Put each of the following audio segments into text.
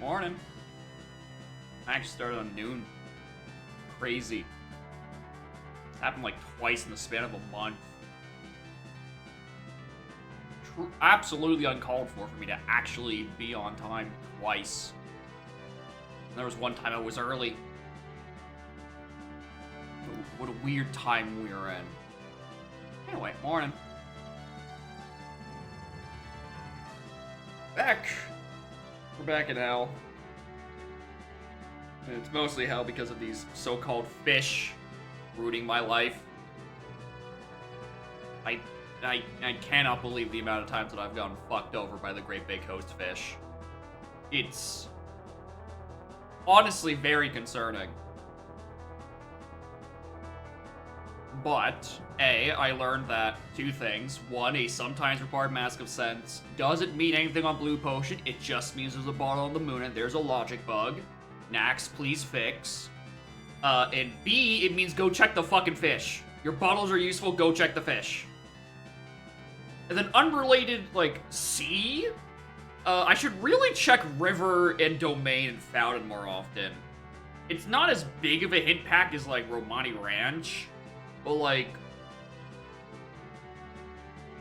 Morning. I actually started on noon. Crazy. It's happened like twice in the span of a month. Absolutely uncalled for me to actually be on time twice. And there was one time I was early. What a weird time we were in. Anyway, morning. Back. We're back in hell. And it's mostly hell because of these so-called fish ruining my life. I cannot believe the amount of times that I've gotten fucked over by the Great Big Host fish. It's honestly very concerning. But, A, I learned that two things. One, a sometimes required Mask of Sense doesn't mean anything on Blue Potion, it just means there's a bottle on the moon and there's a logic bug. Nax, please fix. And B, it means go check the fucking fish. Your bottles are useful, go check the fish. And then unrelated, like, C? I should really check River and Domain and Fountain more often. It's not as big of a hit pack as, like, Romani Ranch. But, like,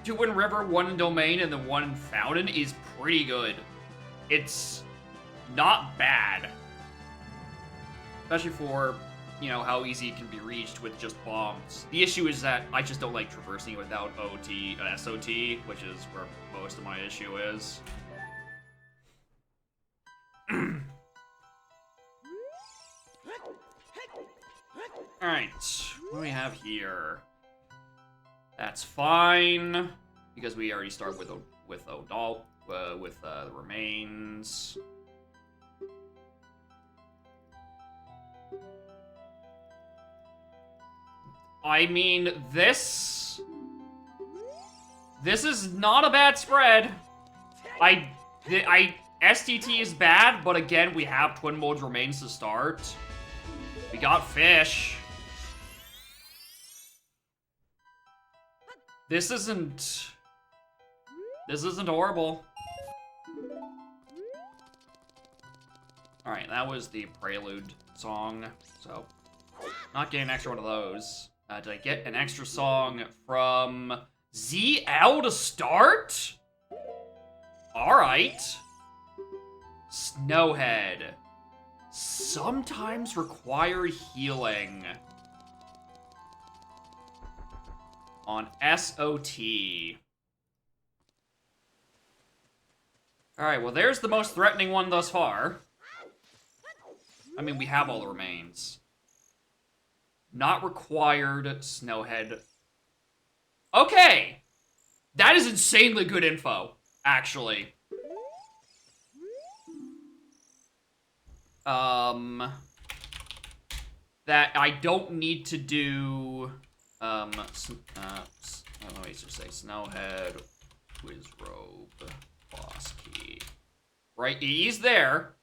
2 in River, 1 in Domain, and then 1 in Fountain is pretty good. It's not bad. Especially for, you know, how easy it can be reached with just bombs. The issue is that I just don't like traversing it without SOT, which is where most of my issue is. Alright, what do we have here? That's fine, because we already start with Odal, with the remains. I mean, this is not a bad spread. STT is bad, but again, we have Twin Modes remains to start. We got fish. This isn't horrible. Alright, that was the Prelude song, so not getting an extra one of those. Did I get an extra song from ZL to start? Alright. Snowhead. Sometimes require healing. On SOT. Alright, well there's the most threatening one thus far. I mean, we have all the remains. Not required, Snowhead. Okay! That is insanely good info, actually. That I don't need to do, let me just say, Snowhead, Wizrobe, Boss Key. Right, he's there.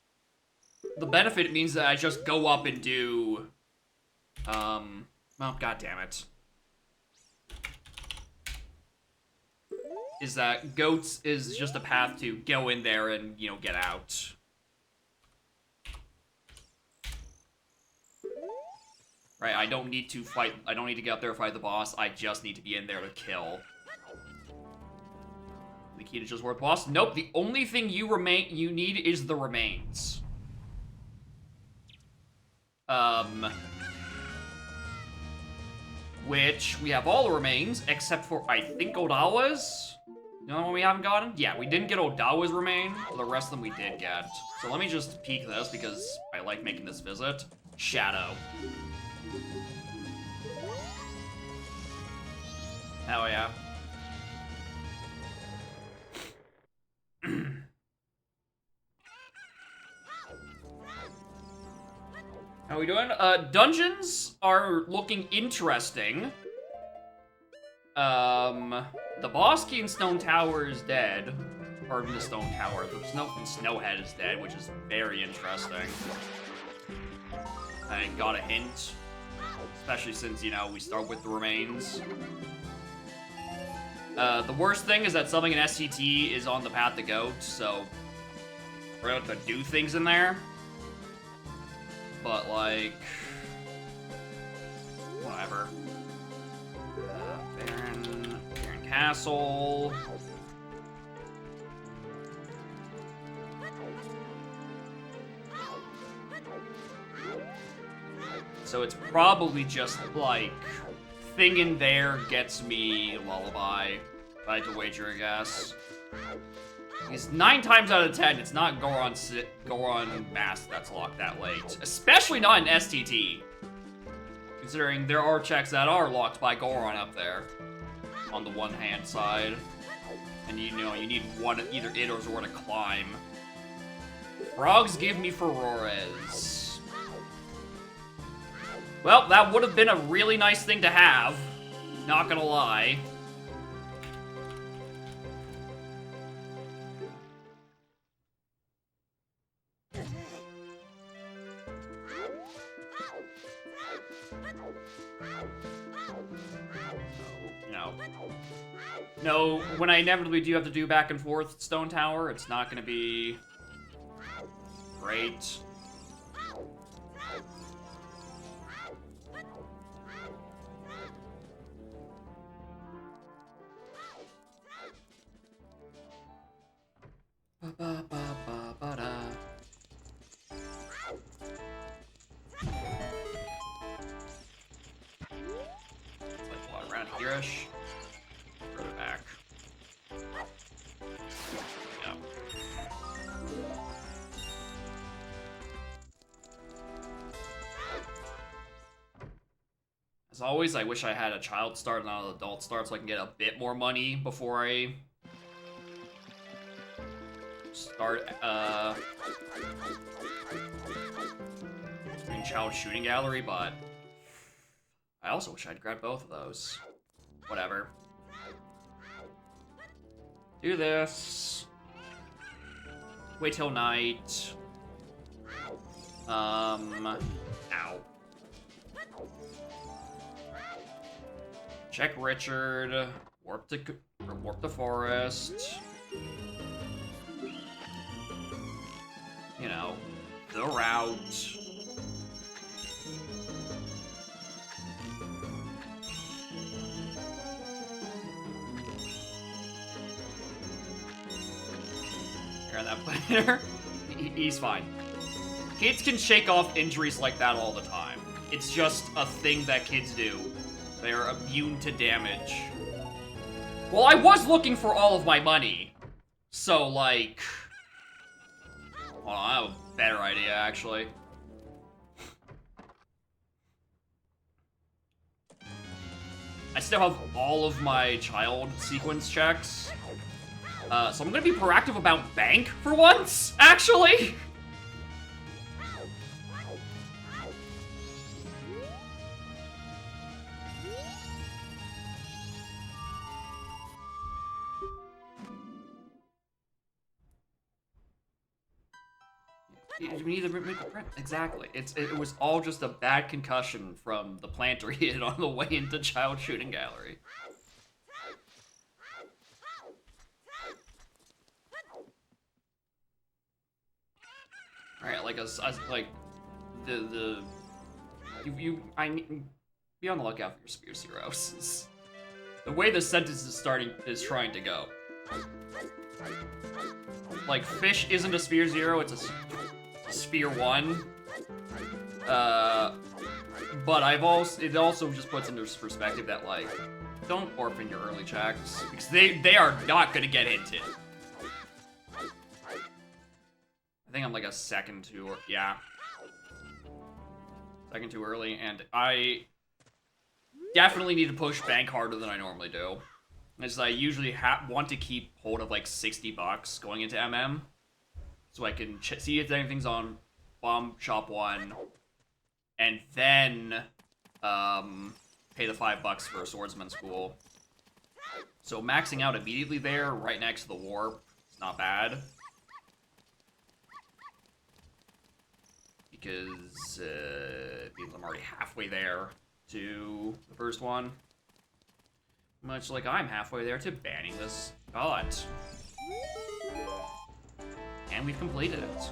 The benefit means that I just go up and do, well, god damn it. Is that Goats is just a path to go in there and, you know, get out. Right, I don't need to fight, I don't need to get up there and fight the boss, I just need to be in there to kill. The key to just work boss? Nope, the only thing you need is the remains. Which, we have all the remains, except for, I think, Odawa's? The only one we haven't gotten? Yeah, we didn't get Odawa's remain, the rest of them we did get. So let me just peek this, because I like making this visit. Shadow. Hell yeah. How are we doing? Dungeons are looking interesting. The boss key in Stone Tower is dead. Or the Stone Tower, the Snowhead is dead, which is very interesting. I got a hint. Especially since, you know, we start with the remains. The worst thing is that something in SCT is on the path to Goat, so We're able to do things in there. But, like... whatever. Baron Castle... So it's probably just, like, thing in there gets me Lullaby, if I had to wager a guess. Because 9 times out of 10, it's not Goron Mask that's locked that late. Especially not in STT. Considering there are checks that are locked by Goron up there. On the one-hand side. And you know, you need one, either it or Zor to climb. Frogs give me Furores. Well, that would have been a really nice thing to have. Not gonna lie. No, when I inevitably do have to do back and forth Stone Tower, it's not gonna be great. Ba-ba-ba-ba-ba-da. It's like what, around here-ish? Further back. Yeah. As always, I wish I had a child start, not an adult start, so I can get a bit more money before I start, Green Child Shooting Gallery, but I also wish I'd grabbed both of those. Whatever. Do this. Wait till night. Ow. Check Richard. Warp the forest. You know, the route. Here, that player, he's fine. Kids can shake off injuries like that all the time. It's just a thing that kids do. They are immune to damage. Well, I was looking for all of my money. So, like... Hold on, I have a better idea, actually. I still have all of my child sequence checks. So I'm gonna be proactive about bank for once, actually! We need to make a print. Exactly. It was all just a bad concussion from the planter he hit on the way into Child Shooting Gallery. Alright, like like I mean, be on the lookout for your Spear Zeros. The way the sentence is trying to go. Like, fish isn't a Spear Zero, it's a Spear 1. But it also just puts into perspective that, like, don't orphan your early checks, because they are not gonna get hinted. I think I'm like a second too, yeah. Second too early, and I definitely need to push bank harder than I normally do. As I usually want to keep hold of like 60 bucks going into MM, so I can see if anything's on Bomb Shop 1, and then pay the $5 for a swordsman school. So maxing out immediately there, right next to the warp, is not bad. Because I'm already halfway there to the first one. Much like I'm halfway there to banning this god. And we've completed it.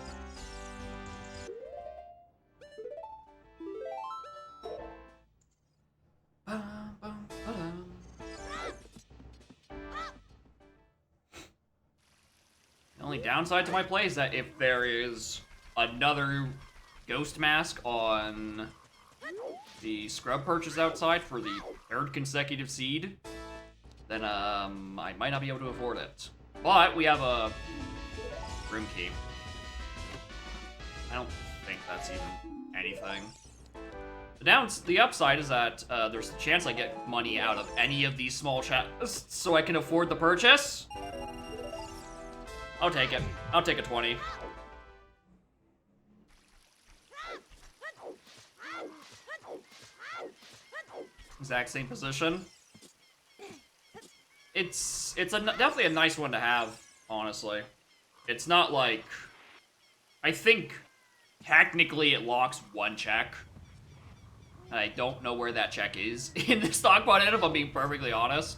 The only downside to my play is that if there is another ghost mask on the scrub purchase outside for the 3rd consecutive seed, then I might not be able to afford it. But we have a room key. I don't think that's even anything. The upside is that there's a chance I get money out of any of these small chests, so I can afford the purchase. I'll take it. I'll take a 20. Exact same position. It's definitely a nice one to have, honestly. It's not like... I think technically it locks 1 check. I don't know where that check is in the stock button, if I'm being perfectly honest.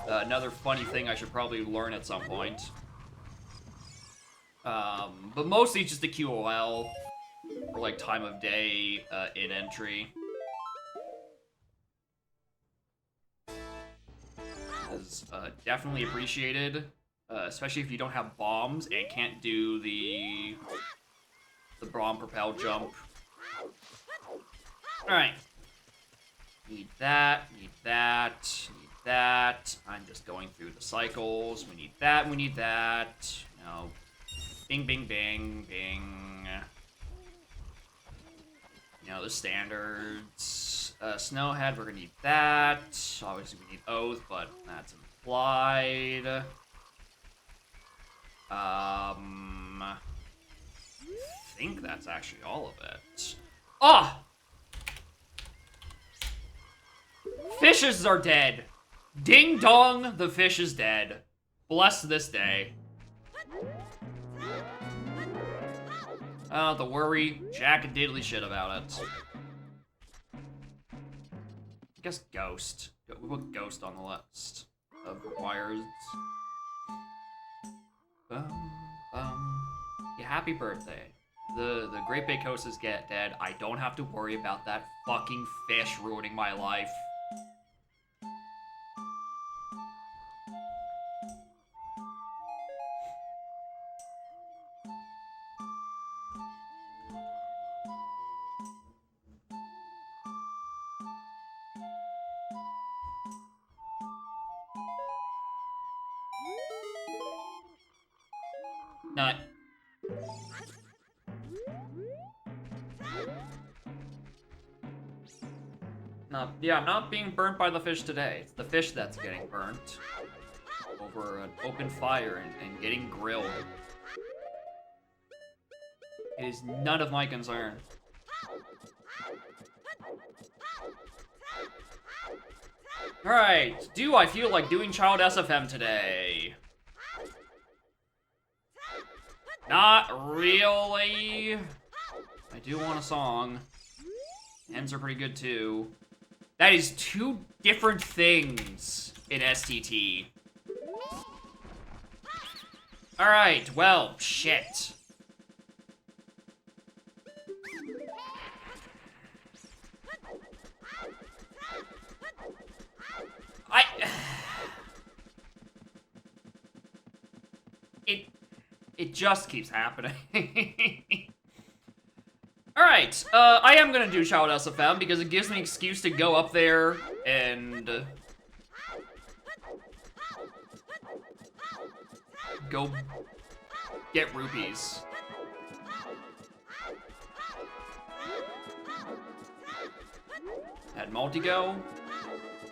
Another funny thing I should probably learn at some point. But mostly just the QOL, or like time of day in entry. Is definitely appreciated, especially if you don't have bombs and can't do the bomb propel jump. Alright. Need that, need that, need that. I'm just going through the cycles. We need that, we need that. No. Bing, bing, bing, bing. You know, the standards. Snowhead, we're gonna need that. Obviously, we need Oath, but that's implied. I think that's actually all of it. Ah! Fishes are dead. Ding dong, the fish is dead. Bless this day. I don't have to worry jack and diddly shit about it. I guess Ghost. We put Ghost on the list of requires. Yeah, happy birthday. The Great Bay Coast is dead. I don't have to worry about that fucking fish ruining my life. Not. Yeah, I'm not being burnt by the fish today. It's the fish that's getting burnt over an open fire and getting grilled. It is none of my concern. Alright, do I feel like doing Child SFM today? Not really. I do want a song. Ends are pretty good too. That is 2 different things in STT. Alright, well, shit. It just keeps happening. Alright, I am gonna do Child SFM because it gives me an excuse to go up there and go get rupees. At Multigo,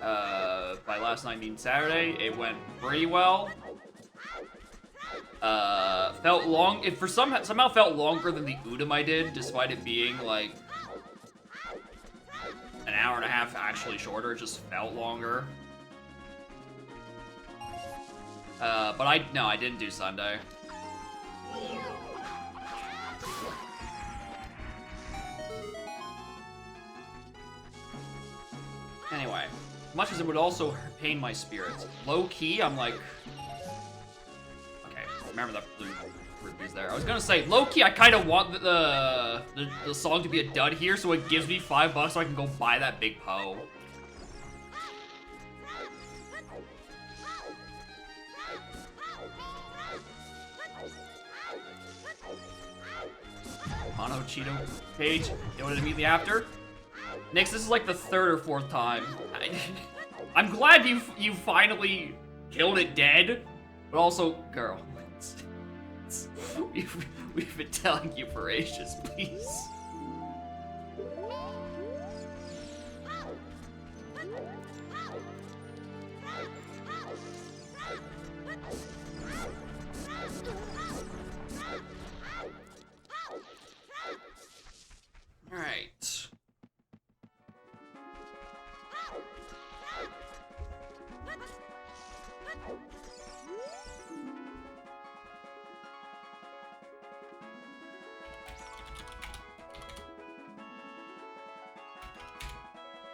by last night being Saturday, it went pretty well. Felt long. It somehow felt longer than the Udam I did, despite it being like an hour and a half actually shorter. It just felt longer. But I didn't do Sunday. Anyway, much as it would also pain my spirits, low key, I'm like. remember that blue rupees there. I was gonna say, low-key, I kind of want the song to be a dud here, so it gives me $5 so I can go buy that big Poe. Mono Cheeto page. You know what immediately after? Nyx, this is like the 3rd or 4th time. I'm glad you finally killed it dead, but also, girl, we've been telling you for ages, please. All right.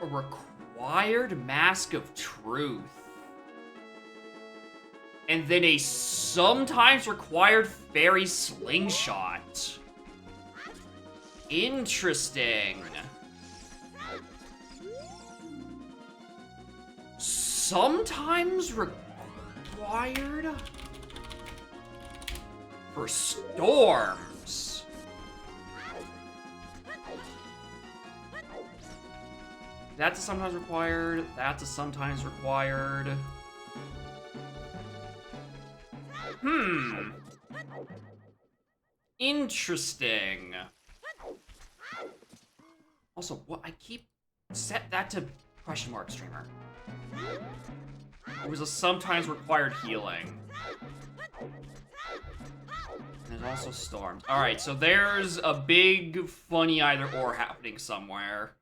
A required Mask of Truth. And then a sometimes required Fairy Slingshot. Interesting. Sometimes required for storms. That's a sometimes required. That's a sometimes required. Interesting. Also, what I keep set that to question mark streamer. It was a sometimes required healing. There's also storms. All right, so there's a big funny either or happening somewhere.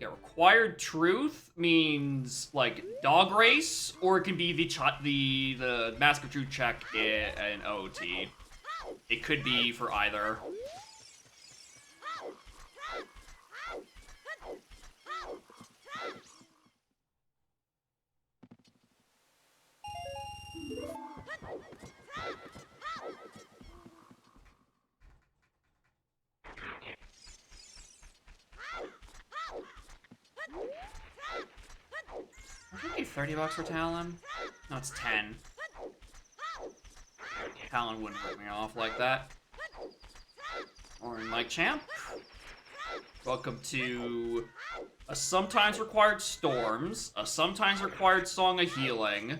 Yeah, required truth means like dog race, or it can be the Mask of Truth check in OT. It could be for either. I think $30 for Talon. No, it's 10. Talon wouldn't rip me off like that. Or Mike Champ. Welcome to a sometimes required Storms, a sometimes required Song of Healing,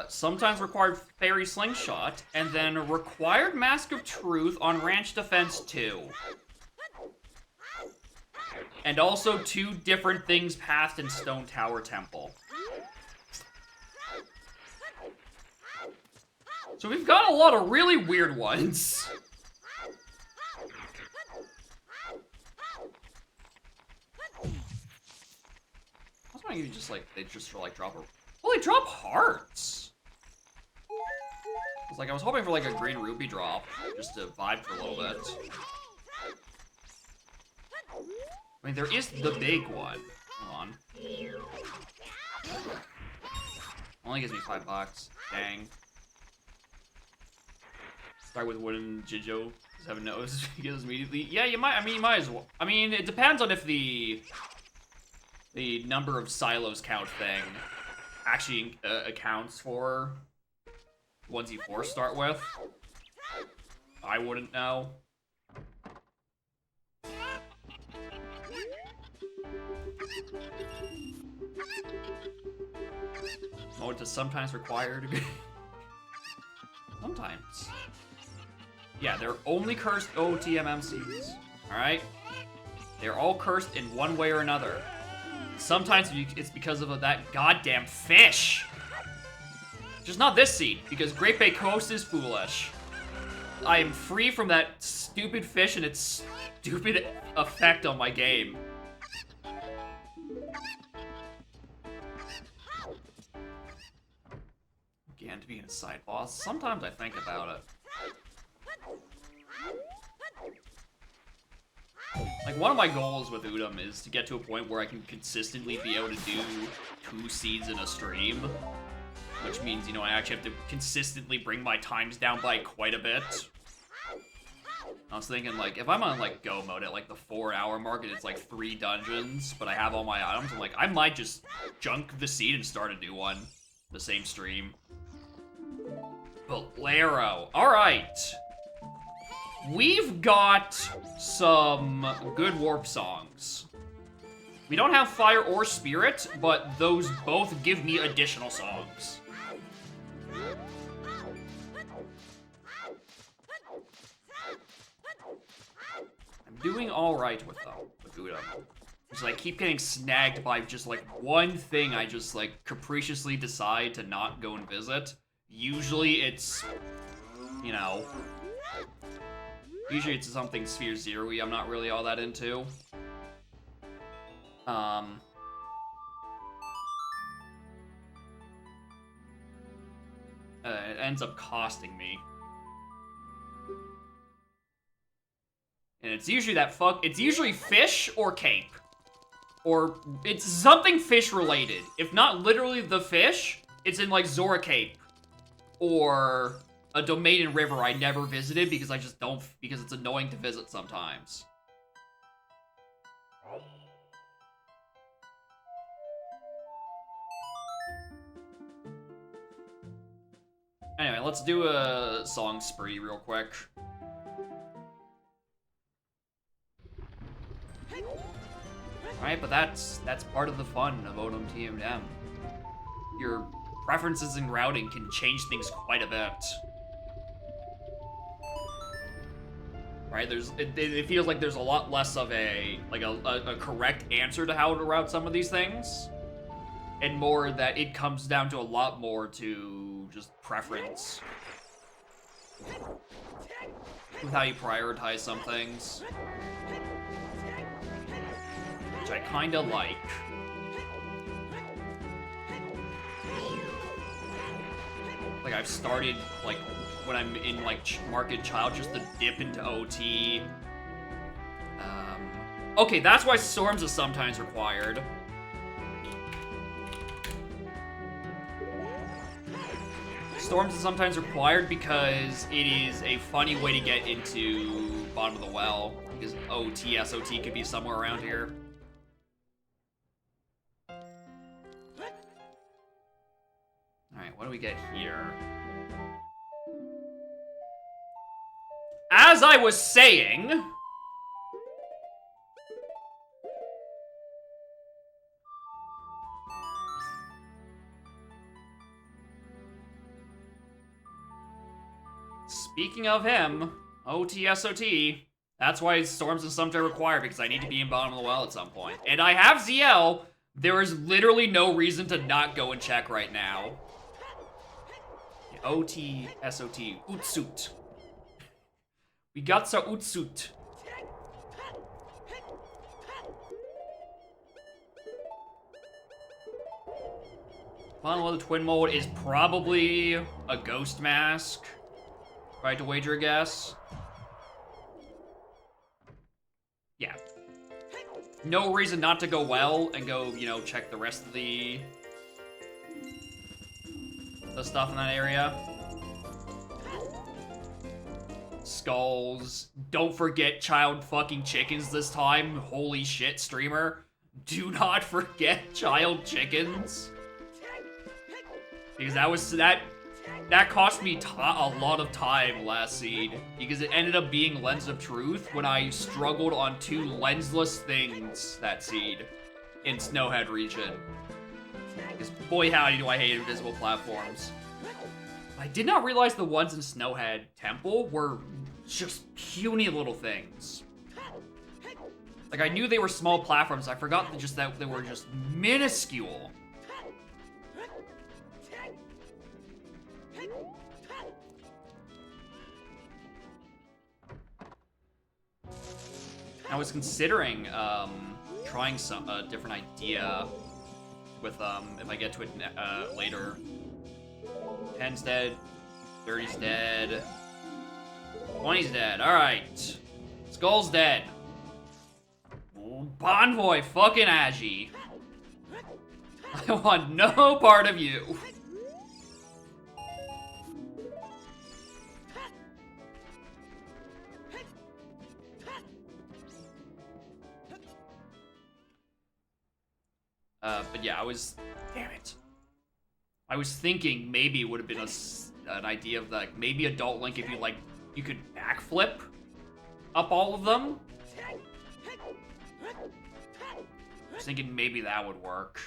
sometimes required Fairy Slingshot, and then a required Mask of Truth on Ranch Defense 2. And also 2 different things passed in Stone Tower Temple. So we've got a lot of really weird ones. I was wondering if you just like, they just like drop a... Well, they drop hearts! It's like, I was hoping for like a green rupee drop, just to vibe for a little bit. I mean, there is the big one. Hold on. Only gives me $5. Dang. Start with wooden Jijo. Just have a nose because immediately. Yeah, you might. I mean, you might as well. I mean, it depends on if the number of silos count thing actually accounts for ones you force start with. I wouldn't know. Mode is sometimes required. Sometimes. Yeah, they're only cursed OTMMCs. Alright? They're all cursed in one way or another. Sometimes it's because of that goddamn fish. Just not this seed, because Great Bay Coast is foolish. I am free from that stupid fish and its stupid effect on my game. again to being a side boss. Sometimes I think about it. Like, one of my goals with Udam is to get to a point where I can consistently be able to do 2 seeds in a stream. Which means, you know, I actually have to consistently bring my times down by quite a bit. I was thinking, like, if I'm on, like, go mode at, like, the 4-hour mark and it's, like, 3 dungeons, but I have all my items, I'm like, I might just junk the seed and start a new one. The same stream. Bolero. Alright. We've got some good warp songs. We don't have Fire or Spirit, but those both give me additional songs. I'm doing alright with them, with Udam. Because I keep getting snagged by just, like, one thing I just, like, capriciously decide to not go and visit. Usually it's, you know... Usually it's something Sphere Zero-y I'm not really all that into. It ends up costing me. And it's usually it's usually fish or cape. Or it's something fish related. If not literally the fish, it's in like Zora Cape. Or a domain in River I never visited because I just don't, because it's annoying to visit sometimes. Anyway, let's do a song spree real quick. Alright, but that's part of the fun of Odom TMDM. Your preferences in routing can change things quite a bit. Right, it feels like there's a lot less of a correct answer to how to route some of these things. And more that it comes down to a lot more to just preference. With how you prioritize some things. Which I kinda like. Like, I've started, like, when I'm in, like, Market Child, just to dip into OT. Okay, that's why Storms is sometimes required. Storms is sometimes required because it is a funny way to get into Bottom of the Well. Because OT, SOT could be somewhere around here. Alright, what do we get here? As I was saying... Speaking of him, OTSOT, that's why Storms and Sumter required, because I need to be in Bottom of the Well at some point. And I have ZL, there is literally no reason to not go and check right now. OTSOT, Utsut. We got some Utsut. Bottom of the Twin Mode is probably a Ghost Mask. Right to wager a guess? Yeah. No reason not to go well and go, you know, check the rest of the stuff in that area. Skulls. Don't forget child fucking chickens this time. Holy shit, streamer. Do not forget child chickens. Because that cost me a lot of time last seed, because it ended up being Lens of Truth when I struggled on 2 lensless things that seed in Snowhead region. Because boy howdy do I hate invisible platforms. I did not realize the ones in Snowhead Temple were just puny little things. Like, I knew they were small platforms, I forgot that they were just minuscule. I was considering trying a different idea with if I get to it later. 10's dead. 30's dead. 20's dead. Alright. Skull's dead. Bonvoy fucking Agi. I want no part of you. But yeah, damn it. I was thinking maybe it would have been an idea of like, maybe Adult Link if you could backflip up all of them. I was thinking maybe that would work.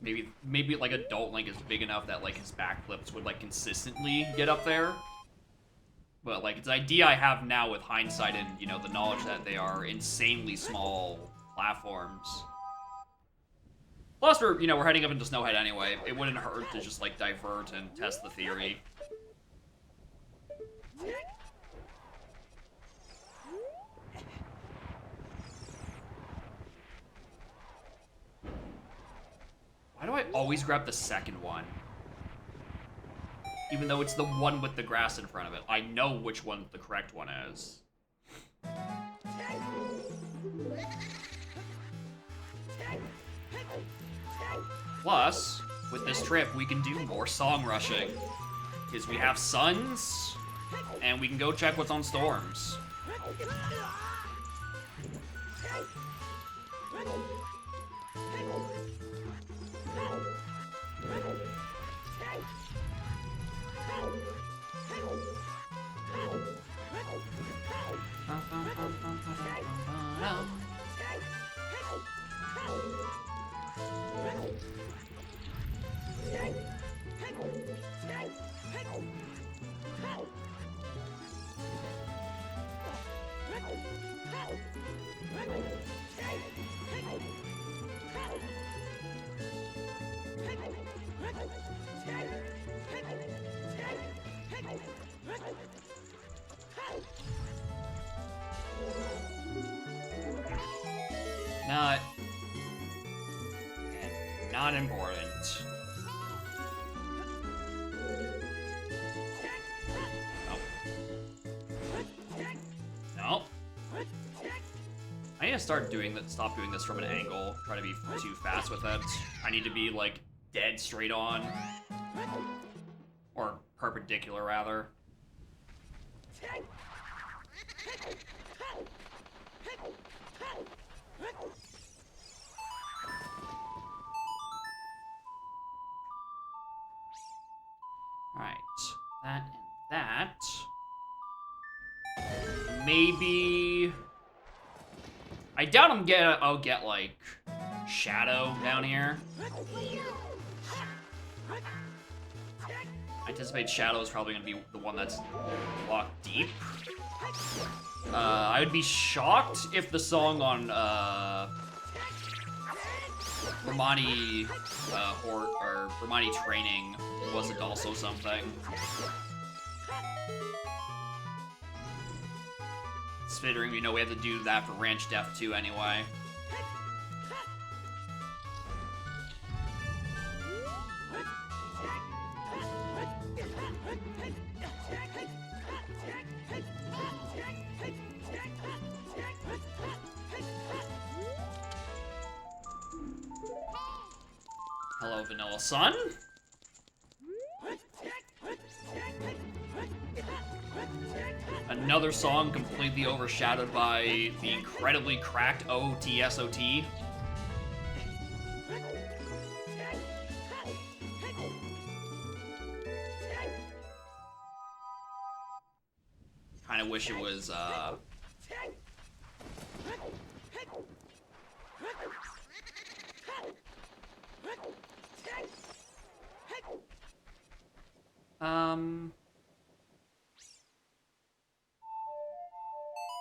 Maybe like Adult Link is big enough that like his backflips would like consistently get up there. But like it's an idea I have now with hindsight and the knowledge that they are insanely small platforms. Plus we're heading up into Snowhead anyway. It wouldn't hurt to just like divert and test the theory. Why do I always grab the second one? Even though it's the one with the grass in front of it. I know which one the correct one is. Plus, with this trip, we can do more song rushing. Because we have suns, and we can go check what's on storms. Not important. No. I need to stop doing this from an angle. Try to be too fast with it. I need to be like dead straight on. Or perpendicular rather. Alright, that and that. Maybe... I doubt I'll get, like, Shadow down here. I anticipate Shadow is probably going to be the one that's locked deep. I would be shocked if the song on, Romani, or Romani Training wasn't also something. Considering, we have to do that for Ranch Death 2 anyway. Hello, Vanilla Sun. Another song completely overshadowed by the incredibly cracked OTSOT. Kinda wish it was,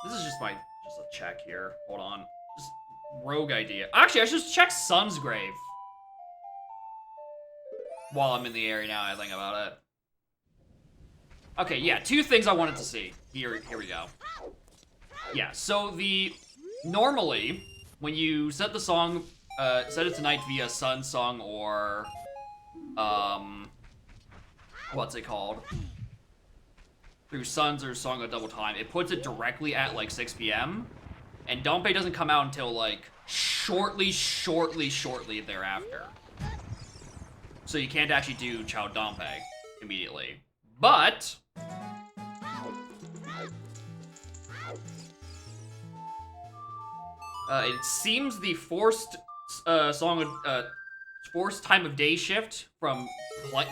This is just a check here. Hold on. Just rogue idea. Actually, I should just check Sun's grave. While I'm in the area now, I think about it. Okay, yeah, 2 things I wanted to see. Here we go. Yeah, so normally, when you set the song Set it tonight via Sun Song or, what's it called? Through Suns or Song of Double Time. It puts it directly at, like, 6 p.m., and Dampé doesn't come out until, like, shortly thereafter. So you can't actually do Chao Dampé immediately. But it seems the forced forced time of day shift from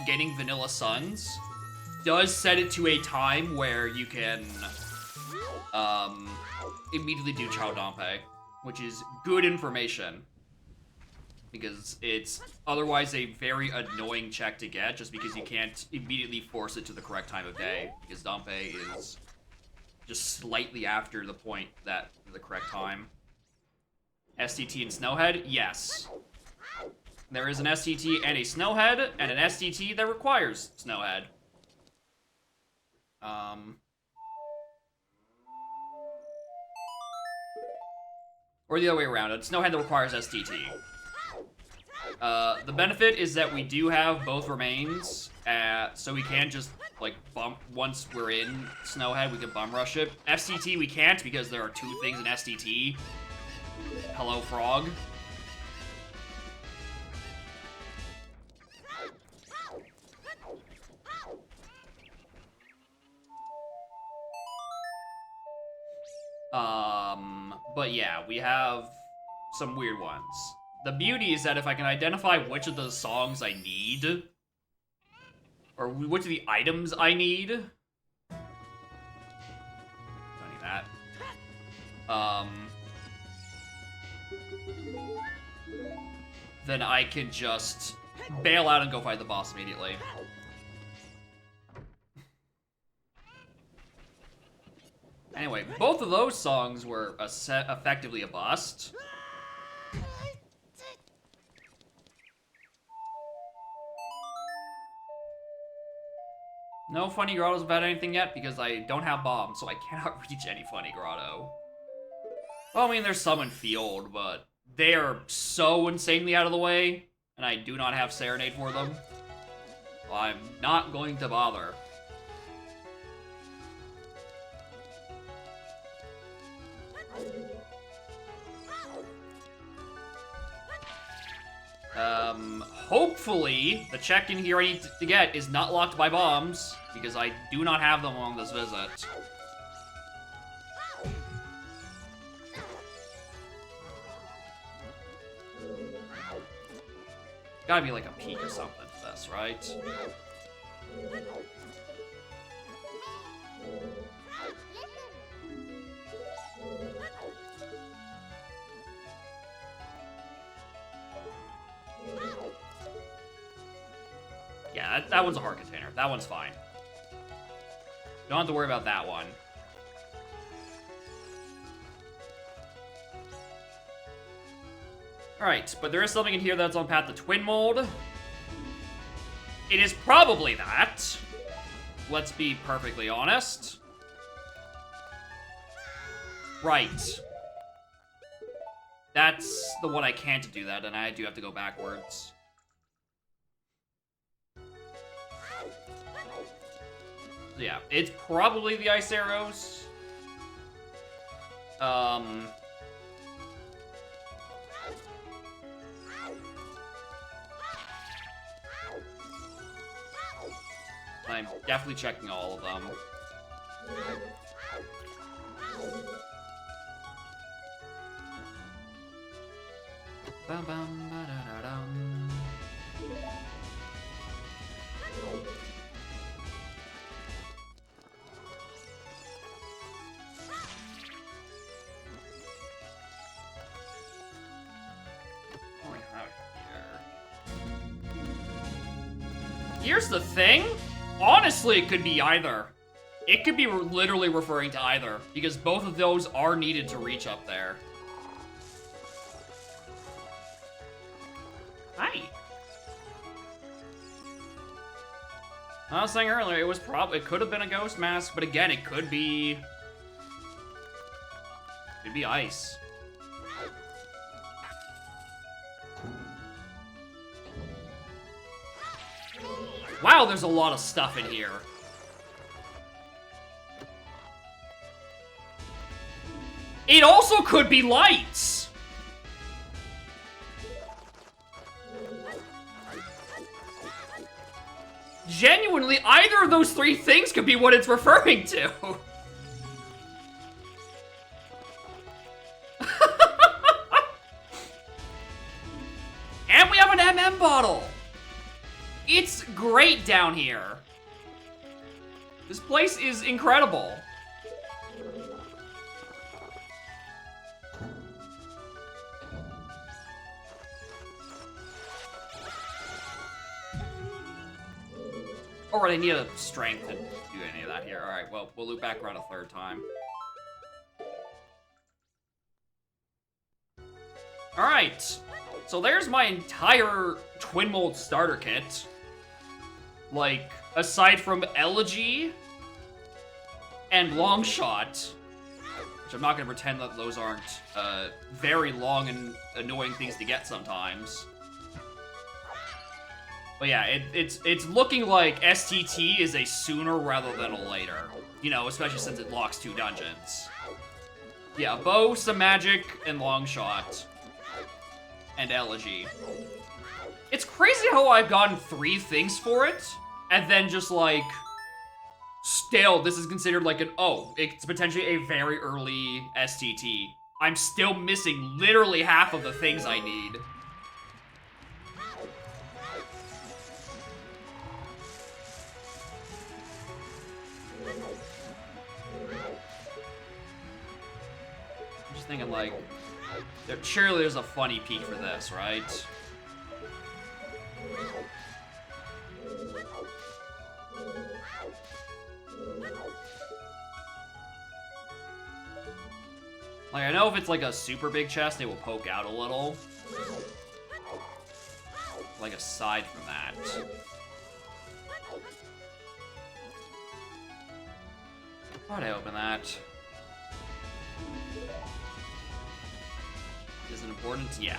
getting Vanilla Suns does set it to a time where you can immediately do Chao Dampé, which is good information. Because it's otherwise a very annoying check to get, just because you can't immediately force it to the correct time of day, because Dampé is just slightly after the point that the correct time. STT and Snowhead? Yes. There is an STT and a Snowhead, and an STT that requires Snowhead. Or the other way around, a Snowhead that requires STT. The benefit is that we do have both remains, so we can just, like, bump, once we're in Snowhead, we can bum rush it. STT we can't, because there are two things in STT. Hello, Frog. But yeah, we have some weird ones. The beauty is that if I can identify which of the songs I need, or which of the items I need, don't need that. Then I can just bail out and go fight the boss immediately. Anyway, both of those songs were effectively a bust. No funny grottos about anything yet, because I don't have bombs, so I cannot reach any funny grotto. Well, I mean, there's some in field, but they are so insanely out of the way, and I do not have Serenade for them. Well, I'm not going to bother. Hopefully, the check in here I need to get is not locked by bombs, because I do not have them on this visit. Gotta be like a peak or something for this, right? Yeah, that one's a heart container. That one's fine. Don't have to worry about that one. Alright, but there is something in here that's on path to Twin Mold. It is probably that. Let's be perfectly honest. Right. That's the one I can't do that, and I do have to go backwards. Yeah, it's probably the Ice Arrows. I'm definitely checking all of them. Bum, bum, ba-da-da-dum. Here's the thing. Honestly, it could be either. It could be literally referring to either, because both of those are needed to reach up there. Hi. I was saying earlier, it could have been a ghost mask, but again, it could be ice. Wow, there's a lot of stuff in here. It also could be lights! Genuinely, either of those three things could be what it's referring to. And we have an MM bottle! It's great down here. This place is incredible. Alright, I need a strength to do any of that here. Alright, well, we'll loop back around a third time. Alright, so there's my entire Twin Mold starter kit. Like, aside from Elegy and Longshot, which I'm not gonna pretend that those aren't very long and annoying things to get sometimes. But yeah, it's looking like STT is a sooner rather than a later. You know, especially since it locks 2 dungeons. Yeah, Bow, some magic, and Longshot. And Elegy. It's crazy how I've gotten 3 things for it, and then just like, still, this is considered like an, oh, it's potentially a very early STT. I'm still missing literally half of the things I need. I'm just thinking like, surely there's a funny peak for this, right? Like, I know if it's like a super big chest, it will poke out a little. Like, aside from that. Why'd I open that? Is it important? Yeah.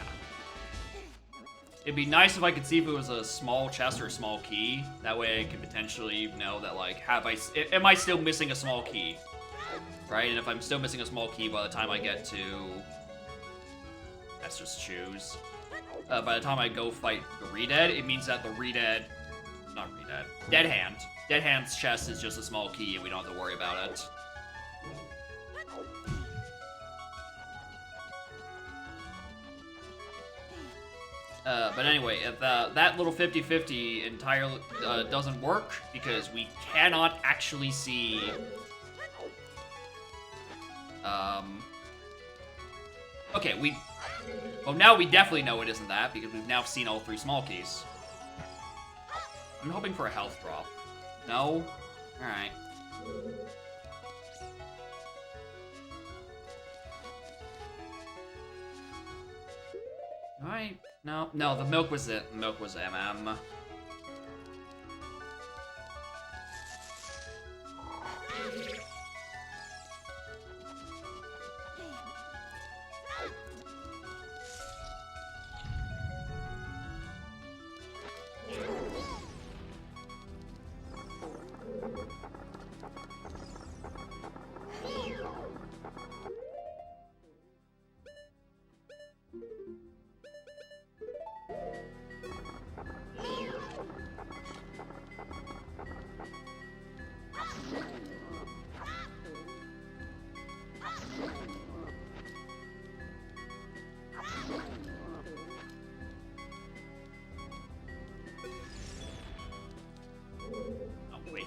It'd be nice if I could see if it was a small chest or a small key. That way I could potentially know that, like, am I still missing a small key? Right? And if I'm still missing a small key by the time I get to... Let's just choose. By the time I go fight the Redead, it means that the Redead... Not Redead. Dead Hand. Dead Hand's chest is just a small key and we don't have to worry about it. But anyway, if that little 50-50 entirely doesn't work, because we cannot actually see... Okay, well, now we definitely know it isn't that, because we've now seen all 3 small keys. I'm hoping for a health drop. No? Alright. Alright. No, the milk was it. The milk was MM.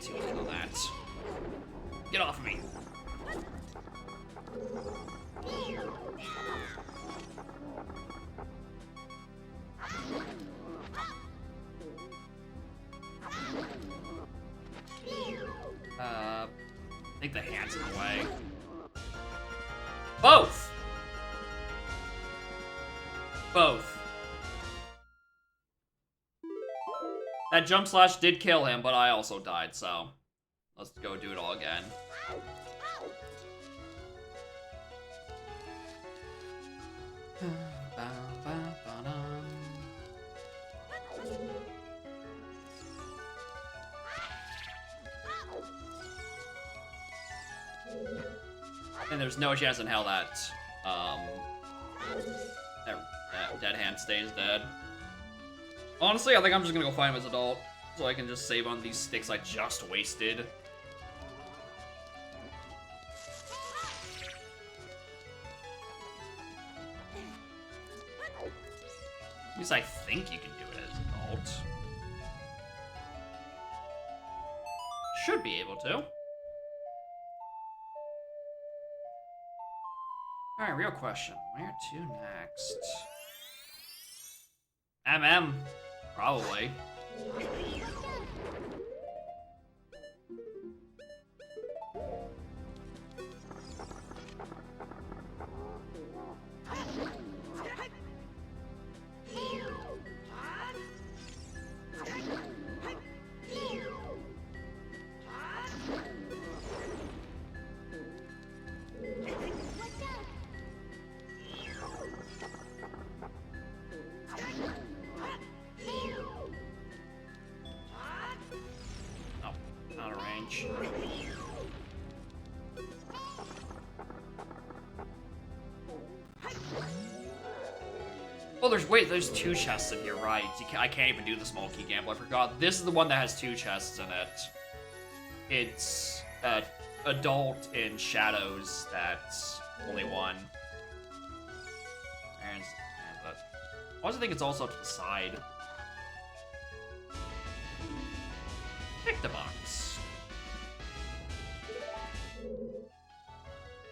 Too much of that. Get off me. I think the hand's in the way. Both! Both. That jump slash did kill him, but I also died, so let's go do it all again. And there's no chance in hell that, that dead hand stays dead. Honestly, I think I'm just gonna go find him as adult, so I can just save on these sticks I just wasted. At least I think you can do it as adult. Should be able to. Alright, real question. Where to next? MM. Probably. Oh, there's two chests in here, right? I can't even do the small key gamble, I forgot. This is the one that has two chests in it. It's, adult in Shadows, that's only one. And I also think it's also to the side. Pick the box.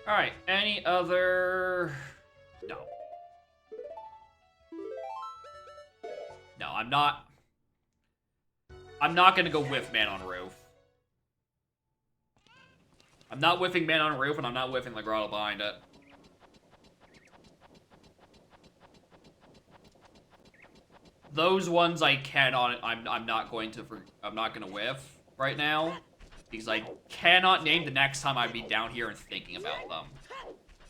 Alright, any other... No. No, I'm not gonna go whiff Man on Roof. I'm not whiffing Man on Roof, and I'm not whiffing the grotto behind it. Those ones I cannot. I'm not gonna whiff right now because I cannot name the next time I'd be down here and thinking about them.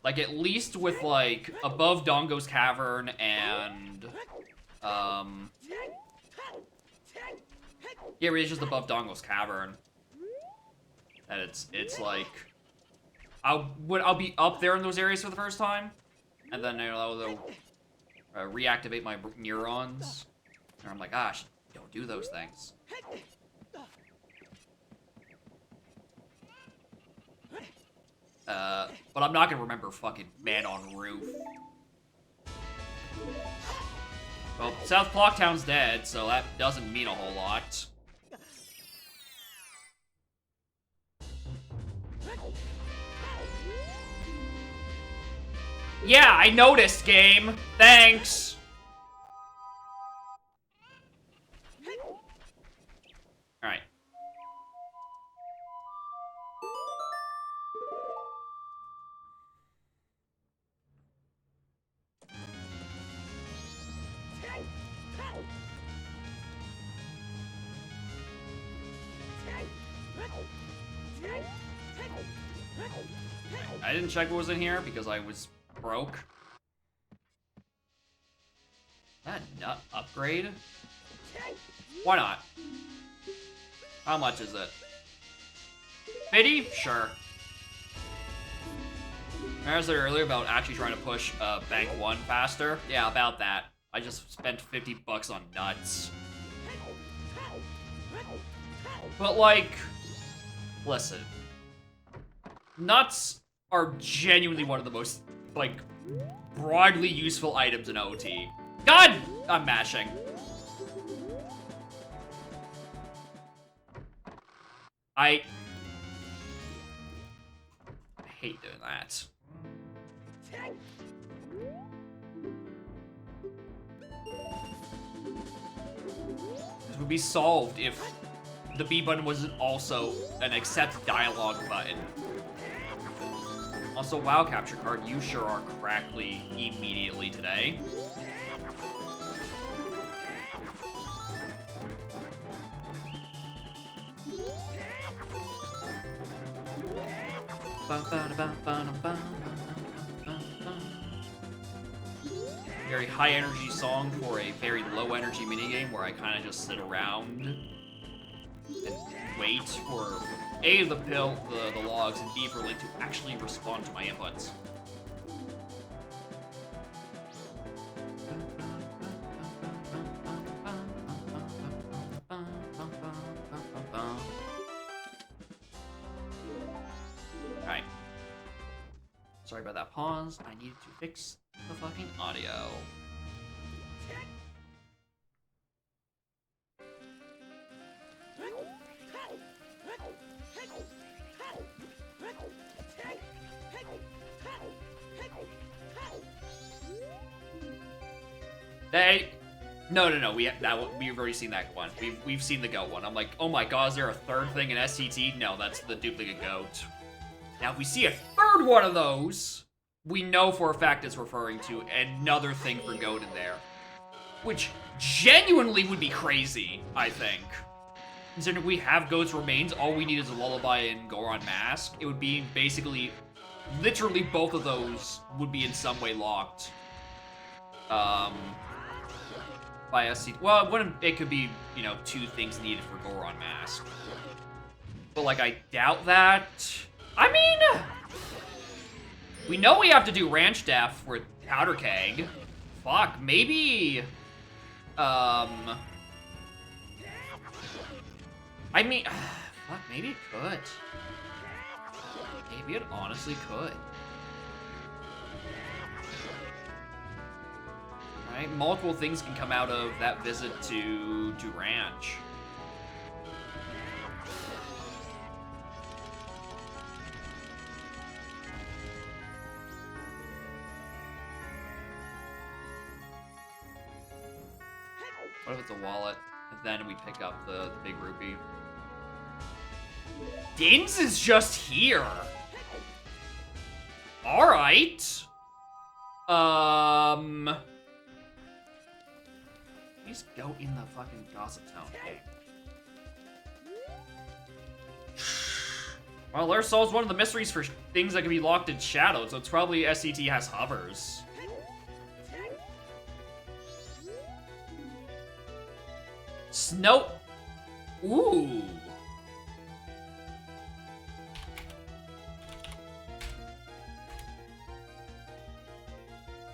Like at least with like above Dongo's Cavern and yeah, it's just above Dongo's Cavern. And it's like I'll be up there in those areas for the first time, and then they'll reactivate my neurons, and I'm like, gosh, don't do those things. But I'm not gonna remember fucking Man on Roof. Well, South Clocktown's dead, so that doesn't mean a whole lot. Yeah, I noticed, game. Thanks. Alright. I didn't check what was in here because I was broke. That nut upgrade? Why not? How much is it? 50? Sure. I said earlier about actually trying to push Bank 1 faster. Yeah, about that. I just spent 50 bucks on nuts. But like, listen. Nuts are genuinely one of the most, like, broadly useful items in OT. God! I'm mashing. I hate doing that. This would be solved if the B button wasn't also an accept dialogue button. Also, WoW capture card, you sure are crackly immediately today. Very high energy song for a very low energy minigame where I kind of just sit around and wait for A, the logs, and B, for Link to actually respond to my inputs. Alright. Sorry about that pause. I needed to fix the fucking audio. No. We've already seen that one. We've seen the goat one. I'm like, oh my god, is there a third thing in SCT? No, that's the duplicate goat. Now, if we see a third one of those, we know for a fact it's referring to another thing for goat in there, which genuinely would be crazy. I think. Considering we have goat's remains, all we need is a lullaby and Goron mask. It would be basically, literally both of those would be in some way locked. By SCT. Well, it could be, you know, 2 things needed for Goron mask. But, like, I doubt that. I mean, we know we have to do ranch death with Powder Keg. Fuck, maybe, I mean, fuck, maybe it could. Maybe it honestly could. Right? Multiple things can come out of that visit to Ranch. What if it's a wallet, and then we pick up the big rupee? Dins is just here! Alright. Please go in the fucking Gossip Town. Okay. Well, Lair solves one of the mysteries for things that can be locked in shadow, so it's probably SCT has hovers. Snow. Ooh.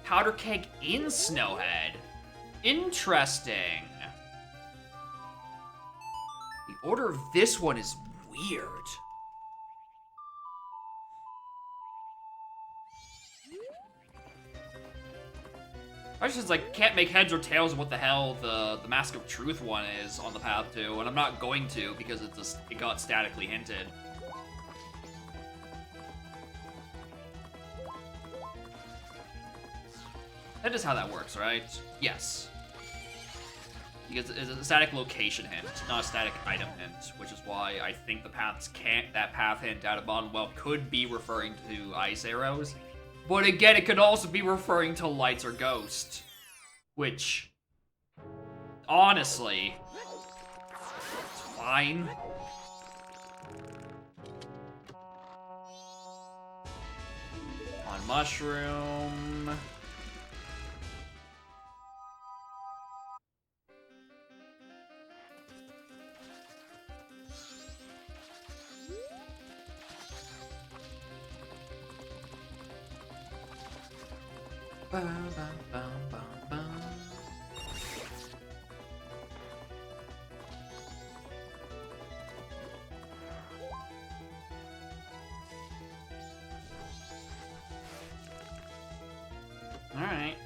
Powder Keg in Snowhead. Interesting. The order of this one is weird. I just like can't make heads or tails of what the hell the Mask of Truth one is on the path to, and I'm not going to because it got statically hinted. That is how that works, right? Yes. Because it's a static location hint, not a static item hint, which is why I think the that path hint out of Bottomwell could be referring to ice arrows. But again, it could also be referring to lights or ghost. Which, honestly, it's fine. On mushroom. Bum, bum, bum, bum, bum. Alright.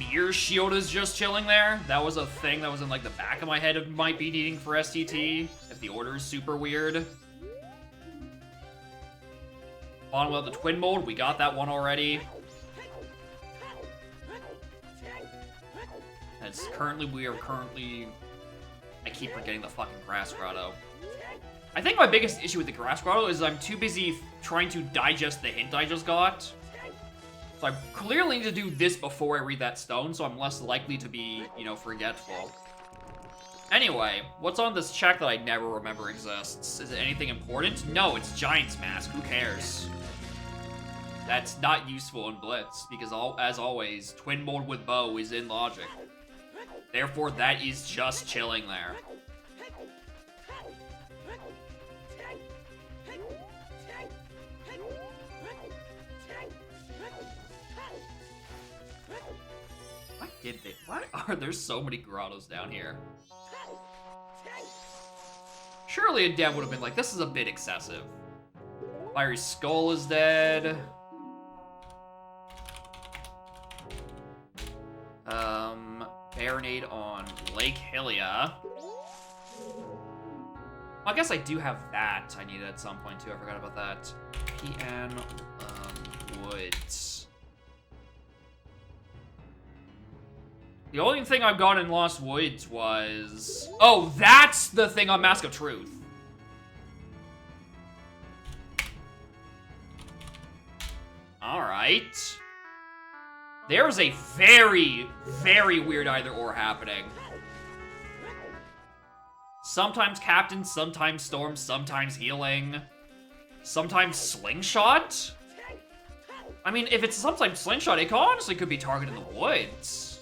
Mirror Shield is just chilling there. That was a thing that was in like the back of my head of might be needing for STT. If the order is super weird. Bottomwell, the twin mold, we got that one already. We are currently, I keep forgetting the fucking Grass Grotto. I think my biggest issue with the Grass Grotto is I'm too busy trying to digest the hint I just got. So I clearly need to do this before I read that stone, so I'm less likely to be, you know, forgetful. Anyway, what's on this check that I never remember exists? Is it anything important? No, it's Giant's Mask. Who cares? That's not useful in Blitz, because as always, Twin Mold with Bow is in Logic. Therefore, that is just chilling there. did they? Why are there so many grottos down here? Surely a dev would have been like, this is a bit excessive. Fiery Skull is dead. Baronade on Lake Hylia. Well, I guess I do have that I needed at some point too. I forgot about that. PN Woods. The only thing I've got in Lost Woods was... Oh, that's the thing on Mask of Truth. Alright. There's a very, very weird either-or happening. Sometimes Captain, sometimes Storm, sometimes Healing, sometimes Slingshot? I mean, if it's sometimes Slingshot, it honestly could be targeted in the woods.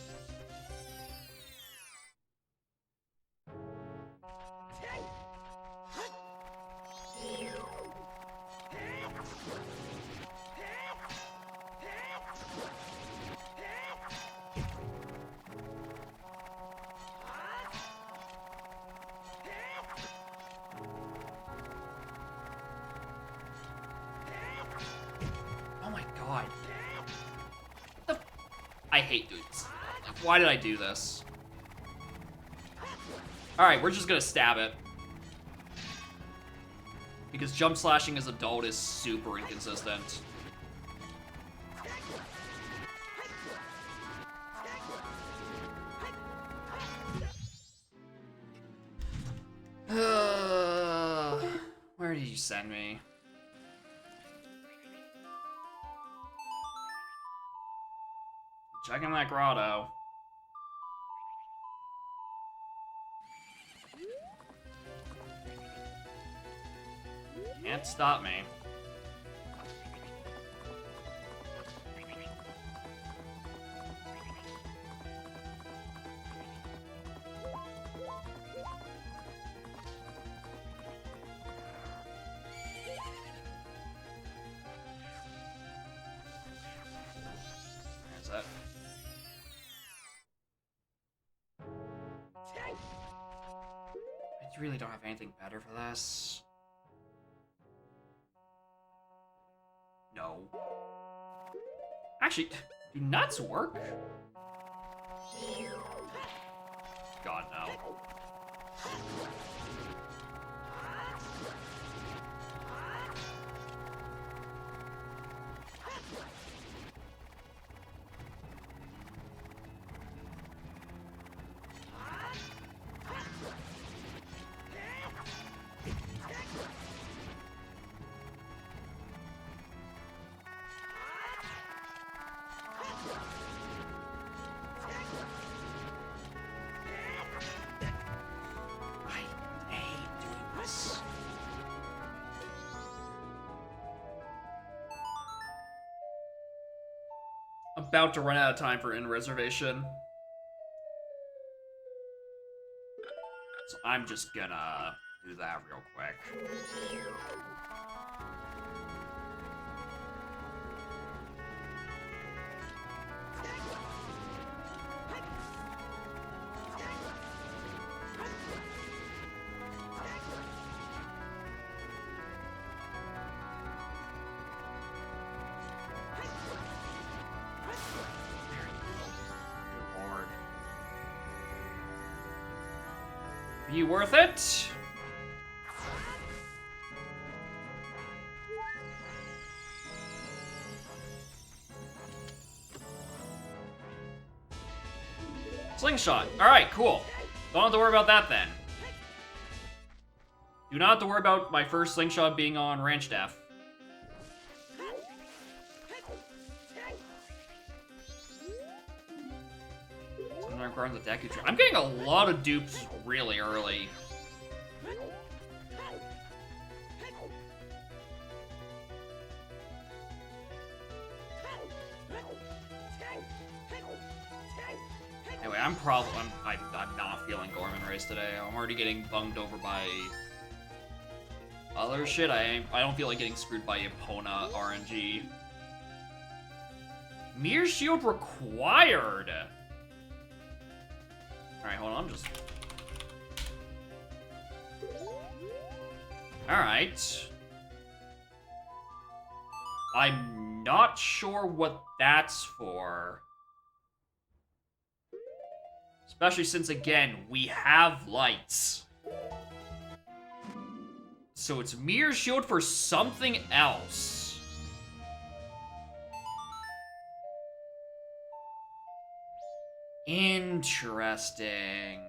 I hate dudes. Why did I do this? Alright, we're just gonna stab it. Because jump slashing as adult is super inconsistent. Where did you send me? Checking that grotto. Can't stop me. There's that. I really don't have anything better for this. No. Actually, do nuts work? God, no. About to run out of time for in reservation. So I'm just gonna do that real quick. You worth it? Slingshot. Alright, cool. Don't have to worry about that then. Do not have to worry about my first slingshot being on ranch staff. The Deku Tree. I'm getting a lot of dupes really early. Anyway, I'm not feeling Gorman Race today. I'm already getting bunged over by other shit. I don't feel like getting screwed by Epona RNG. Mirror Shield required. Alright, hold on, just... Alright. I'm not sure what that's for. Especially since, again, we have lights. So it's Mirror Shield for something else. Interesting.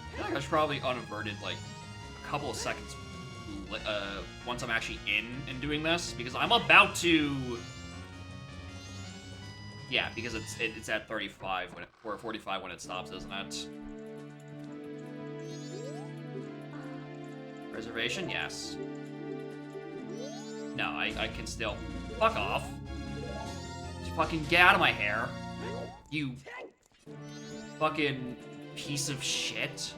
I feel like I should probably unaverted like a couple of seconds once I'm actually in and doing this, because I'm about to... Yeah, because it's at 35 when or 45 when it stops, isn't it? Reservation, yes. No, I can still... Fuck off. Just fucking get out of my hair. You... fucking piece of shit.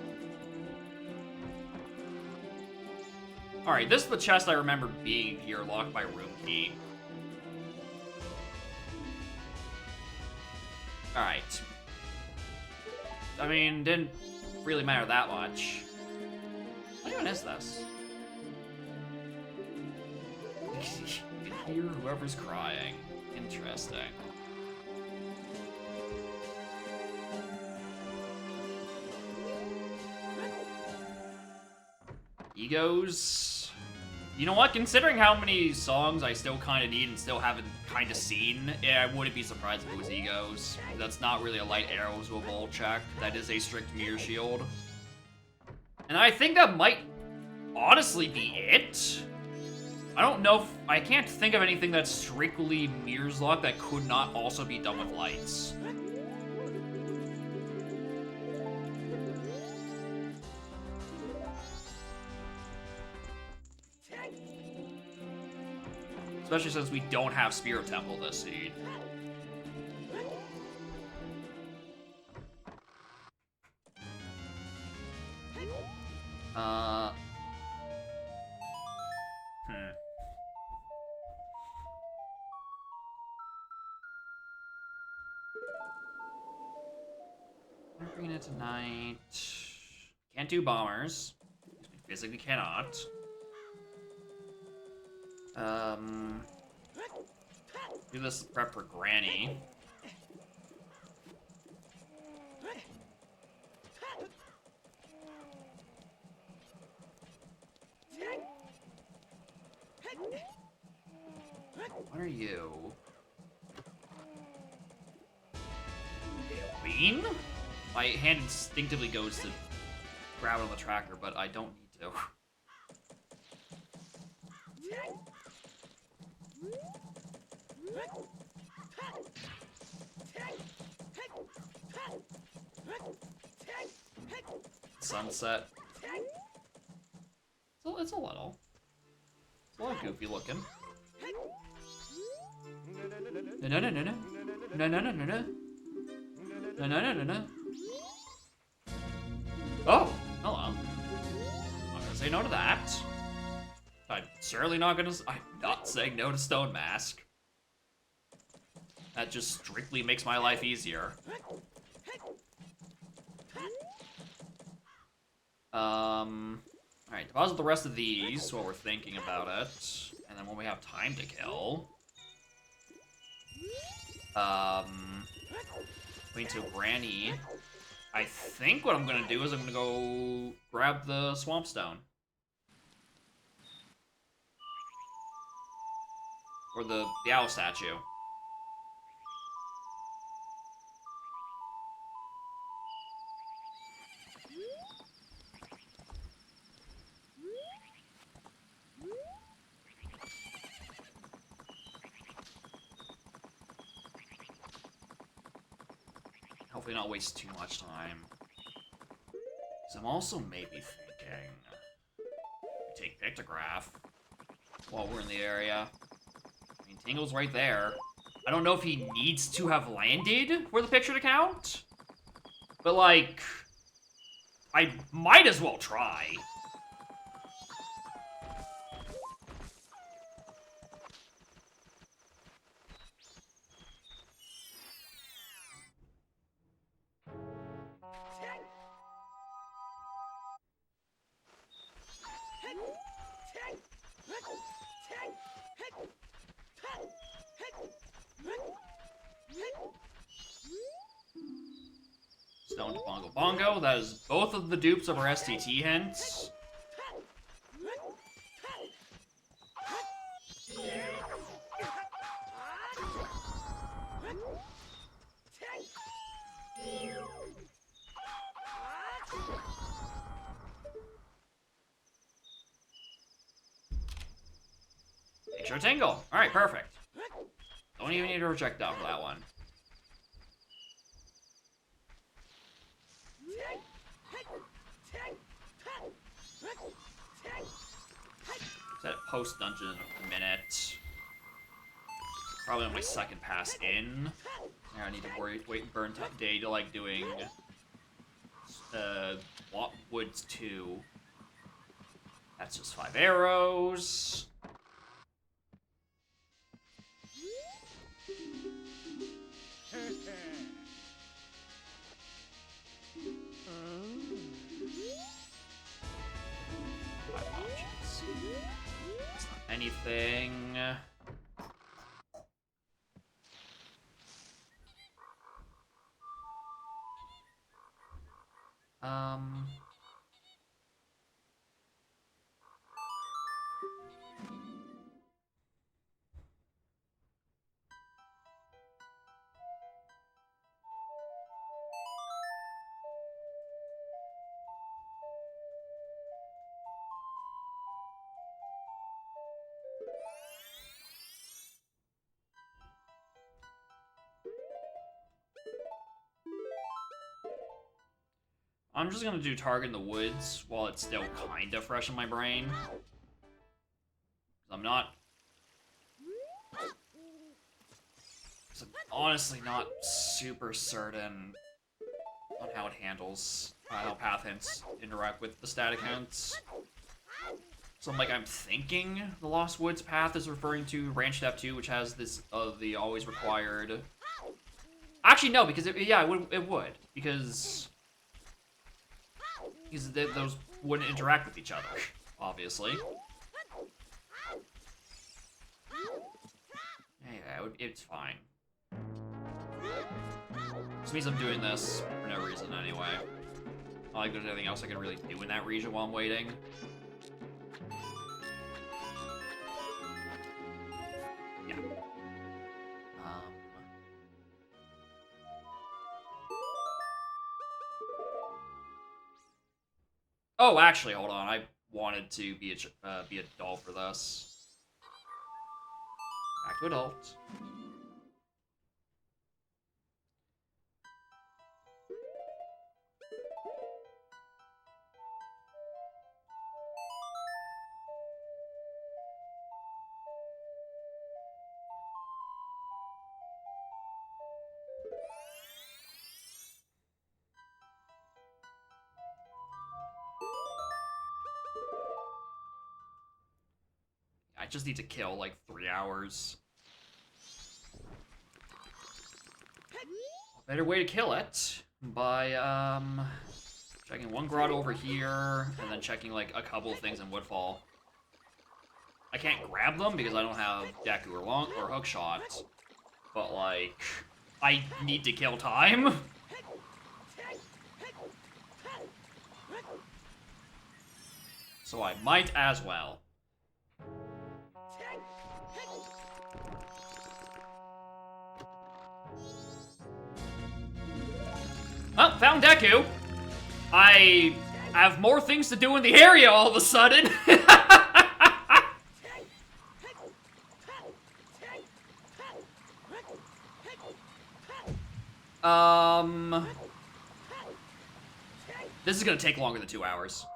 Alright, this is the chest I remember being here, locked by room key. Alright. I mean, didn't really matter that much. What even is this? You can hear whoever's crying. Interesting. Egos. You know what? Considering how many songs I still kind of need and still haven't kind of seen, yeah, I wouldn't be surprised if it was Egos. That's not really a light arrows to a bowl check. That is a strict mirror shield. And I think that might honestly be it. I don't know if... I can't think of anything that's strictly mirrors lock that could not also be done with lights. Especially since we don't have Spirit Temple this seed. Arena tonight. Can't do bombers. We physically cannot. Do this prep for Granny. What are you? Bean? My hand instinctively goes to grab it on the tracker, but I don't need to. Sunset. So it's a little. It's a little goofy looking. No no no no no no no no no no no no no no. Oh, hello. I'm not gonna say no to that. I'm certainly not gonna. I'm not saying no to Stone Mask. That just strictly makes my life easier. Alright, deposit the rest of these while we're thinking about it. And then when we have time to kill. Wait till Granny. I think what I'm gonna do is I'm gonna go grab the Swamp Stone. Or the owl statue. Hopefully not waste too much time. So I'm also maybe thinking we take Pictograph while we're in the area. I mean, Tingle's right there. I don't know if he needs to have landed for the picture to count, but like, I might as well try. Stone to Bongo Bongo. That is both of the dupes of our STT hints. Picture Tingle. Alright, perfect. Don't even need a projectile for that one. Set it post dungeon in a minute. Probably on my second pass in. I need to wait and burn day to like doing Woods 2. That's just 5 arrows. Anything. I'm just gonna do Target in the Woods while it's still kinda fresh in my brain. I'm not... I'm honestly not super certain on how it handles, how path hints interact with the static hints. So I'm thinking the Lost Woods path is referring to Ranch Step 2, which has this, the always required... Actually, no, because it would, because those wouldn't interact with each other, obviously. Yeah, it's fine. This means I'm doing this for no reason anyway. Not like there's anything else I can really do in that region while I'm waiting. Yeah. Oh, actually, hold on. I wanted to be a doll for this. Back to adult. I just need to kill, like, 3 hours. Better way to kill it by, checking one grotto over here, and then checking, like, a couple of things in Woodfall. I can't grab them because I don't have Deku or Hookshot, but, like, I need to kill time. So I might as well. Oh, found Deku. I have more things to do in the area all of a sudden. This is gonna take longer than 2 hours.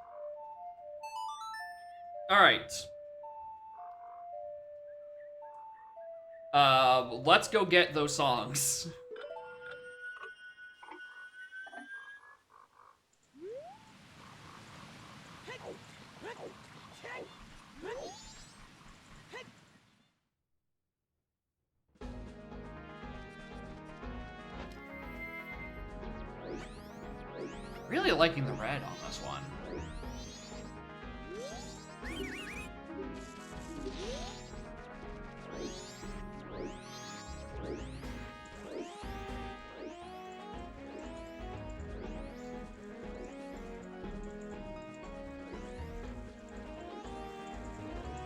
Alright. Let's go get those songs. Really liking the red on this one.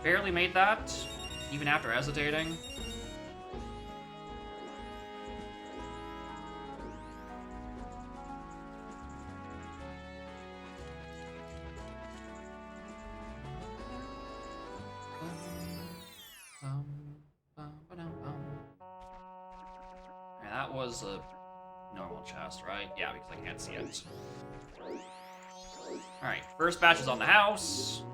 barely made that, even after hesitating. Yeah, that was a normal chest, right? Yeah, because I can't see it. Alright, first batch is on the house.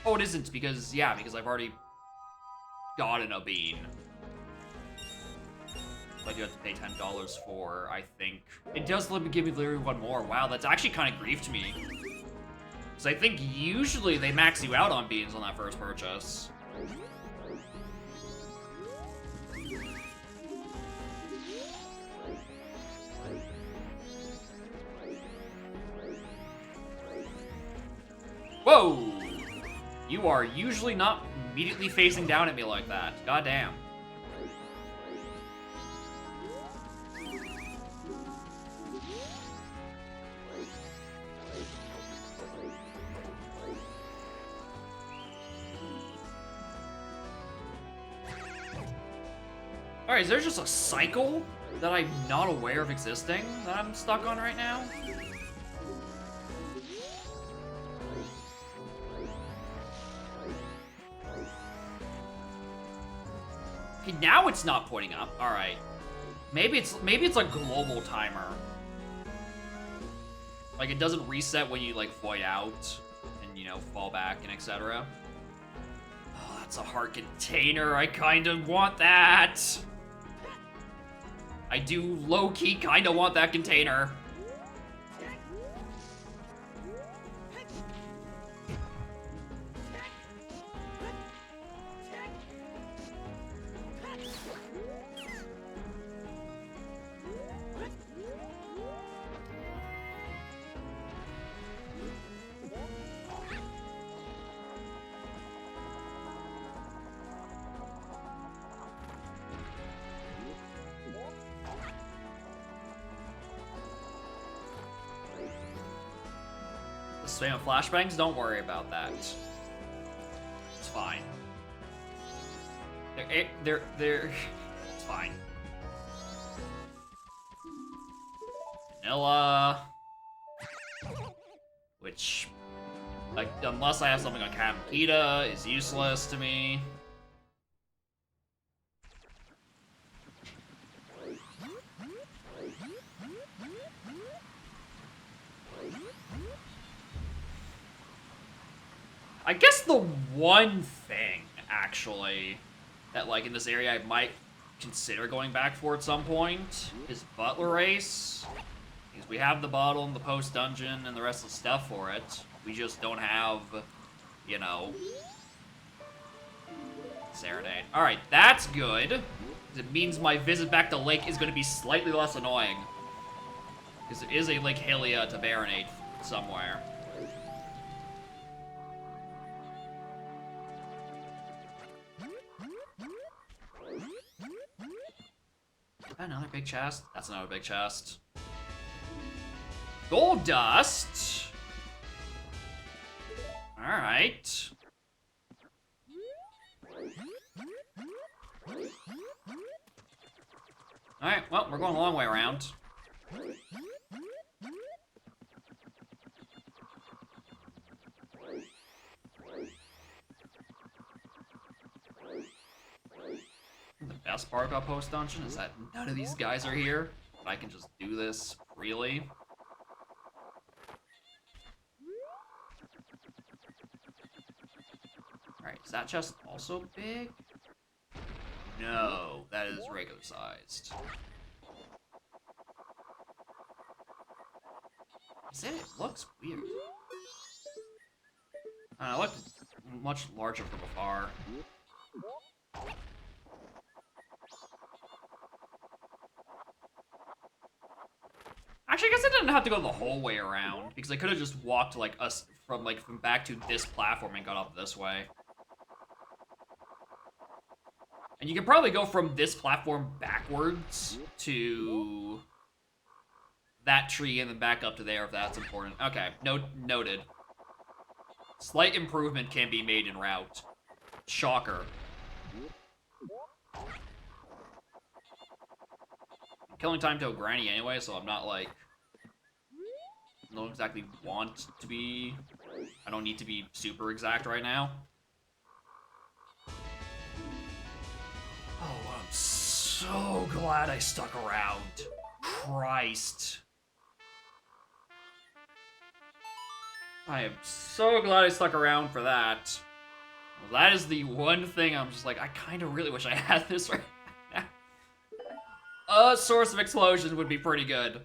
Oh, it isn't, because, yeah, because I've already gotten a bean. I do have to pay $10 for, I think. It does let me give me literally one more. Wow, that's actually kind of griefed me. Because I think usually they max you out on beans on that first purchase. Whoa! You are usually not immediately facing down at me like that. Goddamn. Alright, is there just a cycle that I'm not aware of existing that I'm stuck on right now? Okay, now it's not pointing up. Alright. Maybe it's a global timer. Like, it doesn't reset when you, like, void out and, you know, fall back and etc. Oh, that's a hard container. I kind of want that. I do low-key kind of want that container. Spam of flashbangs, don't worry about that. It's fine. They're it's fine. Vanilla. Which, like, unless I have something on Kamikita, is useless to me. I guess the one thing, actually, that, like, in this area I might consider going back for at some point is Butler Race. Because we have the bottle and the post-dungeon and the rest of the stuff for it. We just don't have, you know, Serenade. Alright, that's good. It means my visit back to Lake is going to be slightly less annoying. Because there is a Lake Hylia to Baronade somewhere. Another big chest? That's another big chest. Gold dust! Alright. Alright, well, we're going a long way around. The best part about Post Dungeon is that none of these guys are here. I can just do this freely. Alright, is that chest also big? No, that is regular sized. It looks weird. It looked much larger from afar. Actually, I guess I didn't have to go the whole way around, because I could have just walked, like, from back to this platform and got up this way. And you can probably go from this platform backwards to that tree and then back up to there if that's important. Okay, noted. Slight improvement can be made en route. Shocker. I'm killing time to a granny anyway, so I'm not like... I don't exactly want to be... I don't need to be super exact right now. Oh, I'm so glad I stuck around. Christ. I am so glad I stuck around for that. Well, that is the one thing I'm just like, I kind of really wish I had this right now. A source of explosions would be pretty good.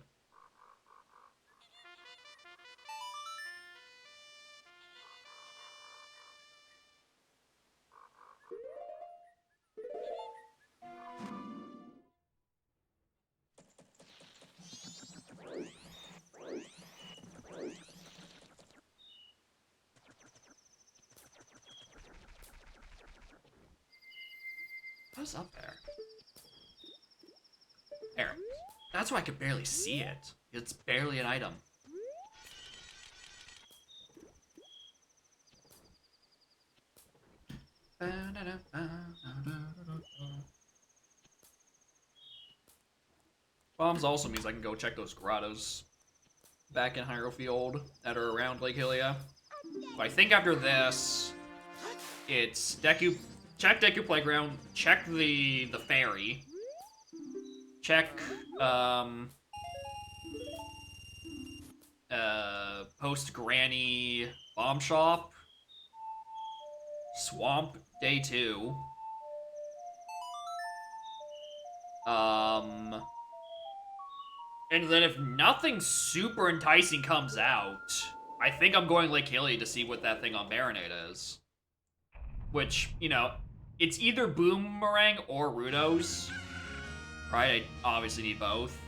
What's up there? There. That's why I could barely see it. It's barely an item. Bombs also means I can go check those grottos back in Hyrule Field that are around Lake Hylia. But I think after this, it's Deku. Check Deku Playground. Check the ferry. Check Post Granny Bomb Shop. Swamp Day 2. And then if nothing super enticing comes out, I think I'm going Lake Hylia to see what that thing on Marinade is. Which, you know, it's either Boomerang or Rudos. Right? I obviously need both.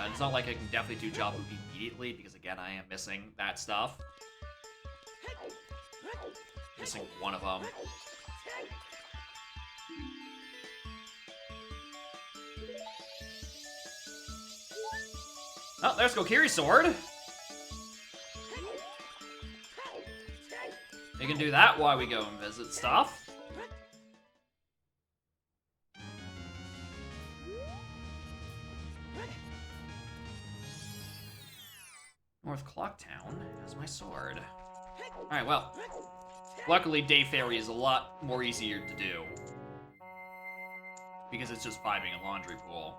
It's not like I can definitely do Jabu immediately, because again, I am missing that stuff. Missing one of them. Oh, there's Kokiri's sword. We can do that while we go and visit stuff. North Clocktown has my sword. Alright, well. Luckily, Day Ferry is a lot more easier to do. Because it's just vibing a laundry pool.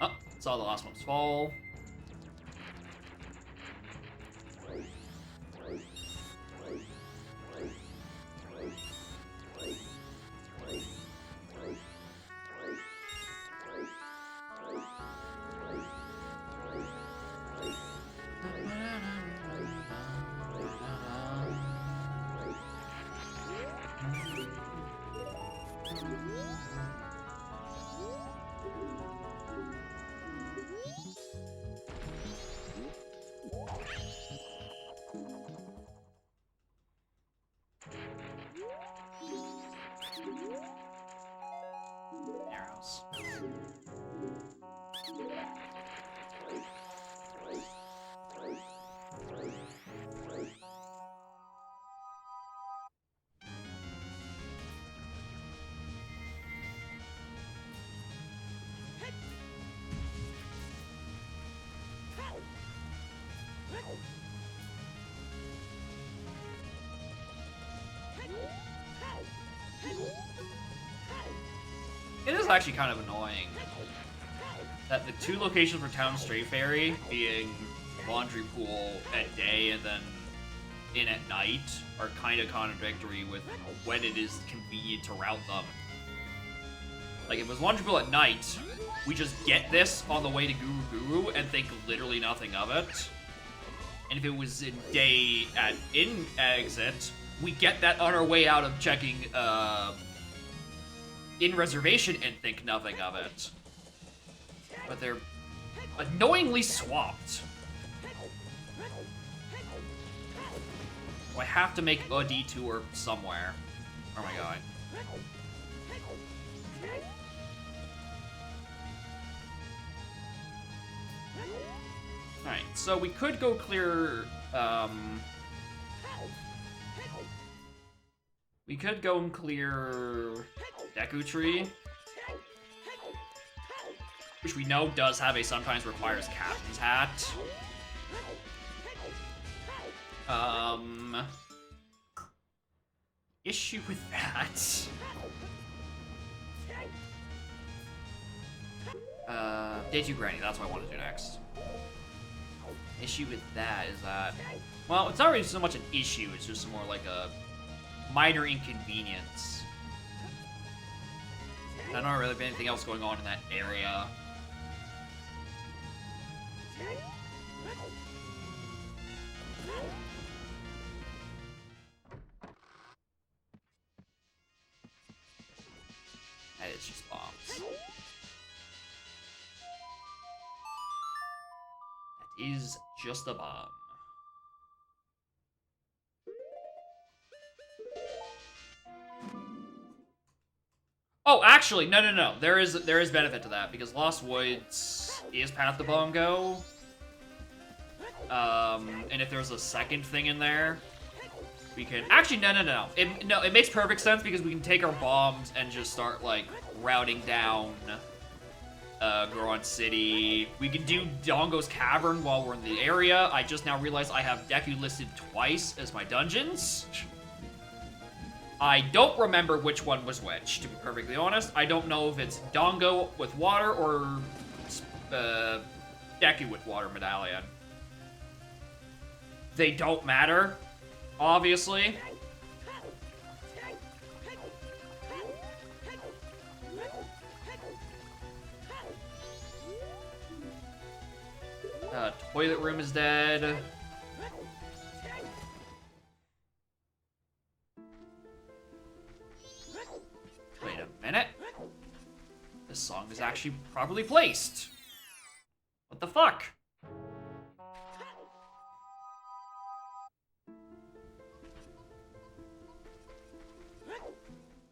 Oh, saw the last one's fall. Arrows. It is actually kind of annoying that the two locations for Town Stray Fairy, being Laundry Pool at day and then Inn at night, are kind of contradictory with when it is convenient to route them. Like, if it was Laundry Pool at night, we just get this on the way to Guru Guru and think literally nothing of it. And if it was in day at Inn exit, we get that on our way out of checking in reservation and think nothing of it. But they're annoyingly swapped. So I have to make a detour somewhere. Where am I going? Alright, so we could go clear, we could go and clear Deku Tree, which we know does have a sometimes requires Captain's Hat. Issue with that. Day 2 Granny, that's what I want to do next. Issue with that is that, well, it's not really so much an issue, it's just more like a minor inconvenience. I don't really have anything else going on in that area. That is just bombs. That is just a bomb. Oh, actually, no. There is benefit to that because Lost Woods is Path to Bongo. And if there's a second thing in there, we can actually no. It makes perfect sense because we can take our bombs and just start like routing down Goron City. We can do Dongo's Cavern while we're in the area. I just now realized I have Deku listed twice as my dungeons. I don't remember which one was which, to be perfectly honest. I don't know if it's Dongo with water or Deku with water medallion. They don't matter, obviously. Toilet room is dead. Wait a minute. This song is actually properly placed. What the fuck?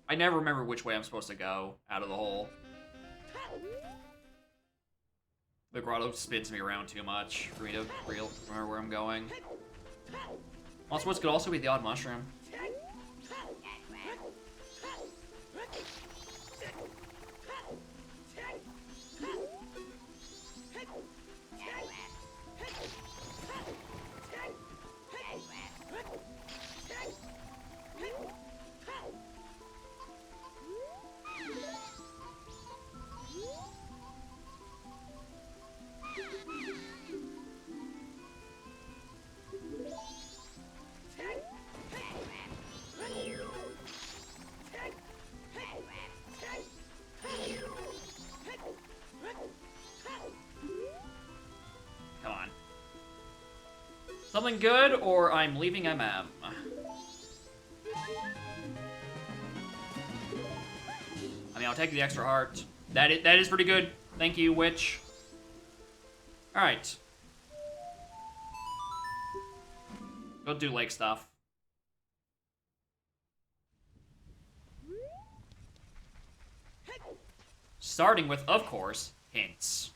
I never remember which way I'm supposed to go out of the hole. The grotto spins me around too much for me to remember where I'm going. Also, what could also be the odd mushroom. Something good, or I'm leaving MM. I mean, I'll take the extra heart. That is pretty good. Thank you, Witch. Alright. Go do lake stuff. Starting with, of course, hints.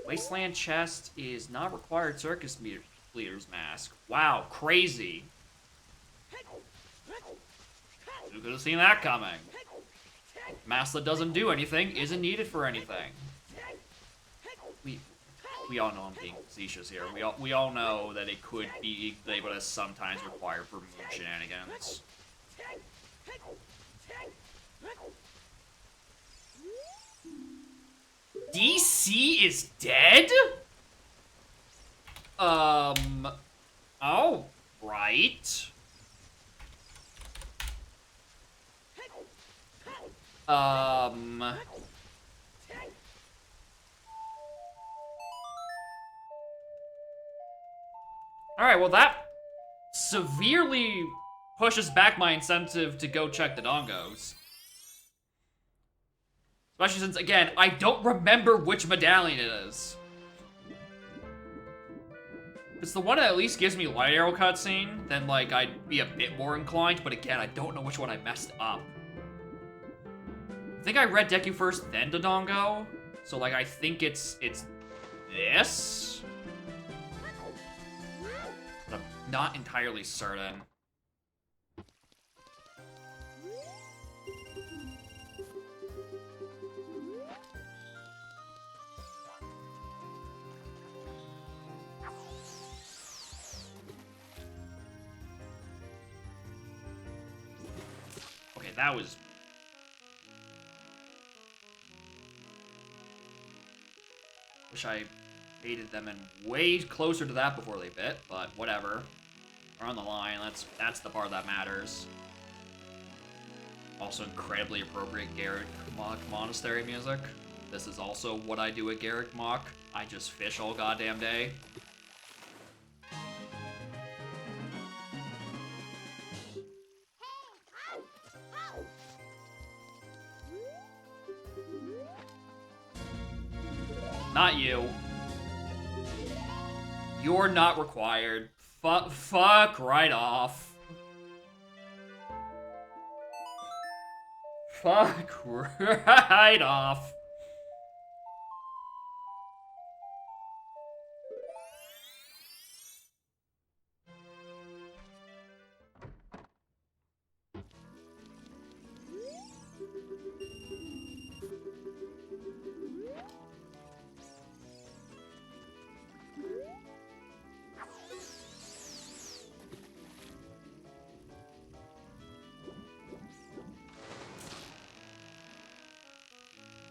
Wasteland chest is not required circus leader's mask. Wow, crazy. Who could have seen that coming? Mask that doesn't do anything isn't needed for anything. We all know I'm being facetious here. We all know that it could be able to sometimes require for moon shenanigans. DC is dead? Oh, right. Alright, well that severely pushes back my incentive to go check the Dongos. Especially since, again, I don't remember which medallion it is. If it's the one that at least gives me Light Arrow cutscene, then, like, I'd be a bit more inclined, but again, I don't know which one I messed up. I think I read Deku first, then Dodongo, so, like, I think it's this? But I'm not entirely certain. Okay, that was... Wish I baited them in way closer to that before they bit, but whatever. We're on the line, that's the part that matters. Also incredibly appropriate Garrick Mach Monastery music. This is also what I do at Garrick Mach. I just fish all goddamn day. Not you. You're not required. Fuck right off. Fuck right off.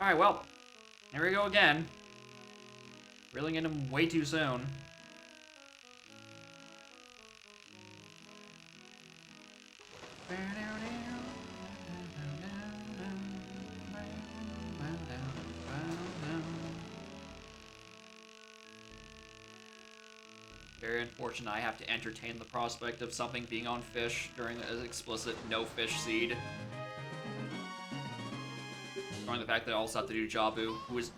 Alright, well, here we go again. Reeling in him way too soon. Very unfortunate I have to entertain the prospect of something being on fish during an explicit no fish seed. Ignoring the fact that I also have to do Jabu, who is...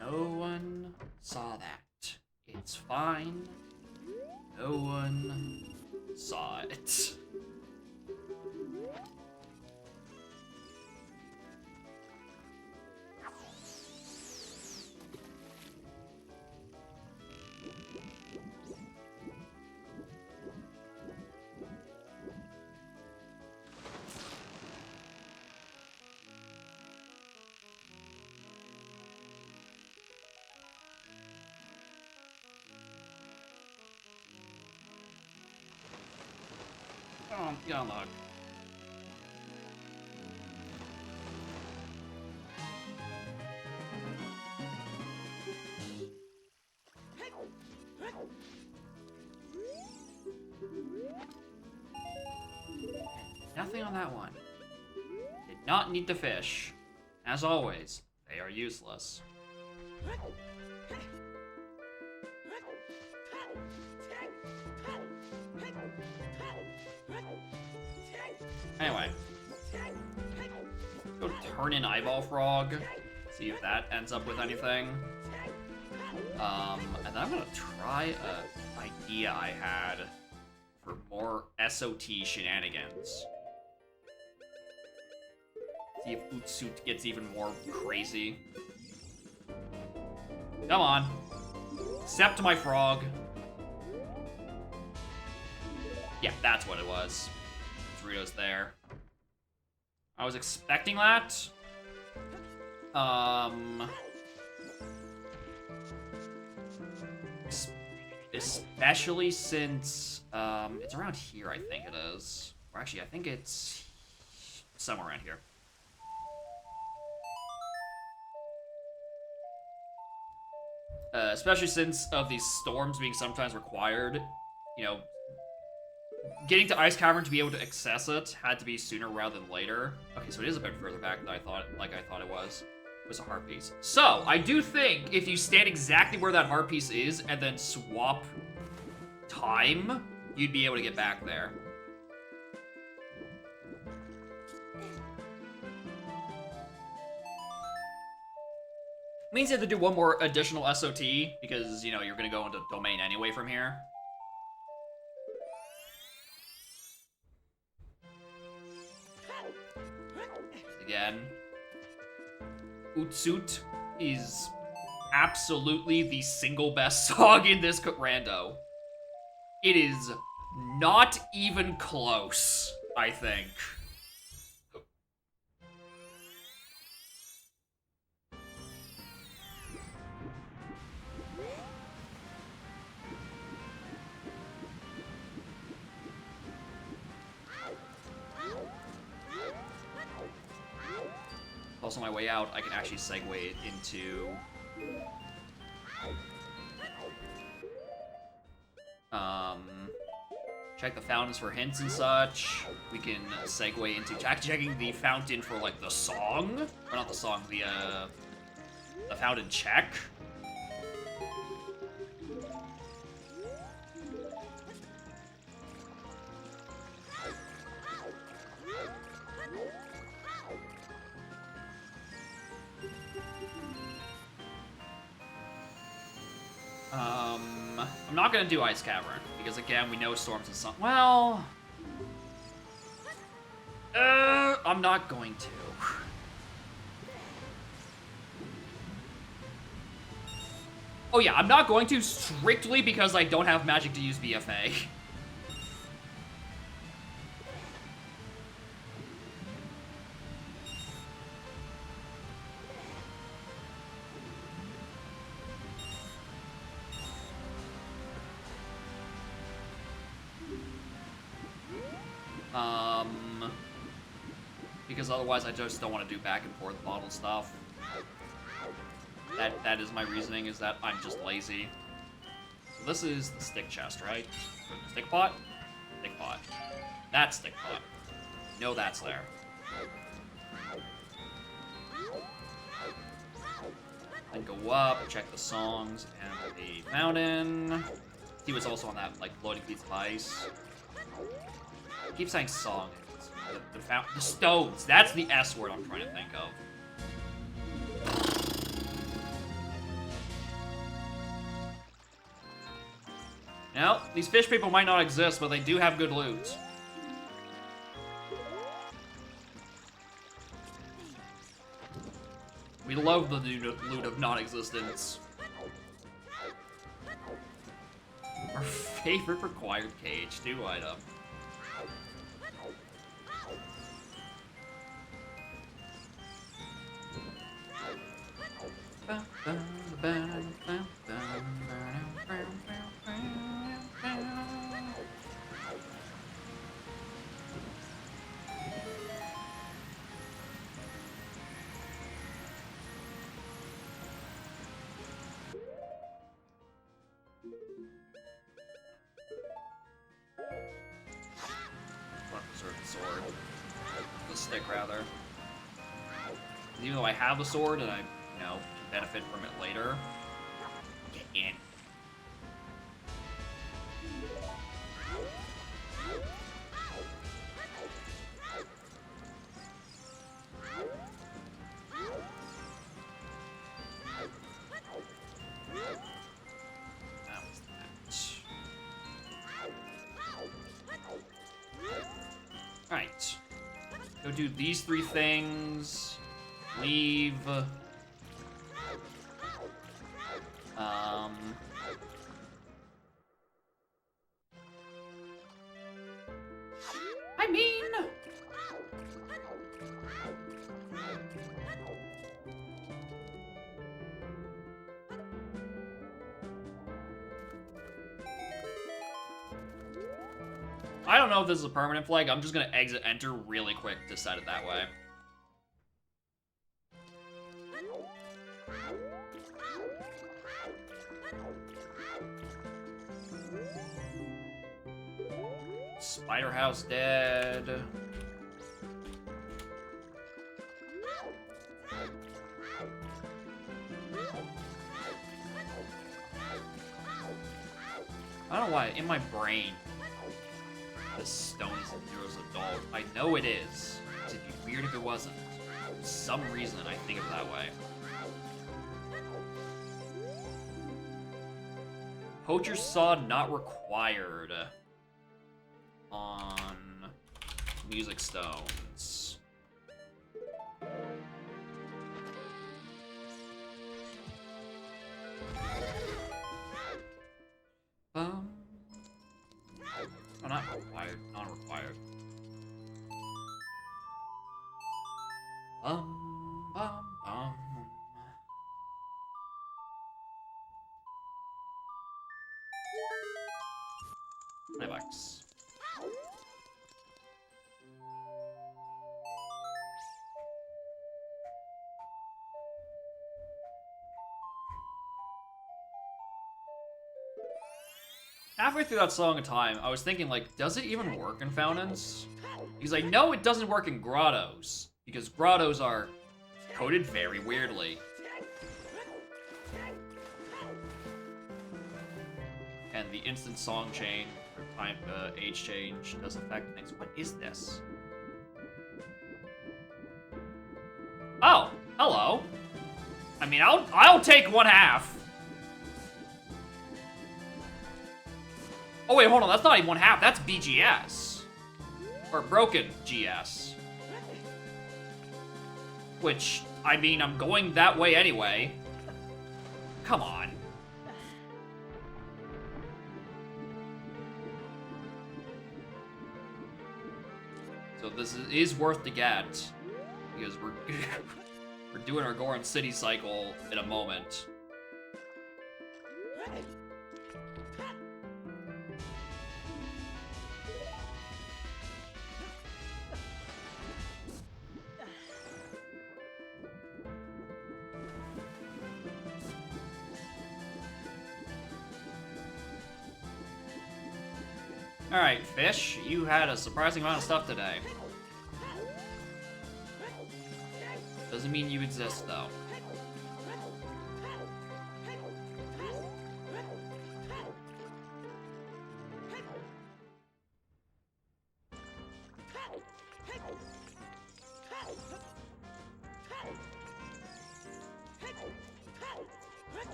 No one saw that. It's fine. No one saw it. Oh, get on luck. Nothing on that one. Did not need to fish. As always, they are useless. Anyway. Go turn in Eyeball Frog. See if that ends up with anything. And then I'm gonna try an idea I had for more SOT shenanigans. See if Utsuit gets even more crazy. Come on. Accept my frog. Yeah, that's what it was. Dorito's there. I was expecting that. Especially since it's around here, I think it is. Or actually, I think it's somewhere around here. Especially since of these storms being sometimes required, you know, getting to Ice Cavern to be able to access it had to be sooner rather than later. Okay, so it is a bit further back than I thought it was. It was a heart piece. So, I do think if you stand exactly where that heart piece is and then swap time, you'd be able to get back there. Means you have to do one more additional SOT because, you know, you're gonna go into Domain anyway from here. Again. Utsuut is absolutely the single best song in this rando. It is not even close, I think. Also, on my way out, I can actually segue it into check the fountains for hints and such. We can segue into checking the fountain for like the song, or not the song, the fountain check. I'm not gonna do Ice Cavern, because again, we know storms and sun. Well, I'm not going to. Oh yeah, I'm not going to strictly because I don't have magic to use BFA. Because otherwise I just don't want to do back and forth bottle stuff. That is my reasoning, is that I'm just lazy. So this is the stick chest, right? Stick pot? Stick pot. That's stick pot. No, that's there. Then go up, check the songs and the fountain. He was also on that, like, floating piece of ice. I keep saying song. The stones. That's the S word I'm trying to think of. Now, these fish people might not exist, but they do have good loot. We love the loot of non-existence. Our favorite required cage, new item. Sword. The stick, rather. Even though I have a sword and I, you know, can benefit from it later. Get in. That was that. Alright. Go do these 3 things. Leave. I mean... I don't know if this is a permanent flag. I'm just gonna exit enter really quick to set it that way. Spider House dead. I don't know why, in my brain, this stone is Nero's adult. I know it is. It'd be weird if it wasn't. For some reason, I think of it that way. Poacher's Saw not required on Music Stones. Oh, not required. Non-required. Bum. $9. Halfway through that song of time, I was thinking, like, does it even work in fountains? He's like, no, it doesn't work in grottos, because grottos are coded very weirdly. And the instant song change, or time, age change, does affect things. What is this? Oh, hello. I mean, I'll take 1/2. Oh wait, hold on, that's not even 1/2, that's BGS. Or Broken GS. Which, I mean, I'm going that way anyway. Come on. So this is worth the get, because we're we're doing our Goron City cycle in a moment. Alright, Fish, you had a surprising amount of stuff today. Doesn't mean you exist, though.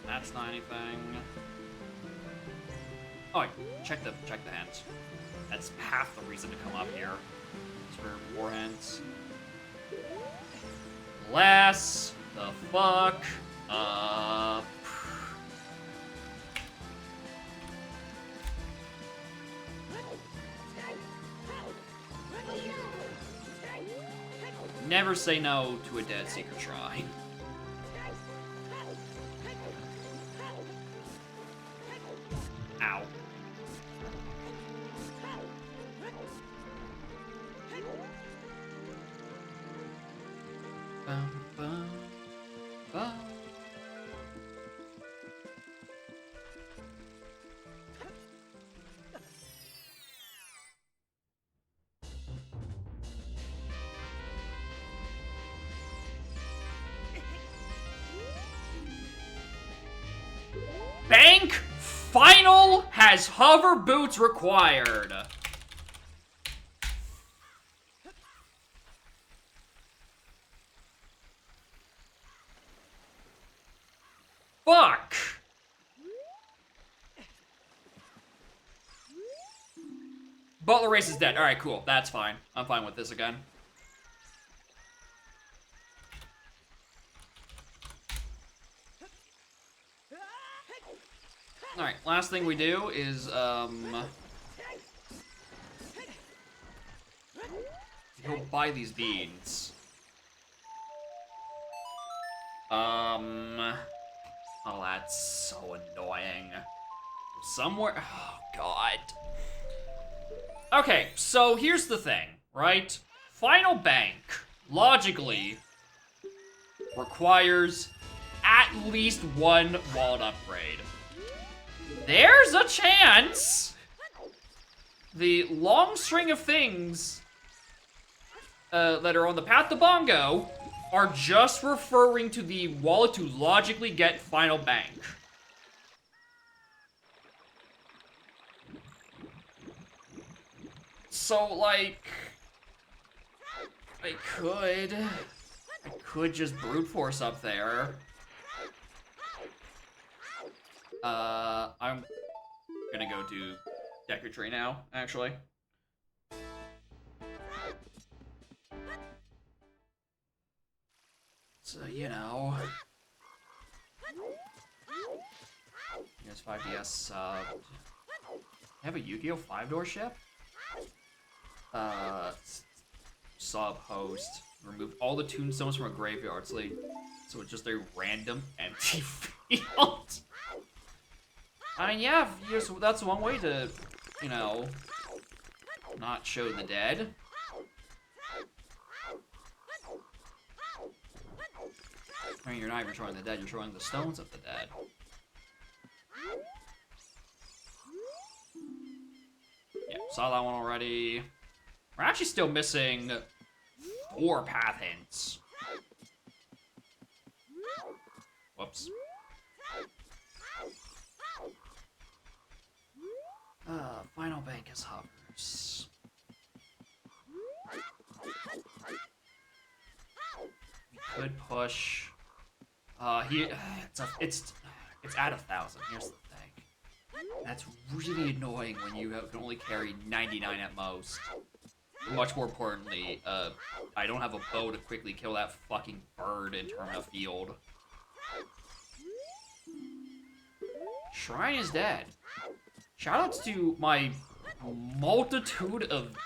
That's not anything. Oh, check the hands. That's half the reason to come up here. It's for war hands. Less the fuck up. Never say no to a dead secret shrine. Ow. Bum, bum, bum. Bank Final has hover boots required. Fuck. Butler Race is dead. Alright, cool. That's fine. I'm fine with this again. Alright, last thing we do is, go buy these beans. Oh, that's so annoying. Somewhere, oh god. Okay, so here's the thing, right? Final Bank, logically, requires at least one wallet upgrade. There's a chance the long string of things that are on the path to Bongo are just referring to the wallet to logically get Final Bank. So, like, I could just brute force up there. I'm gonna go do Deku Tree now, actually. So, you know. Here's 5DS sub. Have a Yu-Gi-Oh! 5-door ship? Sub host. Remove all the tombstones from a graveyard, so it's just a random empty field. I mean, yeah, that's one way to, you know, not show the dead. I mean, you're not even showing the dead, you're showing the stones of the dead. Yeah, saw that one already. We're actually still missing 4 path hints. Whoops. Final Bank is hovers. We could push. It's at 1,000. Here's the thing. That's really annoying when you can only carry 99 at most. Much more importantly, I don't have a bow to quickly kill that fucking bird and turn a field. Shrine is dead. Shoutouts to my multitude of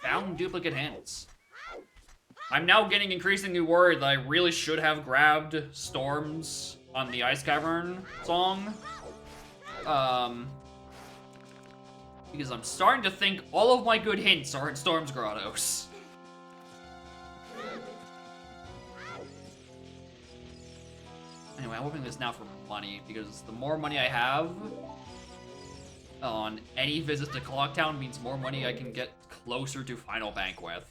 found duplicate hints. I'm now getting increasingly worried that I really should have grabbed Storms on the Ice Cavern song. Because I'm starting to think all of my good hints are in Storms Grottos. Anyway, I'm hoping this now for money, because the more money I have on any visit to Clocktown means more money I can get closer to Final Bank with.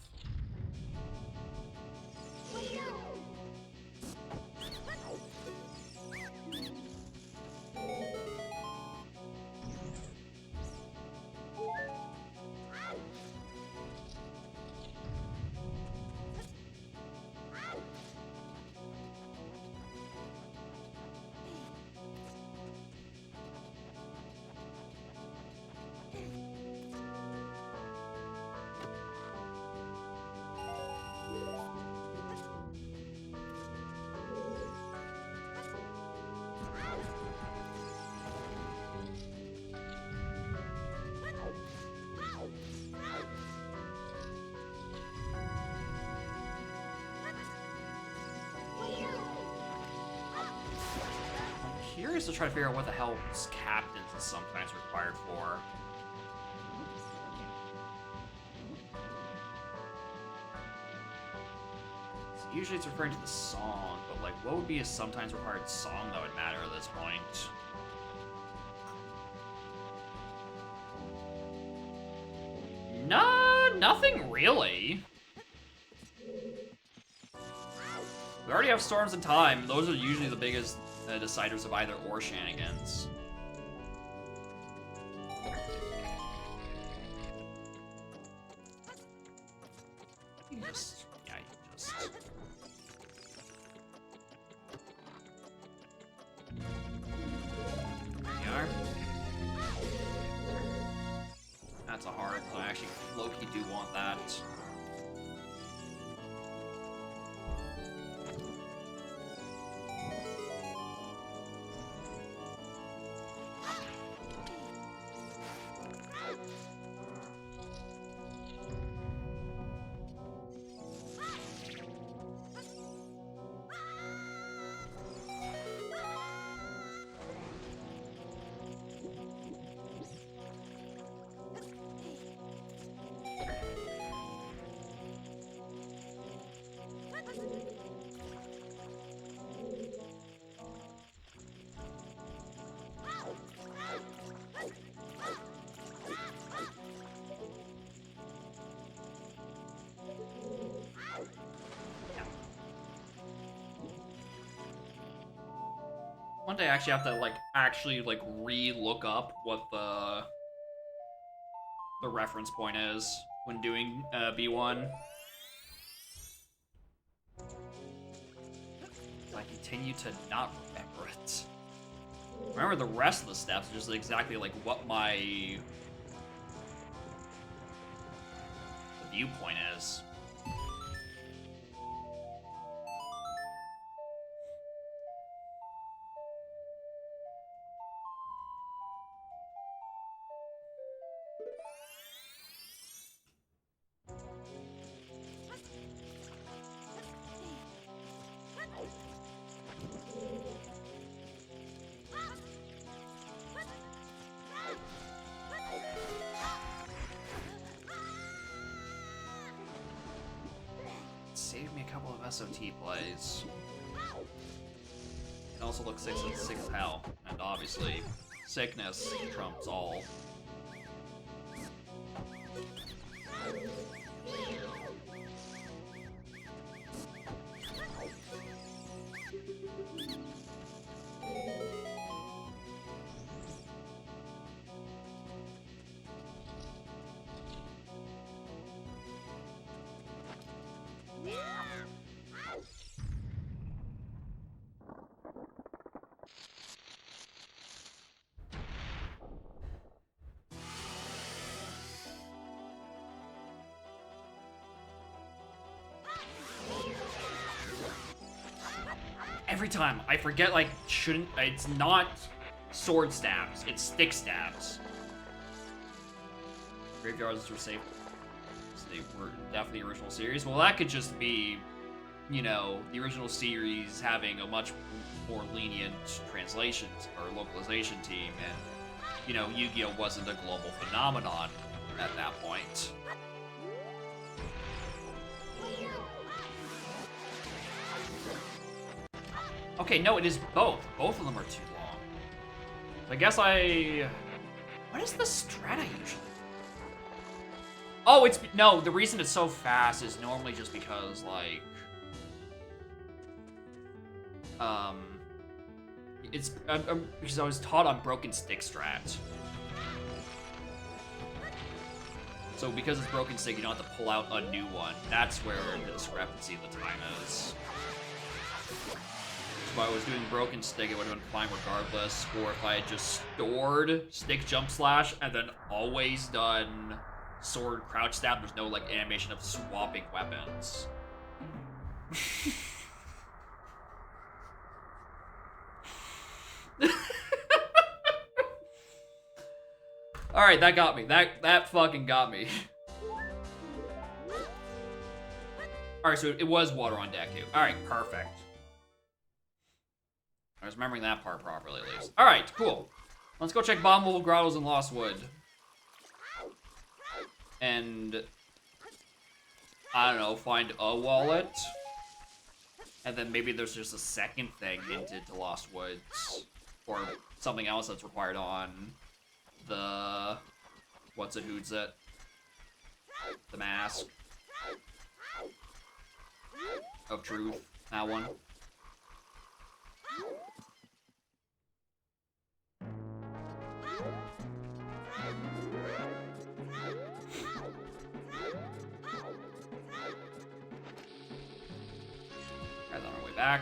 Curious to try to figure out what the hell captains is sometimes required for. So usually it's referring to the song, but like, what would be a sometimes required song that would matter at this point? No, nothing really. We already have Storms and Time. Those are usually the biggest deciders of either or shenanigans. You can just, yeah, you can just. There you are. That's a hard, so I actually low-key do want that. one day I actually have to like re-look up what the reference point is when doing B1. I continue to not remember it. Remember the rest of the steps, just exactly like what my the viewpoint is. Saved me a couple of SOT plays. It also looks sick as hell, and obviously, sickness trumps all. Every time I forget, like, it's not sword stabs, it's stick stabs. Graveyards were safe. So they were definitely the original series. Well, that could just be, you know, the original series having a much more lenient translation or localization team, and, you know, Yu-Gi-Oh! Wasn't a global phenomenon at that point. Okay, no, it is both. Both of them are too long. So I guess what is the strat I usually? Oh, no, the reason it's so fast is normally just because, like, it's because I was taught on broken stick strat. So because it's broken stick, you don't have to pull out a new one. That's where the discrepancy of the time is. If I was doing broken stick, it would have been fine regardless. Or if I had just stored stick jump slash and then always done sword crouch stab, there's no like animation of swapping weapons. Alright, that got me. That fucking got me. Alright, so it was water on Deku. Alright, perfect. I was remembering that part properly, at least. Alright, cool. Let's go check Bombable Grottos in Lost Wood. And I don't know, find a wallet. And then maybe there's just a second thing hinted to Lost Woods. Or something else that's required on the... What's it, who's it? The Mask. Of Truth. That one. Guys on our way back.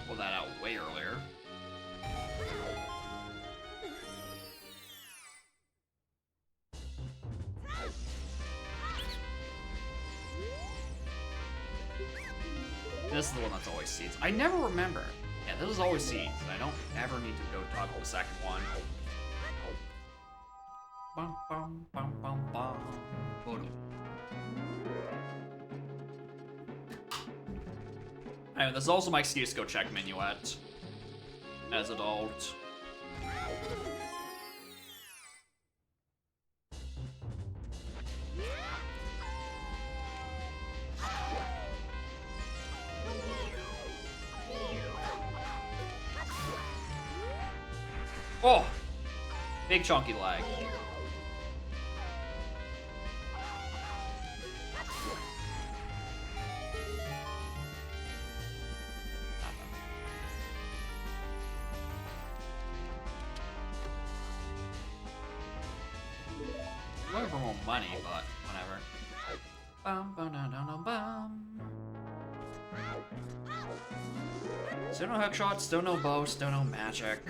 Pull that out way earlier. This is the one that's always seeds. I never remember. Yeah, this is always seeds, and I don't ever need to go talk to the second one. Bum, bum, bum, bum, bum. Anyway, this is also my excuse to go check Minuet as adult. Oh! Big chunky leg. I'm looking for more money, but whatever. Bum, bum, dum, dum, dum, bum. Still no hook shot, still no bow, still no magic.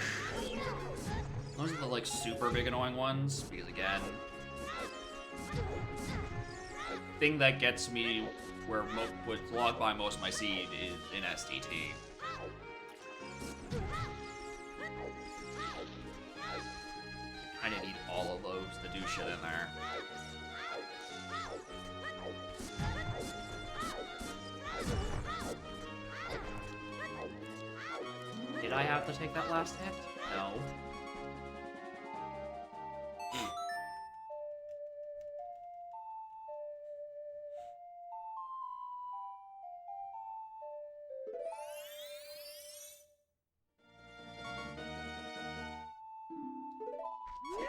Those are the like super big annoying ones, because again, thing that gets me where would log by most of my seed is in STT. Kinda need all of those to do shit in there. Did I have to take that last hit? No.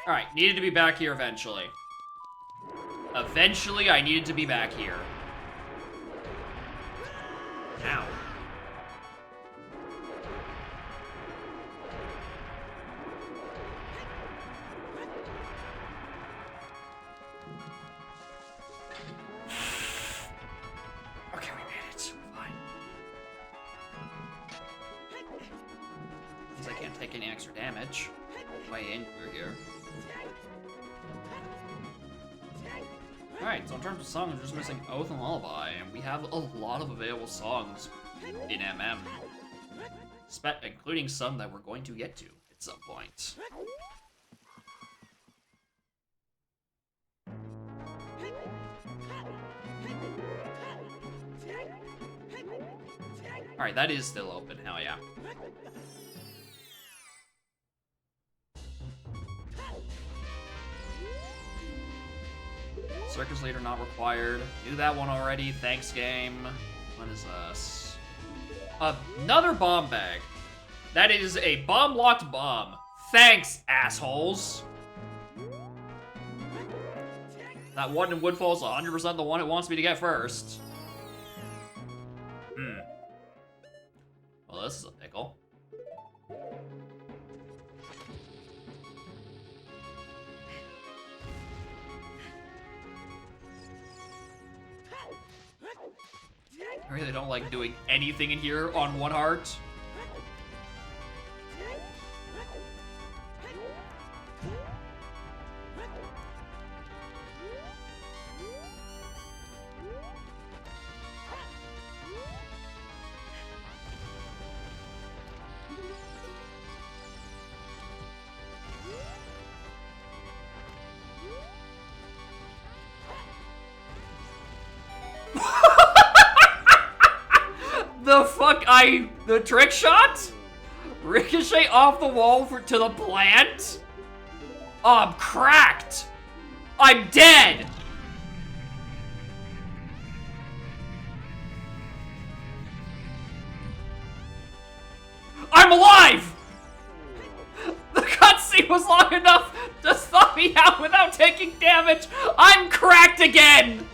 Alright, needed to be back here eventually. Eventually, I needed to be back here. Ow. Okay, we made it. We're fine. Means I can't take any extra damage. Way in through here. Alright, so in terms of songs, we're just missing Oath and Lullaby, and we have a lot of available songs in MM. Including some that we're going to get to at some point. Alright, that is still open, hell yeah. Circus leader not required. Knew that one already. Thanks, game. What is this? Another bomb bag. That is a bomb-locked bomb. Thanks, assholes. That one in Woodfall is 100% the one it wants me to get first. Well, this is a pickle. I really don't like doing anything in here on one heart. The fuck, the trick shot? Ricochet off the wall to the plant? Oh, I'm cracked! I'm dead! I'm alive! The cutscene was long enough to stop me out without taking damage. I'm cracked again!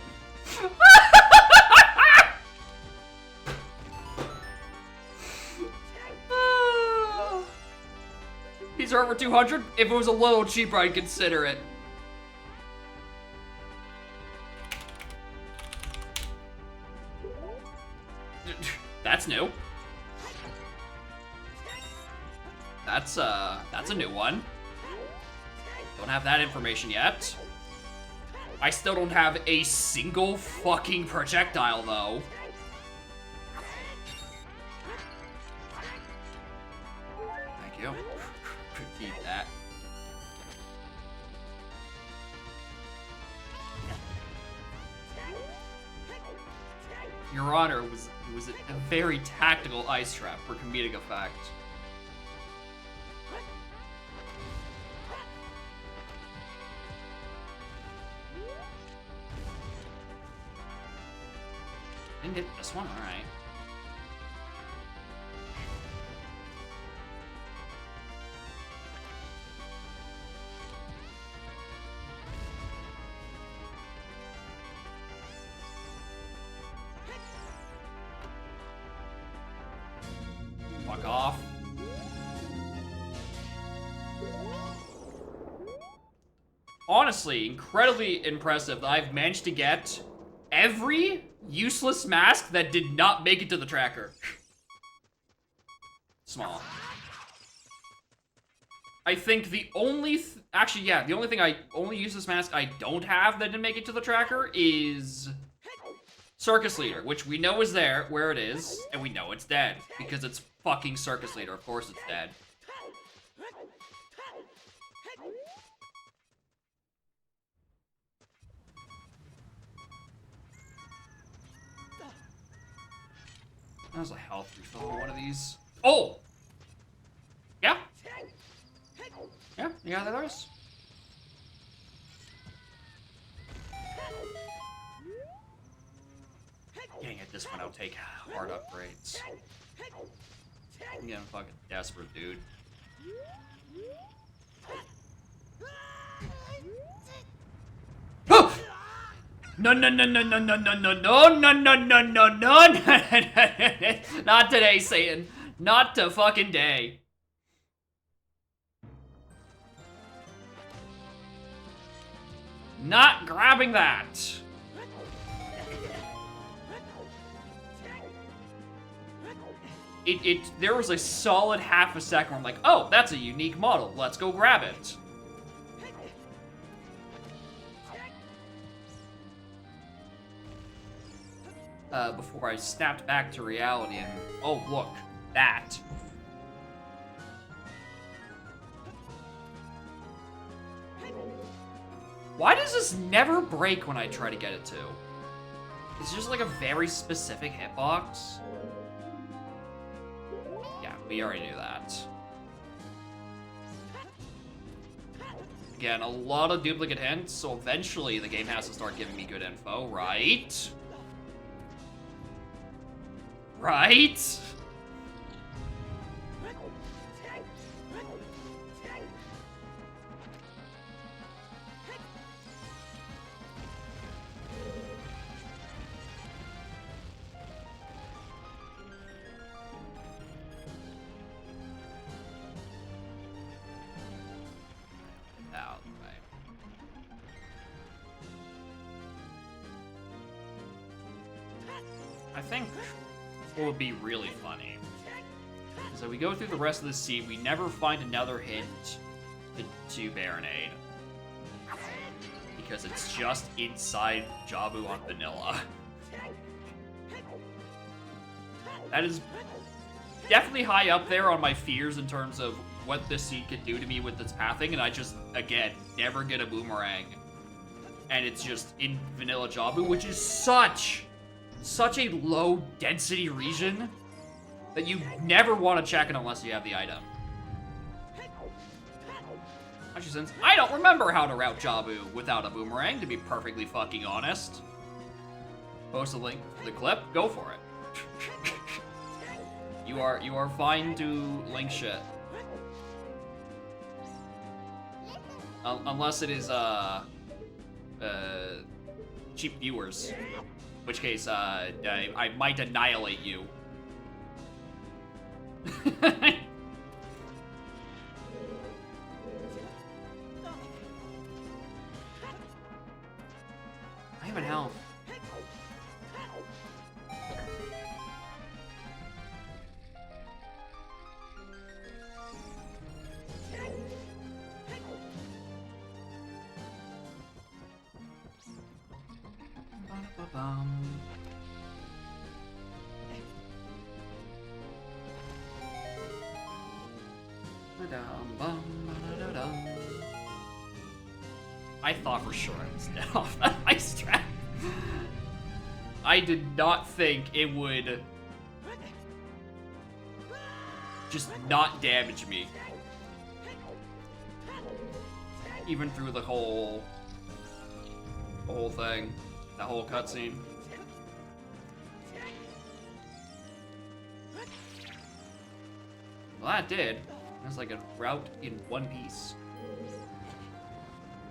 These are over 200. If it was a little cheaper, I'd consider it. That's new. That's a new one. Don't have that information yet. I still don't have a single fucking projectile, though. Thank you. Keep that. Your Honor, it was a very tactical ice trap for comedic effect. Didn't hit this one, alright. Fuck off. Honestly, incredibly impressive that I've managed to get every useless mask that did not make it to the tracker. Small. I think the only actually, yeah, the only thing only useless mask I don't have that didn't make it to the tracker is Circus Leader, which we know is there, where it is, and we know it's dead, because it's fucking Circus Leader. Of course it's dead. That was a health refill for one of these. Oh! Yeah? Yeah, there is. Dang it, this one I'll take hard upgrades. I'm getting fucking desperate, dude. No, no, no, no, no, no, no, no, no, no, no, no, no, no. Not today, Satan. Not to fucking day. Not grabbing that. There was a solid half a second where I'm like, oh, that's a unique model. Let's go grab it. Before I snapped back to reality and, oh, look, that. Why does this never break when I try to get it to? It's just like a very specific hitbox. Yeah, we already knew that. Again, a lot of duplicate hints, so eventually the game has to start giving me good info, right? Right? I think what would be really funny is that we go through the rest of the scene, we never find another hint to Baronade. Because it's just inside Jabu on vanilla. That is definitely high up there on my fears in terms of what this scene could do to me with its pathing, and I just, again, never get a boomerang. And it's just in vanilla Jabu, which is such a low density region that you never want to check it unless you have the item. Actually, since I don't remember how to route Jabu without a boomerang, to be perfectly fucking honest. Post a link to the clip, go for it. You are fine to link shit. Unless it is cheap viewers. In which case, I might annihilate you. I have an health. I thought for sure I was dead off that ice trap. I did not think it would just not damage me. Even through the whole thing, the whole cutscene. Well, that did. That's like a route in one piece.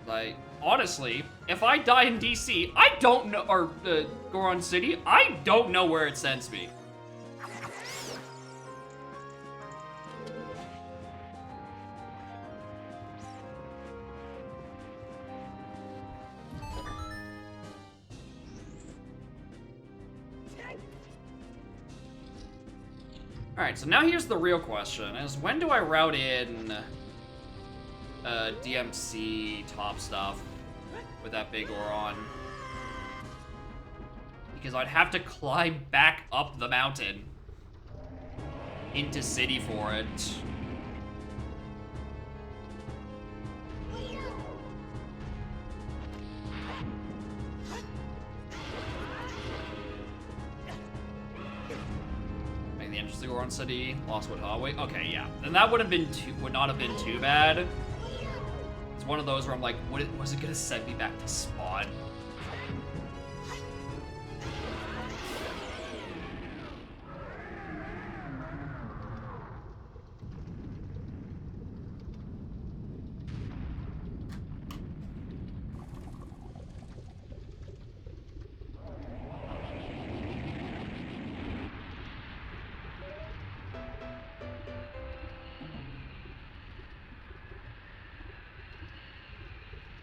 Like, honestly, if I die in DC, I don't know, or Goron City, I don't know where it sends me. Alright, so now here's the real question, is when do I route in DMC top stuff with that big Oron? Because I'd have to climb back up the mountain into city for it. Make the entrance to Oron City, Lostwood Highway. Okay, yeah. Then that would not have been too bad. It's one of those where I'm like, was it gonna send me back to spawn?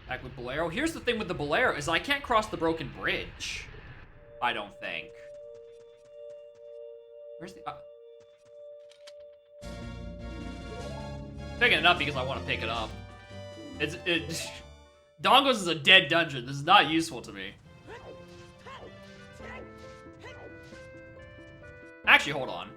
Back with Bolero. Here's the thing with the Bolero, is I can't cross the broken bridge. I don't think. Where's the... Picking it up because I want to pick it up. Dongos is a dead dungeon. This is not useful to me. Actually, hold on.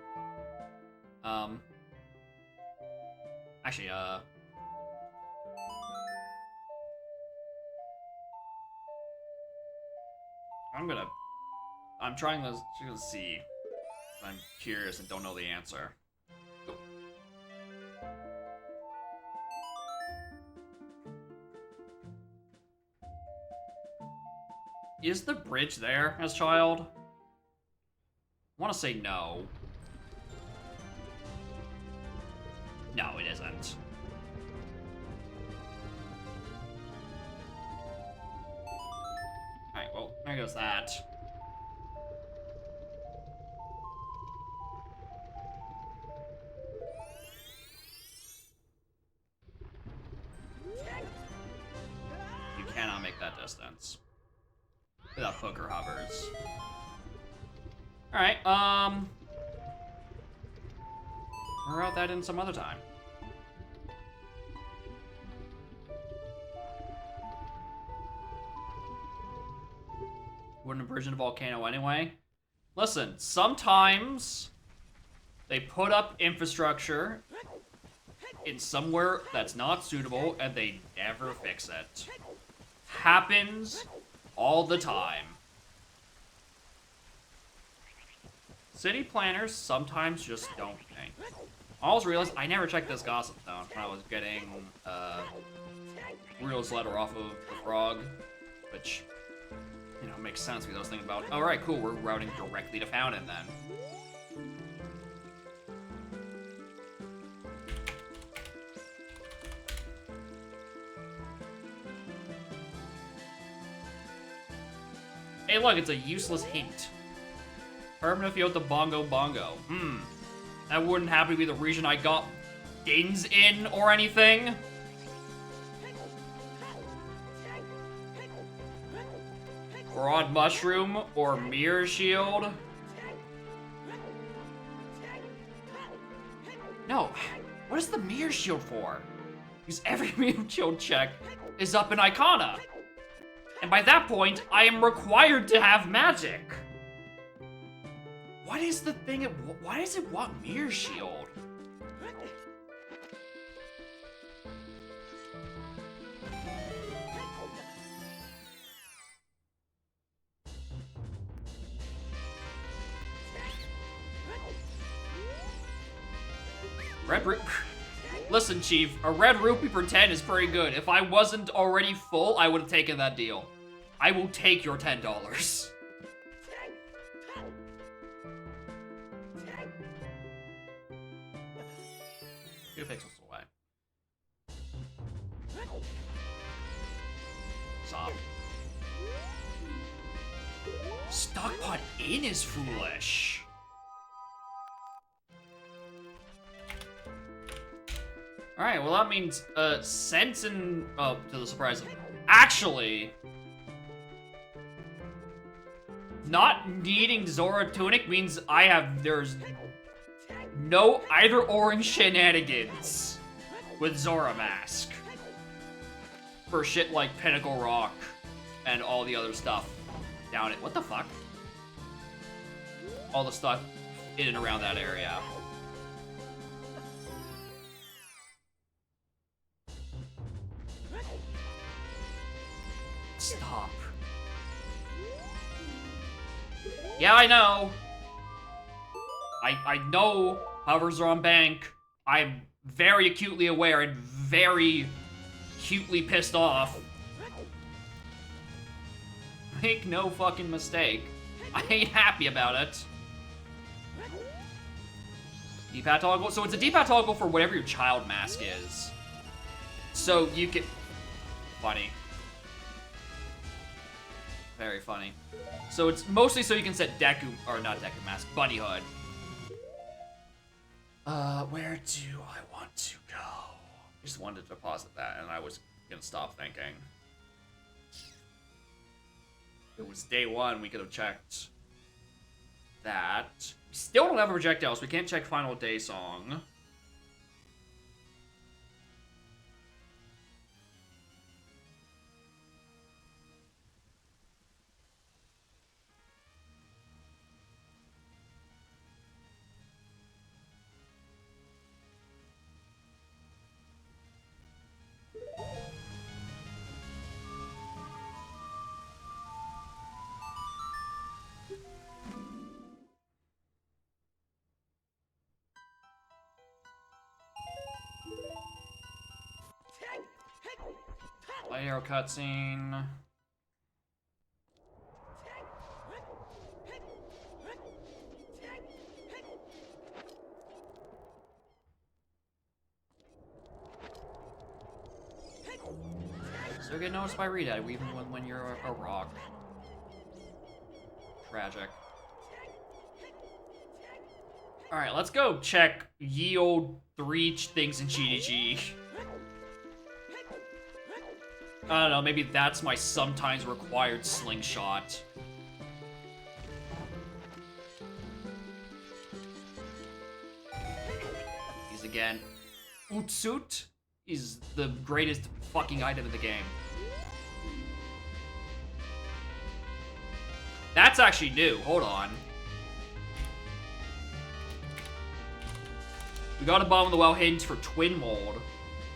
I'm trying to see. I'm curious and don't know the answer. Go. Is the bridge there as child? I want to say no. No, it isn't. Alright, well, there goes that. You cannot make that distance without Hooker hovers. Alright, we'll route that in some other time. Wouldn't a bridge in a volcano anyway? Listen, sometimes they put up infrastructure in somewhere that's not suitable and they never fix it. Happens all the time. City planners sometimes just don't think. I also realized I never checked this gossip though when I was getting Real's letter off of the frog, which, you know, makes sense because I was thinking about, alright, cool, we're routing directly to Fountain then. Hey look, it's a useless hint. Permanafiote Bongo Bongo. That wouldn't happen to be the region I got dings in or anything. Broad Mushroom or Mirror Shield. No, what is the Mirror Shield for? Because every Mirror Shield check is up in Icona. And by that point, I am required to have magic. What is the thing? Why does it want Mirror Shield? Red Rupee. Listen, Chief, a Red Rupee for 10 is pretty good. If I wasn't already full, I would have taken that deal. I will take your $10. Get a pixels away. Stop. Stockpot in is foolish. Alright, well that means, Sense and, oh, to the surprise of, actually, not needing Zora Tunic means there's No either orange shenanigans with Zora Mask. For shit like Pinnacle Rock and all the other stuff down it. What the fuck? All the stuff in and around that area. Stop. Yeah, I know. I know hovers are on bank. I'm very acutely aware and very acutely pissed off. Make no fucking mistake. I ain't happy about it. D-pad toggle. So it's a D-pad toggle for whatever your child mask is. So you can... Funny. Very funny. So it's mostly so you can set Deku, or not Deku mask, Bunny Hood. Where do I want to go? I just wanted to deposit that, and I was gonna stop thinking. If it was day one, we could have checked that. We still don't have a projectile, so we can't check Final Day Song. Light arrow cutscene. So get noticed by Redad even when you're a rock. Tragic. Alright, let's go check ye old 3 things in GDG. I don't know, maybe that's my sometimes required slingshot. These again. Utsuit is the greatest fucking item in the game. That's actually new, hold on. We got a Bomb of the Well hints for Twin Mold.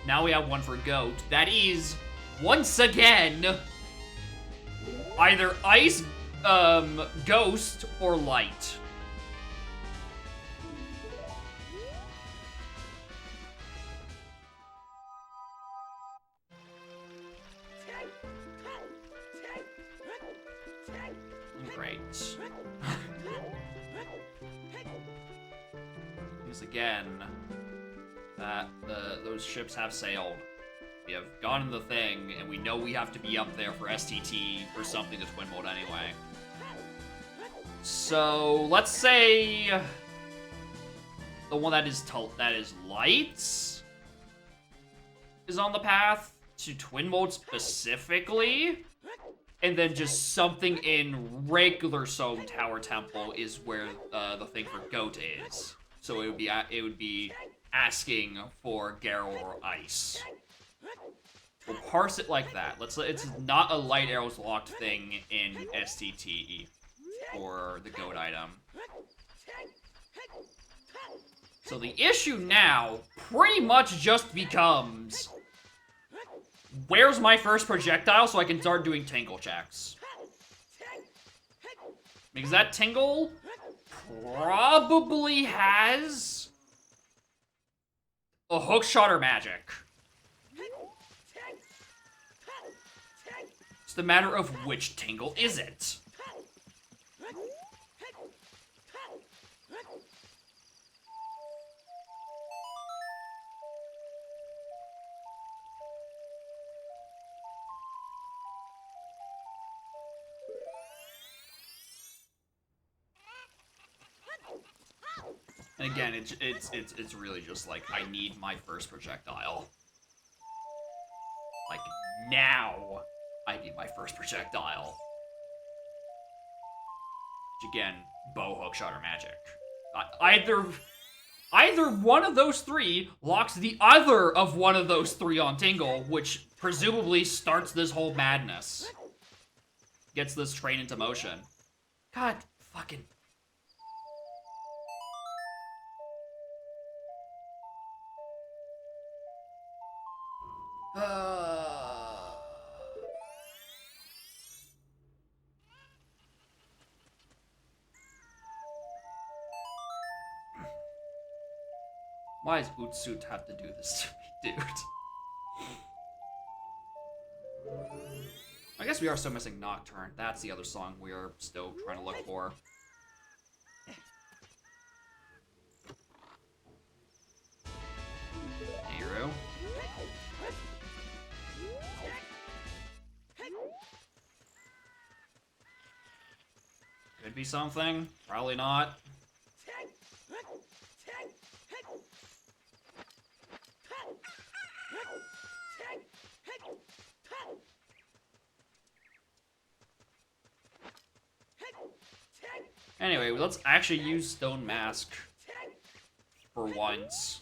Now we have one for Goat. That is, once again, either Ice, Ghost, or Light. Great. Because again, that those ships have sailed. We have gone in the thing, and we know we have to be up there for STT or something to Twin Mold anyway. So let's say the one that is Lights is on the path to Twin Mold specifically. And then just something in regular Sohm Tower Temple is where the thing for Goat is. So it would be asking for Garrow or Ice. We'll parse it like that. It's not a Light Arrows locked thing in STT for the Goat item. So the issue now pretty much just becomes, where's my first projectile so I can start doing tingle checks? Because that tingle probably has a hook shot or magic. It's the matter of which tingle is it. And again, it's really just like, I need my first projectile. Like, now, I need my first projectile. Which again, bow, hook, shot, or magic. Either one of those three locks the other of one of those three on Tingle, which presumably starts this whole madness. Gets this train into motion. God fucking... Why does Utsut have to do this to me, dude? I guess we are still missing Nocturne. That's the other song we are still trying to look for. Nehru. Could be something. Probably not. Anyway, let's actually use Stone Mask for once.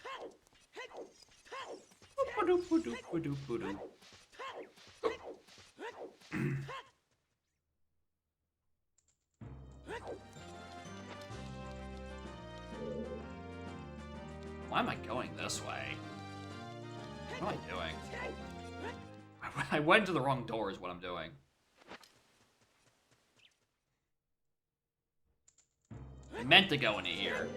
Why am I going this way? What am I doing? I went to the wrong door is what I'm doing. I meant to go into here.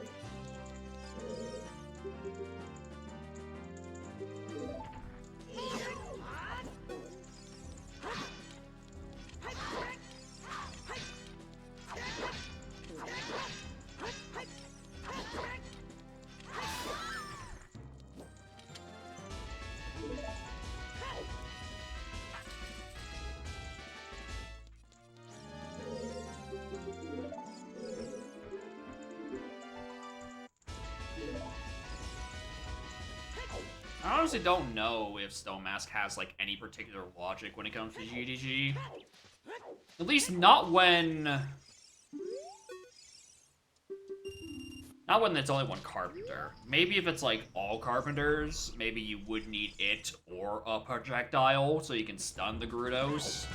I honestly don't know if Stone Mask has, like, any particular logic when it comes to GDG. At least not when... Not when it's only one Carpenter. Maybe if it's, like, all Carpenters, maybe you would need it or a projectile so you can stun the Gerudos.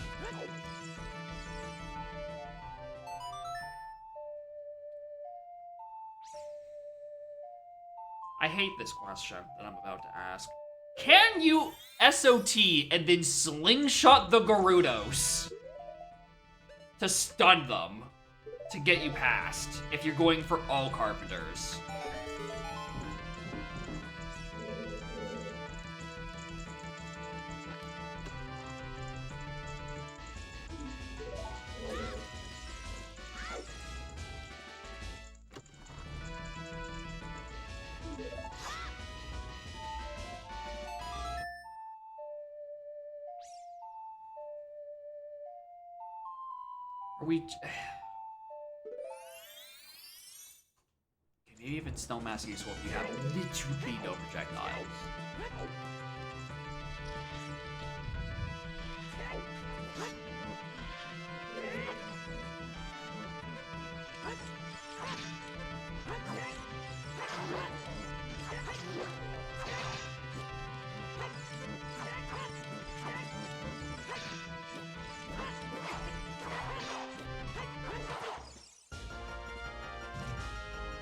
I hate this question that I'm about to ask. Can you SOT and then slingshot the Gerudos to stun them to get you past if you're going for all Carpenters? Are we... Okay, maybe if it's Stone Mask useful if you have literally no projectiles.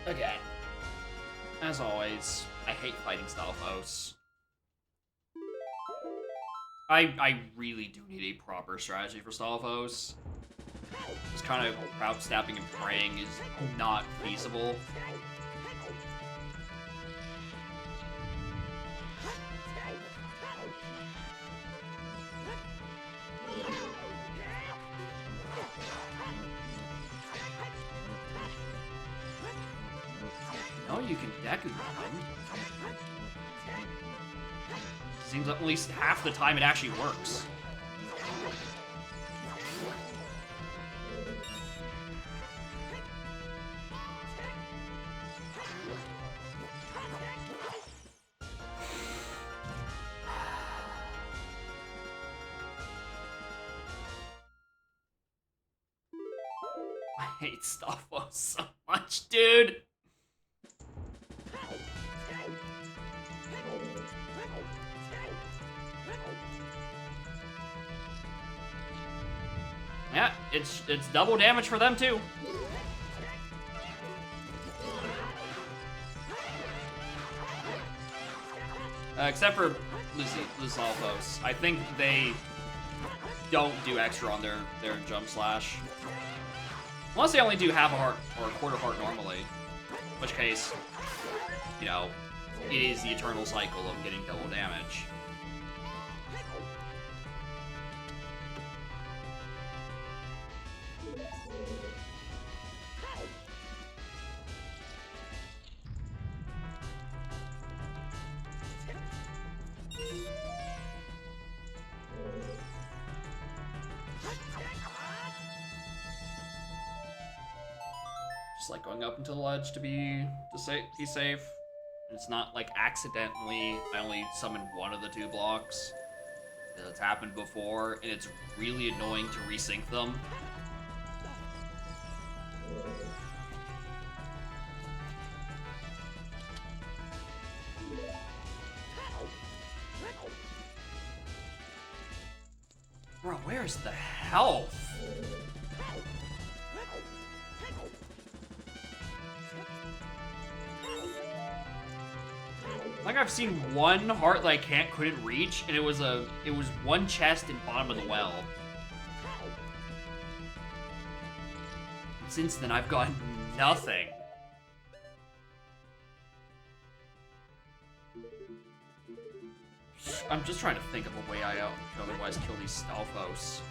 Again, as always, I hate fighting Stalfos. I really do need a proper strategy for Stalfos. Just kind of crowd snapping and praying is not feasible. No, you can Deku them. Seems like at least half the time it actually works. I hate Stalfos so much, dude. Yeah, it's double damage for them too. Except for Luzalfos. I think they don't do extra on their jump slash. Unless they only do half a heart or a quarter heart normally. In which case, you know, it is the eternal cycle of getting double damage. Just like going up into the ledge to be safe. It's not like accidentally I only summoned one of the 2 blocks. It's happened before, and it's really annoying to resync them. Bro, where's the health? Like I've seen one heart that I couldn't reach, and it was one chest in bottom of the well. Since then, I've gotten nothing. I'm just trying to think of a way I could otherwise kill these Stalfos.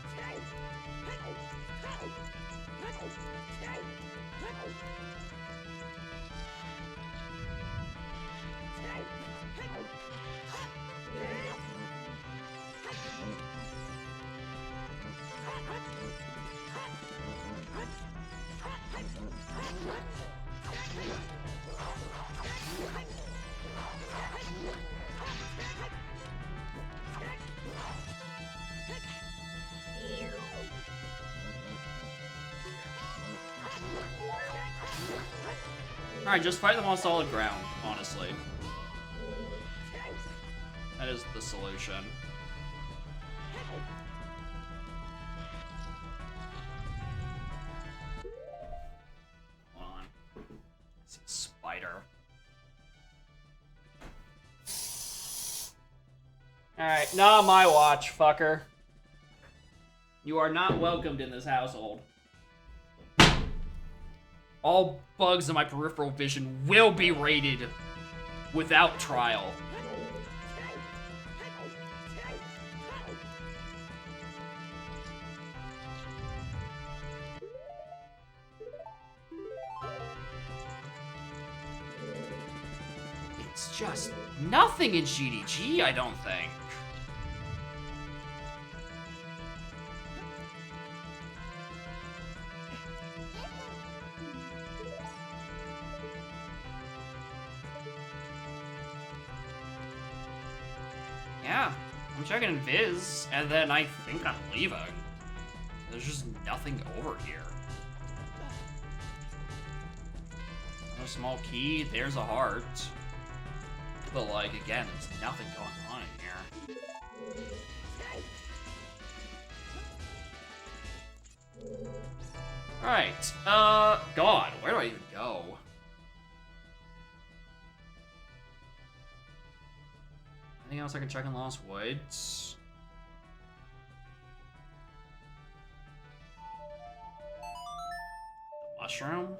Alright, just fight them on solid ground, honestly. That is the solution. Hold on. It's a spider. Alright, not my watch, fucker. You are not welcomed in this household. All bugs in my peripheral vision will be raided without trial. It's just nothing in GDG, I don't think. Yeah, I'm checking Viz, and then I think I'm leaving. There's just nothing over here. A small key, there's a heart. But like, again, there's nothing going on in here. Alright, God, where do I even go? Anything else I can check in Lost Woods? The mushroom?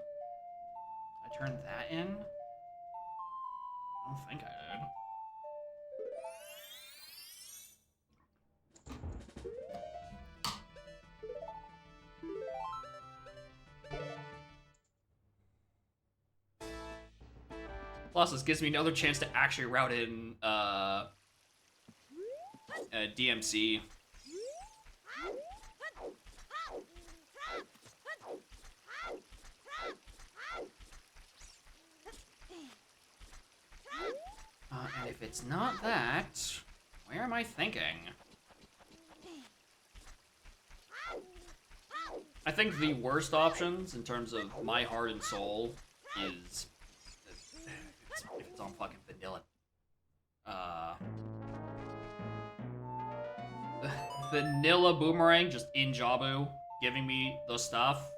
I turned that in? I don't think I did. Plus, this gives me another chance to actually route in, DMC. And if it's not that, where am I thinking? I think the worst options in terms of my heart and soul is if it's on fucking vanilla. Vanilla Boomerang just in Jabu. giving me the stuff.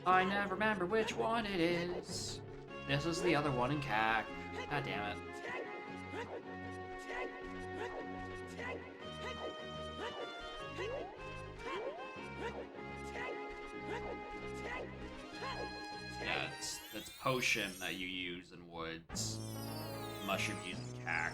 I never remember which one it is. This is the other one in CAC. God damn it. Yeah, it's potion that you use in woods. Mushroom used in CAC.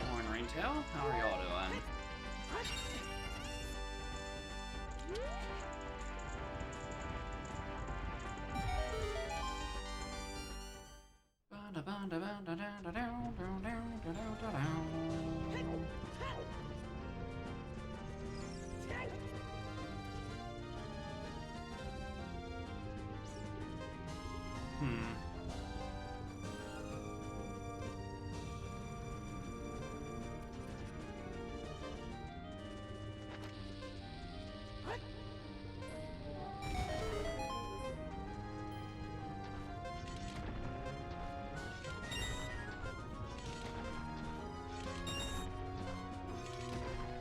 Horn Ringtail, how are y'all doing?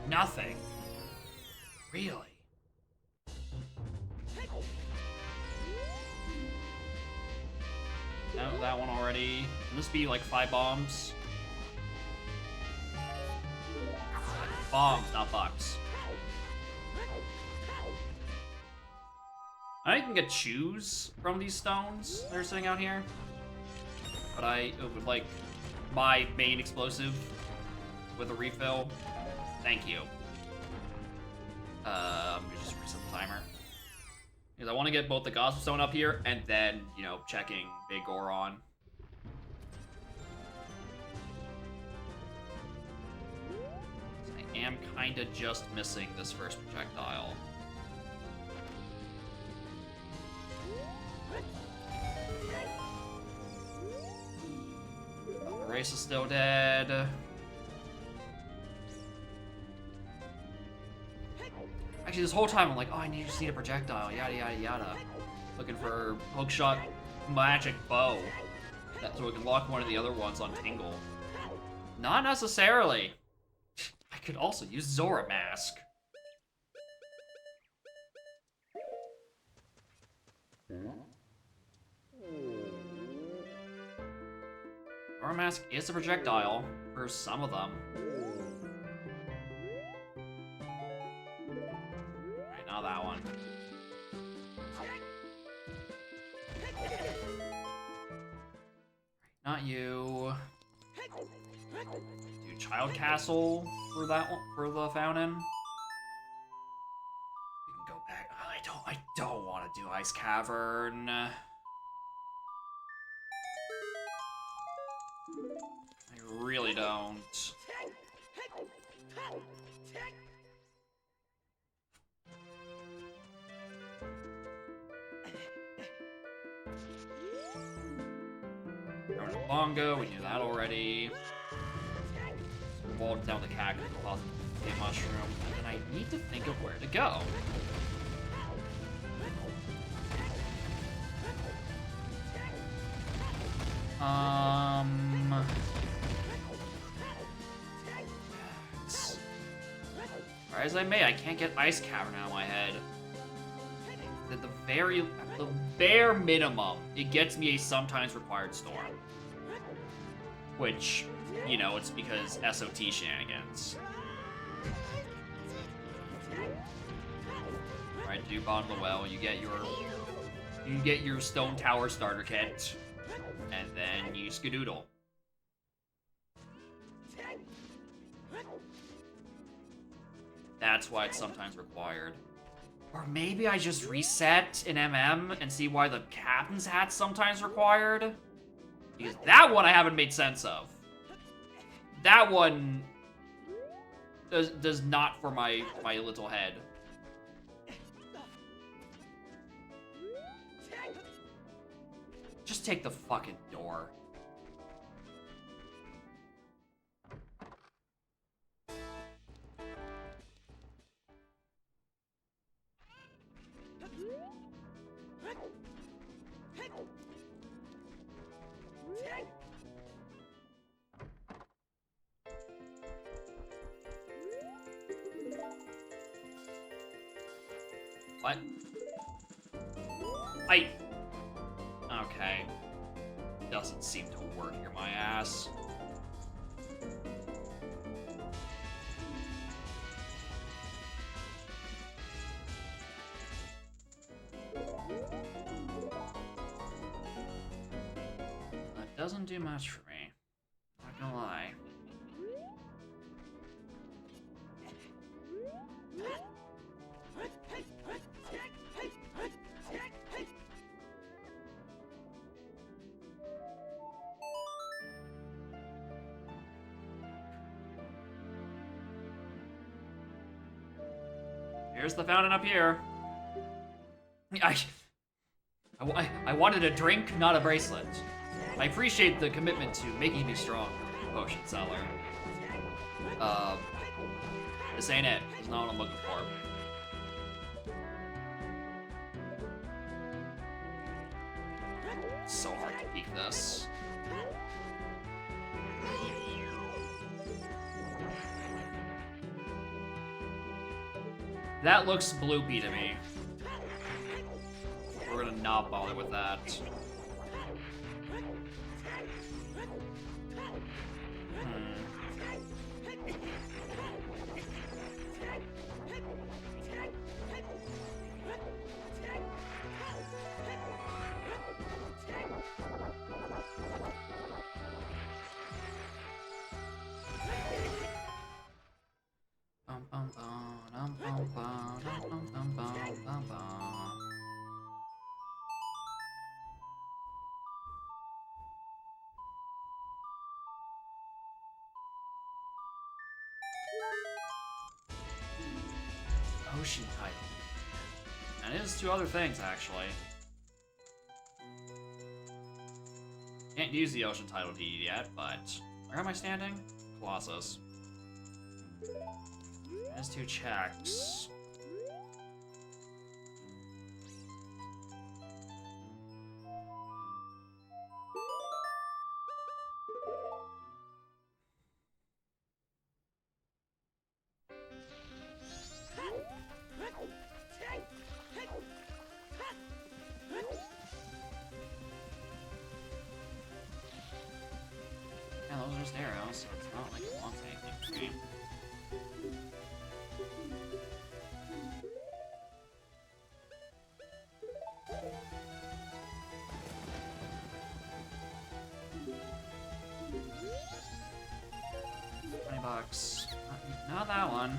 Nothing. Really? No, that one already. Can this be like 5 bombs? Bombs, not bucks. I can get choose from these stones that are sitting out here. But I would like my main explosive with a refill. Thank you. I'm gonna just reset the timer. Because I want to get both the Gospel Stone up here and then, you know, checking Big Goron. I am kind of just missing this first projectile. The race is still dead. Actually, this whole time I'm like, oh, I just need a projectile, yada yada yada. Looking for hookshot magic bow. So we can lock one of the other ones on Tingle. Not necessarily. I could also use Zora Mask. Zora Mask is a projectile for some of them. Not that one. Not you. Do Child Castle for that one, for the fountain. We can go back. Oh, I don't want to do Ice Cavern. I really don't. Bongo, we knew that already. Walled down the cactus, the mushroom, and then I need to think of where to go. Try as I may, I can't get Ice Cavern out of my head. At the bare minimum, it gets me a sometimes required storm. Which, you know, it's because SOT shenanigans. Alright, do Bon Luel, you get your Stone Tower starter kit, and then you skedoodle. That's why it's sometimes required. Or maybe I just reset in MM and see why the Captain's Hat's sometimes required? Because that one I haven't made sense of. That one does not for my little head. Just take the fucking door. What? Okay. Doesn't seem to work here, my ass. That doesn't do much for me. Not gonna lie. Here's the fountain up here. I wanted a drink, not a bracelet. I appreciate the commitment to making me strong, potion seller. This ain't it. It's not what I'm looking for. It's so hard to peek this. That looks bloopy to me. We're gonna not bother with that. Ocean title. And it is two other things, actually. Can't use the ocean title deed yet, but where am I standing? Colossus. Has 2 checks. Yeah, those are just arrows, so it's not like it wants anything from me. $20. Not that one.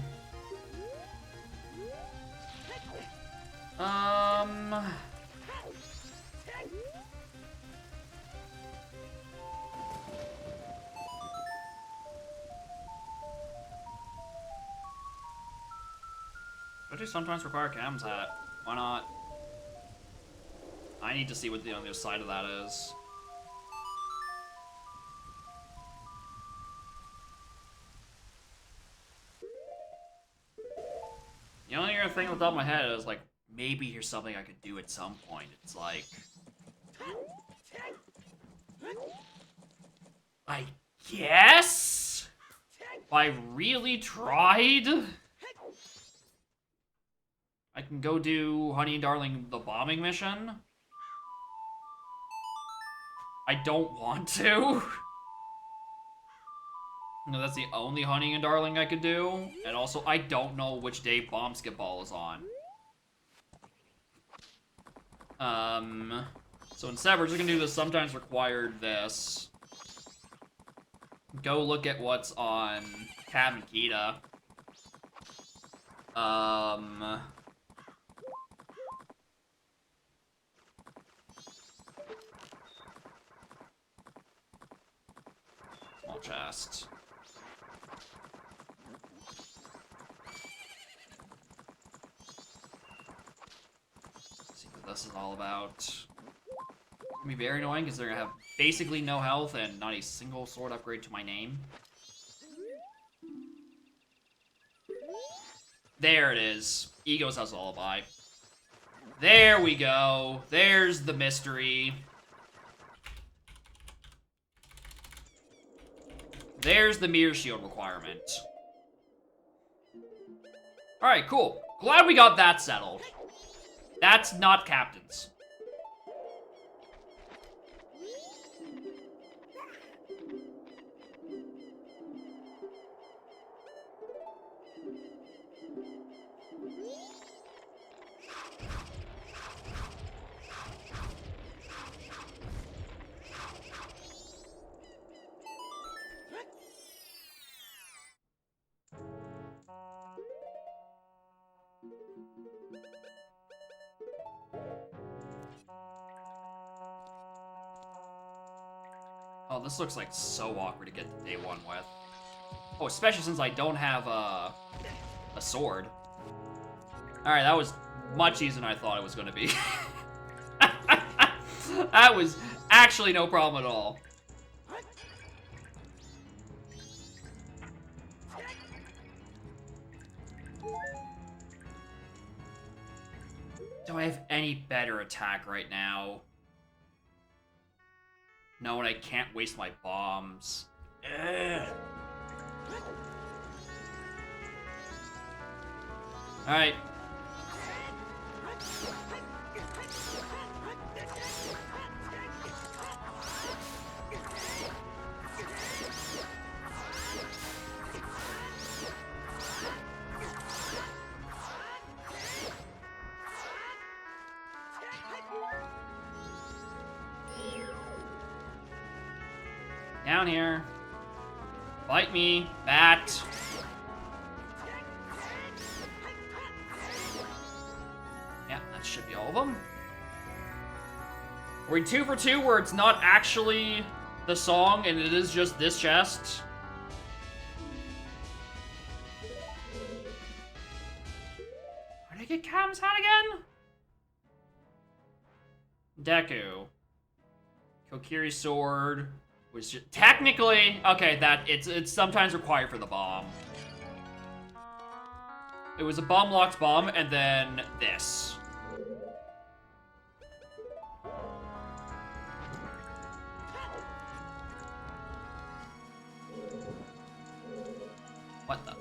Don't you sometimes require Cam's hat? Why not? I need to see what the other side of that is. The only other thing on the top of my head is like, maybe here's something I could do at some point. It's like, I guess if I really tried, I can go do Honey and Darling the bombing mission. I don't want to. No, that's the only Honey and Darling I could do. And also, I don't know which day Bombskip-Ball is on. So instead, we're just gonna do the sometimes required this. Go look at what's on Cab and Kita. Small chest. See what this is all about. Gonna be very annoying because they're gonna have basically no health and not a single sword upgrade to my name. There it is. Ego's House Lullaby. There we go. There's the mystery. There's the Mirror Shield requirement. Alright, cool. Glad we got that settled. That's not Captain's. Oh, this looks like so awkward to get to day one with. Oh, especially since I don't have a sword. Alright, that was much easier than I thought it was going to be. That was actually no problem at all. Do I have any better attack right now? No, and I can't waste my bombs. Ugh. Alright. Down here. Bite me, bat. Yeah, that should be all of them. We're 2 for 2 where it's not actually the song and it is just this chest. Where did I get Cam's hat again? Deku. Kokiri's sword. Was just, technically, okay, that it's sometimes required for the bomb. It was a bomb-locked bomb, and then this. What the?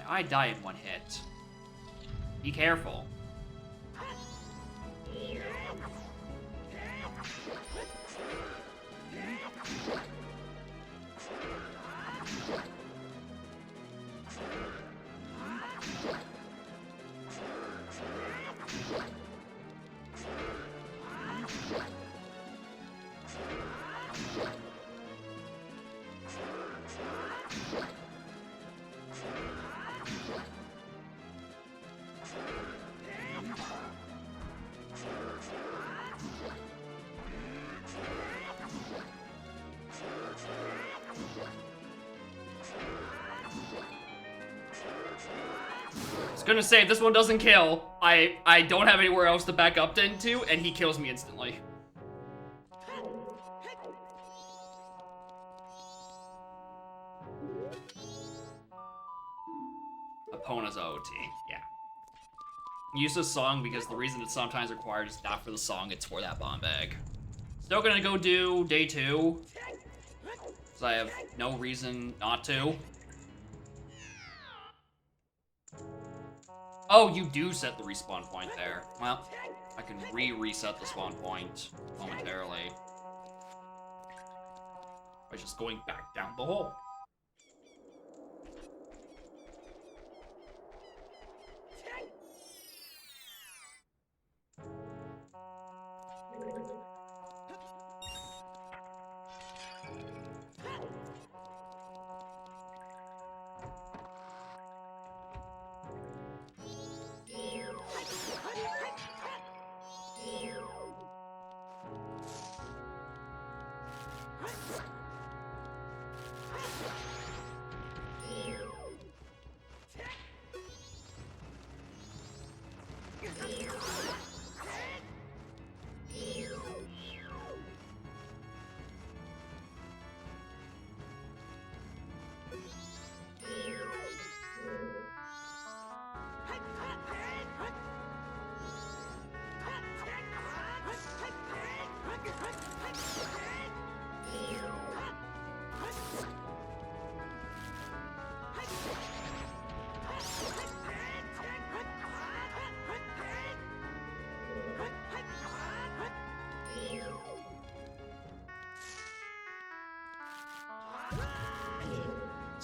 I die in one hit. Be careful. Gonna say, if this one doesn't kill, I don't have anywhere else to back up into, and he kills me instantly. Epona's OT, yeah. Use this song because the reason it's sometimes required is not for the song, it's for that bomb bag. Still gonna go do day 2, because I have no reason not to. Oh, you do set the respawn point there. Well, I can reset the spawn point momentarily by just going back down the hole.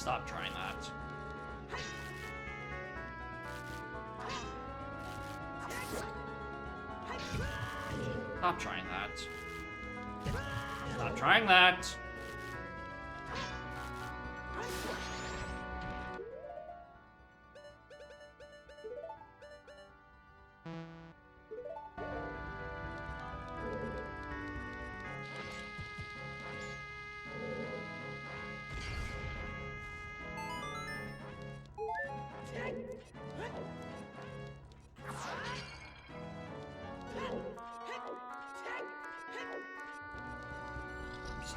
Stop trying that. Stop trying that. Stop trying that.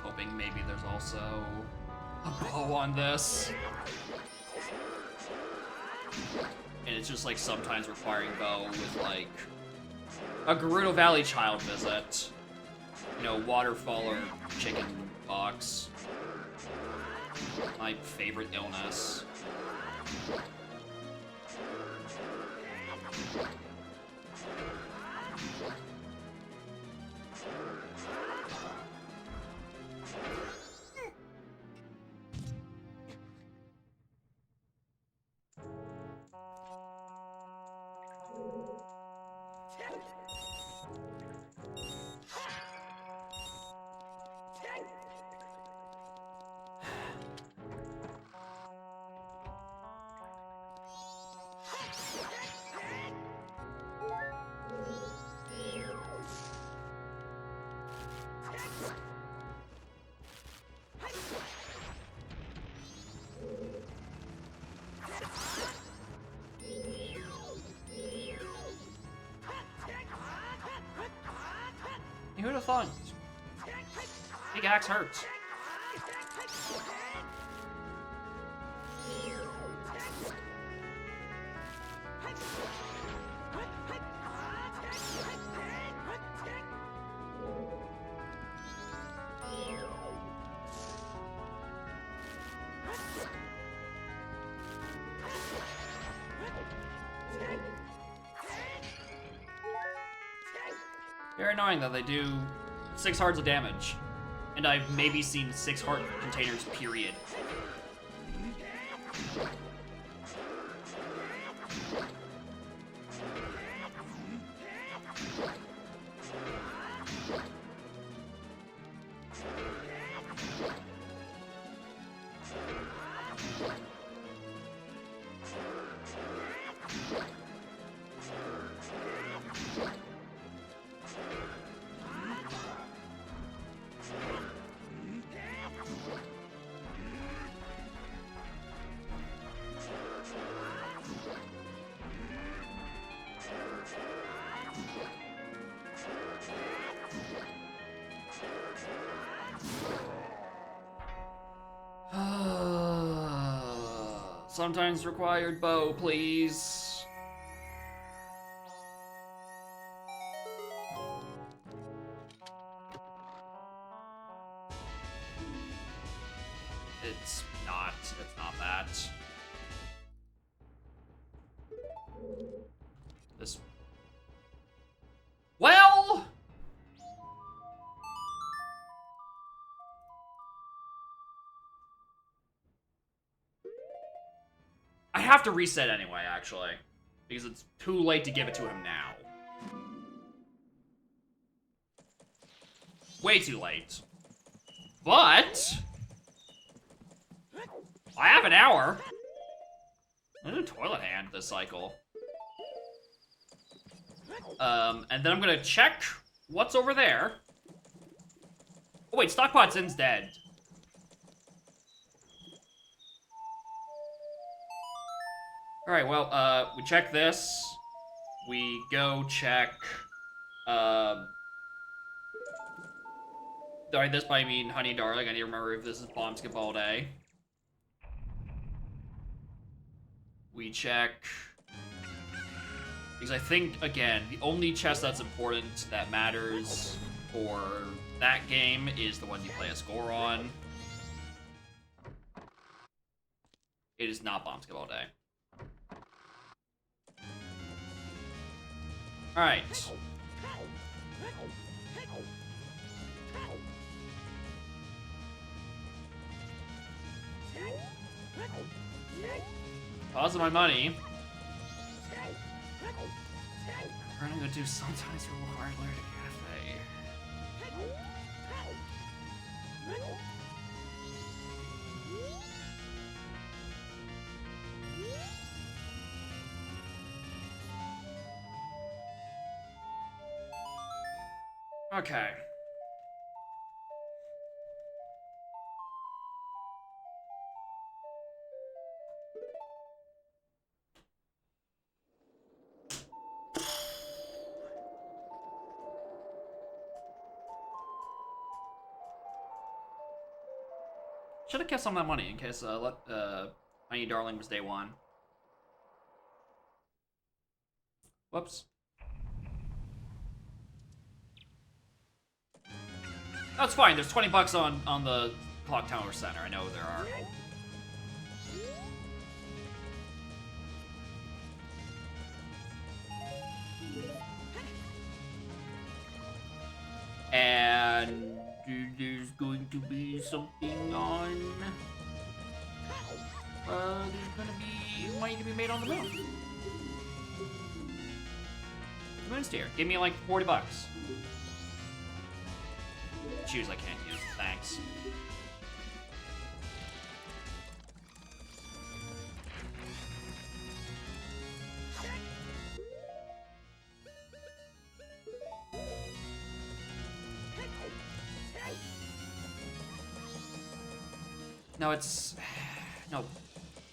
Hoping maybe there's also a bow on this. And it's just like sometimes requiring bow with like a Gerudo Valley child visit. You know, waterfall or chicken pox. My favorite illness. Who'd have thought? Big axe hurts. Very annoying that they do 6 hearts of damage. And I've maybe seen 6 heart containers, period. Sometimes required bow, please. It's not that. This. Well! I have to reset anyway, actually. Because it's too late to give it to him now. Way too late. But... I have an hour. I'm gonna do Toilet Hand this cycle. And then I'm gonna check what's over there. Oh wait, Stockpot Zin's dead. Alright, well, we check this. We go check, By this I mean Honey Darling. I need to remember if this is Bombskip all day. We check... Because I think, again, the only chest that's important, that matters for that game, is the one you play a score on. It is not Bombskip all day. Alright. Pause my money. We're gonna go do sometimes reward learn a cafe. Okay. Should have kept some of that money in case Tiny Darling was day one. Whoops. That's fine. There's 20 bucks on the Clock Tower Center. I know there are. And there's going to be something on. There's gonna be money to be made on the moon. The moon's here. Give me like 40 bucks. Shoes I can't use. Thanks. No, it's... No.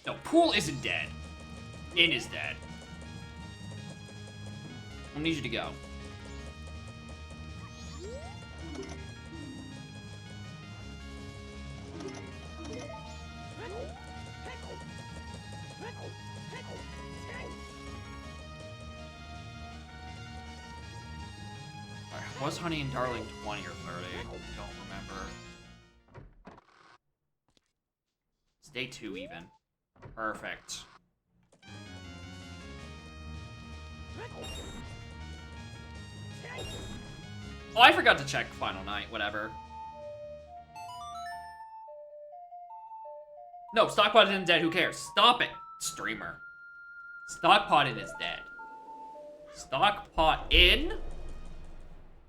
No, Pool isn't dead. In is dead. I need you to go. Was Honey and Darling 20 or 30? I don't remember. It's day 2 even. Perfect. Oh, I forgot to check Final Night, whatever. No, Stockpot isn't dead, who cares? Stop it, streamer. Stockpot in is dead. Stockpot in?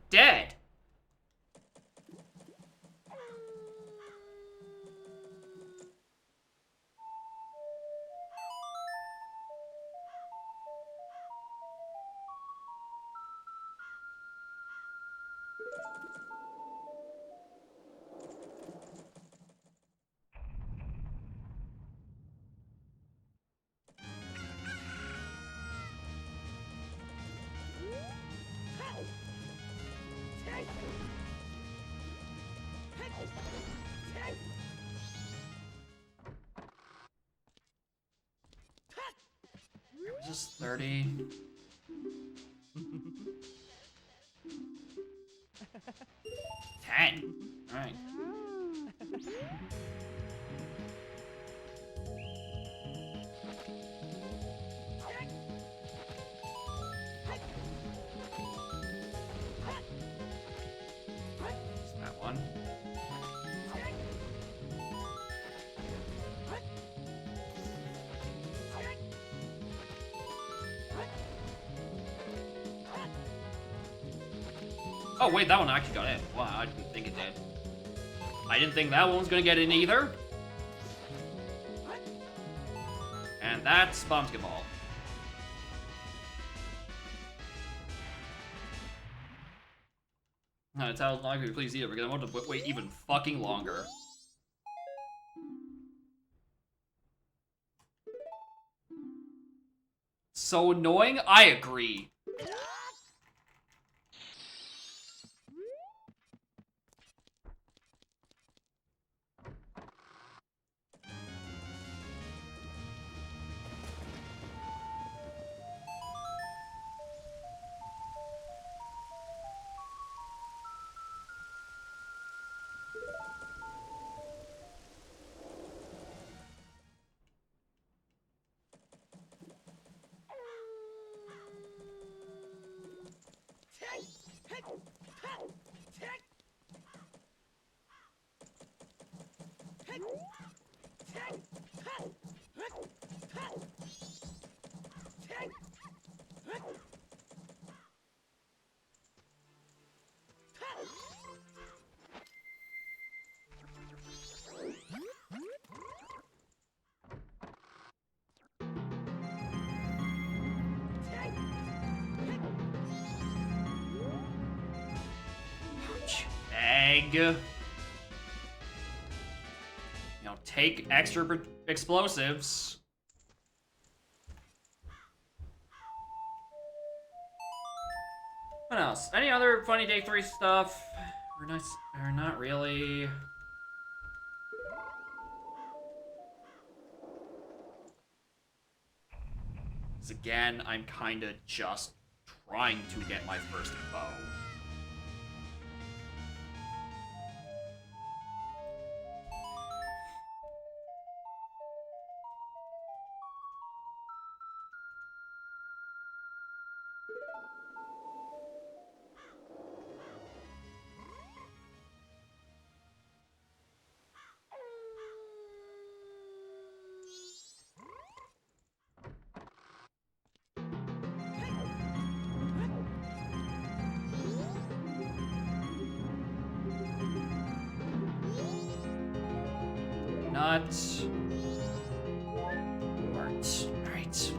Dead. Just 30. $10. Alright. That one. Oh, wait, that one actually got in. Wow, I didn't think it did. I didn't think that one was gonna get in either. And that's Basketball. No, it's how long you please either, because I want to wait even fucking longer. So annoying? I agree. big. You know, take extra explosives. What else? Any other funny day 3 stuff? Or nice, or not really. Because again, I'm kind of just trying to get my first bow. Not... Art. Alright.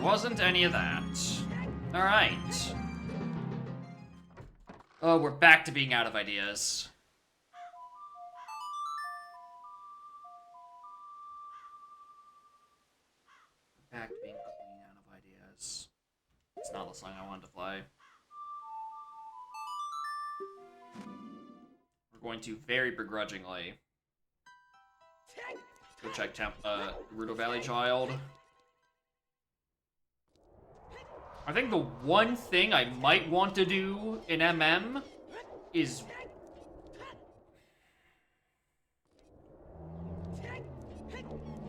Wasn't any of that. Alright. Oh, we're back to being out of ideas. Back to being clean out of ideas. It's not the song I wanted to play. We're going to very begrudgingly go check Gerudo Valley Child. I think the one thing I might want to do in MM is...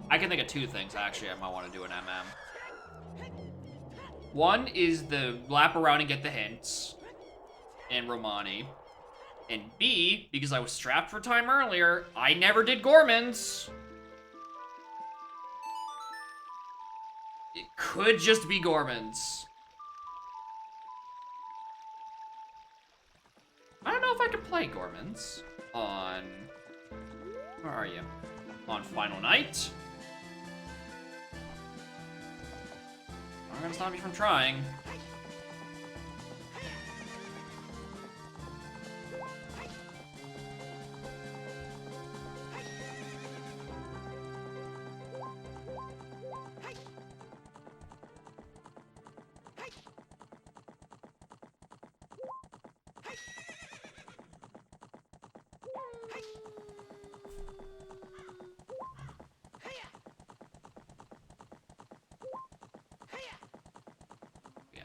I can think of 2 things, actually, I might want to do in MM. One is the lap around and get the hints in Romani. And B, because I was strapped for time earlier, I never did Gormans. It could just be Gormans. I don't know if I can play Gormans on... Where are you? On Final Night? Not gonna stop me from trying.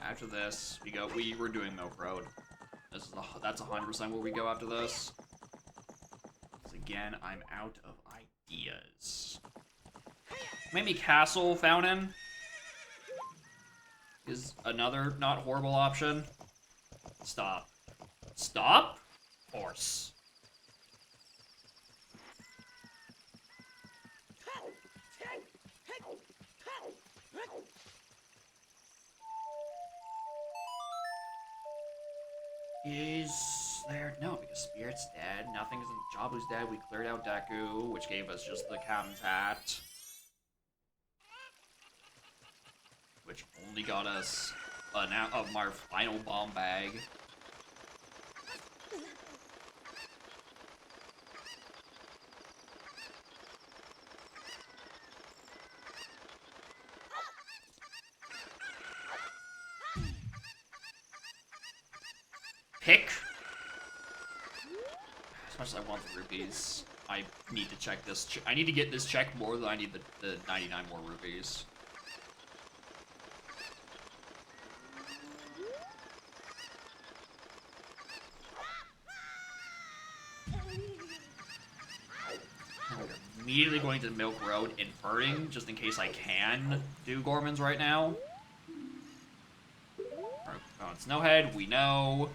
After this, we're doing Milk Road. That's 100% where we go after this. Because again, I'm out of ideas. Maybe Castle Fountain is another not horrible option. Stop. Stop? Horse. Is there... No, because Spirit's dead. Nothing isn't... Jabu's dead. We cleared out Deku, which gave us just the Captain's Hat. Which only got us our final bomb bag. Pick. As much as I want the rupees, I need to check this. I need to get this check more than I need the 99 more rupees. We're immediately going to Milk Road, inverting, just in case I can do Gormans right now. Alright, on Snowhead, we know.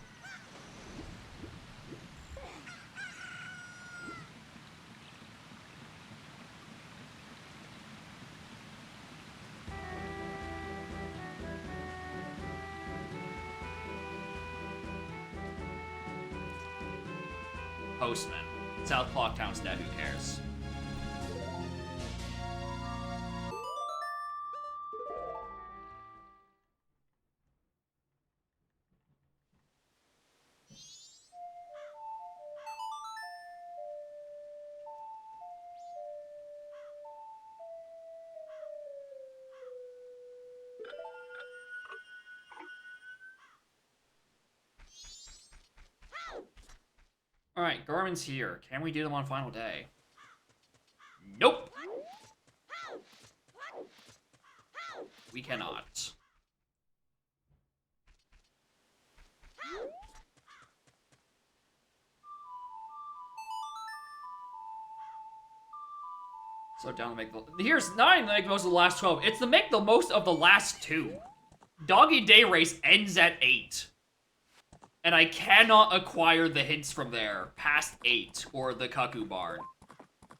Postman. South Clocktown's dead, who cares? Alright, Garmin's here. Can we do them on final day? Nope! We cannot. So down to make the... Here's not even to make the most of the last 12. It's to make the most of the last 2. Doggy Day Race ends at 8. And I cannot acquire the hints from there past 8 or the Cuckoo Barn.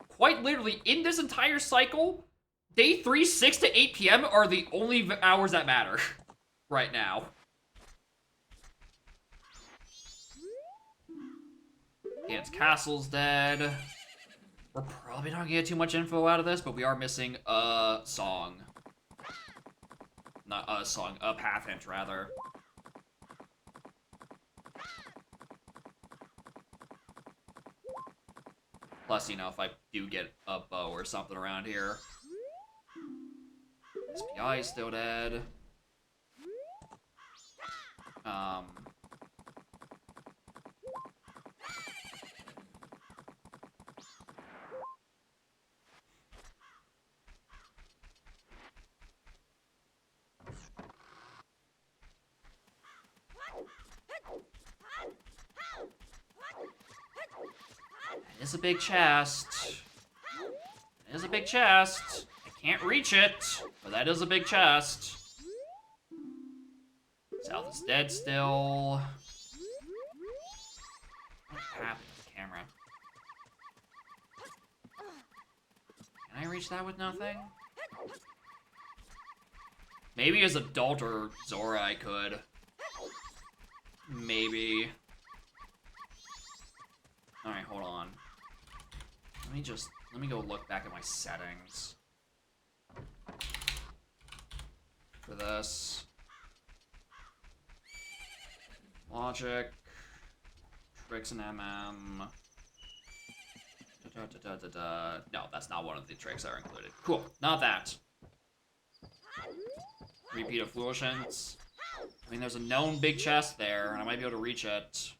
Quite literally, in this entire cycle, day 3, 6 to 8 p.m. are the only hours that matter right now. Gant's Castle's dead. We're probably not gonna get too much info out of this, but we are missing a song. Not a song, a path hint, rather. Plus, you know, if I do get a bow or something around here. SPI is still dead. It's a big chest. It is a big chest. I can't reach it, but that is a big chest. South is dead still. What happened to the camera? Can I reach that with nothing? Maybe as Adult or Zora I could. Maybe. Alright, hold on. Let me go look back at my settings. For this. Logic. Tricks and MM. No, that's not one of the tricks that are included. Cool, not that. Repeat effluence. I mean, there's a known big chest there, and I might be able to reach it.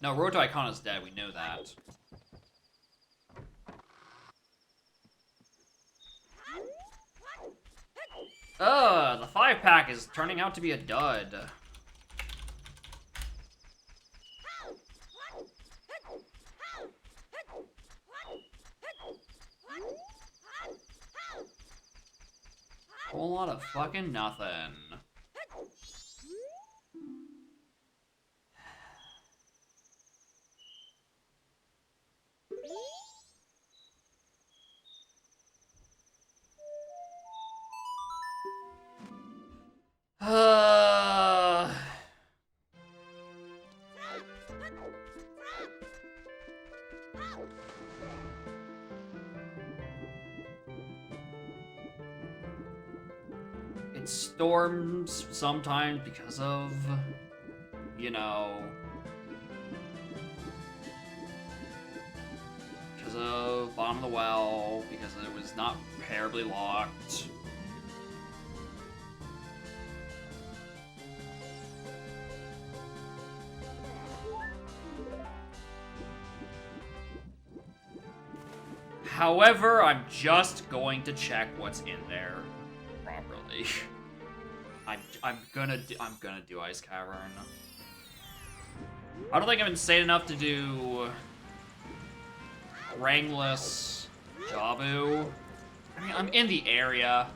No, Road to Icon is dead, we know that. The 5-pack is turning out to be a dud. Whole lot of fucking nothing. It storms sometimes because of, you know, because of bottom of the well, because it was not terribly locked. However, I'm just going to check what's in there properly. I'm gonna do Ice Cavern. I don't think I'm insane enough to do Rangless Jabu. I mean, I'm in the area.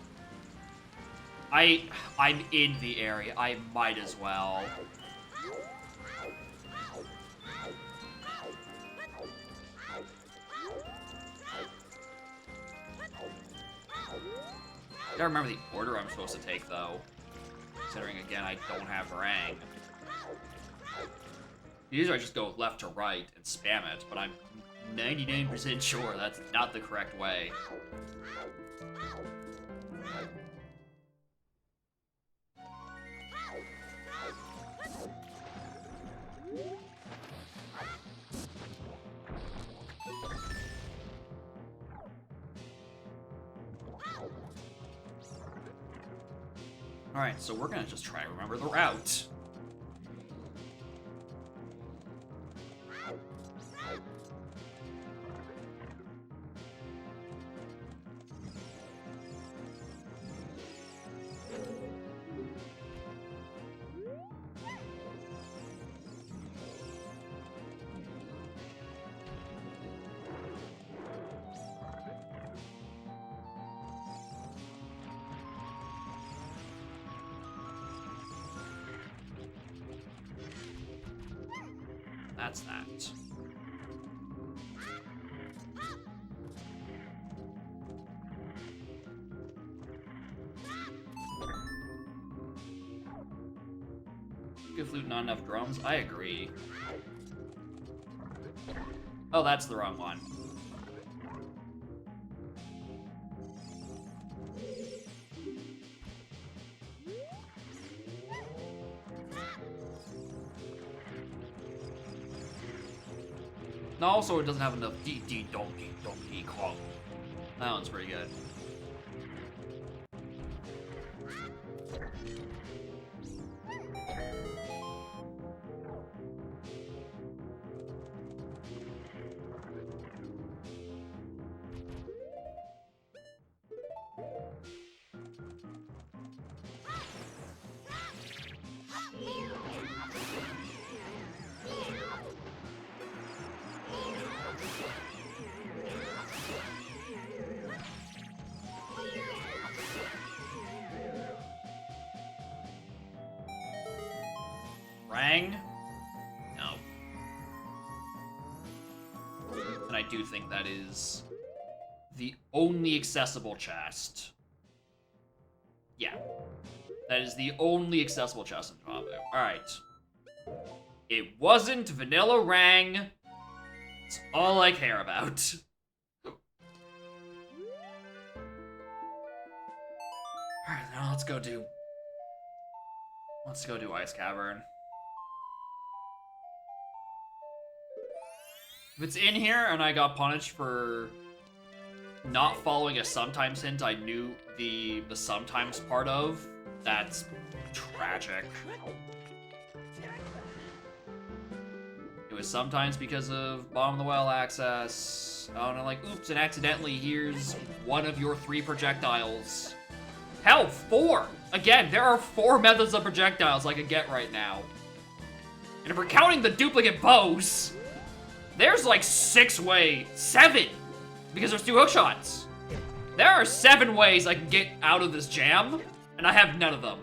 I'm in the area. I might as well. I gotta remember the order I'm supposed to take, though. Considering, again, I don't have Rang. Usually I just go left to right and spam it, but I'm 99% sure that's not the correct way. Alright, so we're gonna just try to remember the route. That's that. Good flute, not enough drums? I agree. Oh, that's the wrong one. No, also it doesn't have enough D donkey Kong. That one's pretty good. Rang? No. And I do think that is the only accessible chest. Yeah. That is the only accessible chest in Jabu. Alright. It wasn't Vanilla Rang. It's all I care about. Alright, now let's go do Ice Cavern. If it's in here and I got punished for not following a sometimes hint I knew the sometimes part of, that's tragic. It was sometimes because of bottom of the well access. Oh, and I'm like, oops, and accidentally here's one of your 3 projectiles. Hell, 4! Again, there are 4 methods of projectiles I could get right now. And if we're counting the duplicate bows, there's like 7! Because there's 2 hookshots. There are 7 ways I can get out of this jam, and I have none of them.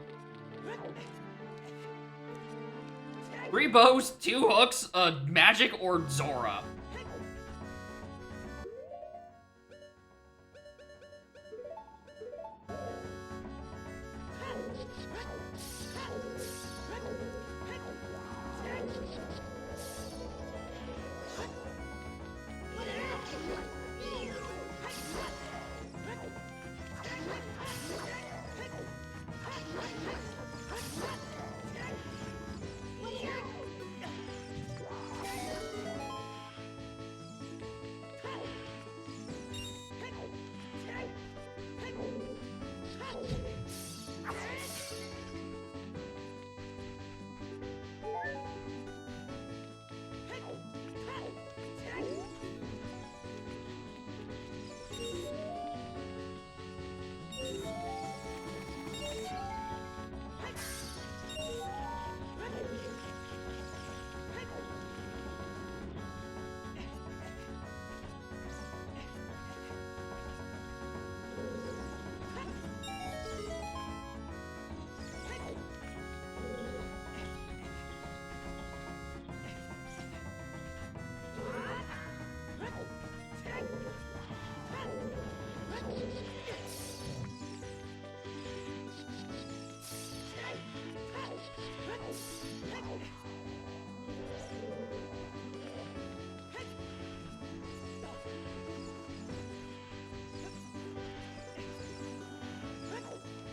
3 bows, 2 hooks, magic, or Zora.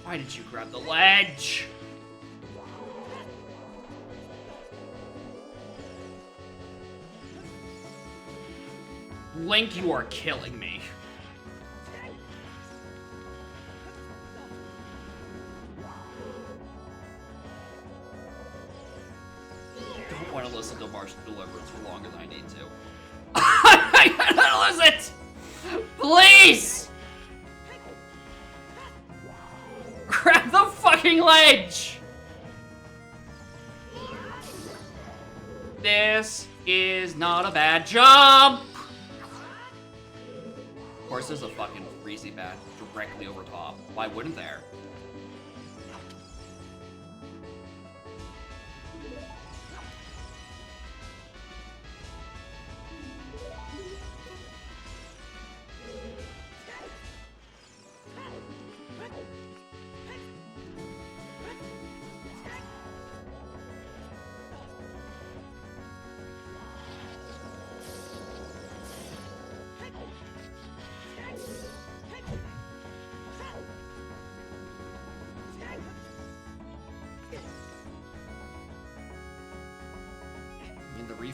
Why did you grab the ledge? Link, you are killing me. Don't want to listen to March Deliverance for longer than I need to. I gotta lose it! Please! Grab the fucking ledge! This is not a bad jump! Of course, there's a fucking Freezy bat directly over top. Why wouldn't there?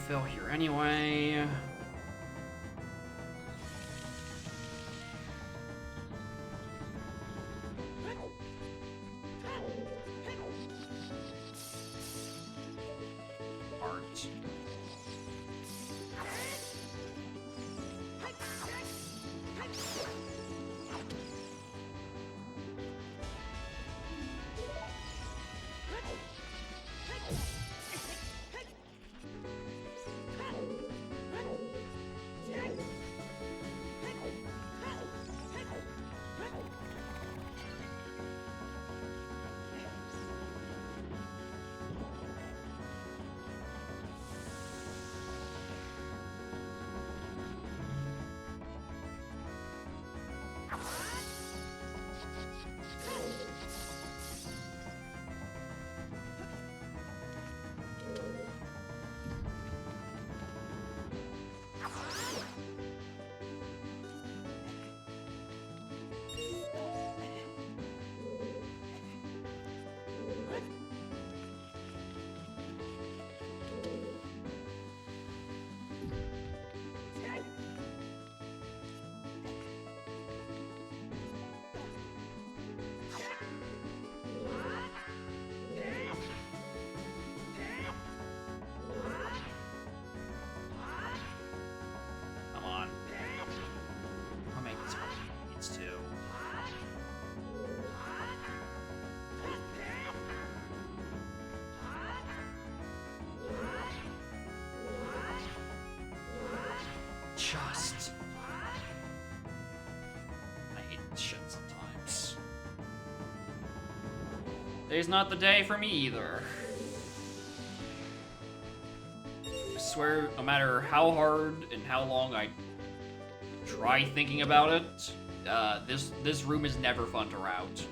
refill here anyway. Art. Just... I hate this shit sometimes. Today's not the day for me either. I swear, no matter how hard and how long I try thinking about it, this room is never fun to route.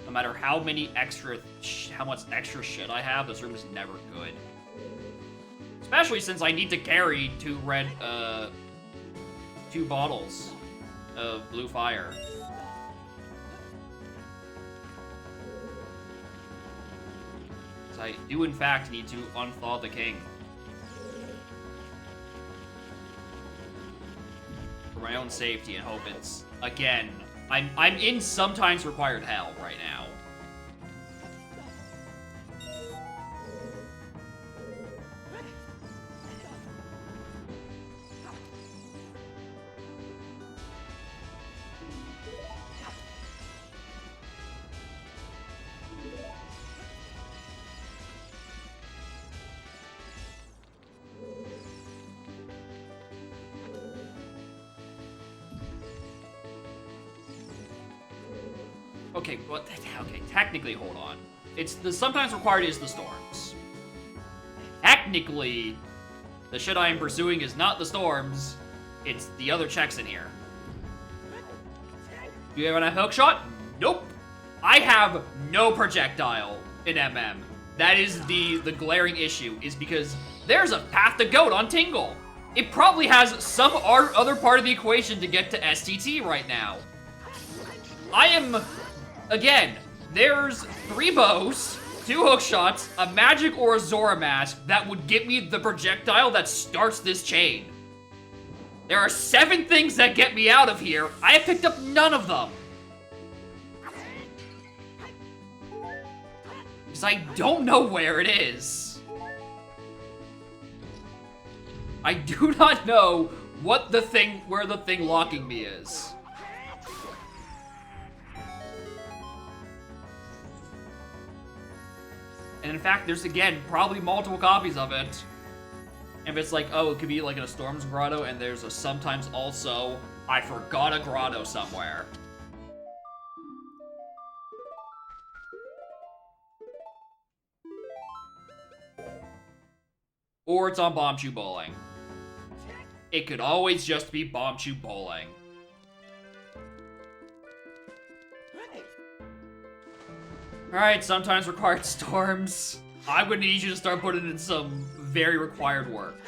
No matter how much extra shit I have, this room is never good. Especially since I need to carry two bottles of blue fire. So I do in fact need to unthaw the king. For my own safety and hope it's, again, I'm in sometimes required hell right now. Okay, well, okay, technically, hold on. It's the sometimes required is the storms. Technically, the shit I am pursuing is not the storms, it's the other checks in here. Do you have a hook shot? Nope. I have no projectile in MM. That is the glaring issue, is because there's a path to goat on Tingle. It probably has some other part of the equation to get to STT right now. I am... Again, there's 3 bows, 2 hook shots, a magic or a Zora mask that would get me the projectile that starts this chain. There are 7 things that get me out of here. I have picked up none of them. Because I don't know where it is. I do not know where the thing locking me is. And in fact, there's, again, probably multiple copies of it. If it's like, oh, it could be like in a Storm's Grotto, and there's a sometimes also, I forgot a grotto somewhere. Or it's on Bombchu Bowling. It could always just be Bombchu Bowling. Alright, sometimes required storms. I'm gonna need you to start putting in some very required work.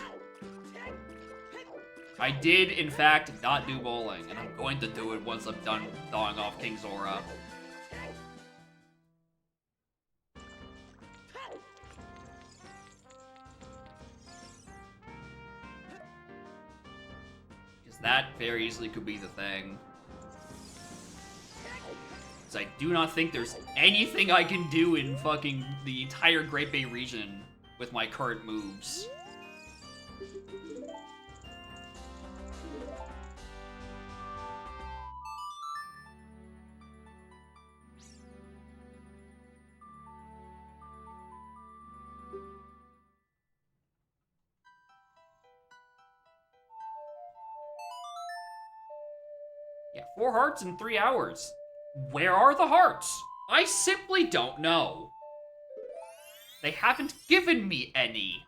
I did, in fact, not do bowling, and I'm going to do it once I'm done thawing off King Zora. That very easily could be the thing. Because I do not think there's anything I can do in fucking the entire Great Bay region with my current moves. Yeah, 4 hearts in 3 hours. Where are the hearts? I simply don't know. They haven't given me any.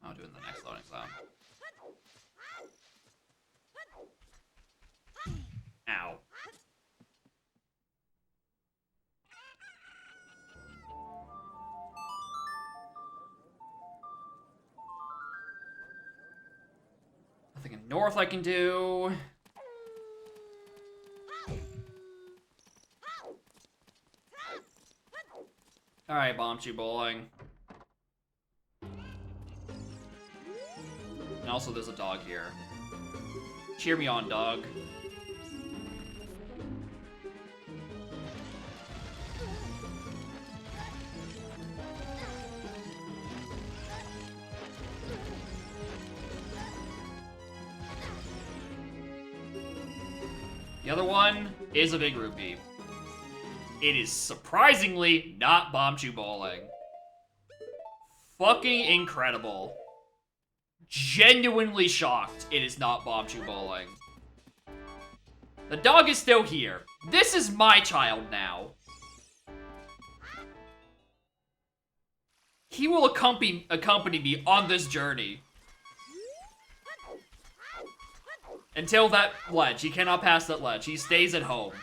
I'll do it in the next loading zone. Ow. Nothing in north I can do. Alright, Bombchu Bowling. And also there's a dog here. Cheer me on, dog. The other one is a big rupee. It is surprisingly not Bombchu Bowling. Fucking incredible. Genuinely shocked it is not Bombchu Bowling. The dog is still here. This is my child now. He will accompany me on this journey. Until that ledge. He cannot pass that ledge. He stays at home.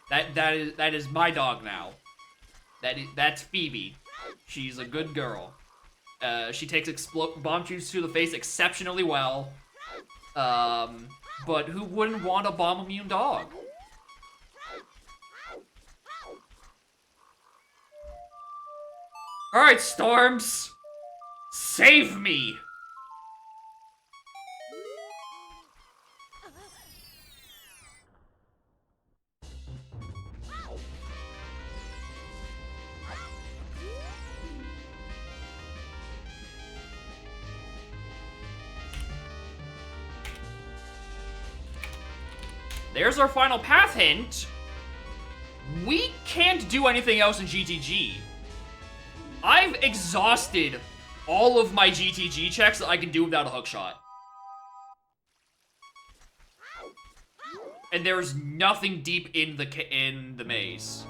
That is my dog now. That's Phoebe. She's a good girl. She takes Bombchus to the face exceptionally well. But who wouldn't want a bomb immune dog? Alright, Storms! Save me! There's our final path hint. We can't do anything else in GTG. I've exhausted all of my GTG checks that I can do without a hookshot. And there's nothing deep in the maze.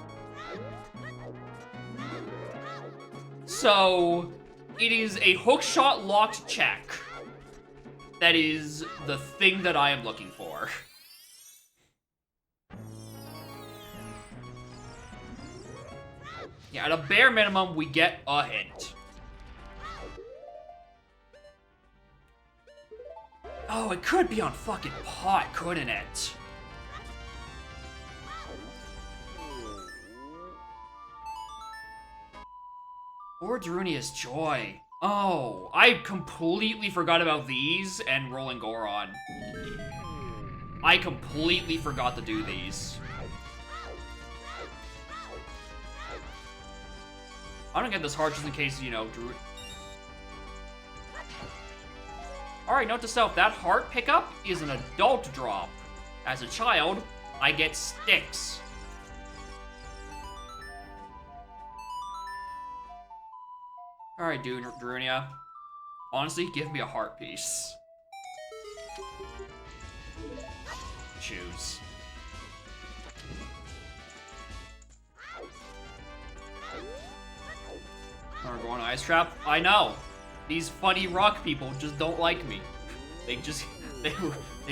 So, it is a hookshot locked check. That is the thing that I am looking for. Yeah, at a bare minimum, we get a hint. Oh, it could be on fucking pot, couldn't it? Or Darunia's Joy. Oh, I completely forgot about these and Rolling Goron. I completely forgot to do these. I'm gonna get this heart just in case, you know, Drew. Alright, note to self, that heart pickup is an adult drop. As a child, I get sticks. Alright, dude, Darunia. Honestly, give me a heart piece. Choose. We're going to Ice Trap. I know. These funny rock people just don't like me. They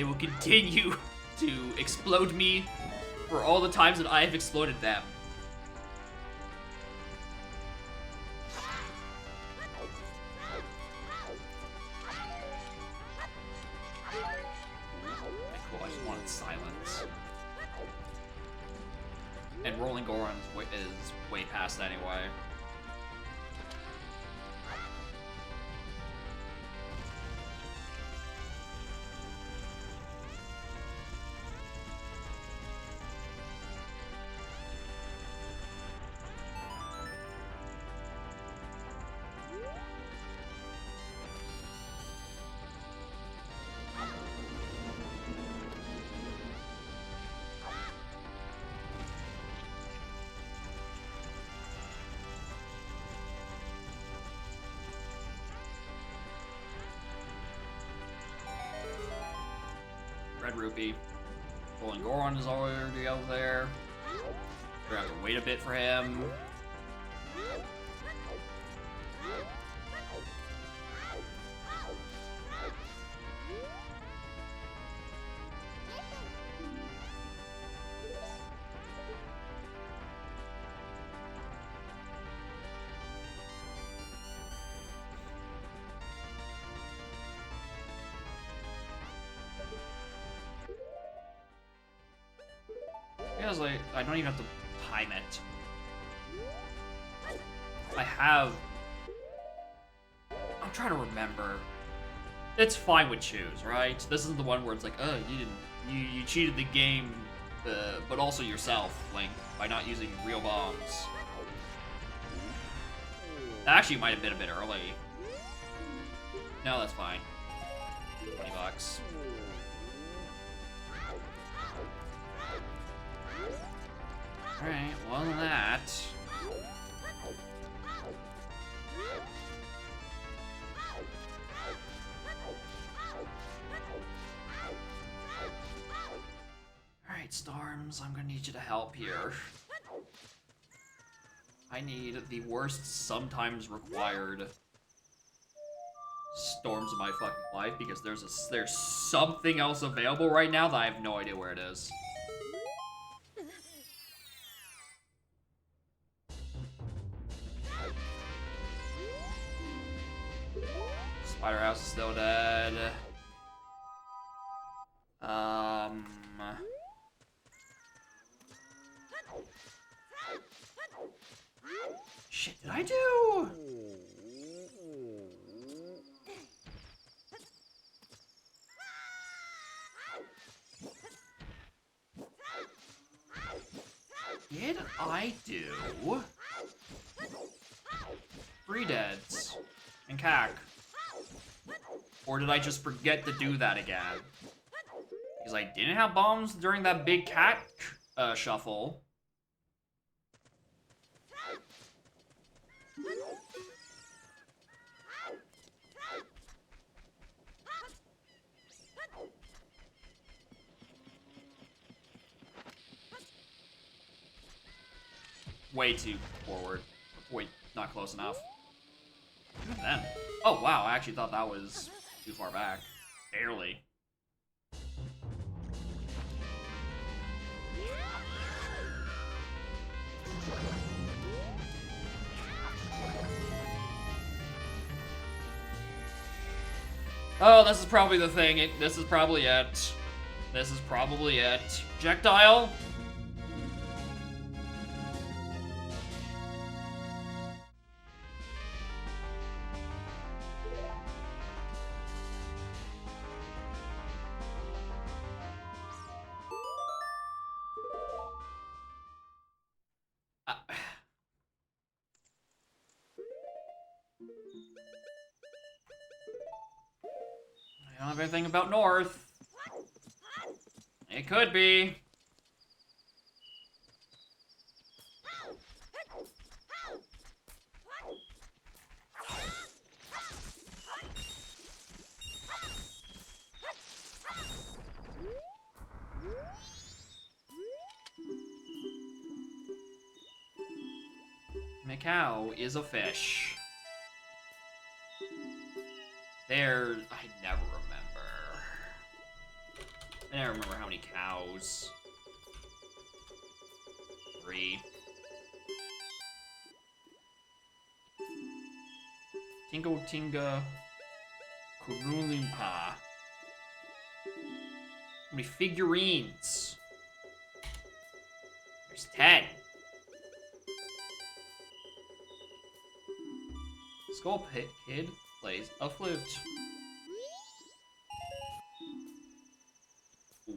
will continue to explode me for all the times that I have exploded them. Okay, cool, I just wanted silence. And Rolling Goron is way past anyway. Red Rupee. Rolling Goron is already out there. We're gonna have to wait a bit for him. Because I don't even have to time it. I'm trying to remember. It's fine with choose, right? This is the one where it's like, oh, you cheated the game, but also yourself, Link, by not using real bombs. That actually might have been a bit early. No, that's fine. $20. Alright, well that. Alright, Storms, I'm gonna need you to help here. I need the worst sometimes required Storms in my fucking life because there's something else available right now that I have no idea where it is. Spider-House is still dead. Shit, did I do? Did I do? 3 deads and Cack? Or did I just forget to do that again? Because I didn't have bombs during that big cat shuffle. Way too forward. Wait, not close enough. Even then. Oh wow, I actually thought that was too far back. Barely. Oh, this is probably the thing. This is probably it. This is probably it. Projectile? I don't have anything about North. It could be. Macau is a fish. There, I never remember. I never remember how many cows. 3. Tingo Tinga Kurulimpa. How many figurines? There's 10. Skull Pit Kid plays a flute.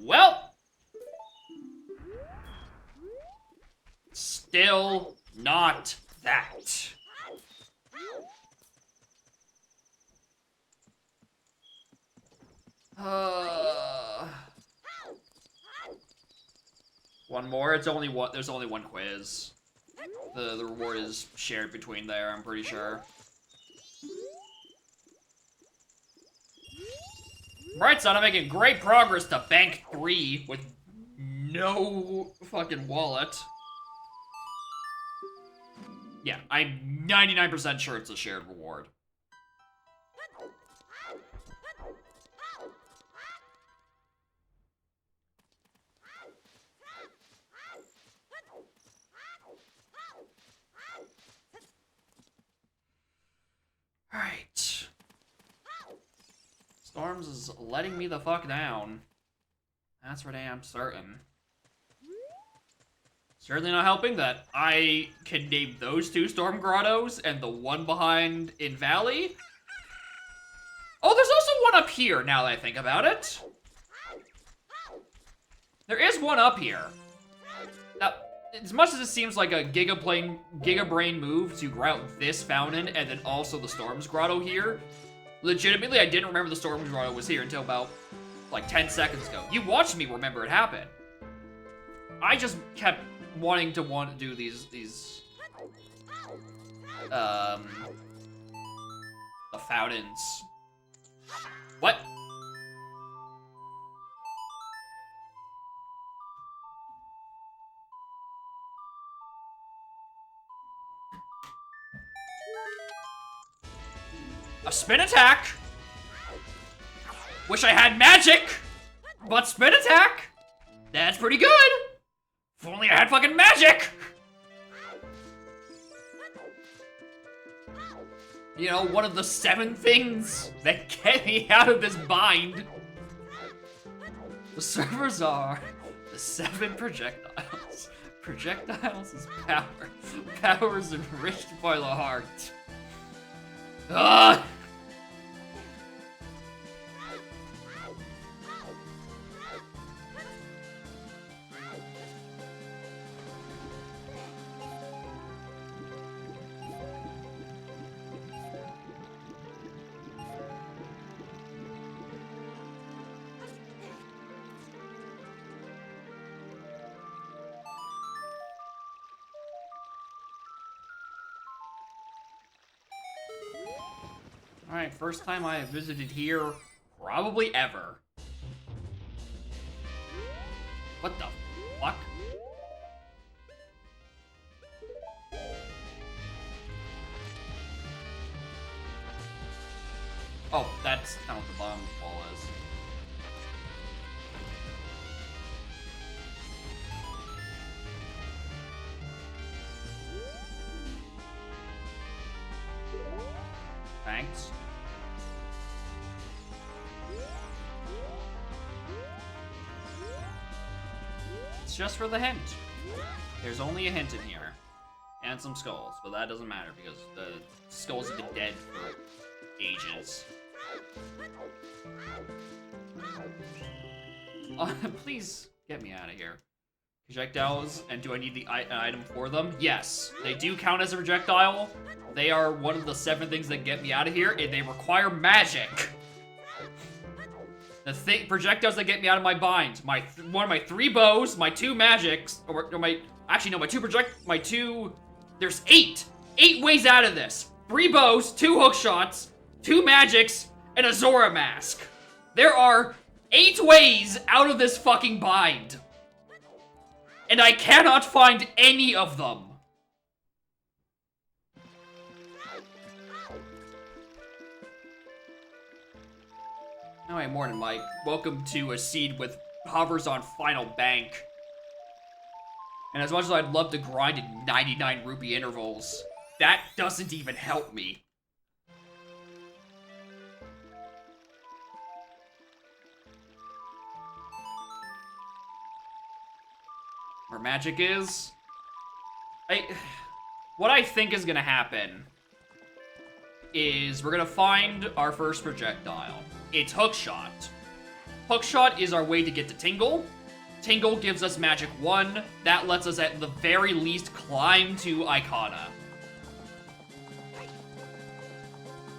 Well, still not that. One more. It's only one. There's only one quiz. The reward is shared between there, I'm pretty sure. Right side, I'm making great progress to bank 3 with no fucking wallet. Yeah, I'm 99% sure it's a shared reward. Alright. Storms is letting me the fuck down. That's for damn certain. Certainly not helping that I can name those 2 Storm Grottos and the one behind in Valley. Oh, there's also one up here, now that I think about it. There is one up here. Now, as much as it seems like a Giga Brain move to grout this fountain and then also the Storms Grotto here, legitimately, I didn't remember the Storms Grotto was here until about, like, 10 seconds ago. You watched me remember it happened. I just kept wanting to do these, the fountains. What? A spin attack? Wish I had magic, but spin attack? That's pretty good. If only I had fucking magic! You know, one of the 7 things that get me out of this bind. The servers are the 7 projectiles. Projectiles is power. Power is enriched by the heart. Ugh! Alright, first time I have visited here, probably ever. What the fuck? Oh, that's not what the bottom of the ball is. Thanks. It's just for the hint. There's only a hint in here. And some skulls, but that doesn't matter because the skulls have been dead for ages. Please get me out of here. Projectiles, and do I need an item for them? Yes, they do count as a projectile. They are one of the 7 things that get me out of here, and they require magic. The projectiles that get me out of my bind. One of my 3 bows, my 2 magics, or my 2. There's 8. 8 ways out of this. 3 bows, 2 hook shots, 2 magics, and a Zora mask. There are 8 ways out of this fucking bind. And I cannot find any of them. Alright, morning, Mike. Welcome to a seed with hovers on final bank. And as much as I'd love to grind in 99 rupee intervals, that doesn't even help me. Where magic is? What I think is gonna happen is we're gonna find our first projectile. It's Hookshot. Hookshot is our way to get to Tingle. Tingle gives us Magic 1. That lets us at the very least climb to Icona.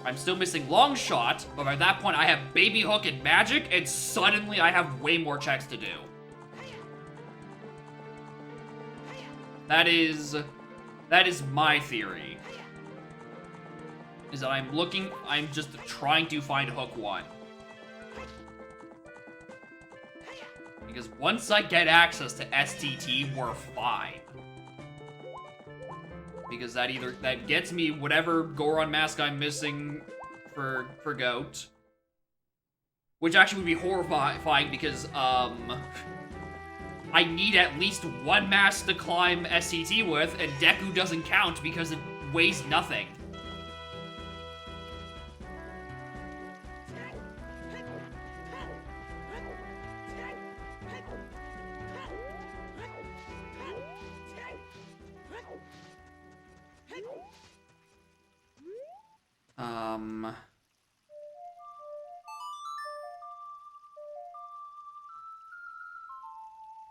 I'm still missing Longshot, but by that point I have Baby Hook and Magic, and suddenly I have way more checks to do. That is my theory. Is that I'm just trying to find Hook 1. Because once I get access to STT, we're fine. Because that gets me whatever Goron mask I'm missing for Goat. Which actually would be horrifying because, I need at least one mask to climb STT with, and Deku doesn't count because it weighs nothing.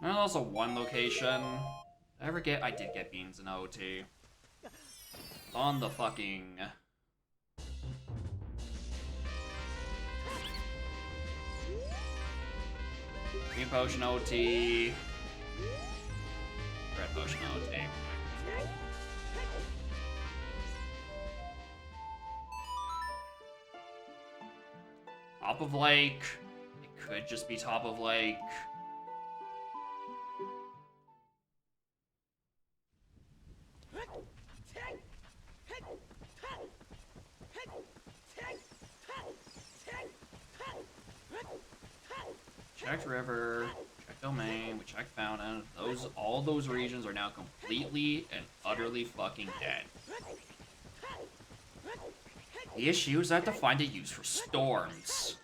There's also one location. I did get beans in OT. On the fucking... Green Potion OT. Red Potion OT. Top of Lake. It could just be Top of Lake. Checked River, checked Domain, we checked Fountain. All those regions are now completely and utterly fucking dead. The issue is I have to find a use for storms.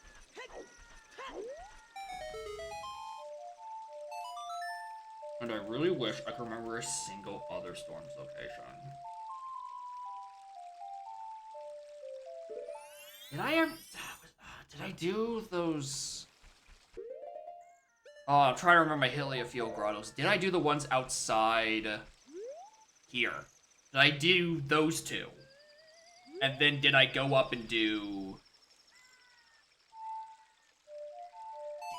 And I really wish I could remember a single other storms location. Did I do those? Oh, I'm trying to remember my Heliofield grottos. Did I do the ones outside here? Did I do those two? And then did I go up and do...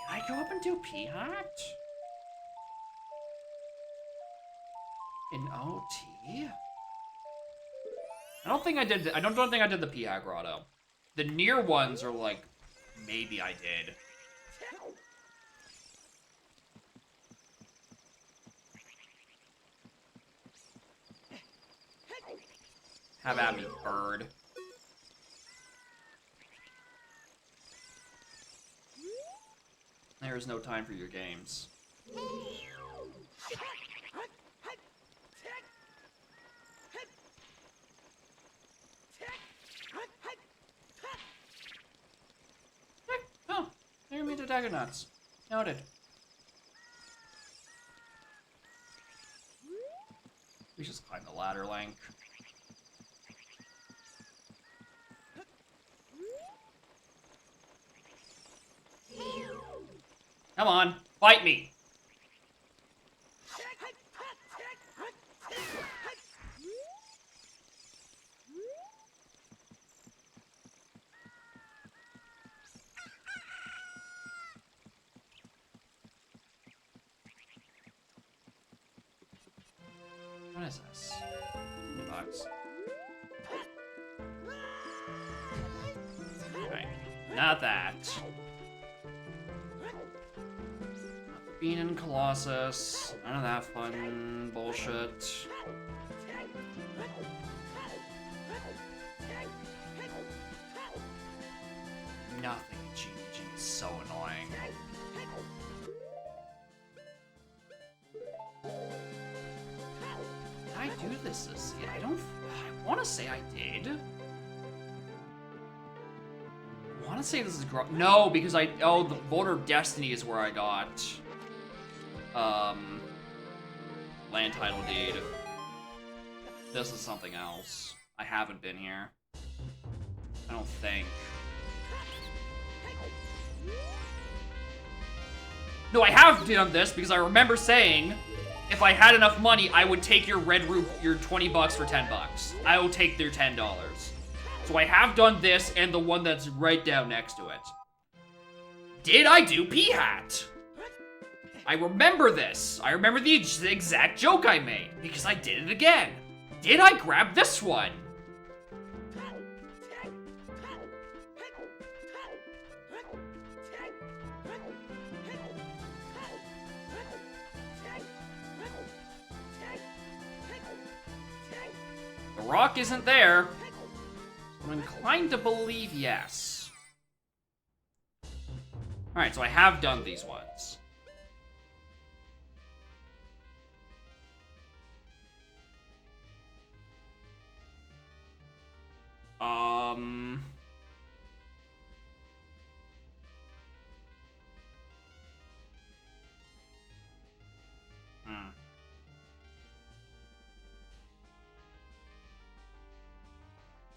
Did I go up and do P-Hat? In OT? I don't think I did. I don't think I did the P-Hat grotto. The near ones are like, maybe I did. Have at me, bird. There is no time for your games. Oh, near me to Dagonauts. Noted. We just climb the ladder, Link. Come on, fight me! What is this? Box. Okay, not that. Bean and Colossus. None of that fun bullshit. Nothing in GDG is so annoying. Did I do this year? I want to say I did. I want to say this is no, because the Border of Destiny is where I got land title deed. This is something else. I haven't been here. I don't think. No, I have done this because I remember saying if I had enough money, I would take your red root, your 20 bucks for 10 bucks. I will take their $10. So I have done this and the one that's right down next to it. Did I do P-Hat? I remember this. I remember the exact joke I made because I did it again. Did I grab this one? The rock isn't there. I'm inclined to believe yes. Alright, so I have done these ones.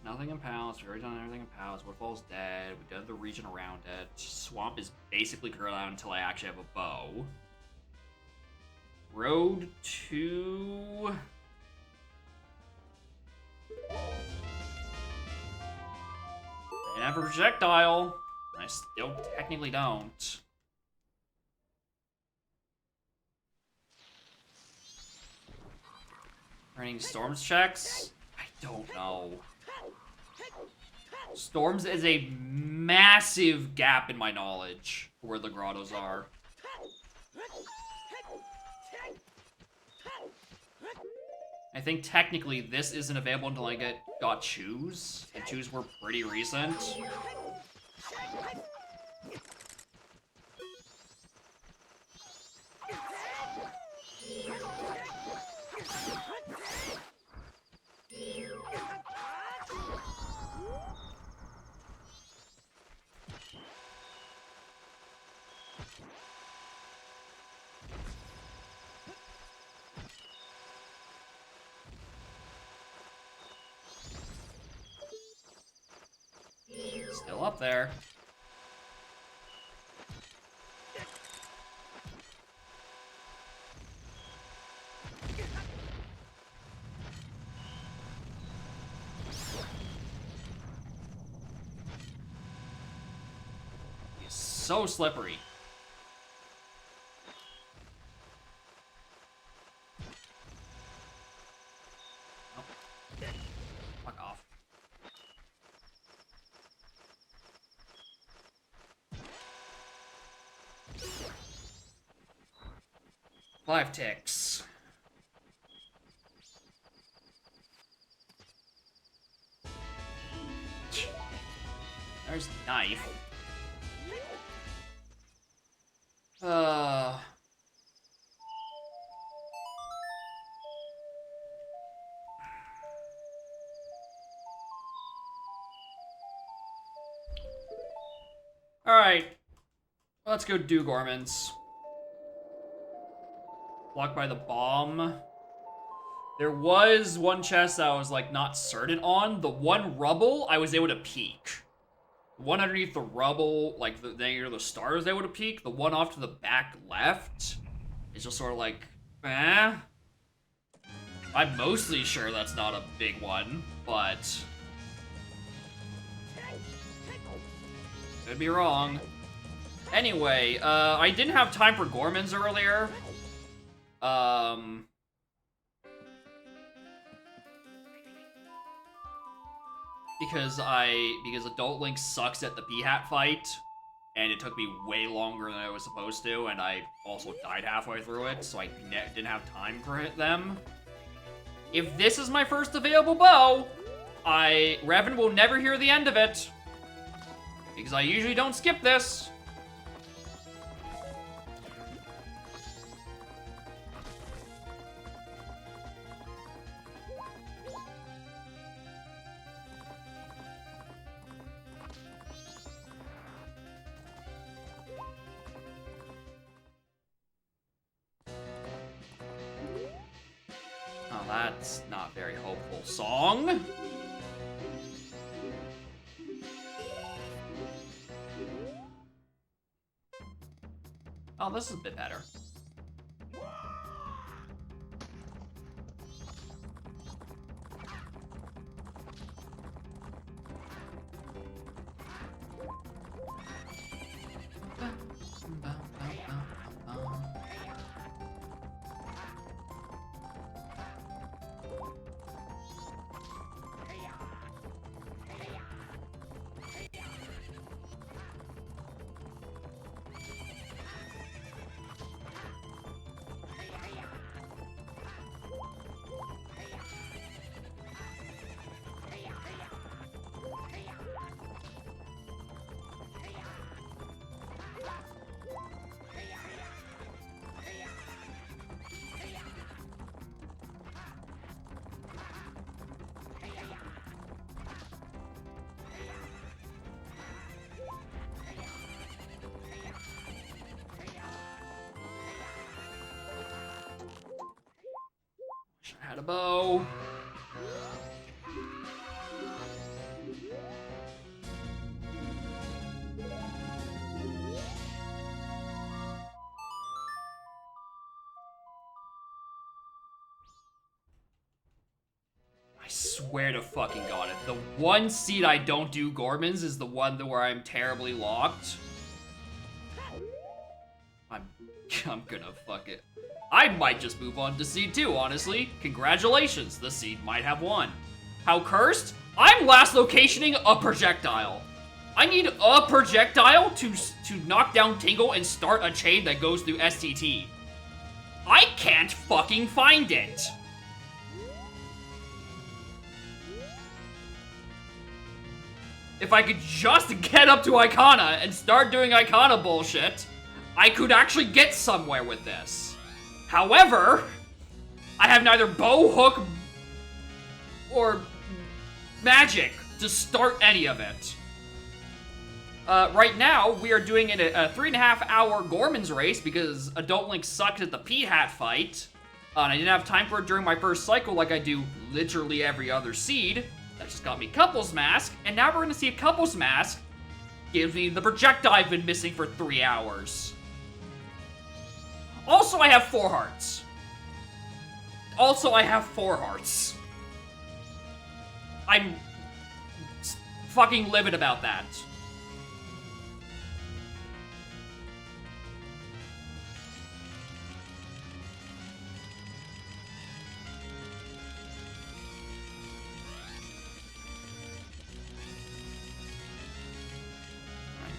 Nothing in Palace. We've already done everything in Palace. Woodfall's dead. We've done the region around it. Swamp is basically curled out until I actually have a bow. Road to... I have a projectile. I still technically don't. Running Storms checks? I don't know. Storms is a massive gap in my knowledge for where the grottos are. I think technically this isn't available until I got Choose, and Choose were pretty recent. Still up there. He's so slippery. Oh. Fuck off. Five ticks. There's knife. Alright. Let's go do Gormans. Blocked by the bomb. There was one chest that I was, like, not certain on. The one rubble, I was able to peek. The one underneath the rubble, like, near the stars, I was able to peek. The one off to the back left is just sort of like, eh. I'm mostly sure that's not a big one, but... could be wrong. Anyway, I didn't have time for Gormans earlier. Because Adult Link sucks at the P-Hat fight, and it took me way longer than I was supposed to, and I also died halfway through it, so I didn't have time for them. If this is my first available bow, Revan will never hear the end of it, because I usually don't skip this. That's not very hopeful song. Oh, this is a bit better. Had a bow. I swear to fucking God, if the one seed I don't do Gormans is the one where I'm terribly locked, I'm gonna fuck it. I might just move on to seed 2, honestly. Congratulations, the seed might have won. How cursed? I'm last locationing a projectile. I need a projectile to knock down Tingle and start a chain that goes through STT. I can't fucking find it. If I could just get up to Icona and start doing Icona bullshit, I could actually get somewhere with this. However, I have neither bow, hook, or magic to start any of it. Right now, we are doing it a 3.5-hour Gorman's race because Adult Link sucked at the P-Hat fight. And I didn't have time for it during my first cycle like I do literally every other seed. That just got me Couples Mask, and now we're gonna see if Couples Mask gives me the projectile I've been missing for 3 hours. Also, I have 4 hearts. I'm fucking livid about that.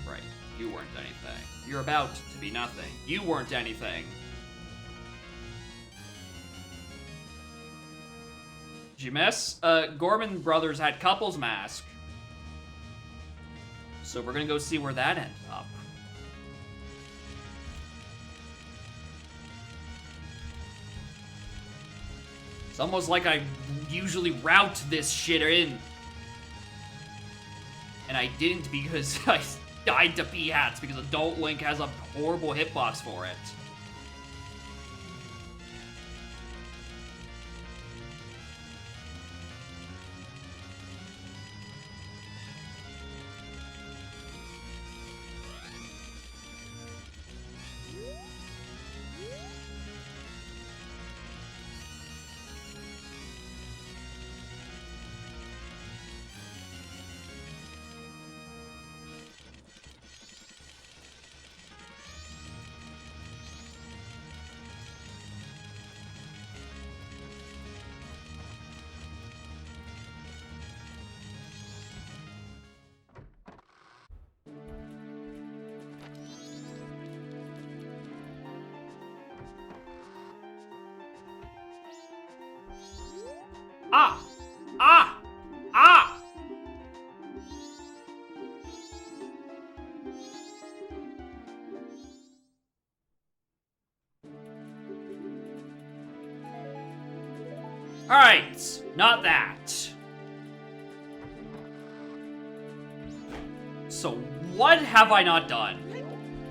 Right. You weren't anything. You're about to be nothing. You weren't anything. Did you miss? Gorman Brothers had Couples Mask. So we're gonna go see where that ends up. It's almost like I usually route this shit in. And I didn't because I died to P-Hats because Adult Link has a horrible hitbox for it. Ah! Ah! Ah! Alright, not that. So what have I not done?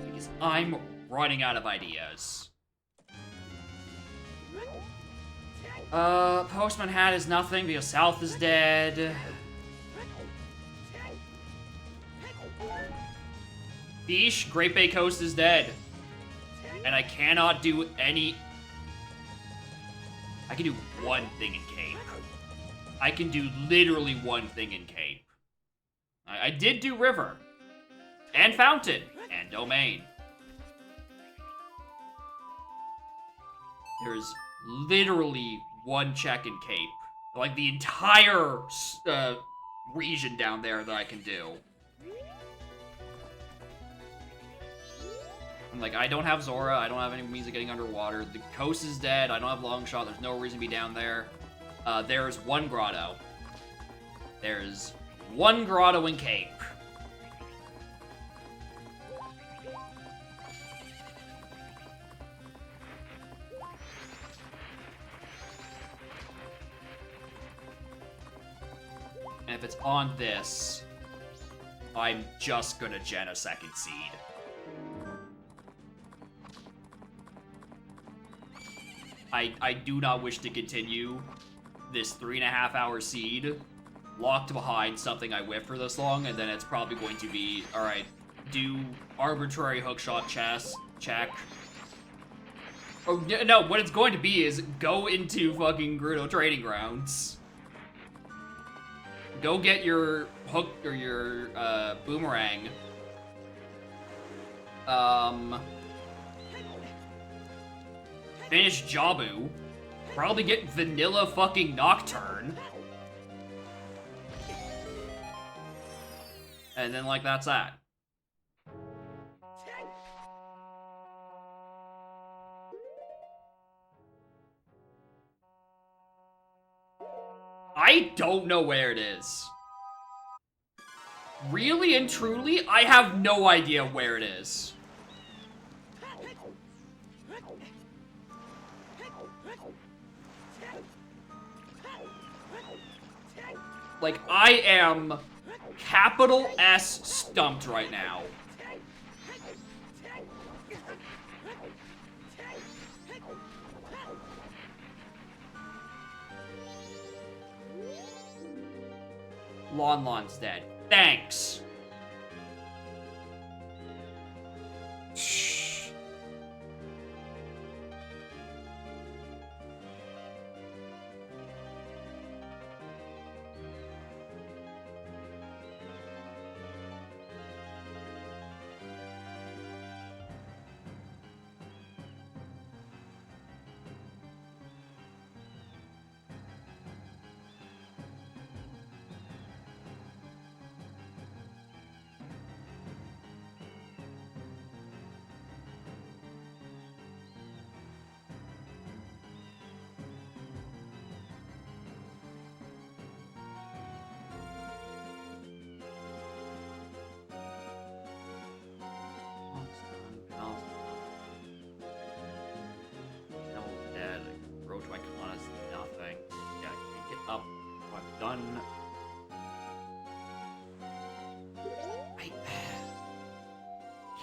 Because I'm running out of ideas. Postman Hat is nothing because South is dead. Beesh, Great Bay Coast is dead. And I cannot do any... I can do one thing in Cape. I can do literally one thing in Cape. I did do River. And Fountain. And Domain. There's literally one check in Cape. Like, the entire region down there that I can do. I'm like, I don't have Zora, I don't have any means of getting underwater, the coast is dead, I don't have Longshot, there's no reason to be down there. There's one grotto. There's one grotto in Cape. And if it's on this, I'm just gonna gen a second seed. I do not wish to continue this 3.5 hour seed locked behind something I whiffed for this long, and then it's probably going to be, alright, do arbitrary hookshot check. Oh, no, what it's going to be is go into fucking Gerudo Training Grounds. Go get your hook, or your, boomerang. Finish Jabu. Probably get vanilla fucking Nocturne. And then, like, that's that. I don't know where it is. Really and truly, I have no idea where it is. Like, I am capital S stumped right now. Lon's dead. Thanks.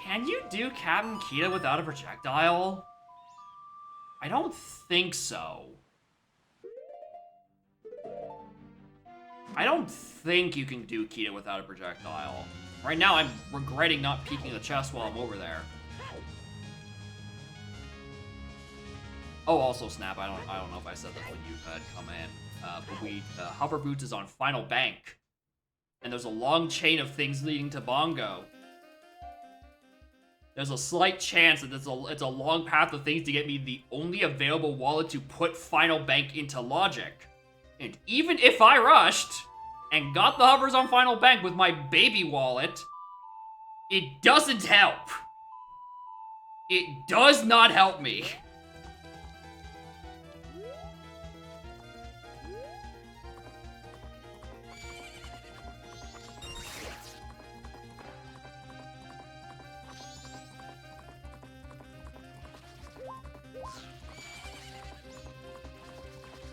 Can you do Captain Kita without a projectile? I don't think so. I don't think you can do Kita without a projectile. Right now, I'm regretting not peeking the chest while I'm over there. Oh, also, Snap, I don't know if I said that when you had come in. But Hover Boots is on Final Bank. And there's a long chain of things leading to Bongo. There's a slight chance that it's a long path of things to get me the only available wallet to put Final Bank into Logic. And even if I rushed and got the hovers on Final Bank with my baby wallet, it doesn't help. It does not help me.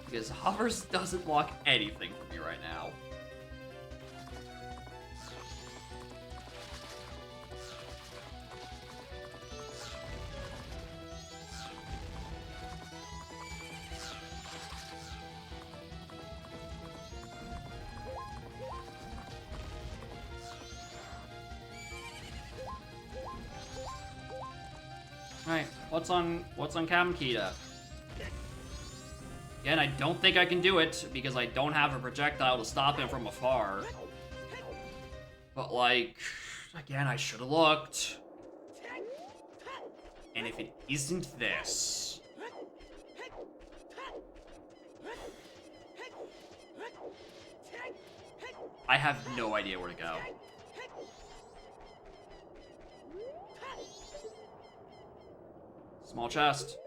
Because Hovers doesn't block anything for me right now. Alright. What's on Kamikita? Again, I don't think I can do it because I don't have a projectile to stop him from afar. But like, again, I should have looked. And if it isn't this... I have no idea where to go. Small chest.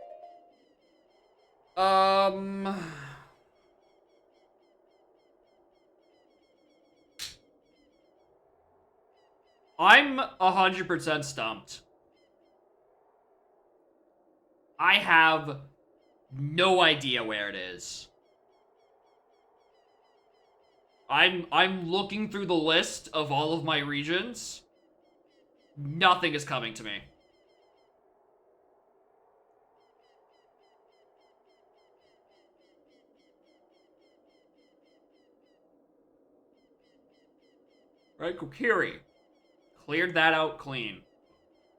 I'm 100% stumped. I have no idea where it is. I'm looking through the list of all of my regions. Nothing is coming to me. Right, Kokiri. Cleared that out clean.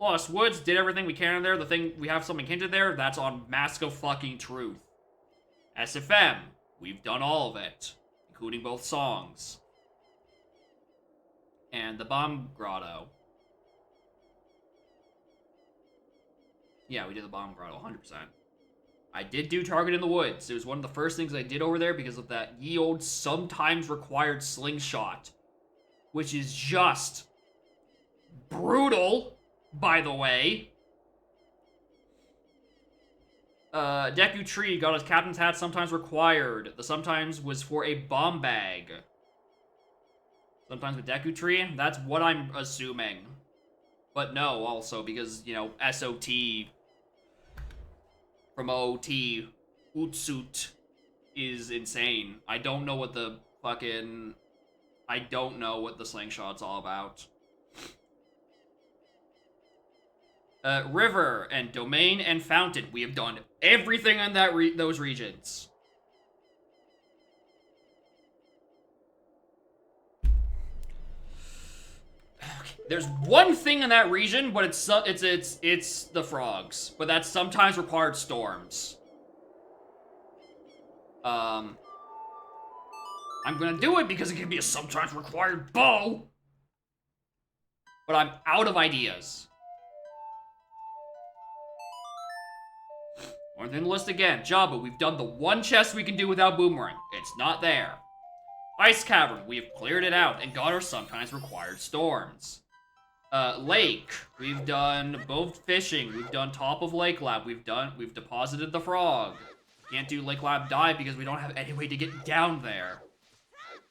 Lost Woods, did everything we can in there. The thing, we have something hinted there, that's on Mask of fucking Truth. SFM, we've done all of it. Including both songs. And the Bomb Grotto. Yeah, we did the Bomb Grotto, 100%. I did do Target in the Woods. It was one of the first things I did over there because of that ye old sometimes required slingshot. Which is just brutal, by the way. Deku Tree got his captain's hat sometimes required. The sometimes was for a bomb bag. Sometimes with Deku Tree, that's what I'm assuming. But no, also, because, you know, SOT from OT, Utsuit is insane. I don't know what the fucking... I don't know what the slingshot's all about. River and Domain and Fountain. We have done everything in that those regions. Okay. There's one thing in that region, but it's the frogs. But that's sometimes required storms. I'm gonna do it because it can be a sometimes required bow. But I'm out of ideas. One thing in the list again. Jabba, we've done the one chest we can do without Boomerang. It's not there. Ice Cavern, we have cleared it out and got our sometimes required storms. Lake, we've done both fishing. We've done top of Lake Lab. We've deposited the frog. Can't do Lake Lab dive because we don't have any way to get down there.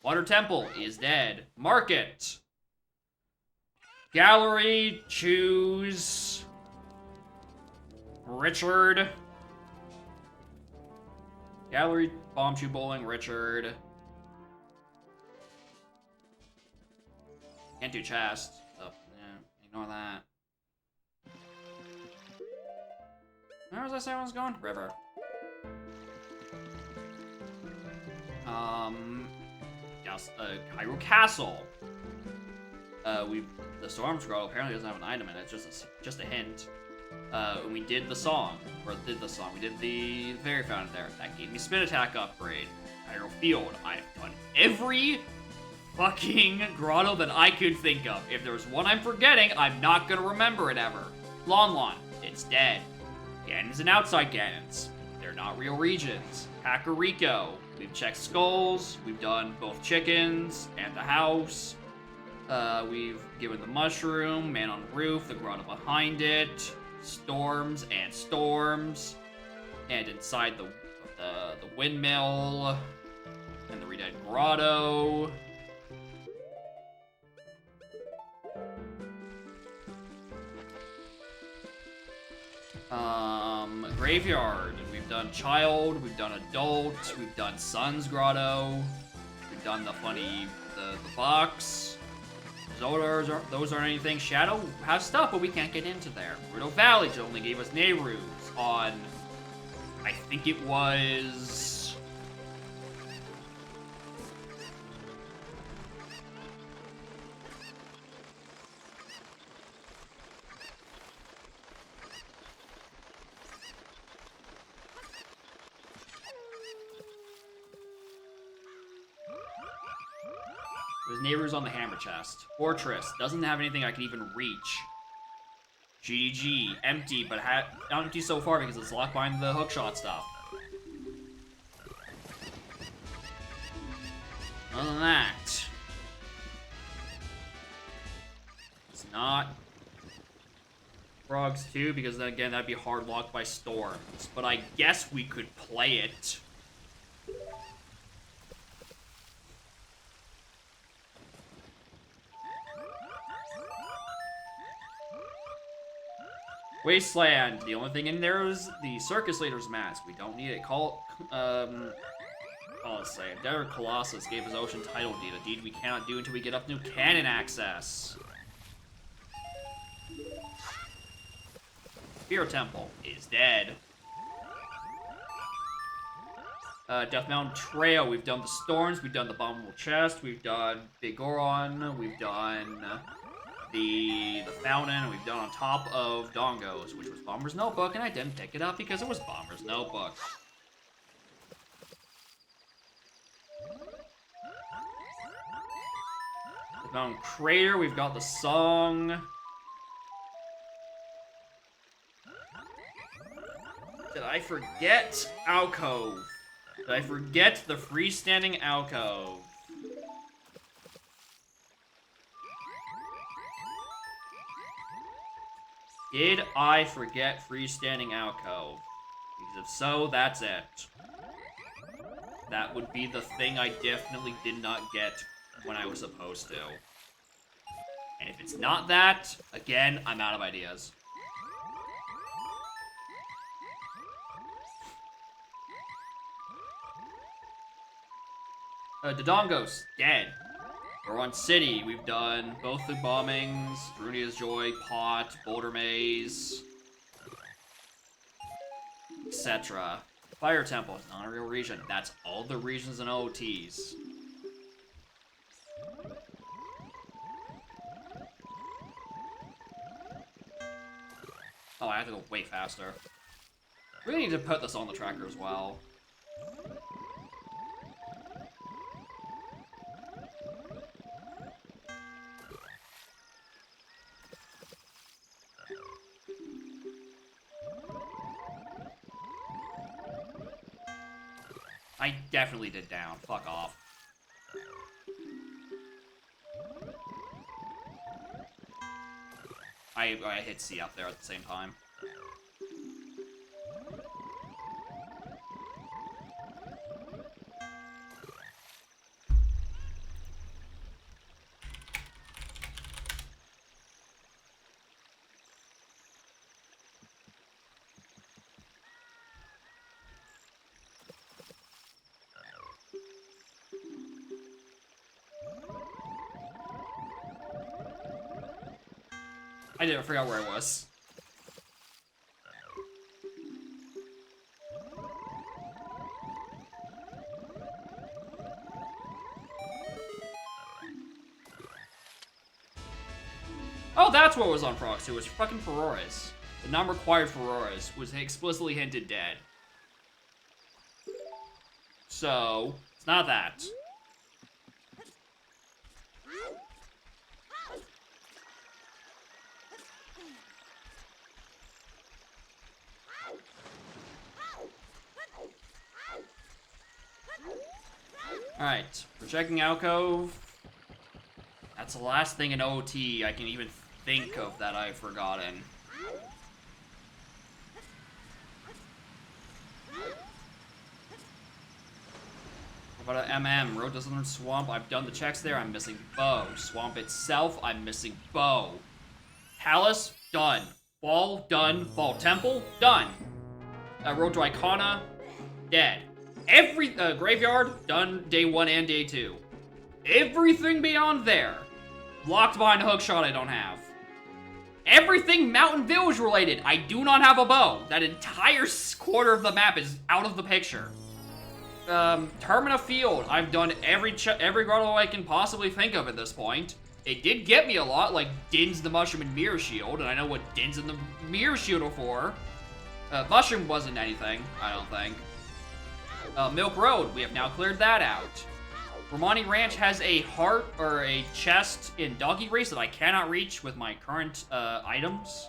Water Temple is dead. Market. Gallery, choose Richard. Gallery, Bombchu Bowling, Richard. Can't do chest. Oh, yeah, ignore that. Where was I saying I was going? River. Yes, Hyrule Castle. The Storm Scroll apparently doesn't have an item in it. It's just a hint. We did the song, we did the Fairy Fountain there. That gave me Spin Attack upgrade. Hyrule Field. I've done every fucking grotto that I could think of. If there's one I'm forgetting, I'm not gonna remember it ever. Lon Lon. It's dead. Ganons and outside Ganons. They're not real regions. Kakariko. We've checked skulls. We've done both chickens and the house. We've given the mushroom, man on roof, the grotto behind it, storms and storms, and inside the windmill, and the Redead Grotto. Graveyard. We've done child, we've done adult, we've done Sun's Grotto, we've done the box. Those aren't anything. Shadow has stuff, but we can't get into there. Rideau Valley only gave us Nehru's on, I think it was... There's neighbors on the hammer chest. Fortress. Doesn't have anything I can even reach. GG. Empty, but not empty so far because it's locked behind the hookshot stuff. Other than that, it's not Frogs 2 because then again that'd be hard locked by storms. But I guess we could play it. Wasteland. The only thing in there is the circus leader's mask. We don't need it. Let's say Endeavor Colossus gave his ocean title deed, a deed we cannot do until we get up new cannon access. Fear Temple is dead. Death Mountain Trail. We've done the Storms. We've done the Abominable Chest. We've done Big Goron. We've done the Fountain. And we've done on top of Dongos, which was Bomber's Notebook, and I didn't pick it up because it was Bomber's Notebook. Death Mountain Crater. We've got the song. Did I forget Alcove? Did I forget the freestanding alcove? Did I forget freestanding alcove? Because if so, that's it. That would be the thing I definitely did not get when I was supposed to. And if it's not that, again, I'm out of ideas. Dodongos, dead. Goron City, we've done both the bombings, Brunia's Joy, Pot, Boulder Maze, etc. Fire Temple is not a real region. That's all the regions and OTs. Oh, I have to go way faster. We need to put this on the tracker as well. I definitely did down. Fuck off. I hit C up there at the same time. I didn't forget where I was. Oh, that's what was on Prox 2. It was fucking Ferroras. The non-required Ferroras was explicitly hinted dead. So, it's not that. Alright, we're checking Alcove. That's the last thing in OT I can even think of that I've forgotten. What about an MM? Road to Southern Swamp. I've done the checks there. I'm missing Bow. Swamp itself, I'm missing Bow. Palace, done. Ball, done. Ball Temple, done. Road to Icona, dead. Every Graveyard, done day 1 and day 2. Everything beyond there, locked behind a hookshot I don't have. Everything Mountain Village related, I do not have a bow. That entire quarter of the map is out of the picture. Termina Field, I've done every grotto I can possibly think of at this point. It did get me a lot, like Din's the Mushroom and Mirror Shield, and I know what Din's and the Mirror Shield are for. Mushroom wasn't anything, I don't think. Milk Road, we have now cleared that out. Romani Ranch has a heart or a chest in Doggy Race that I cannot reach with my current items.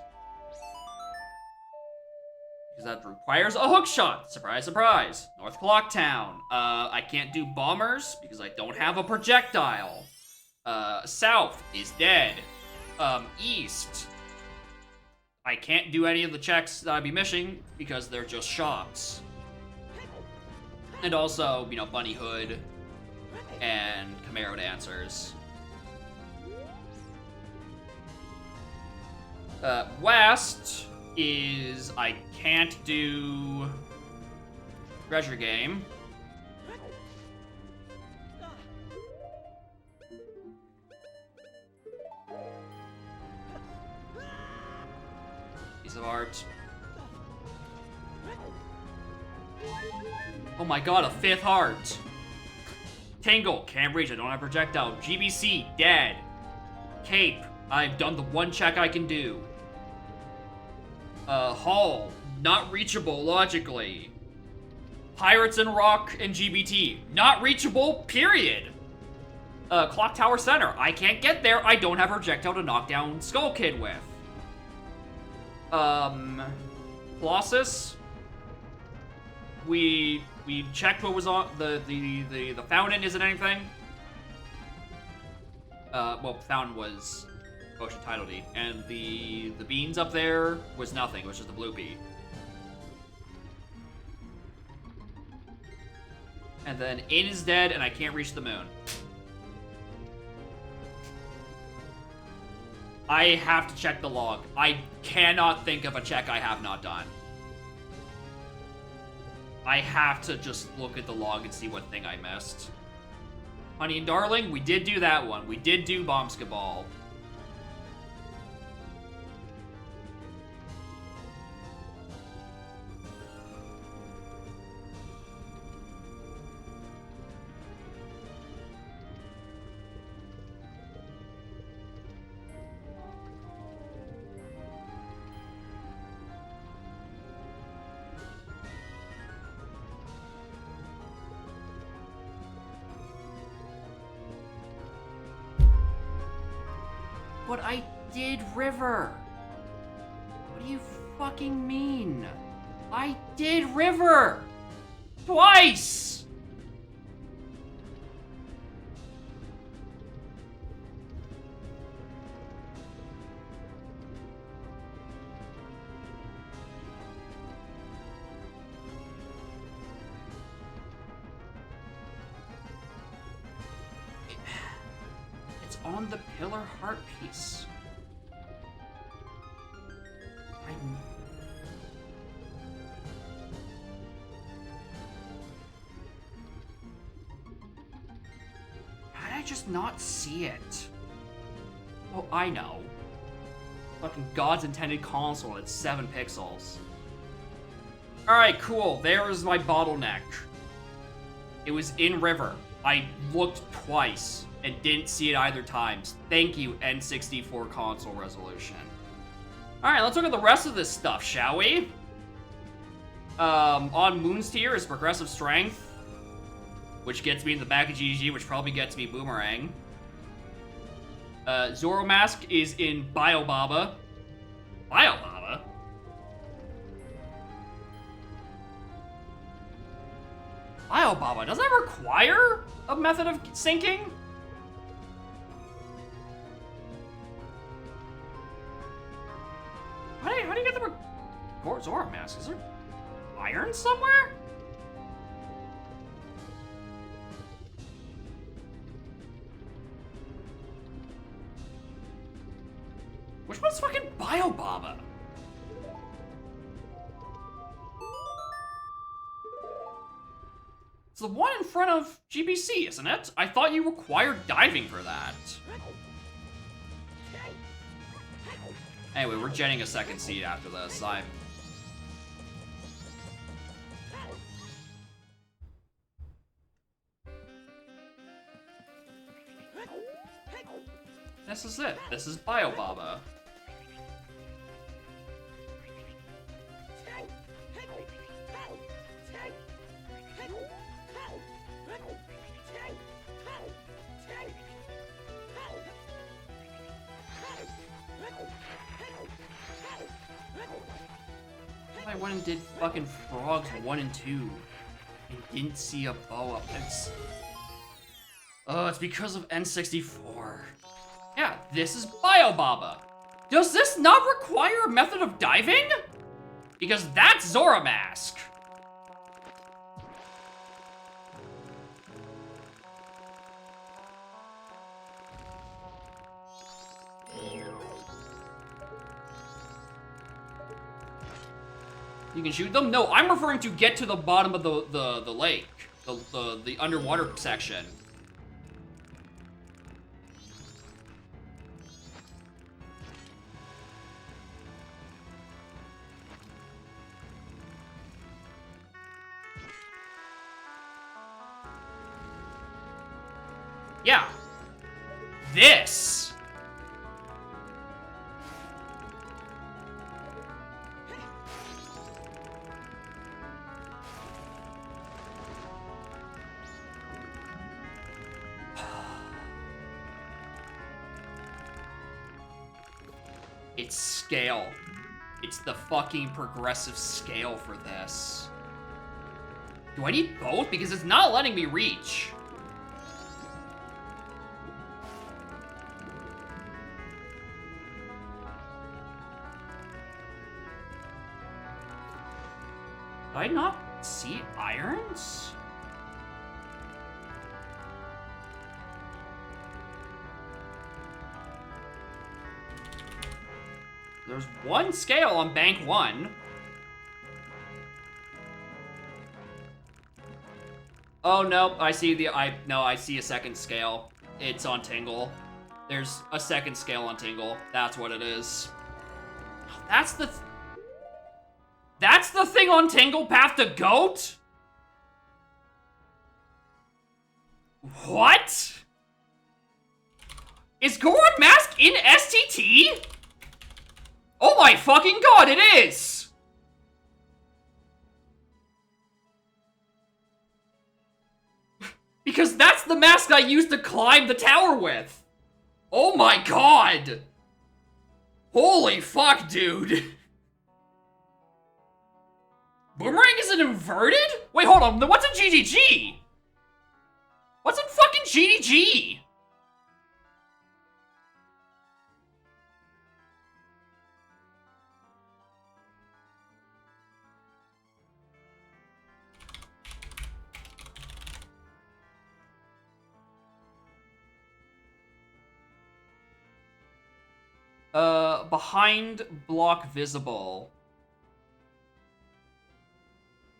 Because that requires a hook shot. Surprise, surprise. North Clocktown. I can't do bombers because I don't have a projectile. South is dead. East. I can't do any of the checks that I'd be missing because they're just shops. And also, you know, Bunny Hood and Camaro Dancers. West is I can't do Treasure Game. Piece of art. Oh my god, a 5th heart. Tingle, can't reach, I don't have projectile. GBC, dead. Cape, I've done the one check I can do. Hall, not reachable logically. Pirates and Rock and GBT, not reachable, period. Clock Tower Center, I can't get there, I don't have projectile to knock down Skull Kid with. Colossus, we checked what was on the fountain isn't anything. Well, fountain was Ocean Tidal D, and the beans up there was nothing, which is the blue pea. And then Inn is dead, and I can't reach the moon. I have to check the log. I cannot think of a check I have not done. I have to just look at the log and see what thing I missed. Honey and Darling, we did do that one. We did do Bombskaball. But I did River. What do you fucking mean? I did River! Twice! On the pillar heart piece. How did I just not see it? Oh, I know. Fucking God's intended console at 7 pixels. Alright, cool. There is my bottleneck. It was in River. I looked twice and didn't see it either times. Thank you, N64 console resolution. Alright, let's look at the rest of this stuff, shall we? On Moon's tier is Progressive Strength, which gets me in the back of GG, which probably gets me Boomerang. Zoromask is in Biobaba. Biobaba? Biobaba, does that require a method of syncing? How do you get the Zoromask? Is there iron somewhere? Which one's fucking Biobaba? It's the one in front of GBC, isn't it? I thought you required diving for that. Anyway, we're getting a second seed after this. This is it. This is Biobaba. went and did fucking Frogs 1 and 2 and didn't see a boa. It's because of N64. Yeah, this is Biobaba. Does this not require a method of diving? Because that's Zora Mask. You can shoot them? No, I'm referring to get to the bottom of the lake. The underwater section. Yeah. This. It's scale. It's the fucking progressive scale for this. Do I need both? Because it's not letting me reach. Did I not see irons? There's one scale on bank 1. Oh, no, I see I see a second scale. It's on Tingle. There's a second scale on Tingle. That's what it is. That's the thing on Tingle, Path to Goat? What? Is Goron Mask in STT? Oh my fucking god, it is! Because that's the mask I used to climb the tower with! Oh my god! Holy fuck, dude! Boomerang is an inverted? Wait, hold on, what's in GGG? What's in fucking GGG? Behind block visible.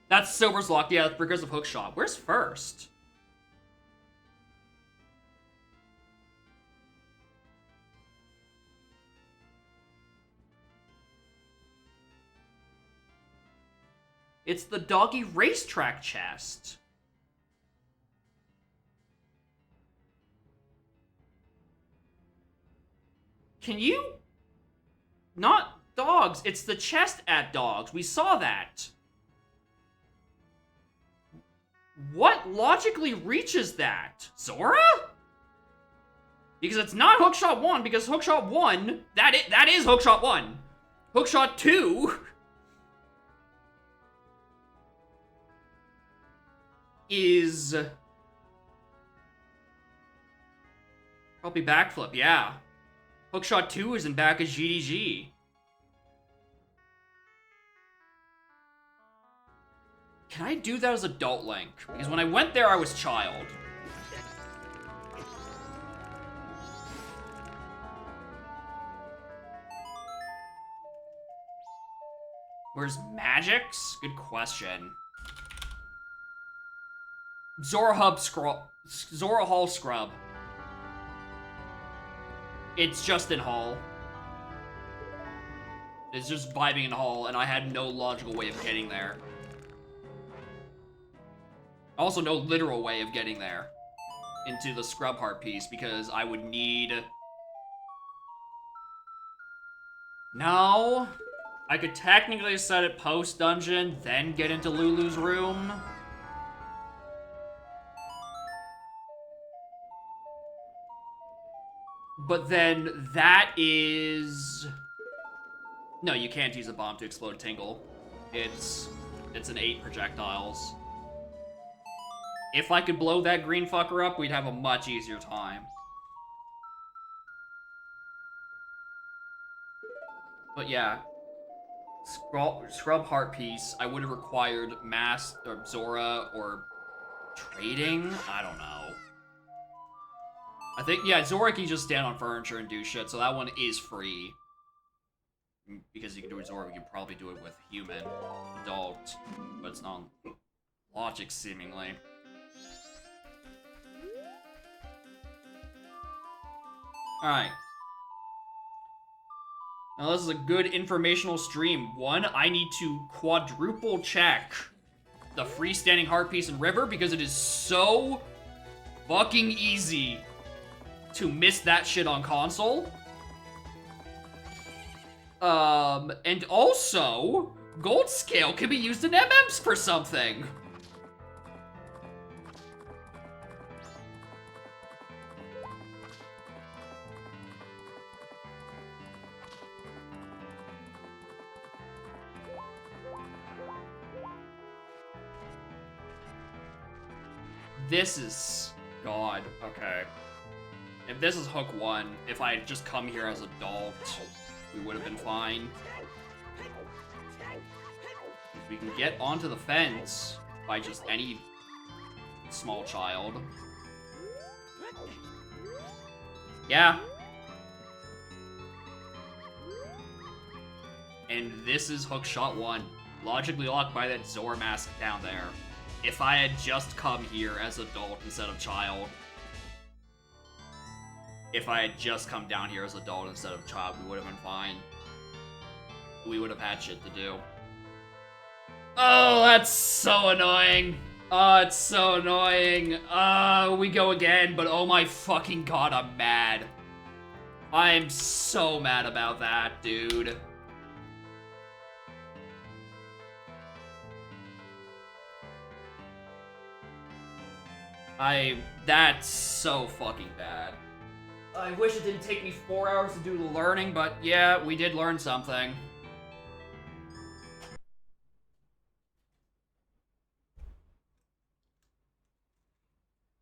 That's Silver's locked. Yeah, that's because of Hookshot. Where's first? It's the doggy racetrack chest. Can you? Not dogs. It's the chest at dogs. We saw that. What logically reaches that? Zora? Because it's not Hookshot 1, because Hookshot 1, that is Hookshot 1. Hookshot 2 is probably backflip, yeah. Hookshot 2 is in back as GDG. Can I do that as Adult Link? Because when I went there, I was child. Where's Magix? Good question. Zora Hall Scrub. It's just in Hall. It's just vibing in Hall, and I had no logical way of getting there. Also, no literal way of getting there into the Scrub Heart piece, because I would need... No. I could technically set it post-dungeon, then get into Lulu's room. But then that is... No, you can't use a bomb to explode Tingle. It's an 8 projectiles. If I could blow that green fucker up, we'd have a much easier time. But yeah, Scrub Heart Piece, I would have required Mass or Zora or trading? I don't know. I think, yeah, Zora can just stand on furniture and do shit, so that one is free. Because you can do it with Zora, we can probably do it with human, adult, but it's not logic, seemingly. Alright. Now this is a good informational stream. One, I need to quadruple check the freestanding heart piece and river because it is so fucking easy to miss that shit on console. And also, gold scale can be used in MMs for something. This is... God, okay. If this is Hook 1, if I had just come here as adult, we would have been fine. If we can get onto the fence by just any small child. Yeah. And this is Hook Shot 1. Logically locked by that Zora mask down there. If I had just come here as adult instead of child. If I had just come down here as adult instead of child, we would have been fine. We would have had shit to do. Oh, that's so annoying. Oh, it's so annoying. We go again, but oh my fucking god, I'm mad. I'm so mad about that, dude. That's so fucking bad. I wish it didn't take me 4 hours to do the learning, but yeah, we did learn something.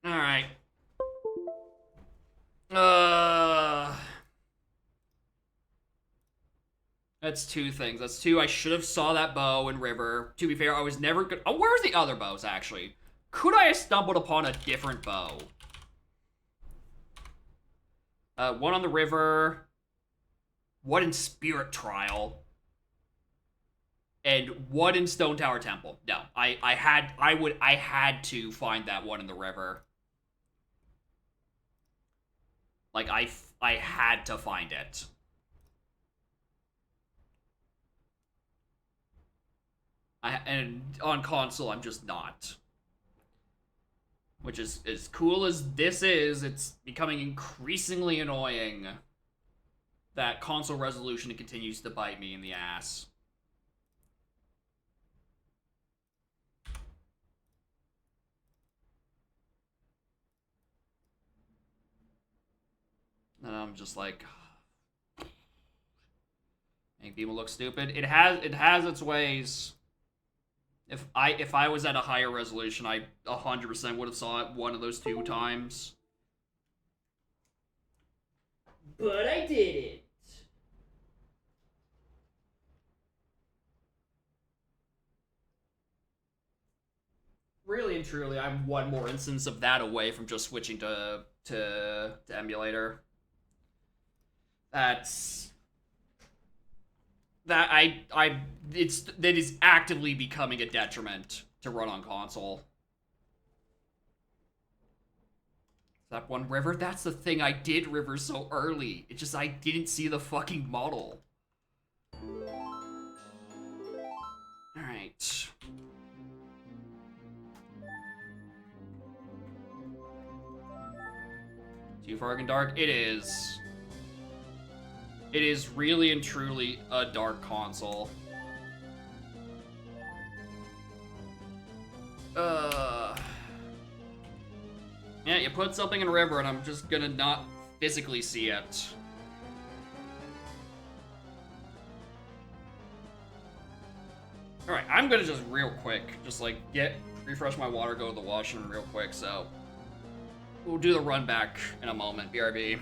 Alright. That's two things. That's two, I should have saw that bow in River. To be fair, I was never good. Oh, where's the other bows, actually? Could I have stumbled upon a different bow? One on the river. One in Spirit Trial. And one in Stone Tower Temple. No, I had to find that one in the river. Like, I had to find it. And on console, I'm just not. Which is, as cool as this is, it's becoming increasingly annoying that console resolution continues to bite me in the ass. And I'm just like, make people look stupid. It has its ways. If I was at a higher resolution, I 100% would have saw it one of those 2 times. But I didn't. Really and truly, I'm one more instance of that away from just switching to emulator. That is actively becoming a detriment to run on console. That one river, that's the thing, I did river so early. It's just I didn't see the fucking model. Alright. Too far and dark? It is. It is really and truly a dark console. Yeah, you put something in river and I'm just gonna not physically see it. Alright. I'm gonna just real quick, just like refresh my water, go to the washroom real quick. So we'll do the run back in a moment. BRB.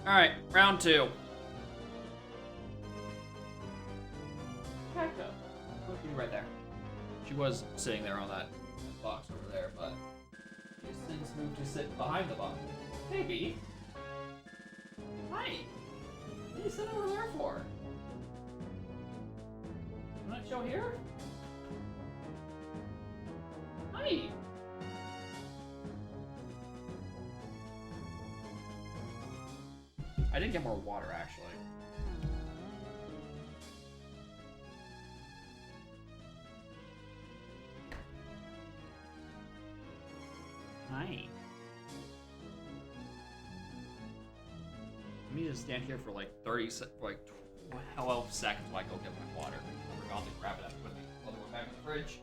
Alright, round 2. Cacto. Oh, she's right there. She was sitting there on that box over there, but she's since moved to sit behind the box. Hey, Bee. Hi. What are you sitting over there for? You want to chill here? Hi. I did get more water, actually. Hi. Let me just stand here for like 12 seconds while I go get my water. I forgot to grab it and put the other one back in the fridge.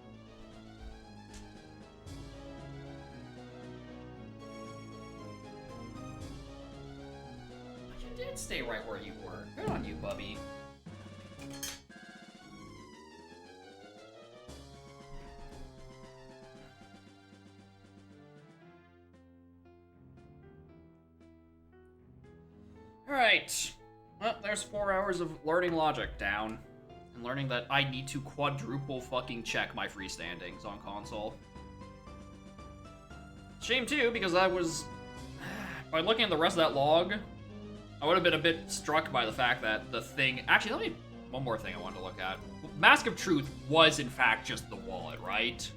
But you did stay right where you were. Good on you, Bubby. Alright. Well, there's 4 hours of learning logic down. And learning that I need to quadruple fucking check my freestandings on console. Shame too, because I was... By looking at the rest of that log, I would have been a bit struck by the fact that the thing... Actually, one more thing I wanted to look at. Mask of Truth was, in fact, just the wallet, right?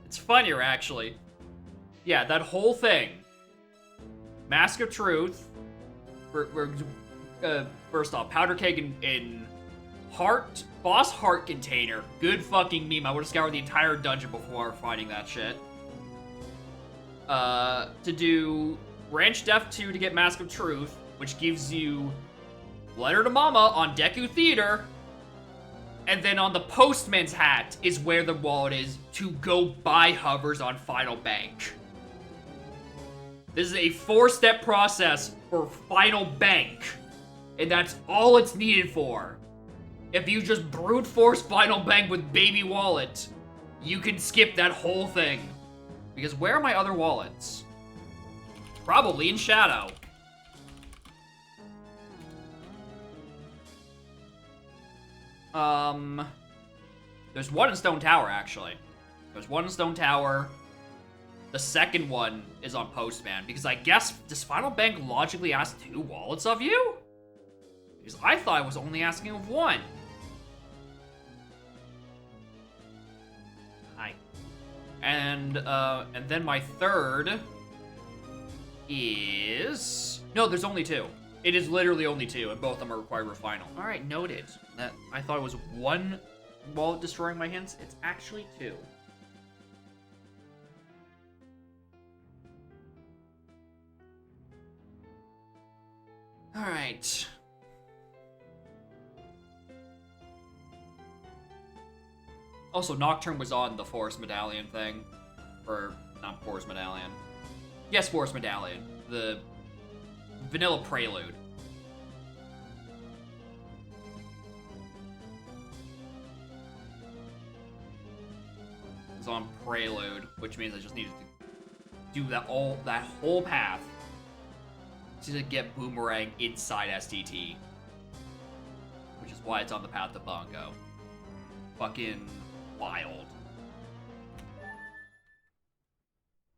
It's funnier, actually. Yeah, that whole thing. Mask of Truth, First off, powder keg in heart, boss heart container. Good fucking meme. I would have scoured the entire dungeon before finding that shit. To do Ranch Death 2 to get Mask of Truth, which gives you Letter to Mama on Deku Theater, and then on the Postman's Hat is where the wallet is to go buy hovers on Final Bank. This is a 4-step process for Final Bank, and that's all it's needed for. If you just brute force Final Bank with Baby Wallet, you can skip that whole thing. Because where are my other wallets? Probably in Shadow. There's one in Stone Tower, actually. There's one in Stone Tower. The second one is on Postman, because I guess, does Final Bank logically ask 2 wallets of you? Because I thought I was only asking of 1. Hi. And then my third is... No, there's only 2. It is literally only 2, and both of them are required for final. All right, noted. That I thought it was 1 wallet destroying my hints. It's actually 2. All right. Also, Nocturne was on the Forest Medallion thing. Or, not Forest Medallion. Yes, Forest Medallion. The Vanilla Prelude. It's on Prelude, which means I just needed to do that whole path to get Boomerang inside STT. Which is why it's on the path to Bongo. Fucking wild.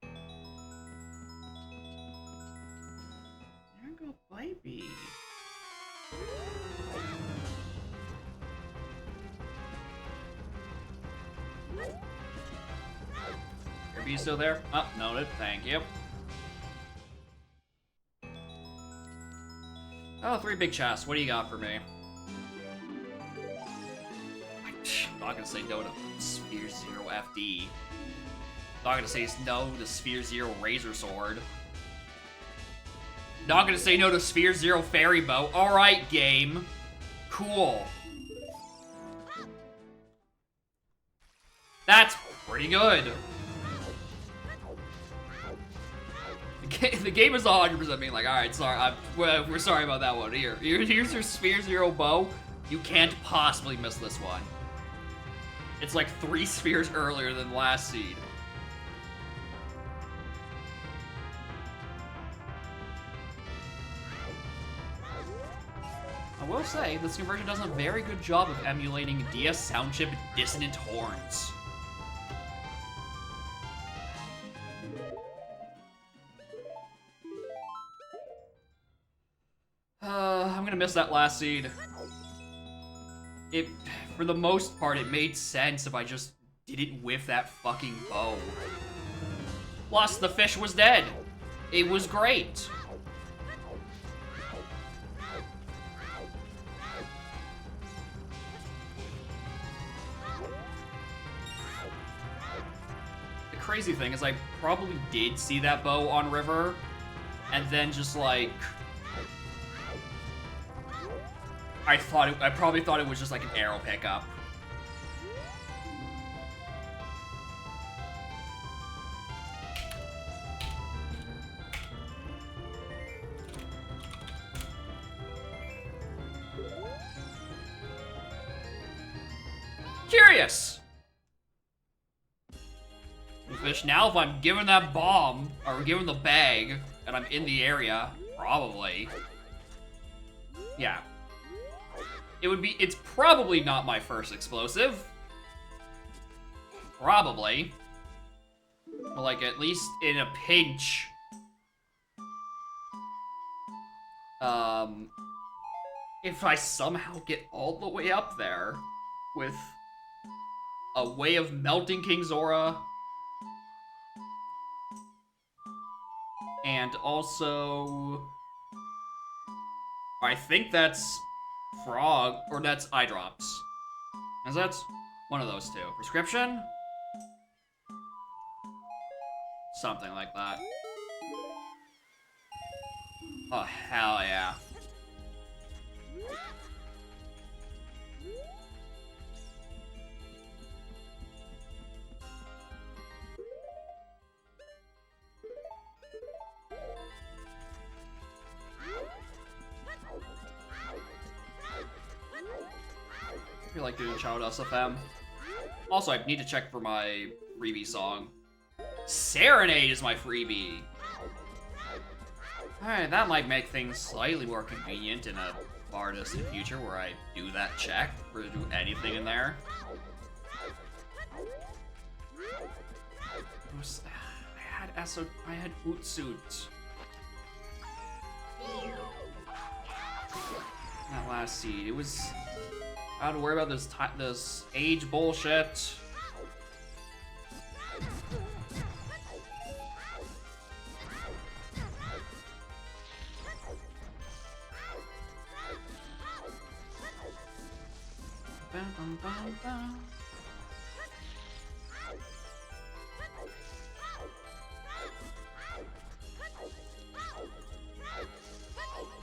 There go baby. Are you still there? Oh, noted. Thank you. Oh, 3 big chests. What do you got for me? I'm not gonna say no to Sphere Zero FD. Not gonna say no to Sphere Zero Razor Sword. Not gonna say no to Sphere Zero Fairy Bow. Alright, game. Cool. That's pretty good. The game is 100% being like, alright, sorry, we're sorry about that one. Here's your Sphere Zero Bow. You can't possibly miss this one. It's like 3 spheres earlier than last seed. I will say, this conversion does a very good job of emulating DS sound chip dissonant horns. I'm gonna miss that last seed. For the most part, it made sense if I just didn't whiff that fucking bow. Plus, the fish was dead. It was great. The crazy thing is I probably did see that bow on River, and then just like... I probably thought it was just like an arrow pickup. Curious. Fish, now if I'm given that bomb, or given the bag, and I'm in the area, probably. Yeah. It's probably not my first explosive. Probably. But like, at least in a pinch. If I somehow get all the way up there with a way of melting King Zora, and also I think that's frog, or that's eye drops. Is that one of those two? Prescription? Something like that. Oh, hell yeah. I feel like doing Child SFM. Also, I need to check for my freebie song. Serenade is my freebie. Alright, that might make things slightly more convenient in a far distant future where I do that check or do anything in there. I had Hootsuit. That last seed, it was... I don't have to worry about this age bullshit. Bum, bum, bum, bum.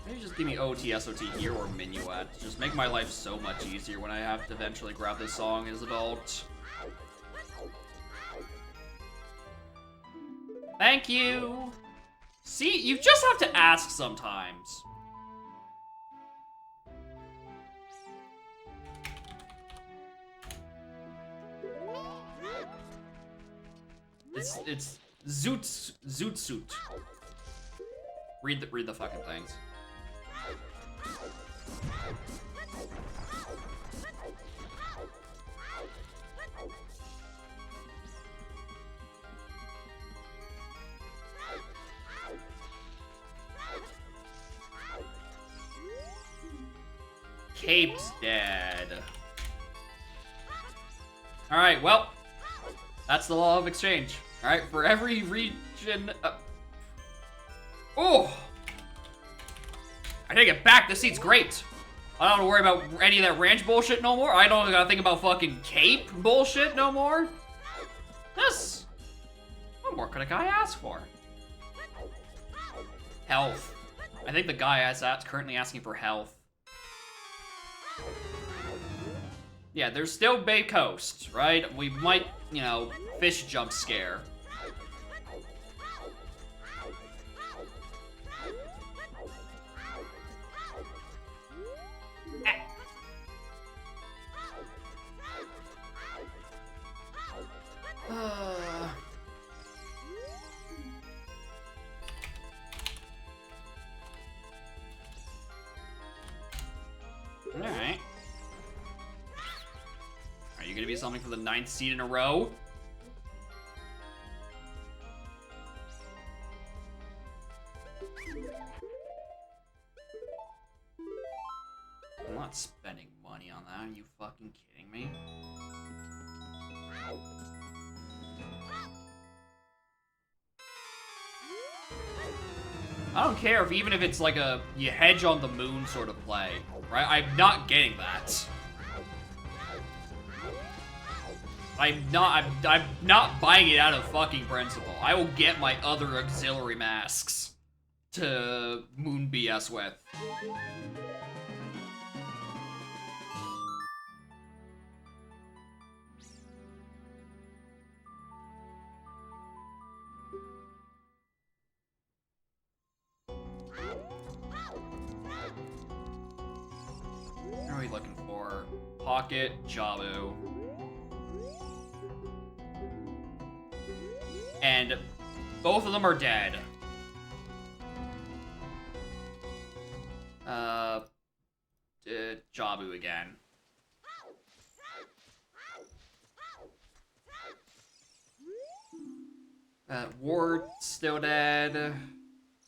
Maybe just give me OT, SOT here or Minuet. Just make my life so much easier when I have to eventually grab this song as adult. Thank you! See, you just have to ask sometimes. It's Zootsuit. Read the fucking things. Cape's dead. Alright, well, that's the law of exchange. Alright, for every region... Oh! I take it back, this seat's great. I don't have to worry about any of that ranch bullshit no more. I don't gotta think about fucking Cape bullshit no more. This... What more could a guy ask for? Health. I think the guy is currently asking for health. Yeah, there's still Bay Coast, right? We might, you know, fish jump scare. Alright. Are you gonna be something for the 9th seed in a row? I'm not spending money on that. Are you fucking kidding me? I don't care if even if it's like a you hedge on the moon sort of play, right? I'm not getting that. I'm not buying it out of fucking principle. I will get my other auxiliary masks to moon BS with. What are we looking for? Pocket, Jabu. And both of them are dead. Jabu again. Ward's still dead.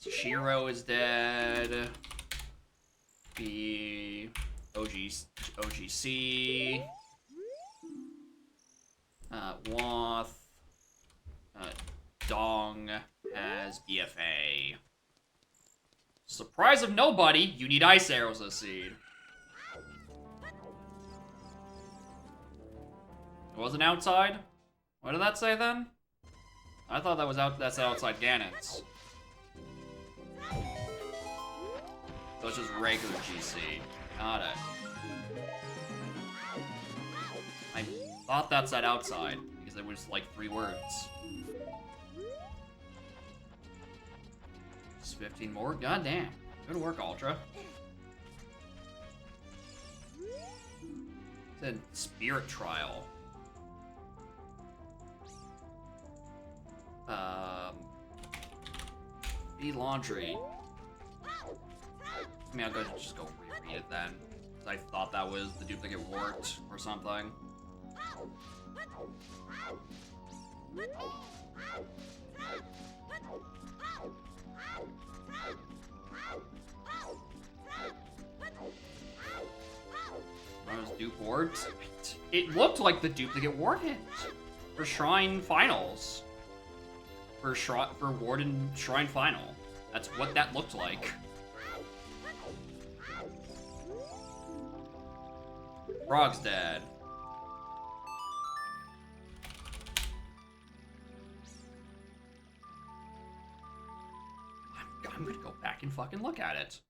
Shiro is dead. The OGC. Woth. Dong has BFA. Surprise of nobody, you need ice arrows as seed. It wasn't outside? What did that say then? I thought that was that's outside Ganon's. So it's just regular GC. Got it. I thought that said outside, because it was like 3 words. Just 15 more? Goddamn. Good work, Ultra. Then Spirit Trial. Be Laundry. I mean, I'll just go reread it then. I thought that was the duplicate wart or something. Those dupe warts? It looked like the duplicate wart hint for Shrine Finals. For Warden Shrine Final. That's what that looked like. Frog's dead. I'm gonna go back and fucking look at it.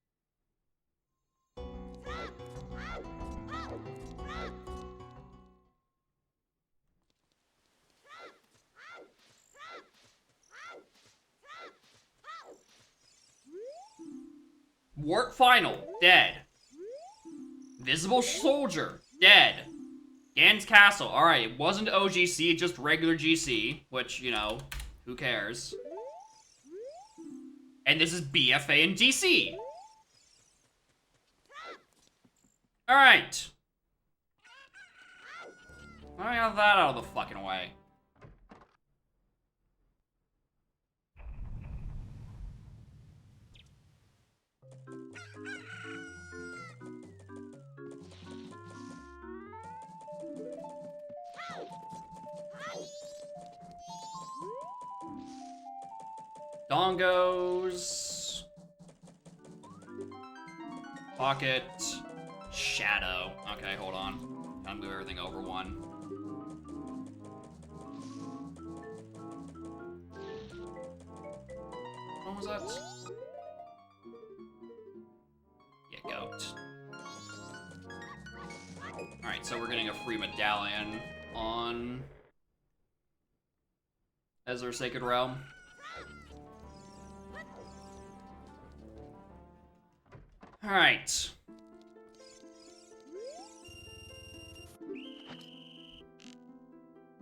Wart Final, dead. Visible Soldier, dead. Gan's Castle, alright, it wasn't OGC, just regular GC, which, you know, who cares? And this is BFA and DC. Alright. I got that out of the fucking way. Dongos. Pocket. Shadow. Okay, hold on. Time to do everything over one. What was that? Yeah, goat. Alright, so we're getting a free medallion on Ezra Sacred Realm. Alright.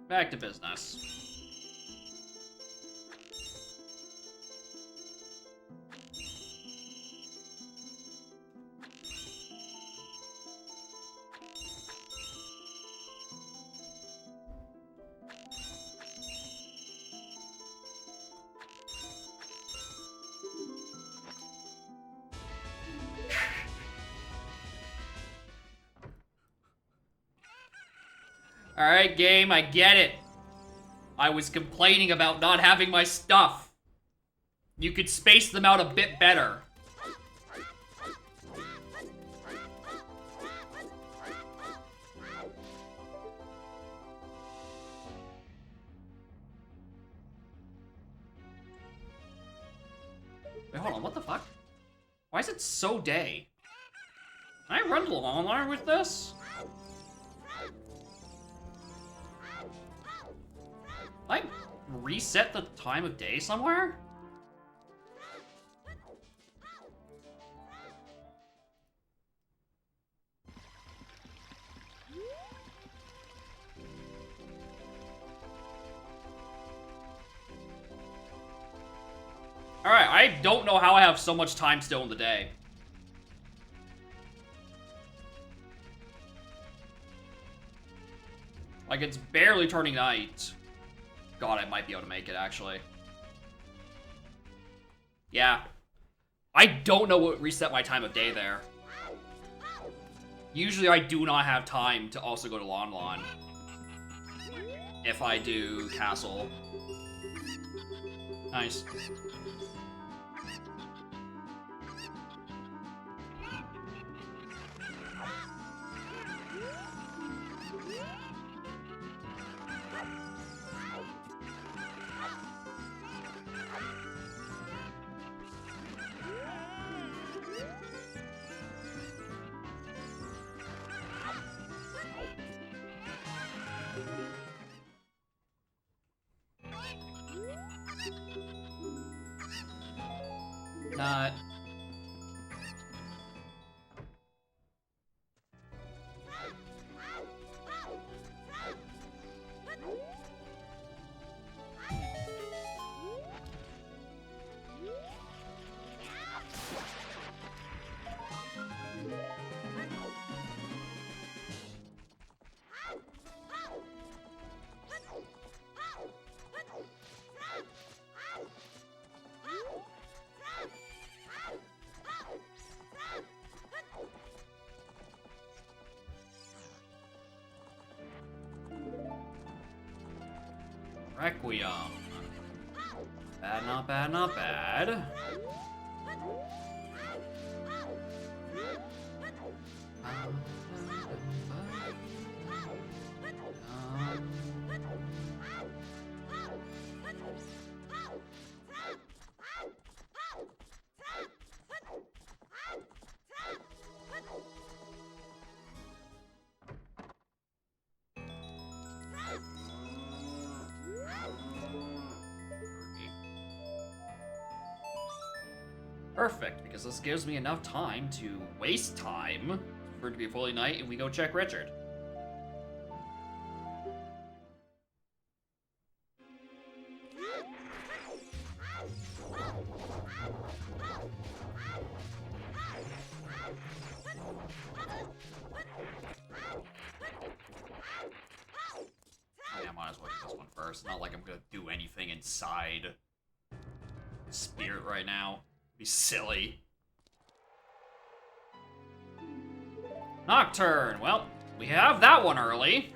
Back to business. Alright, game, I get it. I was complaining about not having my stuff. You could space them out a bit better. Wait, hold on, what the fuck? Why is it so day? Can I run the long line with this? Like, reset the time of day somewhere? Alright, I don't know how I have so much time still in the day. Like, it's barely turning night. God, I might be able to make it, actually. Yeah. I don't know what reset my time of day there. Usually I do not have time to also go to Lon Lon. If I do Castle. Not. Requiem. Bad, not bad, not bad. Perfect, because this gives me enough time to waste time for it to be a fully night, and we go check Richard. Yeah, I might as well do this one first. Not like I'm gonna do anything inside Spirit right now. Be silly. Nocturne. Well, we have that one early.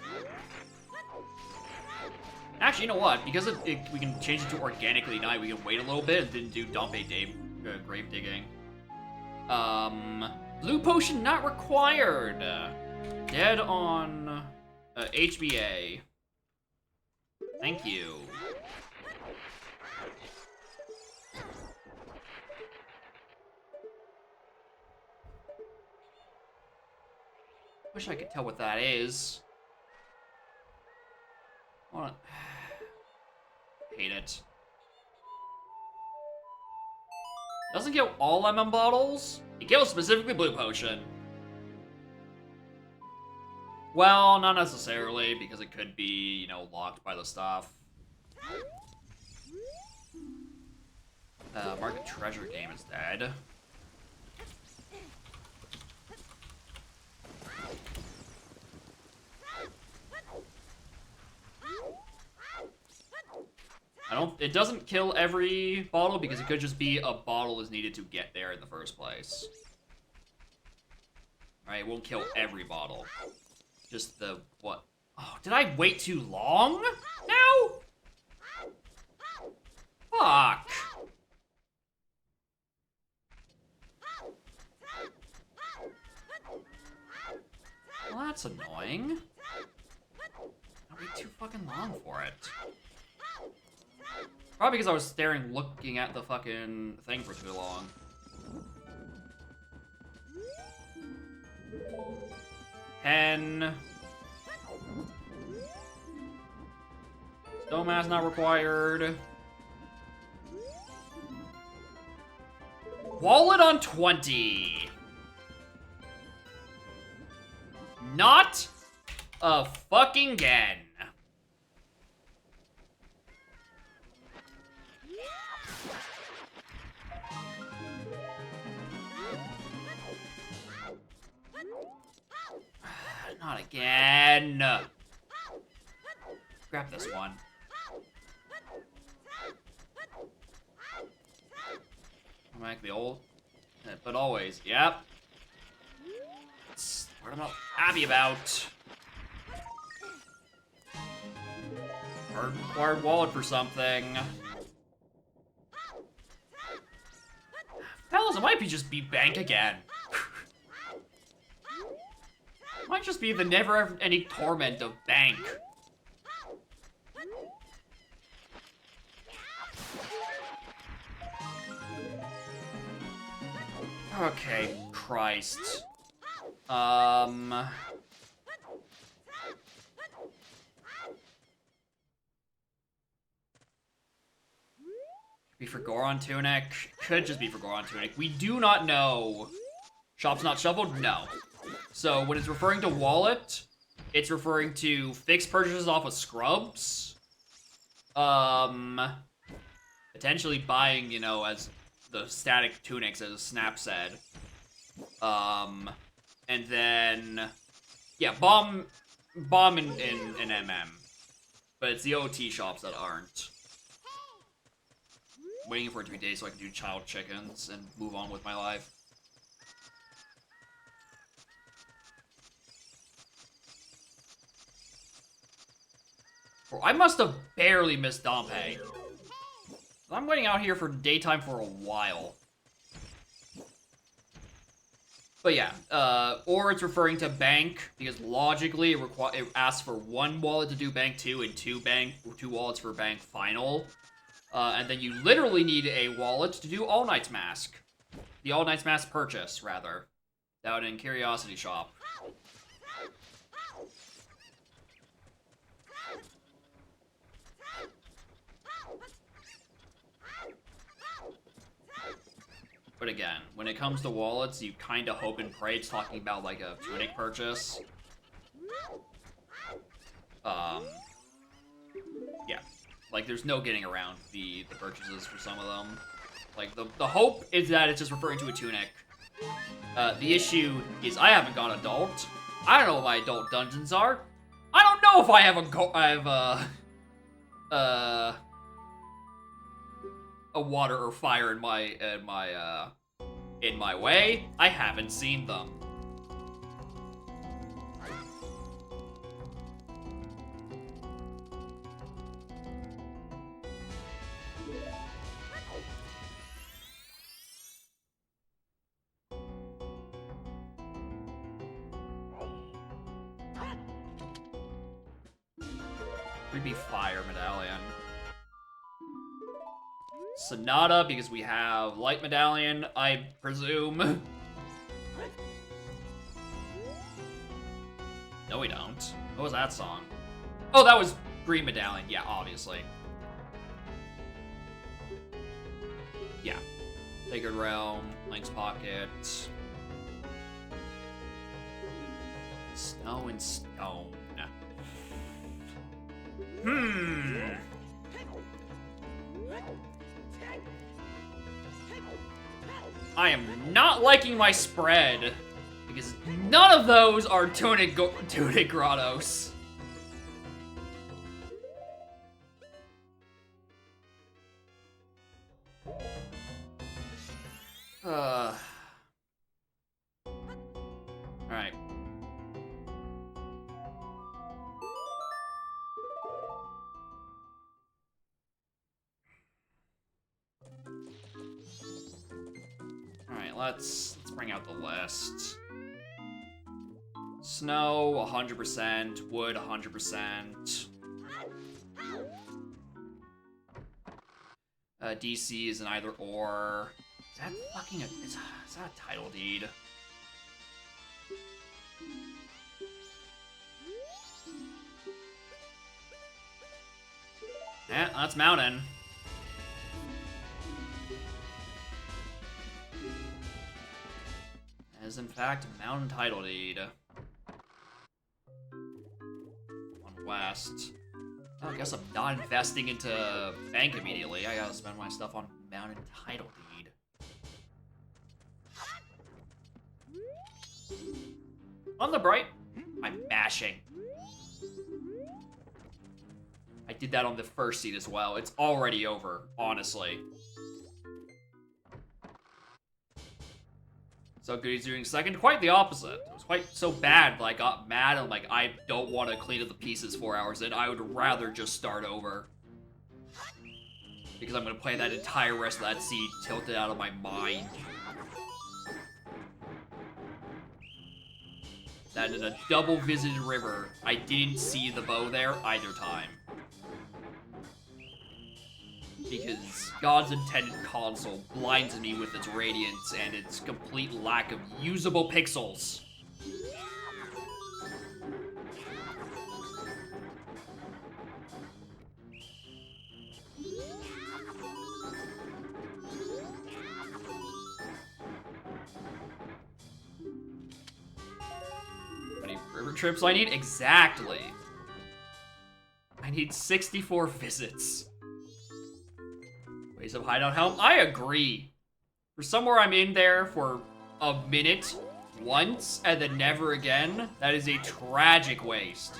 Actually, you know what? Because we can change it to organically night, we can wait a little bit and then do Dompe grave digging. Blue potion not required. Dead on HBA. Thank you. Wish I could tell what that is. Hold on. Hate it. Doesn't kill all lemon bottles. It kills specifically blue potion. Well, not necessarily, because it could be, you know, locked by the stuff. Market Treasure Game is dead. It doesn't kill every bottle because it could just be a bottle is needed to get there in the first place. Alright, it won't kill every bottle. Just the, what? Oh, did I wait too long now? Fuck. Well, that's annoying. I wait too fucking long for it. Probably because I was looking at the fucking thing for too long. Pen. Stone mask not required. Wallet on 20. Not a fucking again. Not again. Grab this one. Make the old, but always, yep. That's what I'm not happy about. Hard wallet for something. Hells, it might be just be bank again. Might just be the never-ending torment of bank. Okay, Christ. Be for Goron Tunic. Could just be for Goron Tunic. We do not know. Shops not shuffled? No. So when it's referring to wallet, it's referring to fixed purchases off of scrubs. Potentially buying, you know, as the static tunics, as Snap said. And then, yeah, bomb in MM. But it's the OT shops that aren't. Waiting for it to be day so I can do child chickens and move on with my life. Bro, I must have barely missed Dompe. I'm waiting out here for daytime for a while. But yeah, or it's referring to bank, because logically it asks for one wallet to do bank 2 and two wallets for bank final. And then you literally need a wallet to do All Knight's Mask. The All Knight's Mask purchase, rather. Down in Curiosity Shop. But again, when it comes to wallets, you kind of hope and pray it's talking about, like, a tunic purchase. Yeah. Like, there's no getting around the purchases for some of them. Like, the hope is that it's just referring to a tunic. The issue is I haven't gone adult. I don't know what my adult dungeons are. I don't know if I have a water or fire in my way. I haven't seen them. Creepy fire medallion. Sonata, because we have light medallion, I presume. No, we don't. What was that song? Oh, that was green medallion. Yeah, obviously. Yeah. Sacred Realm, Link's Pocket. Snow and Stone. I am not liking my spread, because none of those are Tunic Grottos. Alright. Alright, let's bring out the list. Snow, 100%. Wood, 100%. DC is an either or. Is that fucking is that a title deed? Yeah, that's Mountain. That is in fact Mountain title deed. On West. Oh, I guess I'm not investing into bank immediately. I gotta spend my stuff on Mountain title deed. On the bright, I'm mashing. I did that on the first seed as well. It's already over, honestly. So Goody's doing second. Quite the opposite. It was quite so bad that I got mad and like, I don't want to clean up the pieces 4 hours in. I would rather just start over. Because I'm going to play that entire rest of that seed tilted out of my mind. That in a double visited river, I didn't see the bow there either time. Because God's intended console blinds me with its radiance and its complete lack of usable pixels. trips I need? Exactly. I need 64 visits. Ways of Hideout Helm? I agree. For somewhere I'm in there for a minute, once, and then never again, that is a tragic waste.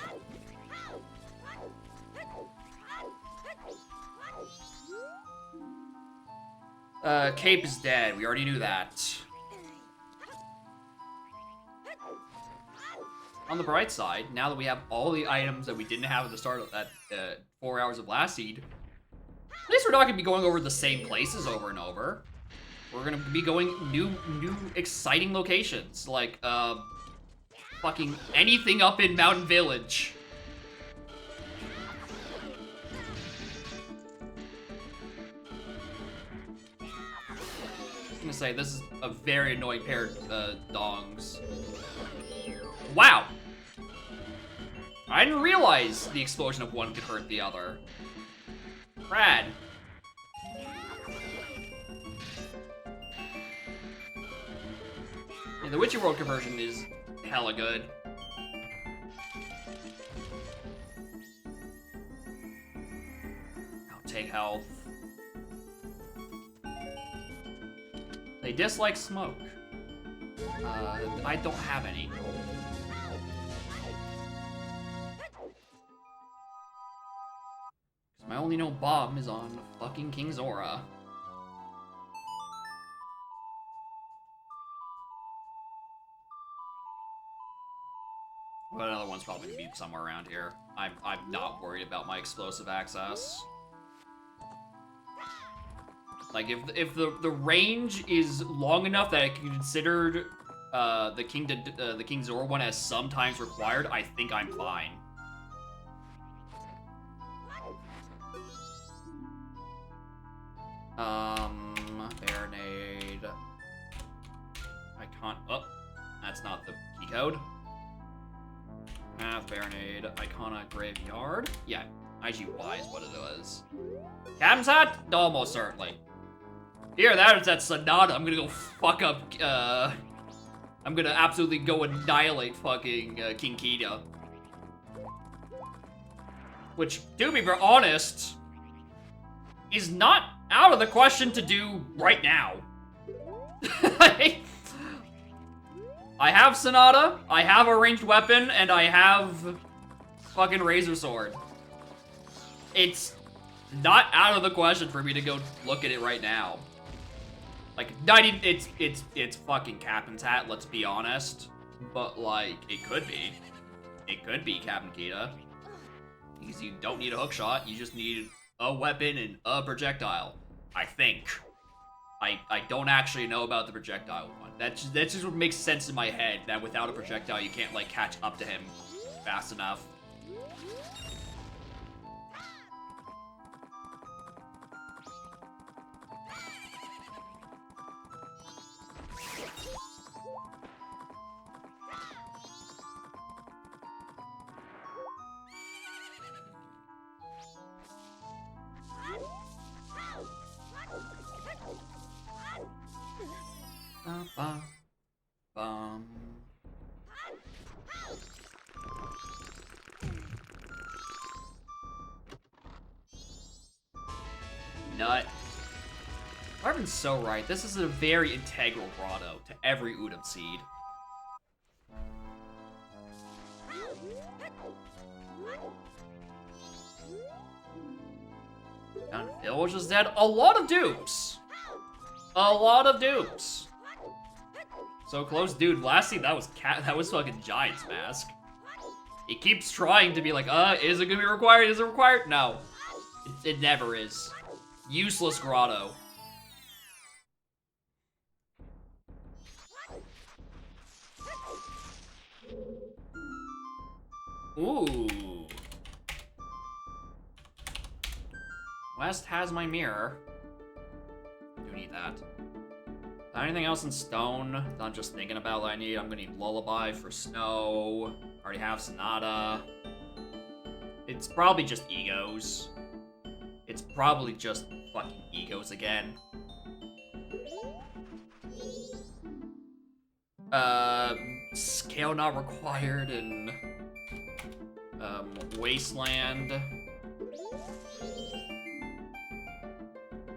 Cape is dead. We already knew that. On the bright side, now that we have all the items that we didn't have at the start of that 4 hours of Last Seed, at least we're not gonna be going over the same places over and over. We're gonna be going new exciting locations, like, fucking anything up in Mountain Village. I'm gonna say, this is a very annoying pair of dongs. Wow! I didn't realize the explosion of one could hurt the other. Rad. Yeah, the Witchy World conversion is hella good. I'll take health. They dislike smoke. I don't have any. My only known bomb is on fucking King Zora. But another one's probably gonna be somewhere around here. I'm not worried about my explosive access. Like, if the range is long enough that I can consider the King Zora one as sometimes required, I think I'm fine. Baronade. Icon. Oh, that's not the key code. Path, Baronade, Icona, Graveyard. Yeah, IGY is what it was. Captain's Hat? Almost certainly. Here, that is that Sonata. I'm gonna go fuck up, I'm gonna absolutely go annihilate fucking King Kita. Which, to be honest, is not out of the question to do right now. I have Sonata, I have a ranged weapon, and I have fucking Razor Sword. It's not out of the question for me to go look at it right now. Like, it's fucking Captain's Hat, let's be honest. But, like, it could be. It could be Captain Kita. Because you don't need a hookshot, you just need a weapon and a projectile. I think. I don't actually know about the projectile one. That just what makes sense in my head, that without a projectile you can't, like, catch up to him fast enough. Nut. Marvin's so right. This is a very integral grotto to every Udam seed. Mountain Village is dead. A lot of dupes. A lot of dupes. So close, dude. Last scene, that was fucking Giant's Mask. He keeps trying to be like, is it gonna be required? Is it required? No. It never is. Useless grotto. Ooh. West has my mirror. Do need that. Anything else in stone that I'm just thinking about that I need? I'm gonna need Lullaby for snow. Already have Sonata. It's probably just egos. It's probably just fucking egos again. Scale not required in Wasteland.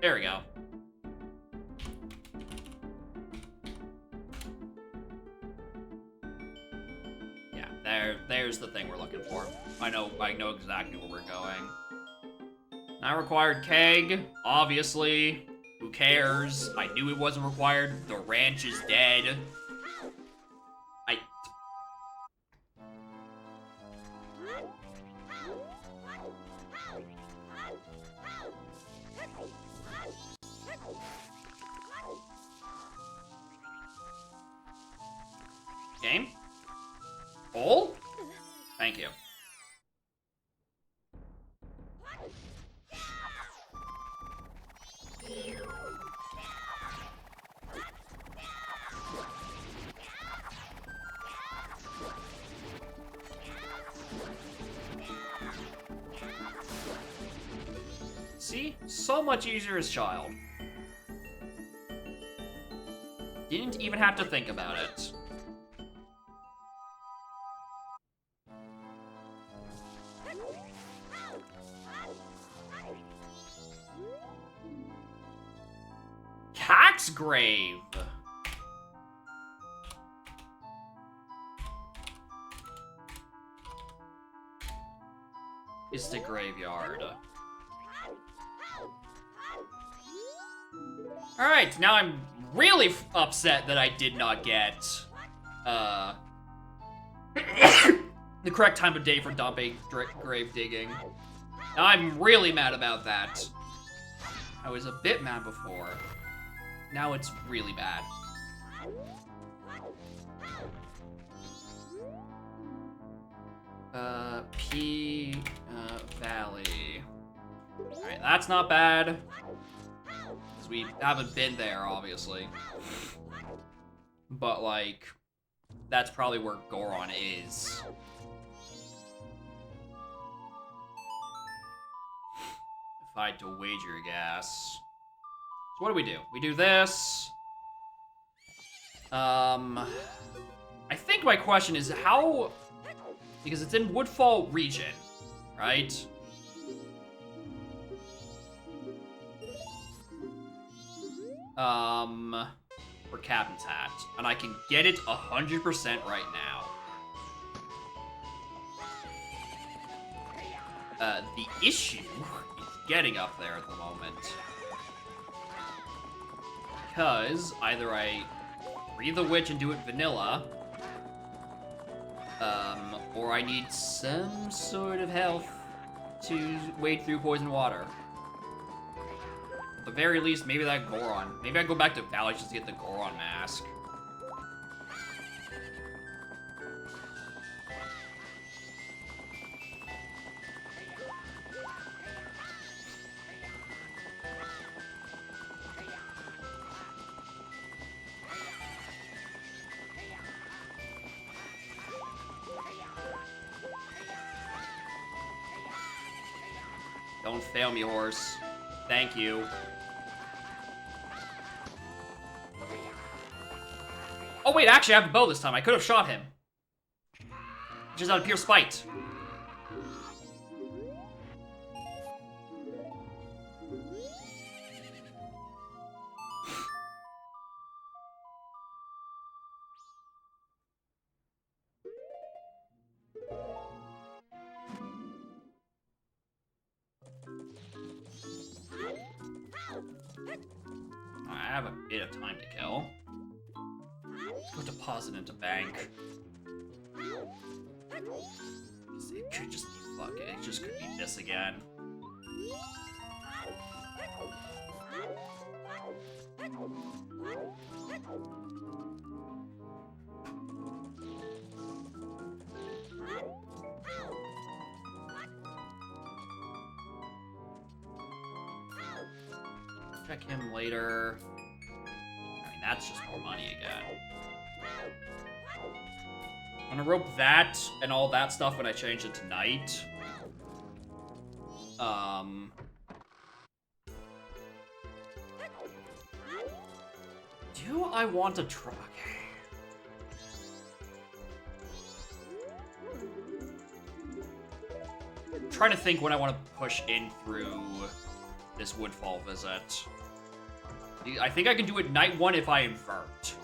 There we go. Yeah, there's the thing we're looking for. I know exactly where we're going. Not required keg, obviously. Who cares? I knew it wasn't required. The ranch is dead. Game? Bowl? Thank you. See? So much easier as child. Didn't even have to think about it. Grave. Is the graveyard. Alright, now I'm really upset that I did not get the correct time of day for dumping grave digging. Now I'm really mad about that. I was a bit mad before. Now it's really bad. Valley. Alright, that's not bad. Because we haven't been there, obviously. But, like, that's probably where Goron is. If I had to wager a guess. So what do? We do this. I think my question is how... Because it's in Woodfall region, right? For Captain's Hat. And I can get it 100% right now. The issue is getting up there at the moment. Because either I breathe the witch and do it vanilla, or I need some sort of health to wade through poison water. At the very least, maybe that Goron. Maybe I go back to Valley just to get the Goron mask. Don't fail me, horse. Thank you. Oh wait, actually I have a bow this time. I could have shot him. Just out of pure spite. I have a bit of time to kill. Let's go deposit into bank. It could just be fuck it. It just could be this again. Check him later. I mean, that's just more money again. I'm gonna rope that and all that stuff when I change it tonight. Do I want to try? Okay. trying to think when I want to push in through this Woodfall visit. I think I can do it night 1 if I invert.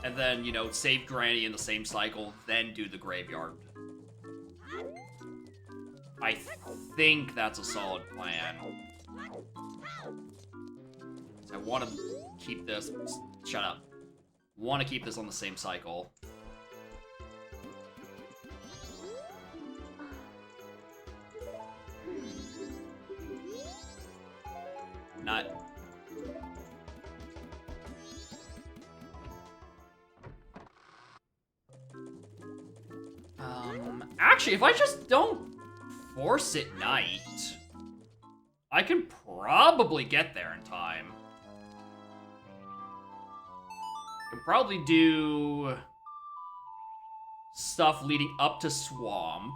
And then, you know, save Granny in the same cycle, then do the graveyard. I think that's a solid plan. I want to keep this... Shut up. Want to keep this on the same cycle. Not... Actually, if I just don't force it night, I can probably get there in time. Can probably do stuff leading up to Swamp.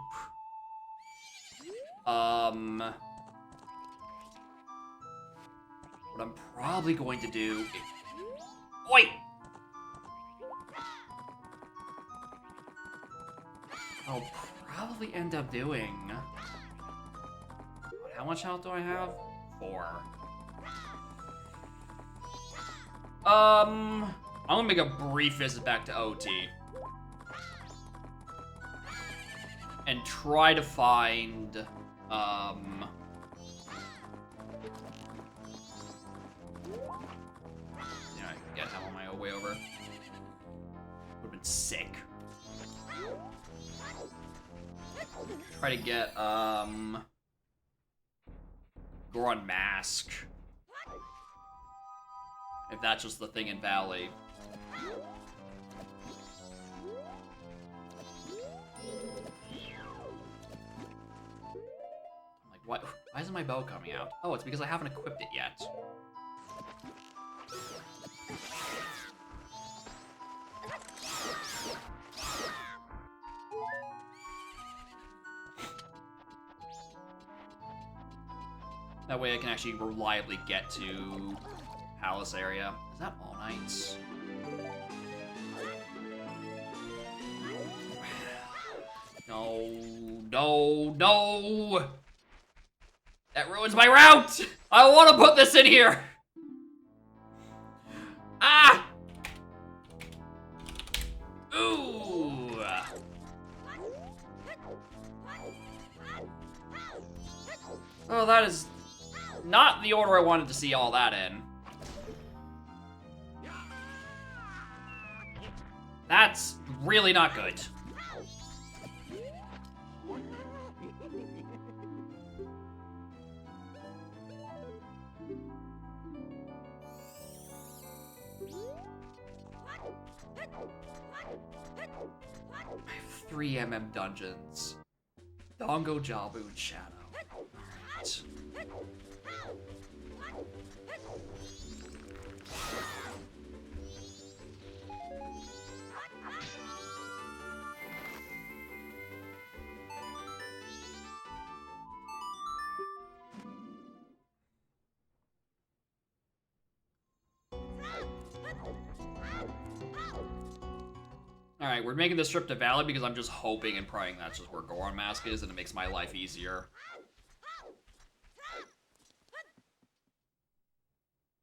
What I'm probably going to do... Wait! I'll probably end up doing... How much health do I have? 4. I'm gonna make a brief visit back to OT. And try to find, yeah, I can get him on my way over. Would've been sick. Try to get, Goron Mask. If that's just the thing in Valley. I'm like, what? Why isn't my bow coming out? Oh, it's because I haven't equipped it yet. That way I can actually reliably get to Palace area. Is that All Knights? No, no, no! That ruins my route! I want to put this in here! Ah! Ooh! Oh, that is not the order I wanted to see all that in. That's really not good. I have 3 MM dungeons. Dongo, Jabu, and Shadow. Alright. Alright, we're making this trip to Valley because I'm just hoping and praying that's just where Goron Mask is and it makes my life easier.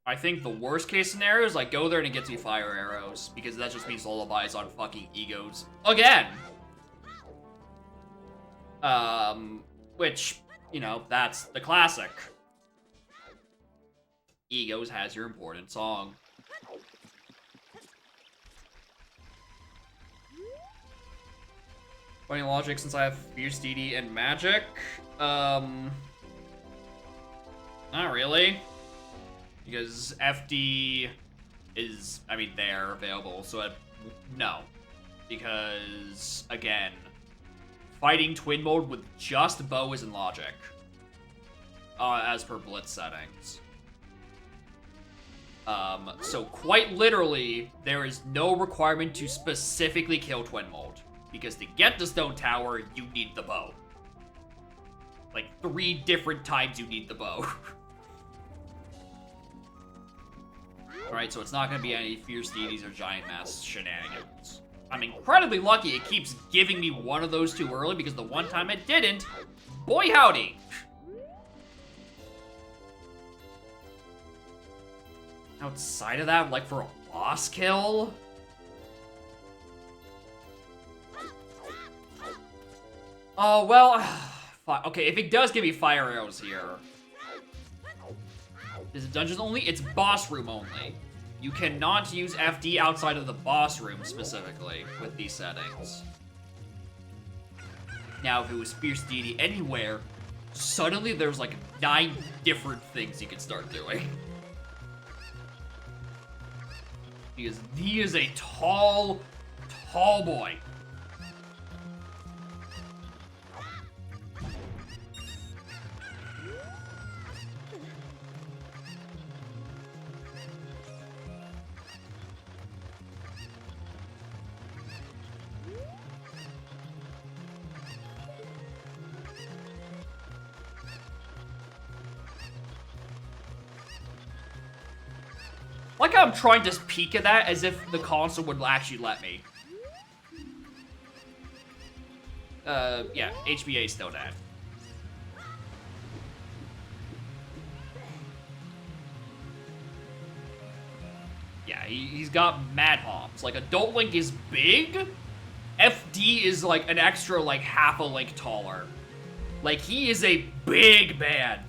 I think the worst case scenario is I go there and it gets me fire arrows, because that just means Lullaby's on fucking Egos again! Which, you know, that's the classic. Egos has your important song. Funny logic since I have Fierce DD and Magic. Not really. Because FD is, I mean, they're available, so no. Because, again, fighting Twin Mode with just bow is in logic. As per Blitz settings. So quite literally, there is no requirement to specifically kill Twin Mode. Because to get the Stone Tower, you need the bow. Like, 3 different times you need the bow. Alright, so it's not going to be any Fierce Deities or Giant Mass shenanigans. I'm incredibly lucky it keeps giving me one of those too early, because the one time it didn't, boy howdy. Outside of that, like for a boss kill? Oh, well, okay, if it does give me fire arrows here. Is it dungeons only? It's boss room only. You cannot use FD outside of the boss room specifically with these settings. Now, if it was Fierce Deity anywhere, suddenly there's like 9 different things you can start doing. Because he is a tall, tall boy. Like how I'm trying to peek at that as if the console would actually let me. Yeah, HBA is still dead. Yeah, he's got mad hops. Like, Adult Link is big. FD is like an extra, like, half a link taller. Like, he is a big man.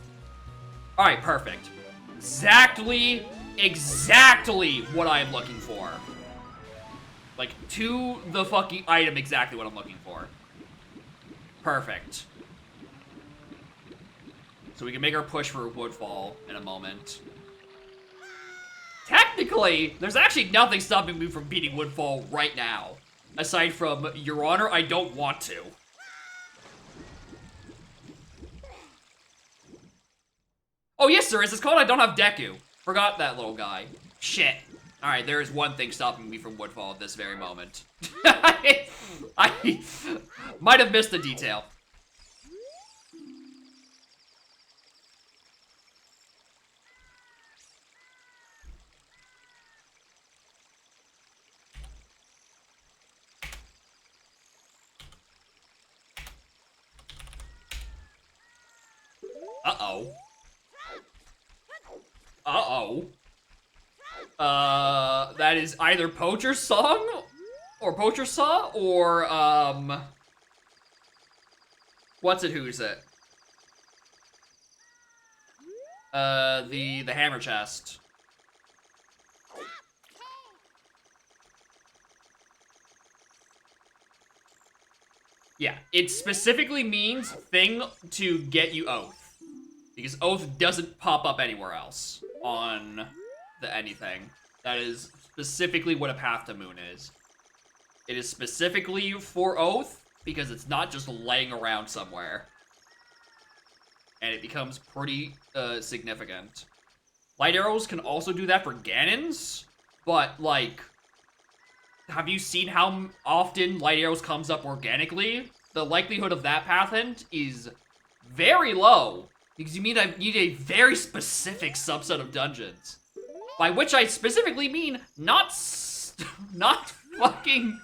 Alright, perfect. Exactly what I'm looking for. Like, to the fucking item, exactly what I'm looking for. Perfect. So we can make our push for Woodfall in a moment. Technically, there's actually nothing stopping me from beating Woodfall right now. Aside from, Your Honor, I don't want to. Oh, yes, sir. It's called I don't have Deku. Forgot that little guy. Shit. Alright, there is one thing stopping me from Woodfall at this very moment. I might have missed a detail. Uh-oh. Uh-oh. That is either Poacher's song, or Poacher Saw, or, what's it, who's it? The Hammer Chest. Yeah, it specifically means thing to get you Oath. Because Oath doesn't pop up anywhere else on the anything. That is specifically what a Path to Moon is. It is specifically for Oath, because it's not just laying around somewhere. And it becomes pretty significant. Light Arrows can also do that for Ganons, but, like, have you seen how often Light Arrows comes up organically? The likelihood of that path end is very low. Because you need a very specific subset of dungeons. By which I specifically mean not fucking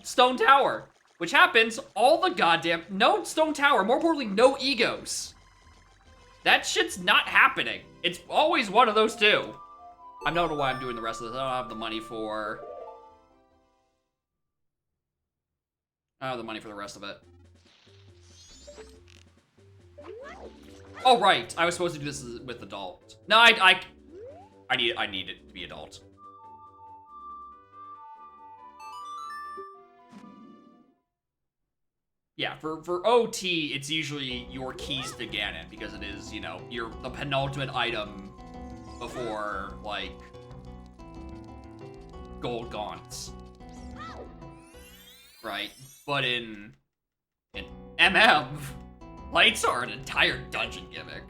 Stone Tower. Which happens all the goddamn no Stone Tower, more importantly, no egos. That shit's not happening. It's always one of those two. I don't know why I'm doing the rest of this. I don't have the money for the rest of it. Oh, right. I was supposed to do this with adult. No, I need it to be adult. Yeah, for OT, it's usually your keys to Ganon, because it is, you know, the penultimate item before, like, Gold Gaunts. Right? But in MM, lights are an entire dungeon gimmick.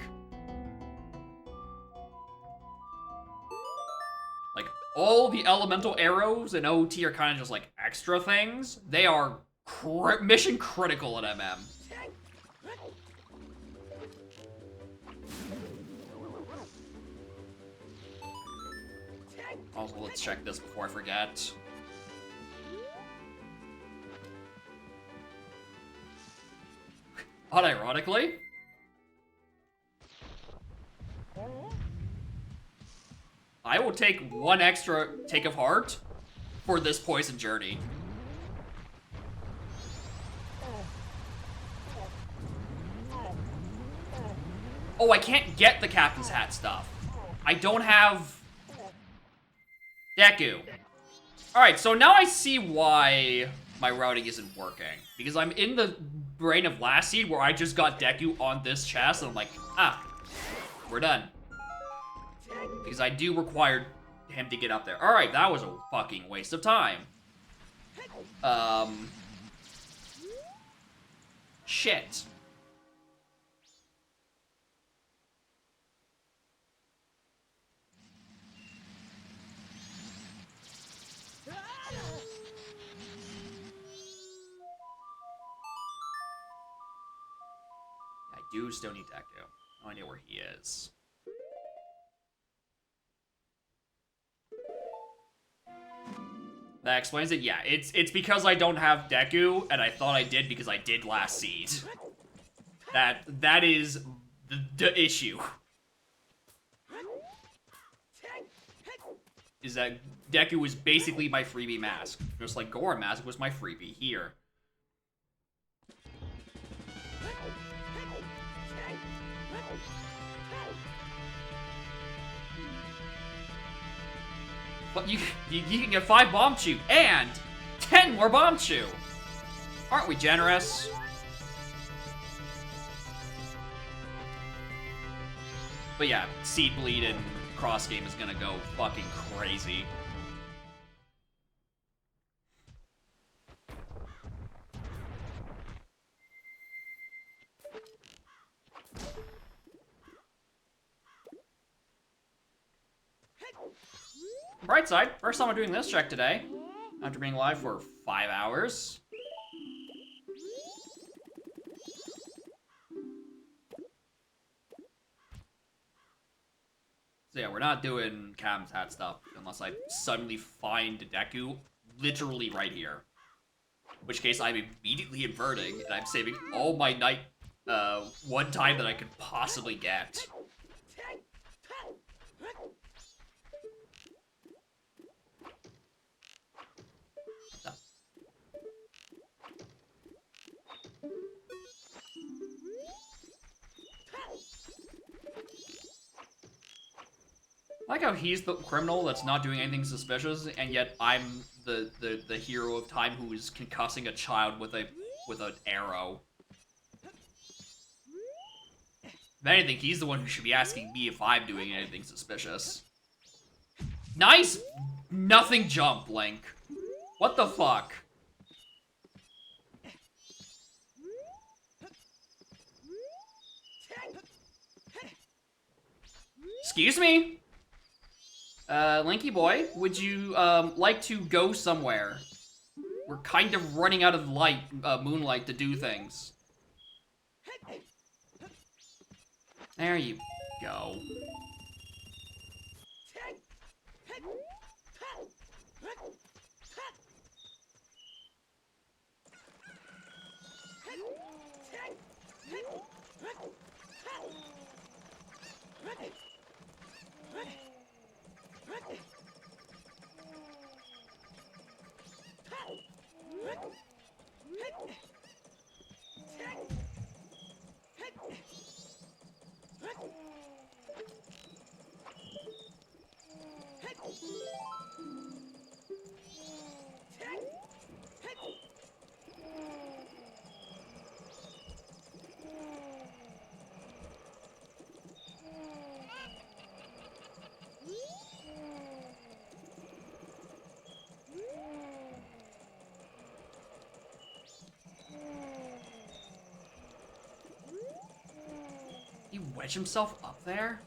Like, all the elemental arrows in OT are kind of just like extra things. They are mission critical in MM. Also, let's check this before I forget. Unironically. I will take one extra take of heart for this poison journey. Oh, I can't get the Captain's Hat stuff. I don't have Deku. Alright, so now I see why my routing isn't working. Because I'm in the brain of last seed where I just got Deku on this chest, and I'm like, ah, we're done. Because I do require him to get up there. Alright, that was a fucking waste of time. Shit. I do still need Deku. No idea where he is. That explains it? Yeah, it's because I don't have Deku, and I thought I did because I did last seed. That is the issue. Is that Deku was basically my freebie mask. Just like Goron Mask was my freebie here. But you can get 5 Bombchu and 10 more Bombchu. Aren't we generous? But yeah, Seed Bleed and Cross Game is gonna go fucking crazy. Bright side, first time I'm doing this check today, after being live for 5 hours. So yeah, we're not doing Captain's Hat stuff unless I suddenly find Deku literally right here. In which case I'm immediately inverting, and I'm saving all my night one time that I could possibly get. I like how he's the criminal that's not doing anything suspicious, and yet I'm the hero of time who is concussing a child with an arrow. If anything, he's the one who should be asking me if I'm doing anything suspicious. Nice nothing jump, Link. What the fuck? Excuse me? Linky boy, would you, like to go somewhere? We're kind of running out of light, moonlight to do things. There you go. He wedged himself up there?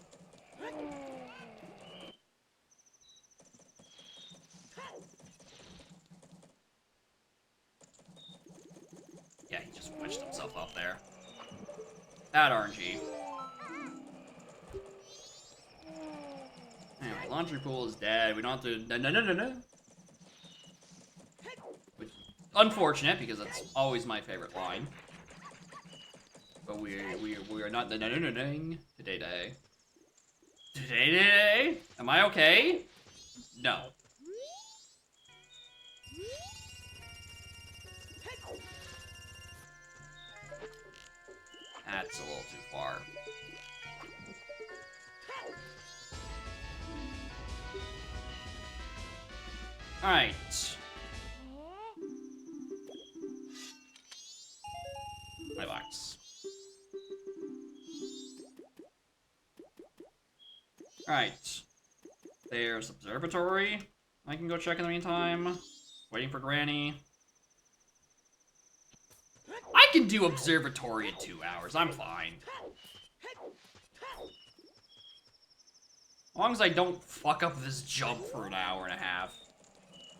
Yeah, he just wedged himself up there. That RNG. Anyway, laundry pool is dead. We don't have to... No. Which, unfortunate, because that's always my favorite line. but we are not today. Today? Am I okay? No. That's a little too far. Alright. My box. Alright. There's observatory. I can go check in the meantime. Waiting for Granny. I can do observatory in 2 hours. I'm fine. As long as I don't fuck up this jump for an hour and a half,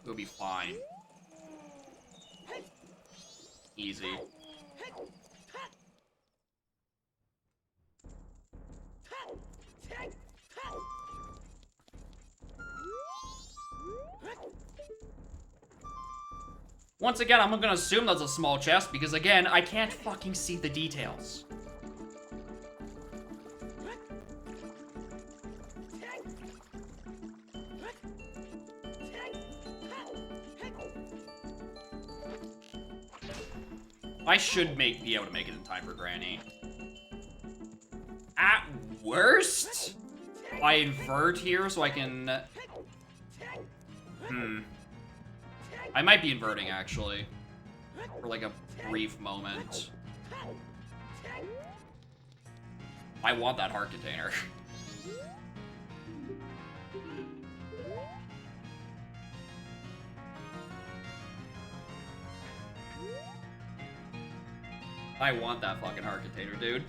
we'll be fine. Easy. Once again, I'm gonna assume that's a small chest because, again, I can't fucking see the details. I should be able to make it in time for Granny. At worst, I invert here so I can... I might be inverting, actually. For, like, a brief moment. I want that heart container. I want that fucking heart container, dude.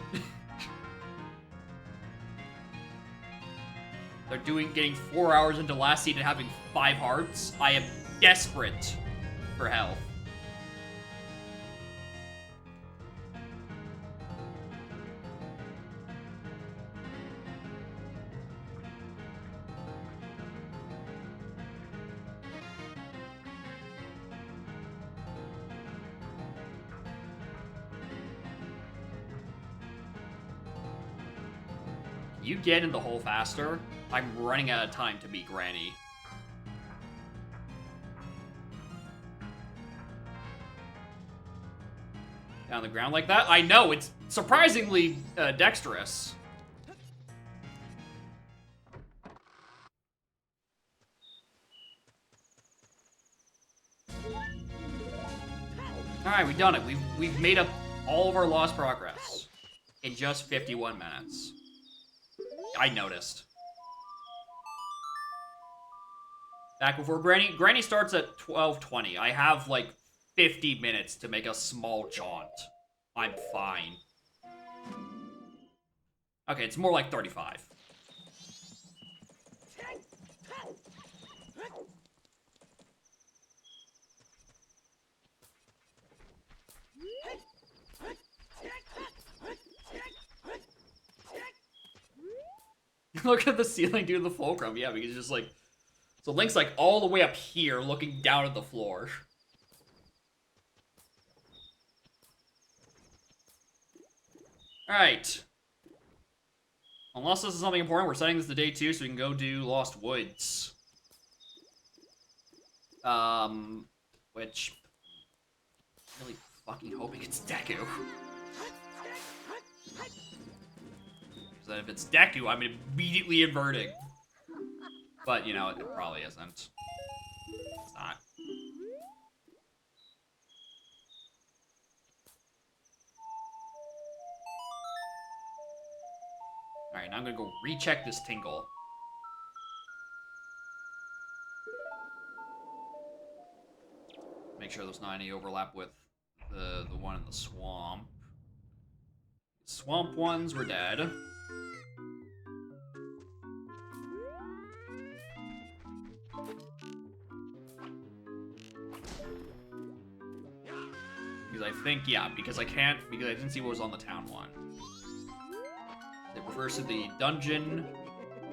They're getting 4 hours into last seed and having 5 hearts. I am desperate for health. You get in the hole faster. I'm running out of time to beat Granny. Down the ground like that? I know, it's surprisingly dexterous. Alright, we've done it. We've made up all of our lost progress in just 51 minutes. I noticed. Back before Granny. Granny starts at 12:20. I have like 50 minutes to make a small jaunt. I'm fine. Okay, it's more like 35. Look at the ceiling due to the fulcrum. Yeah, because it's just like... So Link's like all the way up here looking down at the floor. Alright. Unless this is something important, we're setting this to day 2 so we can go do Lost Woods. Which... I'm really fucking hoping it's Deku. That if it's Deku, I'm immediately inverting. But, you know, it probably isn't. It's not. Alright, now I'm gonna go recheck this Tingle. Make sure there's not any overlap with the one in the swamp. Swamp ones were dead. Because I think, yeah, because I didn't see what was on the town one. It refers to the dungeon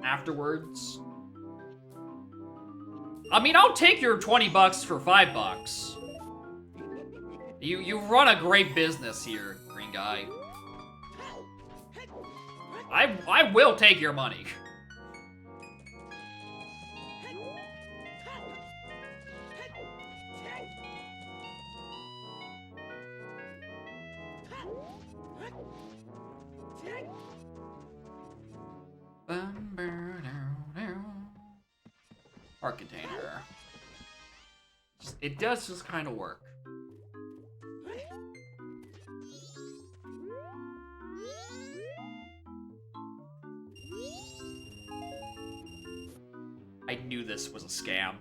afterwards. I mean, I'll take your 20 bucks for 5 bucks. You run a great business here, green guy. I will take your money. Art container. It does just kind of work. I knew this was a scam.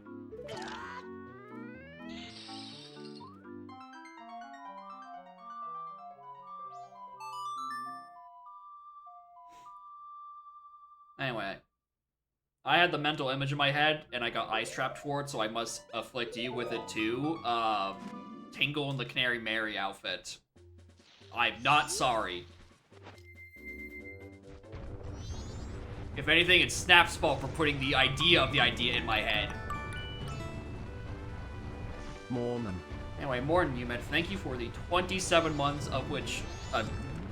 Anyway, I had the mental image in my head, and I got ice trapped for it, so I must afflict you with it too. Tingle in the Canary Mary outfit. I'm not sorry. If anything, it's Snap's fault for putting the idea of the idea in my head. Mormon. Anyway, Morton, you meant thank you for the 27 months, of which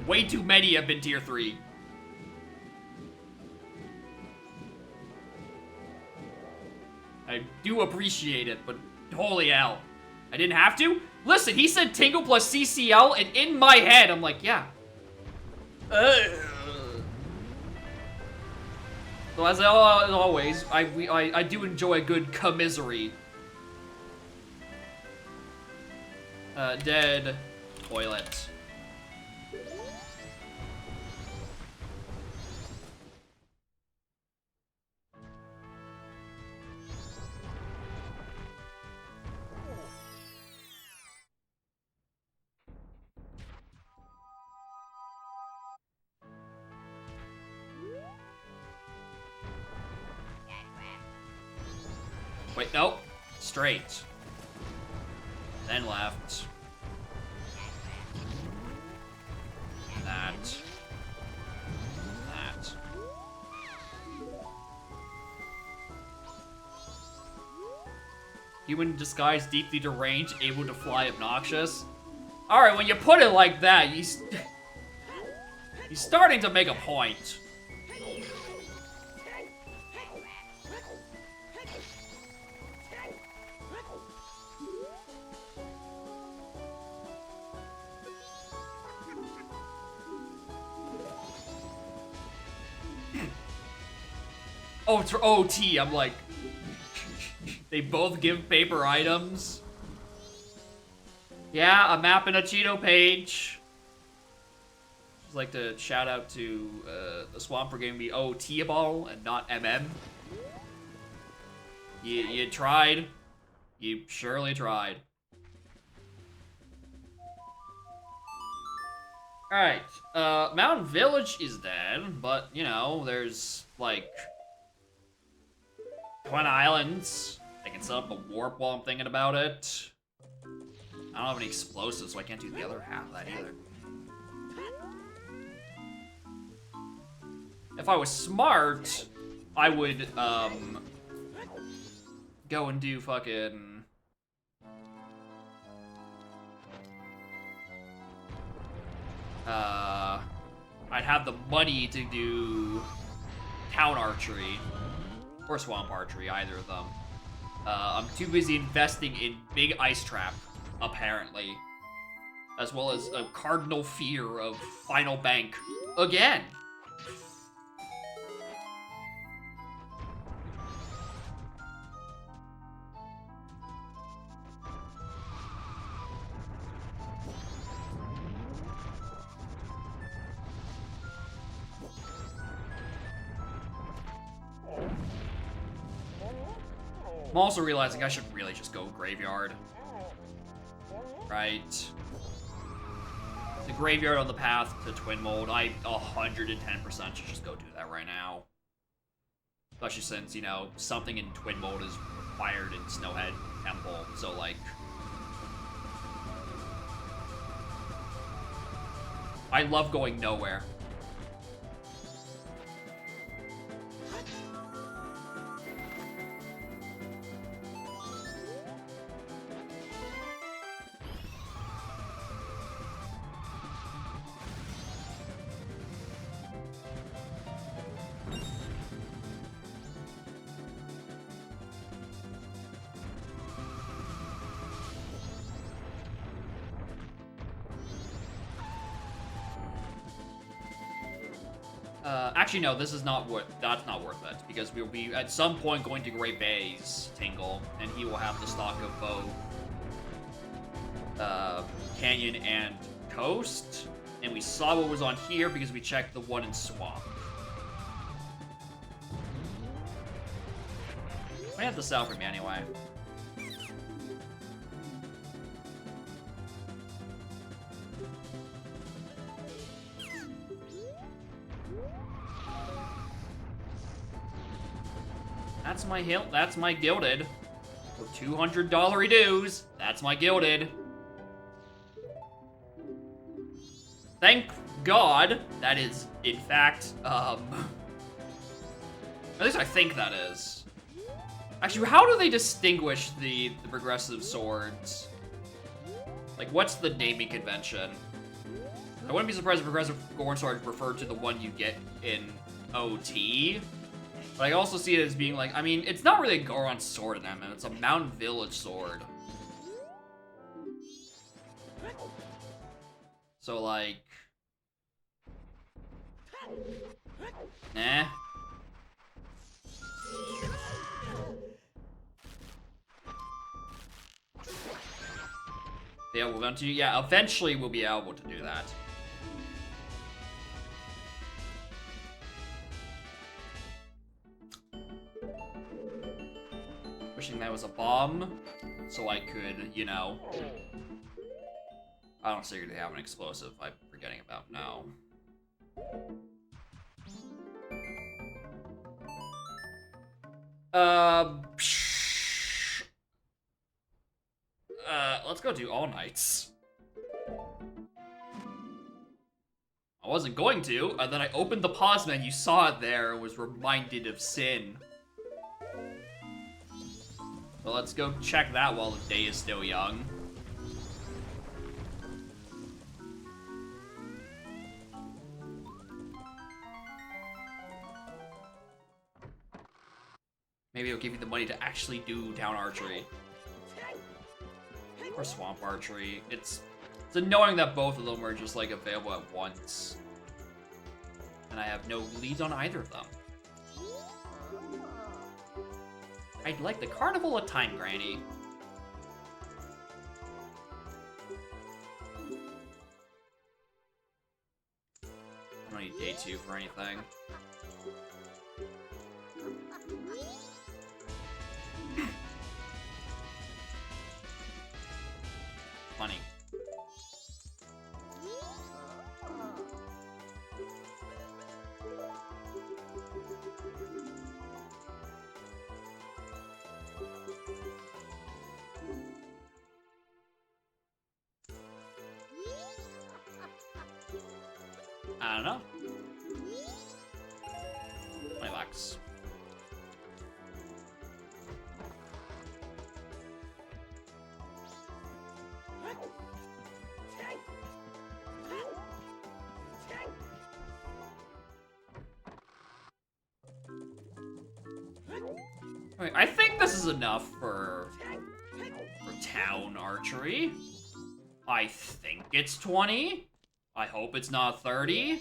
way too many have been tier 3. I do appreciate it, but holy hell. I didn't have to? Listen, he said Tingle plus CCL, and in my head, I'm like, yeah. So as always, I do enjoy a good commisery. Dead toilet. Wait, nope. Straight. Then left. That. That. Human disguise deeply deranged, able to fly obnoxious. Alright, when you put it like that, he's starting to make a point. Oh, it's for OT, I'm like... They both give paper items. Yeah, a map and a Cheeto page. Just like to shout out to the Swamp for giving me OT ball and not MM. You tried. You surely tried. Alright, Mountain Village is dead, but, you know, there's, like... Twin Islands. I can set up a warp while I'm thinking about it. I don't have any explosives, so I can't do the other half of that either. If I was smart, I would, go and do fucking... I'd have the money to do town archery. Or swamp archery, either of them. I'm too busy investing in Big Ice Trap, apparently. As well as a cardinal fear of Final Bank. Again! I'm also realizing I should really just go Graveyard. Right. The Graveyard on the path to Twin Mold, I 110% should just go do that right now. Especially since, you know, something in Twin Mold is required in Snowhead Temple, so like... I love going nowhere. Actually, no, this is not that's not worth it, because we will be, at some point, going to Great Bays, Tingle, and he will have the stock of both, Canyon and Coast, and we saw what was on here because we checked the one in Swamp. I have this out for me anyway. That's my hill. That's my gilded. For $200 dues. That's my gilded. Thank God that is, in fact, at least I think that is. Actually, how do they distinguish the progressive swords? Like, what's the naming convention? I wouldn't be surprised if progressive Goron sword referred to the one you get in OT. But I also see it as being like, I mean, it's not really a Goron sword in that, man. It's a Mountain Village sword. So, like... Nah. Yeah, eventually we'll be able to do that. Wishing that was a bomb, so I could, you know... I don't secretly have an explosive I'm forgetting about now. Let's go do All Knights. I wasn't going to, and then I opened the pause menu, saw it there, and was reminded of Sin. So let's go check that while the day is still young. Maybe it'll give you the money to actually do Town Archery. Or Swamp Archery. It's annoying that both of them are just, like, available at once. And I have no leads on either of them. I'd like the Carnival of Time, Granny. I don't need day 2 for anything. Funny. I don't know. $20. Okay, I think this is enough for Town Archery. I think it's 20. I hope it's not 30.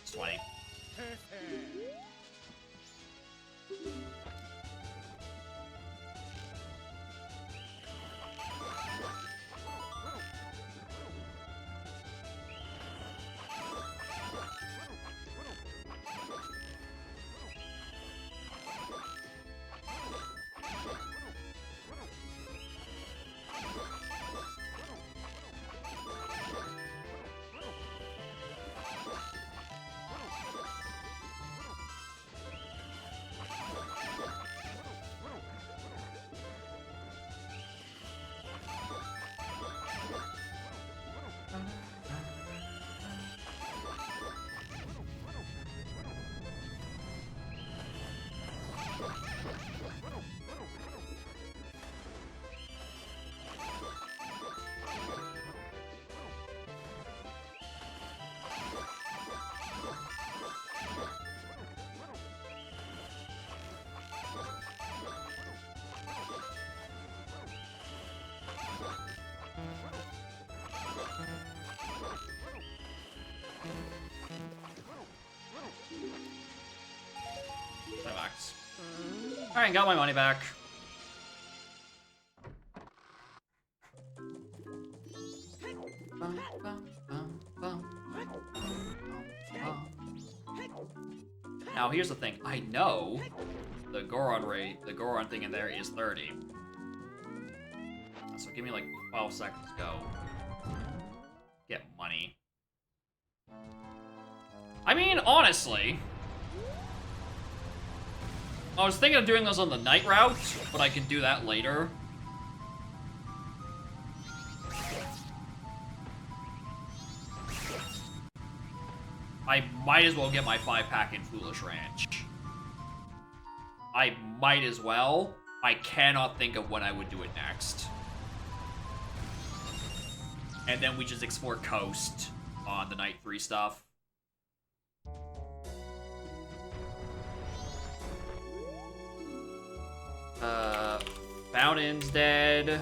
It's 20. Alright, got my money back. Now, here's the thing. I know the Goron rate, the Goron thing in there is 30. So give me like 12 seconds to go. Get money. I mean, honestly, I was thinking of doing those on the night route, but I can do that later. I might as well get my 5-pack in Foolish Ranch. I might as well. I cannot think of when I would do it next. And then we just explore Coast on the Night 3 stuff. Fountain's dead.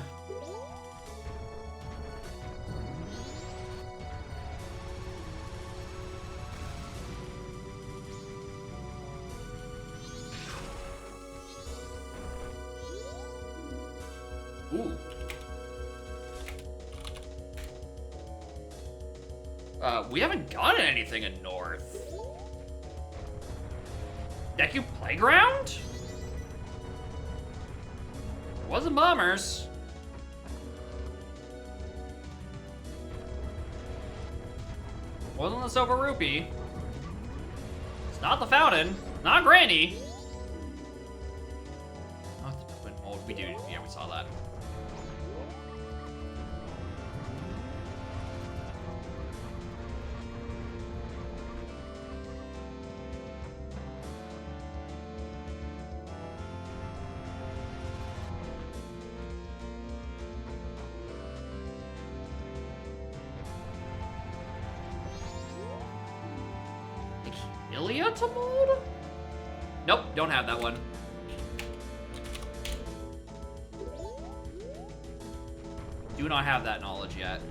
Ooh. We haven't gotten anything in North. Deku Playground? It wasn't Bombers. Wasn't the Silver Rupee. It's not the Fountain. Not Granny. Not the Twin Mold. We do. Yeah, we saw that. Iliota mold? Nope, don't have that one. Do not have that knowledge yet.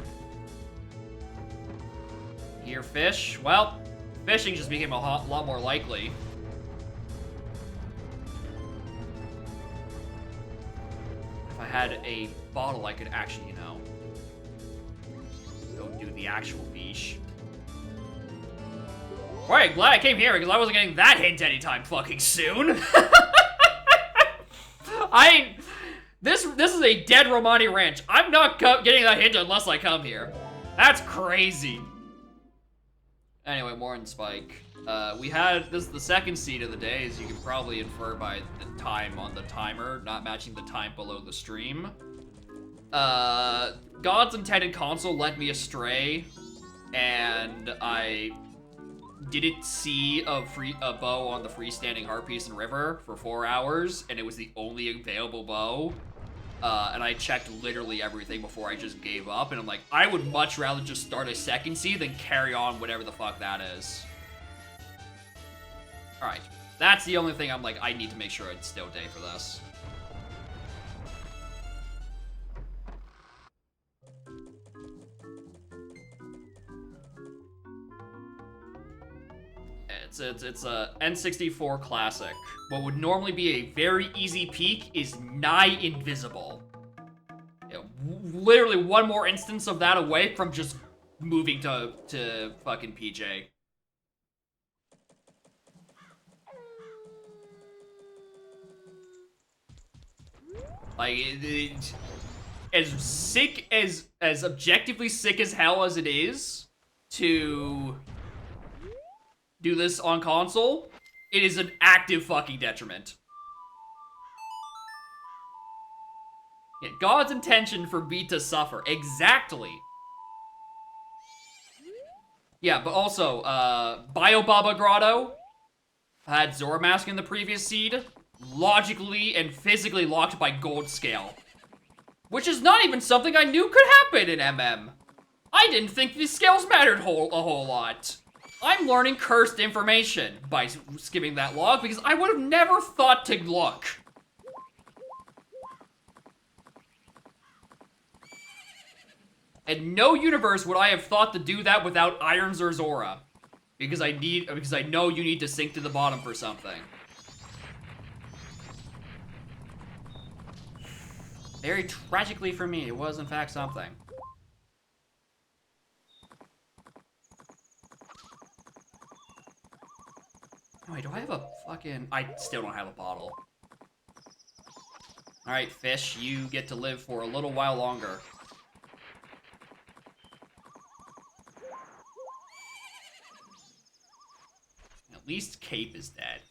Gear fish? Well, fishing just became a lot more likely. If I had a bottle, I could actually, you know, go do the actual fish. Alright, glad I came here because I wasn't getting that hint anytime fucking soon. This is a dead Romani Ranch. I'm not getting that hint unless I come here. That's crazy. Anyway, more on Spike. This is the second seed of the day, as you can probably infer by the time on the timer, not matching the time below the stream. God's Intended Console led me astray, and I didn't see a bow on the freestanding Heartpiece and River for 4 hours, and it was the only available bow. And I checked literally everything before I just gave up, and I'm like, I would much rather just start a second seed than carry on whatever the fuck that is. Alright, that's the only thing I'm like, I need to make sure it's still day for this. It's a N64 classic. What would normally be a very easy peak is nigh invisible. You know, literally one more instance of that away from just moving to fucking PJ. Like, as sick as objectively sick as hell as it is to do this on console, it is an active fucking detriment. Yeah, God's intention for Beat to suffer. Exactly. Yeah, but also, Biobaba Grotto had Zoramask in the previous seed, logically and physically locked by Gold Scale. Which is not even something I knew could happen in MM. I didn't think these scales mattered a whole lot. I'm learning cursed information by skipping that log because I would have never thought to look. In no universe would I have thought to do that without Iron Zerzora. Because I know you need to sink to the bottom for something. Very tragically for me, it was in fact something. Wait, do I have a fucking... I still don't have a bottle. Alright, fish, you get to live for a little while longer. At least Cape is dead.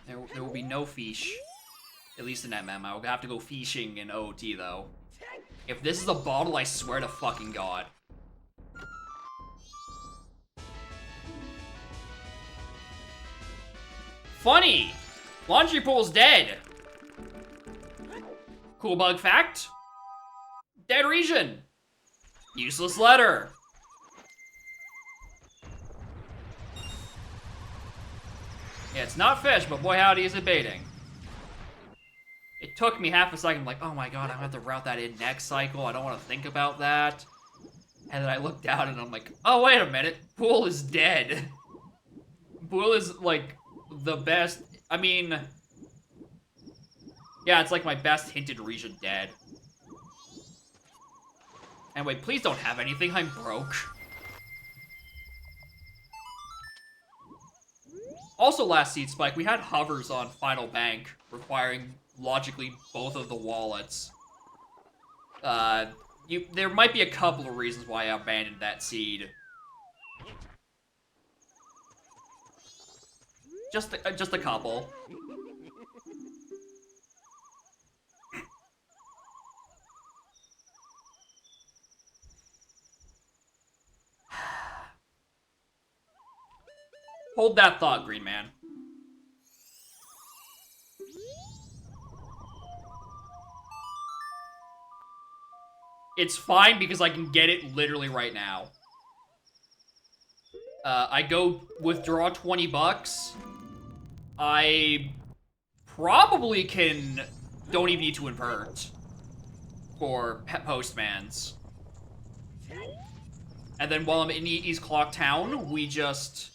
There will be no fish. At least in MM. I'll have to go fishing in OT, though. If this is a bottle, I swear to fucking God. Funny! Laundry pool's dead! Cool bug fact. Dead region! Useless letter! Yeah, it's not fish, but boy howdy is it baiting. It took me half a second, like, oh my god, I'm gonna have to route that in next cycle, I don't want to think about that. And then I looked down and I'm like, oh wait a minute, Pool is dead. Pool is, like, the best, I mean... Yeah, it's like my best hinted region dead. Anyway, please don't have anything, I'm broke. Also, last Seed Spike, we had hovers on Final Bank, requiring, logically, both of the wallets. There might be a couple of reasons why I abandoned that seed. Just a couple. Hold that thought, Green Man. It's fine because I can get it literally right now. I go withdraw 20 bucks. I probably don't even need to invert for Postmans. And then while I'm in East Clock Town, we just...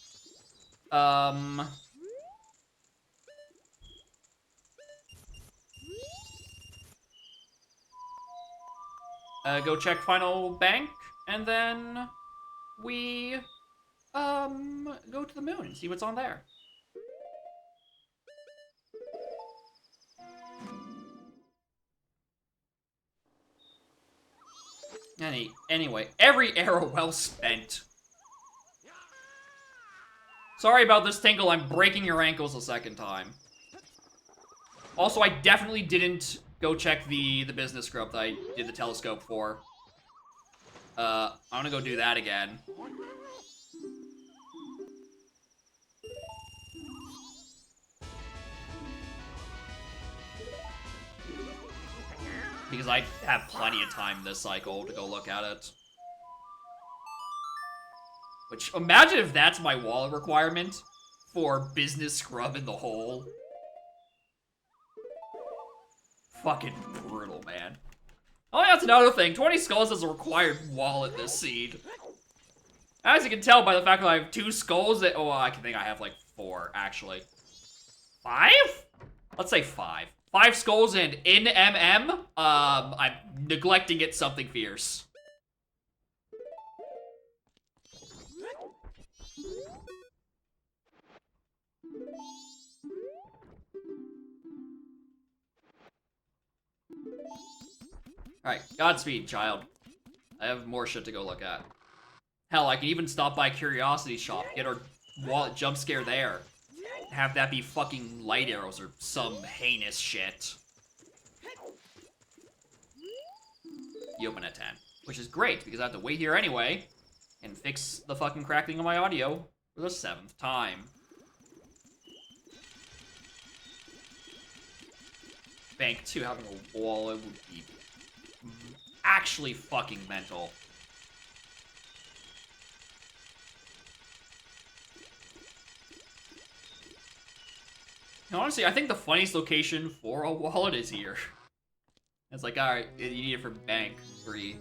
go check Final Bank, and then we, go to the moon and see what's on there. Anyway, every arrow well spent. Sorry about this, Tinkle, I'm breaking your ankles a second time. Also, I definitely didn't go check the business scrub that I did the telescope for. I'm gonna go do that again. Because I have plenty of time this cycle to go look at it. Which, imagine if that's my wallet requirement for business scrub in the hole. Fucking brutal, man. Oh, that's another thing. 20 skulls is a required wallet this seed. As you can tell by the fact that I have 2 skulls that... Oh, I think I have like 4, actually. 5? Let's say 5. 5 skulls and in MM, I'm neglecting it something fierce. Alright, Godspeed, child. I have more shit to go look at. Hell, I can even stop by Curiosity Shop, get our wallet jump scare there. Have that be fucking light arrows or some heinous shit. You open at 10, which is great because I have to wait here anyway and fix the fucking crackling of my audio for the 7th time. Bank 2 having a wallet would be actually fucking mental. And honestly, I think the funniest location for a wallet is here. It's like, alright, you need it for bank 3.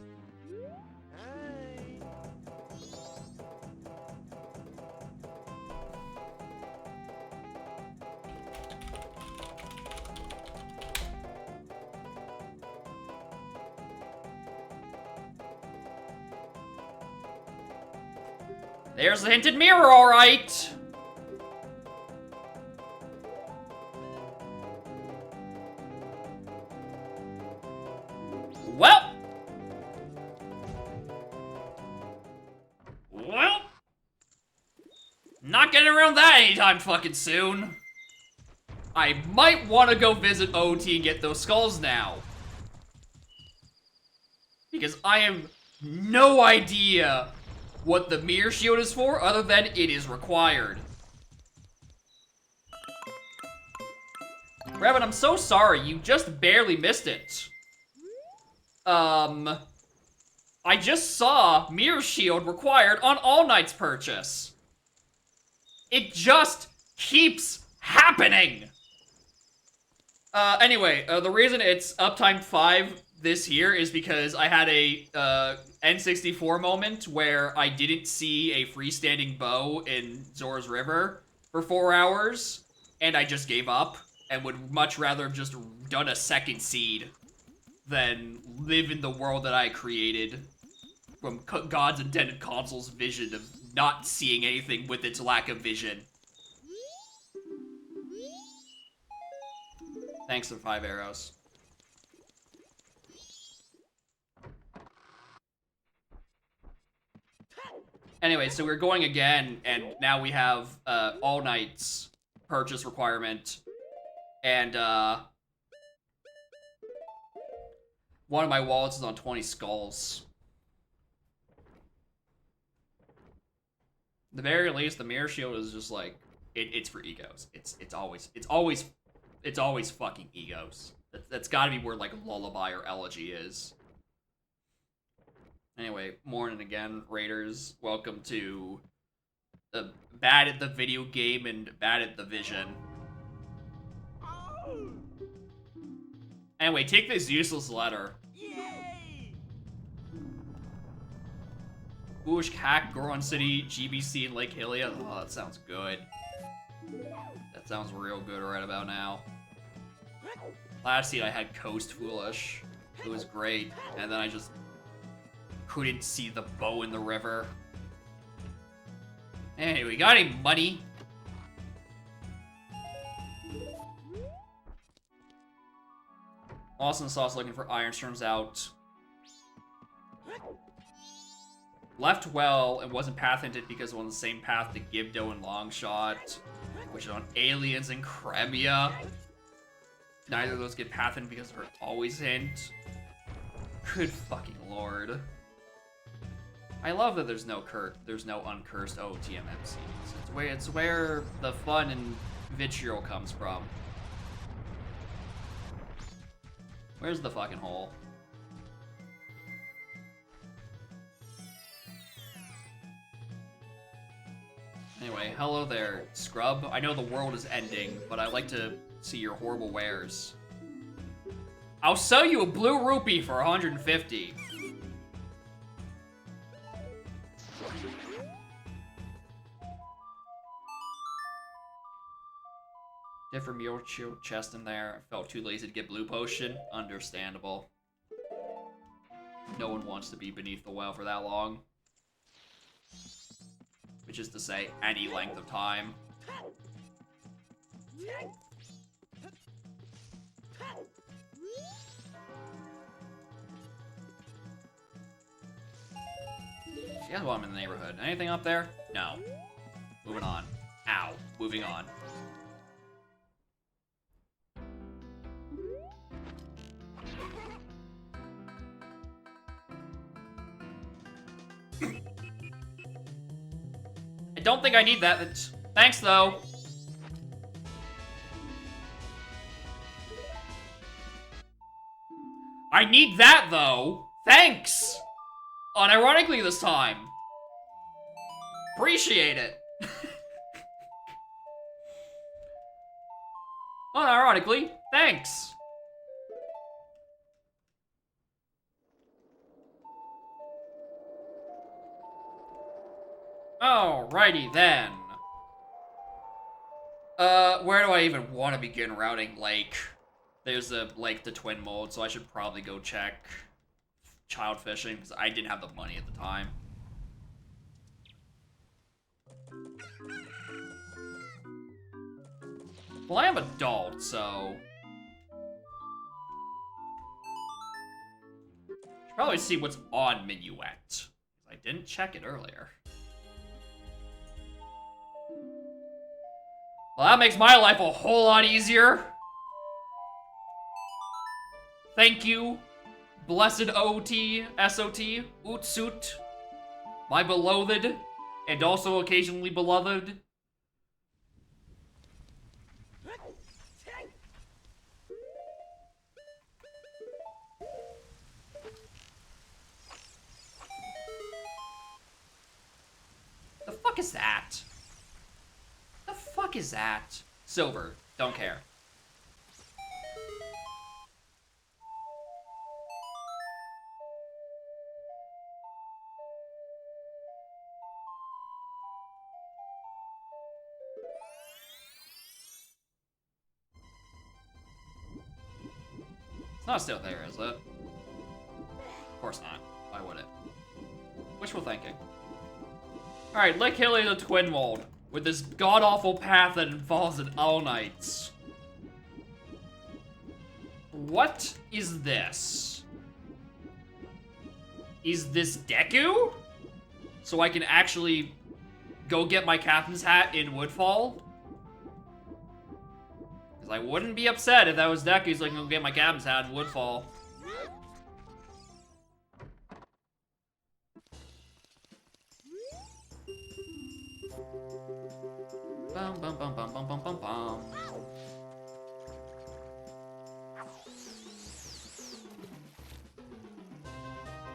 There's the hinted mirror, alright! Well! Not getting around that anytime fucking soon. I might want to go visit OT and get those skulls now. Because I have no idea what the mirror shield is for, other than it is required. Revan, I'm so sorry, you just barely missed it. I just saw mirror shield required on All Knight's purchase. It just keeps happening! Anyway, the reason it's uptime 5 this year is because I had a, N64 moment where I didn't see a freestanding bow in Zora's River for 4 hours, and I just gave up, and would much rather have just done a second seed than live in the world that I created from God's intended console's vision of not seeing anything with its lack of vision. Thanks for 5 arrows. Anyway, so we're going again, and now we have All Knight's purchase requirement, and one of my wallets is on 20 skulls. At the very least, the mirror shield is just like it's for egos. It's always fucking egos. That's got to be where like Lullaby or Elegy is. Anyway, morning again, Raiders. Welcome to the bad at the video game and bad at the vision. Anyway, take this useless letter. Yay! Boosh, Hack, Goron City, GBC, and Lake Hylia. Oh, that sounds good. That sounds real good right about now. Last seed I had Coast Foolish. It was great. And then I just couldn't see the bow in the river. Anyway, got any money? Austin Sauce looking for irons, turns out. Left well and wasn't path hinted because it was on the same path to Gibdo and Longshot, which is on Aliens and Cremia. Neither of those get path hinted because they're always hint. Good fucking lord. I love that there's no uncursed OTMMCs. It's where the fun and vitriol comes from. Where's the fucking hole? Anyway, hello there, Scrub. I know the world is ending, but I'd like to see your horrible wares. I'll sell you a blue rupee for 150. Different mule chest in there. I felt too lazy to get blue potion. Understandable. No one wants to be beneath the well for that long. Which is to say, any length of time. She has one in the neighborhood. Anything up there? No. Moving on. Ow. Moving on. I don't think I need that. Thanks, though. I need that, though. Thanks. Unironically this time. Appreciate it. Unironically, thanks. Alrighty then. Where do I even want to begin routing Lake? There's a Lake to Twin Mold, so I should probably go check child fishing, because I didn't have the money at the time. Well, I am adult, so... Should probably see what's on Minuet. I didn't check it earlier. Well, that makes my life a whole lot easier. Thank you, blessed OT, SOT, Ootsuit, my beloved, and also occasionally beloved. The fuck is that? The fuck is that? Silver, don't care. It's not still there, is it? Of course not. Why would it? Wishful thinking. Alright, Lick Hilly the Twin Mold, with this god-awful path that involves an All Knights. What is this? Is this Deku? So I can actually go get my captain's hat in Woodfall? Because I wouldn't be upset if that was Deku, so I can go get my captain's hat in Woodfall. Bum bum bum bum bum bum bum bum.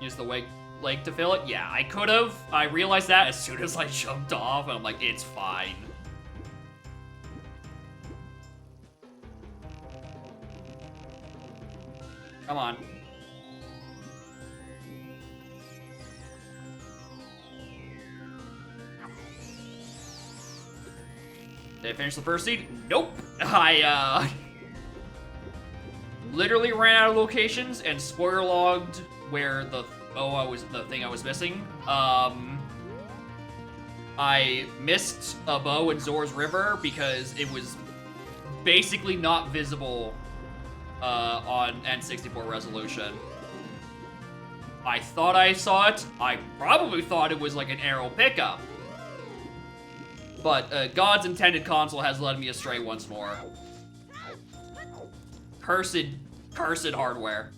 Use the lake to fill it? Yeah, I could have. I realized that as soon as I jumped off, and I'm like, it's fine. Come on. Did I finish the first seed? Nope. I, literally ran out of locations and spoiler logged where the thing I was missing. I missed a bow in Zora's River because it was basically not visible on N64 resolution. I thought I saw it. I probably thought it was like an arrow pickup. But God's intended console has led me astray once more. Cursed hardware.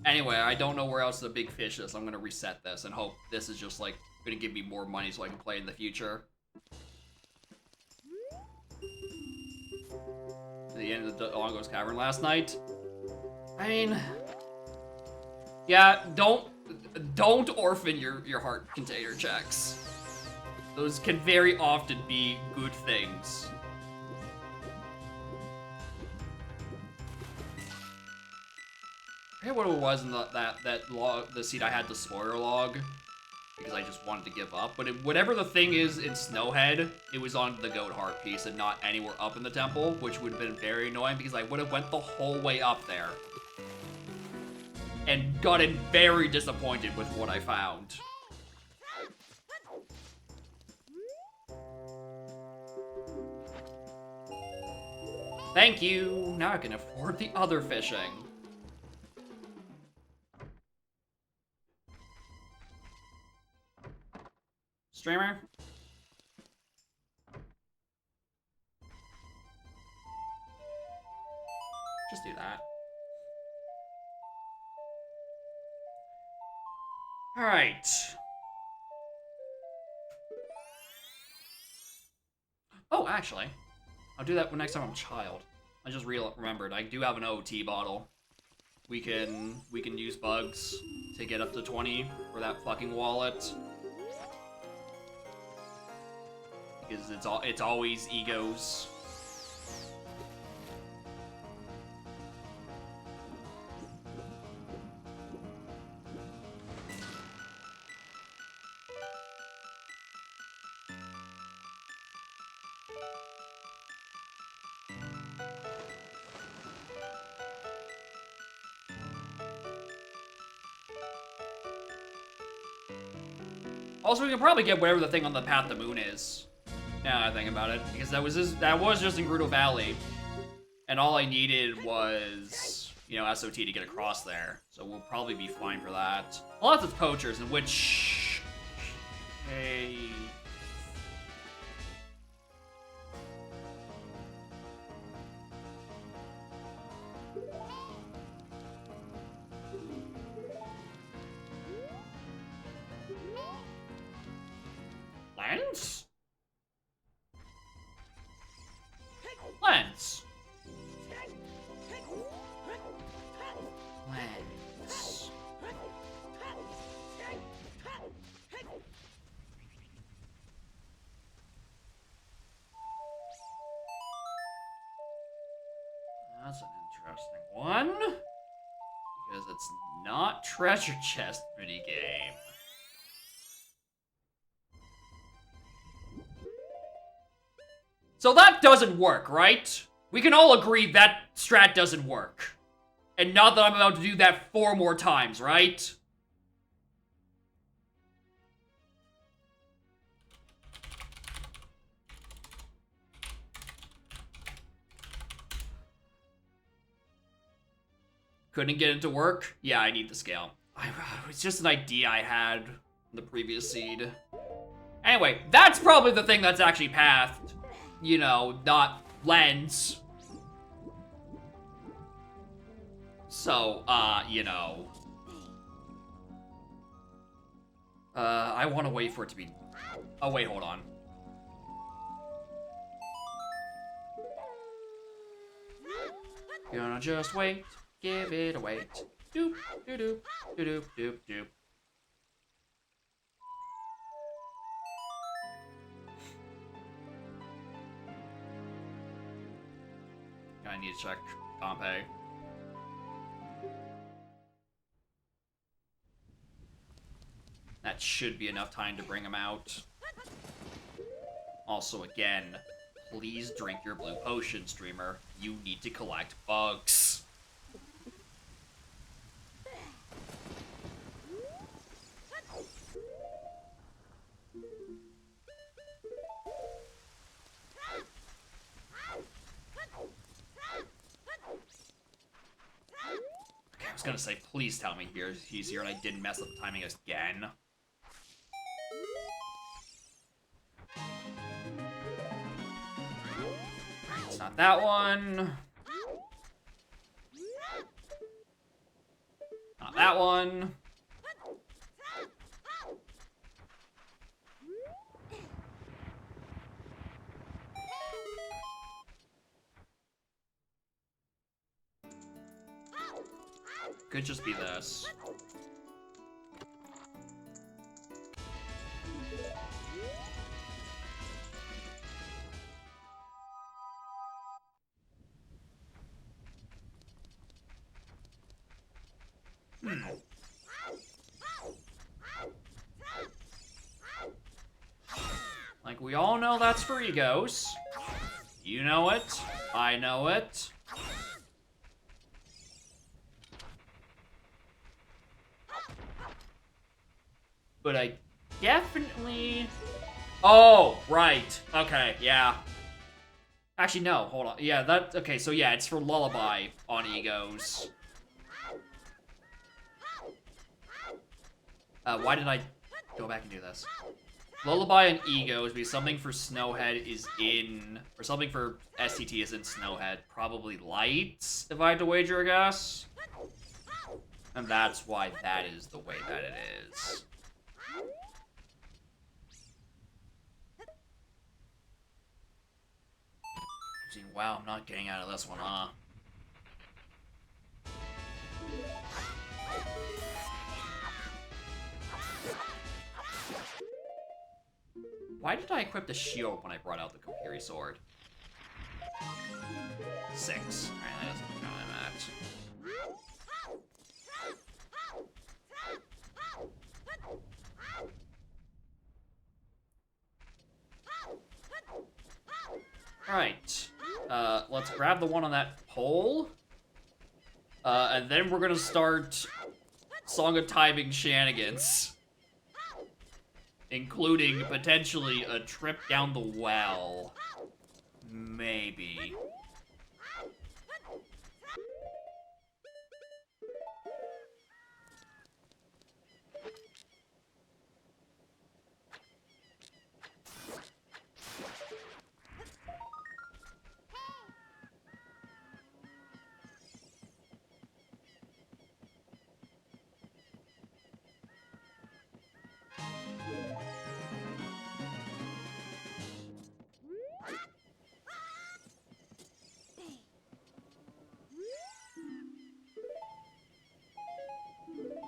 Anyway, I don't know where else the big fish is. I'm gonna reset this and hope this is just like gonna give me more money so I can play in the future. The end of the Dodongo's Cavern last night. I mean, yeah, don't orphan your heart container checks. Those can very often be good things. I forget what it was in the seed I had to spoiler log because I just wanted to give up. But whatever the thing is in Snowhead, it was on the goat heart piece and not anywhere up in the temple, which would have been very annoying because I would have went the whole way up there and gotten very disappointed with what I found. Thank you! Now I can afford the other fishing. Streamer? Just do that. Alright. Oh, actually, I'll do that next time I'm a child. I just remembered, I do have an OT bottle. We can use bugs to get up to 20 for that fucking wallet. Because it's always egos. Also, we can probably get whatever the thing on the Path to Moon is. Now I think about it, because that was just in Gerudo Valley, and all I needed was, you know, SOT to get across there. So we'll probably be fine for that. Lots of poachers, in which, hey. Lens? Lens. Lens. That's an interesting one. Because it's not treasure chest minigame. So that doesn't work, right? We can all agree that strat doesn't work. And not that I'm about to do that 4 more times, right? Couldn't get it to work? Yeah, I need the scale. It's just an idea I had in the previous seed. Anyway, that's probably the thing that's actually pathed. You know, not lens. So, you know. I want to wait for it to be... Oh, wait, hold on. Gonna just wait. Give it a wait. Doop, doop, doop, doop, doop, doop. I need to check Pompeii. That should be enough time to bring him out. Also, again, please drink your blue potion, streamer. You need to collect bugs. Okay, I was gonna say, please tell me he's here and I didn't mess up the timing again. It's not that one. Not that one. Could just be this. Like, we all know that's for egos. You know it. I know it. But I definitely... Oh, right. Okay, yeah. Actually, no, hold on. Yeah, that... Okay, so yeah, it's for Lullaby on egos. Why did I go back and do this? Lullaby and egos, because something for Snowhead is in... Or something for STT is in Snowhead. Probably Lights, if I had to wager a guess. And that's why that is the way that it is. Wow, I'm not getting out of this one, huh? Why did I equip the shield when I brought out the Kokiri sword? 6. Alright, that doesn't count that. Alright. Let's grab the one on that pole. And then we're gonna start Song of Timing shenanigans. including potentially a trip down the well. Maybe.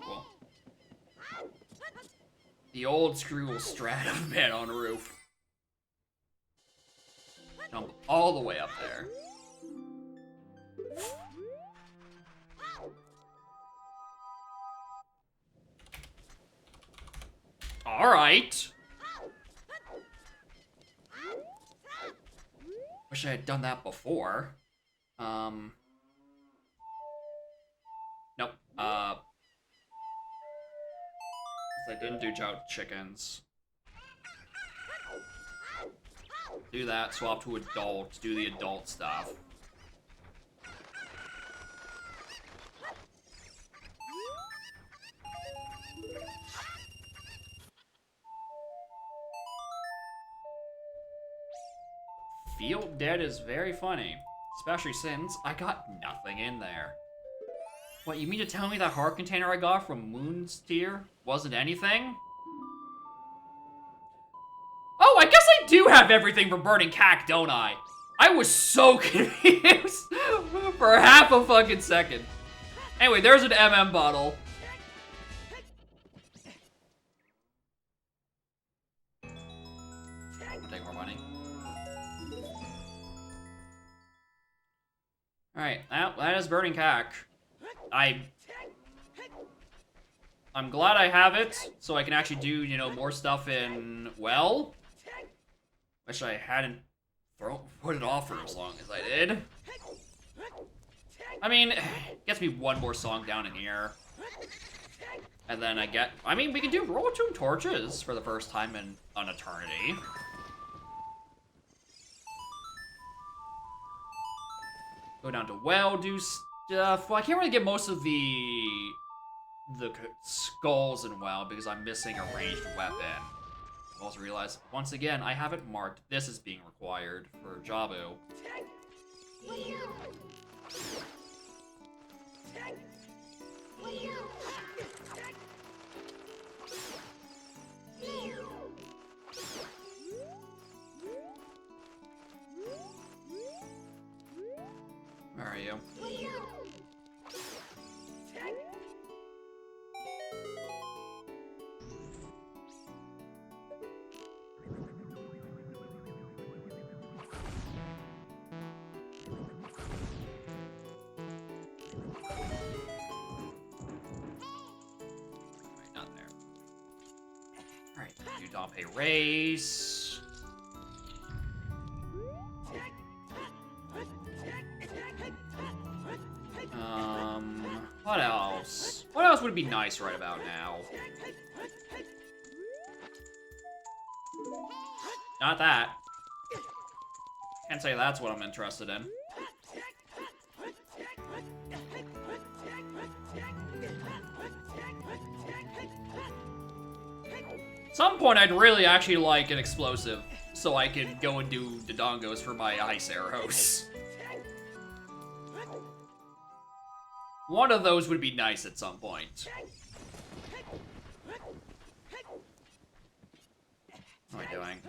Cool. The old screw strata bed on roof. Jump all the way up there. Alright. Wish I had done that before. Nope. I didn't do Jout chickens. Do that, swap to adult, do the adult stuff. Field Dead is very funny, especially since I got nothing in there. What, you mean to tell me that heart container I got from Moon's Tier wasn't anything? Oh, I guess I do have everything for Burning Cack, don't I? I was so confused for half a fucking second. Anyway, there's an MM bottle. I'll take more money. Alright, that is Burning Cack. I'm glad I have it, so I can actually do, you know, more stuff in Well. Wish I hadn't put it off for as long as I did. I mean, gets me one more song down in here. And then I mean, we can do Roll-Tomb Torches for the first time in an eternity. Go down to Well, do stuff. Well, I can't really get most of the skulls in Well because I'm missing a ranged weapon. I also realized, once again, I haven't marked this as being required for Jabu. Where are you? Not there. Alright, do Dompe Race. What else? What else would be nice right about now? Not that. Can't say that's what I'm interested in. At some point, I'd really actually like an explosive, so I can go and do Dodongos for my ice arrows. One of those would be nice at some point. What am I doing?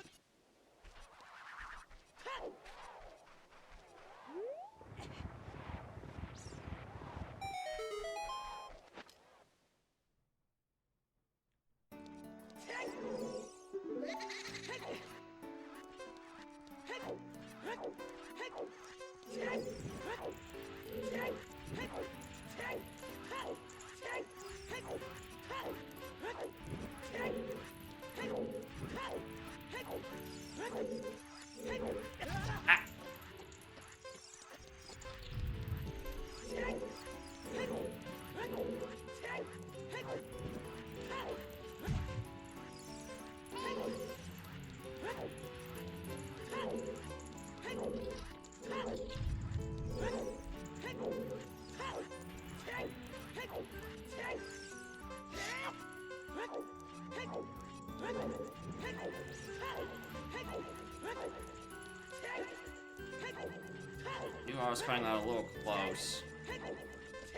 I was finding that a little close.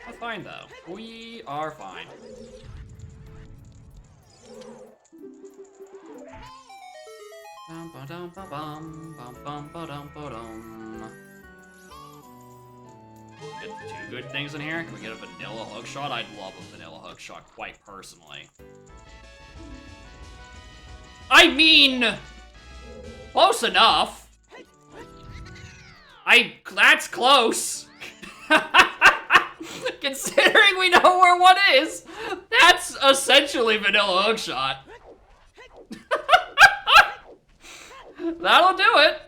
We're fine, though. We are fine. Get two good things in here. Can we get a vanilla hookshot? I'd love a vanilla hookshot, quite personally. I mean, close enough. That's close. Considering we know where one is, that's essentially vanilla hookshot. That'll do it.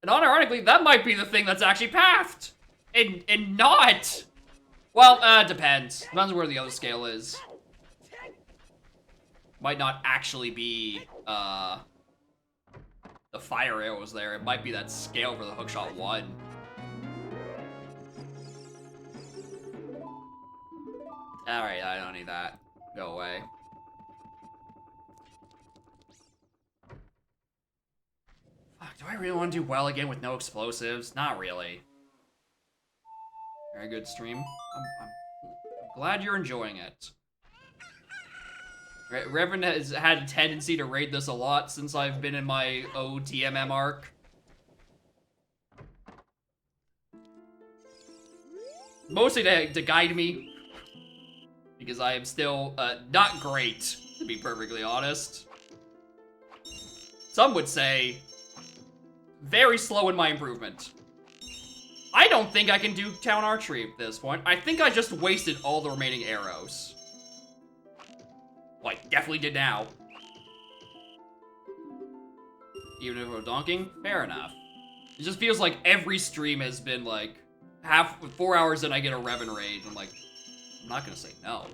And unironically, that might be the thing that's actually pathed. And not. Well, depends. Depends where the other scale is. Might not actually be, the fire arrows there. It might be that scale for the hookshot 1. Alright, I don't need that. Go away. Fuck, do I really want to do well again with no explosives? Not really. Very good stream. I'm glad you're enjoying it. Reverend has had a tendency to raid this a lot since I've been in my OTMM arc. Mostly to guide me. Because I am still not great, to be perfectly honest. Some would say very slow in my improvement. I don't think I can do town archery at this point. I think I just wasted all the remaining arrows. Well, I definitely did now. Even if we're donking, fair enough. It just feels like every stream has been like 4 hours in I get a Revan raid. I'm like, I'm not gonna say no.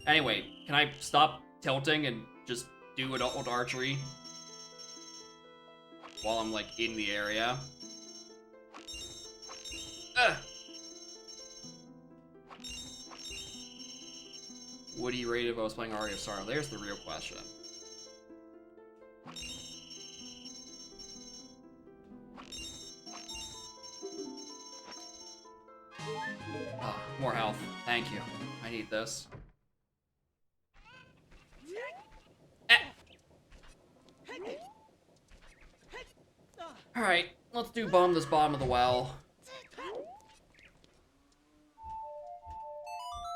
Anyway, can I stop tilting and just do adult archery while I'm like in the area? Would he rate if I was playing Aria of Sorrow? There's the real question. Oh, more health. Thank you. I need this. Alright, let's do bomb this bottom of the well.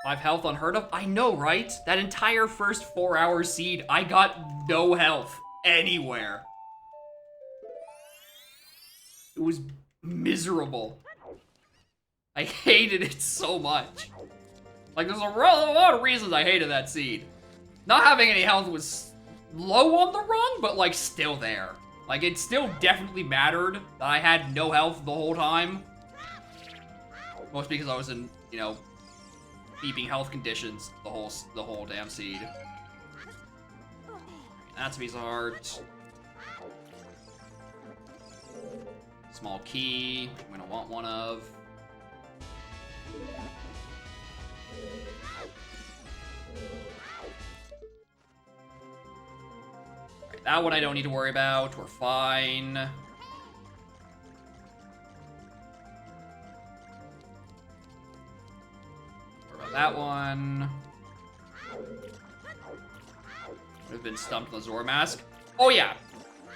5 health unheard of? I know, right? That entire first 4-hour seed, I got no health anywhere. It was miserable. I hated it so much. Like, there's a lot of reasons I hated that seed. Not having any health was low on the rung, but, like, still there. Like, it still definitely mattered that I had no health the whole time. Mostly because I was in, you know, beeping health conditions the whole damn seed. That's Visa Heart. Small key, I'm gonna want one of. Right, that one I don't need to worry about, we're fine. That one. Would have been stumped on the Zora mask. Oh yeah.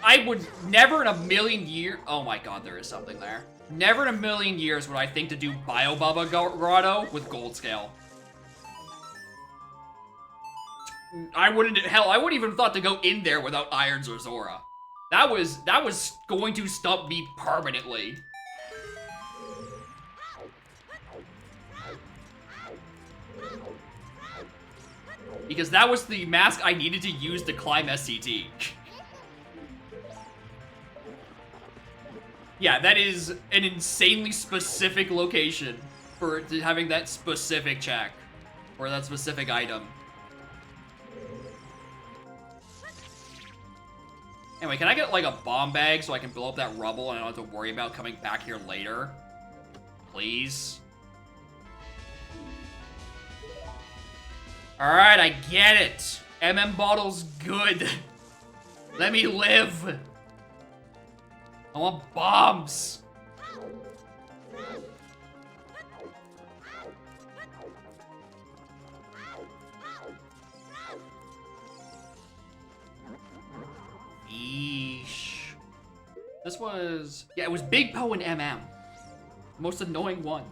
I would never in a million years. Oh my god, there is something there. Never in a million years would I think to do Bio Bubba Grotto with Gold Scale. I wouldn't even thought to go in there without Irons or Zora. That was going to stump me permanently. Because that was the mask I needed to use to climb SCT. Yeah, that is an insanely specific location for having that specific check. Or that specific item. Anyway, can I get like a bomb bag so I can blow up that rubble and I don't have to worry about coming back here later? Please? Alright, I get it. bottle's good. Let me live. I want bombs. Eesh. This was... Yeah, it was Big Poe and MM. Most annoying one.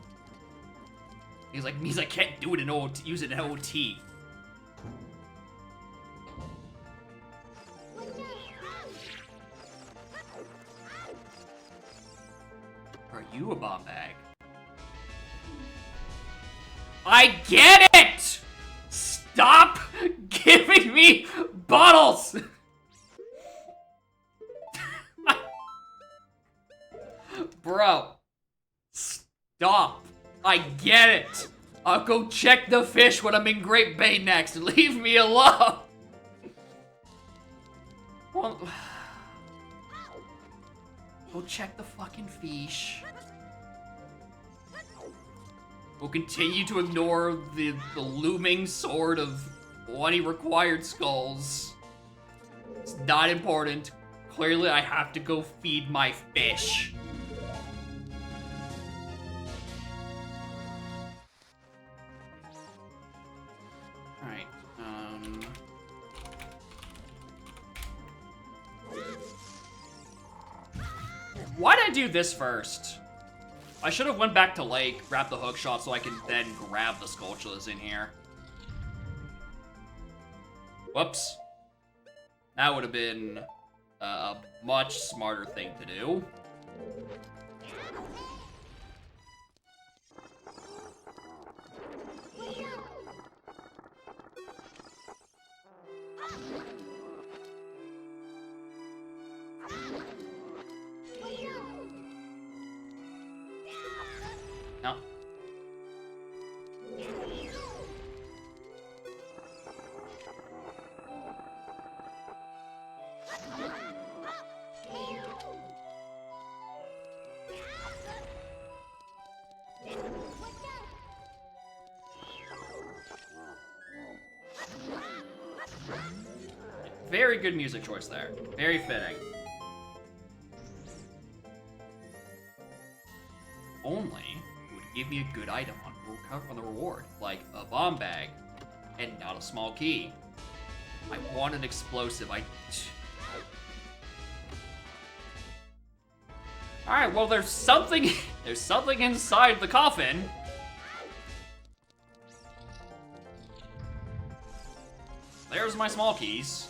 He's like, I can't do it in OT, use it in OT. Are you a bomb bag? I get it! Stop giving me bottles! Bro. Stop. I get it. I'll go check the fish when I'm in Great Bay next. Leave me alone. Well, go check the fucking fish. We'll continue to ignore the looming sword of 20 required skulls. It's not important. Clearly, I have to go feed my fish. Alright, why did I do this first? I should have went back to Lake, grabbed the hook shot so I can then grab the Skulltulas in here. Whoops. That would have been a much smarter thing to do. No. Very good music choice there. Very fitting. Only it would give me a good item on the reward, like a bomb bag, and not a small key. I want an explosive. Alright, well there's something inside the coffin. There's my small keys.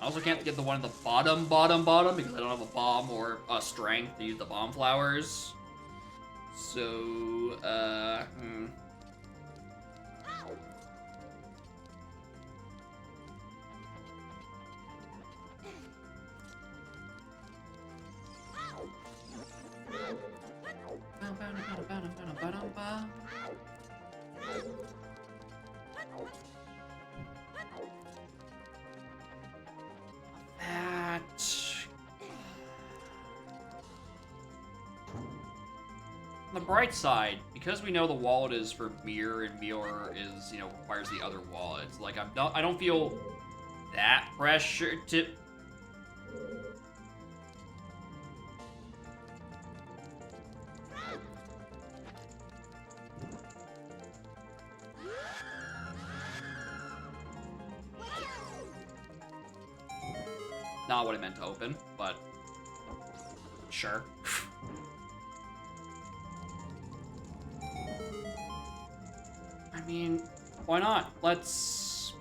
I also can't get the one at the bottom because I don't have a bomb or a strength to use the bomb flowers. So, on the bright side, because we know the wallet is for Mir and Mir is, requires the other wallets. Like I don't feel that pressure to. Not what I meant to open, but sure. I mean, why not? Let's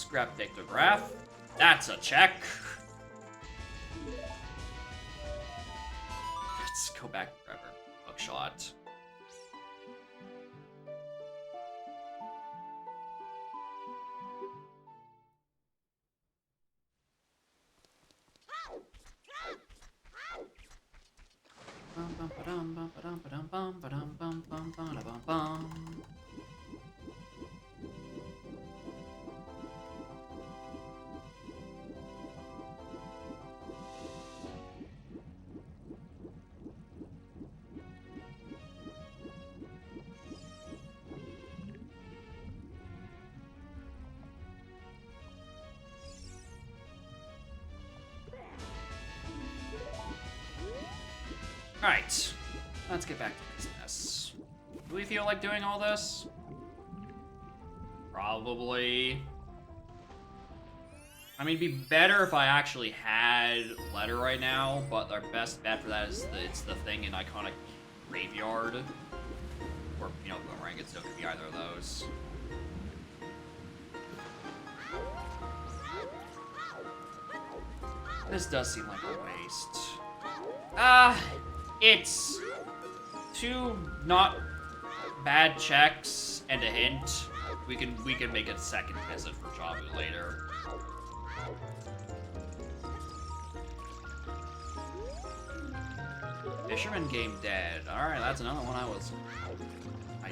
grab Dictograph. That's a check. Let's go back forever. Hookshot. Alright. Let's get back to business. Do we feel like doing all this? Probably. I mean, it'd be better if I actually had Letter right now, but our best bet for that is it's the thing in Iconic Graveyard. Or, you know, Boomerang, it still could be either of those. This does seem like a waste. It's 2 not bad checks and a hint. We can make a second visit for Jabu later. Fisherman game dead. Alright, that's another one I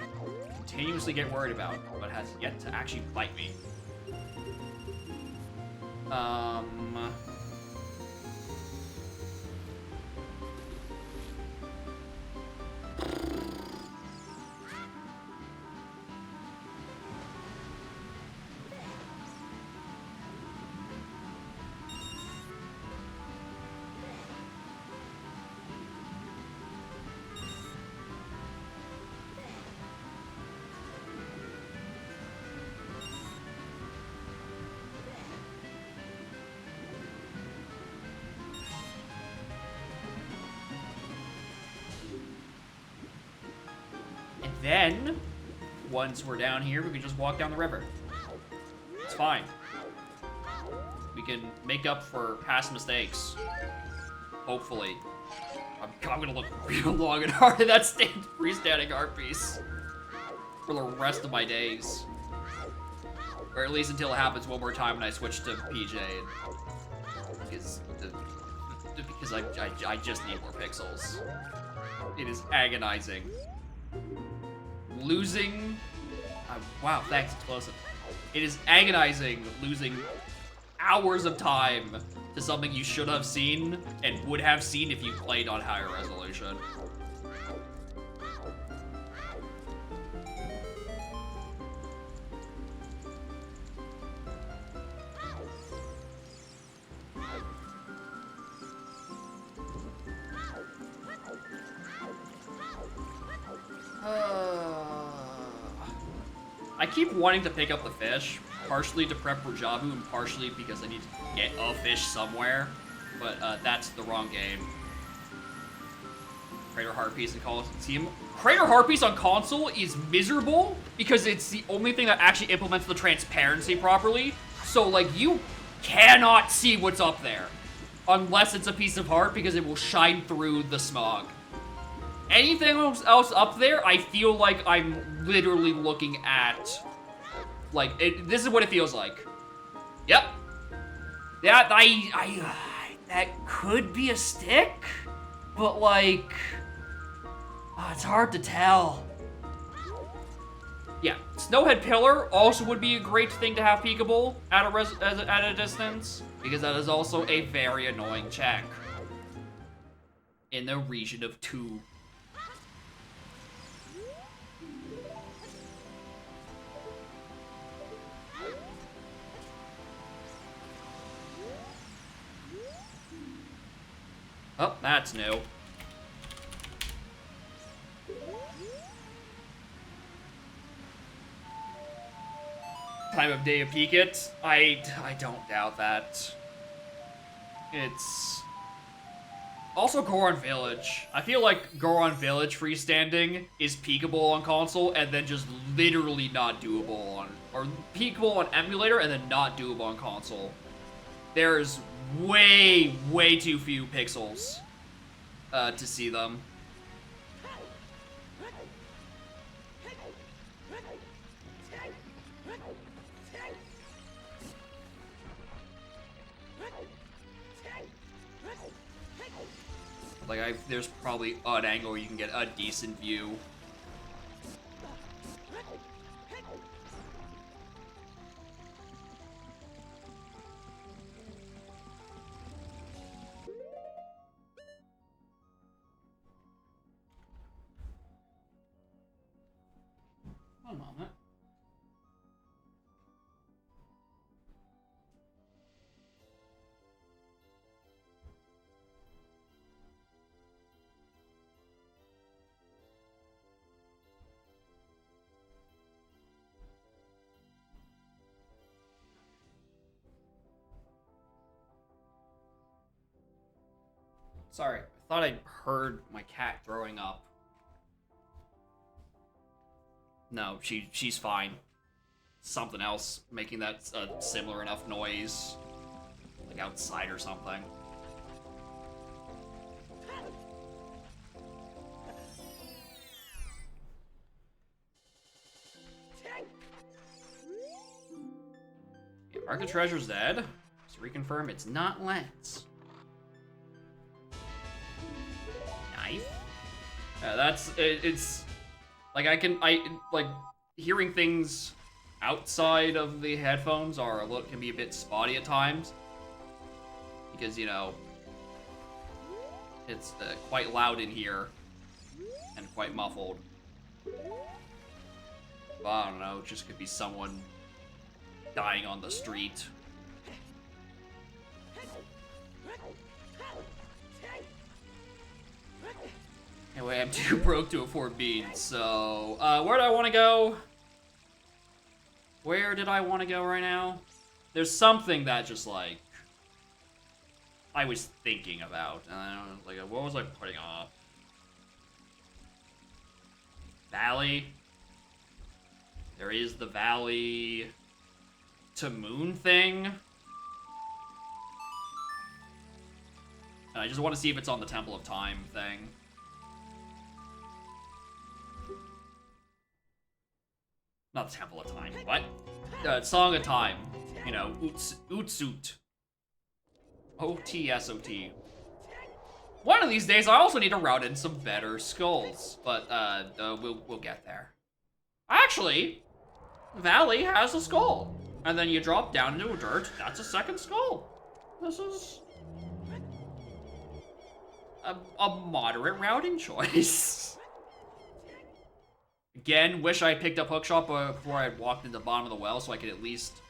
continuously get worried about, but has yet to actually bite me. Then, once we're down here, we can just walk down the river. It's fine. We can make up for past mistakes. Hopefully. I'm gonna look real long and hard at that freestanding art piece for the rest of my days. Or at least until it happens one more time and I switch to PJ. Because I just need more pixels. It is agonizing. Losing... wow, thanks, Explosive. It is agonizing losing hours of time to something you should have seen and would have seen if you played on higher resolution. I keep wanting to pick up the fish, partially to prep for Jabu and partially because I need to get a fish somewhere, but that's the wrong game. Crater Heartpiece and Coliseum. Crater Heartpiece on console is miserable because it's the only thing that actually implements the transparency properly, so like you cannot see what's up there unless it's a piece of heart because it will shine through the smog. Anything else up there, I feel like I'm literally looking at, like, this is what it feels like. Yep. That, that could be a stick, but like, it's hard to tell. Yeah, Snowhead Pillar also would be a great thing to have peekable at a distance, because that is also a very annoying check in the region of 2. Oh, that's new. Time of day to peek it? I don't doubt that. It's... Also Goron Village. I feel like Goron Village freestanding is peekable on console and then just literally not doable on... Or peekable on emulator and then not doable on console. There's way, way too few pixels to see them. Like, there's probably an angle where you can get a decent view. One moment. Sorry, I thought I heard my cat throwing up. No, she's fine. Something else making that similar enough noise. Like outside or something. Yeah, Mark the Treasure's dead. Just reconfirm it's not Lance. Knife? It's like like hearing things outside of the headphones can be a bit spotty at times because, you know, it's quite loud in here and quite muffled. But I don't know, it just could be someone dying on the street. Anyway, I'm too broke to afford beans, so, where do I want to go? Where did I want to go right now? There's something that just, like, I was thinking about, and I was like, what was I putting off? Valley? There is the Valley to Moon thing. And I just want to see if it's on the Temple of Time thing. Not the Temple of Time, what? Song of Time. You know, Utsuut. O-T-S-O-T. One of these days, I also need to route in some better skulls. But, we'll get there. Actually, Valley has a skull. And then you drop down into dirt, that's a second skull. This is a moderate routing choice. Again, wish I picked up Hookshot before I walked into the bottom of the well so I could at least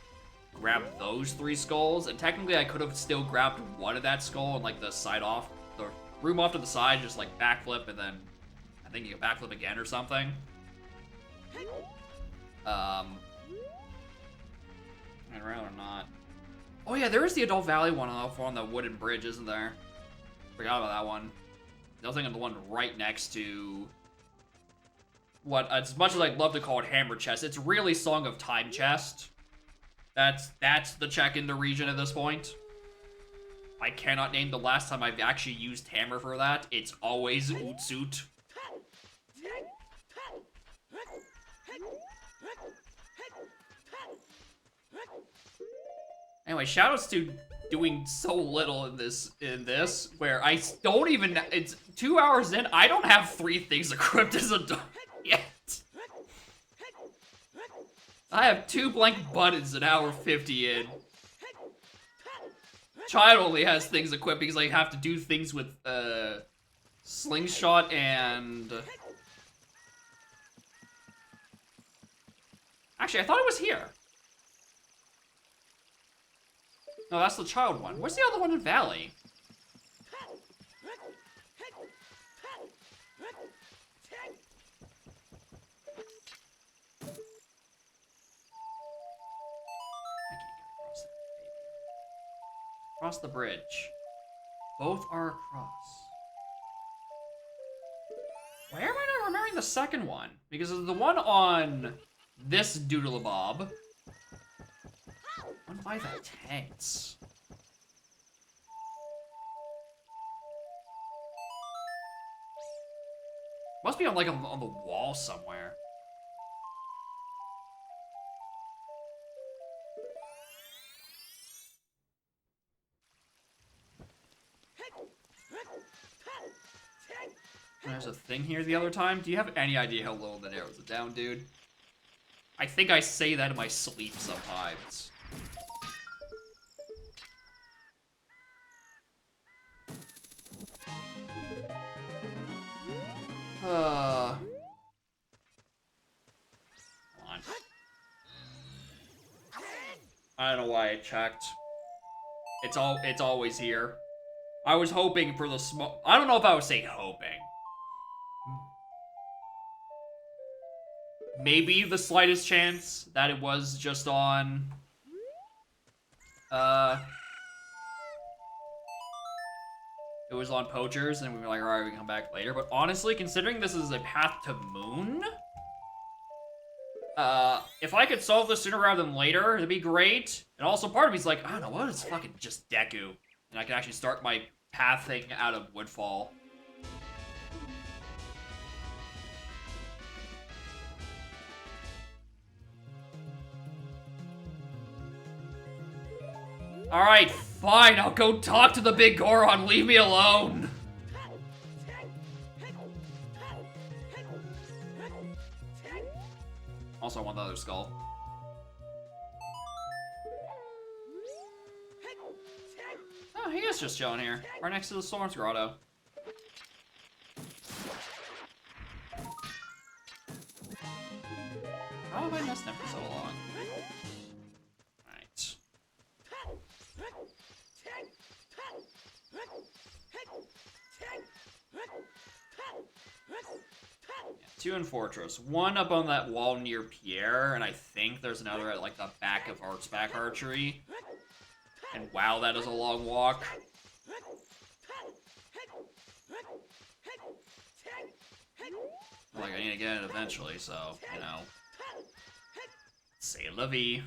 grab those 3 skulls. And technically I could have still grabbed one of that skull and like the room off to the side, just like backflip and then I think you can backflip again or something. I'd rather not. Oh yeah, there is the Adult Valley one on the wooden bridge, isn't there? Forgot about that one. I was thinking of the one right next to what, as much as I'd love to call it Hammer Chest, it's really Song of Time Chest. That's the check in the region at this point. I cannot name the last time I've actually used Hammer for that. It's always Utsuut. Anyway, shoutouts to doing so little in this, where I don't even, it's 2 hours in, I don't have 3 things equipped as a dog yet. I have 2 blank buttons an hour 50 in. Child only has things equipped because I have to do things with, Slingshot and... Actually, I thought it was here. No, that's the child one. Where's the other one in Valley? Across the bridge. Both are across. Why am I not remembering the second one? Because the one on this doodle-bob. One by the tanks. Must be on like on the wall somewhere. There's a thing here the other time. Do you have any idea how low the arrows are down, dude? I think I say that in my sleep sometimes. Come on. I don't know why I checked. It's always here. I was hoping for the small. I don't know if I would say hoping. Maybe the slightest chance that it was just on... It it was on Poachers, and we were like, alright, we can come back later. But honestly, considering this is a path to Moon, if I could solve this sooner rather than later, it'd be great. And also, part of me's like, I don't know, what is fucking just Deku? And I can actually start my path thing out of Woodfall. Alright, fine, I'll go talk to the big Goron, leave me alone! Also, I want the other skull. Oh, he is just chilling here, right next to the Storm's Grotto. How have I missed him for so long? Right. Yeah, 2 in Fortress. 1 up on that wall near Pierre, and I think there's another at like the back of Artsback Archery. And wow, that is a long walk. Like, I need to get it eventually, so, you know. C'est la vie.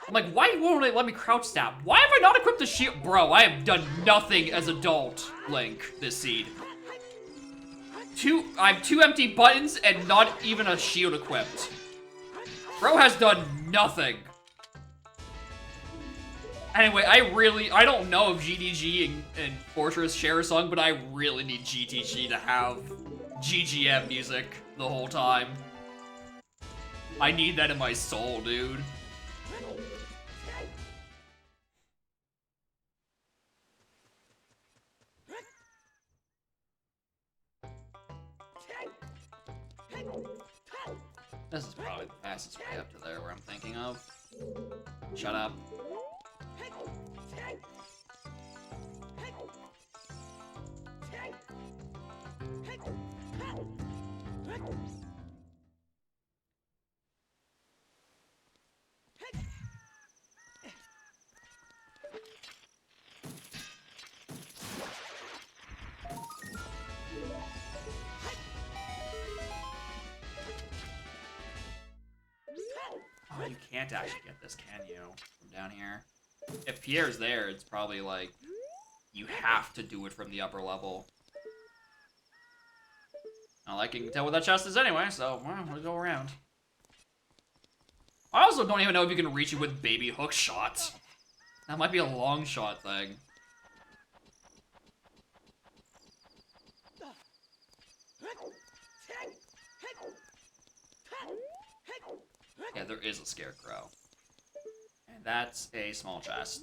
I'm like, why won't it let me crouch stab? Why have I not equipped the shield? Bro, I have done nothing as adult Link this seed. I have 2 empty buttons and not even a shield equipped. Bro has done nothing. Anyway, I don't know if GDG and Fortress share a song, but I really need GTG to have GGM music the whole time. I need that in my soul, dude. This is probably the fastest way up to there where I'm thinking of. Shut up. Oh, you can't actually get this, can you? From down here. If Pierre's there, it's probably like you have to do it from the upper level. Not like you can tell what that chest is anyway, so well, we'll go around. I also don't even know if you can reach it with baby hook shots. That might be a long shot thing. Yeah, there is a scarecrow. And that's a small chest.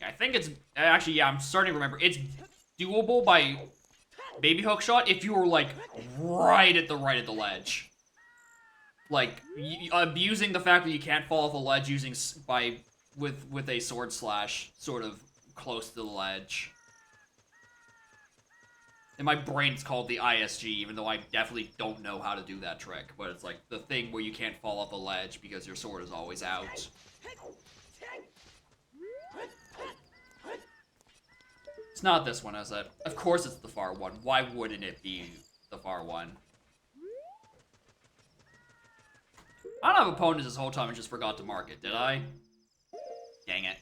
Yeah, I think it's... Actually, yeah, I'm starting to remember. It's doable by baby hook shot if you were, like, right at the ledge. Like, abusing the fact that you can't fall off a ledge using... with a sword slash sort of close to the ledge. In my brain, it's called the ISG, even though I definitely don't know how to do that trick. But it's like the thing where you can't fall off a ledge because your sword is always out. It's not this one, is it? Of course it's the far one. Why wouldn't it be the far one? I don't have opponents this whole time and just forgot to mark it, did I? Dang it.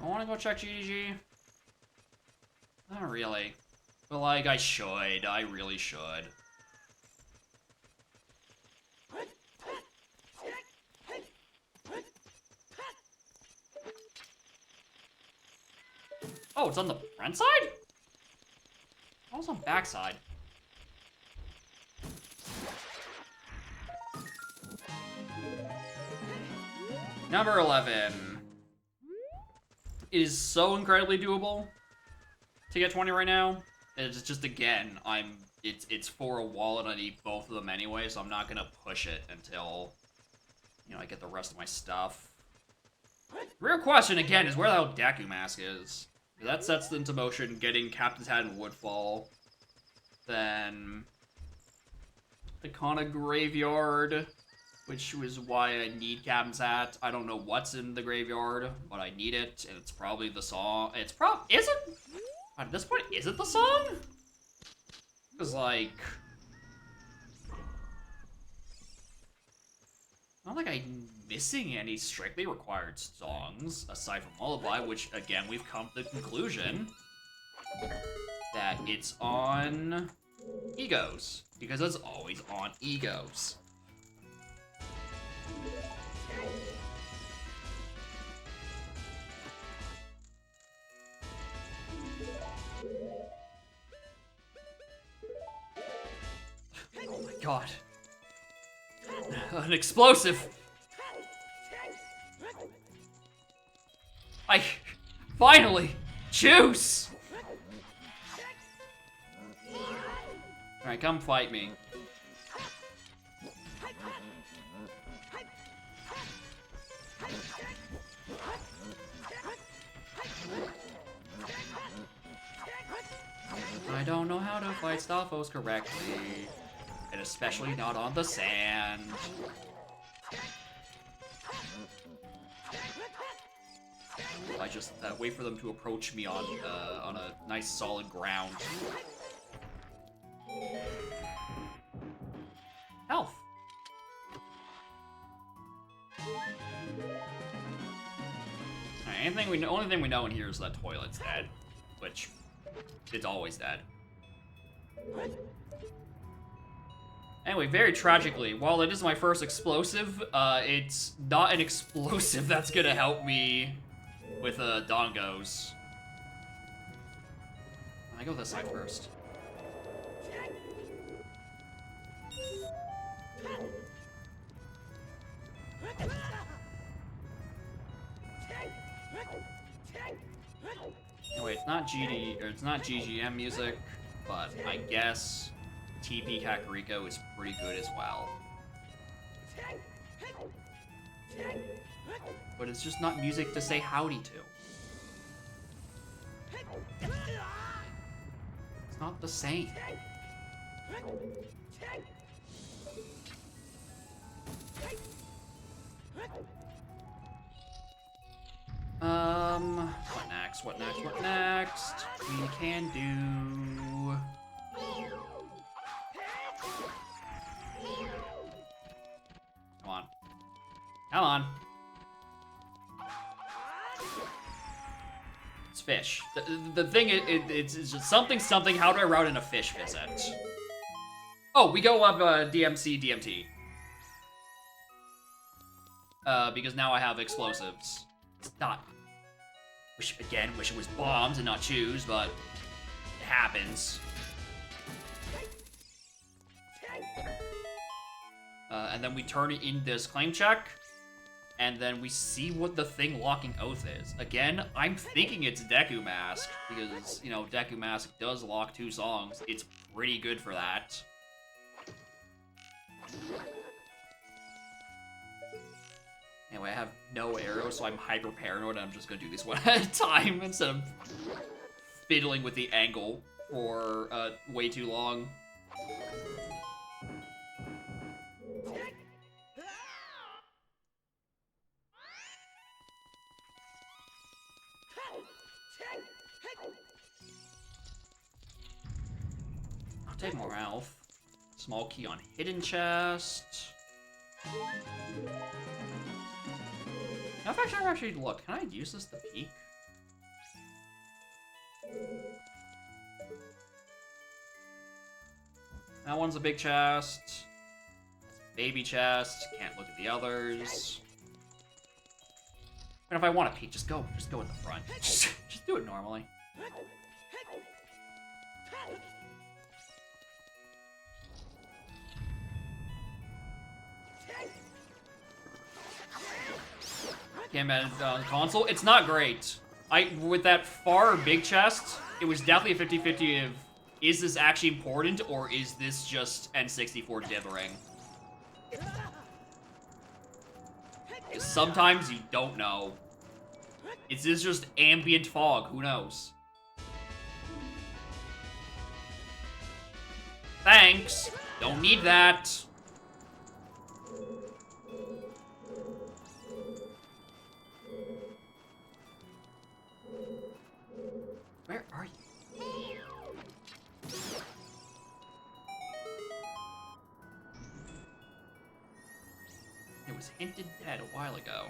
I want to go check GDG. Not really. But, like, I should. I really should. Oh, it's on the front side? Oh, it's on back side. Number 11. It is so incredibly doable to get 20 right now. It's just, again, I'm it's for a wall and I need both of them anyway, so I'm not gonna push it until, you know, I get the rest of my stuff. Real question, again, is where the hell Deku Mask is. That sets into motion getting Captain's Hat and Woodfall. Then the Kana Graveyard, which was why I need Captain's Hat. I don't know what's in the graveyard, but I need it, and it's probably the song. Is it? At this point, is it the song? Because, like, not like I'm missing any strictly required songs, aside from Lullaby, which, again, we've come to the conclusion that it's on Egos, because it's always on Egos. Oh my god. An explosive! Finally! Juice! Alright, come fight me. I don't know how to fight Stalfos correctly. And especially not on the sand. I just wait for them to approach me on a nice solid ground. Health. Alright, only thing we know in here is that Toilet's dead, which it's always dead. Anyway, very tragically, while it is my first explosive, it's not an explosive that's gonna help me with Dongos. I go this side first. No, wait, it's not GGM music, but I guess TP Kakariko is pretty good as well. But it's just not music to say howdy to. It's not the same. What next? What next? What next? We can do... Come on. Come on. It's fish. The thing is, it's just something, how do I route in a fish visit? Oh, we go up DMC, DMT. Because now I have explosives. It's not... wish it was bombs and not chews, but it happens. And then we turn it in this claim check, and then we see what the thing locking Oath is. Again, I'm thinking it's Deku Mask, because, you know, Deku Mask does lock 2 songs. It's pretty good for that. Anyway, I have no arrows, so I'm hyper paranoid, and I'm just gonna do this one at a time instead of fiddling with the angle for way too long. I'll take more health. Small key on hidden chest. Now, if I actually look, can I use this to peek? That one's a big chest. Baby chest. Can't look at the others. And if I want to peek, just go in the front. Just do it normally. Came out on console. It's not great. With that far big chest, it was definitely a 50-50 of is this actually important, or is this just N64 dithering? Sometimes you don't know. Is this just ambient fog? Who knows? Thanks. Don't need that. Where are you? It was hinted dead a while ago.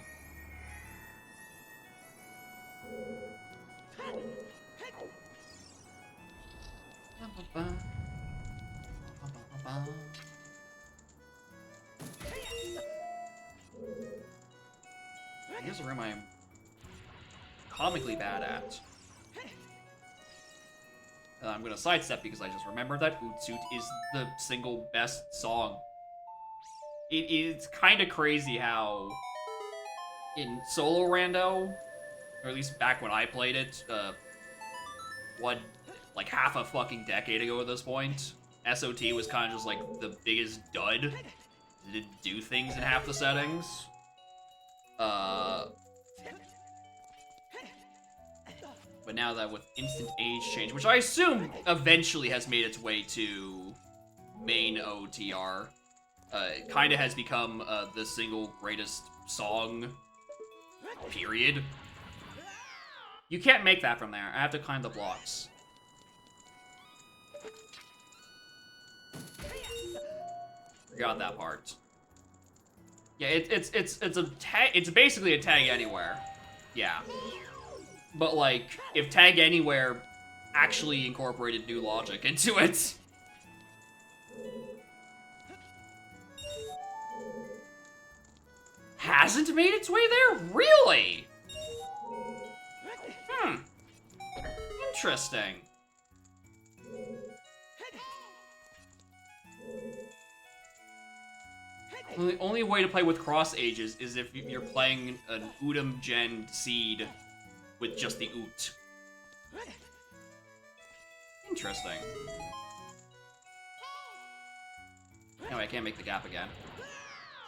Here's a room I'm comically bad at. I'm gonna sidestep because I just remembered that Ootsuit is the single best song. It is kind of crazy how in Solo Rando, or at least back when I played it, like half a fucking decade ago at this point, SOT was kind of just like the biggest dud. It didn't do things in half the settings. But now that with instant age change, which I assume eventually has made its way to main OTR, it kind of has become the single greatest song, period. You can't make that from there. I have to climb the blocks. Forgot that part. Yeah, it's basically a tag anywhere. Yeah. But like, if tag anywhere actually incorporated new logic into it. Hasn't made its way there? Really? Interesting. Well, the only way to play with cross ages is if you're playing an Udam Gen seed with just the Oot. Interesting. No, I can't make the gap again.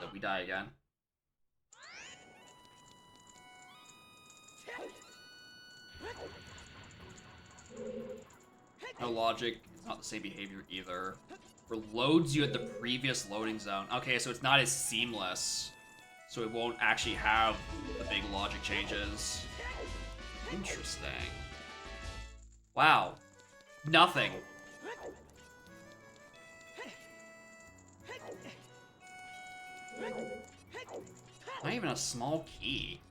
So we die again. No logic, it's not the same behavior either. Reloads you at the previous loading zone. Okay, so it's not as seamless. So it won't actually have the big logic changes. Interesting. Wow. Nothing. Not even a small key.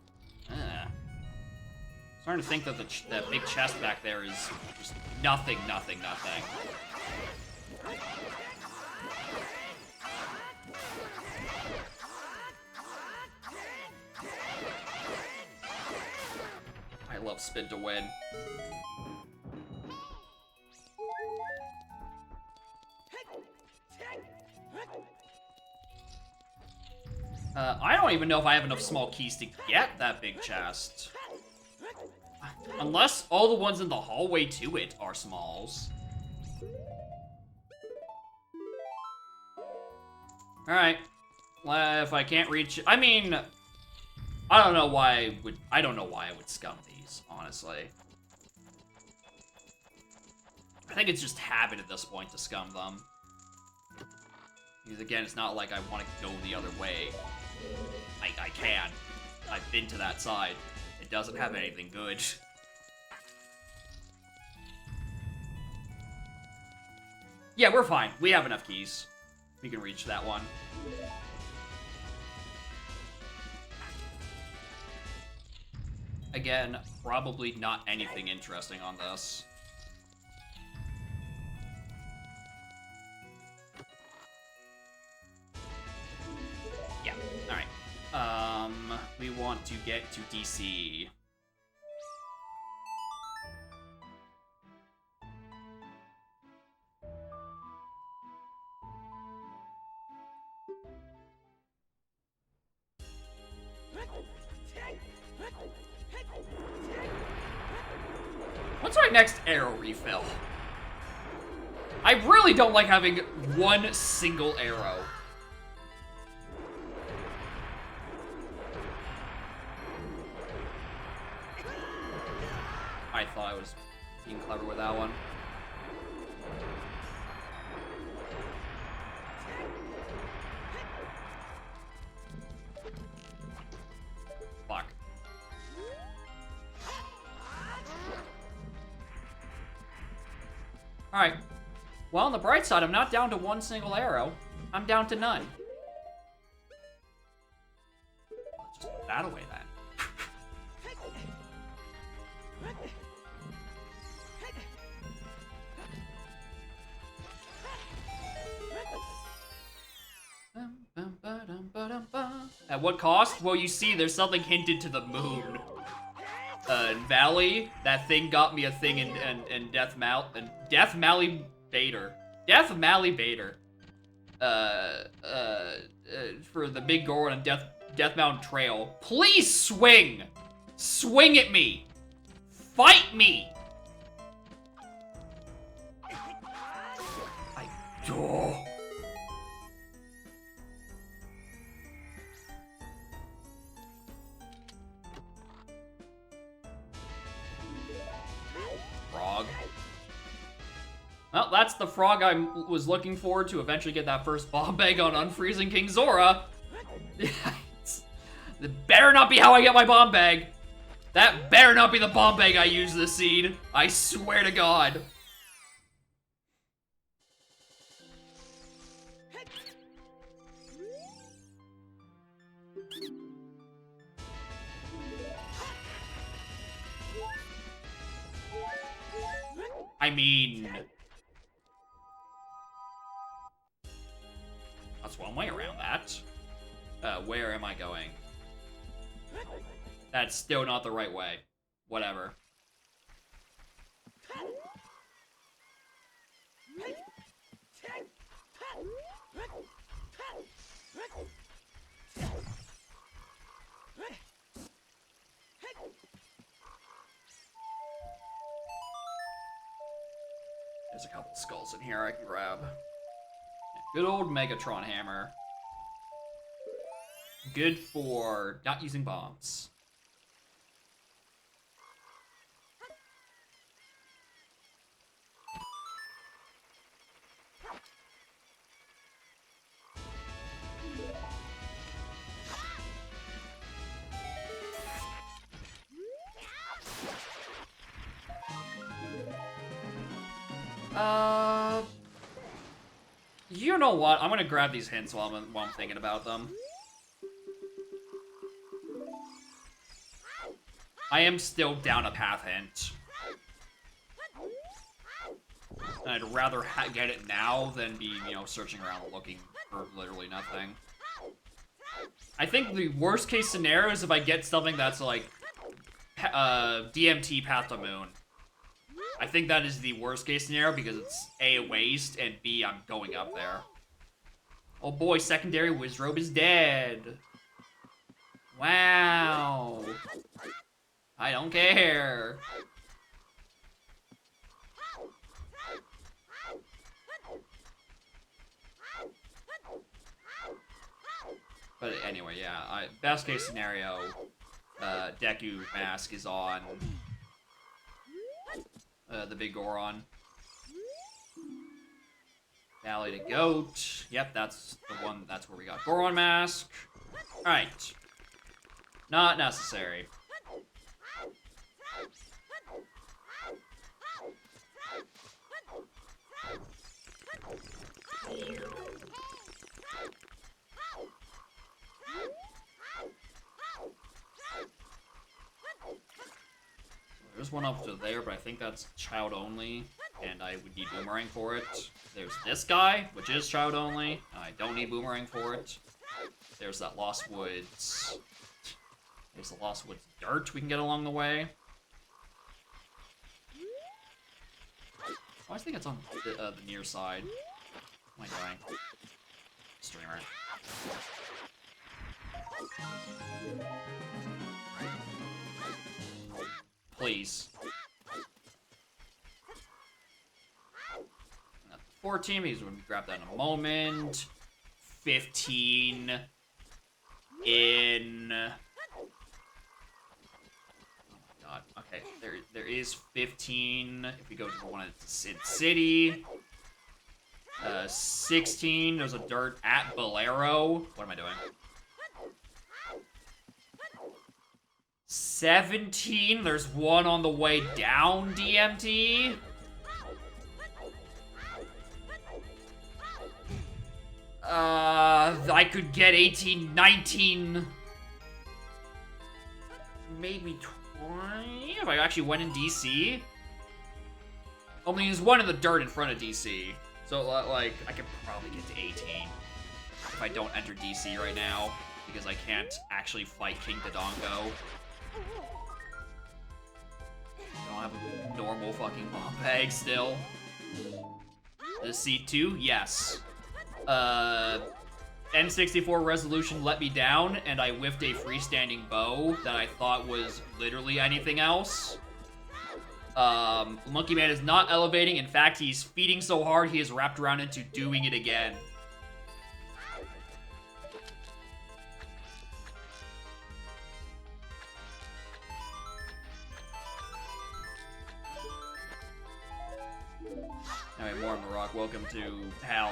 Starting to think that that big chest back there is just nothing, nothing, nothing. I love spin to win. I don't even know if I have enough small keys to get that big chest. Unless all the ones in the hallway to it are smalls. Alright. If I can't reach... I mean... I don't know why I would scum these, honestly. I think it's just habit at this point to scum them. Because again, it's not like I want to go the other way. I can. I've been to that side. It doesn't have anything good. Yeah, we're fine. We have enough keys. We can reach that one. Again, probably not anything interesting on this. Yeah, alright. We want to get to DC. What's our next arrow refill? I really don't like having one single arrow. I thought I was being clever with that one. Fuck. Alright. Well, on the bright side, I'm not down to one single arrow. I'm down to none. Let's just put that away then. At what cost? Well, you see, there's something hinted to the moon. In Valley, that thing got me a thing in Death Mally Bader. Death Mally Bader. For the Big Goron and Death Mountain Trail. Please swing! Swing at me! Fight me! Oh. Frog. Well, that's the frog I was looking forward to eventually get that first bomb bag on Unfreezing King Zora. That better not be how I get my bomb bag. That better not be the bomb bag I use this seed. I swear to God. I mean, that's one way around that. Where am I going? That's still not the right way. Whatever. There's a couple skulls in here I can grab. Good old Megatron hammer. Good for not using bombs. You know what? I'm gonna grab these hints while I'm thinking about them. I am still down a path hint. And I'd rather get it now than be, you know, searching around looking for literally nothing. I think the worst case scenario is if I get something that's like DMT Path to Moon. I think that is the worst case scenario because it's A, a waste, and B, I'm going up there. Oh boy, secondary Wizrobe is dead. Wow. I don't care. But anyway, yeah, best case scenario, Deku Mask is on the Big Goron. Valley to Goat. Yep, that's the one. That's where we got Goron Mask. Alright. Not necessary. There's one up to there, but I think that's child only, and I would need Boomerang for it. There's this guy, which is child only, and I don't need Boomerang for it. There's that Lost Woods. There's the Lost Woods dirt we can get along the way. Oh, I think it's on the near side. What am I doing? Streamer. Please. 14. He's going to grab that in a moment. 15 in... God, okay, there is 15 if we go to the one at Sid City. 16, there's a dirt at Bolero. What am I doing? 17, there's one on the way down DMT. I could get 18, 19, maybe 20 if I actually went in DC. I mean, there's one in the dirt in front of DC. So, like, I could probably get to 18 if I don't enter DC right now, because I can't actually fight King Dodongo. I don't have a normal fucking bomb bag still. The C2? Yes. N64 resolution let me down, and I whiffed a freestanding bow that I thought was literally anything else. Monkey Man is not elevating. In fact, he's feeding so hard he is wrapped around into doing it again. Alright, more Marok, welcome to hell.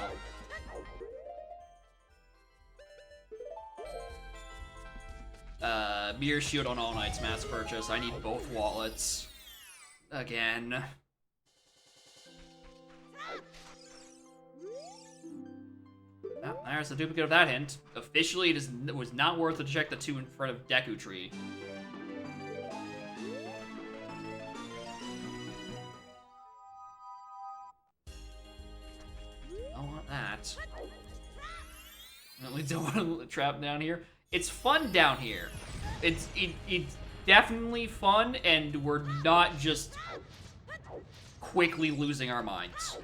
Mirror Shield on All Knight's mass purchase. I need both wallets. Again. Oh, there's a duplicate of that hint. Officially, it was not worth it to check the 2 in front of Deku Tree. I don't want that. We don't want to trap down here. It's fun down here. It's definitely fun, and we're not just quickly losing our minds.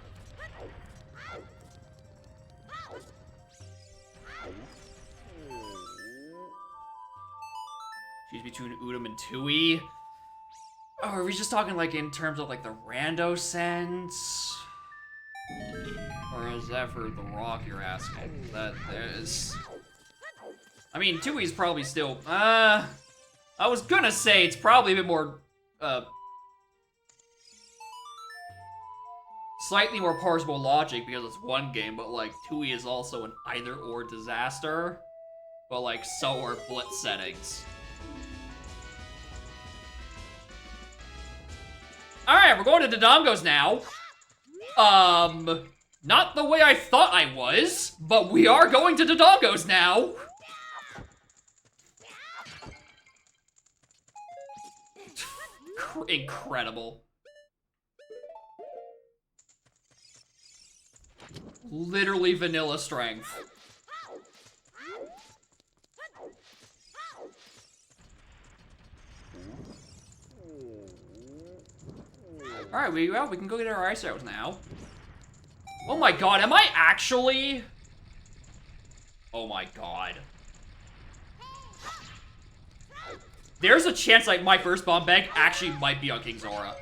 Choose between Udam and Tui. Oh, are we just talking like in terms of like the rando sense? Or is that for the rock you're asking? That is... I mean, Tui's probably still... I was gonna say it's probably a bit more, slightly more parsable logic because it's one game, but, like, Tui is also an either-or disaster. But, like, so are Blitz settings. Alright, we're going to Dodongos now. Not the way I thought I was, but we are going to Dodongos now. Incredible. Literally vanilla strength. Alright, we can go get our ice arrows now. Oh my god, am I actually? Oh my god. There's a chance like my first bomb bag actually might be on King Zora.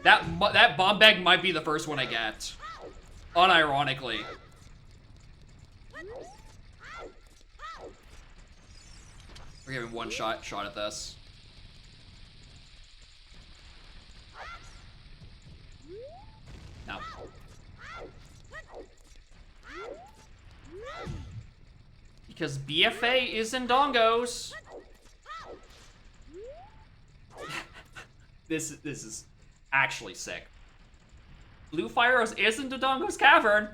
That bomb bag might be the first one I get. Unironically. We're giving one shot at this. No. Because BFA is in Dongos. This is actually sick. Blue Fire is in Dodongo's Cavern.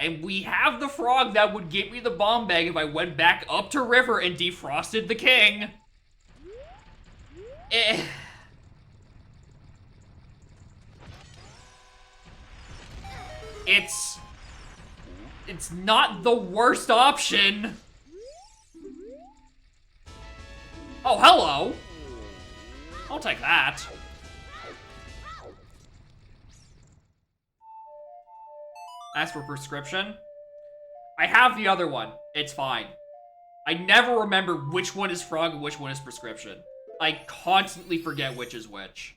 And we have the frog that would give me the bomb bag if I went back up to River and defrosted the king. It's not the worst option. Oh, hello. I'll take that. As for prescription, I have the other one. It's fine. I never remember which one is frog and which one is prescription. I constantly forget which is which.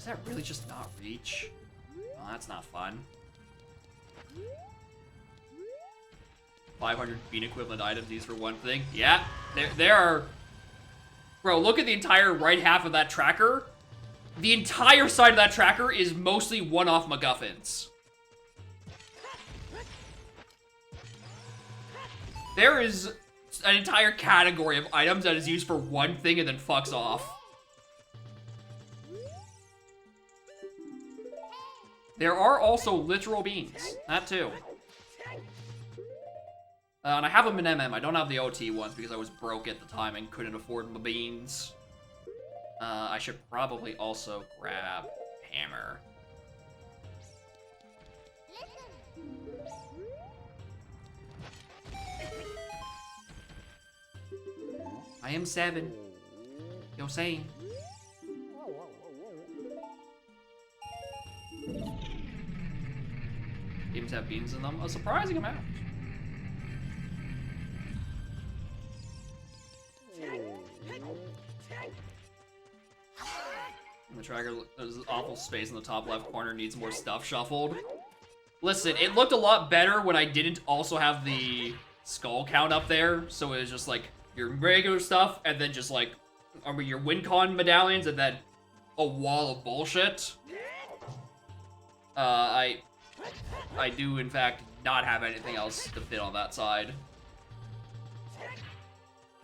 that really just not reach? Oh, that's not fun. 500 bean equivalent items used for one thing. Yeah, there are... Bro, look at the entire right half of that tracker. The entire side of that tracker is mostly one-off MacGuffins. There is an entire category of items that is used for one thing and then fucks off. There are also literal beans. That too. And I have them in MM. I don't have the OT ones because I was broke at the time and couldn't afford the beans. I should probably also grab hammer. I am 7. Yo, saying. Games have beans in them. A surprising amount. The tracker, there's an awful space in the top left corner, needs more stuff shuffled. Listen, it looked a lot better when I didn't also have the skull count up there, so it was just like your regular stuff, and then just like your WinCon medallions, and then a wall of bullshit. I do, in fact, not have anything else to fit on that side.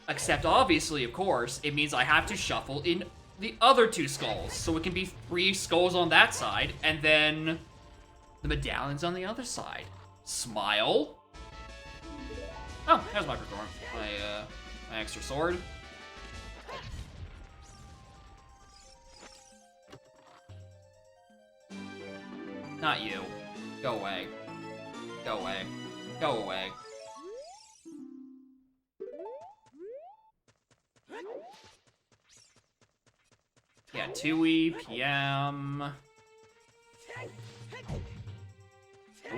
Except, obviously, of course, it means I have to shuffle in the other 2 skulls. So it can be 3 skulls on that side, and then the medallions on the other side. Smile. Oh, there's my perform. My extra sword. Not you. Go away. Go away. Go away. Yeah, 2E, PM. I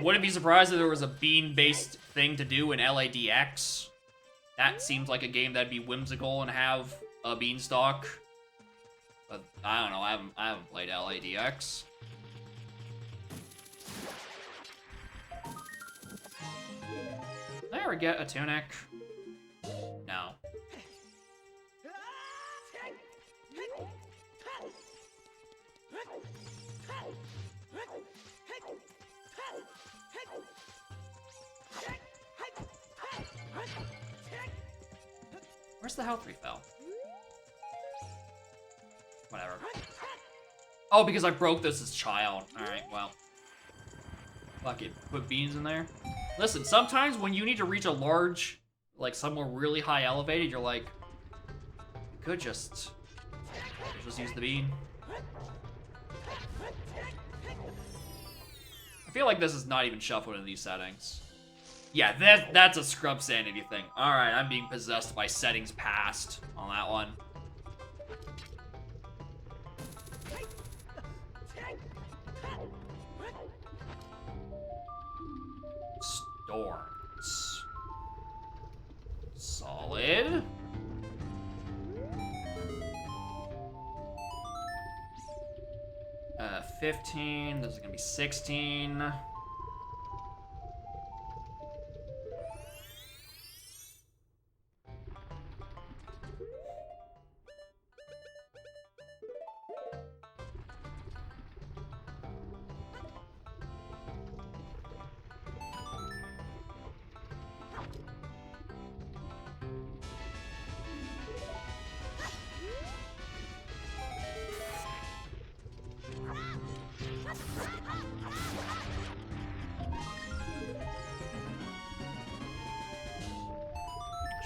wouldn't be surprised if there was a bean-based thing to do in LADX. That seems like a game that'd be whimsical and have a beanstalk. But I don't know, I haven't played LADX. Did I ever get a tunic? No. Where's the health refill? Whatever. Oh, because I broke this as child. Alright, well. Fuck it. Put beans in there. Listen, sometimes when you need to reach a large, like somewhere really high elevated, you're like, you could just use the bean. I feel like this is not even shuffled in these settings. Yeah, that's a scrub sanity thing. Alright, I'm being possessed by settings past on that one. Storms. Solid. Uh, 15, this is gonna be 16.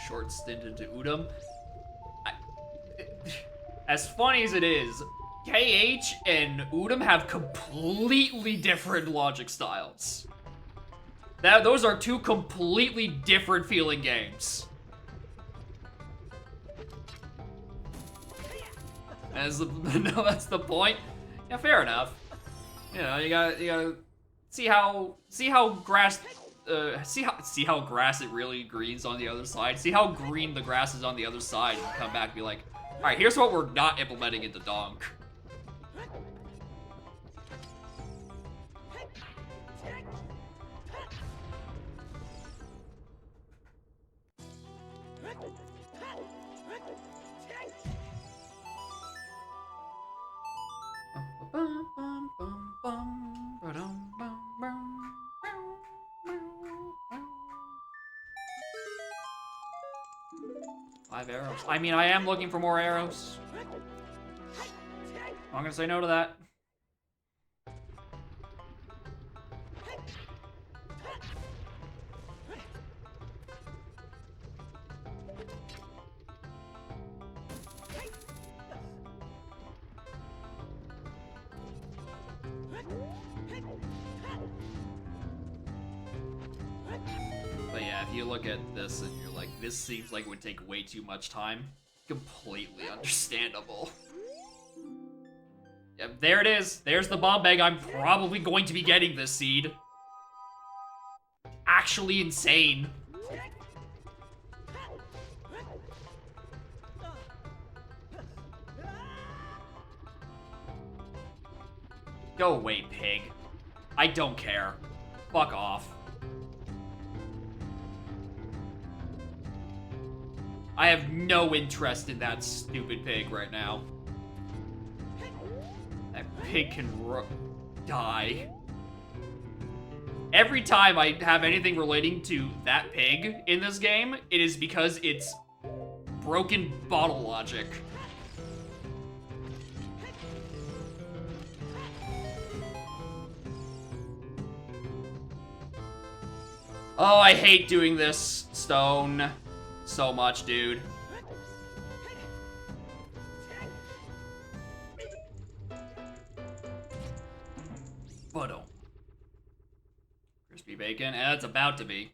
Short stint into Udom. As funny as it is, KH and Udom have completely different logic styles. Those are 2 completely different feeling games. No, that's the point. Yeah, fair enough. You know, you gotta see how grass. See how grass it really greens on the other side. See how green the grass is on the other side, and come back and be like, all right, here's what we're not implementing into Donk. 5 arrows. I mean, I am looking for more arrows. I'm not gonna say no to that. But yeah, if you look at this and you're like, this seems like it would take way too much time, completely understandable. Yep, there it is. There's the bomb bag. I'm probably going to be getting this seed. Actually insane. Go away, pig. I don't care. Fuck off. I have no interest in that stupid pig right now. That pig can die. Every time I have anything relating to that pig in this game, it is because it's broken bottle logic. Oh, I hate doing this, Stone, so much, dude. But crispy bacon, and it's about to be.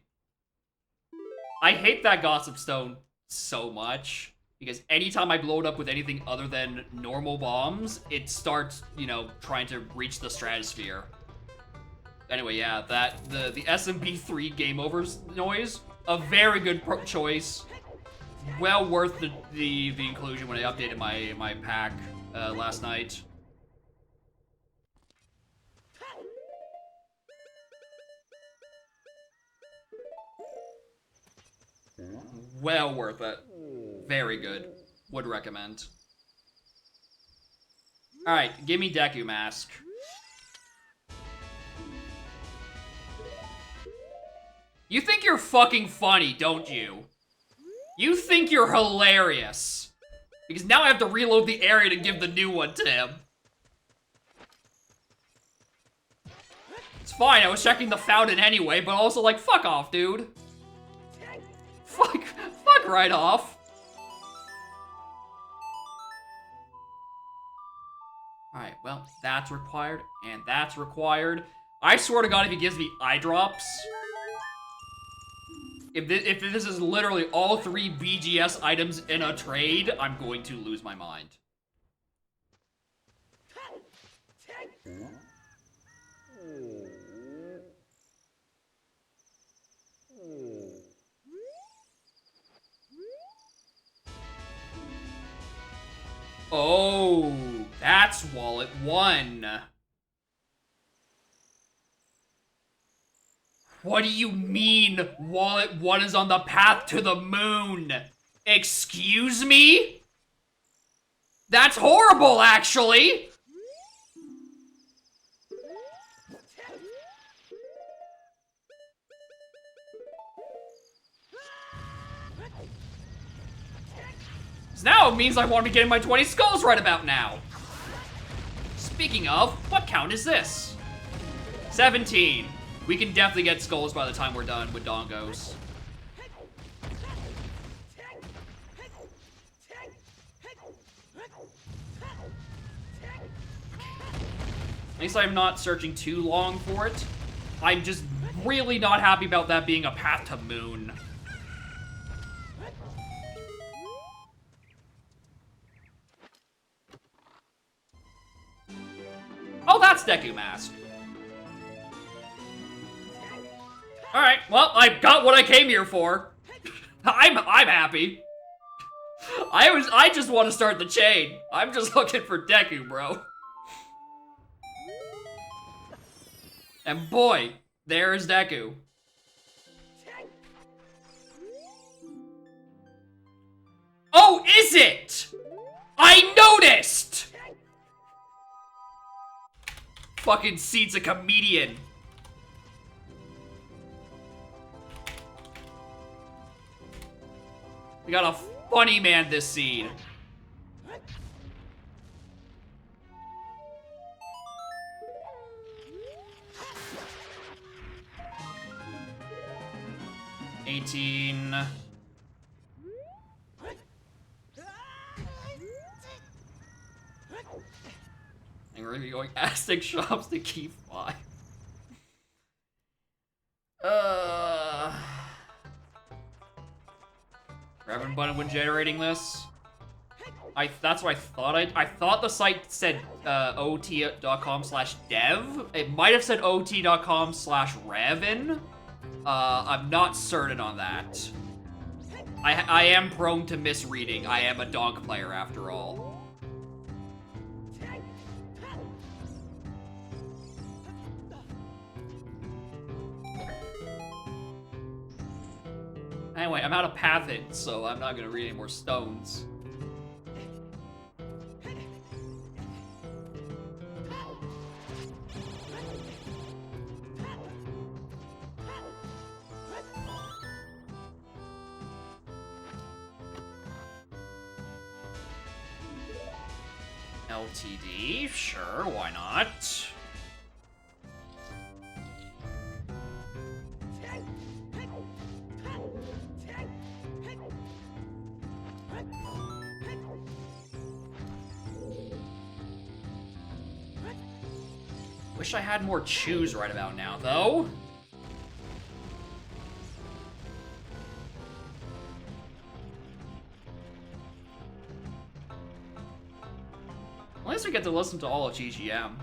I hate that Gossip Stone so much, because anytime I blow it up with anything other than normal bombs, it starts, you know, trying to reach the stratosphere. Anyway, yeah, the SMB3 game overs noise, a very good choice. Well worth the inclusion when I updated my pack last night. Well worth it. Very good. Would recommend. Alright, give me Deku Mask. You think you're fucking funny, don't you? You think you're hilarious. Because now I have to reload the area to give the new one to him. It's fine, I was checking the fountain anyway, but also like, fuck off, dude. Fuck right off. Alright, well, that's required, and that's required. I swear to God, if he gives me eye drops, if this is literally all 3 BGS items in a trade, I'm going to lose my mind. Oh, that's Wallet 1. What do you mean, Wallet 1 is on the path to the moon? Excuse me? That's horrible, actually! So now it means I want to be getting my 20 skulls right about now. Speaking of, what count is this? 17. We can definitely get skulls by the time we're done with Dongos. At least I'm not searching too long for it. I'm just really not happy about that being a path to moon. Oh, that's Deku Mask. Alright, well, I got what I came here for. I'm happy. I just want to start the chain. I'm just looking for Deku, bro. And boy, there's Deku. Oh, is it? I noticed! Fucking Seed's a comedian. We got funny man this scene. $18. And we're gonna be going Aztec shops to keep 5. Grabbing button when generating this. That's what I thought. I thought the site said ot.com/dev. It might have said ot.com/revin. I'm not certain on that. I am prone to misreading. I am a donk player after all. Anyway, I'm out of Pathin, so I'm not gonna read any more stones. LTD, sure, why not? Wish I had more chews right about now, though. At least we get to listen to all of GGM.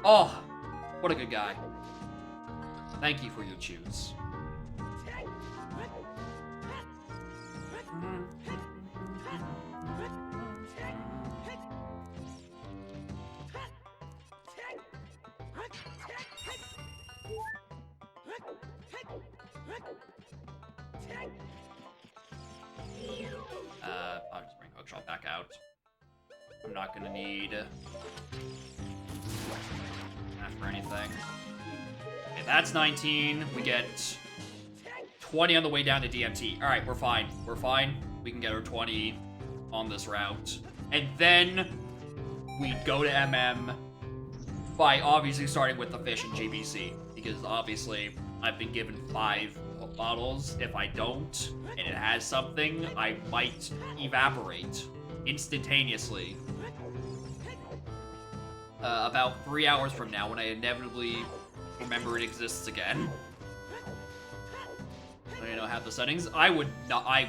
Oh, what a good guy. Thank you for your chews. I'll just bring Hookshot back out. I'm not gonna need that for anything. Okay, that's 19. We get 20 on the way down to DMT. All right, we're fine. We're fine. We can get our 20 on this route. And then we go to MM by obviously starting with the fish and GBC. Because obviously I've been given 5 bottles. If I don't, and it has something, I might evaporate instantaneously. About 3 hours from now, when I inevitably remember it exists again. I don't have the settings. I would not. I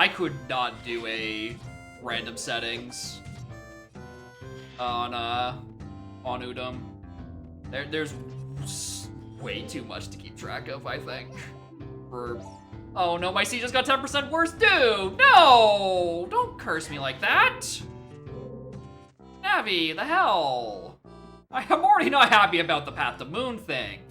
could not do a random settings on Udum. There's way too much to keep track of, I think. Oh no, my C just got 10% worse, dude! No! Don't curse me like that! Navi, the hell? I'm already not happy about the Path to Moon thing.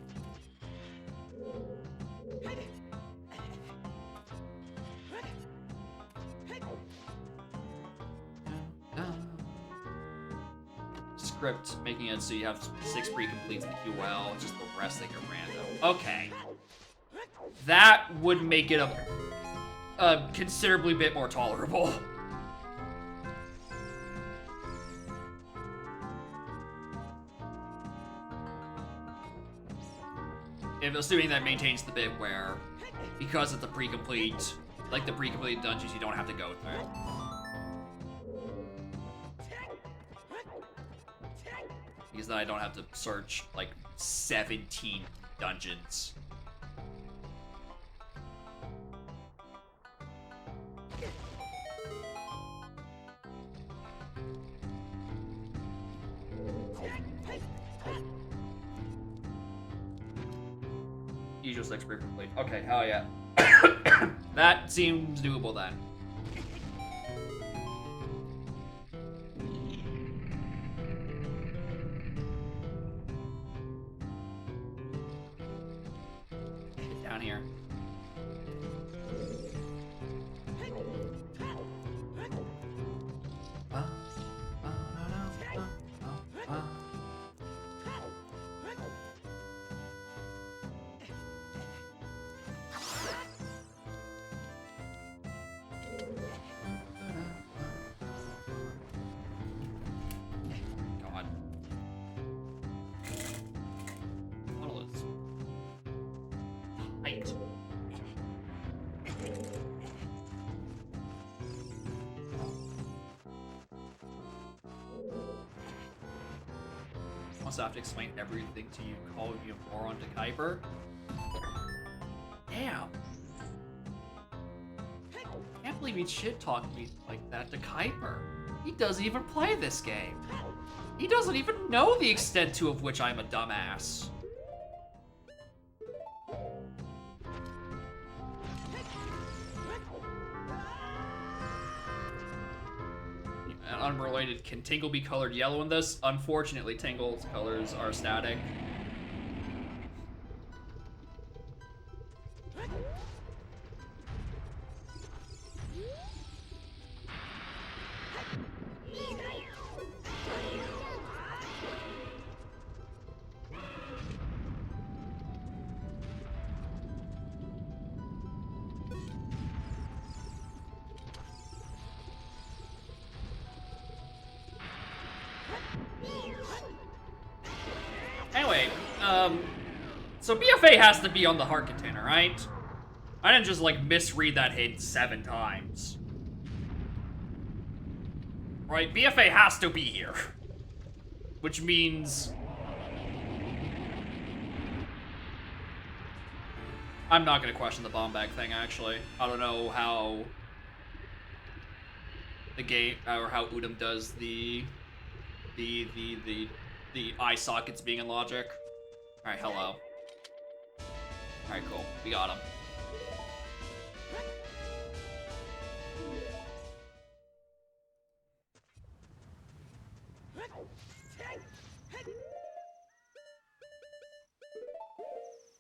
Script, making it so you have 6 pre-completes in QL, just the rest that are random. Okay. That would make it a considerably bit more tolerable. If assuming that maintains the bit where, because it's a pre-complete, like the pre-complete dungeons you don't have to go through. Because then I don't have to search like 17 dungeons. Usual 6 pre-complete. Okay, hell yeah. That seems doable then. Get down here. must have to explain everything to you, calling you a moron to Kuiper. Damn. Can't believe he'd shit-talk me like that to Kuiper. He doesn't even play this game. He doesn't even know the extent to of which I'm a dumbass. And unrelated, can Tingle be colored yellow in this? Unfortunately, Tingle's colors are static. Anyway, so BFA has to be on the heart container, right? I didn't just, like, misread that hint 7 times. Right, BFA has to be here. Which means... I'm not gonna question the bomb bag thing, actually. I don't know how... the game, or how Udam does the eye sockets being in logic. Alright, hello. Alright, cool. We got him.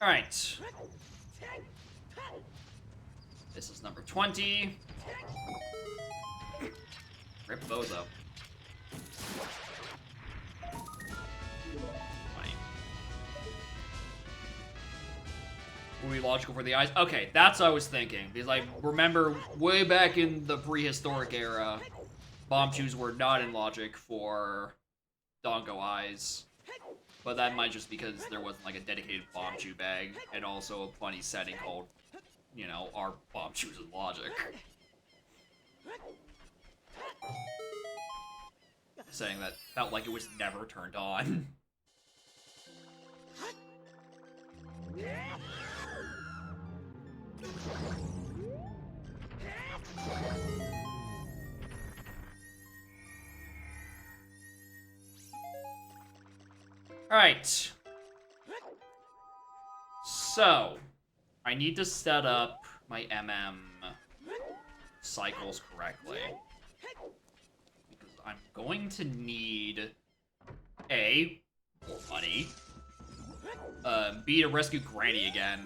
Alright. This is number 20. Rip Bozo. Were we logical for the eyes? Okay, that's what I was thinking. Because I remember way back in the prehistoric era, Bombchus were not in logic for Dongo eyes. But that might just because there wasn't like a dedicated Bombchu bag, and also a funny setting called, you know, our Bombchus in logic. Saying that felt like it was never turned on. Alright. So, I need to set up my MM cycles correctly. Because I'm going to need A, more money, B, to rescue Granny again.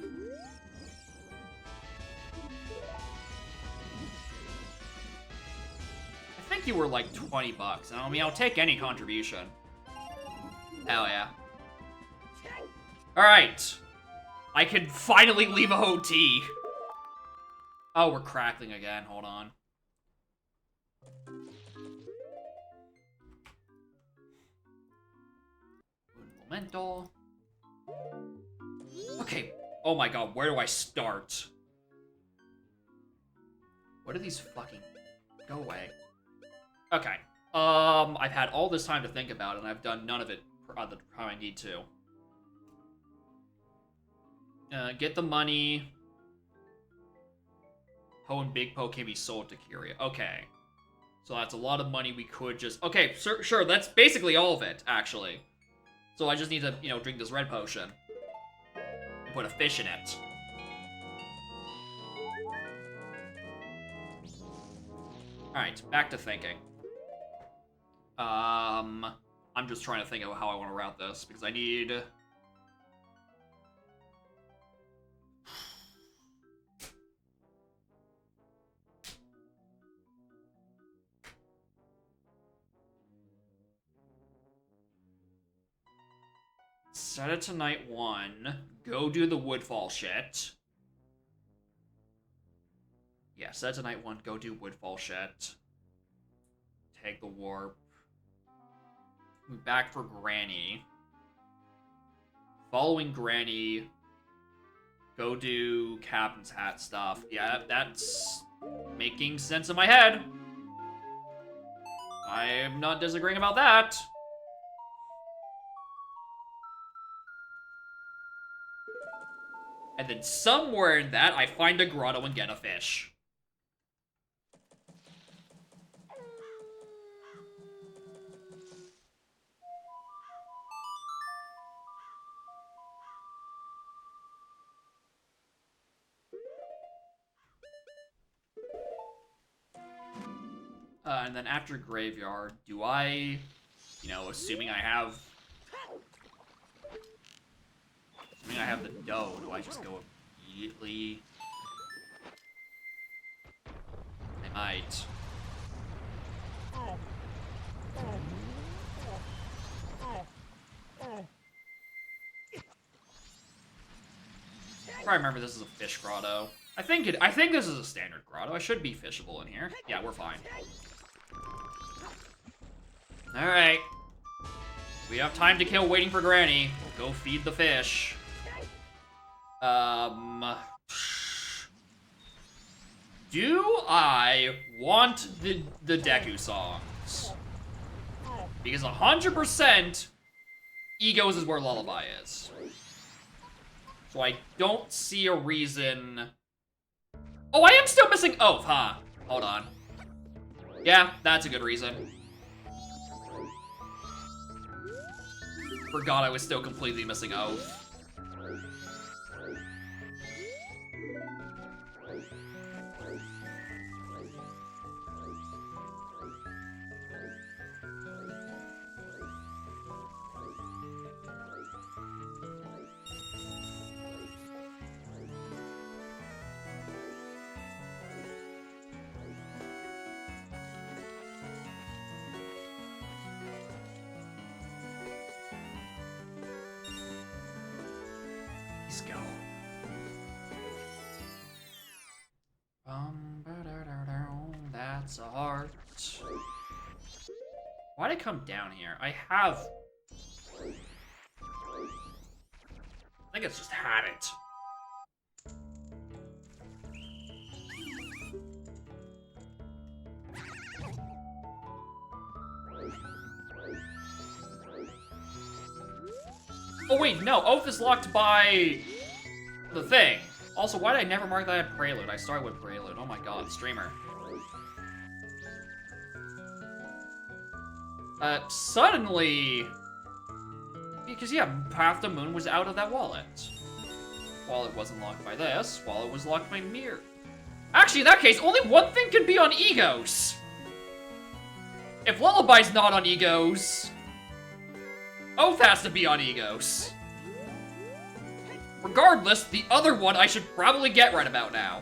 I think you were like 20 bucks. I mean, I'll take any contribution. Hell yeah. Alright. I can finally leave a OT. Oh, we're crackling again. Hold on. Elemental. Okay. Oh my god, where do I start? What are these fucking... Go away. Okay. I've had all this time to think about it, and I've done none of it how I need to. Get the money. Ho and Big Po can be sold to Kyria. Okay. So that's a lot of money we could just... Okay, sure, that's basically all of it, actually. So I just need to, you know, drink this red potion. And put a fish in it. Alright, back to thinking. I'm just trying to think of how I want to route this, because I need... Set it to night 1. Go do the Woodfall shit. Yeah, set it to night 1. Go do Woodfall shit. Take the warp. Move back for Granny. Following Granny. Go do Captain's Hat stuff. Yeah, that's making sense in my head. I am not disagreeing about that. And then somewhere in that, I find a grotto and get a fish. And then after Graveyard, do I, assuming I have the dough, do I just go immediately? I might. If I remember, this is a fish grotto. I think this is a standard grotto. I should be fishable in here. Yeah, we're fine. Alright. We have time to kill waiting for Granny. We'll go feed the fish. Do I want the Deku songs? Because 100% Egos is where Lullaby is. So I don't see a reason... Oh, I am still missing Oath, huh? Hold on. Yeah, that's a good reason. Forgot I was still completely missing Oath. Let's go. That's a heart. Why'd I come down here? I think it's just had it. Oh wait, no, Oath is locked by the thing. Also, why did I never mark that I had Prelude? I started with Prelude. Oh my god, streamer. Suddenly... Because, yeah, Path to Moon was out of that wallet. Wallet wasn't locked by this. Wallet was locked by Mirror. Actually, in that case, only one thing can be on Egos. If Lullaby's not on Egos... Oath has to be on Egos. Regardless, the other one I should probably get right about now.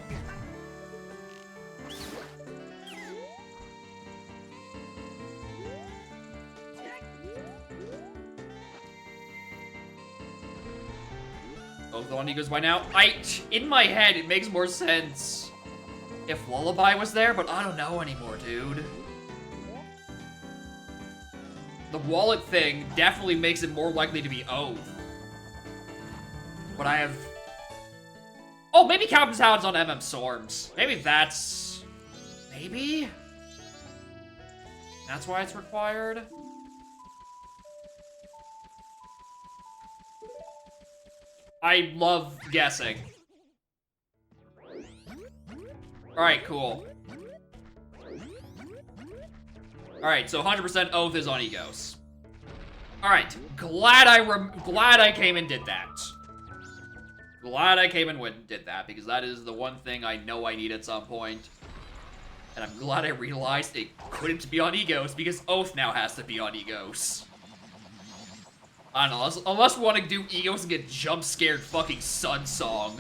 Oath on Egos by now. In my head, it makes more sense if Lullaby was there, but I don't know anymore, dude. The wallet thing definitely makes it more likely to be Oath. But I have... Oh, maybe Captain Talon's on MM Storms. Maybe that's... Maybe? That's why it's required? I love guessing. Alright, cool. Alright, so 100% Oath is on Egos. Alright, glad I came and did that. Glad I came and did that, because that is the one thing I know I need at some point. And I'm glad I realized it couldn't be on Egos, because Oath now has to be on Egos. I don't know, unless we want to do Egos and get jump-scared fucking Sun Song.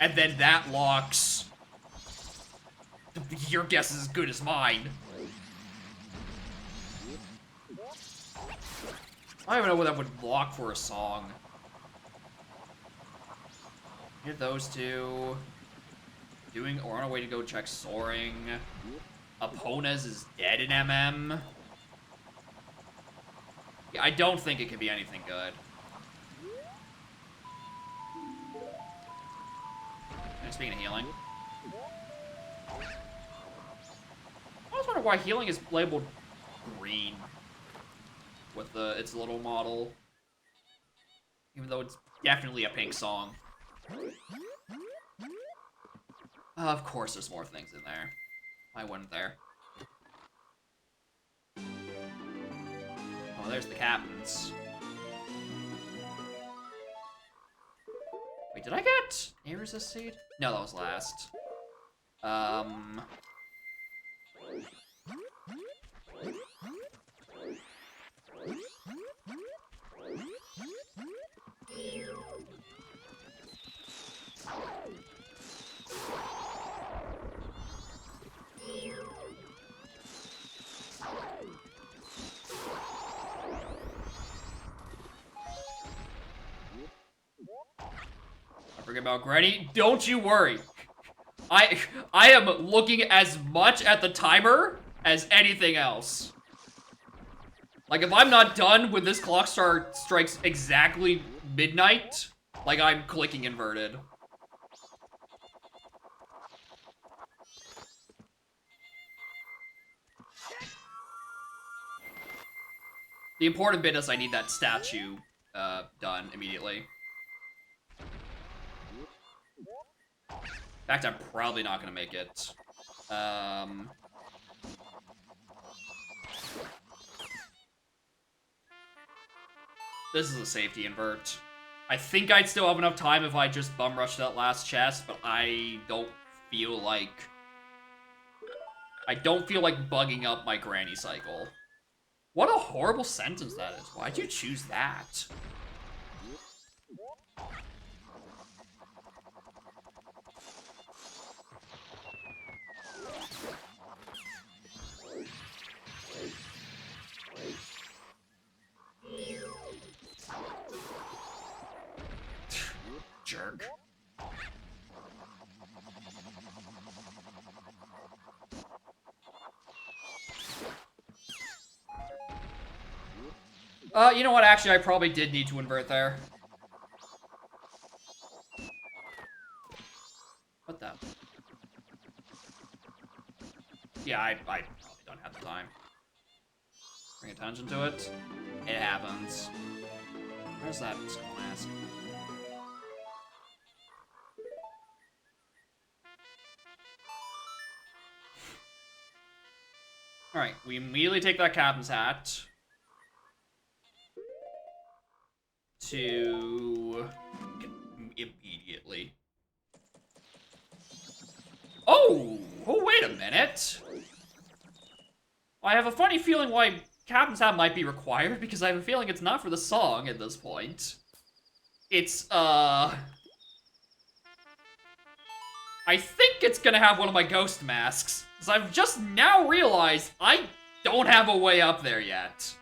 And then that locks... Your guess is as good as mine. I don't even know what that would lock for a song. Hit those two. Doing or on a way to go check Soaring. Apones is dead in MM. Yeah, I don't think it could be anything good. And speaking of healing. I always wonder why healing is labeled green with its little model. Even though it's Definitely a pink song. Of course there's more things in there. Why wouldn't there? Oh, there's the captains. Wait, did I get Ares' seed? No, that was last. Forget about Granny. Don't you worry. I am looking as much at the timer as anything else. Like, if I'm not done when this clock strikes exactly midnight, like, I'm clicking inverted. The important bit is I need that statue done immediately. In fact, I'm probably not gonna make it. This is a safety invert. I think I'd still have enough time if I just bum rushed that last chest, but I don't feel like bugging up my granny cycle. What a horrible sentence that is. Why'd you choose that? Jerk. You know what? Actually, I probably did need to invert there. What the? Yeah, I probably don't have the time. Bring attention to it. It happens. Where's that skull mask? Alright, we immediately take that captain's hat. To... immediately. Oh! Oh, wait a minute! I have a funny feeling why Captain's Hat might be required, because I have a feeling it's not for the song at this point. It's, I think it's gonna have one of my ghost masks. Because I've just now realized I don't have a way up there yet.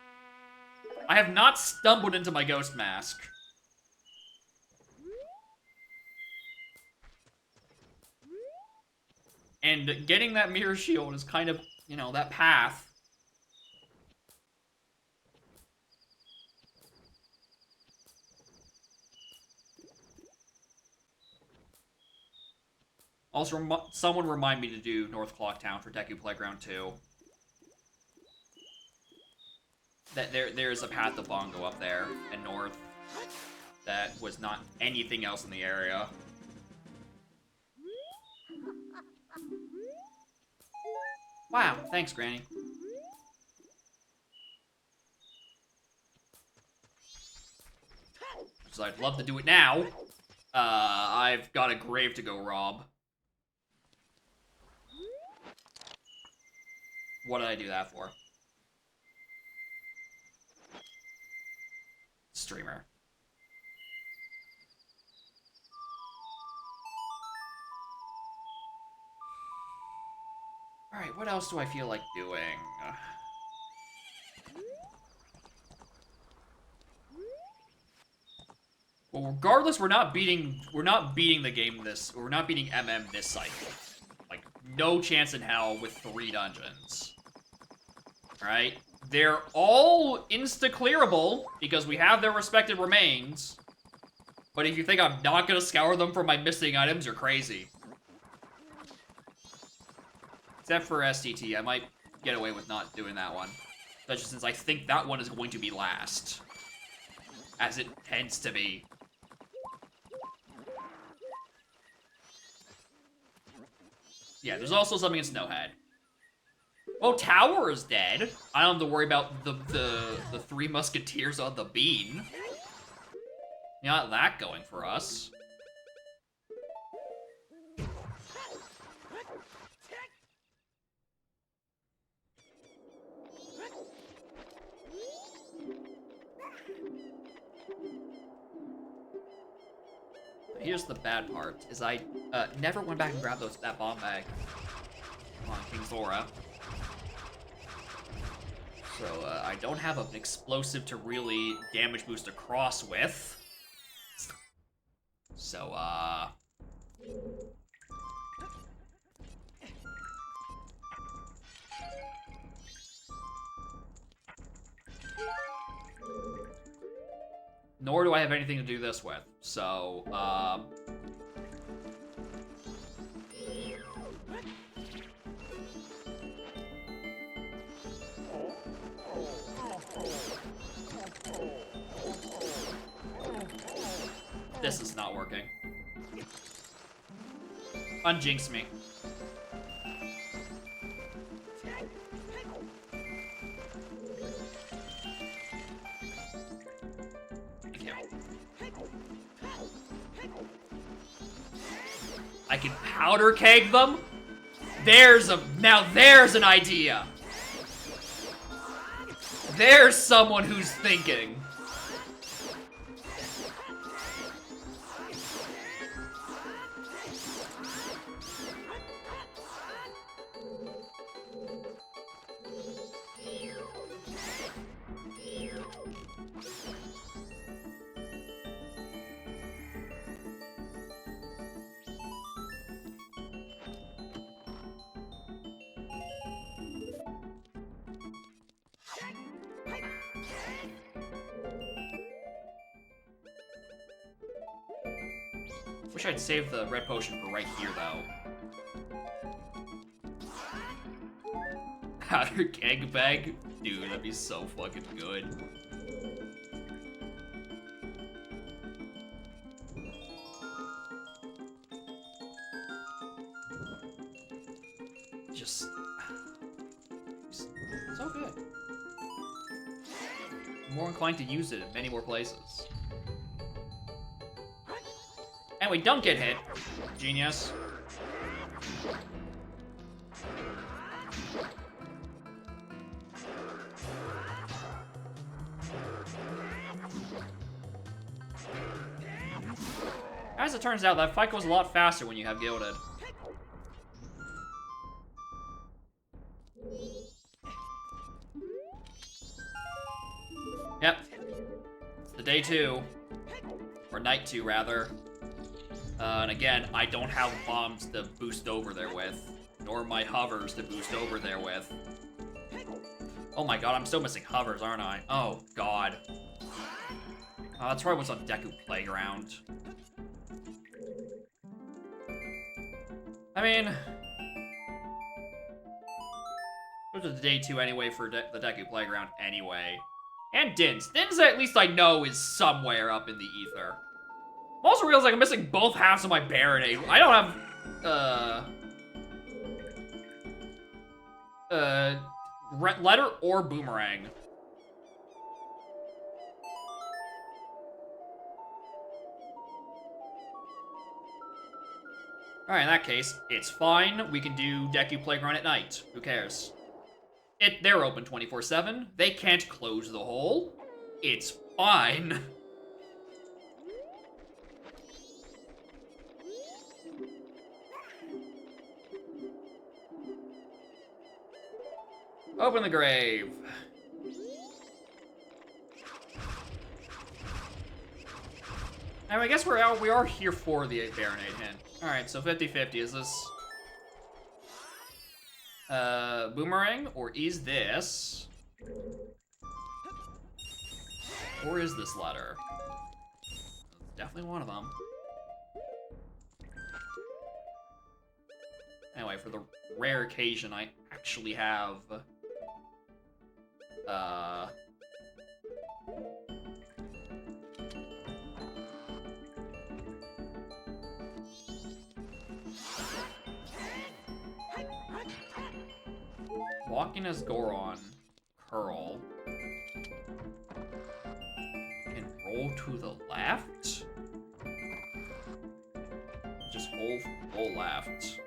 I have not stumbled into my ghost mask. And getting that mirror shield is kind of, you know, that path. Also, someone remind me to do North Clocktown for Deku Playground 2. That there's a path to Bongo up there and north that was not anything else in the area. Wow, thanks, Granny. So I'd love to do it now. I've got a grave to go rob. What did I do that for? Streamer. Alright, what else do I feel like doing? Well, regardless, we're not beating the game we're not beating MM this cycle. Like, no chance in hell with 3 dungeons. Alright? They're all insta-clearable, because we have their respective remains. But if you think I'm not gonna scour them for my missing items, you're crazy. Except for STT, I might get away with not doing that one. Especially since I think that one is going to be last. As it tends to be. Yeah, there's also something in Snowhead. Oh, Tower is dead. I don't have to worry about the Three Musketeers on the bean. Not that going for us. Here's the bad part, is I never went back and grabbed that bomb bag on King Zora. So, I don't have an explosive to really damage boost across with. So, nor do I have anything to do this with. So, this is not working. Unjinx me. I can powder keg them? Now there's an idea! There's someone who's thinking. Wish I'd saved the red potion for right here, though. Powder keg bag? Dude, that'd be so fucking good. Just... so good. I'm more inclined to use it in many more places. And we don't get hit. Genius. As it turns out, that fight goes a lot faster when you have Gilded. Yep. It's the day 2. Or night 2, rather. And again, I don't have bombs to boost over there with, nor my hovers to boost over there with. Oh my god, I'm still missing hovers, aren't I? Oh god. Oh, that's probably what's on Deku Playground. I mean... This is day 2 anyway for the Deku Playground anyway. And Din's. Din's at least I know is somewhere up in the ether. I'm also realizing I'm missing both halves of my Baronade. I don't have... letter or Boomerang. Alright, in that case, it's fine. We can do Deku Playground at night. Who cares? They're open 24/7. They can't close the hole. It's fine. Open the grave. And I guess we are here for the Baronade hint. Alright, so 50-50. Is this... Boomerang? Or is this... Or is this letter? Definitely one of them. Anyway, for the rare occasion I actually have... walking as Goron. Curl. And roll to the left? Just roll left.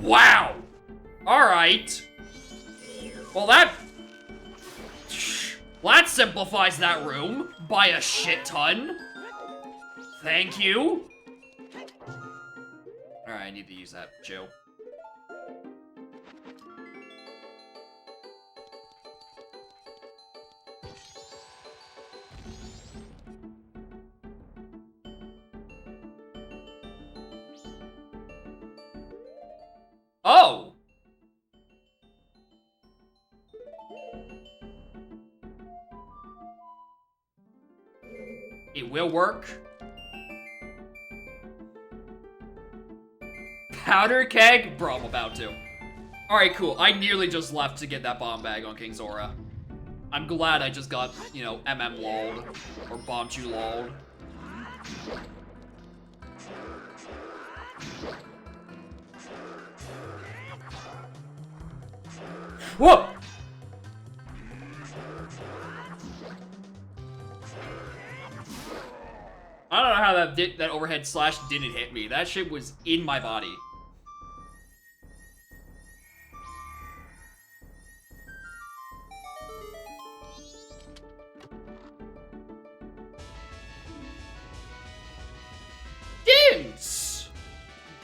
Wow! Alright. Well, that simplifies that room by a shit ton. Thank you. Alright, I need to use that, Joe. Oh! It will work. Powder keg? Bro, I'm about to. Alright, cool. I nearly just left to get that bomb bag on King Zora. I'm glad I just got, you know, MM lulled. Or Bombchu lulled. Whoa! I don't know how that overhead slash didn't hit me. That shit was in my body. Dinks!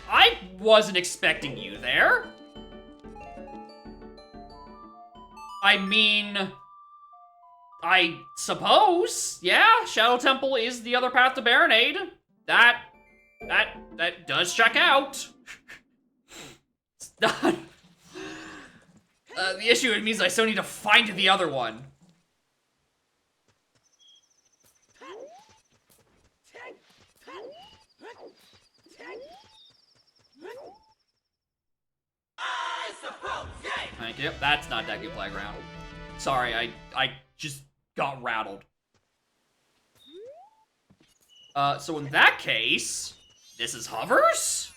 I wasn't expecting you there. I mean, I suppose, yeah, Shadow Temple is the other path to Baronade. That does check out. It's not. The issue, it means I still need to find the other one. Thank you. That's not Deku Playground. Sorry, I just got rattled. So in that case, this is Hovers?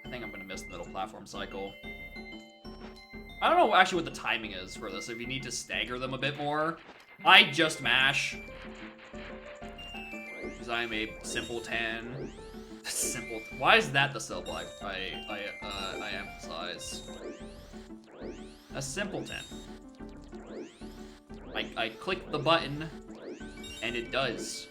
I think I'm gonna miss the middle platform cycle. I don't know actually what the timing is for this, if you need to stagger them a bit more. I just mash. Because I'm a simpleton. Why is that the syllable I emphasize? A simpleton. I click the button, and it does.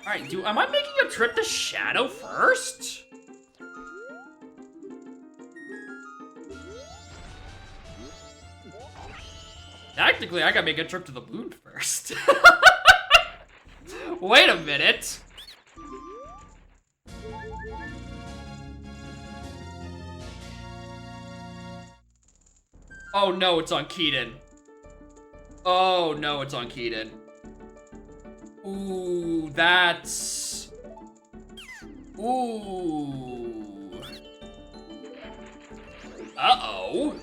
Alright, am I making a trip to Shadow first? Technically, I gotta make a trip to the moon first. Wait a minute. Oh no, it's on Keaton. Oh no, it's on Keaton. Ooh, that's... Ooh. Uh-oh.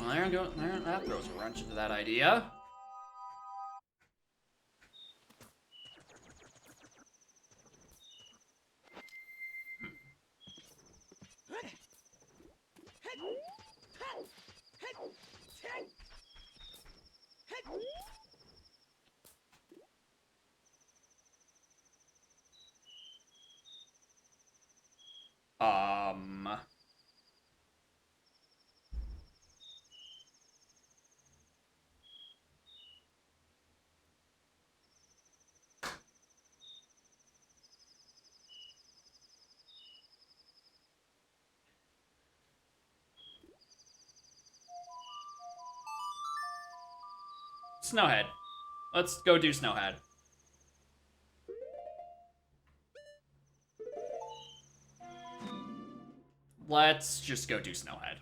Well, that throws a wrench into that idea. Snowhead. Let's go do Snowhead. let's just go do Snowhead.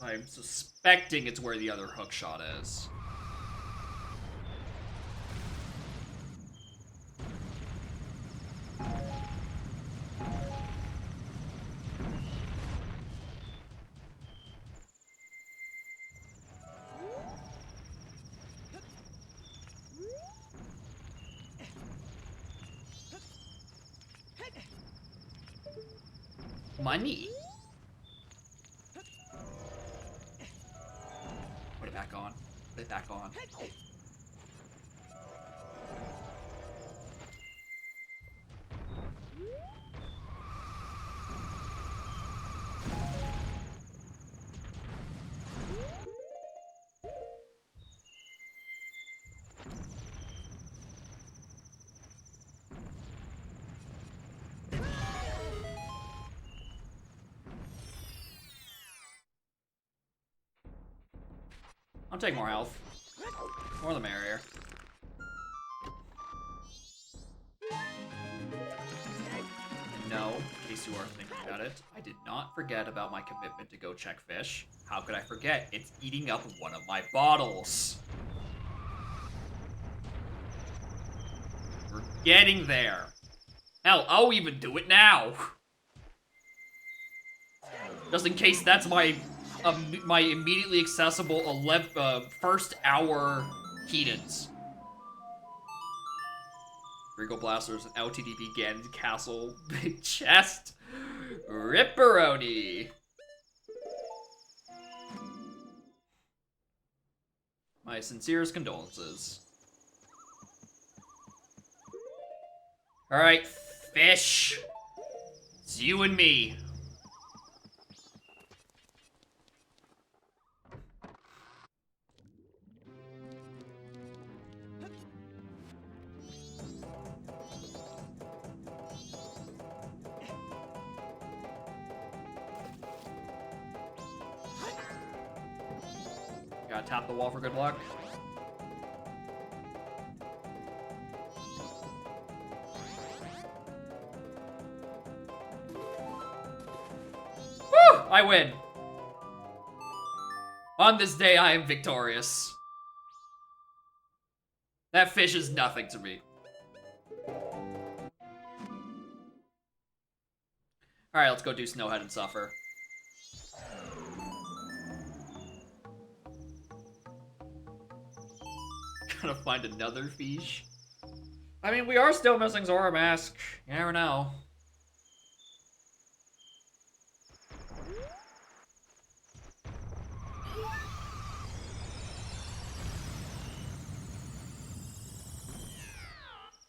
I'm suspecting it's where the other hook shot is. Money. Put it back on. Put it back on. I'll take more health. More the merrier. No, in case you are thinking about it, I did not forget about my commitment to go check fish. How could I forget? It's eating up one of my bottles. We're getting there. Hell, I'll even do it now. Just in case that's my immediately accessible first hour Heatons. Regal Blasters and LTDP Gan Castle Big Chest. Ripperoni. My sincerest condolences. Alright, fish. It's you and me. Gotta tap the wall for good luck. Woo! I win. On this day, I am victorious. That fish is nothing to me. Alright, let's go do Snowhead and suffer. Gotta find another fish. I mean, we are still missing Zora Mask. You never know.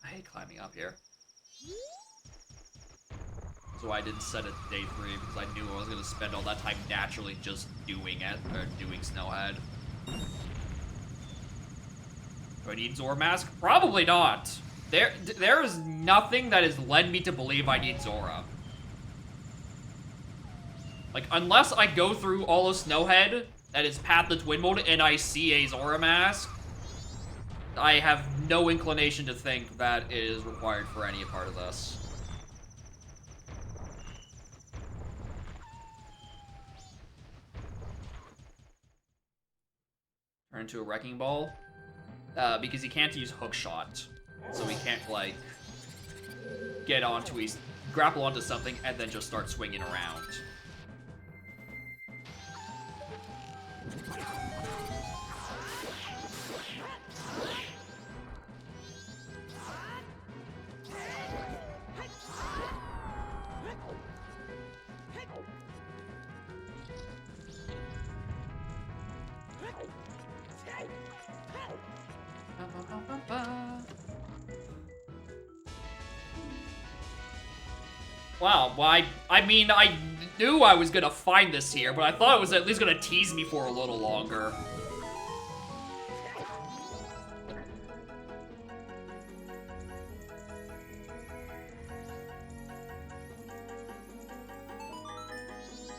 I hate climbing up here. That's why I didn't set it to day 3, because I knew I was gonna spend all that time naturally just doing it, or doing Snowhead. Do I need Zora Mask? Probably not. There is nothing that has led me to believe I need Zora. Like, unless I go through all of Snowhead, that is Path to Twin Mode, and I see a Zora Mask, I have no inclination to think that is required for any part of this. Turn into a Wrecking Ball. Because he can't use Hook Shot. So he can't, like, grapple onto something and then just start swinging around. Wow, well, I mean, I knew I was gonna find this here, but I thought it was at least gonna tease me for a little longer.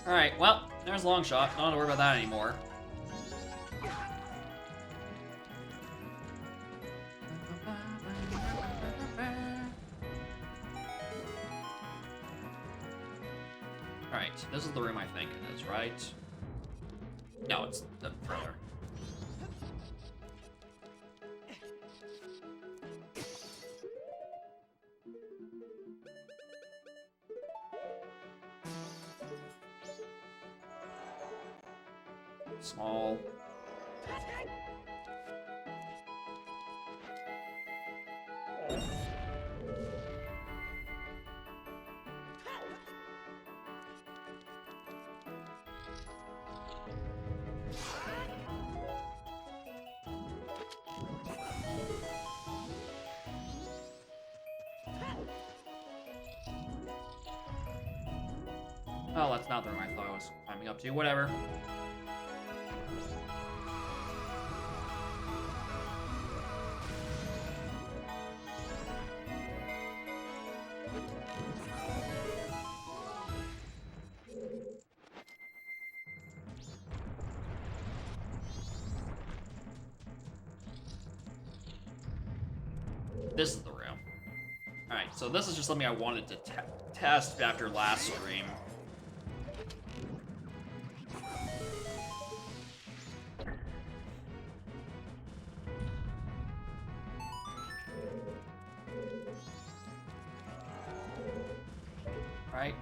Alright, well, there's Longshot. Don't have to worry about that anymore. Alright, this is the room I think it is, right? No, it's further. Small. Oh, that's not the room I thought I was climbing up to. Whatever. This is the room. Alright, so this is just something I wanted to test after last stream. Right?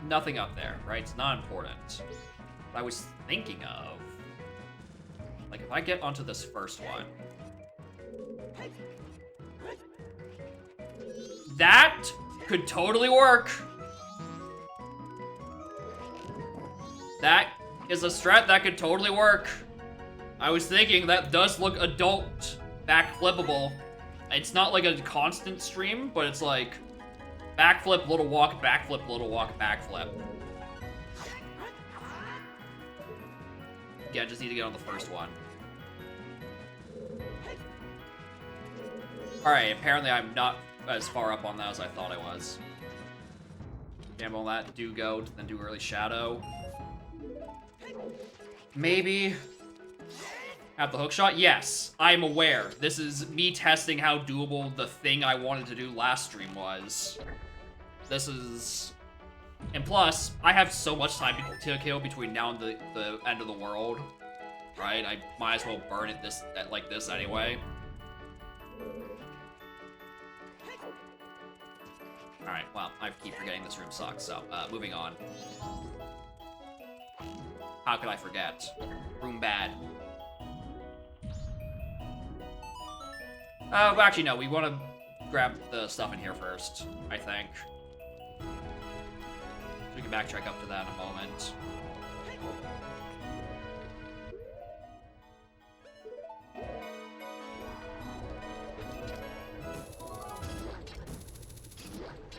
Nothing up there, right? It's not important. What I was thinking of, like, if I get onto this first one, that could totally work. That is a strat that could totally work. I was thinking that does look adult backflippable. It's not like a constant stream, but it's like backflip, little walk, backflip, little walk, backflip. Yeah, just need to get on the first one. Alright, apparently I'm not as far up on that as I thought I was. Gamble on that, do goat, then do early shadow. Maybe have the hook shot? Yes, I'm aware. This is me testing how doable the thing I wanted to do last stream was. This is... And plus, I have so much time to kill between now and the end of the world. Right? I might as well burn it like this anyway. Alright, well, I keep forgetting this room sucks, so, moving on. How could I forget? Room bad. Well, actually, no, we want to grab the stuff in here first, I think. We can backtrack up to that in a moment.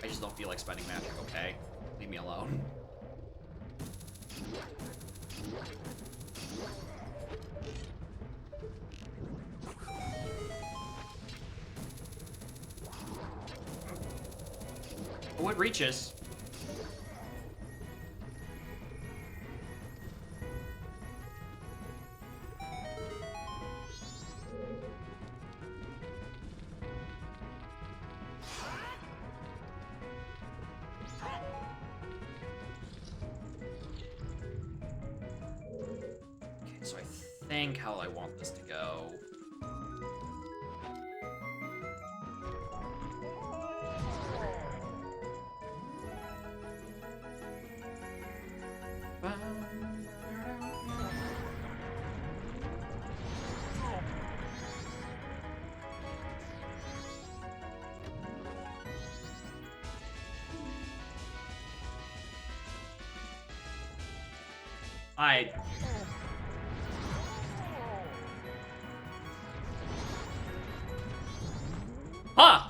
I just don't feel like spending magic, okay? Leave me alone. Oh, it reaches. So I think how I want this to go. Huh!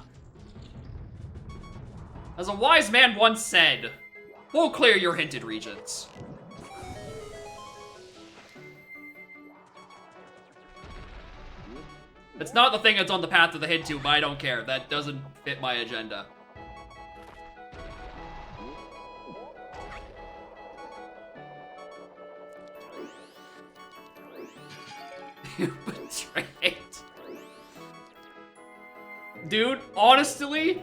As a wise man once said, we'll clear your hinted regions. It's not the thing that's on the path to the hint to, but I don't care. That doesn't fit my agenda. Betrayed. Dude, honestly,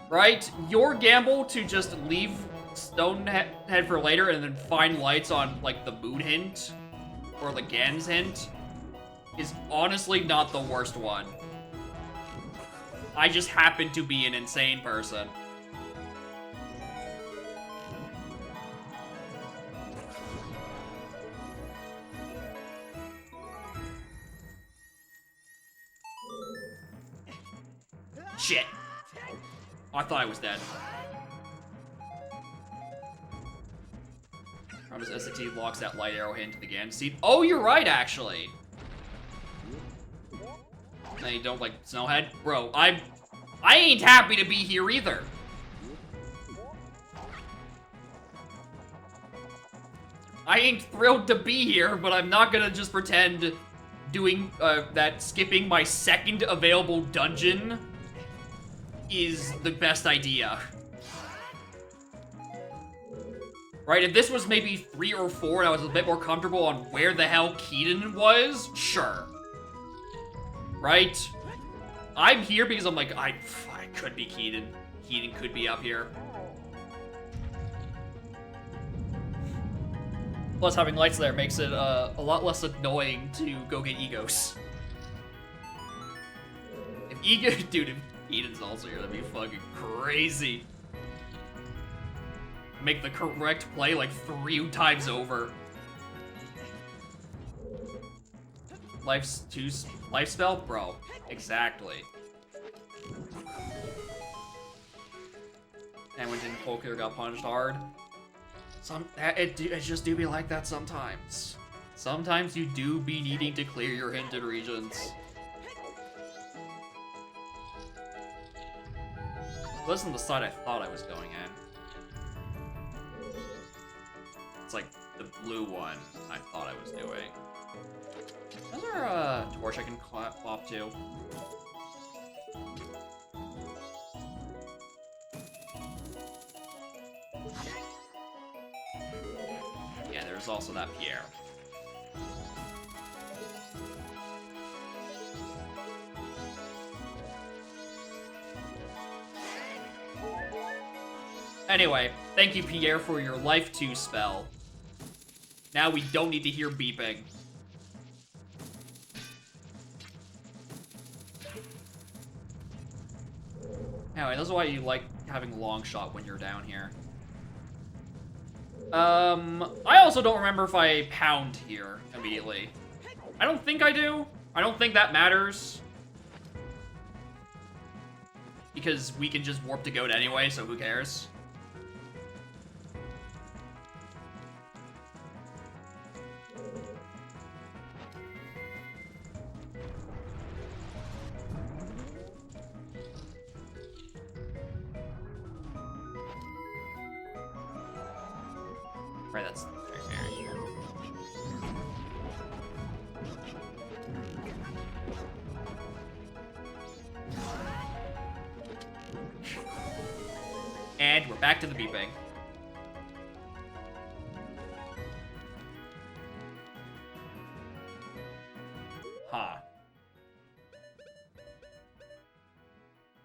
right? Your gamble to just leave stone head for later and then find lights on, like, the moon hint or the Gans hint is honestly not the worst one. I just happen to be an insane person. Shit. Oh, I thought I was dead. Promise SAT locks that light arrow hint to the Gans seed. Oh, you're right, actually. Now you don't like Snowhead? Bro, I ain't happy to be here either. I ain't thrilled to be here, but I'm not gonna just pretend doing that skipping my second available dungeon is the best idea. Right, if this was maybe 3 or 4 and I was a bit more comfortable on where the hell Keaton was, sure. Right? I'm here because I'm like, I could be Keaton. Keaton could be up here. Plus, having lights there makes it a lot less annoying to go get Egos. Dude, if Keaton's also here, that'd be fucking crazy. Make the correct play like 3 times over. Life spell? Bro, exactly. And when didn't Poker got punished hard? It just do be like that sometimes. Sometimes you do be needing to clear your hinted regions. It wasn't the side I thought I was going in. It's like the blue one I thought I was doing. Is there a torch I can plop to? Yeah, there's also that Pierre. Anyway, thank you, Pierre, for your Life 2 spell. Now we don't need to hear beeping. Anyway, this is why you like having a long shot when you're down here. I also don't remember if I pound here immediately. I don't think I do. I don't think that matters. Because we can just warp to Goat anyway, so who cares? Right, that's very fair. And we're back to the beeping. Huh.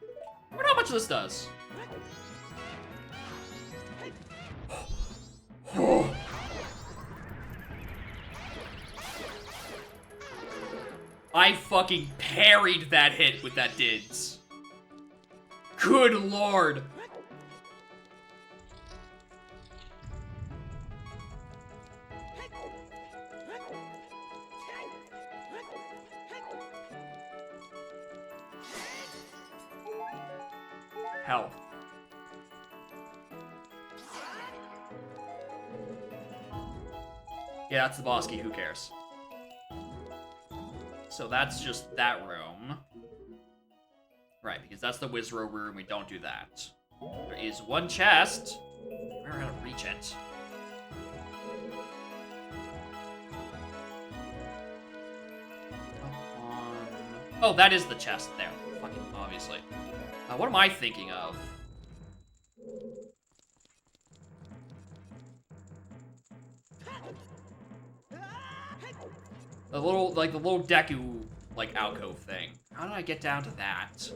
I wonder how much this does. I fucking parried that hit with that Dids. Good lord. Hell. Yeah, that's the boss key, who cares? So that's just that room. Right, because that's the Wizrow room, we don't do that. There is one chest. We're gonna reach it. Oh, that is the chest there. Fucking obviously. What am I thinking of? The little Deku, like, alcove thing. How did I get down to that?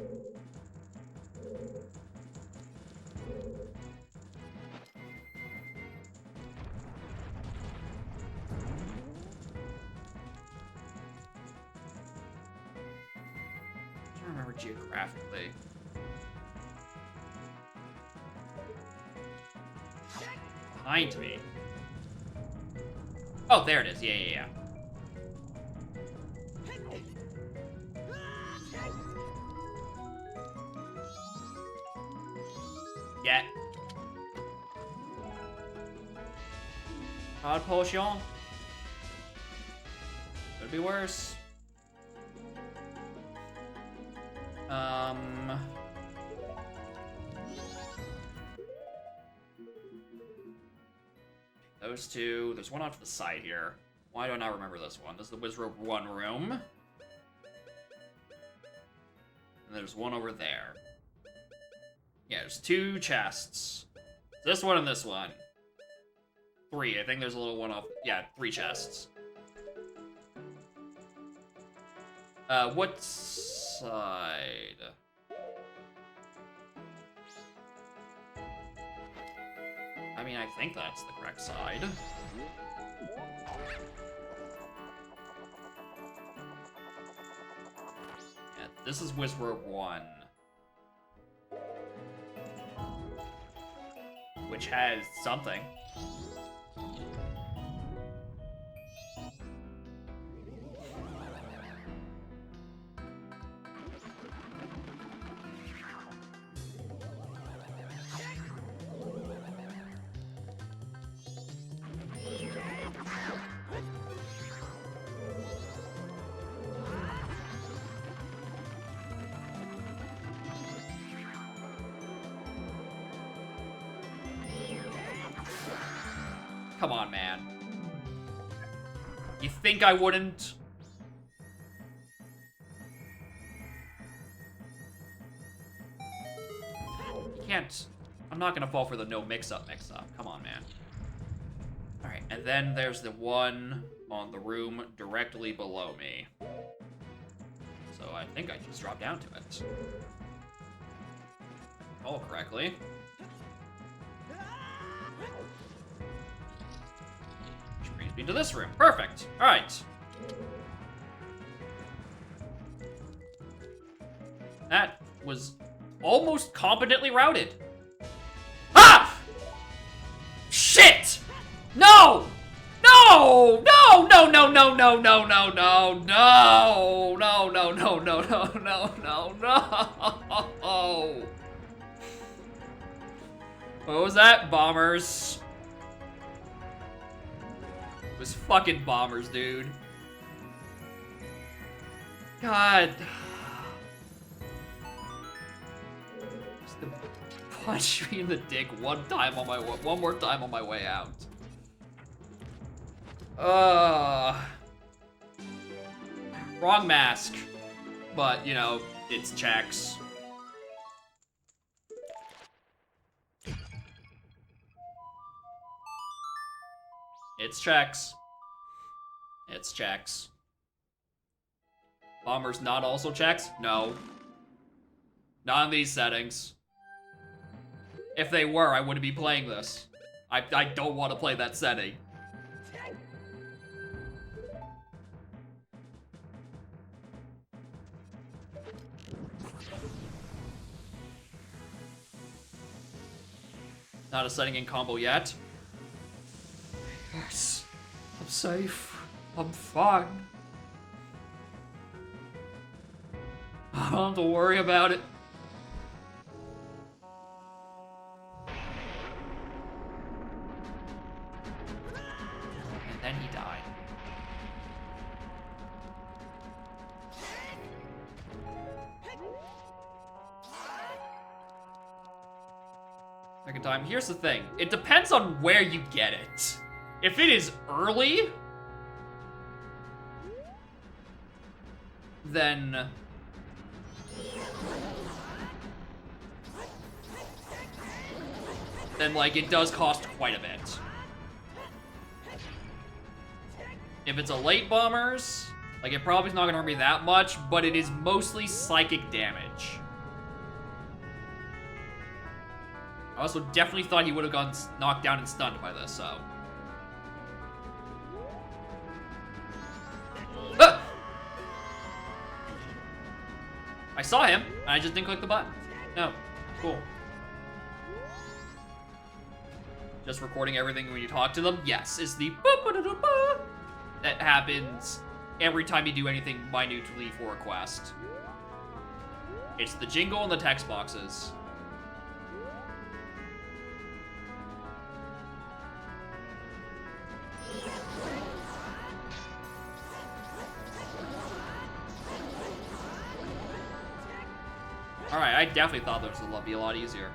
geographically. Behind me. Oh, there it is. Yeah. Yeah. Odd potion. Could be worse. Those two. There's one off to the side here. Why do I not remember this one? This is the Wizrobe 1 room. And there's one over there. Yeah, there's 2 chests. This one and this one. 3. I think there's a little one off. Yeah, 3 chests. What side? I mean, I think that's the correct side. Yeah, this is Wizrobe 1. Which has something. Come on, man. You think I wouldn't? You can't. I'm not gonna fall for the no mix-up. Come on, man. Alright, and then there's the one on the room directly below me. So I think I just dropped down to it. Oh, correctly. Into this room. Perfect. All right. That was almost competently routed. Ah! Shit! No! No! No! No! No! No! No! No! No! No! No! No! No! No! No! No! No! No! What was that? Bombers. It was fucking bombers, dude. God. Just to punch me in the dick one more time on my way out. Wrong mask. But, you know, it's checks. It's checks. It's checks. Bombers not also checks? No. Not in these settings. If they were, I wouldn't be playing this. I don't want to play that setting. Not a setting in combo yet. Yes, I'm safe. I'm fine. I don't have to worry about it. And then he died. Second time. Here's the thing. It depends on where you get it. If it is early, then like it does cost quite a bit. If it's a late bombers, like it probably is not gonna be that much, but it is mostly psychic damage. I also definitely thought he would have gotten knocked down and stunned by this, so. I saw him, and I just didn't click the button. No. Cool. Just recording everything when you talk to them? Yes, is the ba-ba-da-da-ba that happens every time you do anything minutely for a quest. It's the jingle and the text boxes. Alright, I definitely thought this would be a lot easier.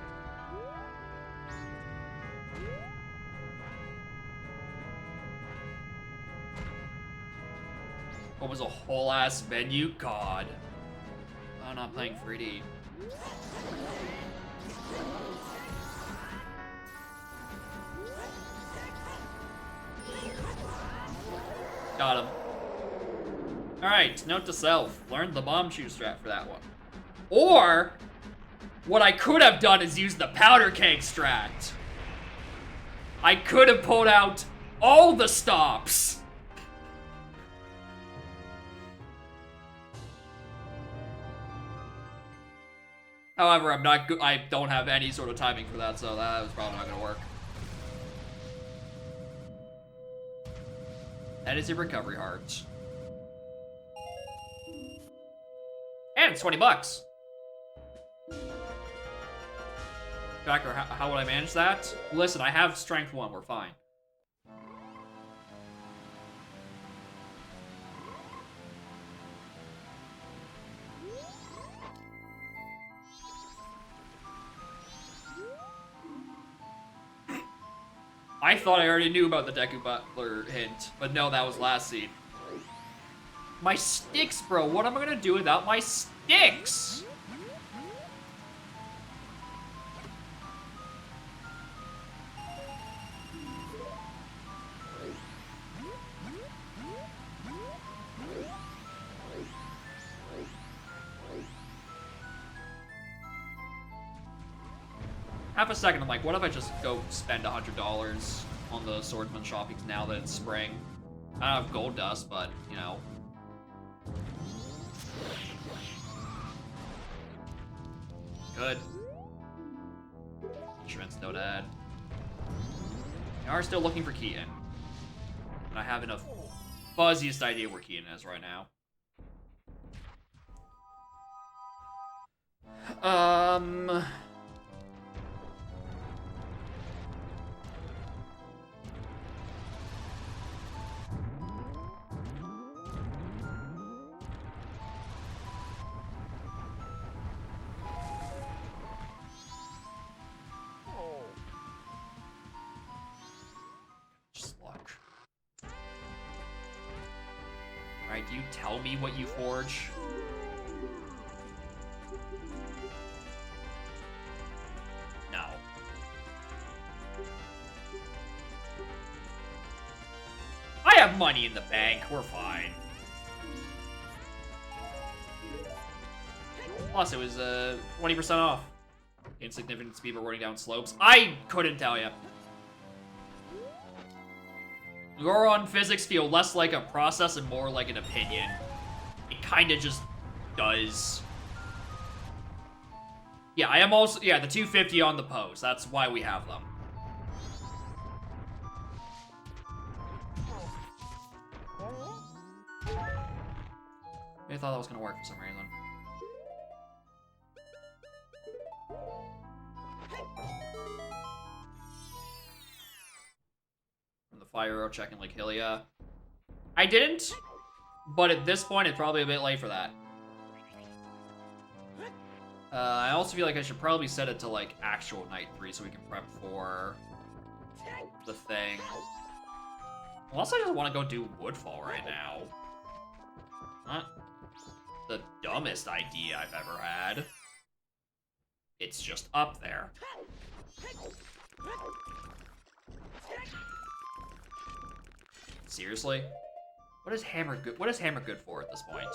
What was a whole ass menu? God. I'm not playing 3D. Got him. Alright, note to self. Learn the bomb shoe strat for that one. Or, what I could have done is use the powder keg strat. I could have pulled out all the stops. However, I don't have any sort of timing for that, so that was probably not gonna work. That is a recovery heart. And it's 20 bucks. Backer, how would I manage that? Listen, I have strength 1, we're fine. I thought I already knew about the Deku Butler hint, but no, that was last scene. My sticks, bro. What am I gonna do without my sticks? Half a second, I'm like, what if I just go spend $100 on the swordsman shopping now that it's spring? I don't have gold dust, but, you know. Good. Instruments no dad. We are still looking for Keaton. And I haven't a fuzziest idea where Keaton is right now. Alright, do you tell me what you forge? No. I have money in the bank, we're fine. Plus, it was 20% off. Insignificant speed rewarding down slopes. I couldn't tell you. Goron physics feel less like a process and more like an opinion. It kinda just does. Yeah, I am also, yeah, the 250 on the pose. That's why we have them. I thought that was gonna work for some reason. Fire arrow checking like Hylia. I didn't, but at this point, it's probably a bit late for that. I also feel like I should probably set it to like actual night 3 so we can prep for the thing. Unless I just want to go do Woodfall right now. Not the dumbest idea I've ever had. It's just up there. Seriously? What is hammer good? What is hammer good for at this point?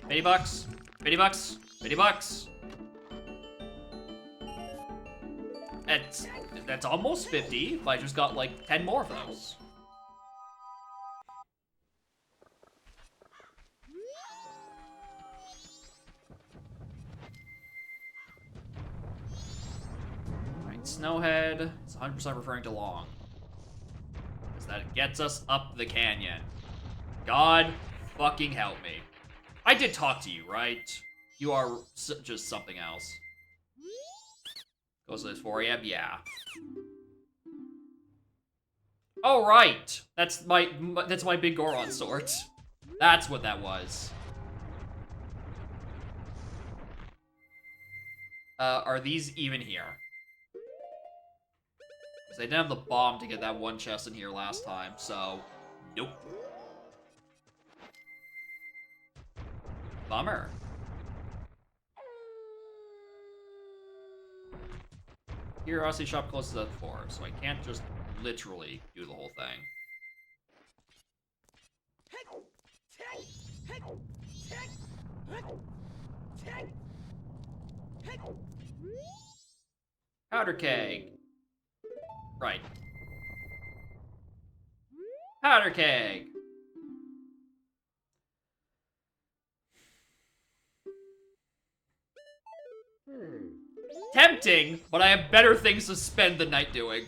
$50? $50? $50? That's almost 50, but I just got like 10 more of those. Snowhead. It's 100% referring to Long. Because that gets us up the canyon. God fucking help me. I did talk to you, right? You are just something else. Goes to this 4 a.m.? Yeah. Oh, right! That's my big Goron sword. That's what that was. Are these even here? Because they didn't have the bomb to get that one chest in here last time, so... Nope. Bummer. Curiosity shop closes at 4, so I can't just literally do the whole thing. Powder keg. Right. Powder keg. Tempting, but I have better things to spend the night doing.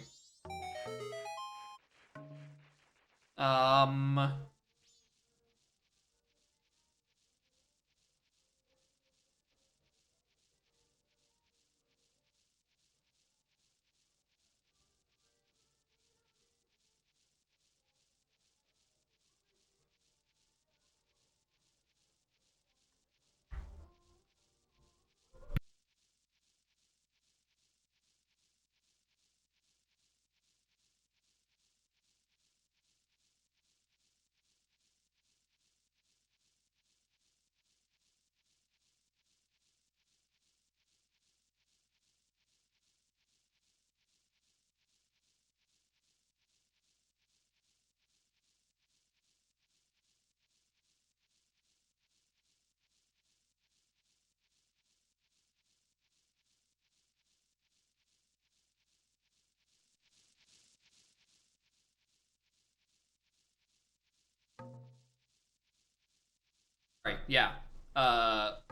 Right, yeah.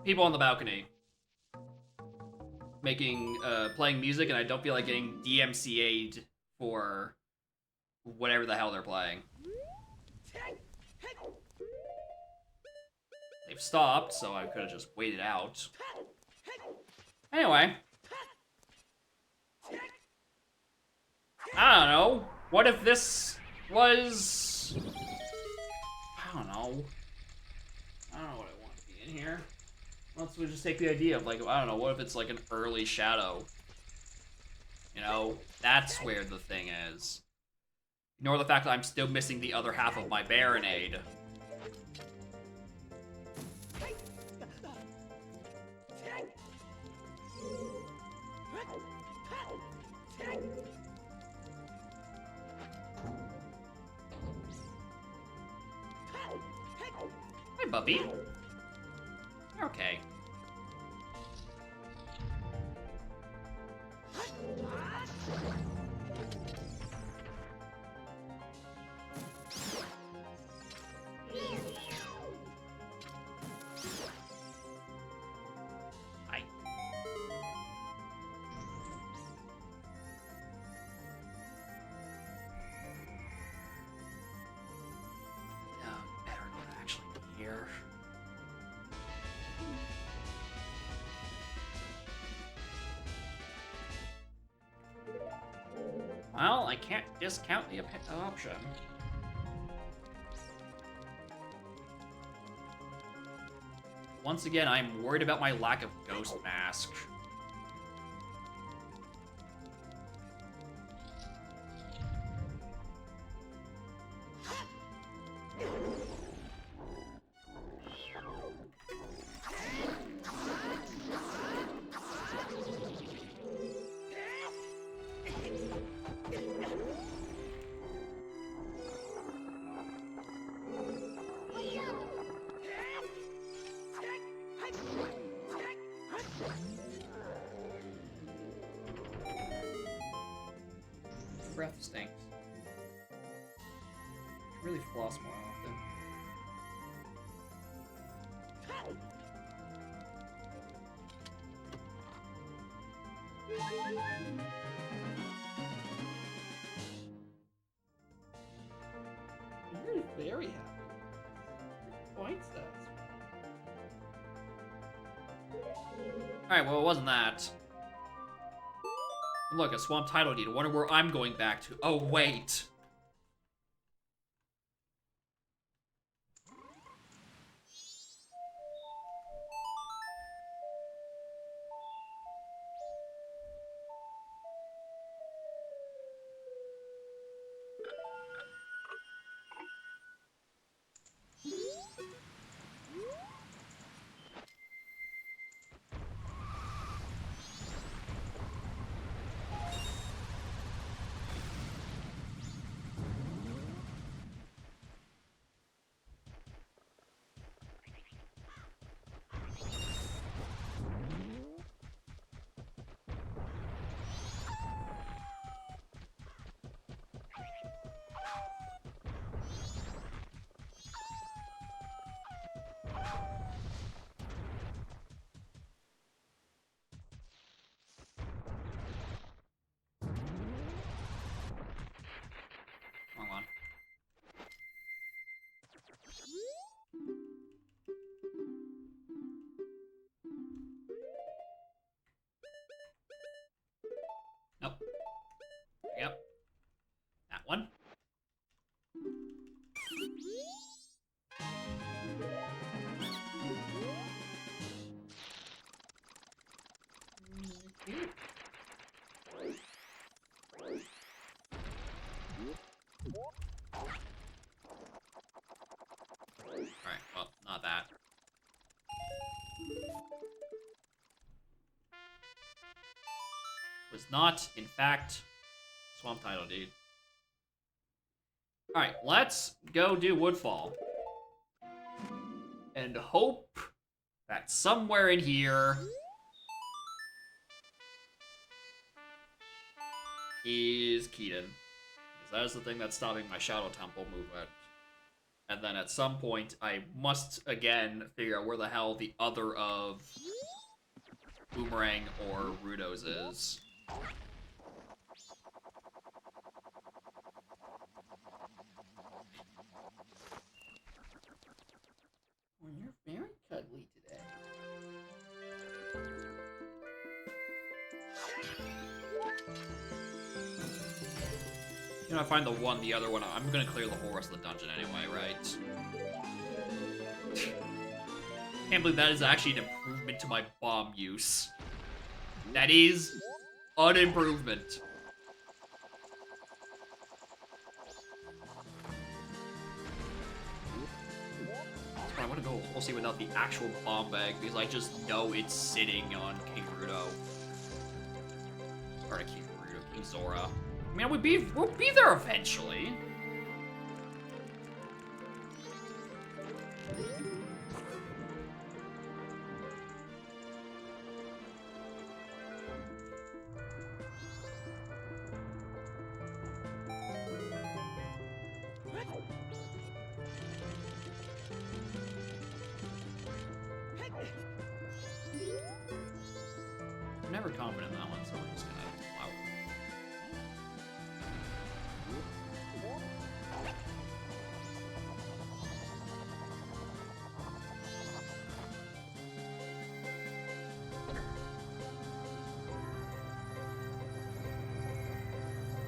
People on the balcony. Playing music, and I don't feel like getting DMCA'd for whatever the hell they're playing. They've stopped, so I could have just waited out. Anyway. I don't know. What if this was... I don't know. I don't know what I want to be in here. Let's just take the idea of, like, I don't know, what if it's like an early shadow? You know, that's where the thing is. Ignore the fact that I'm still missing the other half of my Baronade. Hi, Bubby. Okay. Hi. Better not actually be here. Well, I can't discount the option. Once again, I'm worried about my lack of Ghost Mask. Breath stinks. Really floss more often. White says. Alright, well, it wasn't that. Look, a swamp title deed. I wonder where I'm going back to. Oh, wait. Wrong one. Nope. Yep. That one. Alright, well, not that. Was not, in fact, swamp title deed. Alright, let's go do Woodfall. And hope that somewhere in here is Keaton. Because that is the thing that's stopping my Shadow Temple movement. And then at some point, I must, again, figure out where the hell the other of Boomerang or Rudo's is. Well, you're very cuddly today. You know, I find the other one, I'm gonna clear the whole rest of the dungeon anyway, right? Can't believe that is actually an improvement to my bomb use. That is an improvement. I want to go mostly without the actual bomb bag because I just know it's sitting on King Rudo. Or King Rudo, King Zora. I mean, we'll be there eventually. I'm never confident in that one, so we're just gonna allow it.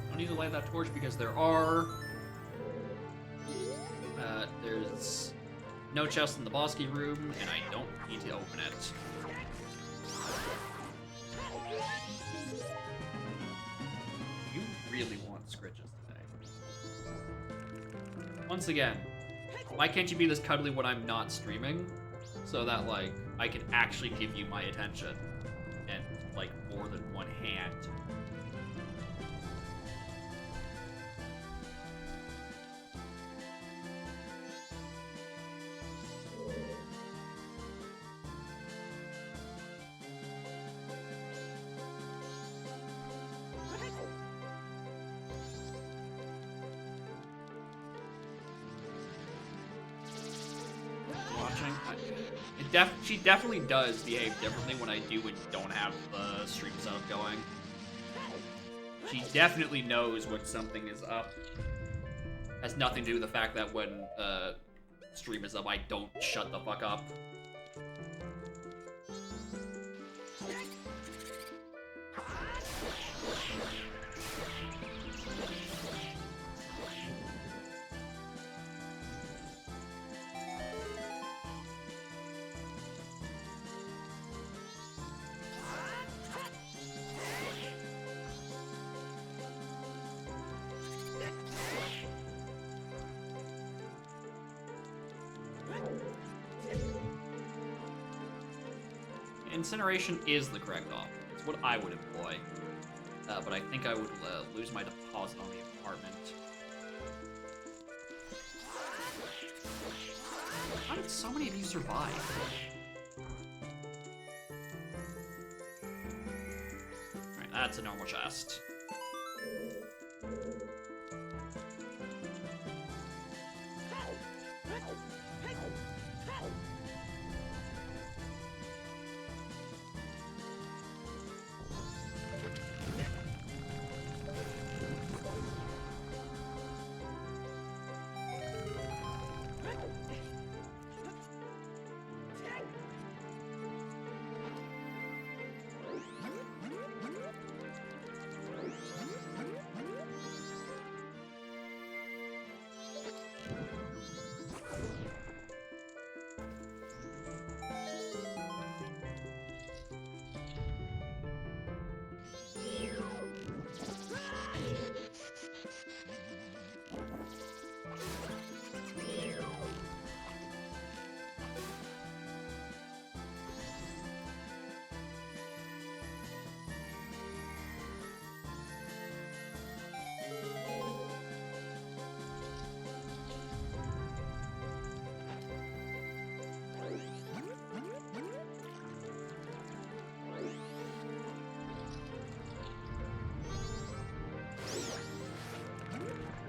Don't need to light that torch because there's no chest in the Bosky room, and I don't need to open it. You really want Scritches today. Once again, why can't you be this cuddly when I'm not streaming? So that, like, I can actually give you my attention. And, like, more than one hand. She definitely does behave differently when I do and don't have the stream setup going. She definitely knows when something is up. Has nothing to do with the fact that when stream is up, I don't shut the fuck up. Incineration is the correct option. It's what I would employ. But I think I would lose my deposit on the apartment. How did so many of you survive? Alright, that's a normal chest.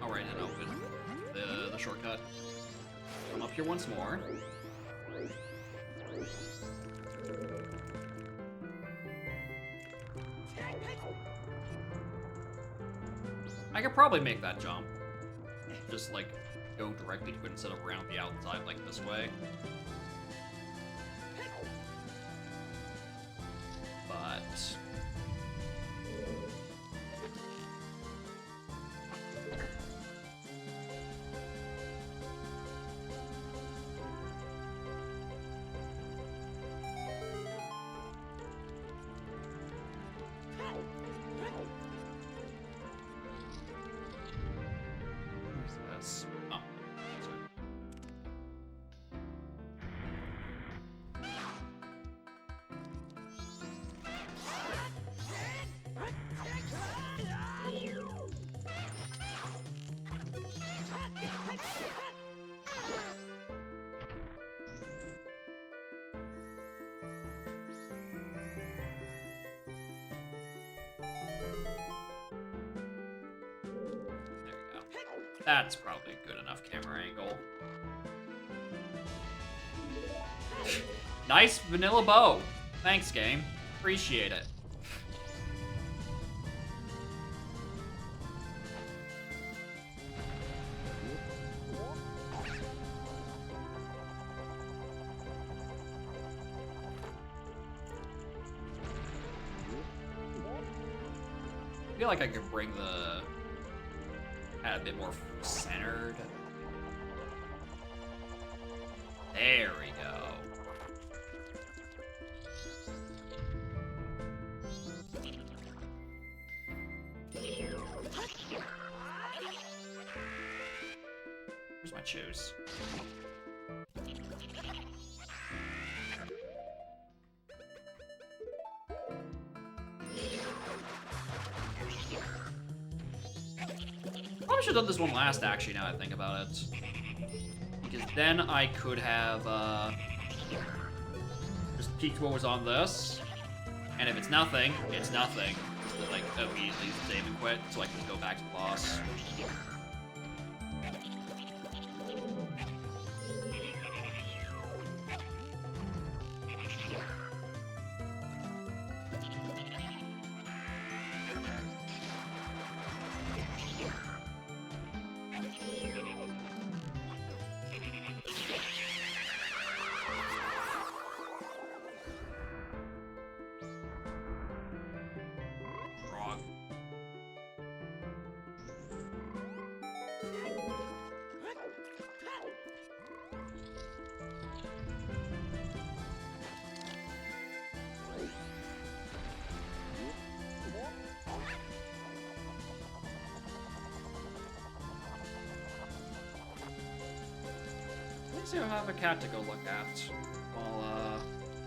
Alright, and open the shortcut. Come up here once more. I could probably make that jump. Just, like, go directly to it instead of around the outside, like this way. But... Where's this? Oh. Sorry. That's probably a good enough camera angle. Nice vanilla bow. Thanks, game. Appreciate it. I feel like I could bring the... a bit more centered. There we go. Where's my shoes? Probably should have done this one last, actually, now that I think about it. Because then I could have, just peeked what was on this. And if it's nothing, it's nothing. Just, like, immediately save and quit, so I can just go back to the boss. So we'll have a cat to go look at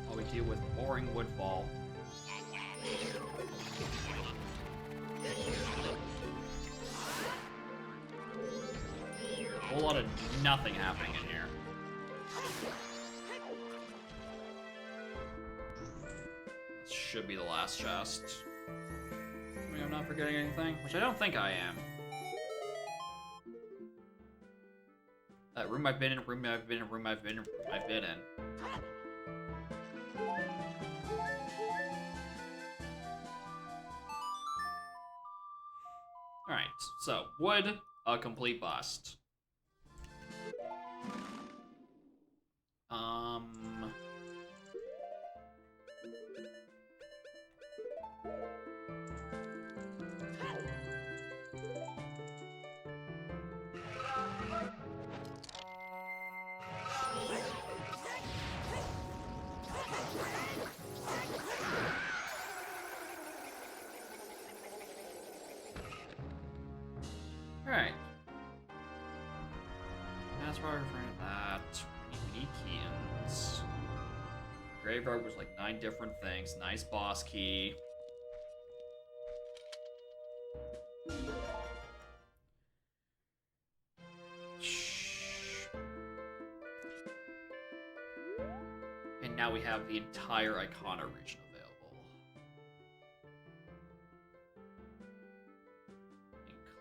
while we deal with boring Woodfall. A whole lot of nothing happening in here. This should be the last chest. I mean, I'm not forgetting anything, which I don't think I am. Room I've been in, room I've been in, room I've been in, room I've been in. Alright, so, wood, a complete bust. Alright. That's why we're referring to that. We need Keans. Graveyard was like 9 different things. Nice boss key. And now we have the entire Icona region available.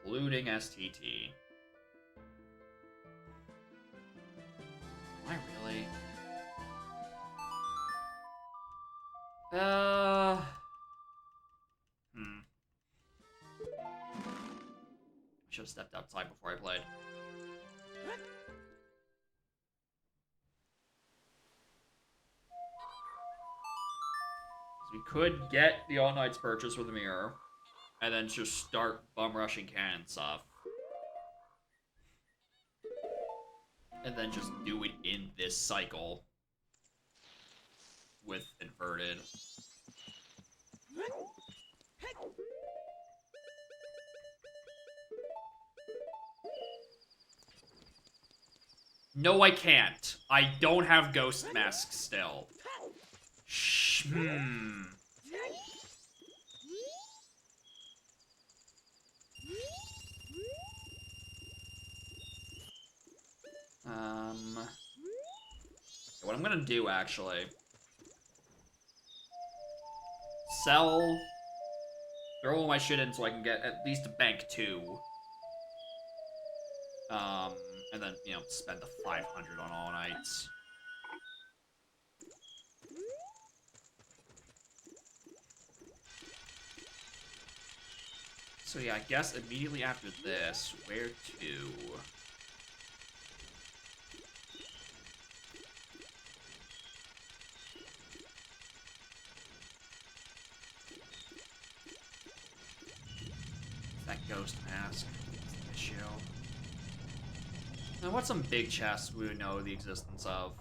Including STT. Am I really? Should have stepped outside before I played. We could get the All Knights purchase with a mirror, and then just start bum rushing cannon stuff. And then just do it in this cycle with inverted. No, I can't. I don't have Ghost Mask still. What I'm gonna do, actually... Sell... Throw all my shit in so I can get at least a bank 2. And then, you know, spend the 500 on All Knights. So yeah, I guess immediately after this, where to? That Ghost Mask is the issue. Now, what's some big chests we would know the existence of?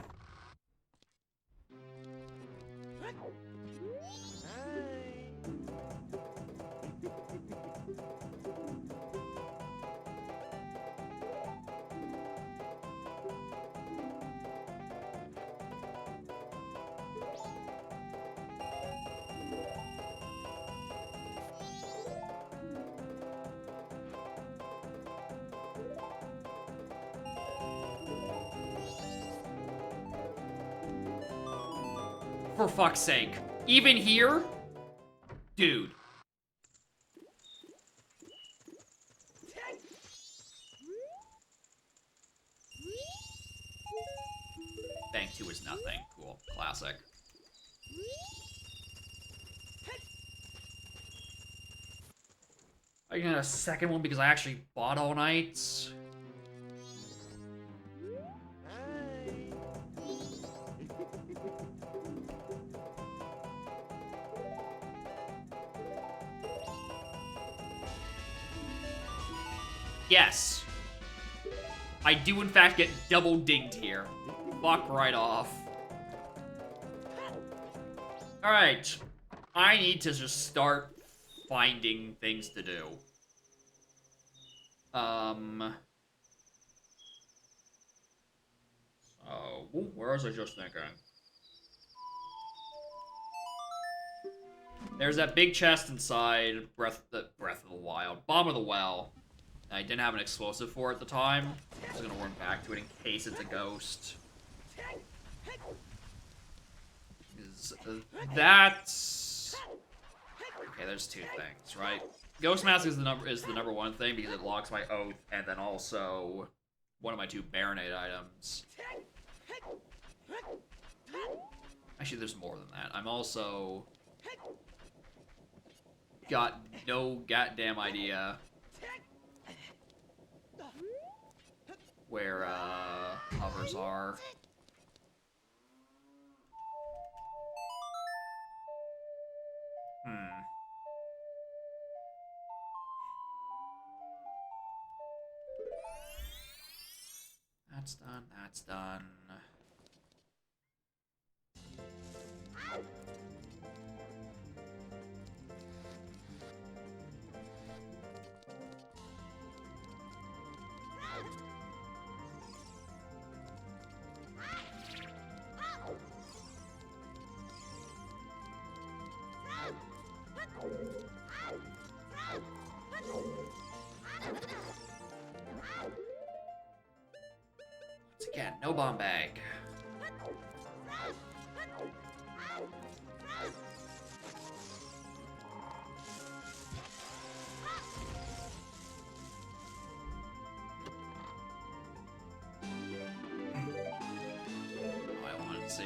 For fuck's sake. Even here? Dude. Bank 2 is nothing. Cool. Classic. I get a second one because I actually bought All Knights. Yes. I do, in fact, get double dinged here. Fuck right off. Alright. I need to just start finding things to do. So... Ooh, where was I just thinking? There's that big chest inside Breath of the Wild. Bomb of the Well. I didn't have an explosive for it at the time. I'm just gonna run back to it in case it's a ghost. That's... Okay, there's two things, right? Ghost Mask is the number one thing because it locks my oath, and then also one of my two Baronade items. Actually, there's more than that. I'm also got no goddamn idea where hovers are. That's done, that's done. Once again, no bomb bag. I wanted to see.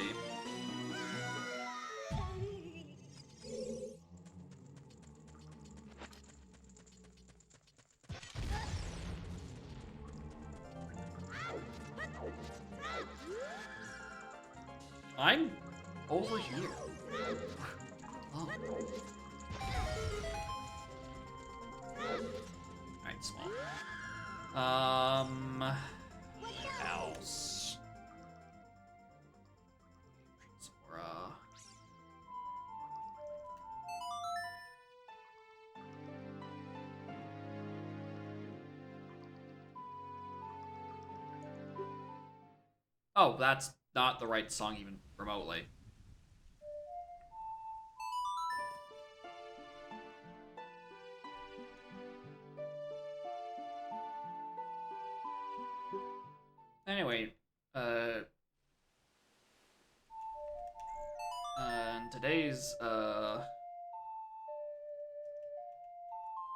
I'm over here. Oh. Alright, small. What else? Sora. Oh, that's not the right song even remotely. Anyway, in today's,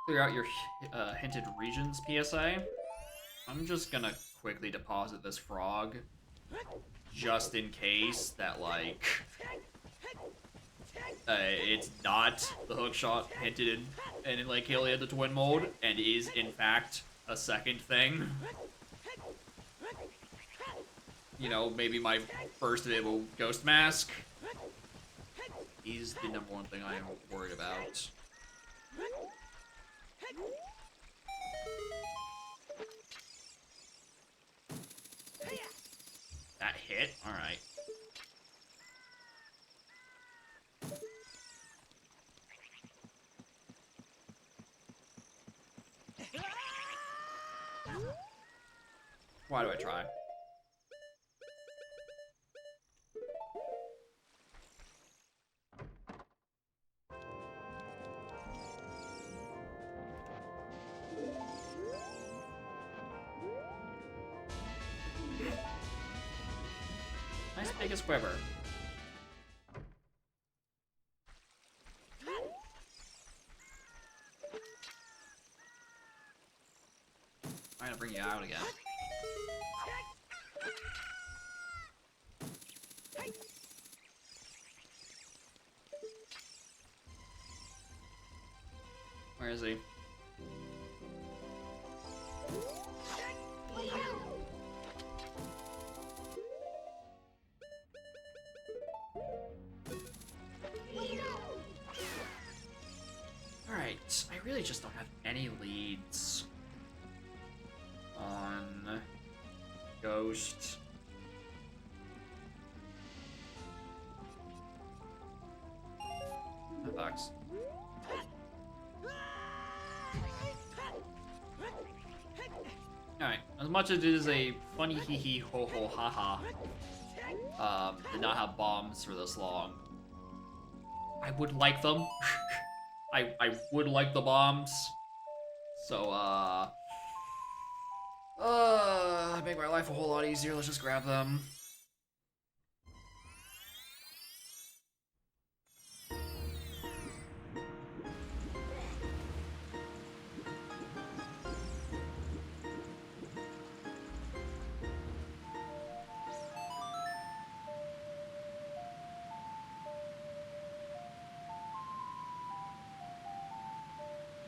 clear out your hinted regions PSA, I'm just gonna quickly deposit this frog, just in case that, like, it's not the hookshot hinted in like Hylia the Twin mode, and is, in fact, a second thing. You know, maybe my first available Ghost Mask is the number one thing I am worried about. That hit? Alright. Why do I try? Nice biggest quiver. I'm gonna bring you out again. Where is he? Alright, I really just don't have any leads on Ghost. That sucks. Alright, as much as it is a funny hee hee ho ho ha ha did not have bombs for this long. I would like them. I would like the bombs. So, make my life a whole lot easier. Let's just grab them.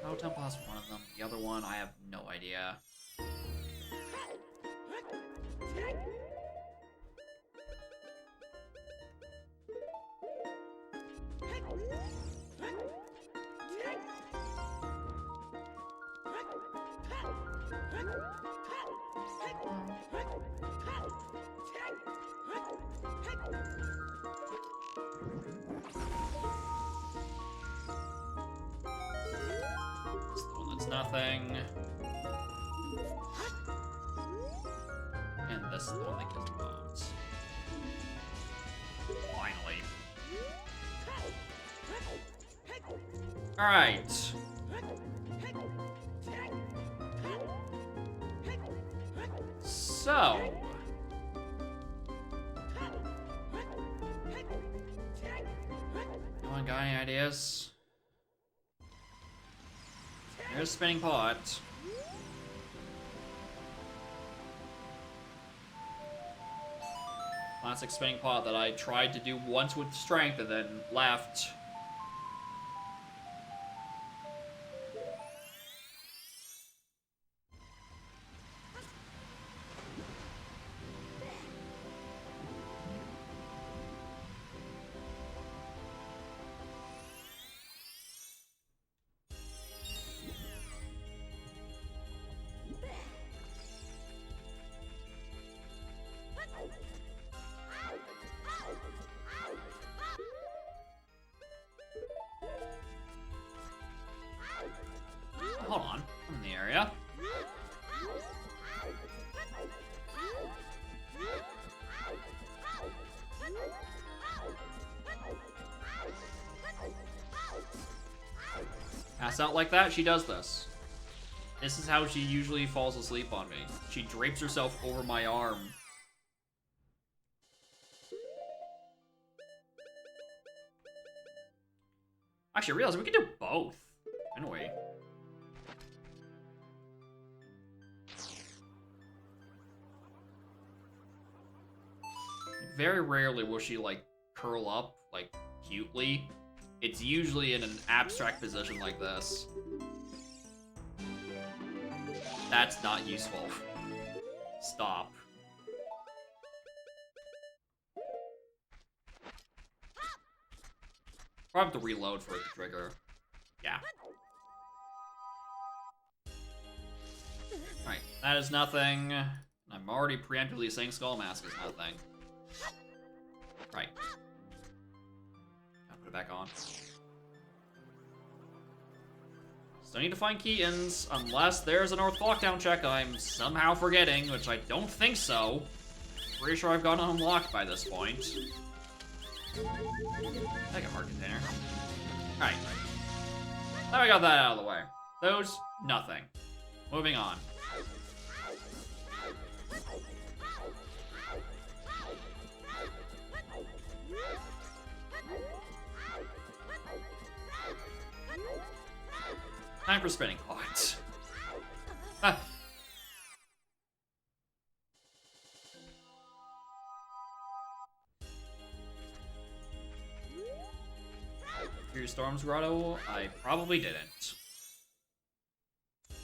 Shadow Temple has one of them. The other one, I have no idea. Nothing. And this is the one that gives bombs. Finally. Alright. So. Anyone got any ideas? There's a spinning pot. Classic spinning pot that I tried to do once with strength and then left. Hold on, I'm in the area. Pass out like that, she does this. This is how she usually falls asleep on me. She drapes herself over my arm. Actually, I realized we can do both. Anyway. Very rarely will she, like, curl up, like, cutely. It's usually in an abstract position like this. That's not useful. Stop. Probably have to reload for it to trigger. Yeah. Alright, that is nothing. I'm already preemptively saying Skull Mask is nothing. Right. I'll put it back on. Still need to find Keaton's, unless there's a North Lockdown check I'm somehow forgetting, which I don't think so. Pretty sure I've gotten unlocked by this point. Like a heart container. Alright. Now I got that out of the way. Those, nothing. Moving on. Time for spinning pots. Through Storm's Grotto, I probably didn't.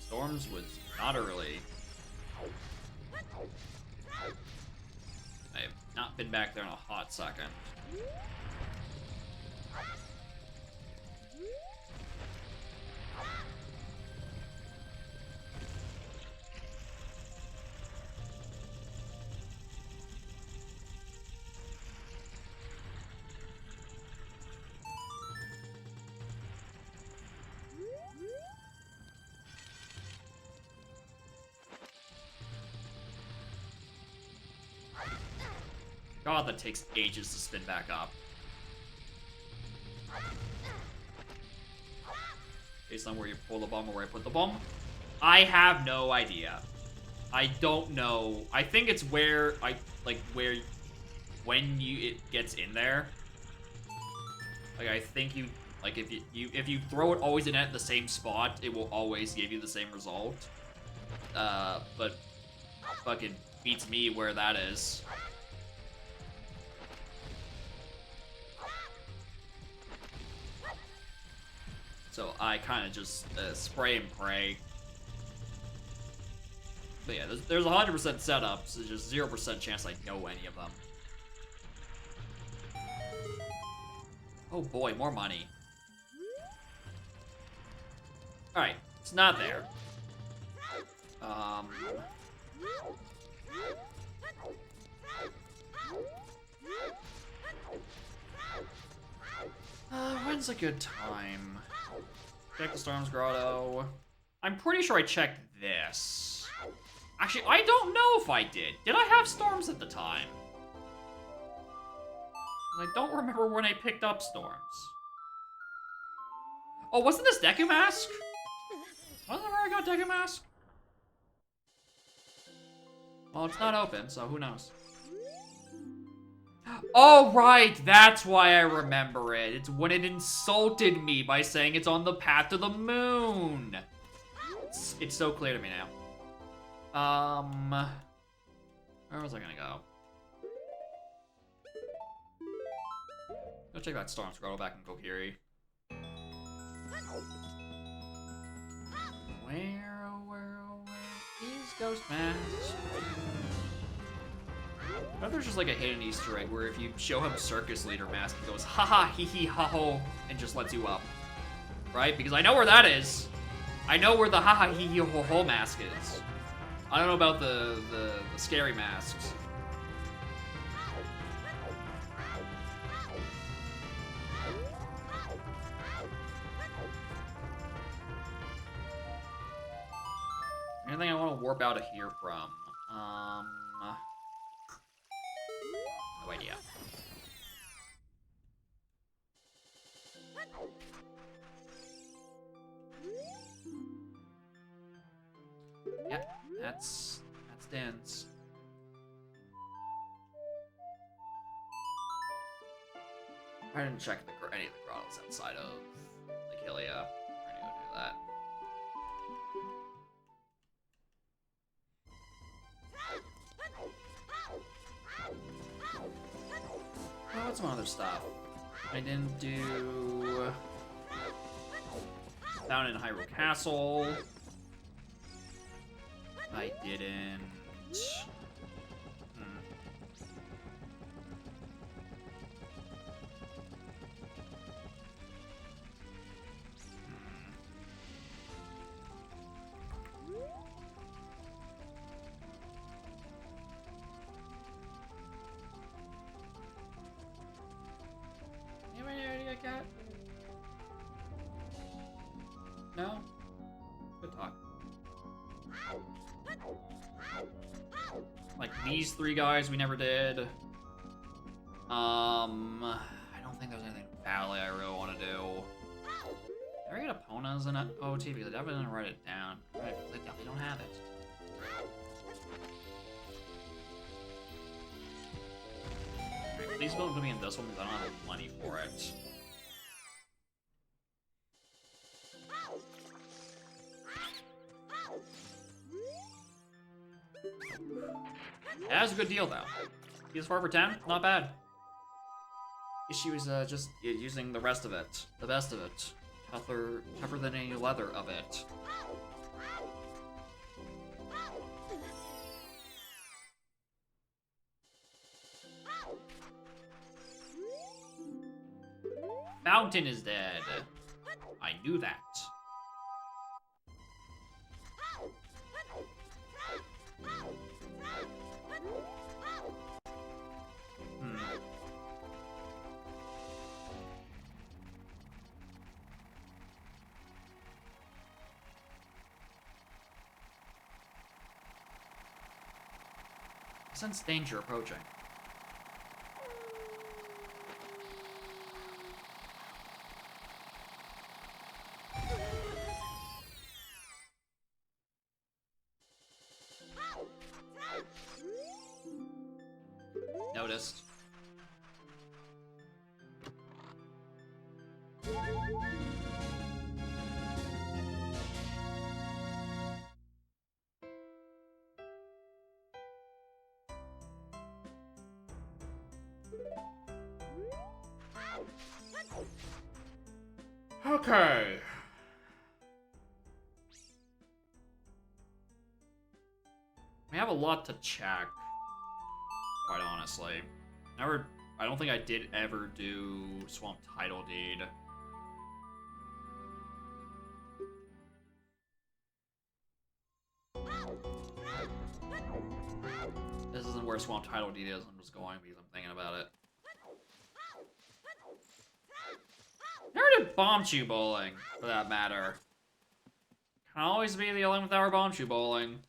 Storms was not early. I have not been back there in a hot second. God, that takes ages to spin back up. Based on where you pull the bomb or where I put the bomb? I have no idea. I don't know. I think it's where when it gets in there. Like, I think you, like, if you throw it always in at the same spot, it will always give you the same result. But fucking beats me where that is. So I kind of just spray and pray. But yeah, there's 100% setup, so there's just 0% chance I know any of them. Oh boy, more money. Alright, it's not there. When's a good time? Check the Storms Grotto. I'm pretty sure I checked this. Actually, I don't know if I did. Did I have Storms at the time? I don't remember when I picked up Storms. Oh, wasn't this Deku Mask? Wasn't that where I got Deku Mask? Well, it's not open, so who knows? Oh, right! That's why I remember it. It's when it insulted me by saying it's on the path to the moon. It's so clear to me now. Where was I gonna go? Go check that Storm Scroll back in Kokiri. Where is Ghost Mask? I bet there's just like a hidden Easter egg where if you show him Circus Leader Mask, he goes haha hee hee ha ho and just lets you up. Right? Because I know where that is. I know where the haha hee hee ho ho mask is. I don't know about the scary masks. Anything I want to warp out of here from? No idea. Yep, that's Dan's. I didn't check any of the grottos outside of Lake Hylia. We're gonna go do that. Oh, what's some other stuff? I didn't do down in Hyrule Castle. I didn't. Anybody already got cat? No? Good talk. Like these three guys we never did. I don't think there's anything Valley I really want to do. Did I get Epona's in OT? Because I definitely didn't write it down. Right, because I definitely don't have it. Right, please don't put me in this one because I don't have the money for it. That was a good deal, though. PS4 for 10? Not bad. Issue is just using the rest of it. The best of it. Tougher than any leather of it. Fountain is dead. I knew that. Sense danger approaching. Okay. We have a lot to check, quite honestly. I don't think I did ever do Swamp Title Deed. This isn't where Swamp Title Deed is. I'm just going because I'm thinking about it. Never did Bombchu Bowling, for that matter. Can always be the 11th hour Bombchu Bowling.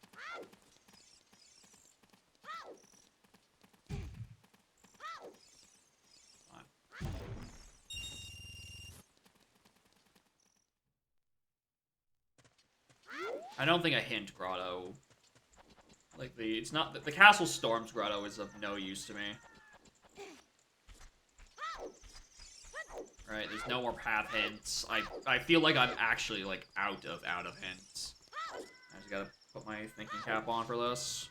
I don't think a hint grotto. Like it's not the Castle Storms grotto is of no use to me. Right, there's no more path hints. I feel like I'm actually like out of hints. I just gotta put my thinking cap on for this.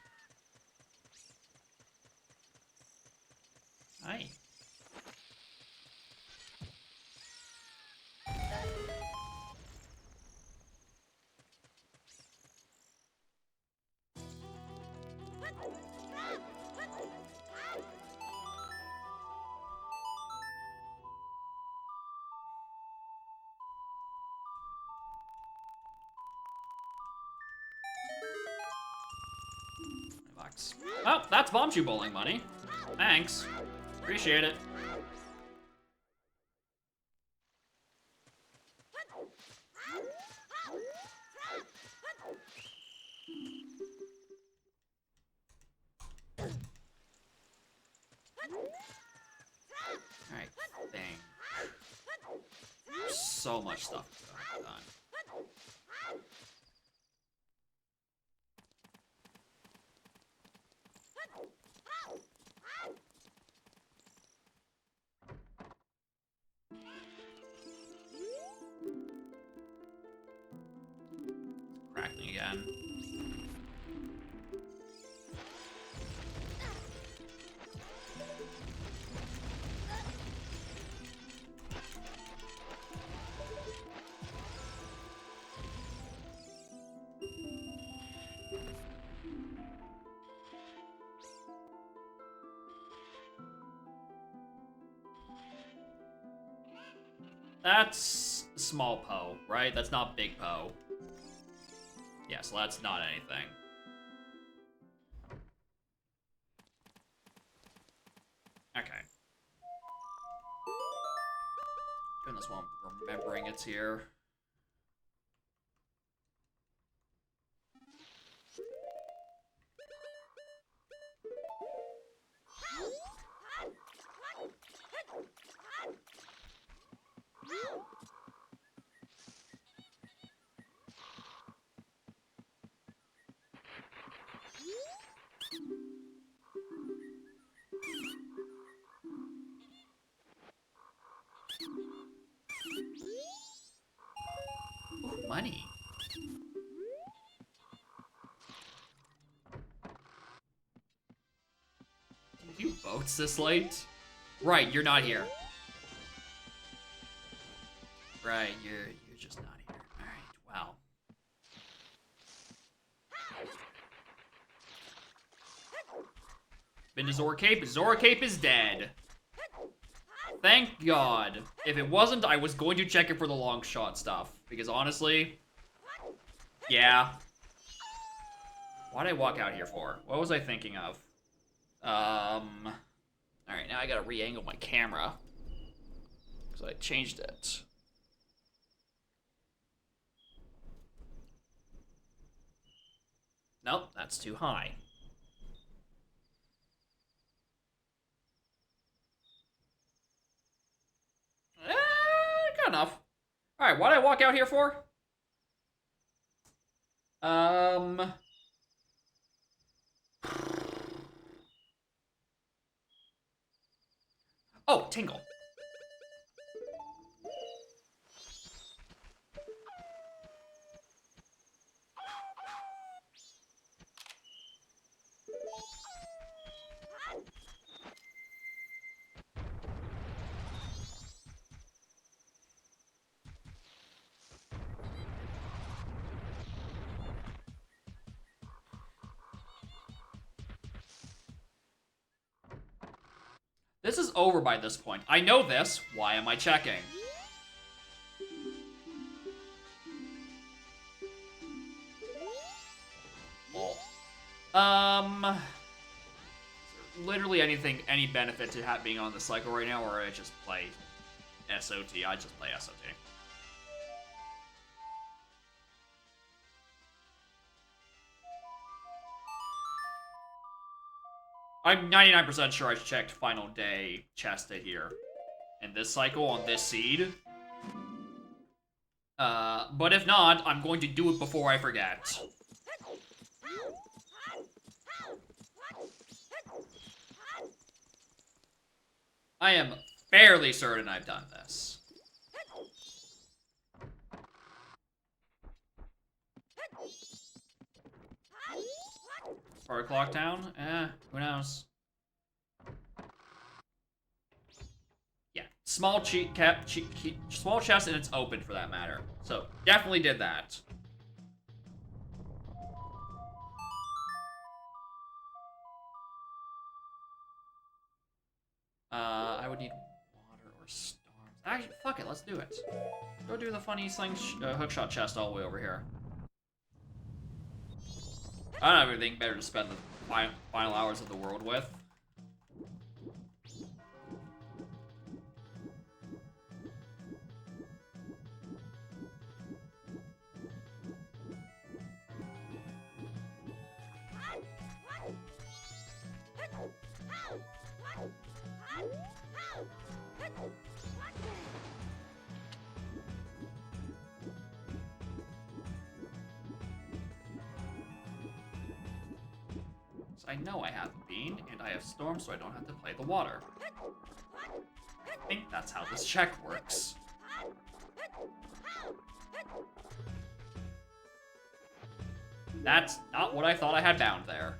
Hi. Oh, that's Bombchu Bowling money. Thanks. Appreciate it. Alright, dang. There's so much stuff done. Crackling again. That's small Poe, right? That's not big Poe. Yeah, so that's not anything. Okay. Doing this while I'm remembering it's here. Ooh, money. Did you boats this late? Right, you're not here. Right, you're just not here. Alright, wow. Been to Zora Cape. Zora Cape is dead. Thank God. If it wasn't, I was going to check it for the long shot stuff. Because honestly, yeah. Why'd I walk out here for? What was I thinking of? Alright, now I gotta re-angle my camera. Because I changed it. Nope, that's too high. Good enough. Alright, why'd I walk out here for? Oh, Tingle. This is over by this point. I know this. Why am I checking? Literally anything, any benefit to being on the cycle right now, or I just play SOT. I just play SOT. I'm 99% sure I checked final day Chesta here in this cycle on this seed. But if not, I'm going to do it before I forget. I am fairly certain I've done this. Or clock down? Who knows? Yeah, small small chest, and it's open for that matter. So definitely did that. I would need water or storms. Actually, fuck it, let's do it. Go do the funny hookshot chest all the way over here. I don't have anything better to spend the final hours of the world with. I know I have Bean, and I have Storm, so I don't have to play the water. I think that's how this check works. That's not what I thought I had bound there.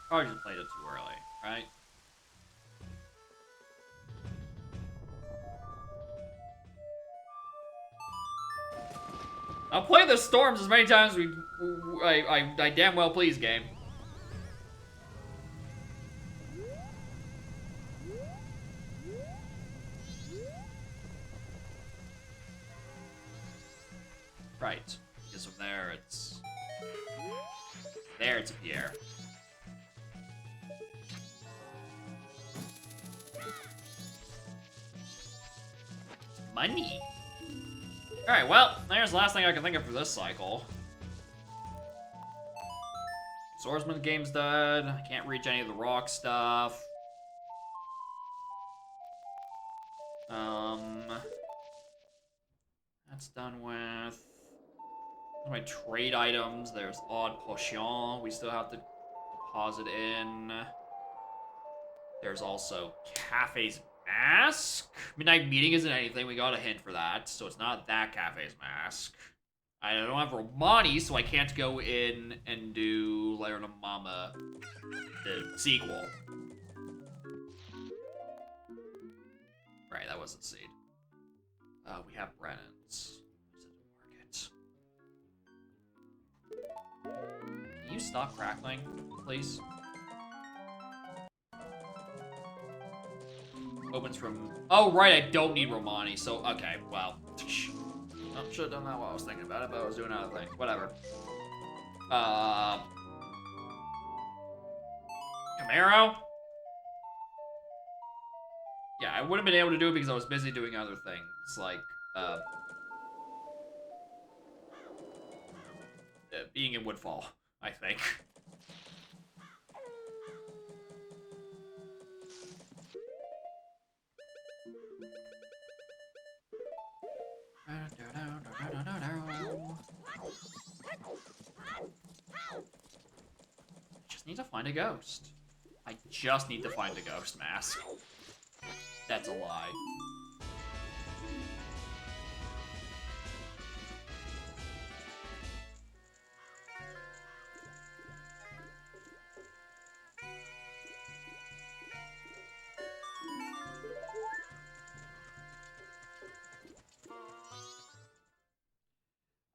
Probably just played it too early, right? I'll play the storms as many times as I damn well please, game. Right. Because from there it's... There it's a Pierre. Money. Alright, well, there's the last thing I can think of for this cycle. Swordsman game's dead. I can't reach any of the rock stuff. That's done with. My trade items. There's Odd Potion. We still have to deposit in. There's also Cafe's Mask. Midnight Meeting isn't anything. We got a hint for that, so it's not that Cafe's Mask. I don't have Romani, so I can't go in and do Lair of Mama, the sequel. Right, that wasn't Seed. We have Brennan's. Can you stop crackling, please? Opens from... Oh, right, I don't need Romani, so... Okay, well... Oh, should've done that while I was thinking about it, but I was doing another thing. Whatever. Camaro? Yeah, I wouldn't have been able to do it because I was busy doing other things, like, being in Woodfall, I think. Just need to find a ghost. I just need to find a ghost mask. That's a lie.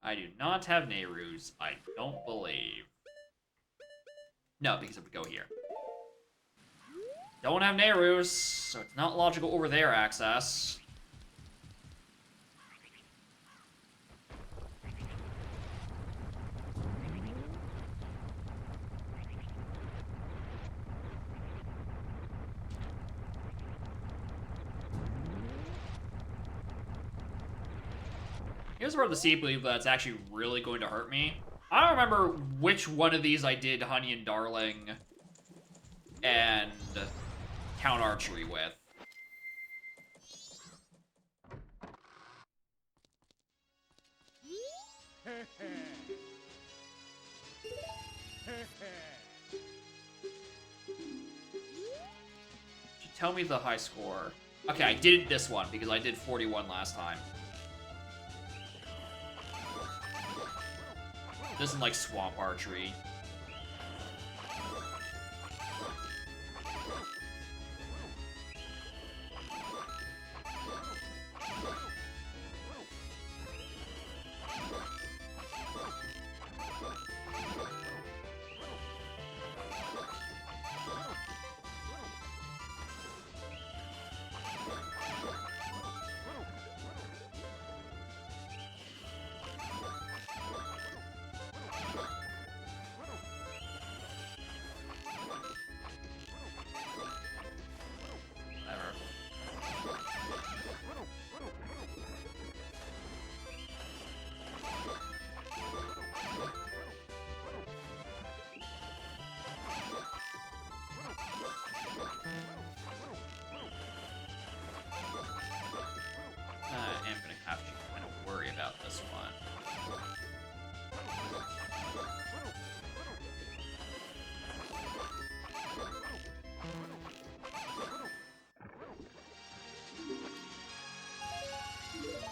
I do not have Nehru's, I don't believe. No, because it would go here. Don't have Nehru's, so it's not logical over there access. Here's where the sea believe that's actually really going to hurt me. I don't remember which one of these I did Honey and Darling and Count Archery with. Should tell me the high score. Okay, I did this one because I did 41 last time. Doesn't like swamp archery. I am gonna have to kind of worry about this one.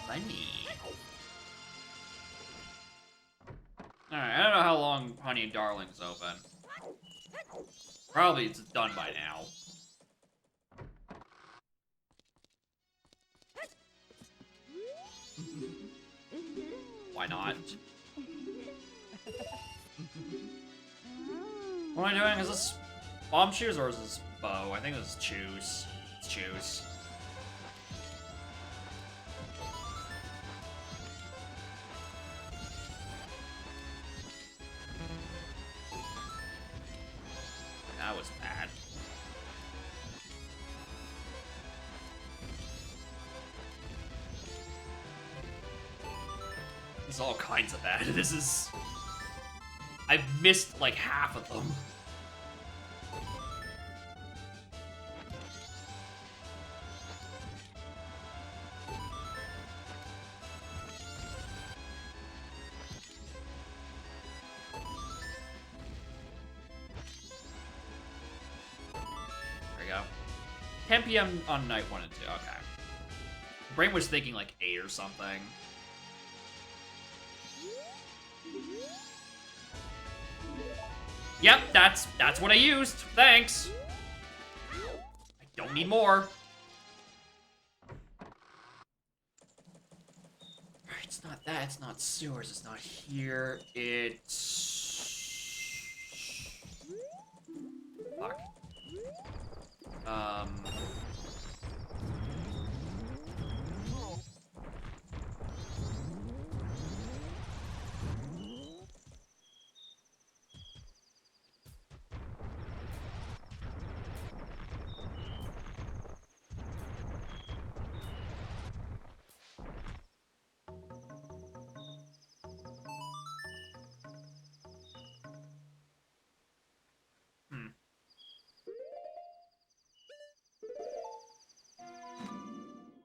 Money. Alright, I don't know how long Honey and Darling's open. Probably it's done by now. Why not? What am I doing? Is this bomb shoes or is this bow? I think this is choose. It's choose. That was bad. This is all kinds of bad. This is... I've missed, like, half of them. There we go. 10 p.m. on night 1 and 2. Okay. Brain was thinking, like, 8 or something. Yep, that's what I used. Thanks. I don't need more. It's not that. It's not sewers. It's not here. It's... Fuck.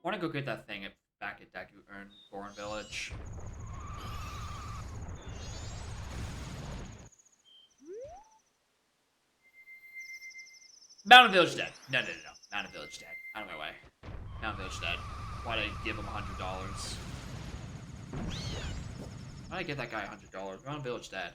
want to go get that thing back at Deku or Goron Village. Mountain Village dead. No. Mountain Village dead. Out of my way. Mountain Village dead. Why'd I give him $100? Why'd I give that guy $100? Mountain Village dead.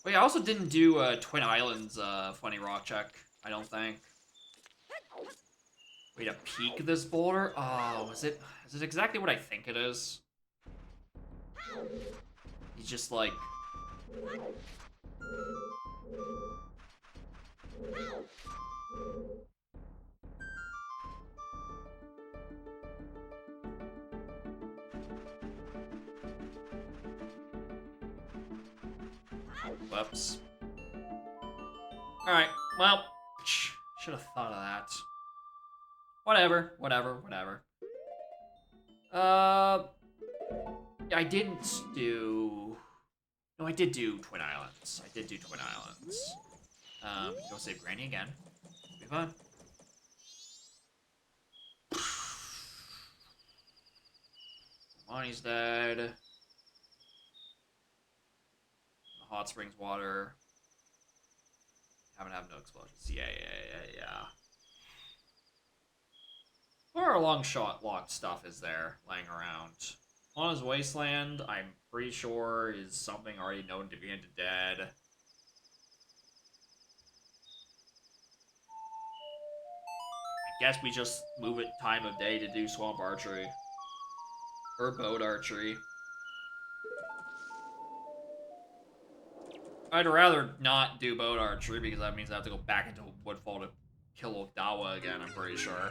Wait, I also didn't do Twin Islands funny rock check, I don't think. Wait, to peek this boulder? Oh, is it exactly what I think it is? He's just like... Whoops. Alright, well, should have thought of that. Whatever. I didn't do... No, I did do Twin Islands. Go save Granny again. Be fun. Monty's dead. Hot springs water. Haven't had no explosions. Yeah. Where our long shot locked stuff is there laying around? Lana's Wasteland, I'm pretty sure, is something already known to be into dead. I guess we just move it time of day to do swamp archery. Or boat archery. I'd rather not do boat archery because that means I have to go back into Woodfall to kill Odawa again, I'm pretty sure.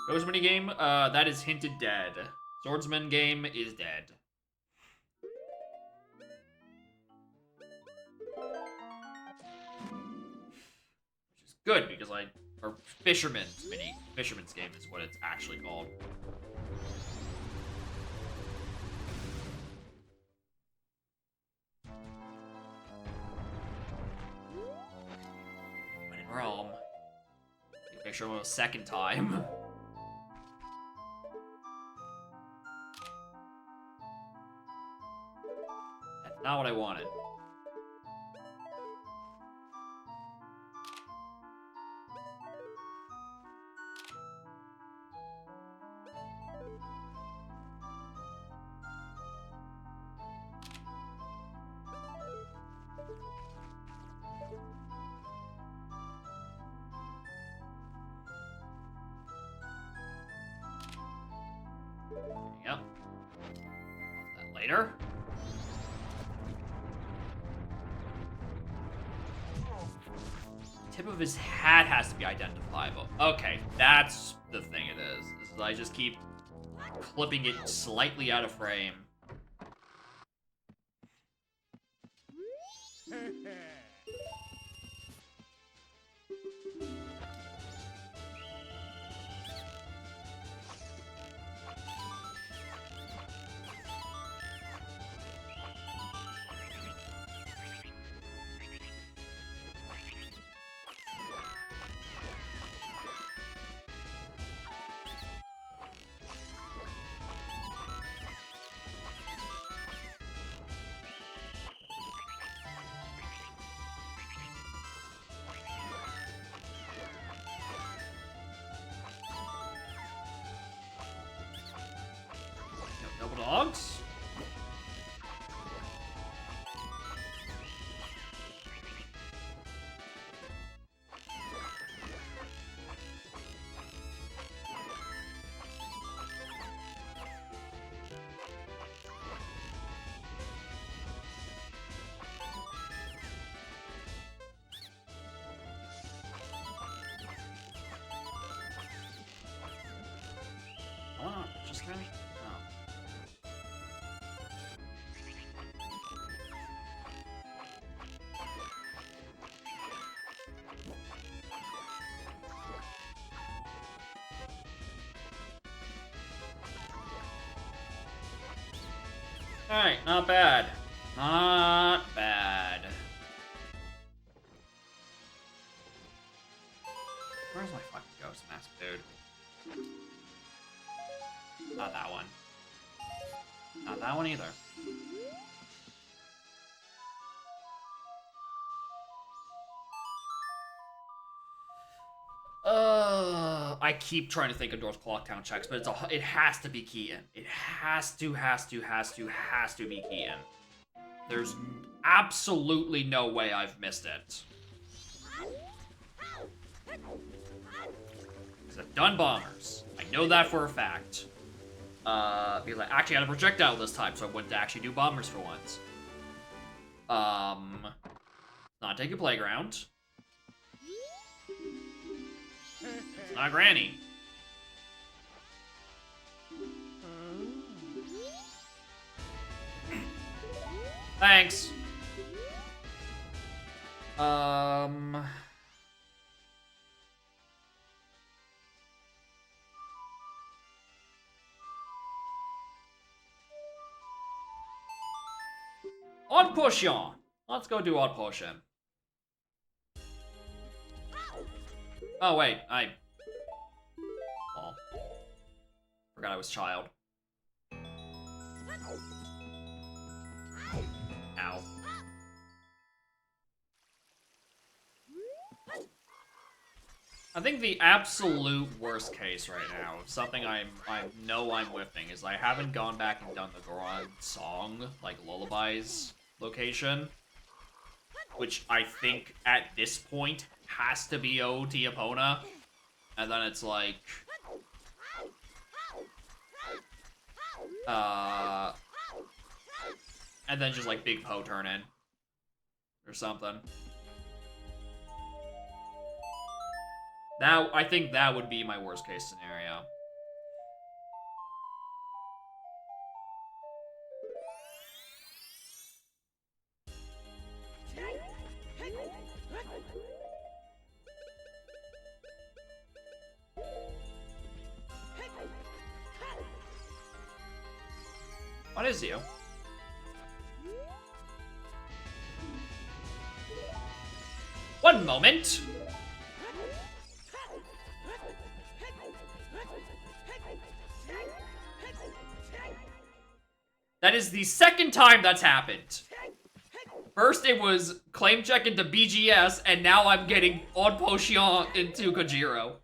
Ghost minigame, that is hinted dead. Swordsman game is dead. Which is good because or Fisherman's game is what it's actually called. When in Rome, take Fisherman a second time. That's not what I wanted. Yep. That later. Tip of his hat has to be identifiable. Okay, that's the thing it is. I just keep clipping it slightly out of frame. Double dogs? really? Oh. Alright, not bad. Not bad. Where's my fucking ghost mask, dude? Not that one. Not that one either. I keep trying to think of North Clocktown checks, but it has to be Keaton. It has to be Keaton. There's absolutely no way I've missed it. Because I've done bombers. I know that for a fact. Because I actually had a projectile this time, so I wouldn't actually do bombers for once. Not take a playground. It's not Granny. Thanks. Odd Potion. Let's go do Odd Potion. Oh, wait, well, forgot I was child. Ow. I think the absolute worst case right now, something I know I'm whiffing, is I haven't gone back and done the Goron song, like Lullabies location, which I think at this point has to be OT Epona, and then it's like, and then just like Big Po turn in, or something. Now, I think that would be my worst case scenario. What is you? One moment! That is the second time that's happened. First it was claim check into BGS, and now I'm getting Odd Potion into Kojiro.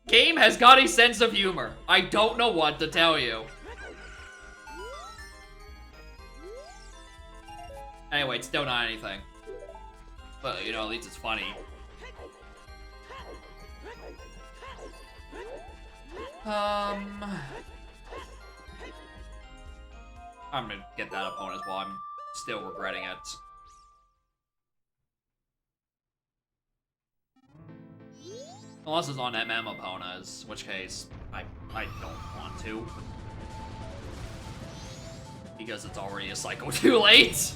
Game has got a sense of humor. I don't know what to tell you. Anyway, it's still not anything. But, you know, at least it's funny. I'm gonna get that opponent while I'm still regretting it. Unless it's on MM opponents, in which case I don't want to. Because it's already a cycle too late,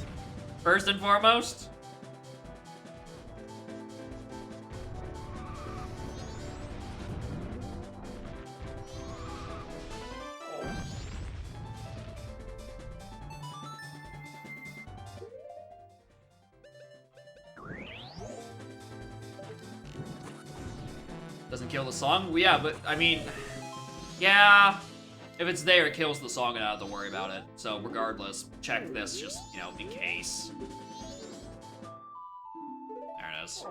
first and foremost. Doesn't kill the song? Well, yeah, but, I mean, yeah, if it's there, it kills the song and I don't have to worry about it. So, regardless, check this just, you know, in case. There it is.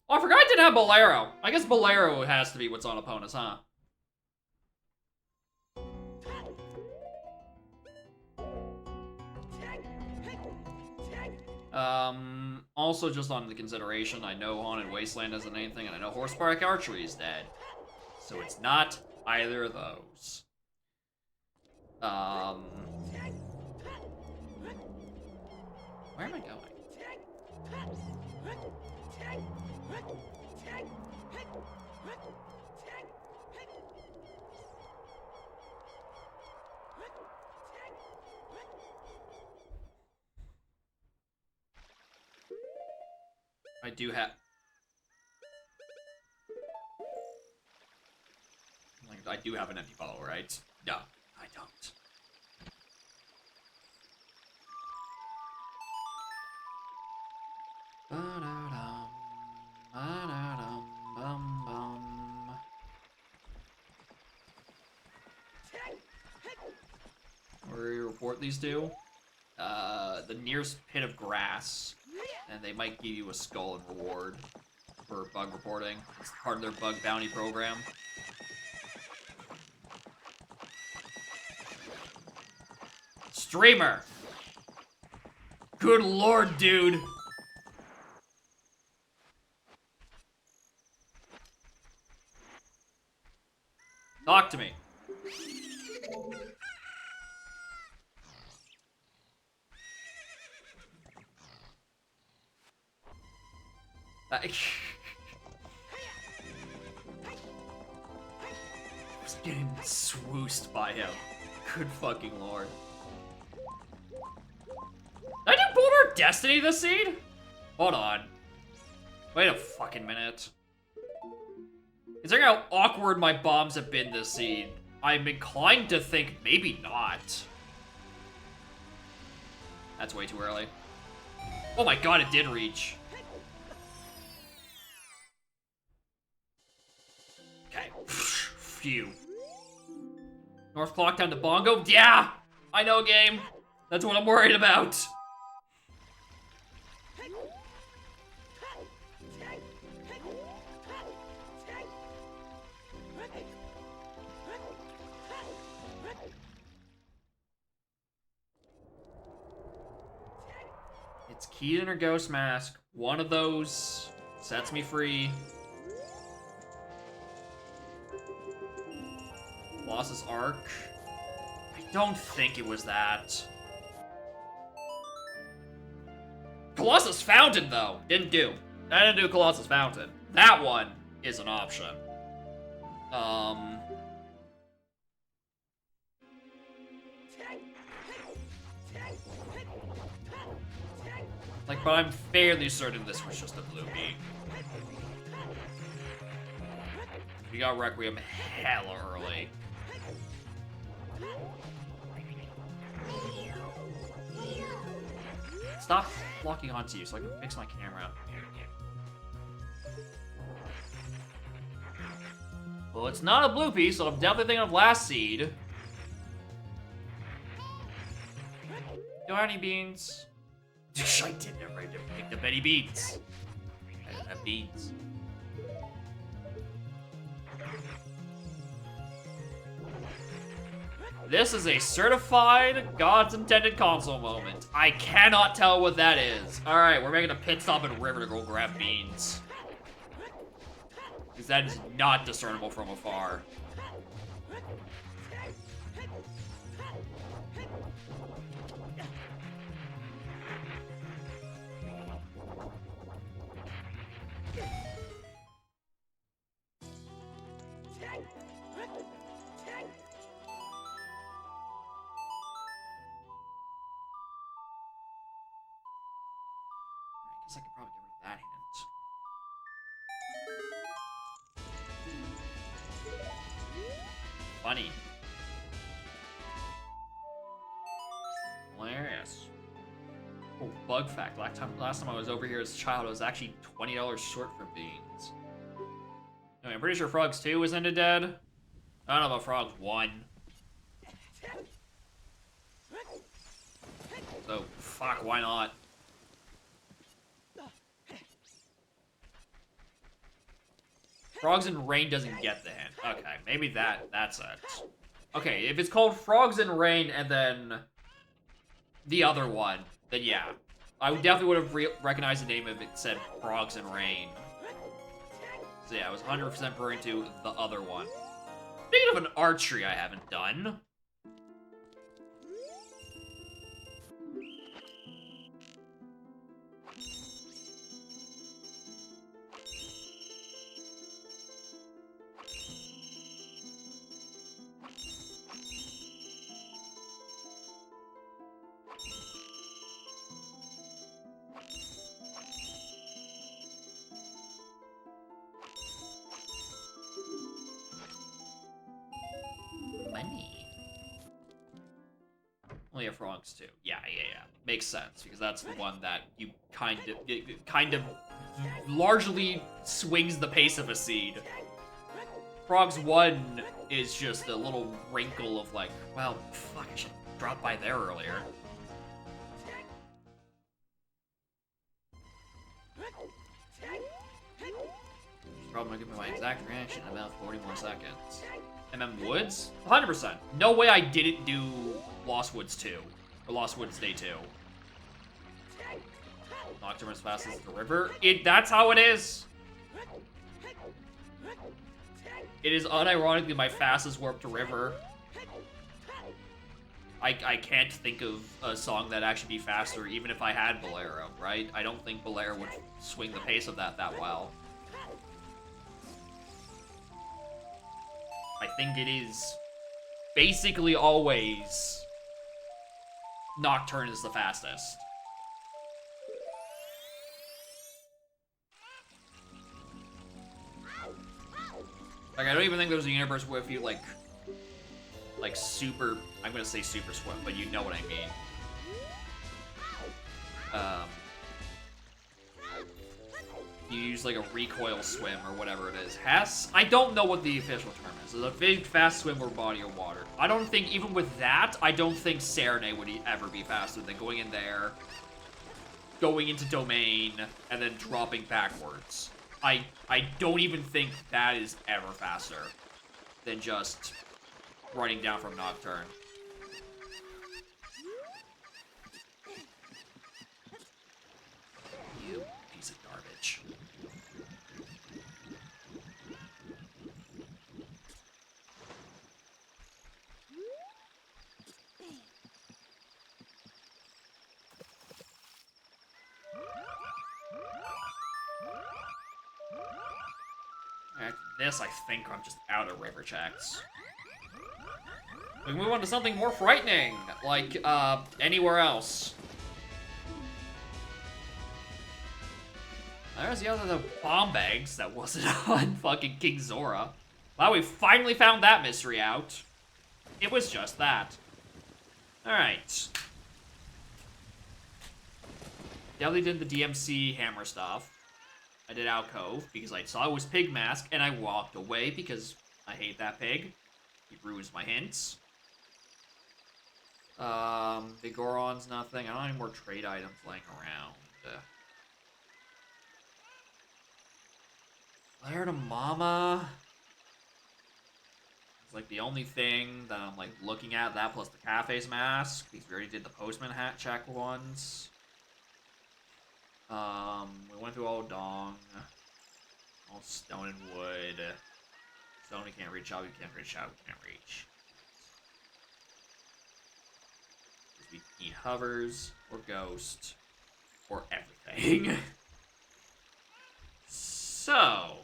Oh, I forgot I didn't have Bolero. I guess Bolero has to be what's on opponents, huh? Also just on the consideration, I know Haunted Wasteland isn't anything, and I know Horsepark Archery is dead. So it's not either of those. Where am I going? I do have... I do have an empty bottle, right? No, I don't. Ba-da-dum, ba-da-dum, bum-bum. Where do you report these to? The nearest pit of grass. And they might give you a skull in reward for bug reporting. It's part of their bug bounty program. Streamer! Good lord, dude! Talk to me. I was getting swoosed by him. Good fucking lord. Did I do Boulder Destiny this seed? Hold on. Wait a fucking minute. Considering how awkward my bombs have been this seed, I'm inclined to think maybe not. That's way too early. Oh my god, it did reach. Okay. Phew. North Clock down to Bongo? Yeah! I know, game. That's what I'm worried about. It's Keaton or Ghost Mask. One of those sets me free. Colossus Arc. I don't think it was that. Colossus Fountain, though. Didn't do. I didn't do Colossus Fountain. That one is an option. Like, but I'm fairly certain this was just a blue beat. We got Requiem hella early. Stop locking onto you so I can fix my camera. Well, it's not a blue piece, so I'm definitely thinking of Last Seed. Do I have any beans? I didn't ever pick up any beans. I don't have beans. This is a certified God's intended console moment. I cannot tell what that is. Alright, we're making a pit stop in River to go grab beans. Because that is not discernible from afar. I guess I could probably get rid of that hint. Funny. Hilarious. Oh, bug fact. Last time I was over here as a child, I was actually $20 short for beans. Anyway, I'm pretty sure Frogs 2 was into dead. I don't know about Frogs 1. So, fuck, why not? Frogs and Rain doesn't get the hint. Okay, maybe that's it. Okay, if it's called Frogs and Rain and then the other one, then yeah. I definitely would have recognized the name if it said Frogs and Rain. So yeah, I was 100% referring to the other one. Speaking of an archery I haven't done. definitely a Frogs too. Yeah. Makes sense because that's the one that you kind of largely swings the pace of a seed. Frogs 1 is just a little wrinkle of like, well, fuck, I should drop by there earlier. Probably gonna give me my exact reaction in about 40 more seconds. MM Woods? 100%. No way I didn't do Lost Woods 2. Or Lost Woods Day 2. Nocturne as fast as the river. That's how it is. It is unironically my fastest warp to river. I can't think of a song that'd actually be faster even if I had Bolero, right? I don't think Bolero would swing the pace of that well. I think it is basically always Nocturne is the fastest. Like, I don't even think there's a universe where if you, like super, I'm gonna say super swim, but you know what I mean. You use, like, a recoil swim or whatever it is. I don't know what the official term is. It's a big, fast swim or body of water. I don't think, even with that, I don't think Serenade would ever be faster than going in there, going into Domain, and then dropping backwards. I don't even think that is ever faster than just running down from Nocturne. You piece of garbage. After this, I think I'm just out of river checks. We can move on to something more frightening, like, anywhere else. There's the other bomb bags that wasn't on fucking King Zora. Wow, we finally found that mystery out. It was just that. Alright. Definitely did the DMC hammer stuff. I did Alcove because I saw it was Pig Mask, and I walked away because I hate that pig. He ruins my hints. Vigoron's nothing. I don't have any more trade items laying around. Lair to Mama. It's like the only thing that I'm like looking at, that plus the Cafe's mask, because we already did the Postman hat check once. We went through all Dong. All Stone and Wood. Stone we can't reach, out we can't reach, out we can't reach. We need Hovers, or Ghost, or everything. So...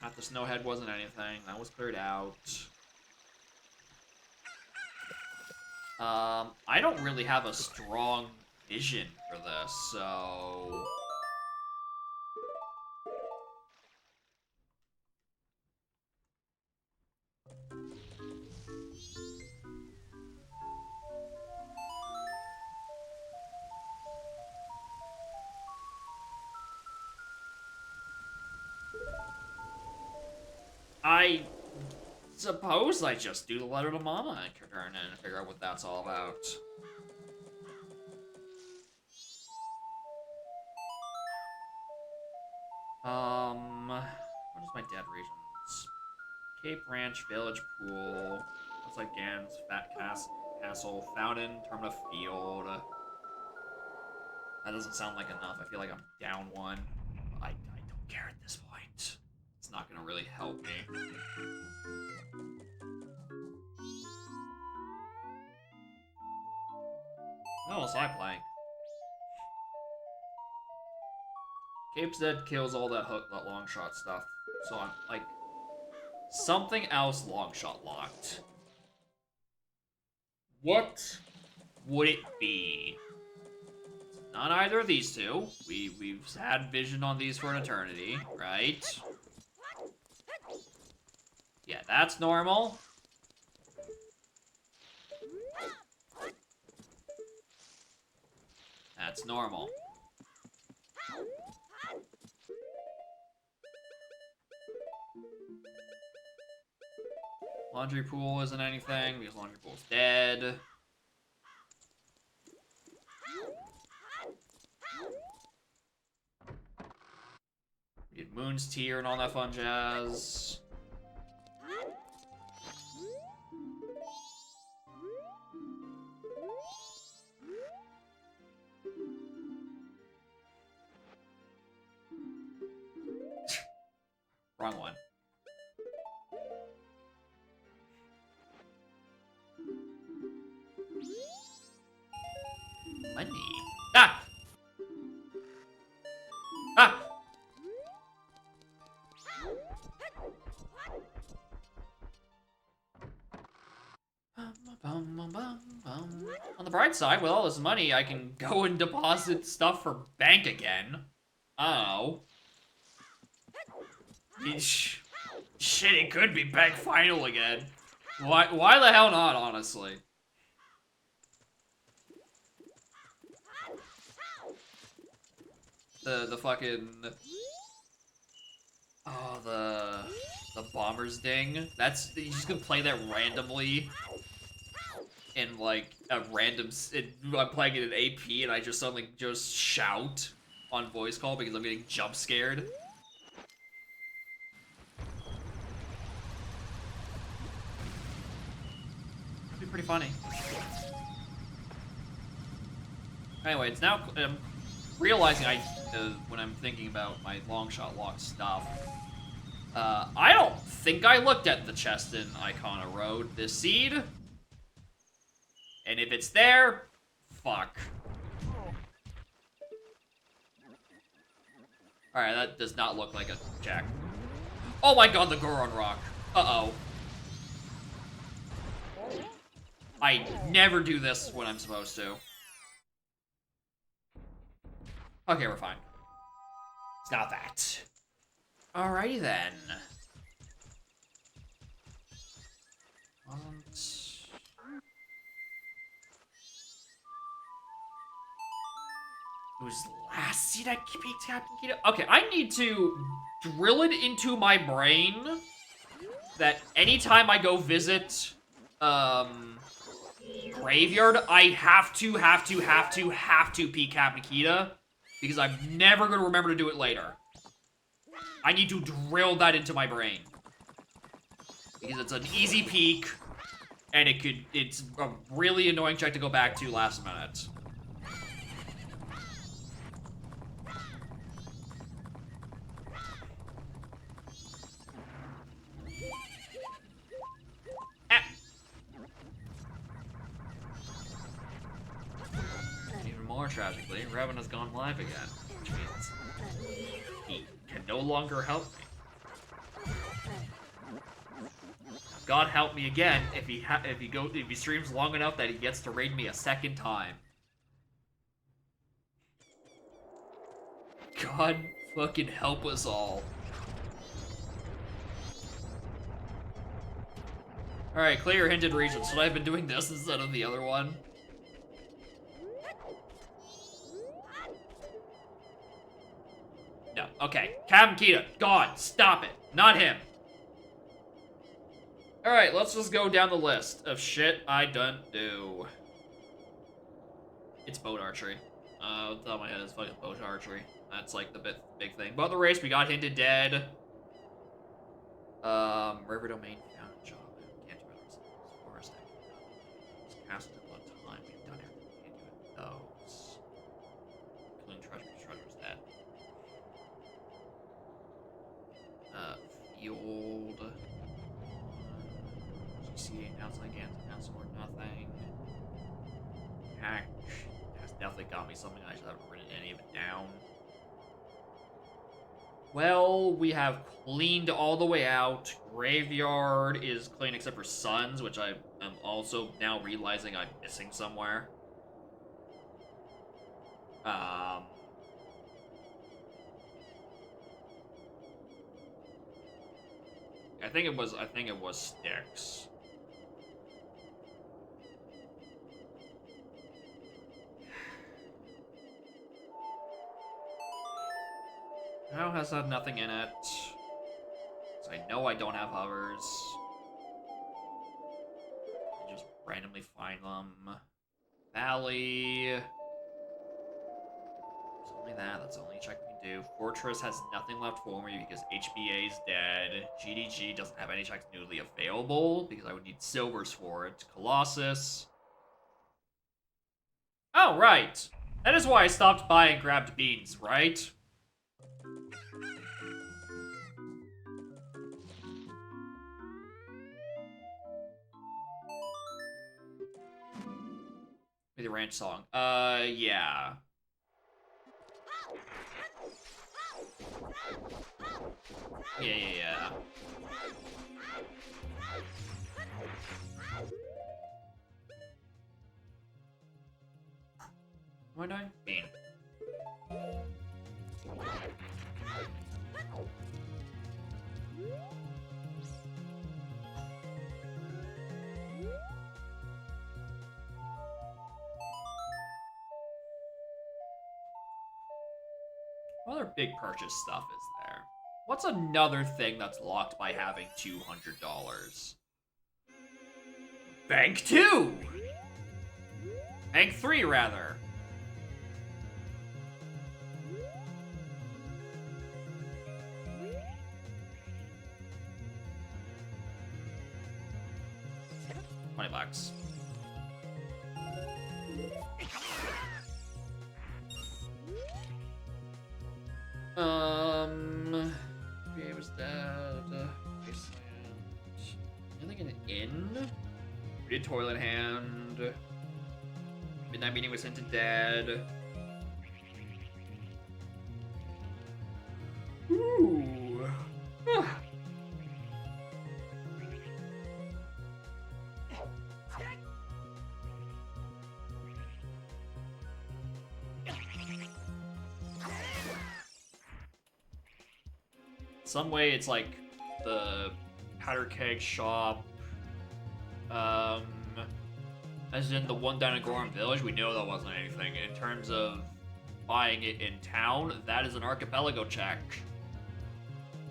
Not the Snowhead wasn't anything, that was cleared out. I don't really have a strong vision for this, so... I suppose I just do the letter to Mama and turn and figure out what that's all about. What is my dead regions? Cape Ranch, Village Pool, looks like Gans, Fat Castle, Fountain, Termina Field. That doesn't sound like enough. I feel like I'm down one. I don't care at this point. It's not gonna really help me. What else am I playing? Cape's Dead kills all that long shot stuff. So I'm like something else long shot locked. What would it be? Not either of these two. We've had vision on these for an eternity, right? Yeah, that's normal. That's normal. Laundry pool isn't anything because laundry pool's dead. We get Moon's Tier and all that fun jazz. Wrong one. Money. Ah! Ah! On the bright side, with all this money, I can go and deposit stuff for bank again. Oh. Shit, it could be bank final again. Why the hell not, honestly? The fucking... Oh, the Bomber's Ding. That's... You just gonna play that randomly in, like, a random... I'm playing it in AP and I just suddenly just shout on voice call because I'm getting jump scared. That'd be pretty funny. Anyway, it's now... realizing when I'm thinking about my long shot lock stuff, I don't think I looked at the chest in Icona Road this seed. And if it's there, fuck. Alright, that does not look like a jack. Oh my god, the Goron Rock. Uh-oh. I never do this when I'm supposed to. Okay, we're fine. It's not that. Alrighty then. It was last seed I picked Captain Keto. Okay, I need to drill it into my brain that anytime I go visit Graveyard, I have to peek Captain Keto. Because I'm never going to remember to do it later. I need to drill that into my brain. Because it's an easy peek, and it's a really annoying check to go back to last minute. More tragically, Revan has gone live again, which means he can no longer help me. God help me again if he streams long enough that he gets to raid me a second time. God fucking help us all. Alright, clear hinted region. Should I have been doing this instead of the other one? No. Okay. Captain Keto. God, stop it. Not him. Alright, let's just go down the list of shit I don't do. It's boat archery. Off the top of my head, it's fucking boat archery. That's like the big thing. But the race, we got hinted dead. River Domain found a job. Can't do it. Forest active. Cast it one time. We've done everything. Can't do it. Those. Including treasure's dead. Field. GCA announced again. Announced or nothing. Hack. That's definitely got me something. I just haven't written any of it down. Well, we have cleaned all the way out. Graveyard is clean except for Suns, which I am also now realizing I'm missing somewhere. I think it was Styx. How has that nothing in it? 'Cause I know I don't have hovers. I just randomly find them. Valley. There's only that. That's the only check we can do. Fortress has nothing left for me because HBA is dead. GDG doesn't have any checks newly available because I would need silvers for it. Colossus. Oh, right. That is why I stopped by and grabbed beans, right? The ranch song. Yeah. Yeah. What am I doing? Bean. What other big purchase stuff is there? What's another thing that's locked by having $200? Bank 2! Bank 3, rather. $20. BA was dead. Wasteland. Anything in the inn? We did Toilet Hand. Midnight Meeting was hinted dead. Ooh. Some way it's like the powder keg shop, as in the one down in Goron Village. We know that wasn't anything. In terms of buying it in town, that is an archipelago check.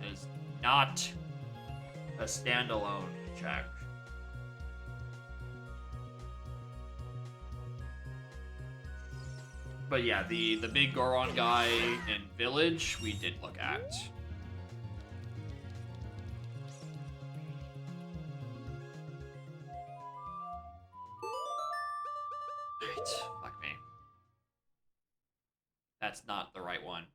It is not a standalone check. But yeah, the big Goron guy in Village, we did look at. Fuck me. That's not the right one.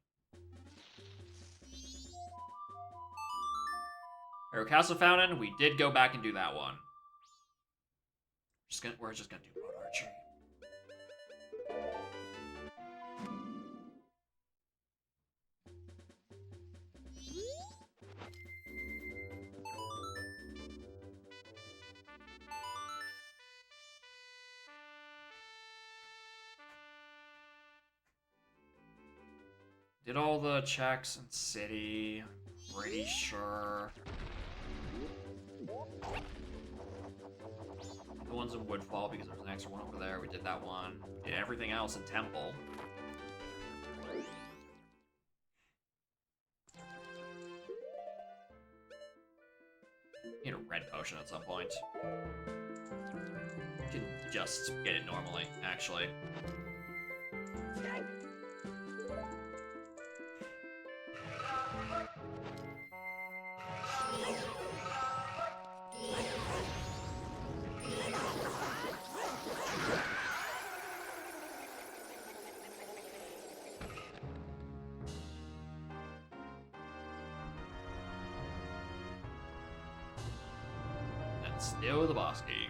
Hero Castle Fountain, we did go back and do that one. We're just gonna do Boat Archery. Did all the checks in city. I'm pretty sure. The ones in Woodfall because there's an extra one over there. We did that one. Did everything else in Temple. Need a red potion at some point. You can just get it normally, actually. Still the boss key.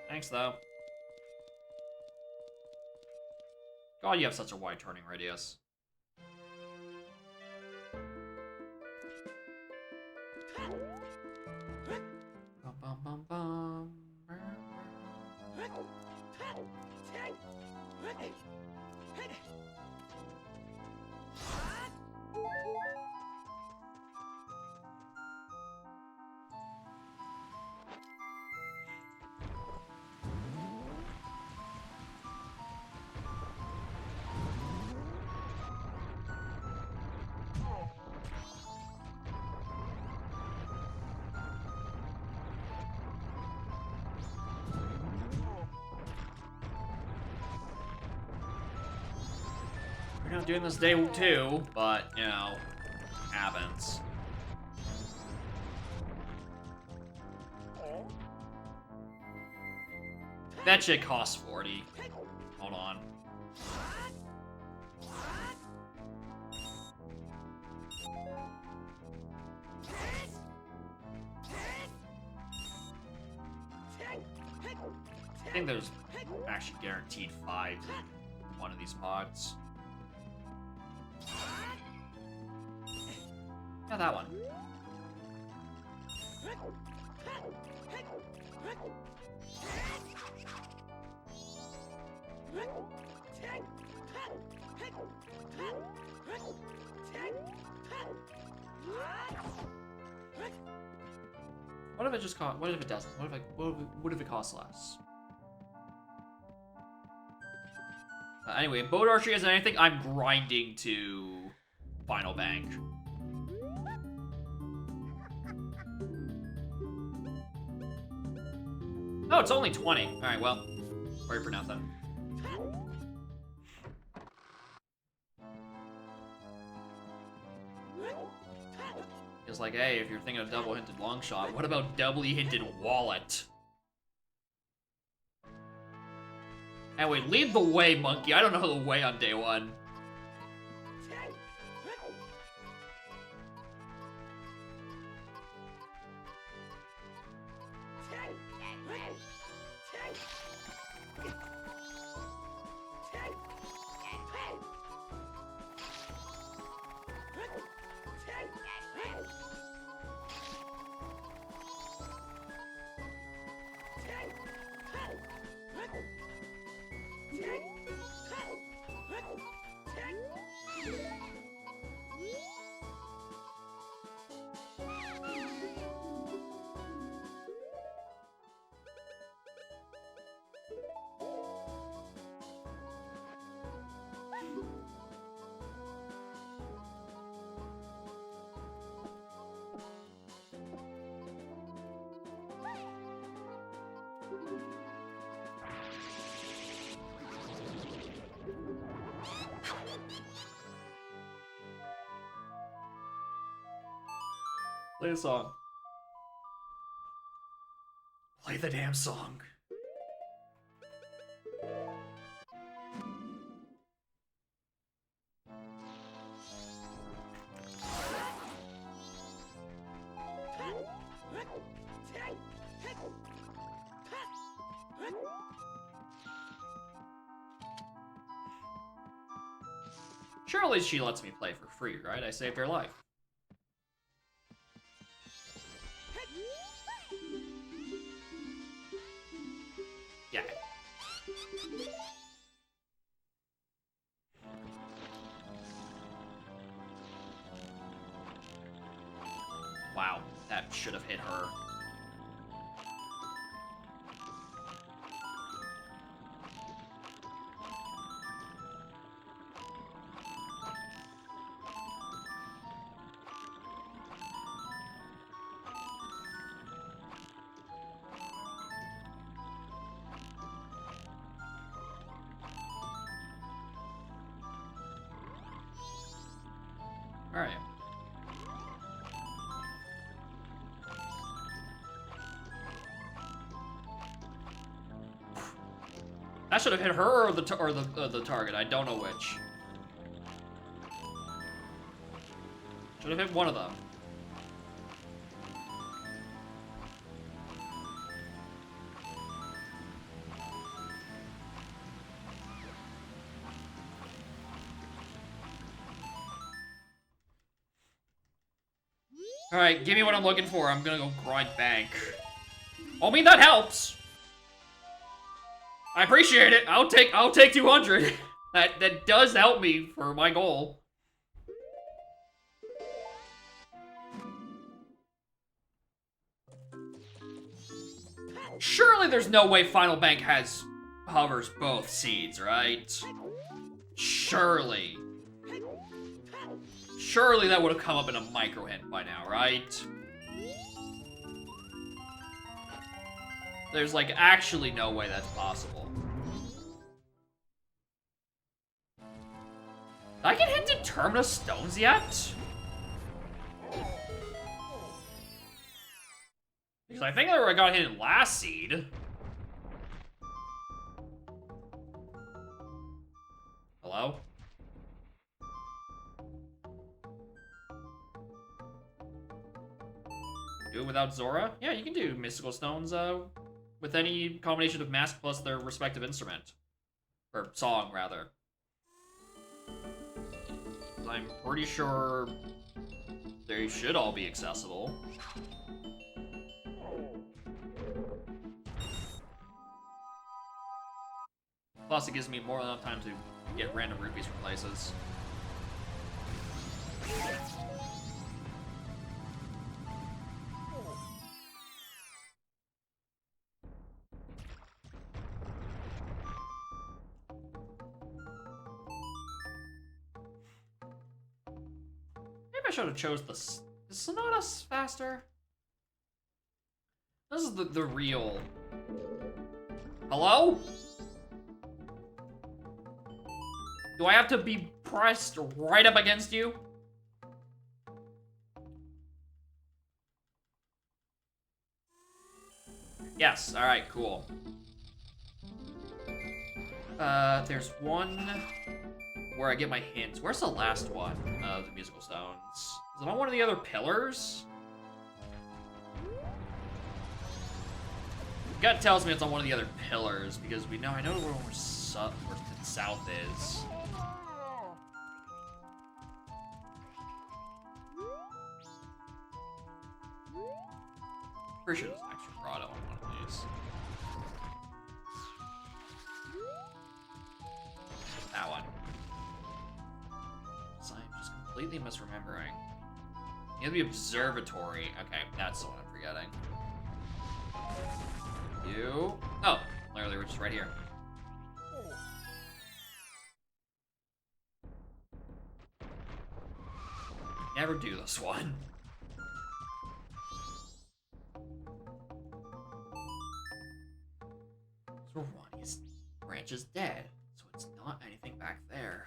Thanks, though. God, you have such a wide turning radius. Bum, bum, bum, bum. We're not doing this day 2, but, you know, happens. That shit costs 40. Hold on. I think there's actually guaranteed 5 in one of these mods. Yeah, that one. What if it just costs? What if it doesn't? What if it costs less? Anyway, boat archery isn't anything. I'm grinding to final bank. Oh, it's only 20. All right, well, sorry for nothing. It's like, hey, if you're thinking of double-hinted long shot, what about doubly-hinted wallet? Anyway, lead the way, monkey. I don't know the way on day 1. Play the song. Play the damn song. Surely she lets me play for free, right? I saved her life. Yeah. Wow, that should have hit her. Alright. That should have hit her or the target. I don't know which. Should have hit one of them. Alright, give me what I'm looking for. I'm gonna go grind bank. I mean, that helps. I appreciate it. I'll take 200. That does help me for my goal. Surely there's no way Final Bank hovers both seeds, right? Surely. Surely that would have come up in a micro hint by now, right? There's, like, actually no way that's possible. I get hinted Terminus Stones yet? Because I think I got hit in last seed. Hello? Do it without Zora? Yeah, you can do Mystical Stones with any combination of mask plus their respective instrument. Or song, rather. I'm pretty sure they should all be accessible. Plus, it gives me more than enough time to get random rupees from places. Maybe I should have chose the... Is Sonata faster? This is the real... Hello? Do I have to be pressed right up against you? Yes, alright, cool. There's one where I get my hints. Where's the last one of the musical stones? Is it on one of the other pillars? Gut tells me it's on one of the other pillars because we know I know where the south is. Pretty sure there's an extra grotto on one of these. That one. So I'm just completely misremembering. You have the observatory. Okay, that's the one I'm forgetting. You. Oh, literally, we're just right here. Never do this one. Rwani's branch is dead, so it's not anything back there.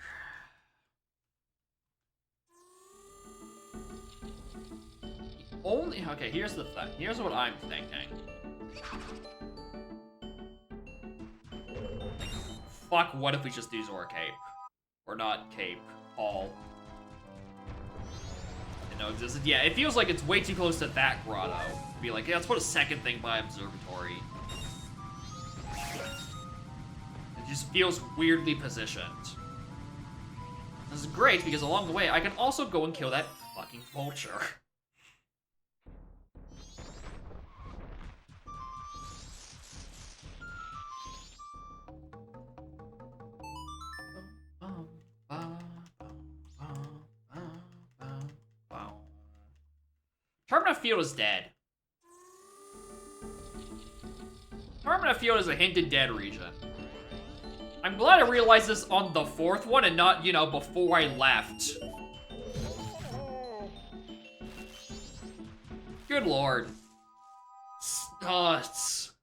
Okay, here's the thing. Here's what I'm thinking. Fuck, what if we just do Zora Cape? Or not Cape, Hall. You know, yeah, it feels like it's way too close to that grotto. Be like, yeah, let's put a second thing by Observatory. It just feels weirdly positioned. This is great because along the way, I can also go and kill that fucking vulture. Termina Field is dead. Termina Field is a hinted dead region. I'm glad I realized this on the fourth one and not, you know, before I left. Good lord.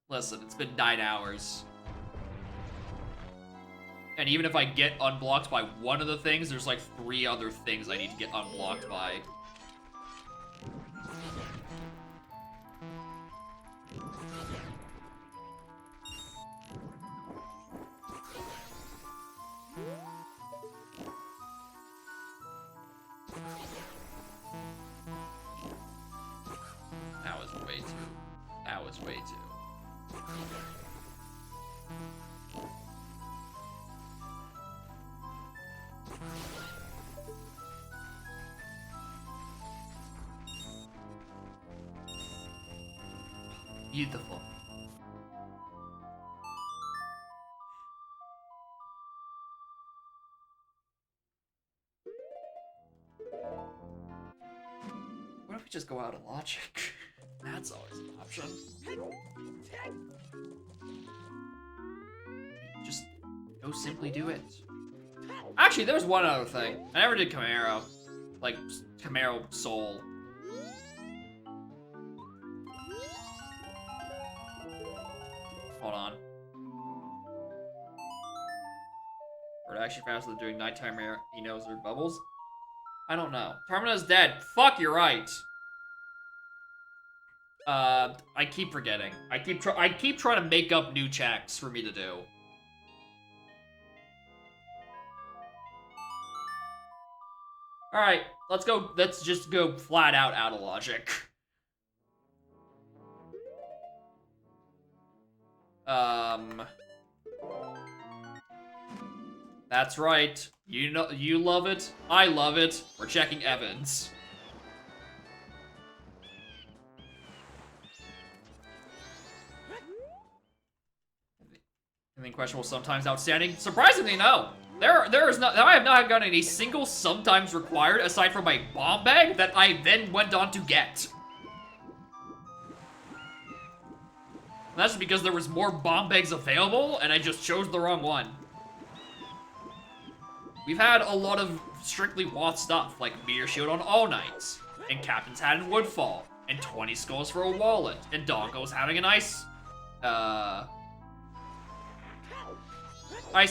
Listen, it's been 9 hours. And even if I get unblocked by one of the things, there's like 3 other things I need to get unblocked by. That was way too. Beautiful. What if we just go out of logic? That's always an option. Just go simply do it. Actually, there's one other thing. I never did Camaro. Like, Camaro Soul. Hold on. Or actually faster than doing nighttime Enos or bubbles? I don't know. Termina's dead. Fuck, you're right. I keep forgetting. I keep trying to make up new checks for me to do. Alright, let's go. Let's just go flat out of logic. That's right. You know, you love it. I love it. We're checking Evans. Anything questionable, sometimes outstanding? Surprisingly, no. There is not. I have not gotten a single sometimes required aside from my bomb bag that I then went on to get. And that's because there was more bomb bags available, and I just chose the wrong one. We've had a lot of strictly Watt stuff, like Meteor Shield on All Knights, and Captain's Hat in Woodfall, and 20 skulls for a wallet, and Donko's having an ice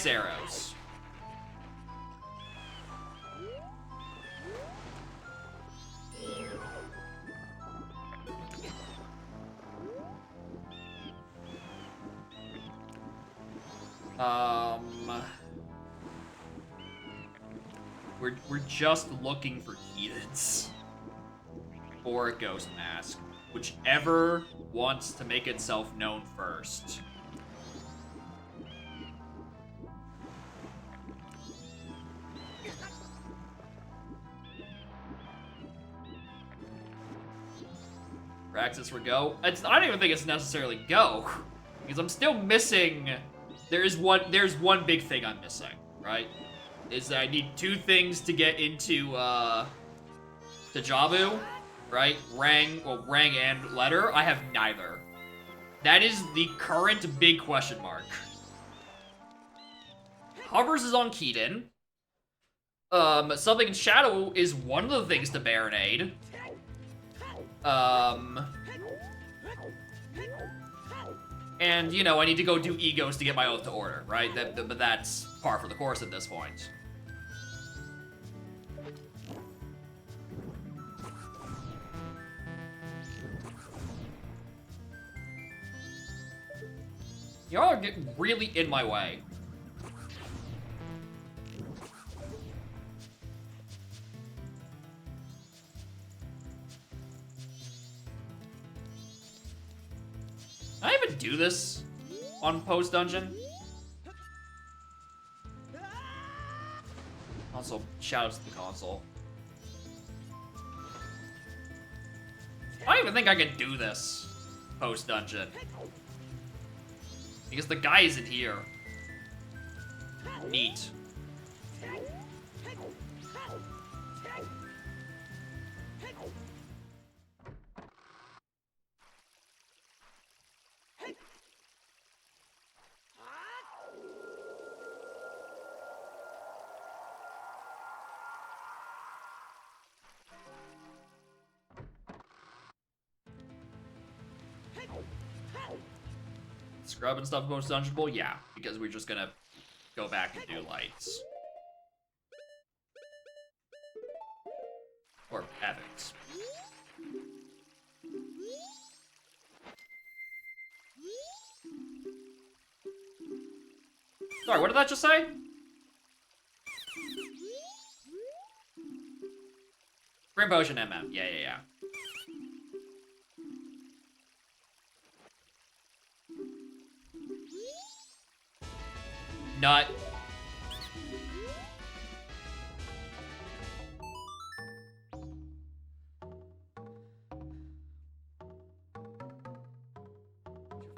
arrows. We're just looking for Keaton's or a Ghost Mask, whichever wants to make itself known first. Praxis for go. I don't even think it's necessarily go, because I'm still missing. There's one big thing I'm missing, right? Is that I need 2 things to get into to Jabu, right? Rang and letter. I have neither. That is the current big question mark. Hovers is on Keaton. Something in Shadow is one of the things to Baronade. And, you know, I need to go do egos to get my oath to order, right? But that's par for the course at this point. Y'all are getting really in my way. Can I even do this on post dungeon? Also, shoutouts to the console. I don't even think I can do this post dungeon. Because the guy isn't here. Neat. Scrub and stuff most dungeonable? Yeah, because we're just gonna go back and do lights. Or Evans. Sorry, what did that just say? Grim Potion MM. Yeah. Nut.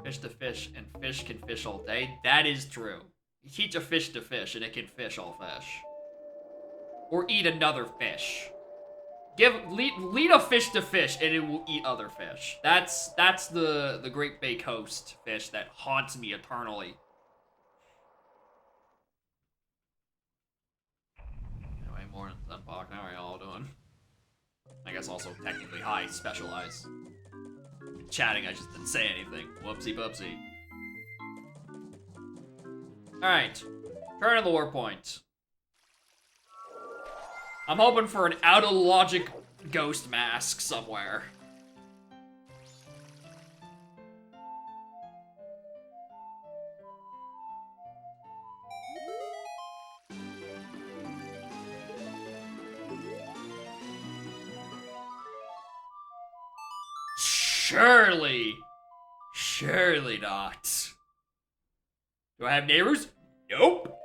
Fish to fish, and fish can fish all day. That is true. You teach a fish to fish, and it can fish all fish. Or eat another fish. Lead a fish to fish, and it will eat other fish. That's the Great Bay Coast fish that haunts me eternally. Anyway, morning, Sunbok. How are y'all doing? I guess also technically hi, specialize. Chatting, I just didn't say anything. Whoopsie poopsie. Alright. Turn the lore point. I'm hoping for an out-of-logic ghost mask somewhere. Surely. Surely not. Do I have neighbors? Nope.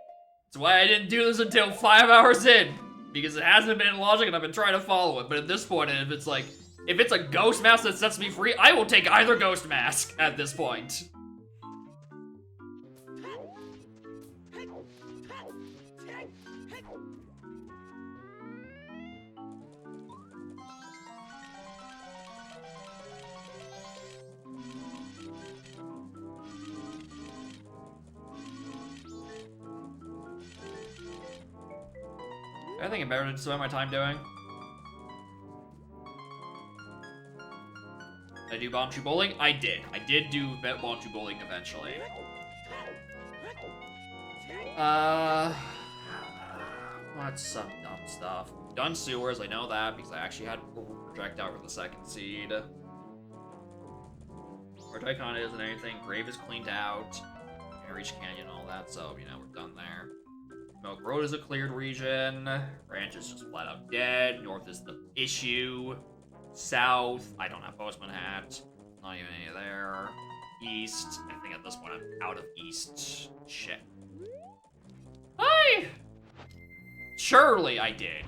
That's why I didn't do this until 5 hours in. Because it hasn't been logic and I've been trying to follow it. But at this point, if it's a ghost mask that sets me free, I will take either ghost mask at this point. I think I'm better to spend my time doing. Did I do Bonchu Bowling? I did. I did do Bonchu Bowling eventually. What's some dumb stuff? Done sewers, I know that, because I actually had projectile for the second seed. Vortex Con isn't anything. Grave is cleaned out. Reach Canyon, all that, so, you know, we're done there. Milk Road is a cleared region. Ranch is just flat out dead. North is the issue. South, I don't have Postman Hat. Not even any there. East, I think at this point I'm out of East. Shit. Surely I did.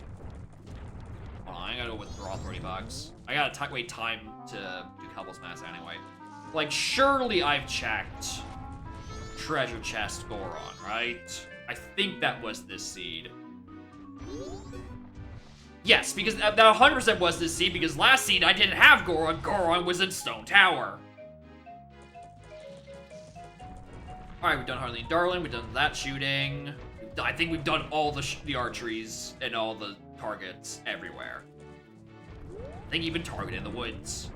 Hold on, I gotta withdraw 30 bucks. I gotta wait time to do couples mass anyway. Like, surely I've checked treasure chest Goron, right? I think that was this seed. Yes, because that 100% was this seed, because last seed I didn't have Goron. Goron was in Stone Tower. Alright, we've done Harleen Darling, we've done that shooting. I think we've done all the archeries and all the targets everywhere. I think even target in the woods.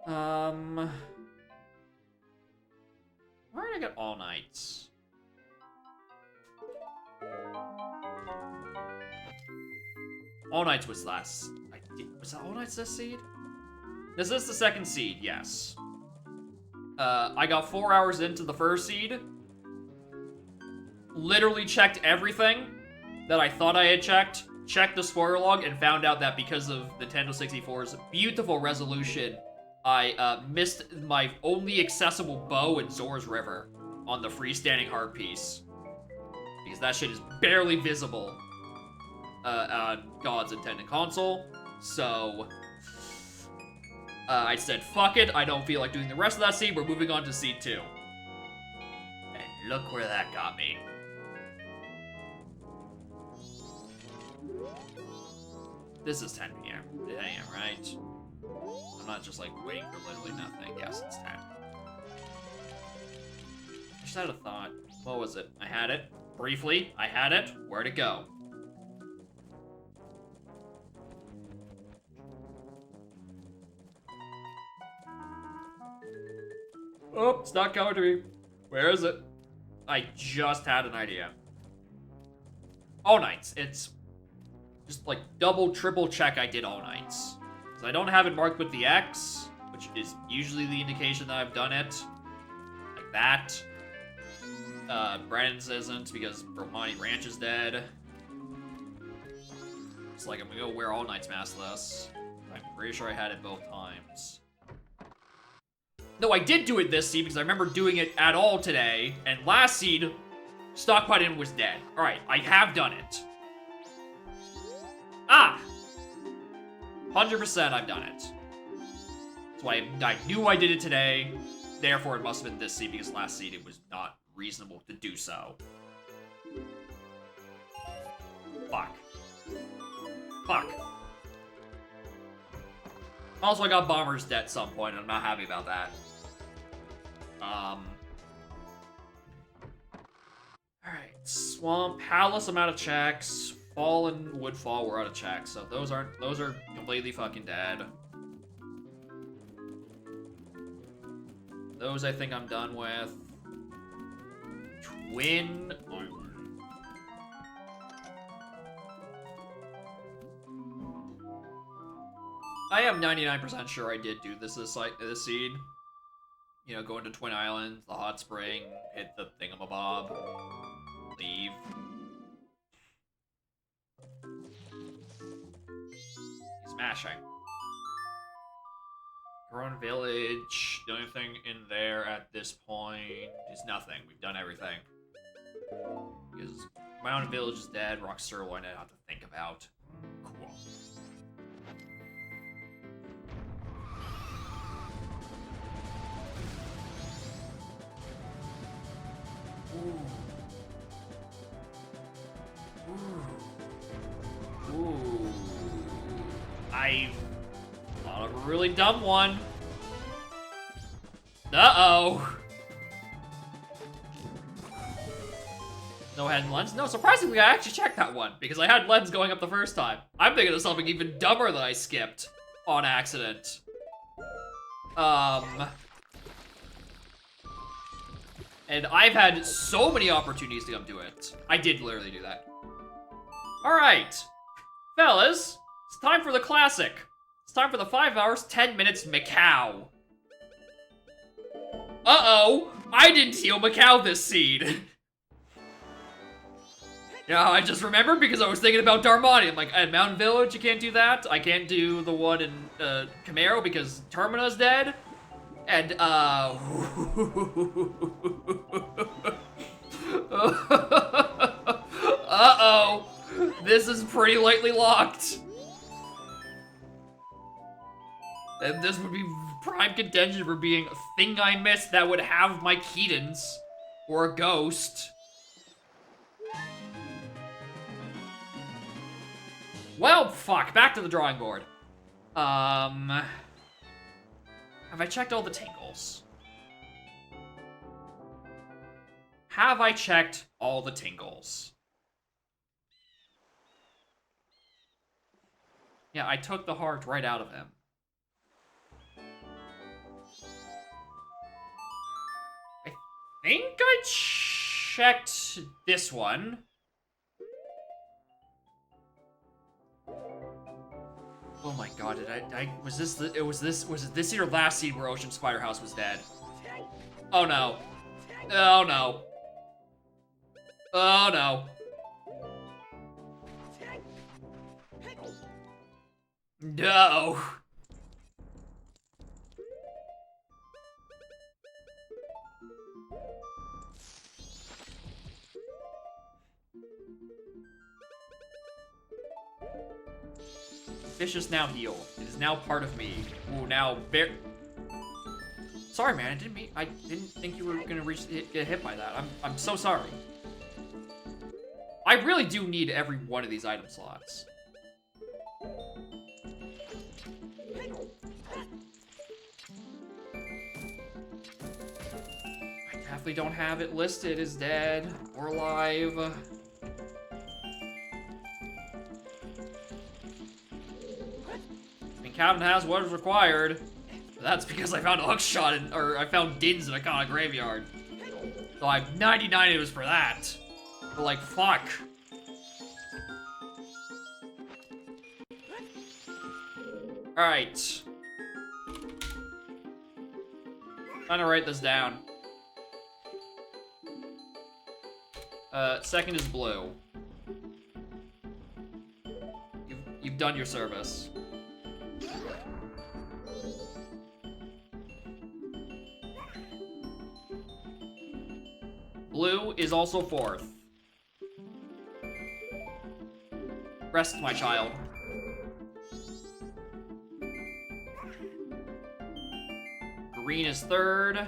Where did I get All Nights? All Nights was last. Was that All Nights this seed? This is the second seed, yes. I got 4 hours into the first seed. Literally checked everything that I thought I had checked. Checked the spoiler log and found out that because of Nintendo 64's beautiful resolution, I missed my only accessible bow in Zora's River on the freestanding heart piece. Because that shit is barely visible on God's intended console. So, I said, fuck it, I don't feel like doing the rest of that seed, we're moving on to seed 2. And look where that got me. This is 10 p.m. 10 a.m., right? I'm not just, like, waiting for literally nothing. Yes, it's 10. I just had a thought. What was it? I had it. Briefly, I had it. Where'd it go? Oh, it's not coming to me. Where is it? I just had an idea. All Nights. It's just like double, triple check I did All Nights. So I don't have it marked with the X, which is usually the indication that I've done it. Like that. Brennan's isn't because Romani Ranch is dead. It's like I'm gonna go wear All Nights mask this. I'm pretty sure I had it both times. No, I did do it this seed because I remember doing it at all today, and last seed, Stockpot was dead. Alright, I have done it. Ah! 100% I've done it. That's why I knew I did it today, therefore it must have been this seed, because last seed it was not reasonable to do so. Fuck. Fuck. Also, I got Bomber's debt at some point, and I'm not happy about that. Alright, Swamp Palace, I'm out of checks. Fall and Woodfall were out of checks, so those are completely fucking dead. Those I think I'm done with. Twin Island. I am 99% sure I did do this seed. You know, go into Twin Island, the hot spring, hit the thingamabob, leave. Smashing. Corona Village. The only thing in there at this point is nothing. We've done everything. Because Mountain Village is dead. Rock Sirloin I don't have to think about. Cool. Ooh. Ooh. I thought of a really dumb one. Uh-oh. No head and lens? No, surprisingly, I actually checked that one because I had lens going up the first time. I'm thinking of something even dumber that I skipped on accident. And I've had so many opportunities to come do it. I did literally do that. All right, fellas, it's time for the classic. It's time for the 5 hours, 10 minutes Macau. Uh-oh, I didn't heal Macau this seed. Yeah, I just remembered because I was thinking about Darmani. I'm like, at Mountain Village, you can't do that. I can't do the one in Camaro because Termina's dead. And, uh-oh. This is pretty lightly locked. And this would be prime contention for being a thing I missed that would have my Keatons. Or a ghost. Well, fuck. Back to the drawing board. Have I checked all the tingles? Have I checked all the tingles? Yeah, I took the heart right out of him. I think I checked this one. Oh my god, was it this seed or last seed where Ocean Spiderhouse was dead? Oh no. Oh no. Oh no. No. Fish is now healed. It is now part of me. Ooh, now sorry, man. I didn't think you were gonna get hit by that. I'm so sorry. I really do need every one of these item slots. I definitely don't have it listed as dead or alive. Captain has what is required. That's because I found a hookshot or I found Dins in a Kana graveyard. So I'm 99 it was for that. But like, fuck. Alright. Trying to write this down. Second is blue. You've done your service. Blue is also fourth. Rest, my child. Green is third.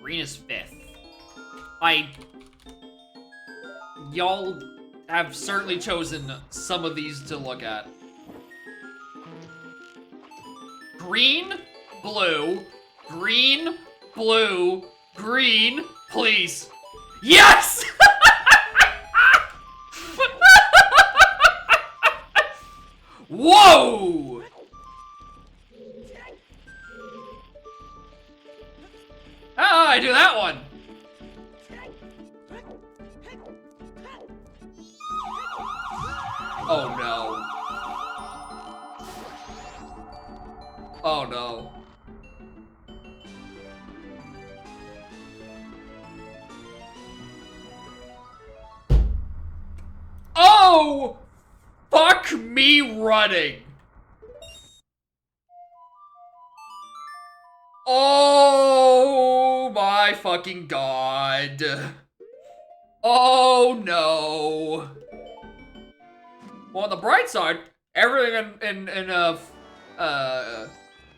Green is fifth. Y'all have certainly chosen some of these to look at. Green, blue, green, blue, green, please. Yes! Whoa! Ah, I do that one. Oh no. Oh no. Oh! Fuck me running. Oh my fucking god. Oh no. Well, on the bright side, everything in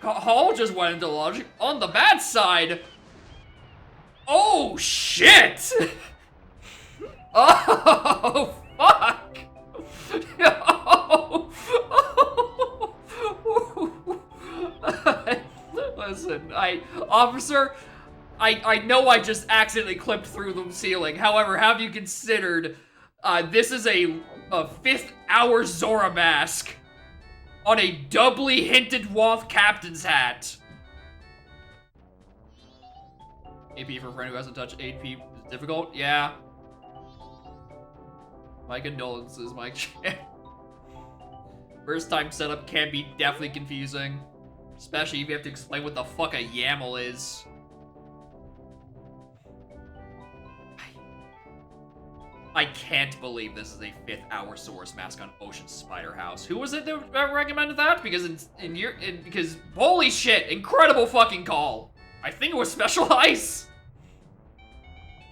Hall just went into logic. On the bad side, oh shit! Oh fuck! Listen, officer, I know I just accidentally clipped through the ceiling. However, have you considered this is a 5th hour Zora mask on a doubly hinted Waff captain's hat. AP for a friend who hasn't touched AP is difficult? Yeah. My condolences, Mike. First time setup can be definitely confusing. Especially if you have to explain what the fuck a YAML is. I can't believe this is a 5th hour source mask on Ocean Spider House. Who was it that recommended that? Because because holy shit, incredible fucking call. I think it was Special Ice.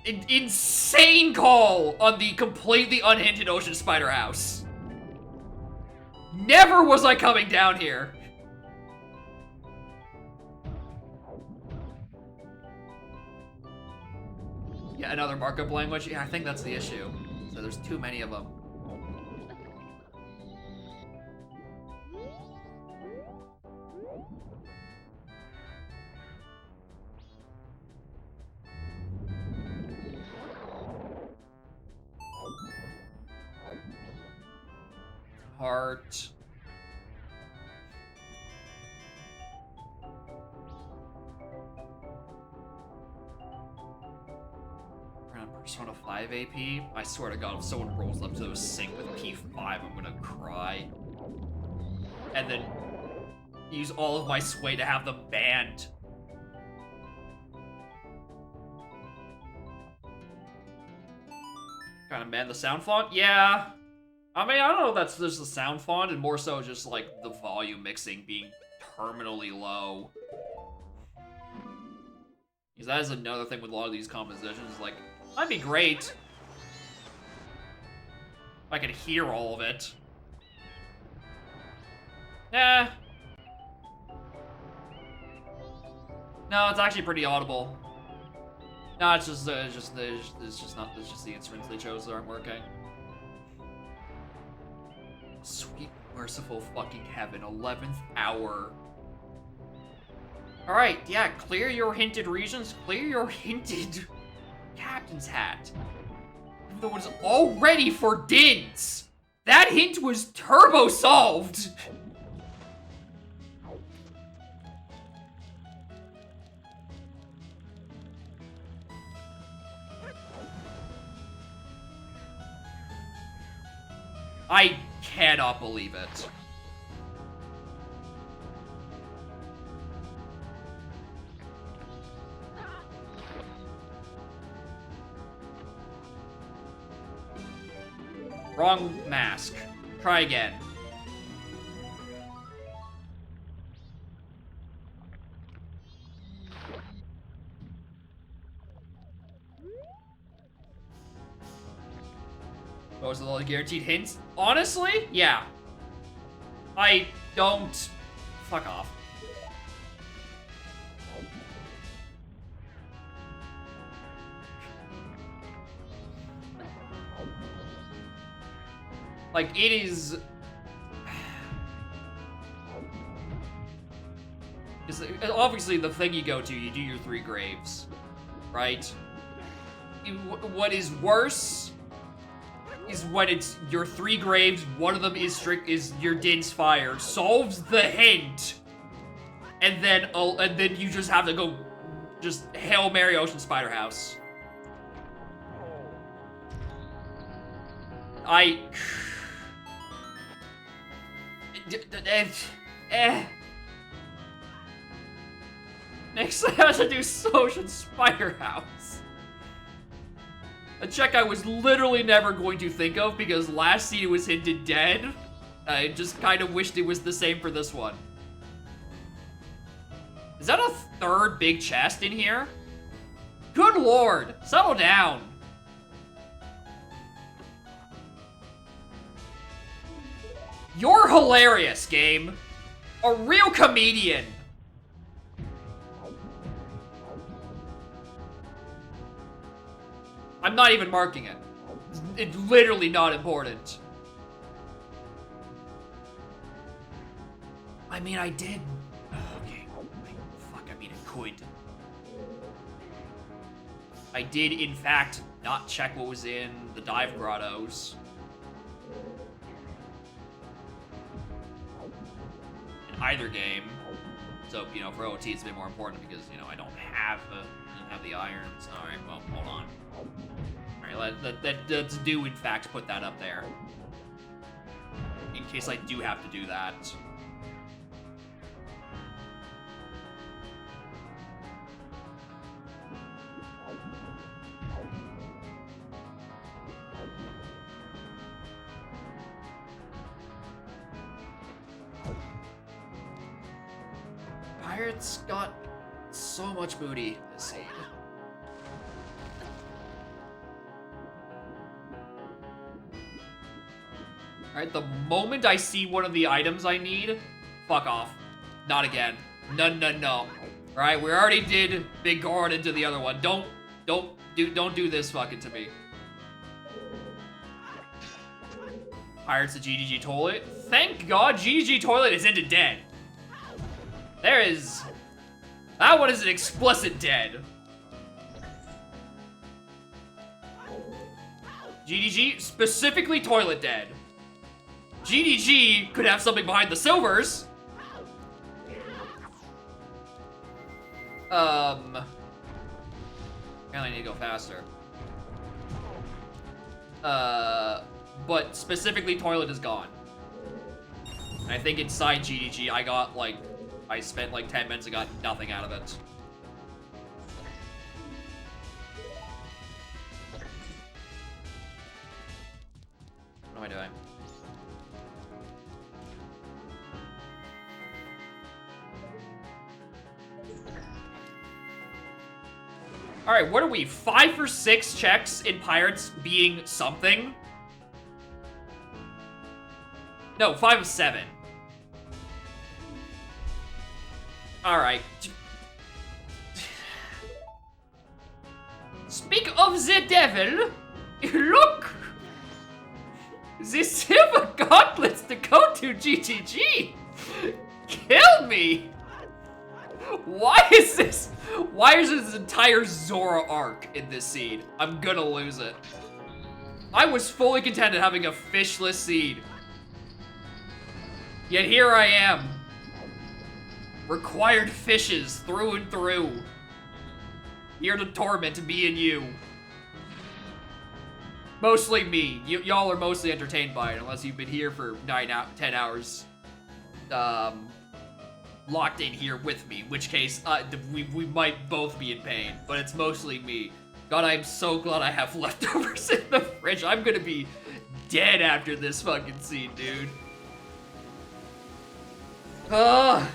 Insane call on the completely unhinted Ocean Spider House. Never was I coming down here. Yeah, another markup language? Yeah, I think that's the issue. So there's too many of them. Heart. Persona 5 AP? I swear to god, if someone rolls up to a sync with P5, I'm gonna cry. And then use all of my sway to have them banned. Kind of ban the sound font? Yeah. I mean, I don't know if that's just the sound font, and more so just like the volume mixing being terminally low. Because that is another thing with a lot of these compositions, like, that'd be great if I could hear all of it. Eh. No, it's actually pretty audible. No, it's just the instruments they chose that aren't working. Sweet merciful fucking heaven, 11th hour. Alright, yeah, clear your hinted regions, clear your hinted captain's hat. Even though it was already for Dins. That hint was turbo solved. I cannot believe it. Wrong mask. Try again. Most of the guaranteed hints? Honestly, yeah. I don't... Fuck off. Like, it is... Obviously, the thing you go to, you do your 3 graves, right? What is worse is when it's your 3 graves, one of them is your Din's Fire, solves the hint, and then you just have to go, just Hail Mary Ocean Spider House. Next I have to do Ocean Spider House. A check I was literally never going to think of because last scene it was hinted dead. I just kind of wished it was the same for this one. Is that a 3rd big chest in here? Good lord, settle down. You're hilarious, game. A real comedian. I'm not even marking it. It's literally not important. I mean, I did. Okay. Fuck, I mean, I could. I did, in fact, not check what was in the dive grottos. In either game. So, you know, for OT, it's a bit more important because, you know, I don't have the irons. Alright, well, hold on. Alright, let's do, in fact, put that up there. In case I do have to do that. Pirates got so much booty this seed. Alright, the moment I see one of the items I need, fuck off. Not again. No. Alright, we already did Big Goron into the other one. Don't do this fucking to me. Pirates of GGG Toilet. Thank God GGG Toilet is into dead. That one is an explicit dead. GDG, specifically toilet dead. GDG could have something behind the silvers. Apparently I need to go faster. But specifically toilet is gone. And I think inside GDG I spent like 10 minutes and got nothing out of it. What am I doing? Alright, what are we? 5 for 6 checks in Pirates being something? No, 5 of 7. Alright. Speak of the devil, look! The silver gauntlets to go to GGG! Kill me! Why is this entire Zora arc in this seed? I'm gonna lose it. I was fully content at having a fishless seed. Yet here I am. Required fishes through and through. Here to torment me and you. Mostly me. Y'all are mostly entertained by it, unless you've been here for 10 hours. Locked in here with me, in which case, we might both be in pain, but it's mostly me. God, I'm so glad I have leftovers in the fridge. I'm gonna be dead after this fucking scene, dude. Ugh.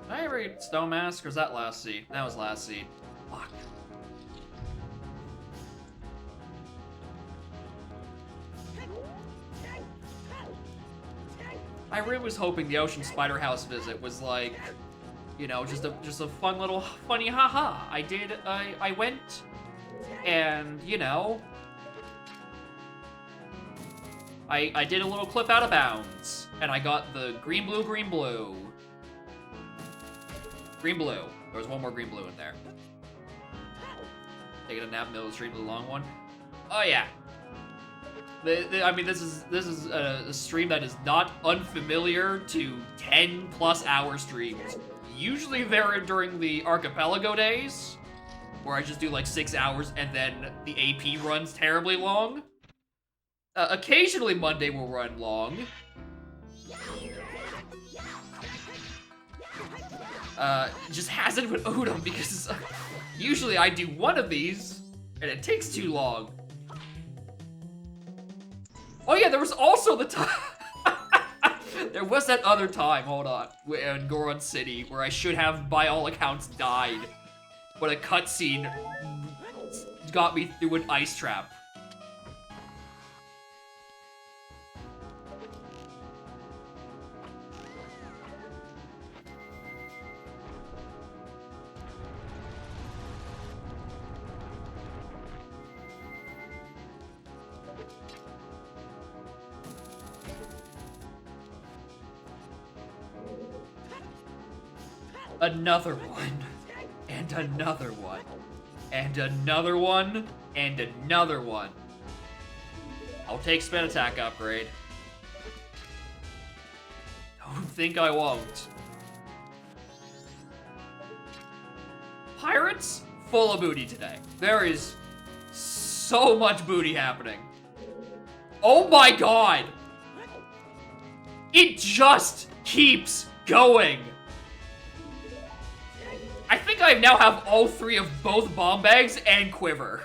Did I ever get Stone Mask, or was that last seed? That was last seed. Fuck. I really was hoping the Ocean Spider House visit was like, you know, just a fun little funny haha. I went and, you know, I did a little clip out of bounds and I got the green blue. Green-blue. There was one more green-blue in there. Taking a nap in the middle of the stream, the long one. Oh yeah. I mean, this is a stream that is not unfamiliar to 10+ hour streams. Usually they're during the archipelago days, where I just do like 6 hours and then the AP runs terribly long. Occasionally Monday will run long. Just hasn't with Odom because usually I do one of these and it takes too long. Oh yeah, there was also the time. There was that other time, hold on, in Goron City, where I should have, by all accounts, died. But a cutscene got me through an ice trap. Another one, and another one, and another one, and another one. I'll take spin attack upgrade. Don't think I won't. Pirates, full of booty today. There is so much booty happening. Oh my god! It just keeps going. I think I now have all 3 of both bomb bags and quiver.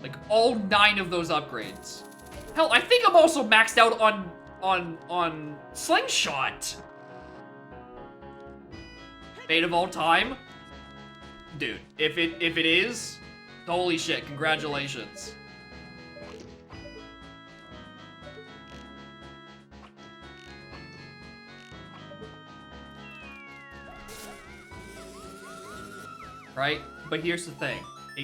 Like, all 9 of those upgrades. Hell, I think I'm also maxed out on Slingshot. Fate of all time? Dude, if it is, holy shit, congratulations. Right? But here's the thing.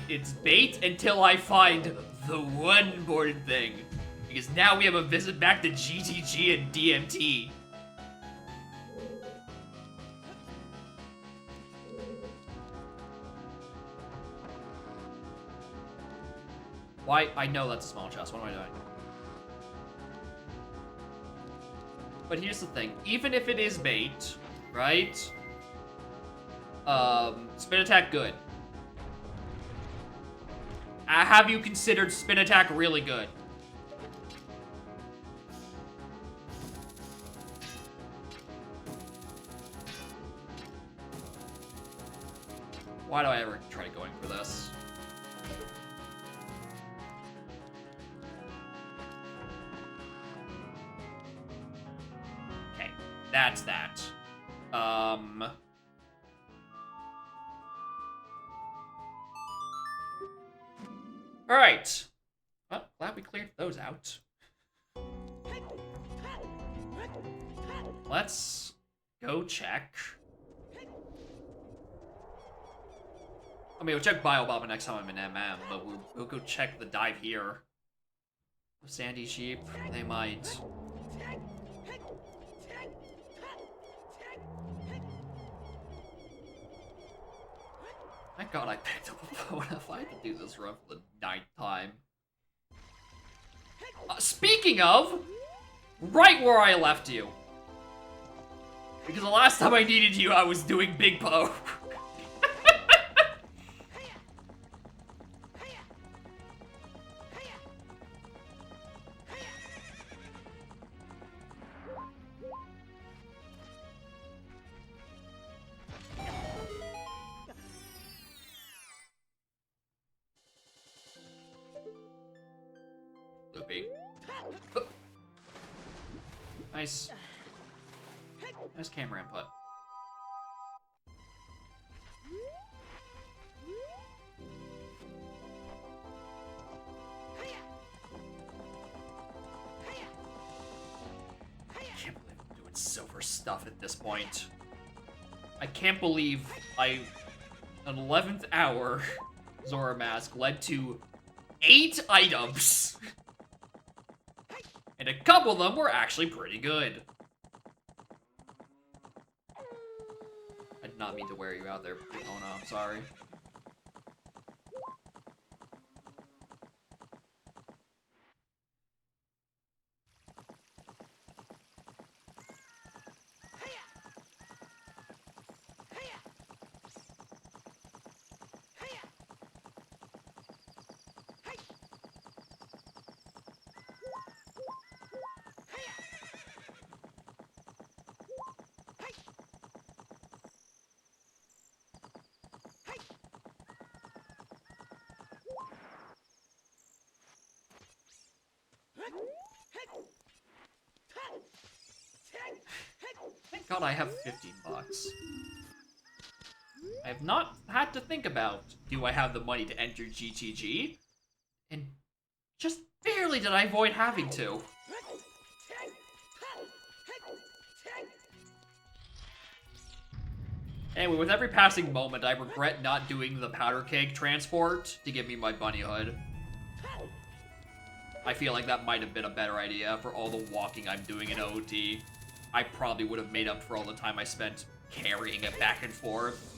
It's bait until I find the one important thing. Because now we have a visit back to GTG and DMT. Why? I know that's a small chest. What am I doing? But here's the thing. Even if it is bait, right? Spin attack good. Have you considered spin attack really good? Why do I ever try going for this? Okay, that's that. Alright. Well, glad we cleared those out. Let's go check. I mean, we'll check Biobomb next time I'm in MM, but we'll go check the dive here. Sandy Sheep, they might. Thank God I picked up a bow if I had to do this run for the 9th time. Speaking of, right where I left you. Because the last time I needed you, I was doing Big Poe. Loopy. Nice. Nice camera input. I can't believe I'm doing silver stuff at this point. I can't believe an 11th hour Zora Mask led to 8 items. a couple of them were actually pretty good. I did not mean to wear you out there, Epona. I'm sorry. Thank God I have 15 bucks. I have not had to think about, do I have the money to enter GTG? And just barely did I avoid having to. Anyway, with every passing moment, I regret not doing the powder keg transport to give me my bunny hood. I feel like that might have been a better idea for all the walking I'm doing in OT. I probably would have made up for all the time I spent carrying it back and forth.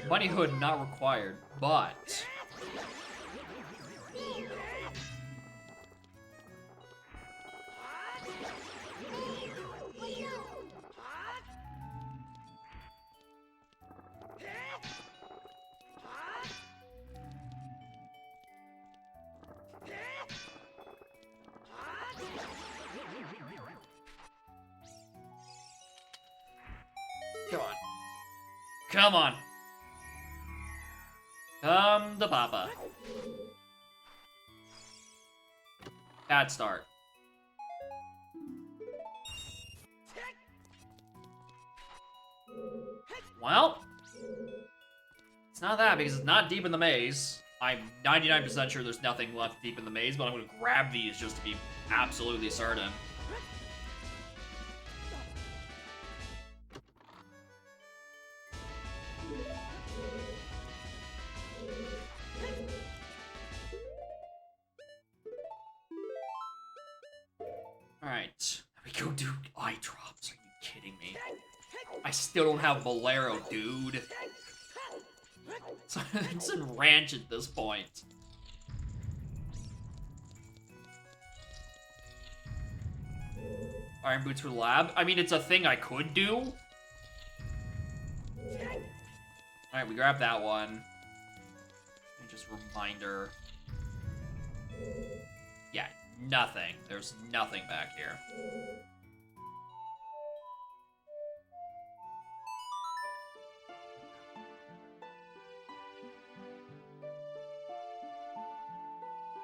Bunny hood not required, but... Come on. Come on. Come to Papa. Bad start. Well, it's not that because it's not deep in the maze. I'm 99% sure there's nothing left deep in the maze, but I'm gonna grab these just to be absolutely certain. Alright, we go do eye drops. Are you kidding me? I still don't have Bolero, dude. It's in ranch at this point. Iron boots for the lab? I mean, it's a thing I could do. Alright, we grab that one. And just reminder. Yeah, nothing. There's nothing back here.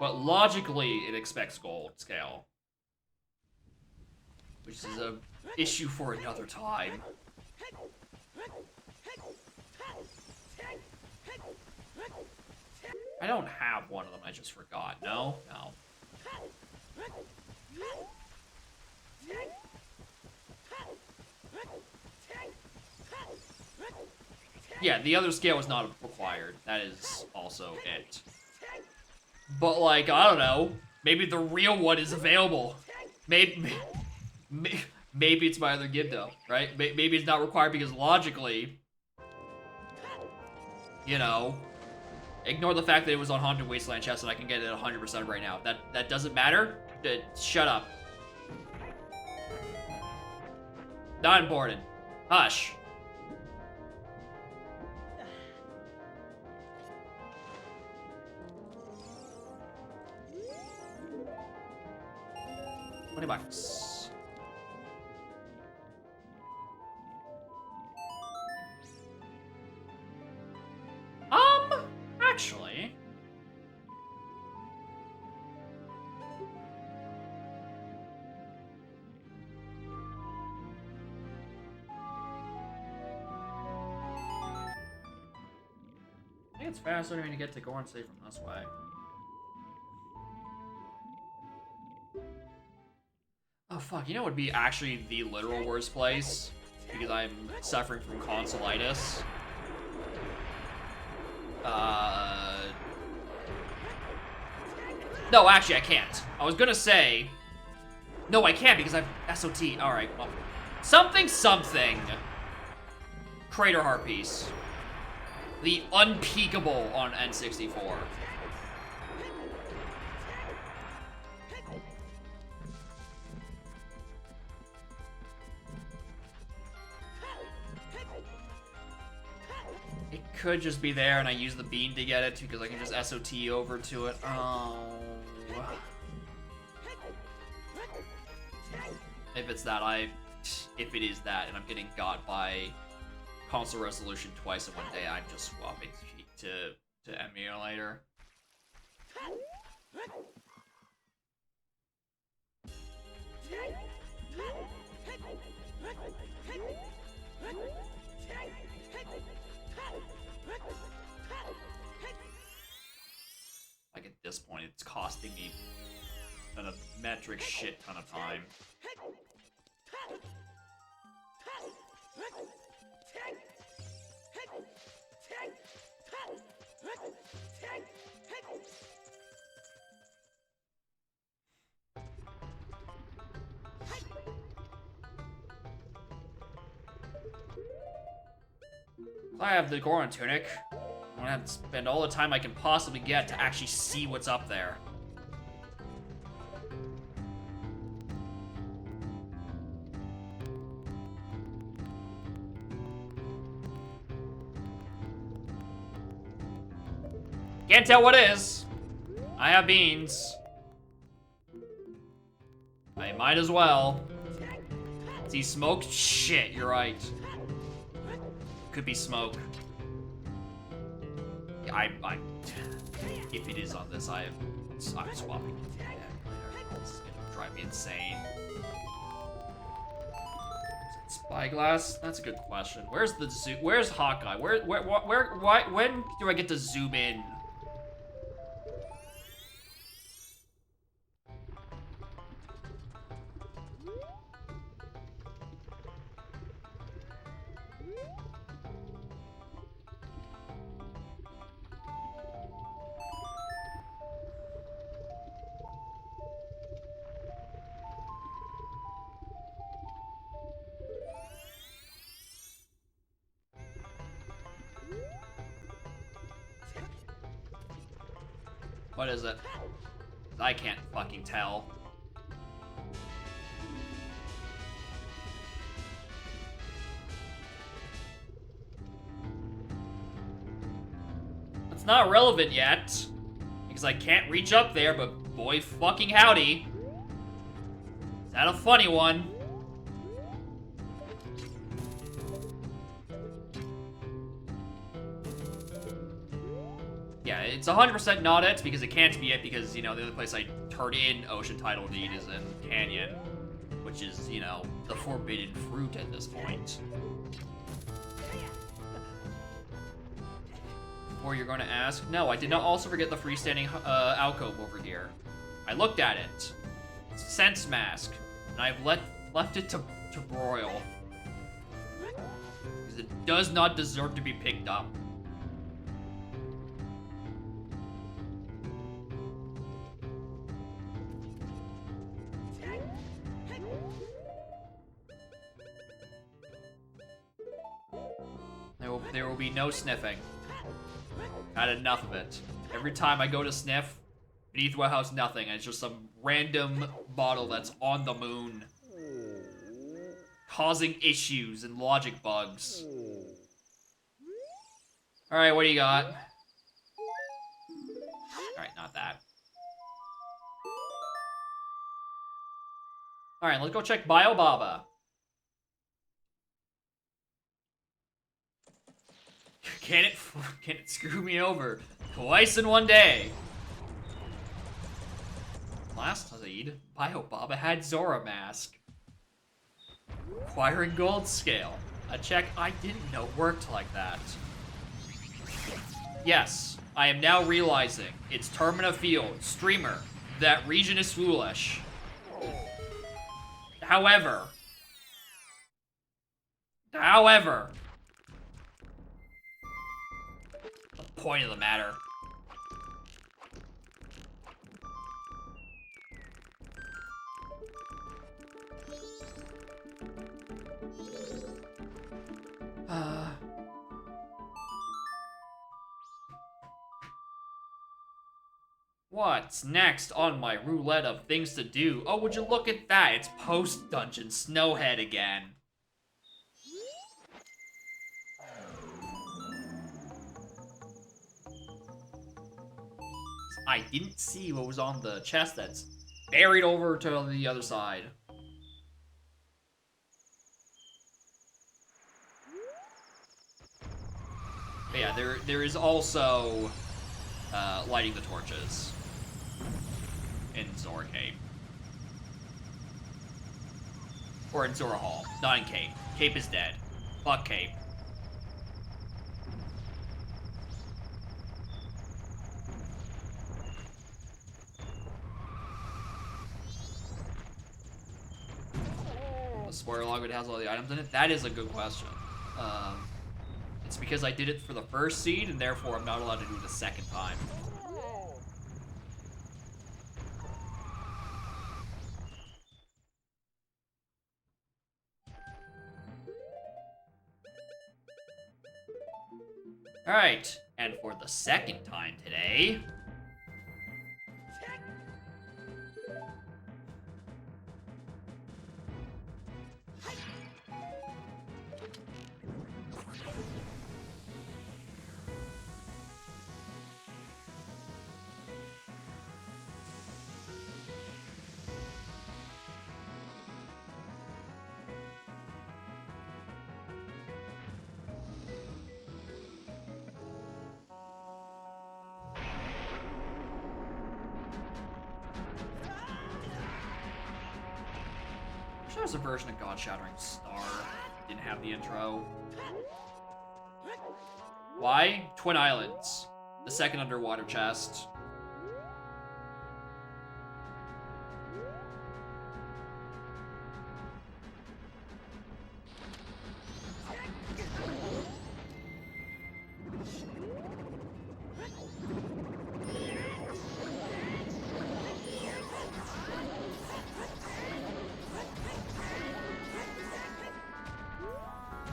But logically, it expects gold scale. Which is a issue for another time. I don't have one of them, I just forgot. No? No. Yeah, the other scale is not required. That is also it. But, like, I don't know. Maybe the real one is available. Maybe it's my other Gibdo, right? Maybe it's not required because logically, you know, ignore the fact that it was on Haunted Wasteland chest and I can get it at 100% right now. That doesn't matter. Shut up. Not important. Hush. $20. Actually. I think it's faster to get to Goron State from this way. fuck, you know what would be actually the literal worst place? Because I'm suffering from tonsillitis. No, actually, I can't. I was gonna say... No, I can't because I've SOT. Alright, well... Something. Crater Harpies. The unpeakable on N64. It could just be there and I use the bean to get it because I can just SOT over to it. Oh. If it's that, if it is that, and I'm getting got by console resolution twice in one day, I'm just swapping to emulator. Like at this point, it's costing me a metric shit ton of time. I have the Goron Tunic. I'm gonna have to spend all the time I can possibly get to actually see what's up there. Can't tell what is. I have beans. I might as well. See smoke? Shit, you're right. Could be smoke. Yeah, if it is on this, I'm swapping. It's gonna drive me insane. Spyglass? That's a good question. Where's the zoom? Where's Hawkeye? When do I get to zoom in? What is it? I can't fucking tell. It's not relevant yet, because I can't reach up there, but boy fucking howdy. Is that a funny one? Yeah, it's 100% not it, because it can't be it, because, you know, the only place I turn in Ocean Title Deed is in Canyon, which is, you know, the forbidden fruit at this point. Or you're going to ask, no, I did not also forget the freestanding alcove over here. I looked at it. It's a sense mask, and I've left it to broil. Because it does not deserve to be picked up. There will be no sniffing. Had enough of it. Every time I go to sniff, beneath warehouse nothing. It's just some random bottle that's on the moon. Causing issues and logic bugs. Alright, what do you got? Alright, not that. Alright, let's go check Biobaba. Can it screw me over twice in one day? Last seed, Biobaba had Zora mask. Acquiring gold scale. A check I didn't know worked like that. Yes, I am now realizing it's Termina Field, streamer. That region is foolish. However, the point of the matter. What's next on my roulette of things to do? Oh, would you look at that? It's post-dungeon Snowhead again. I didn't see what was on the chest that's buried over to the other side. But yeah, there is also lighting the torches in Zora Cape. Or in Zora Hall, not in Cape. Cape is dead. Fuck Cape. The spoiler log has all the items in it? That is a good question. It's because I did it for the first seed, and therefore I'm not allowed to do it a second time. Alright, and for the second time today... There's a version of God Shattering Star. Didn't have the intro. Why? Twin Islands. The second underwater chest.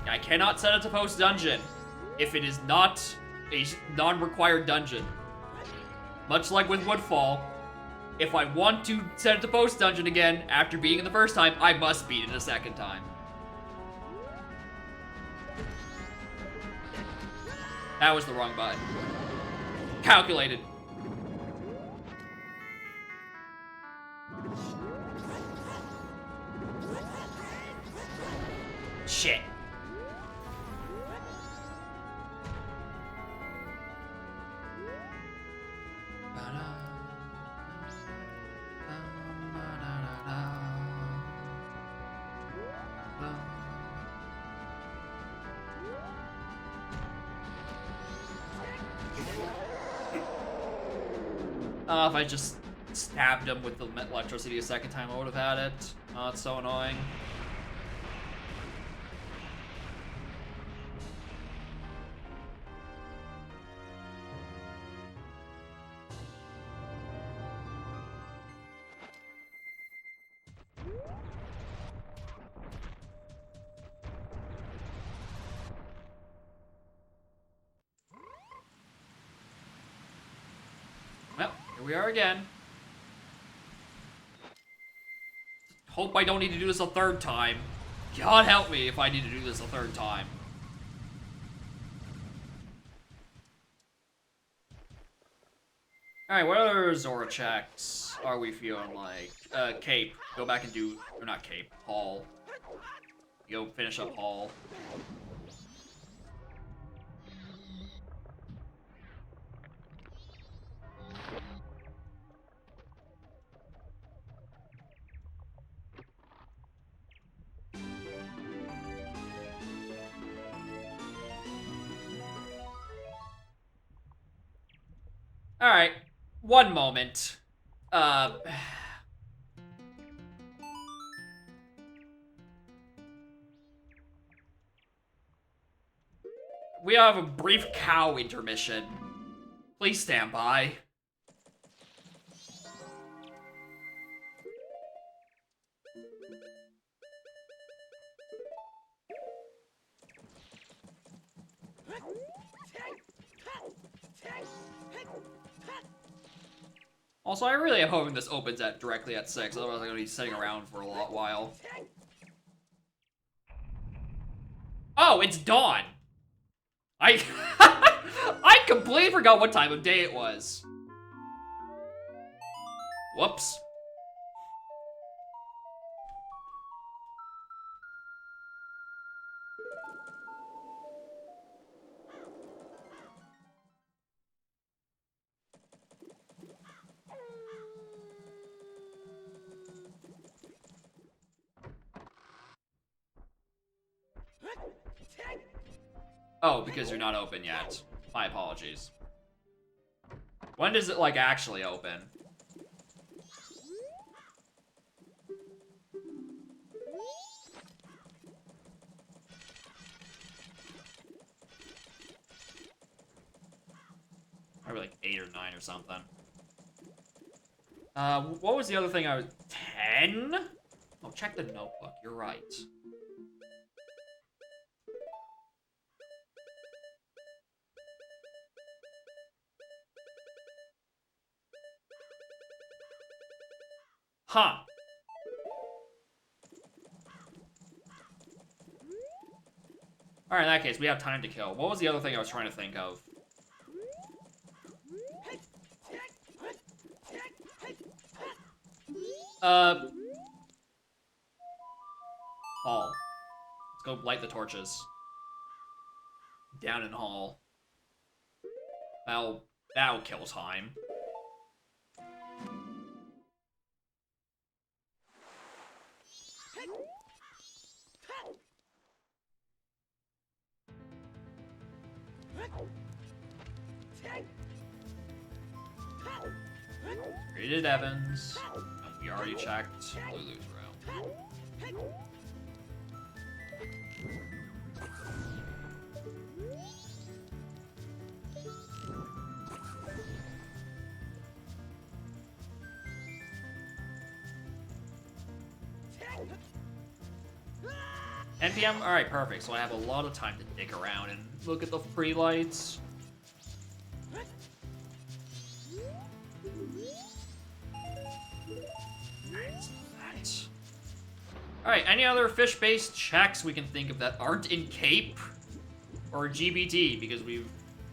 I cannot set it to post dungeon if it is not a non-required dungeon. Much like with Woodfall, if I want to set it to post dungeon again after beating it the first time, I must beat it a second time. That was the wrong button. Calculated. Shit. If I just stabbed him with the electricity a second time, I would have had it. Oh, it's so annoying. Well, here we are again. Hope I don't need to do this a third time. God help me if I need to do this a third time. Alright, what other Zora checks are we feeling like? Cape. Go back and do... Or not Cape. Hall. Go finish up Hall. Alright, one moment. We have a brief cow intermission. Please stand by. Also, I really am hoping this opens directly at 6, otherwise I'm gonna be sitting around for a while. Oh, it's dawn! I completely forgot what time of day it was. Whoops. Oh, because you're not open yet. My apologies. When does it, like, actually open? Probably like 8 or 9 or something. What was the other thing I was... 10? Oh, check the notebook. You're right. Huh. Alright, in that case, we have time to kill. What was the other thing I was trying to think of? Hall. Let's go light the torches. Down in Hall. That'll kill time. Rated Evans. We already checked Lulu's room. NPM? Alright, perfect. So I have a lot of time to dig around and look at the free lights. Alright, any other fish-based checks we can think of that aren't in Cape or GBT? Because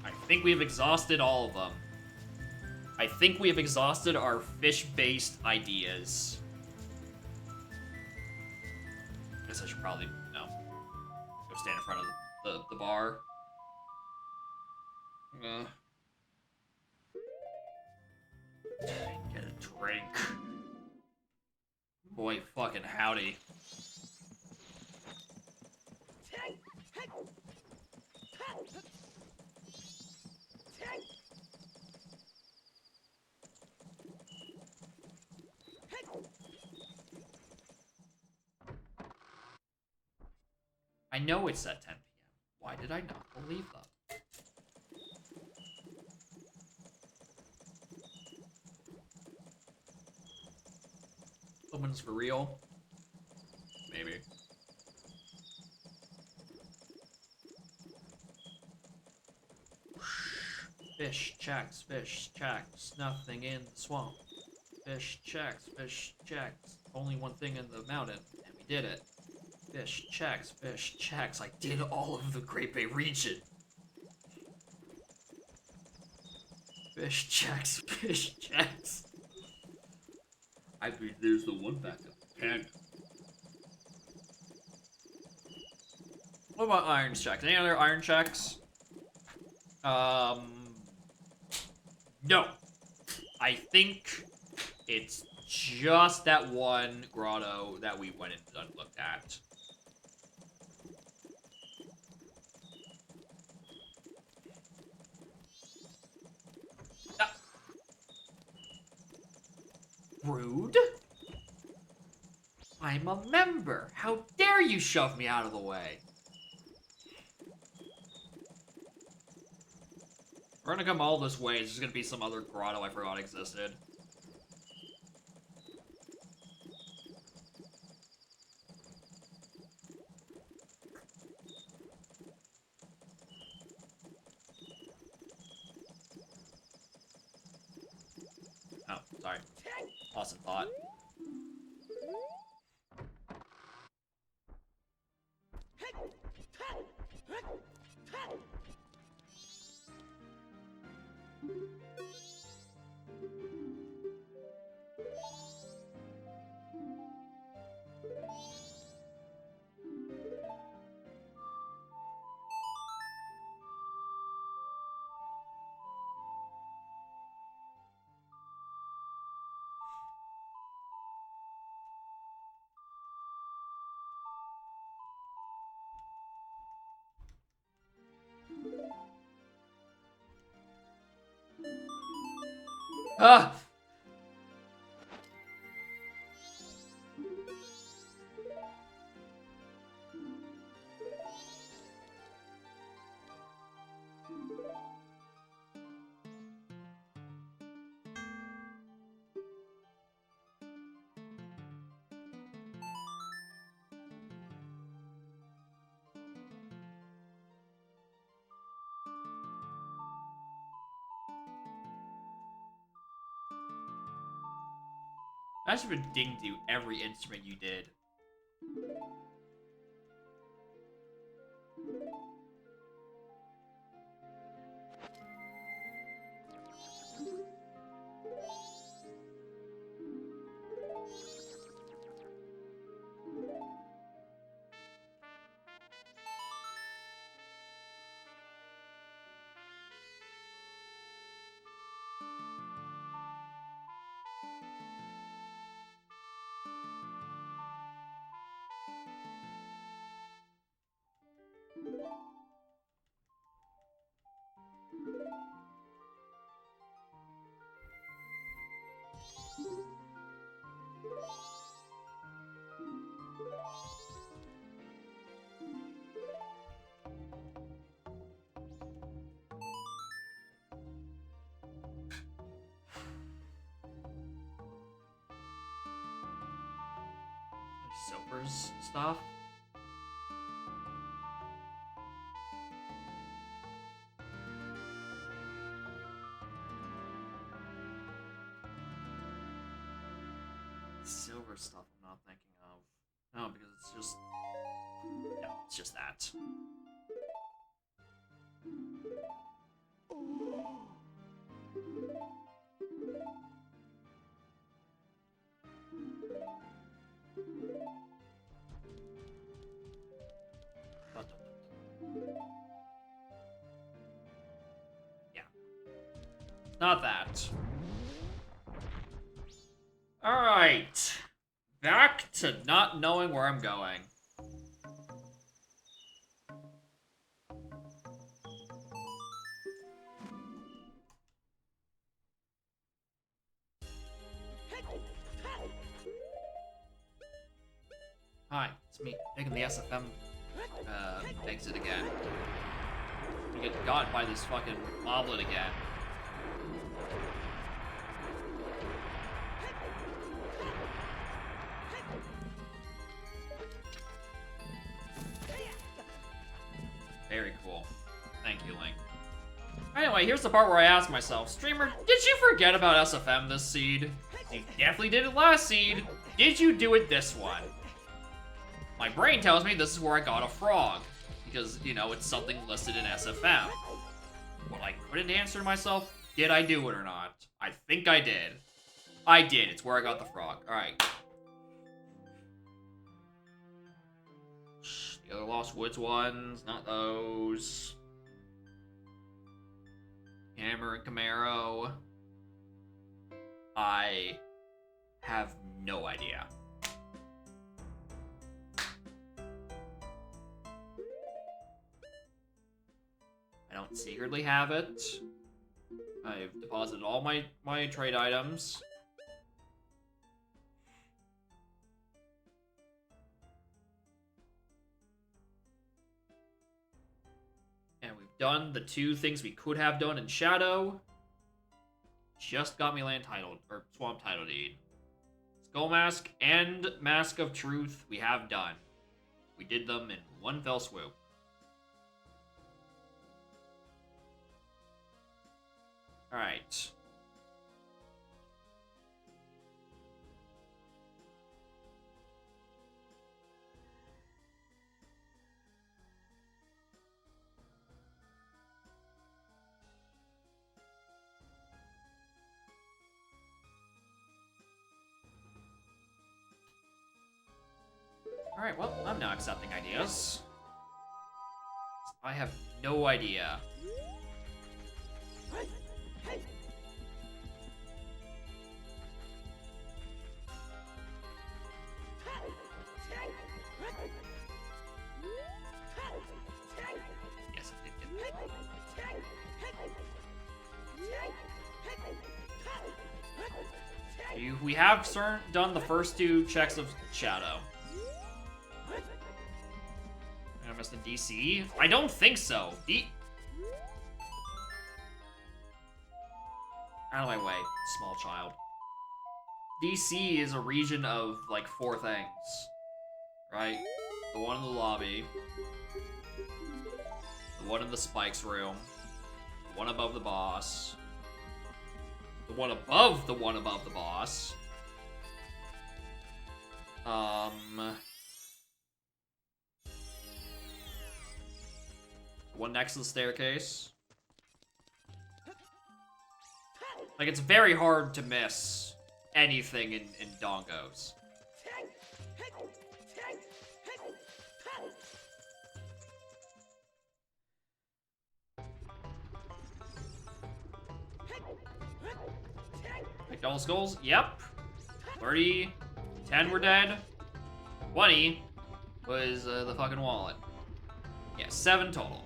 I think we've exhausted all of them. I think we have exhausted our fish-based ideas. Guess I should probably, go stand in front of the bar. Get a drink. Boy, fucking howdy. I know it's at 10 p.m. Why did I not believe them? Someone's for real? Maybe. Fish checks, nothing in the swamp. Fish checks, only one thing in the mountain, and we did it. Fish checks, I did all of the Great Bay region. Fish checks. I mean, there's the one backup. And what about irons checks? Any other iron checks? No. I think it's just that one grotto that we went and looked at. Rude? I'm a member. How dare you shove me out of the way? We're gonna come all this way. There's just gonna be some other grotto I forgot existed. Oh, sorry. Lost in thought. Ah! I should have dinged you every instrument you did. Silver's stuff. Silver stuff I'm not thinking of. No, because it's just... No, it's just that. Yeah. Not that. Alright. Back to not knowing where I'm going. Hi, it's me, taking the SFM exit again. We get got by this fucking moblin again. Very cool. Thank you, Link. Anyway, here's the part where I ask myself, streamer, did you forget about SFM this seed? You definitely did it last seed. Did you do it this one? My brain tells me this is where I got a frog. Because, you know, it's something listed in SFM. Well, I couldn't answer myself, did I do it or not? I think I did. I did, it's where I got the frog. Alright. The other Lost Woods ones, not those. Hammer and Camaro. I have no idea. I don't secretly have it. I've deposited all my trade items. And we've done the 2 things we could have done in Shadow. Just got me land title, or swamp title deed. Skull Mask and Mask of Truth we have done. We did them in one fell swoop. Alright. Alright, well, I'm now accepting ideas. I have no idea. Yes, it did get that. We have done the first 2 checks of Shadow. I missed the DC? I don't think so. Out of my way, small child. DC is a region of, like, 4 things. Right? The one in the lobby. The one in the Spikes room. The one above the boss. The one above the one above the boss. The one next to the staircase. Like, it's very hard to miss anything in Dongos. Like double skulls? Yep. 30. 10 were dead. 20 was the fucking wallet. Yeah, 7 total.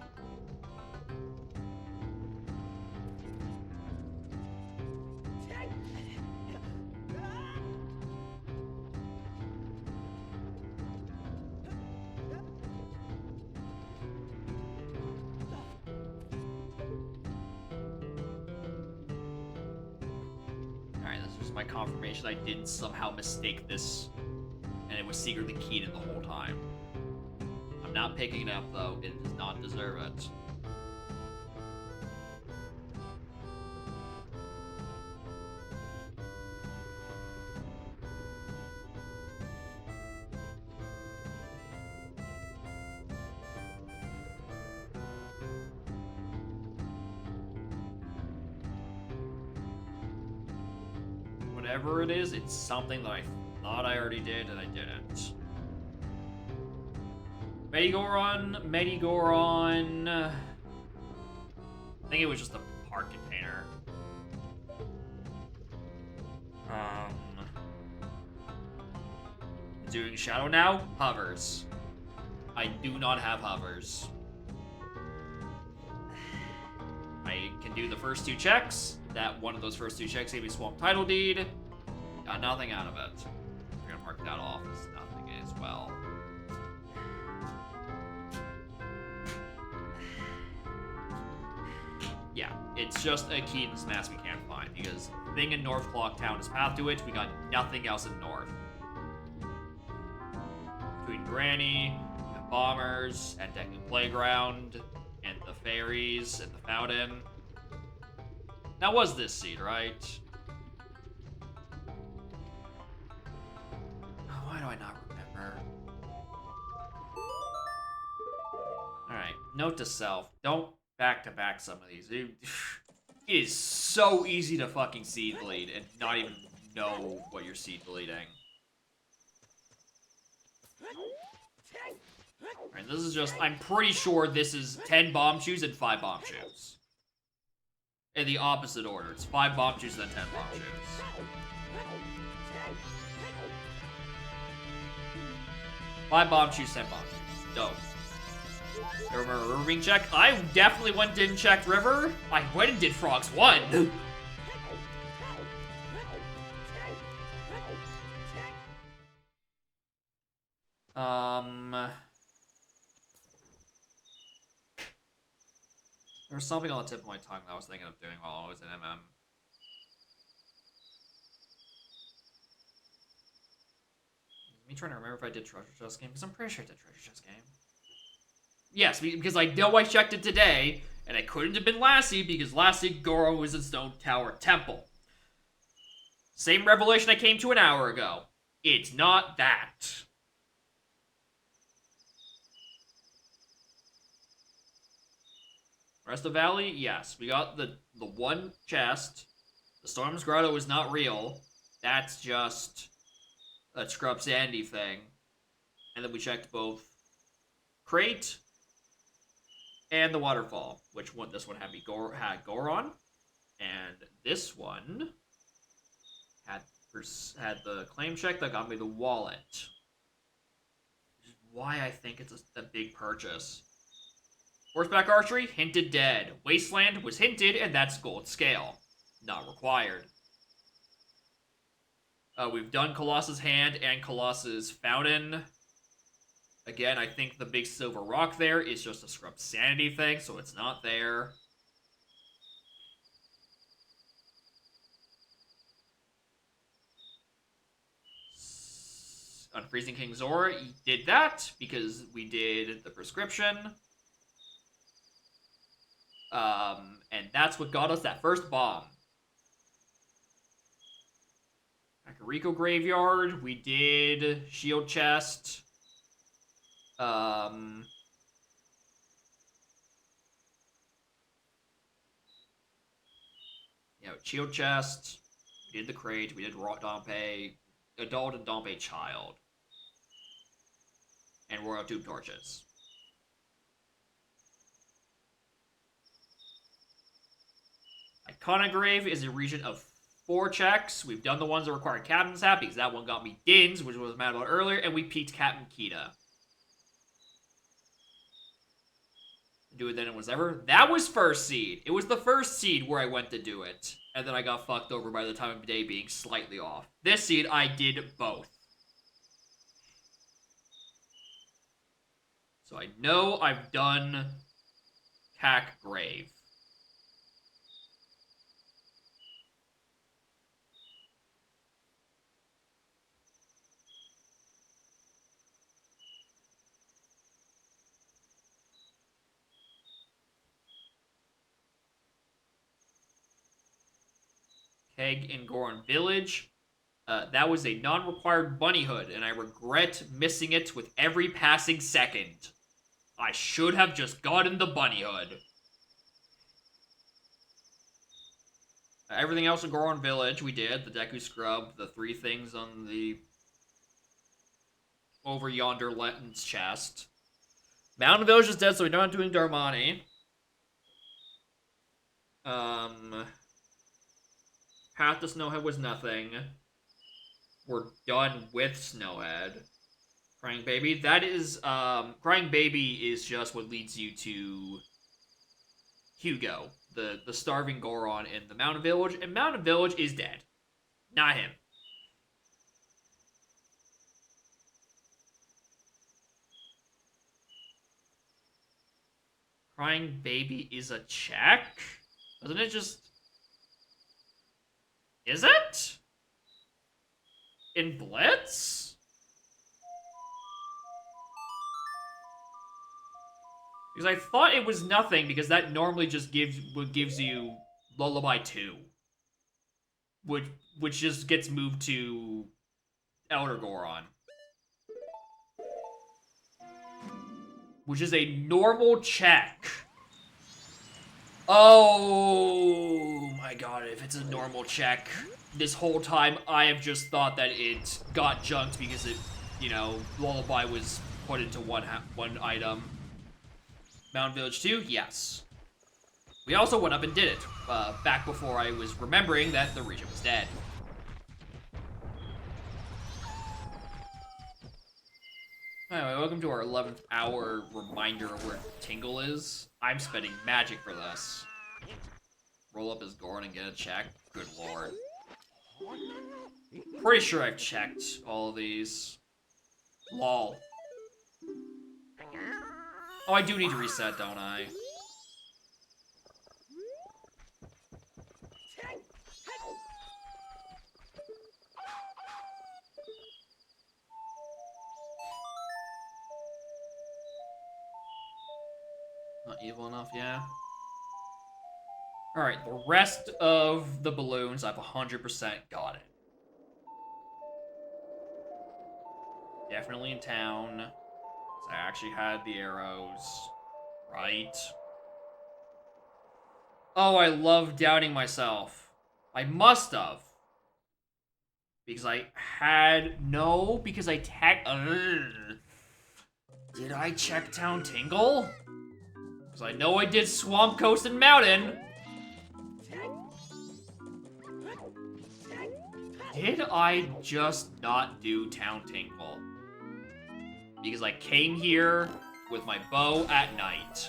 My confirmation I didn't somehow mistake this and it was secretly keyed in the whole time. I'm not picking it up though, it does not deserve it. Whatever it is, it's something that I thought I already did and I didn't. Medigoron. I think it was just a part container. Doing Shadow now? Hovers. I do not have hovers. I can do the first 2 checks. That one of those first 2 checks gave me Swamp Title Deed. Got nothing out of it. We're gonna mark that off as nothing as well. Yeah, it's just a key in this mask we can't find because the thing in North Clocktown is path to it. We got nothing else in North. Between Granny, the Bombers, and Deku Playground, and the Fairies, and the Fountain. That was this seed, right? Why do I not remember? Alright, note to self. Don't back-to-back some of these. It is so easy to fucking seed bleed and not even know what you're seed bleeding. Alright, this is just... I'm pretty sure this is 10 bomb shoes and 5 bomb shoes. In the opposite order. It's 5 bomb shoes and then 10 bomb shoes. 5 bomb shoes, 10 bomb shoes. Dope. I remember River being checked. I definitely went and didn't check River. I went and did Frogs 1. There's something on the tip of my tongue that I was thinking of doing while I was in MM. Me trying to remember if I did Treasure Chest game, because I'm pretty sure I did Treasure Chest game. Yes, because I know I checked it today, and it couldn't have been Lassie, because Lassie Goro was in Stone Tower Temple. Same revelation I came to an hour ago. It's not that. Rest of Valley, yes. We got the one chest. The Storm's Grotto is not real. That's just a Scrub Sandy thing. And then we checked both Crate and the Waterfall, which one? This one had Goron, and this one had the claim check that got me the wallet. Which is why I think it's a big purchase. Horseback Archery, hinted dead. Wasteland was hinted, and that's gold scale. Not required. We've done Colossus Hand and Colossus Fountain. Again, I think the big silver rock there is just a Scrub Sanity thing, so it's not there. Unfreezing King Zora did that because we did the prescription. And that's what got us that first bomb. Kakariko Graveyard, we did Shield Chest. Shield Chest. We did the Crate. We did Dompe, Adult and Dompe Child. And Royal Tube Torches. Iconograve is a region of 4 checks. We've done the ones that require Captain's Hat because that one got me Dins, which was mad about earlier, and we peaked Captain Kita. Do it then it was ever. That was first seed. It was the first seed where I went to do it. And then I got fucked over by the time of day being slightly off. This seed, I did both. So I know I've done Cack Grave. Keg in Goron Village. That was a non-required bunny hood, and I regret missing it with every passing second. I should have just gotten the bunny hood. Everything else in Goron Village, we did. The Deku Scrub, the 3 things on the over yonder Lenton's chest. Mountain Village is dead, so we're not doing Darmani. Path to Snowhead was nothing. We're done with Snowhead. Crying Baby. That is, Crying Baby is just what leads you to Hugo, the starving Goron in the Mountain Village, and Mountain Village is dead. Not him. Crying Baby is a check? Doesn't it just... Is it? In Blitz? Because I thought it was nothing, because that normally just gives you Lullaby 2. Which just gets moved to Elder Goron. Which is a normal check. Oh my god, if it's a normal check, this whole time I have just thought that it got junked because it, Lullaby was put into one item. Mountain Village 2, yes. We also went up and did it, back before I was remembering that the region was dead. Anyway, welcome to our 11th hour reminder of where Tingle is. I'm spending magic for this. Roll up his Goron and get a check? Good lord. Pretty sure I've checked all of these. Lol. Oh, I do need to reset, don't I? Not evil enough, yeah. Alright, the rest of the balloons, I've 100% got it. Definitely in town. I actually had the arrows. Right. Oh, I love doubting myself. I must have. Because I had... No, because I Did I check Town Tingle? Because I know I did Swamp Coast and Mountain. Did I just not do Town Tingle? Because I came here with my bow at night.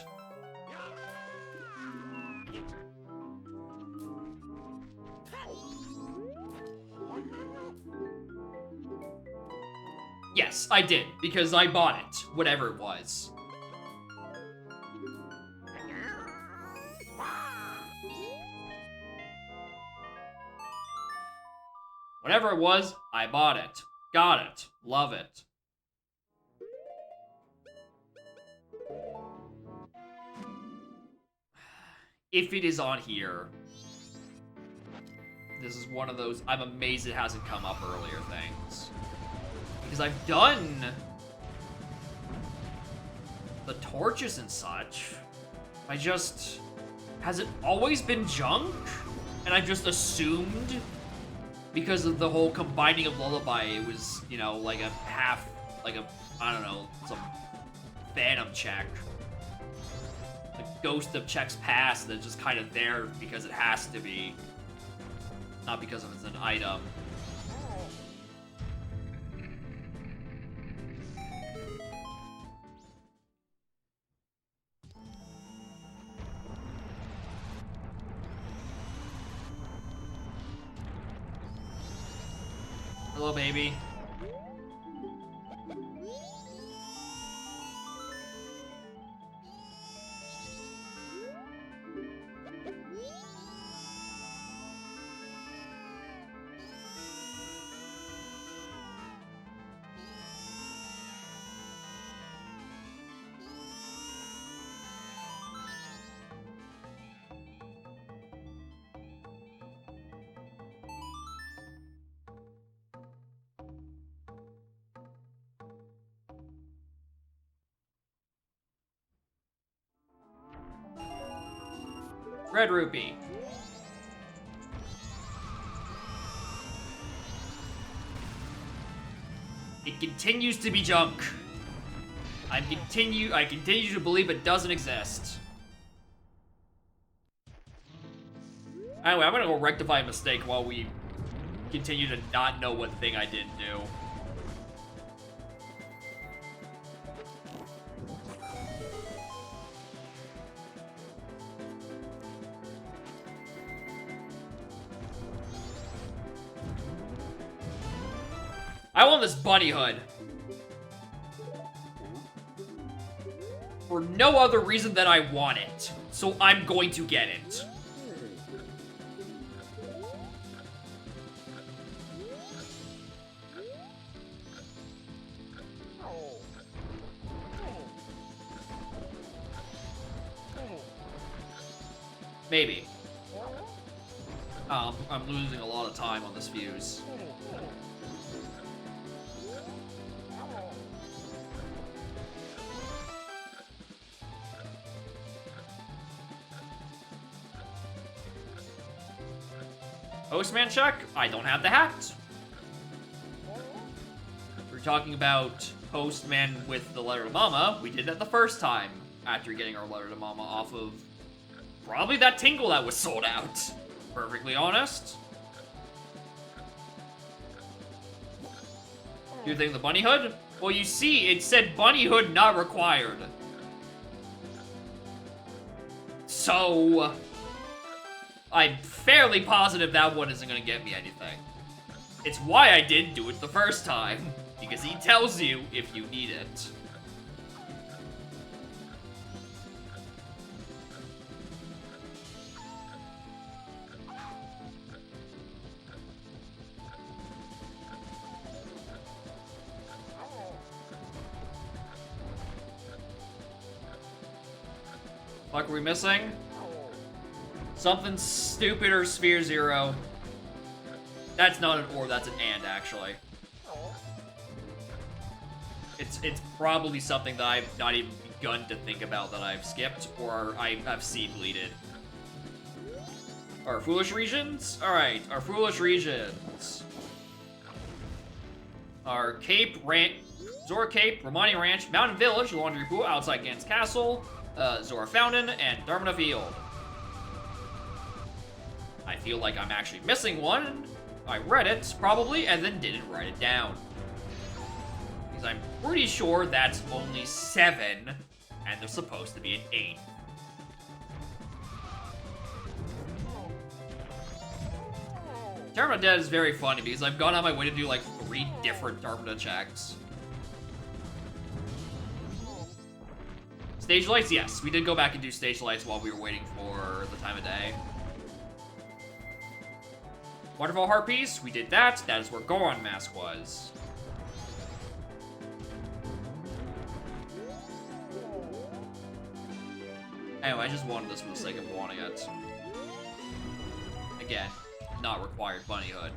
Yes, I did, because I bought it, whatever it was. Whatever it was, I bought it. Got it. Love it. If it is on here, this is one of those I'm amazed it hasn't come up earlier things. Because I've done the torches and such. Has it always been junk? And I just assumed because of the whole combining of Lullaby, it was, you know, like a half, like a, I don't know, some phantom check. The ghost of checks past that's just kind of there because it has to be. Not because it's an item. Hello, baby. Red Rupee. It continues to be junk. I continue to believe it doesn't exist. Anyway, I'm gonna go rectify a mistake while we continue to not know what thing I didn't do. I want this bunny hood. For no other reason than I want it. So I'm going to get it. Maybe. I'm losing a lot of time on this fuse. Postman check? I don't have the hat. We're talking about Postman with the letter to Mama. We did that the first time after getting our letter to Mama off of probably that Tingle that was sold out. Perfectly honest. You think the bunny hood? Well, you see, it said bunny hood not required. So I'm fairly positive that one isn't gonna get me anything. It's why I didn't do it the first time, because he tells you if you need it. Fuck, are we missing? Something stupid or Sphere Zero. That's not an or, that's an and, actually. It's probably something that I've not even begun to think about that I've skipped, or I've seen deleted. Our Foolish Regions? Alright, our Foolish Regions. Our Cape, Zora Cape, Romani Ranch, Mountain Village, Laundry Pool, outside Gans Castle, Zora Fountain, and Darmana Field. I feel like I'm actually missing one. I read it, probably, and then didn't write it down. Because I'm pretty sure that's only 7, and there's supposed to be an 8. Darmana Dead is very funny because I've gone on my way to do like 3 different Darmana checks. Stage lights, yes. We did go back and do stage lights while we were waiting for the time of day. Waterfall Harpies, we did that. That is where Goron Mask was. Anyway, I just wanted this for the sake of wanting it. Again, not required bunny hood.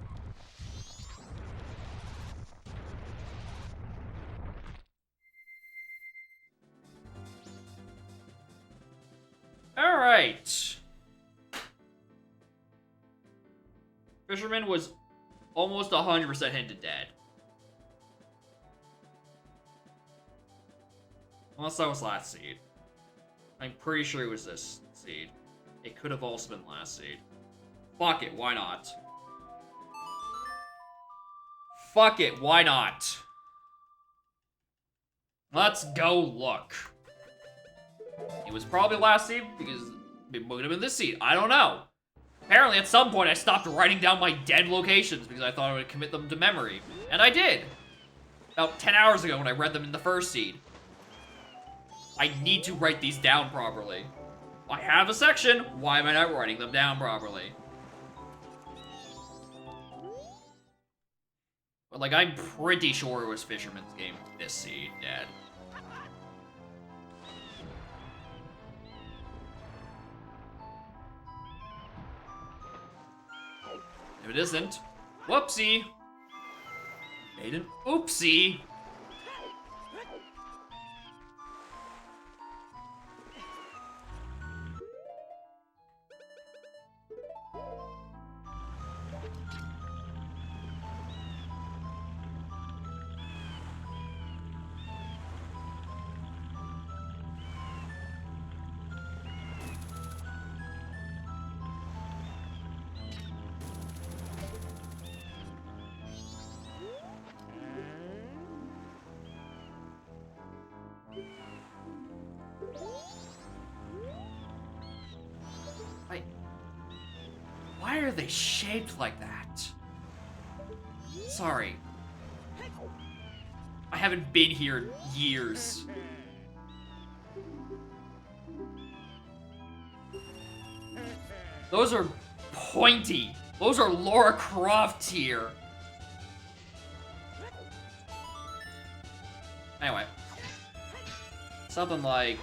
Alright. Fisherman was almost 100% hinted dead. Unless that was last seed. I'm pretty sure it was this seed. It could have also been last seed. Fuck it, why not? Fuck it, why not? Let's go look. It was probably last seed because it would have been this seed. I don't know. Apparently, at some point, I stopped writing down my dead locations because I thought I would commit them to memory. And I did. About 10 hours ago when I read them in the first seed. I need to write these down properly. I have a section. Why am I not writing them down properly? But, like, I'm pretty sure it was Fisherman's Game this seed, dead. If it isn't, whoopsie. Made an oopsie. Why are they shaped like that? Sorry. I haven't been here in years. Those are pointy. Those are Lara Croft tier. Anyway. Something like...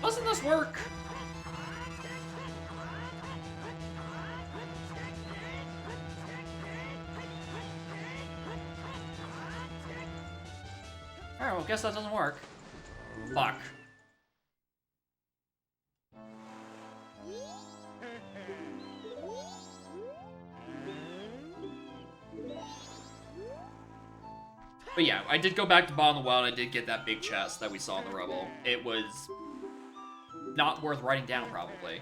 Doesn't this work? Alright, well, guess that doesn't work. Fuck. But yeah, I did go back to Bottom of the Well and I did get that big chest that we saw in the rubble. It was not worth writing down, probably.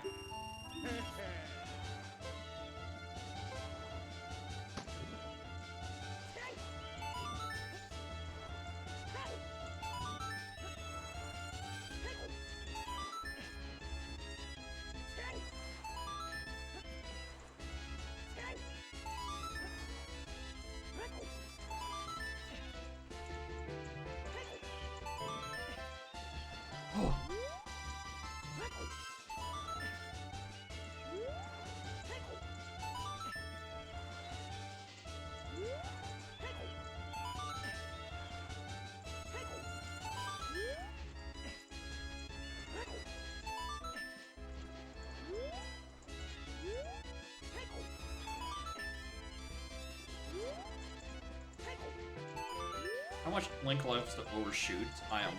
How much Link lives to overshoot? I am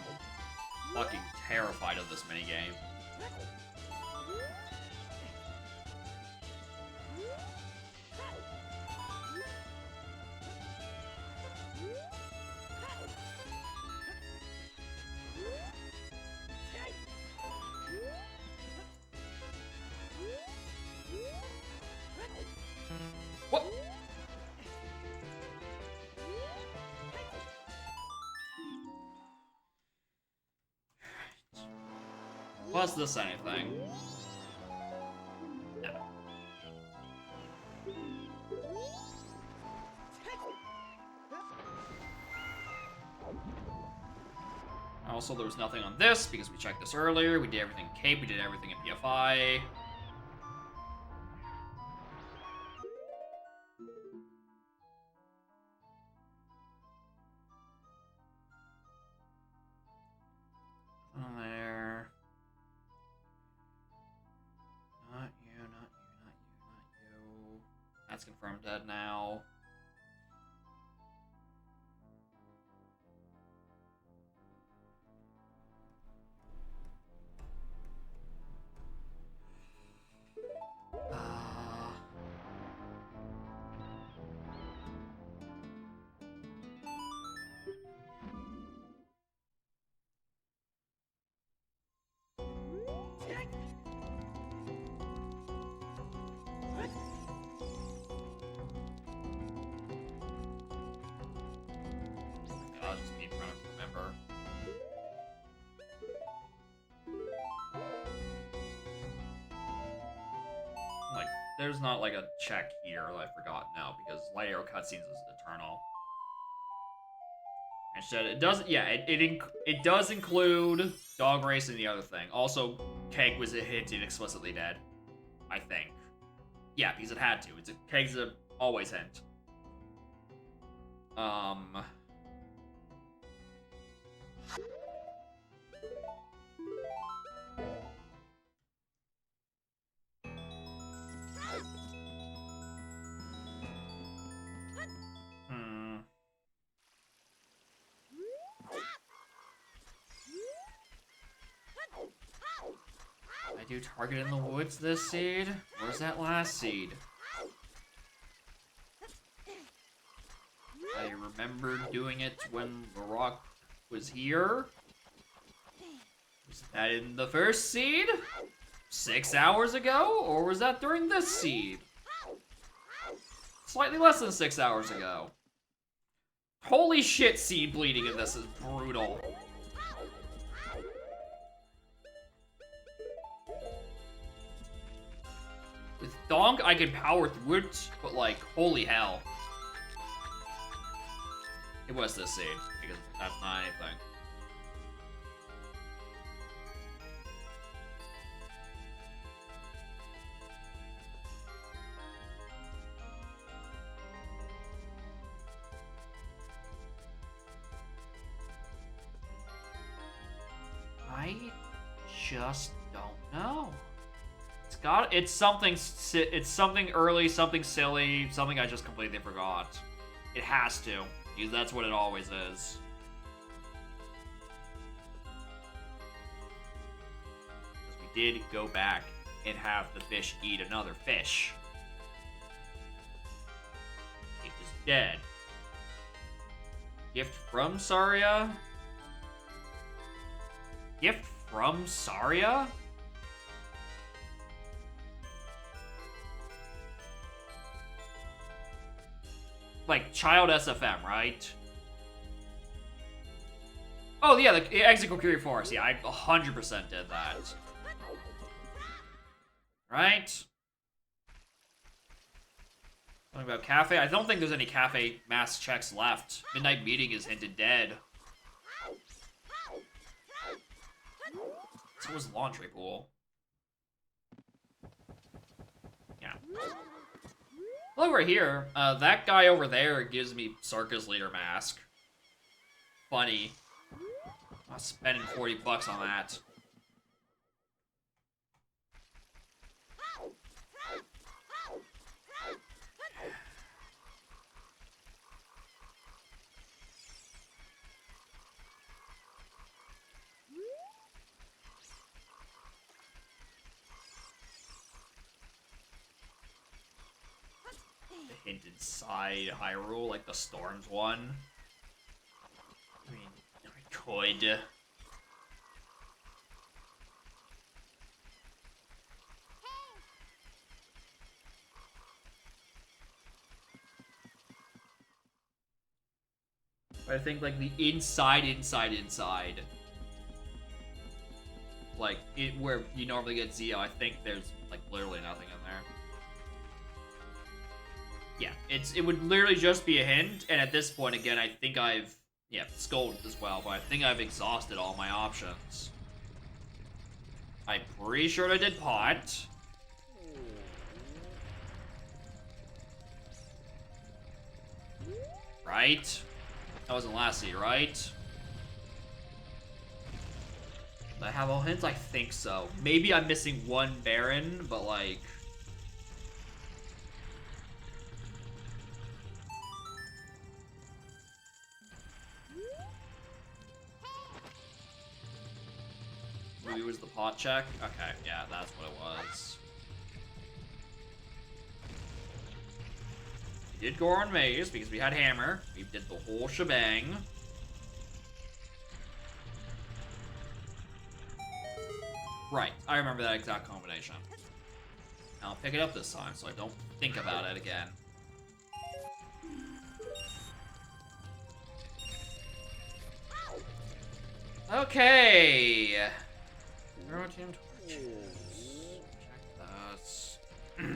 fucking terrified of this minigame. What? Was this anything? No. Also, there was nothing on this because we checked this earlier. We did everything in Cape, we did everything in PFI. There. Not you, not you, not you, not you. That's confirmed dead now. God, just me trying to remember. Like, there's not like a check here that I forgot now because Light Arrow cutscenes is eternal. Instead, it doesn't. Yeah, it does include Dog Race and the other thing. Also, Keg was hinted explicitly dead. I think. Yeah, because it had to. Keg's a always hint. I do target in the woods this seed? Where's that last seed? I remember doing it when the rock was here. Was that in the first seed? 6 hours ago? Or was that during this seed? Slightly less than 6 hours ago. Holy shit, seed bleeding in this is brutal. With Donk, I can power through it, but like, holy hell. It was this seed, because that's not anything. I just don't know. It's something early, something silly, something I just completely forgot. It has to, because that's what it always is. Because we did go back and have the fish eat another fish. It was dead. Gift from Saria? Gift from Saria? Like, child SFM, right? Oh, yeah, the Exit Kokiri Forest. Yeah, I 100% did that. Right? Something about cafe? I don't think there's any cafe mass checks left. Midnight Meeting is hinted dead. So was Laundry Pool. Yeah. Over here, that guy over there gives me Circus Leader mask. Funny. I'm spending 40 bucks on that. hint inside Hyrule, like the Storms one. I mean, I could. But I think, like, the inside. Like, where you normally get Zio, I think there's, like, literally nothing in there. Yeah, it would literally just be a hint, and at this point, again, I think I've... Yeah, Scolded as well, but I think I've exhausted all my options. I'm pretty sure I did Pot. Right? That wasn't Lassie, right? Do I have all hints? I think so. Maybe I'm missing one Baron, but like... Maybe it was the pot check? Okay, yeah, that's what it was. We did Goron Maze because we had Hammer. We did the whole shebang. Right, I remember that exact combination. I'll pick it up this time so I don't think about it again. Okay. Team torches. Check that.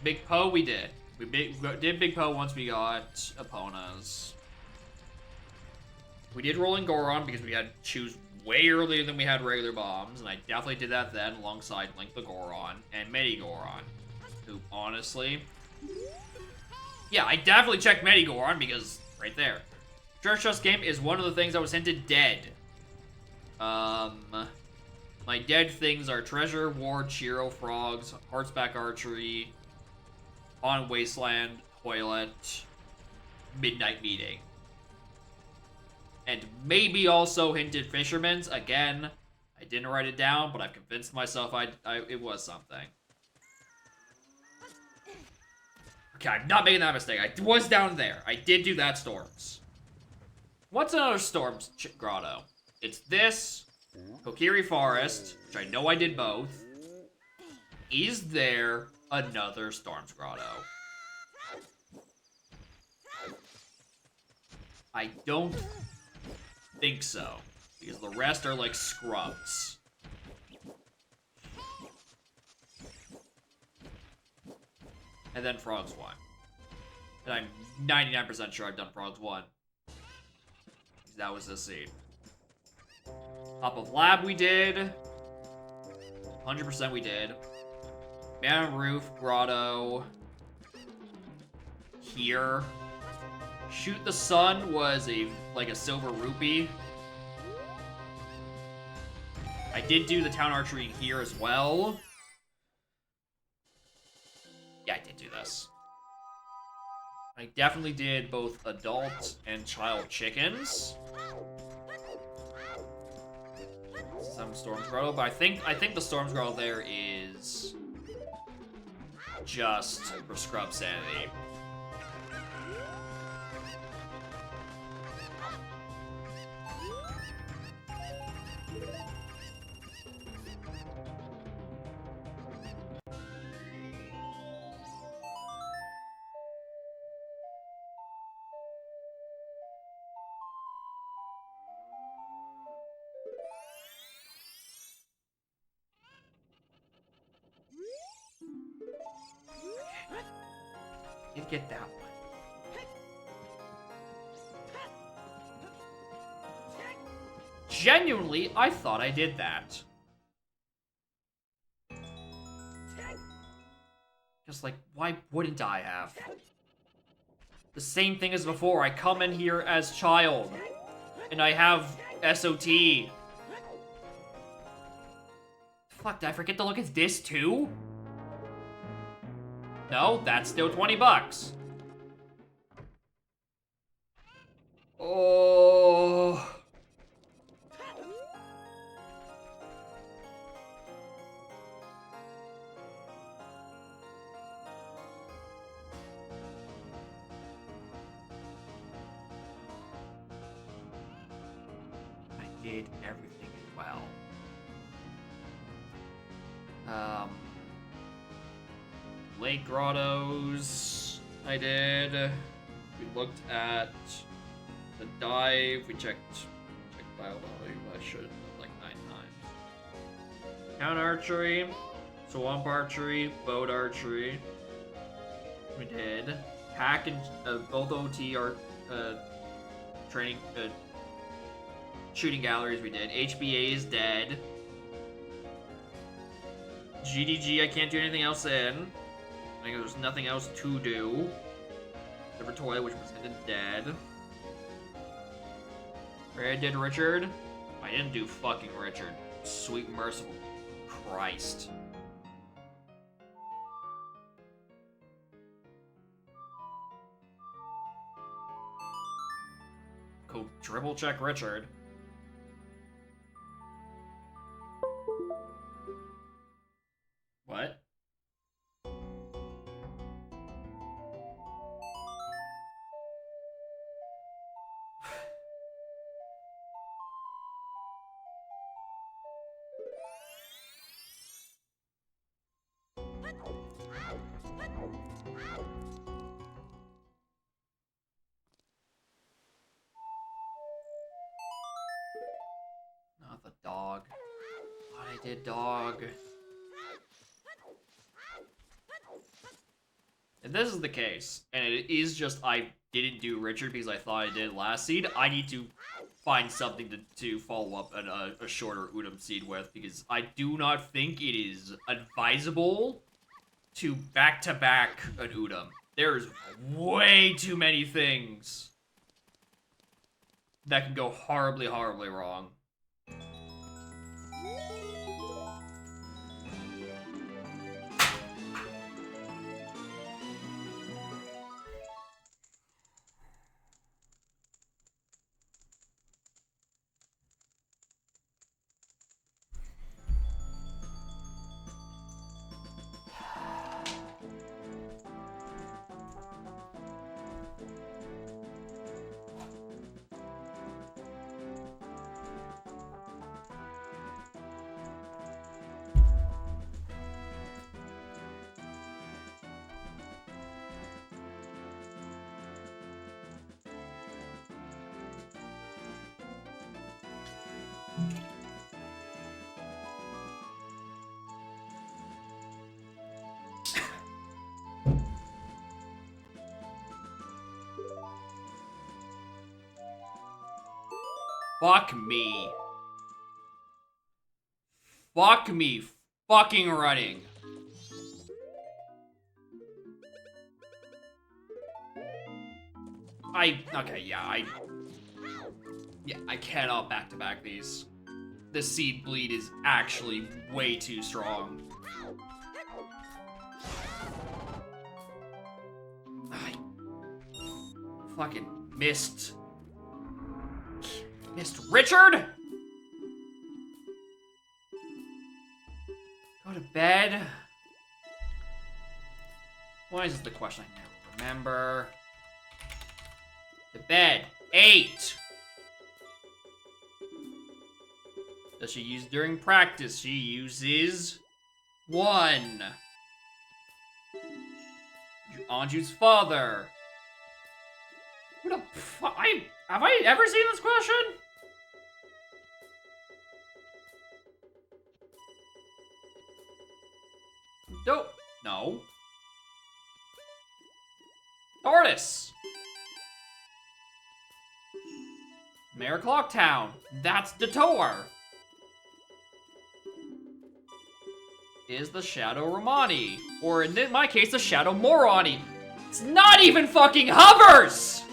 Big Poe we did. We did Big Poe once we got Epona's. We did Rolling Goron because we had to choose way earlier than we had regular bombs, and I definitely did that then alongside Link the Goron and Medi-Goron, who honestly... Yeah, I definitely checked Medi-Goron because right there. Treasure Chest game is one of the things I was hinted dead. My dead things are Treasure, Ward, Shiro, Frogs, Heartsback Archery, On Wasteland, Toilet, Midnight Meeting. And maybe also hinted Fisherman's. Again, I didn't write it down, but I've convinced myself it was something. Okay, I'm not making that mistake. I was down there. I did do that Storms. What's another Storms grotto? It's this, Kokiri Forest, which I know I did both. Is there another Storms grotto? I don't think so, because the rest are like scrubs. And then Frogs 1. And I'm 99% sure I've done Frogs 1. That was the seed. Top of Lab we did. 100% we did. Man on Roof, Grotto. Here. Shoot the Sun was like a silver rupee. I did do the town archery here as well. Yeah, I did do this. I definitely did both adult and child chickens. Some Storms Grotto, but I think the Storms Grotto there is just for scrub sanity. Did get that one. Genuinely, I thought I did that. Just like, why wouldn't I have? The same thing as before. I come in here as child, and I have SOT. Fuck, did I forget to look at this too? No, that's still 20 bucks. Oh. did everything well. Lake Grottos, I did. We looked at the dive. We checked bio value. I should have done like 9 times. Count archery, swamp archery, boat archery. We did. Hack and both OT are training shooting galleries. We did. HBA is dead. GDG, I can't do anything else in. I think there's nothing else to do. Except for Toilet, which was ended dead. I did Richard. I didn't do fucking Richard. Sweet merciful Christ. Go triple check Richard. What? Not the dog. What I did, dog. If this is the case, and it is just I didn't do Richard because I thought I did last seed, I need to find something to follow up a shorter Udam seed with, because I do not think it is advisable to back-to-back an Udam. There's way too many things that can go horribly, horribly wrong. Fuck me. Fuck me fucking running. I cannot back-to-back these. The seed bleed is actually way too strong. I fucking missed Richard? Go to bed? Why is this the question I never remember? To bed. 8. Does she use during practice? She uses 1. Anju's father. What the fuck? Have I ever seen this question? No. Tortoise. Mayor Clocktown. That's Dator. Is the Shadow Romani. Or in my case, the Shadow Morani. It's not even fucking hovers!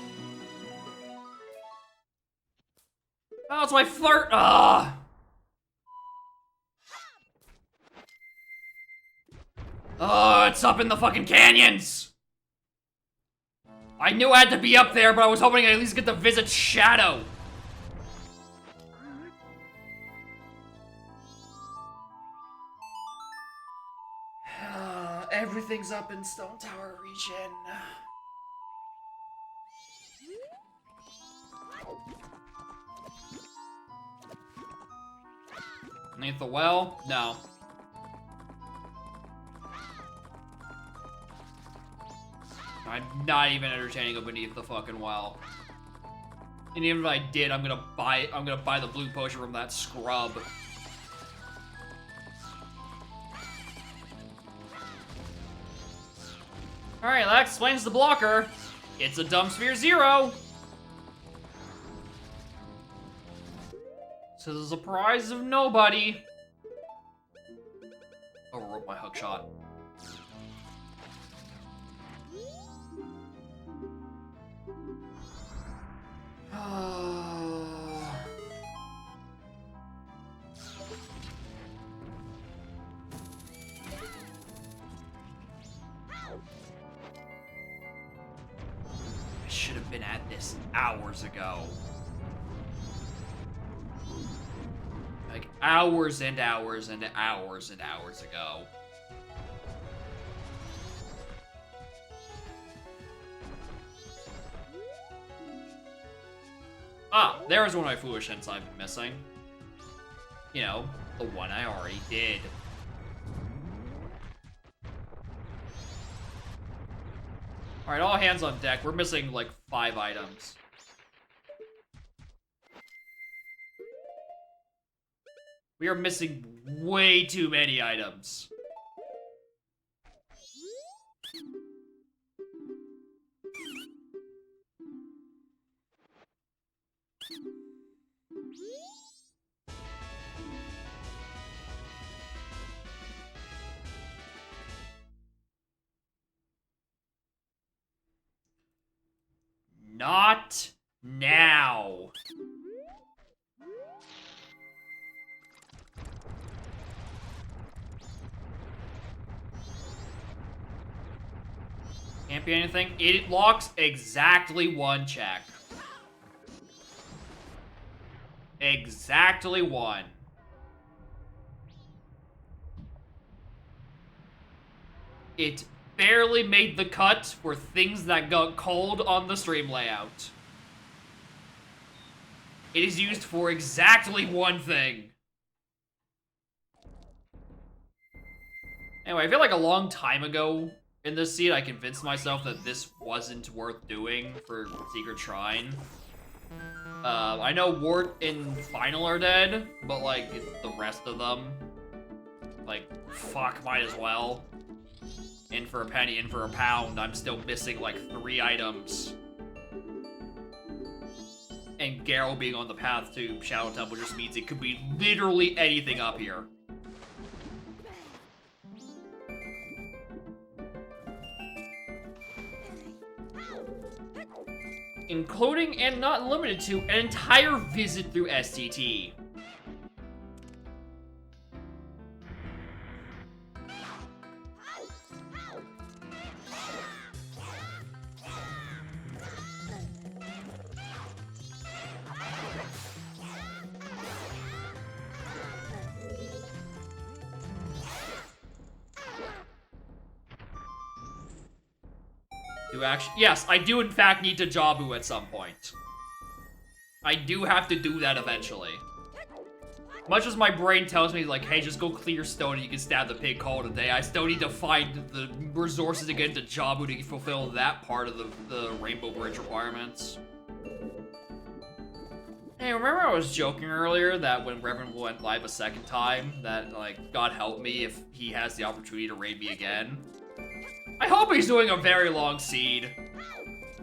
Oh, it's my flirt. Ugh. Oh, it's up in the fucking canyons! I knew I had to be up there, but I was hoping I'd at least get to visit Shadow. Everything's up in Stone Tower region. Beneath the well? No. I'm not even entertaining a beneath the fucking well. And even if I did, I'm gonna buy the blue potion from that scrub. Alright, that explains the blocker. It's a Dumbsphere 0. To the surprise of nobody. Overwrote my hook shot. I should have been at this hours ago. Like hours and hours and hours and hours ago. Ah, there's one of my foolish hints I've been missing. You know, the one I already did. Alright, all hands on deck. We're missing like 5 items. We are missing way too many items. Not now. Can't be anything. It locks exactly 1 check. Exactly 1. It barely made the cut for things that got cold on the stream layout. It is used for exactly 1 thing. Anyway, I feel like a long time ago in this seed, I convinced myself that this wasn't worth doing for Secret Shrine. I know Wart and Final are dead, but like, the rest of them, like, fuck, might as well. In for a penny, in for a pound, I'm still missing like 3 items. And Garrow being on the path to Shadow Temple just means it could be literally anything up here. Including, and not limited to, an entire visit through STT. Yes, I do in fact need to Jabu at some point. I do have to do that eventually. Much as my brain tells me, like, hey, just go clear stone and you can stab the pig, call it a day, I still need to find the resources to get into Jabu to fulfill that part of the Rainbow Bridge requirements. Hey, remember I was joking earlier that when Reverend went live a 2nd time, that, like, God help me if he has the opportunity to raid me again? I hope he's doing a very long seed.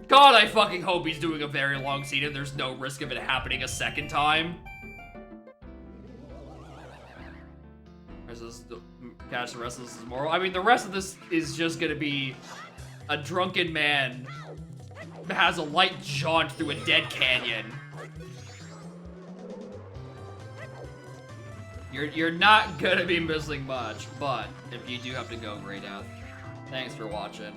God, I fucking hope he's doing a very long seed and there's no risk of it happening a 2nd time. Catch the rest of this tomorrow. I mean, the rest of this is just gonna be a drunken man that has a light jaunt through a dead canyon. You're not gonna be missing much, but if you do have to go, Grey Death. Thanks for watching.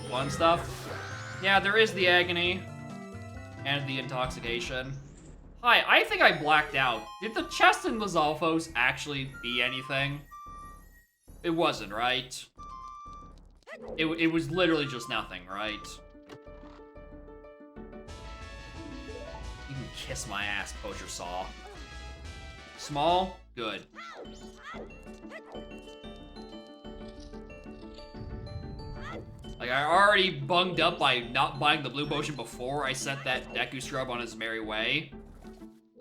Fun stuff. Yeah, there is the agony and the intoxication. Hi, I think I blacked out. Did the chest in Lizalfos actually be anything? It wasn't, right? It was literally just nothing, right? You can kiss my ass, Poacher Saw. Small? Good. Like, I already bunged up by not buying the blue potion before I sent that Deku Scrub on his merry way.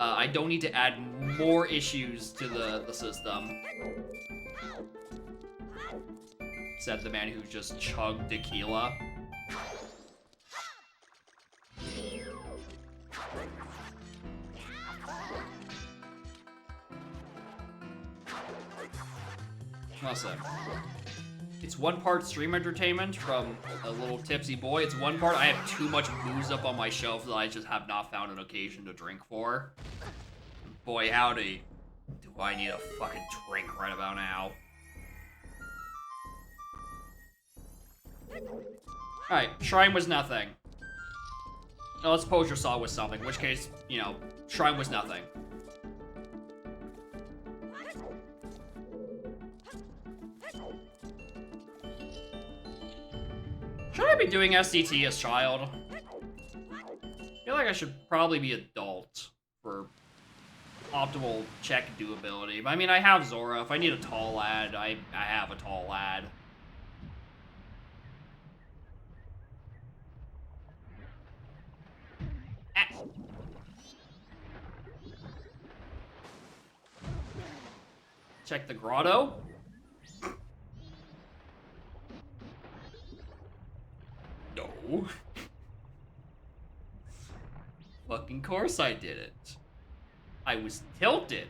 I don't need to add more issues to the system. Said the man who just chugged tequila. Listen. It's one part stream entertainment from a little tipsy boy. It's one part I have too much booze up on my shelf that I just have not found an occasion to drink for. Boy, howdy. Do I need a fucking drink right about now. Alright, Shrine was nothing. No, let's Poacher Saw was something, in which case, you know, Shrine was nothing. Should I be doing STT as child? I feel like I should probably be adult for optimal check doability. But I mean, I have Zora. If I need a tall lad, I have a tall lad. Check the grotto. No. Fucking course I did it. I was tilted.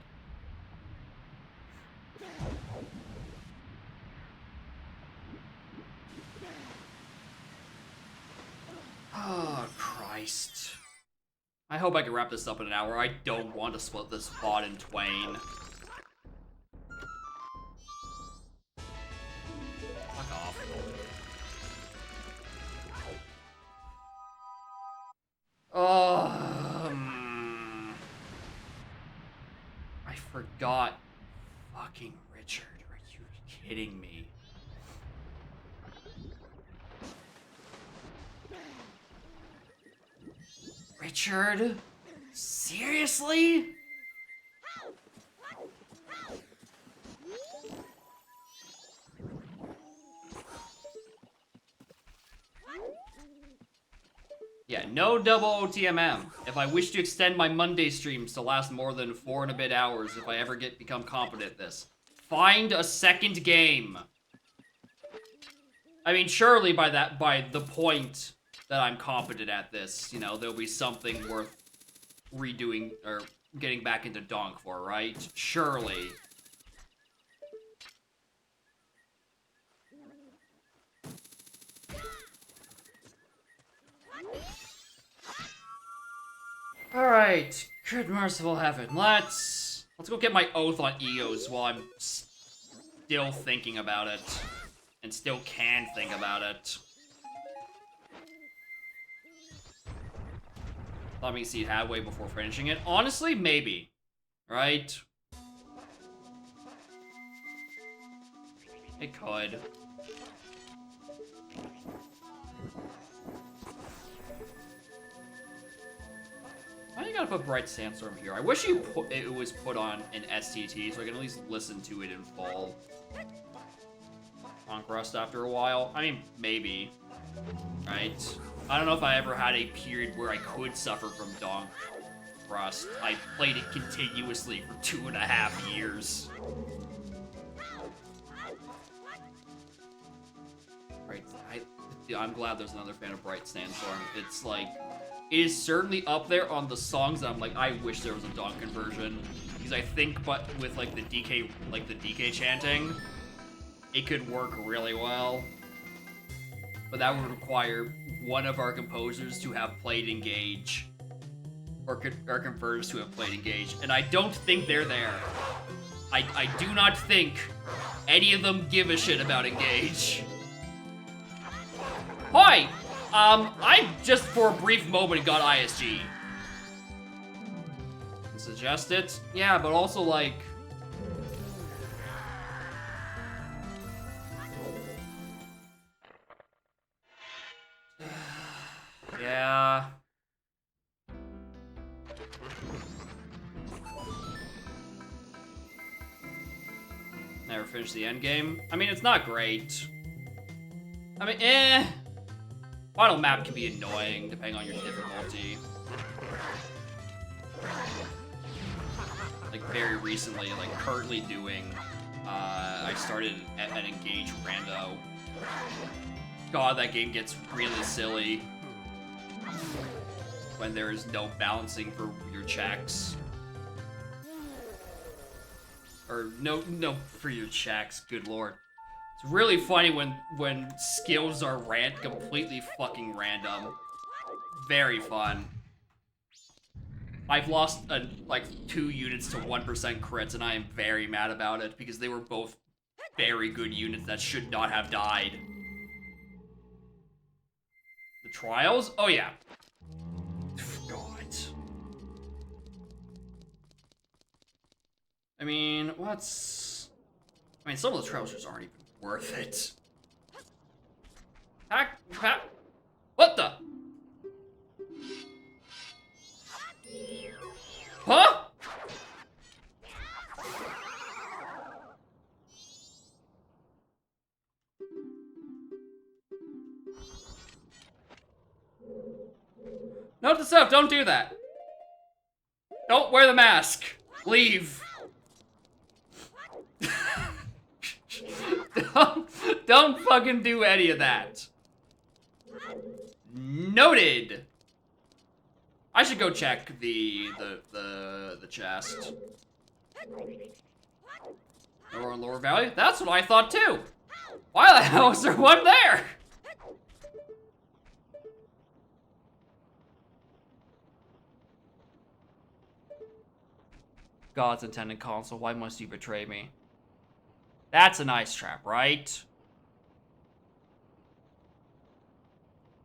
Oh, Christ. I hope I can wrap this up in an hour. I don't want to split this pod in twain. Fuck off. I forgot fucking Richard. Are you kidding me? Richard? Seriously? Yeah, no double OTMM. If I wish to extend my Monday streams to last more than 4 and a bit hours, if I ever become competent at this, find a second game. I mean, surely by the point that I'm competent at this, you know, there'll be something worth redoing or getting back into Donk for, right? Surely. Alright, good merciful heaven, let's go get my oath on Eos while I'm still thinking about it. And still can think about it. Let me see it halfway before finishing it. Honestly, maybe. Right? It could. Why you gotta put Bright Sandstorm here? I wish it was put on an STT so I can at least listen to it in full. Donk Rust after a while. I mean, maybe. Right? I don't know if I ever had a period where I could suffer from Donk Rust. I played it continuously for 2.5 years. Right, I'm glad there's another fan of Bright Sandstorm. It's like, it is certainly up there on the songs that I'm like, I wish there was a Donk conversion. Because I think, but with like the DK chanting, it could work really well. But that would require one of our composers to have played Engage. Or converters to have played Engage. And I don't think they're there. I do not think any of them give a shit about Engage. Hi! I just for a brief moment got ISG. Suggest it? Yeah, but also like... Never finished the end game. I mean, it's not great. I mean, Final map can be annoying depending on your difficulty. Like very recently, like currently doing, I started an Engage Rando. God, that game gets really silly when there is no balancing for your checks. Or no for your checks, good lord. It's really funny when skills are completely fucking random. Very fun. I've lost like 2 units to 1% crits, and I am very mad about it because they were both very good units that should not have died. The trials? Oh yeah. God. I mean, some of the trials just aren't even worth it. What the? Huh? Note to self, don't do that. Don't wear the mask. Leave. Don't fucking do any of that. Noted. I should go check the chest. Lower value? That's what I thought too. Why the hell is there one there? God's intended console, why must you betray me? That's a nice trap, right?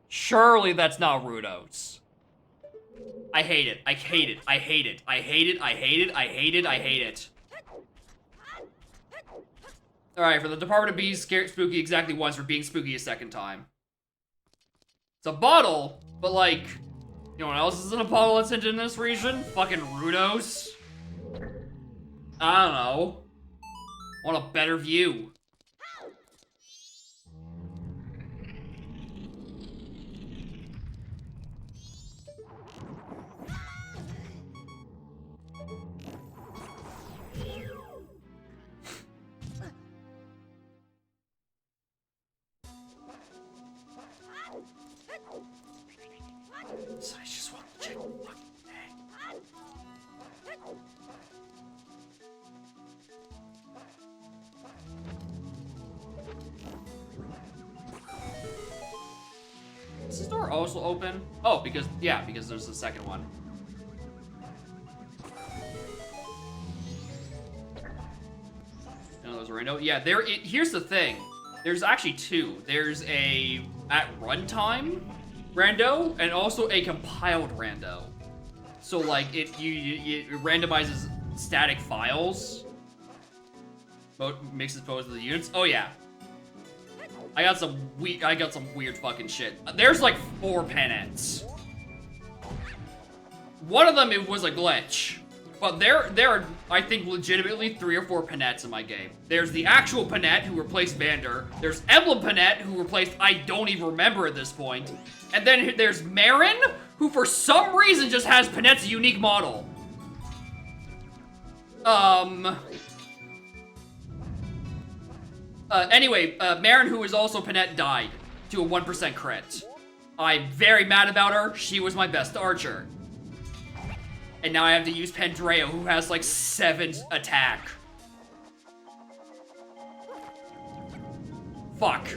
Surely that's not Rudos. I hate it. I hate it. I hate it. I hate it. I hate it. I hate it. I hate it. Alright, for the Department of being spooky exactly once for being spooky a second time. It's a bottle, but like, you know what else is in a bottle that's in this region? Fucking Rudos. I don't know. Want a better view. I just want to check the fucking thing. Is this door also open? Oh, because there's a second one. No, there's a rando. Yeah, here's the thing. There's actually 2. There's a at runtime rando and also a compiled rando. So like it randomizes static files, mixes both of the units. Oh yeah. I got some weird fucking shit. There's like 4 Penettes. One of them it was a glitch. But there are, I think, legitimately 3 or 4 Penettes in my game. There's the actual Penette who replaced Vander. There's Emblem Penette who replaced I don't even remember at this point. And then there's Marin, who for some reason just has Penette's unique model. Anyway, Marin, who is also Penette, died to a 1% crit. I'm very mad about her. She was my best archer. And now I have to use Pandreo, who has like 7 attack. Fuck.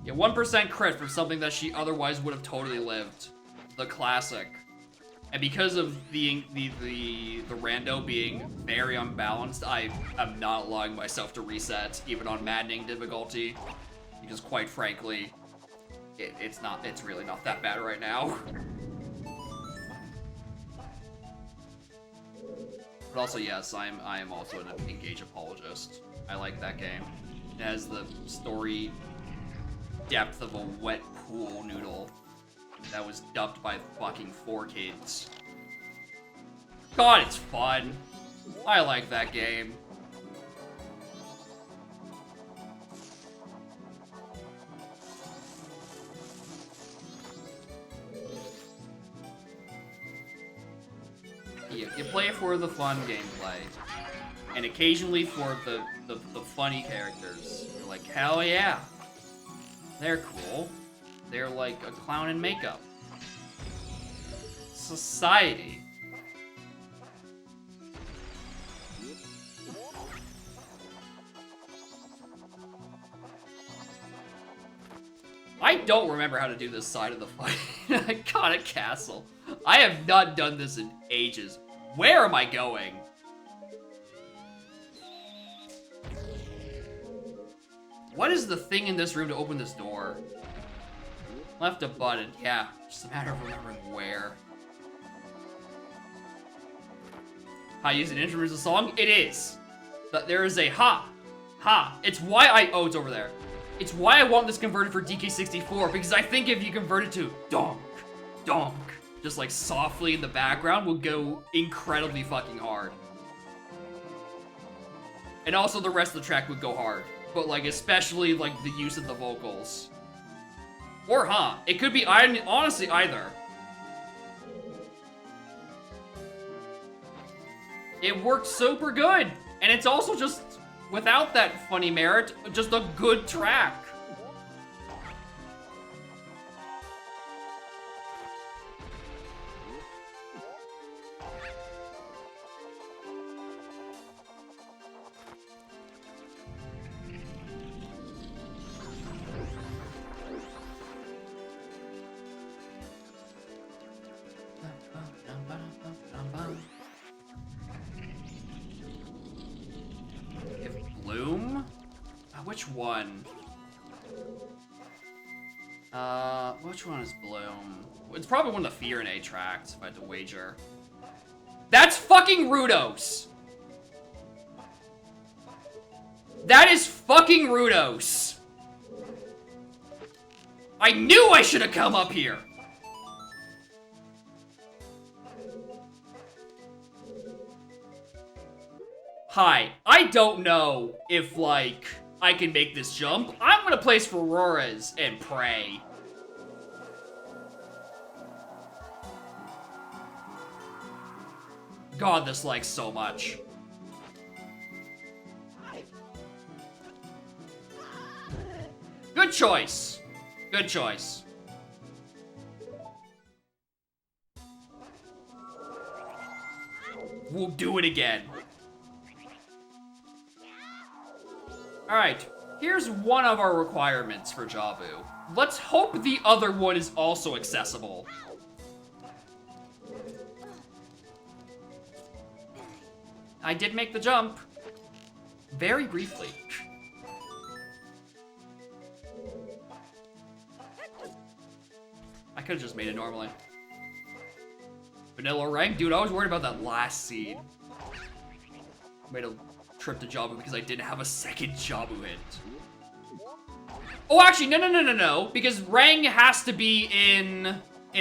Yeah, 1% crit for something that she otherwise would have totally lived. The classic. And because of the rando being very unbalanced, I am not allowing myself to reset, even on maddening difficulty. Because quite frankly, it's really not that bad right now. But also, yes, I am also an Engage apologist. I like that game. It has the story depth of a wet pool noodle. that was dubbed by fucking 4Kids. God, it's fun. I like that game. You play it for the fun gameplay, and occasionally for the funny characters. You're like, hell yeah, they're cool. They're like a clown in makeup. Society. I don't remember how to do this side of the fight. Iconic Castle. I have not done this in ages. Where am I going? What is the thing in this room to open this door? Left a button. Yeah, just a matter of remembering where. How you use an instrument as a song? It is. But there is a ha. Ha. It's why I... Oh, it's over there. It's why I want this converted for DK64, because I think if you convert it to donk, donk, just like softly in the background, will go incredibly fucking hard. And also the rest of the track would go hard. But like, especially like the use of the vocals. Or huh. It could be, honestly, either. It worked super good. And it's also just, without that funny merit, just a good track. Bloom? Which one? Which one is Bloom? It's probably one of the Fear and A tracks, if I had to wager. That's fucking Rudos! That is fucking Rudos! I knew I should have come up here! Hi, I don't know if, like, I can make this jump. I'm gonna place for Auroras and pray. God, this likes so much. Good choice. Good choice. We'll do it again. Alright, here's one of our requirements for Jabu. Let's hope the other one is also accessible. I did make the jump. Very briefly. I could've just made it normally. Vanilla rank? Dude, I was worried about that last seed. Made a trip to Jabu because I didn't have a second Jabu hit. Oh, actually, no. Because Rang has to be in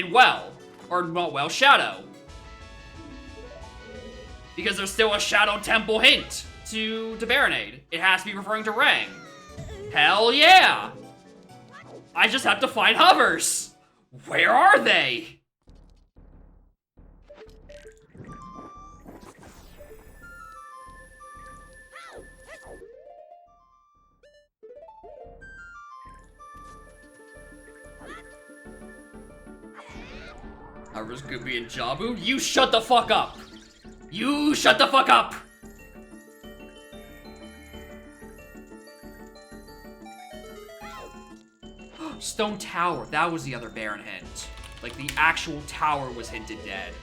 Well. Or not Well, Shadow. Because there's still a Shadow Temple hint to Baronade. It has to be referring to Rang. Hell yeah! I just have to find hovers. Where are they? Hovers could be in Jabu. You shut the fuck up! You shut the fuck up! Stone Tower, that was the other Baron hint. Like, the actual tower was hinted dead.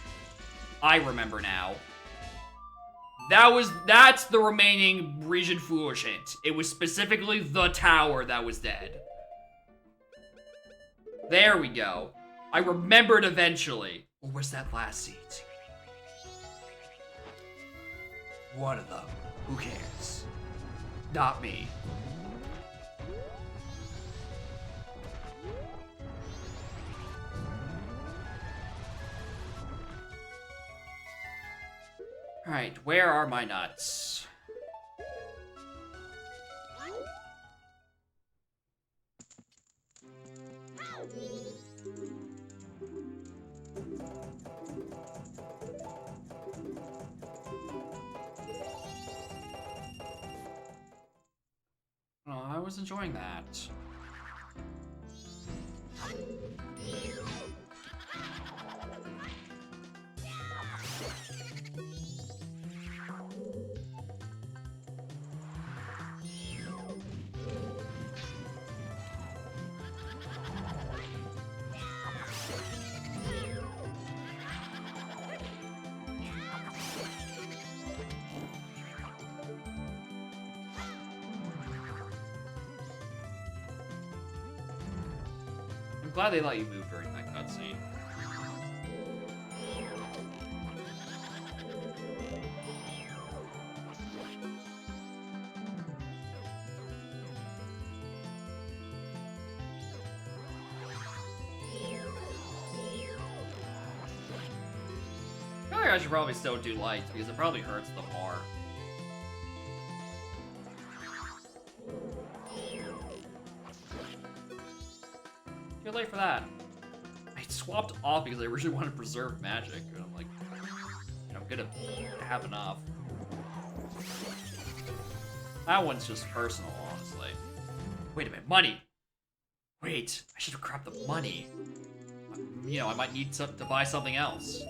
I remember now. That's the remaining Region Foolish hint. It was specifically the tower that was dead. There we go. I remembered eventually. Or was that last seat? One of them. Who cares? Not me. Alright, where are my nuts? Oh, I was enjoying that. I'm glad they let you move during that cutscene. I feel like I should probably still do lights because it probably hurts them more. Too late for that. I swapped off because I originally wanted to preserve magic, and I'm like, I'm gonna have enough. That one's just personal, honestly. Wait a minute, money! Wait, I should have grabbed the money. You know, I might need to buy something else.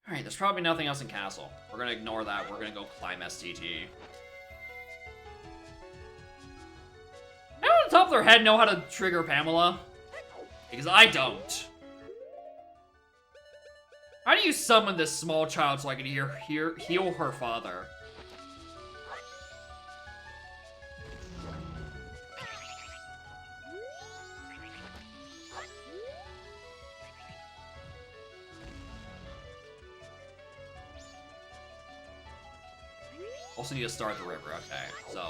Alright, there's probably nothing else in Castle. We're gonna ignore that, we're gonna go climb STT. Anyone on top of their head know how to trigger Pamela? Because I don't. How do you summon this small child so I can heal her father? Also need to start the river, okay, so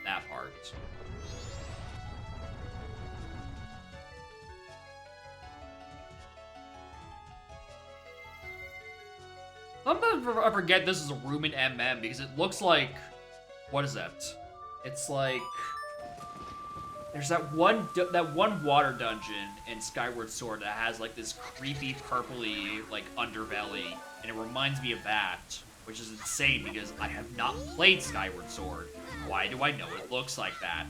that part. Sometimes I forget this is a room in MM because it looks like, what is that? It's like there's that one water dungeon in Skyward Sword that has like this creepy purpley like underbelly, and it reminds me of that, which is insane because I have not played Skyward Sword. Why do I know it looks like that?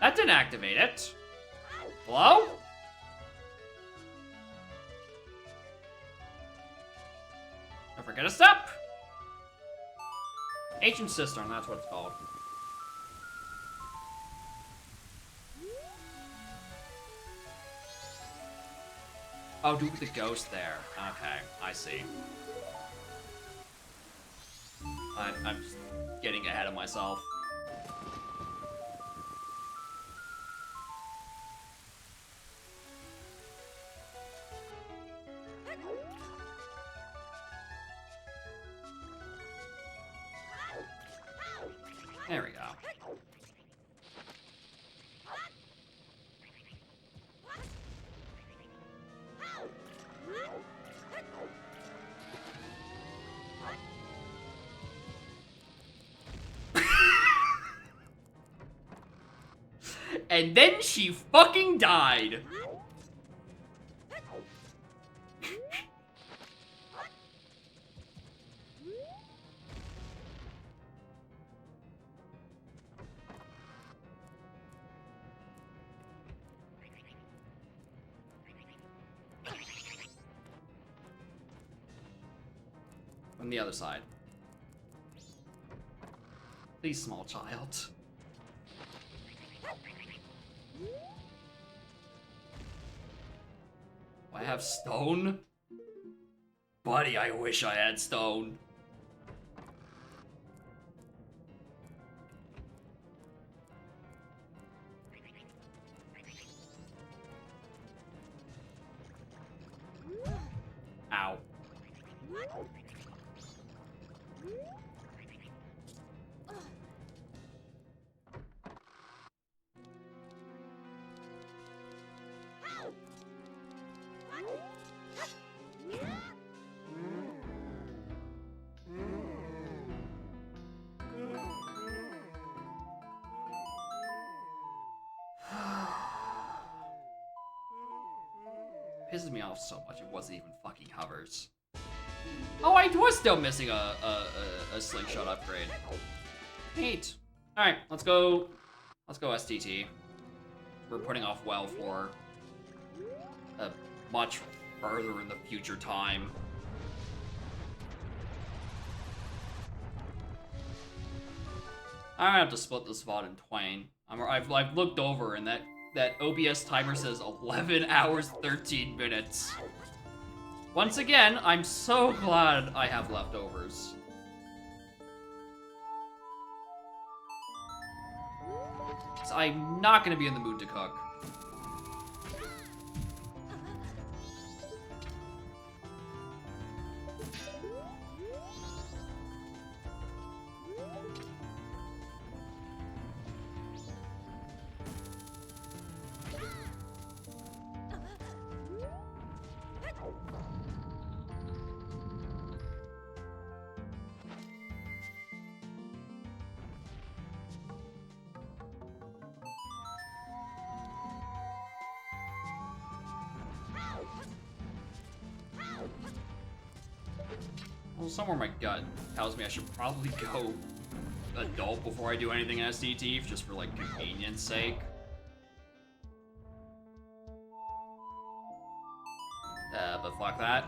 That didn't activate it. Hello? Don't forget a step! Ancient Cistern, that's what it's called. Oh, do the ghost there. Okay, I see. I'm just getting ahead of myself. There we go. And then she fucking died. On the other side. Please, small child. I have stone? Buddy, I wish I had stone. Ow. pisses me off so much it wasn't even fucking hovers. Oh, I was still missing a slingshot upgrade. Neat. Alright, let's go STT. We're putting off well for a much further in the future time. I'm gonna have to split this VOD in twain. I've looked over and that OBS timer says 11 hours 13 minutes. Once again, I'm so glad I have leftovers. So I'm not gonna be in the mood to cook. Well, somewhere my gut tells me I should probably go adult before I do anything STT, just for, like, convenience sake. But fuck that.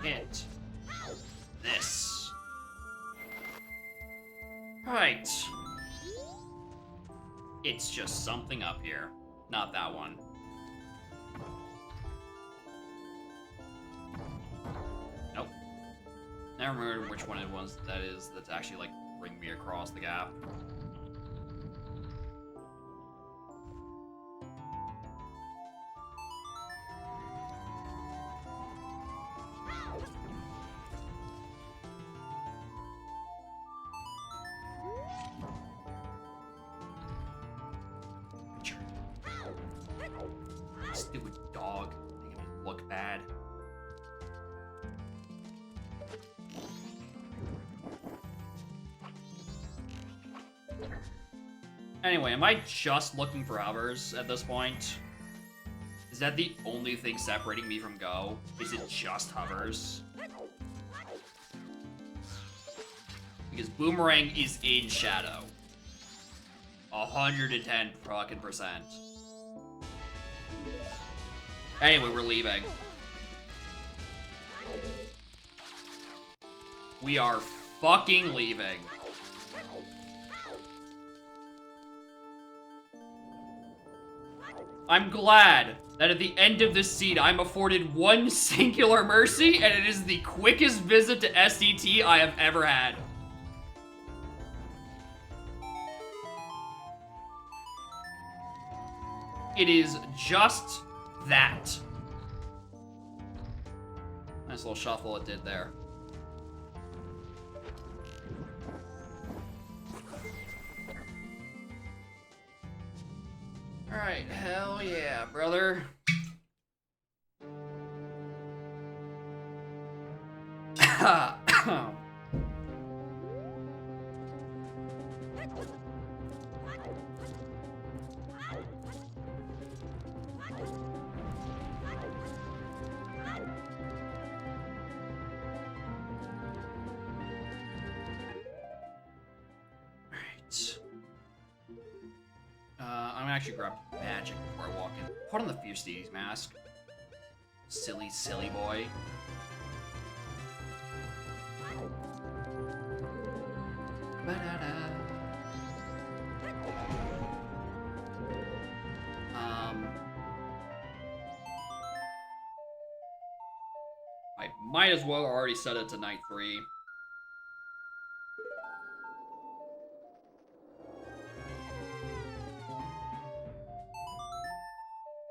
Hit. This. Right. It's just something up here. Not that one. Nope. I don't remember which one it was that is that's actually, like, bring me across the gap. Stupid dog. Making me look bad. Anyway, am I just looking for hovers at this point? Is that the only thing separating me from Go? Is it just hovers? Because Boomerang is in Shadow. 110 fucking percent. Anyway, we're leaving. We are fucking leaving. I'm glad that at the end of this scene, I'm afforded one singular mercy, and it is the quickest visit to STT I have ever had. It is just that. Nice little shuffle it did there. Alright, hell yeah, brother. I'm gonna actually grab magic before I walk in. Put on the Fierce Deity's mask. Silly, silly boy. Might as well already set it to night 3.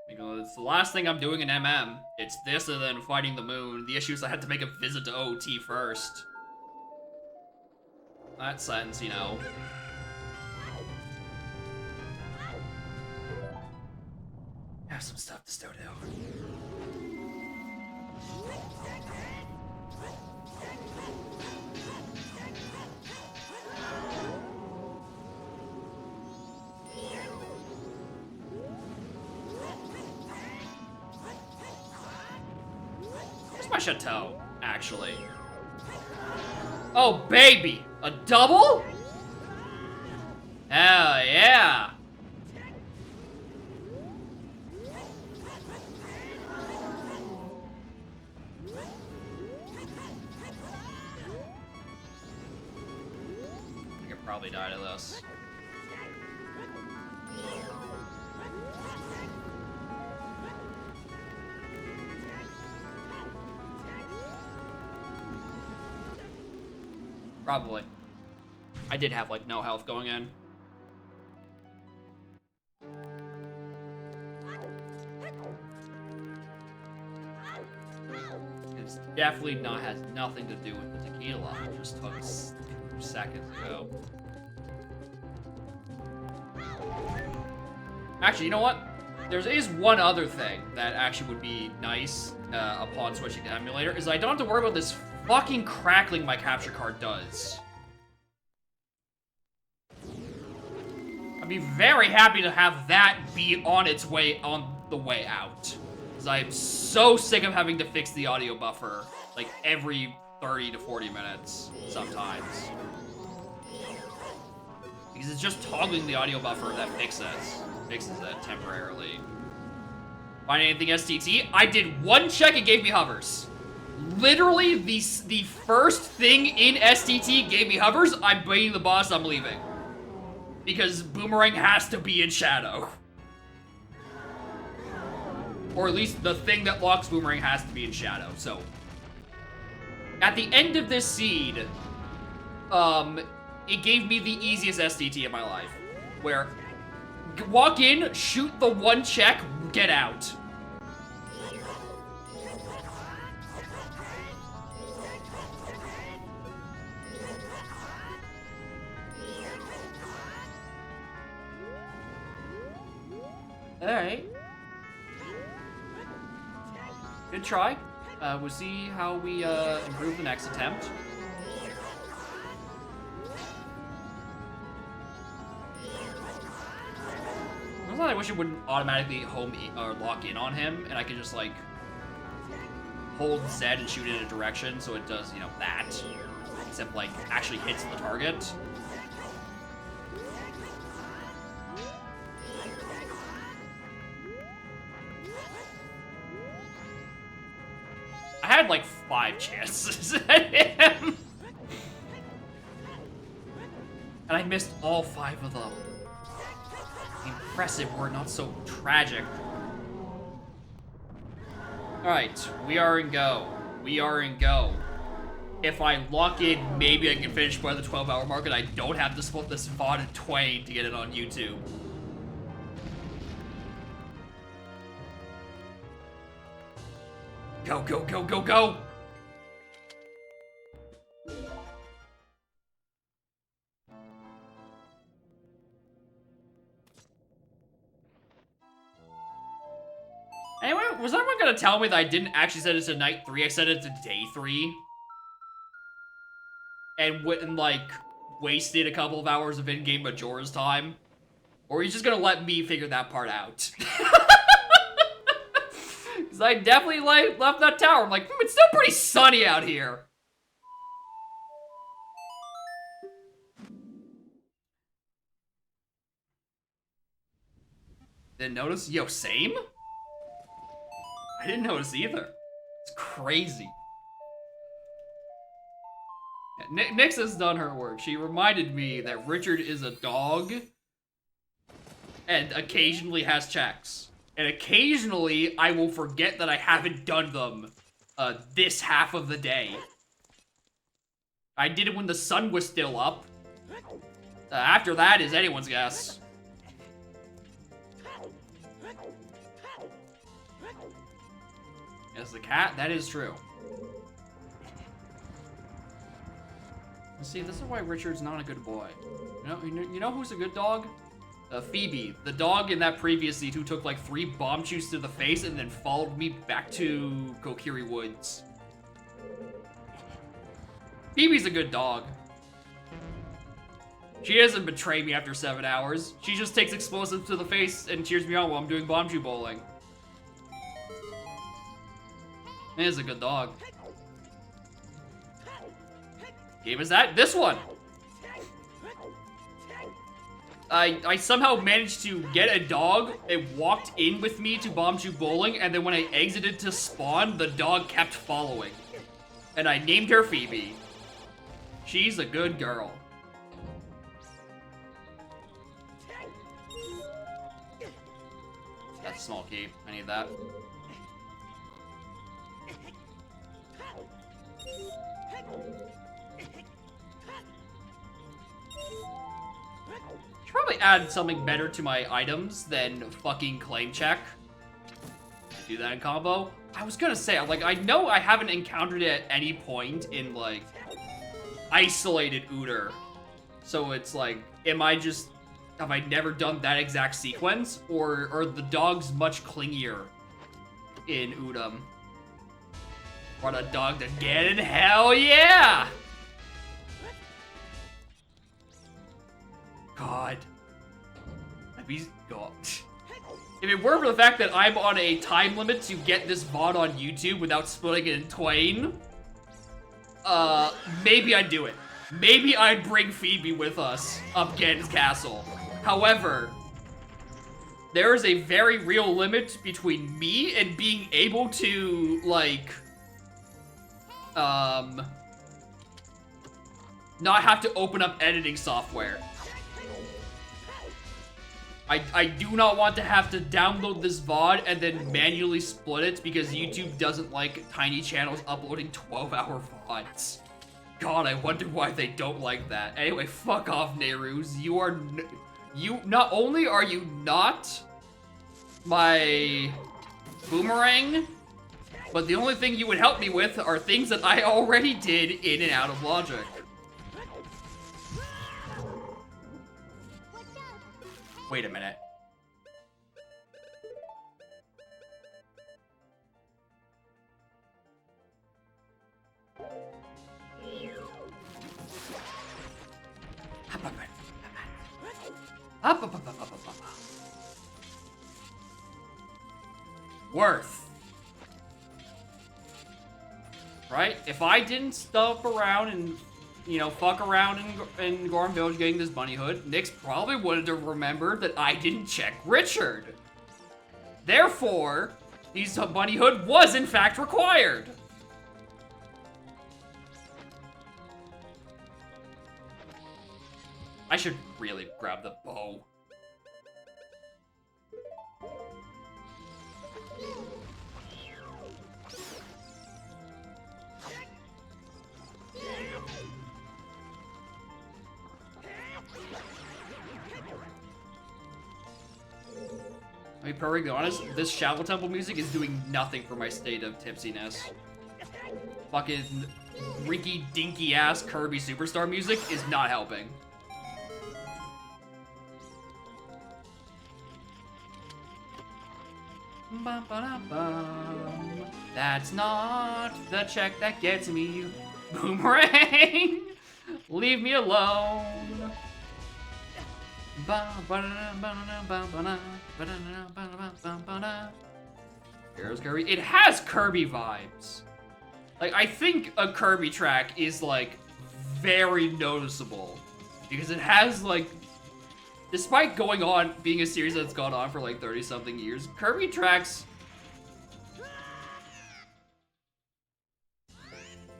Because it's the last thing I'm doing in MM. It's this and then fighting the moon. The issue is I had to make a visit to OT first. That sense, you know. Have some stuff to still do. Where's my chateau, actually? Oh, baby! A double? Hell yeah! I could probably die to this. Probably. I did have, like, no health going in. It's definitely has nothing to do with the tequila. It just took 2 seconds ago. Actually, you know what? There is one other thing that actually would be nice upon switching to emulator, is I don't have to worry about this fucking crackling my capture card does. I'd be very happy to have that be on its way on the way out. Because I'm so sick of having to fix the audio buffer like every 30 to 40 minutes sometimes. Because it's just toggling the audio buffer that fixes it temporarily. Find anything STT? I did one check, it gave me hovers. Literally, the first thing in STT gave me hovers. I'm beating the boss, I'm leaving. Because Boomerang has to be in Shadow. Or at least the thing that locks Boomerang has to be in Shadow, so. At the end of this seed, it gave me the easiest STT of my life. Where, walk in, shoot the one check, get out. Alright. Good try. We'll see how we improve the next attempt. I wish it wouldn't automatically or lock in on him, and I could just like hold Z and shoot in a direction so it does, you know, that. Except like actually hits the target. I had like 5 chances at him. And I missed all 5 of them. Impressive were not so tragic. Alright, we are in go. We are in go. If I lock in, maybe I can finish by the 12-hour mark and I don't have to split this VOD in twain to get it on YouTube. Go, go, go, go, go! Anyway, was anyone gonna tell me that I didn't actually set it to night 3, I set it to day 3? And went and, like, wasted a couple of hours of in-game Majora's time? Or are you just gonna let me figure that part out? Because I definitely, like, left that tower. I'm like, it's still pretty sunny out here. Didn't notice? Yo, same? I didn't notice either. It's crazy. Yeah, Nyx has done her work. She reminded me that Richard is a dog and occasionally has checks. And occasionally, I will forget that I haven't done them this half of the day. I did it when the sun was still up. After that is anyone's guess. Yes, the cat, that is true. See, this is why Richard's not a good boy. You know who's a good dog? Phoebe, the dog in that previous seed who took like 3 bomb shoots to the face and then followed me back to Kokiri Woods. Phoebe's a good dog. She doesn't betray me after 7 hours. She just takes explosives to the face and cheers me on while I'm doing bomb shoe bowling. It is a good dog. Game is that? This one! I somehow managed to get a dog. It walked in with me to bomb shoe bowling, and then when I exited to spawn, the dog kept following. And I named her Phoebe. She's a good girl. That's a small key. I need that. Should probably add something better to my items than fucking claim check. Do that in combo. I was gonna say, like, I know I haven't encountered it at any point in, like, isolated Uter. So it's like, have I never done that exact sequence? Or are the dogs much clingier in Udam? Brought a dog to get in? Hell yeah! God. God. If it weren't for the fact that I'm on a time limit to get this VOD on YouTube without splitting it in twain, maybe I'd do it. Maybe I'd bring Phoebe with us up Ganon's castle. However, there is a very real limit between me and being able to, like, not have to open up editing software. I do not want to have to download this VOD and then manually split it because YouTube doesn't like tiny channels uploading 12-hour VODs. God, I wonder why they don't like that. Anyway, fuck off, Nehruz. You not only are you not my boomerang, but the only thing you would help me with are things that I already did in and out of logic. Wait a minute. Worth. Right? If I didn't stuff around and, you know, fuck around in Gorm Village getting this bunny hood, Nyx probably wouldn't have remembered that I didn't check Richard. Therefore, this bunny hood was in fact required. I should really grab the bow. To be perfectly honest, this Shadow Temple music is doing nothing for my state of tipsiness. Fucking rinky-dinky ass Kirby Superstar music is not helping. That's not the check that gets me. Boomerang! Leave me alone. Here's Kirby. It has Kirby vibes. Like, I think a Kirby track is, like, very noticeable. Because it has, like, despite being a series that's gone on for, like, 30-something years, Kirby tracks...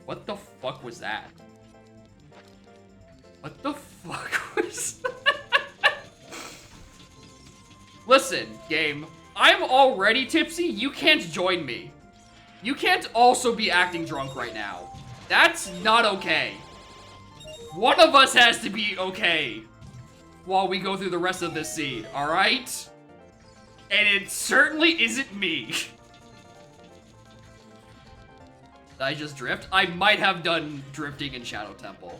What the fuck was that? What the fuck was that? Listen, game. I'm already tipsy. You can't join me. You can't also be acting drunk right now. That's not okay. One of us has to be okay while we go through the rest of this seed, alright? And it certainly isn't me. Did I just drift? I might have done drifting in Shadow Temple.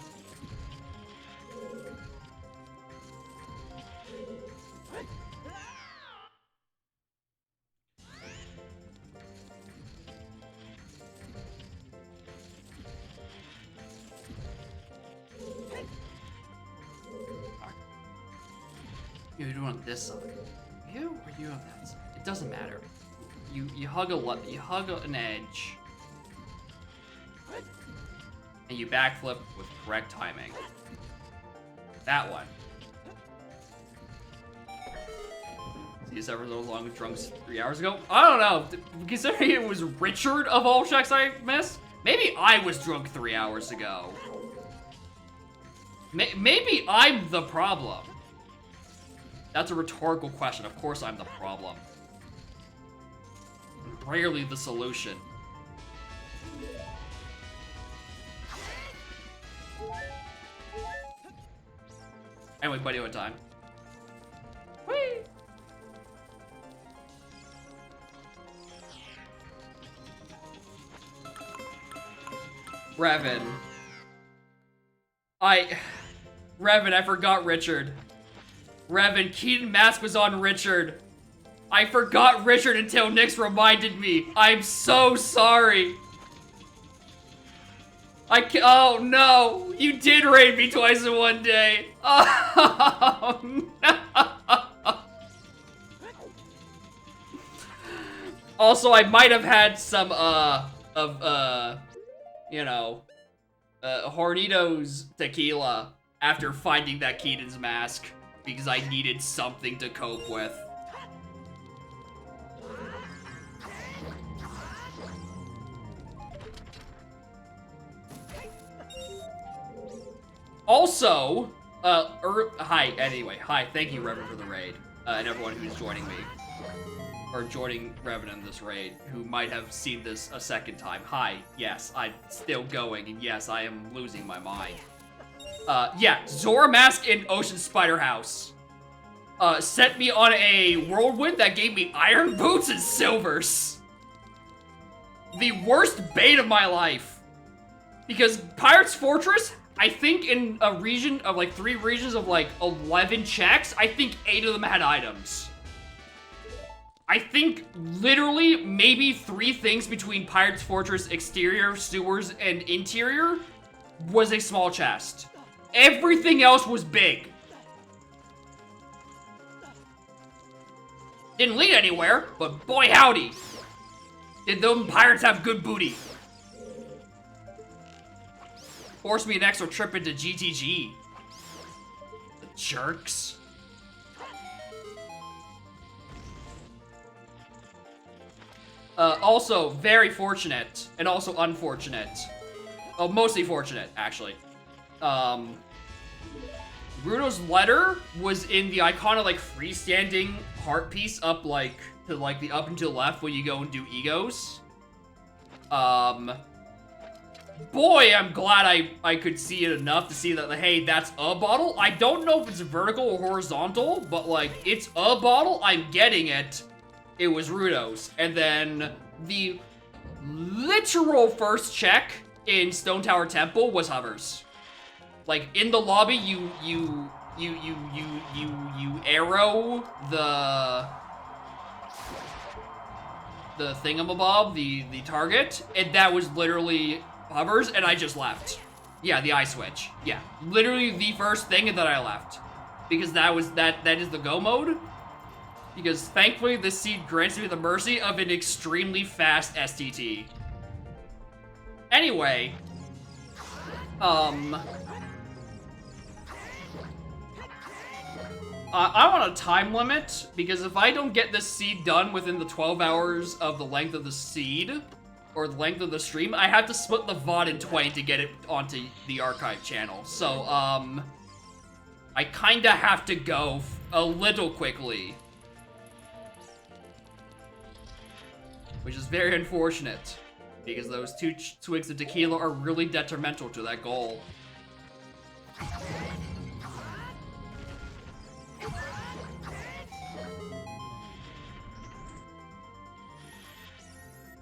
You're doing on this side. You or you on that side? It doesn't matter. You hug an edge. And you backflip with correct timing. That one. See this ever so long with drunks 3 hours ago? I don't know. Considering it was Richard of all checks I missed, maybe I was drunk 3 hours ago. Maybe I'm the problem. That's a rhetorical question. Of course I'm the problem. I'm rarely the solution. Anyway, buddy, what time? Whee! Revan, I forgot Richard. Revan, Keaton Mask was on Richard. I forgot Richard until Nyx reminded me. I'm so sorry. Oh no, you did raid me twice in one day. Oh no. Also, I might have had some, you know, Hornitos tequila after finding that Keaton's mask because I needed something to cope with. Also, hi, thank you, Revan, for the raid, and everyone who's joining me, or joining Revan in this raid, who might have seen this a second time. Hi, yes, I'm still going, and yes, I am losing my mind. Yeah, Zora Mask in Ocean Spider House, sent me on a whirlwind that gave me iron boots and silvers. The worst bait of my life. Because Pirate's Fortress, I think in a region of like 3 regions of like 11 checks, I think 8 of them had items. I think literally maybe 3 things between Pirate's Fortress exterior, sewers, and interior was a small chest. Everything else was big. Didn't lead anywhere, but boy howdy, did them pirates have good booty. Forced me an extra trip into GTG. The jerks. Also, very fortunate, and also unfortunate. Oh, mostly fortunate, actually. Rudo's letter was in the iconic, like, freestanding heart piece up, like, to, like, the up and to the left when you go and do egos. Boy, I'm glad I could see it enough to see that, hey, that's a bottle. I don't know if it's vertical or horizontal, but, like, it's a bottle. I'm getting it. It was Rudo's. And then the literal first check in Stone Tower Temple was Hovers. Like, in the lobby, you arrow the thingamabob, the target, and that was literally Hovers, and I just left. Yeah, the eye switch. Yeah, literally the first thing, and then I left. Because that is the go mode. Because thankfully, this seed grants me the mercy of an extremely fast STT. Anyway, I'm on a time limit, because if I don't get this seed done within the 12 hours of the length of the seed, or the length of the stream, I have to split the VOD in 20 to get it onto the archive channel. So, I kinda have to go a little quickly. Which is very unfortunate. Because those two swigs of tequila are really detrimental to that goal.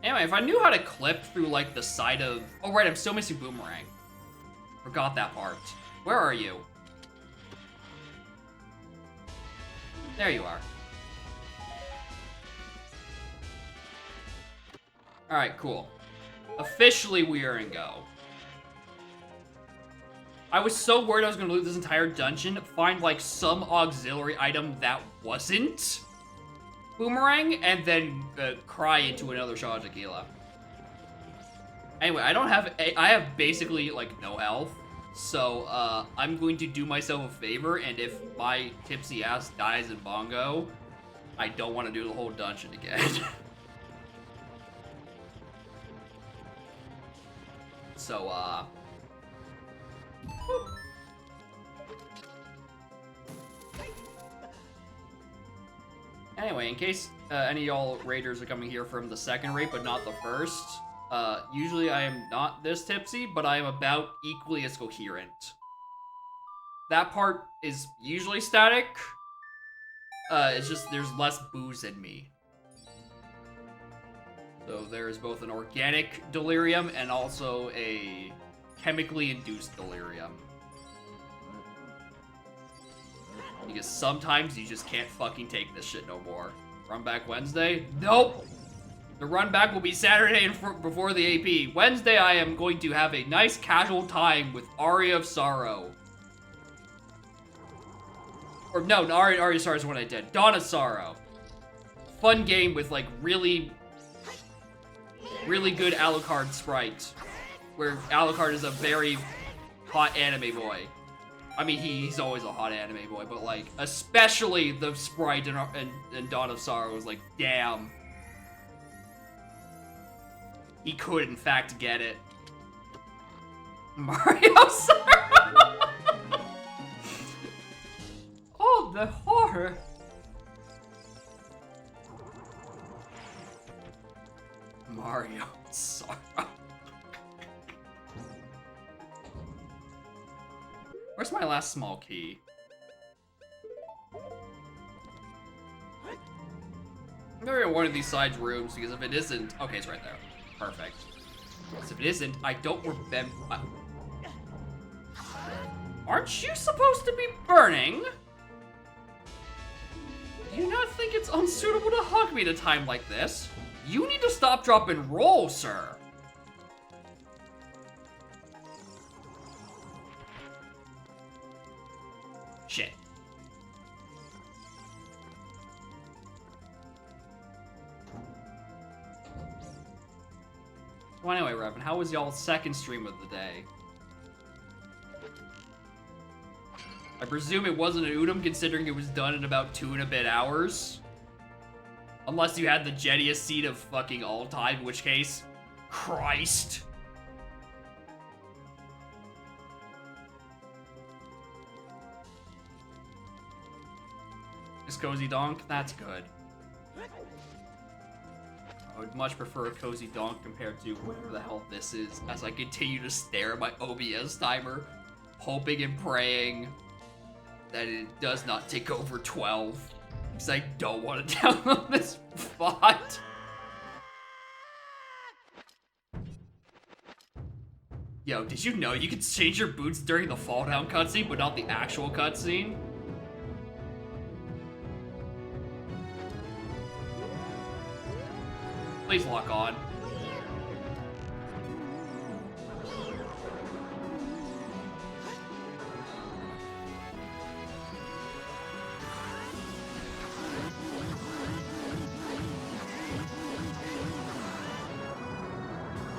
Anyway, if I knew how to clip through, like, the side of... Oh, right, I'm still missing Boomerang. Forgot that part. Where are you? There you are. Alright, cool. Officially, we are in go. I was so worried I was going to loot this entire dungeon, find, like, some auxiliary item that wasn't Boomerang, and then cry into another shot of tequila. Anyway, I have basically, like, no health, so, I'm going to do myself a favor, and if my tipsy ass dies in Bongo, I don't want to do the whole dungeon again. So, whoop. Anyway, in case any of y'all raiders are coming here from the second raid, but not the first, usually I am not this tipsy, but I am about equally as coherent. That part is usually static. It's just there's less booze in me. So there is both an organic delirium and also a chemically induced delirium. Because sometimes you just can't fucking take this shit no more. Run back Wednesday? Nope! The run back will be Saturday and before the AP. Wednesday I am going to have a nice casual time with Aria of Sorrow. Or no, Aria of Sorrow is what I did. Dawn of Sorrow. Fun game with like really good Alucard sprite. Where Alucard is a very hot anime boy. I mean, he's always a hot anime boy, but, like, especially the sprite in Dawn of Sorrow was like, damn. He could, in fact, get it. Mario Sorrow! Oh, the horror! Mario Sorrow. Where's my last small key? I'm gonna go to one of these side rooms because if it isn't... Okay, it's right there. Perfect. Because if it isn't, I don't remember... Aren't you supposed to be burning? Do you not think it's unsuitable to hug me at a time like this? You need to stop, drop, and roll, sir. Shit. Well, anyway, Revan, how was y'all's second stream of the day? I presume it wasn't an Udom, considering it was done in about 2 and a bit hours. Unless you had the jettiest seat of fucking all time, in which case, Christ. Is Cozy Donk? That's good. I would much prefer a Cozy Donk compared to whatever the hell this is, as I continue to stare at my OBS timer, hoping and praying that it does not tick over 12, because I don't want to download this bot. Yo, did you know you could change your boots during the fall down cutscene, but not the actual cutscene? Please lock on.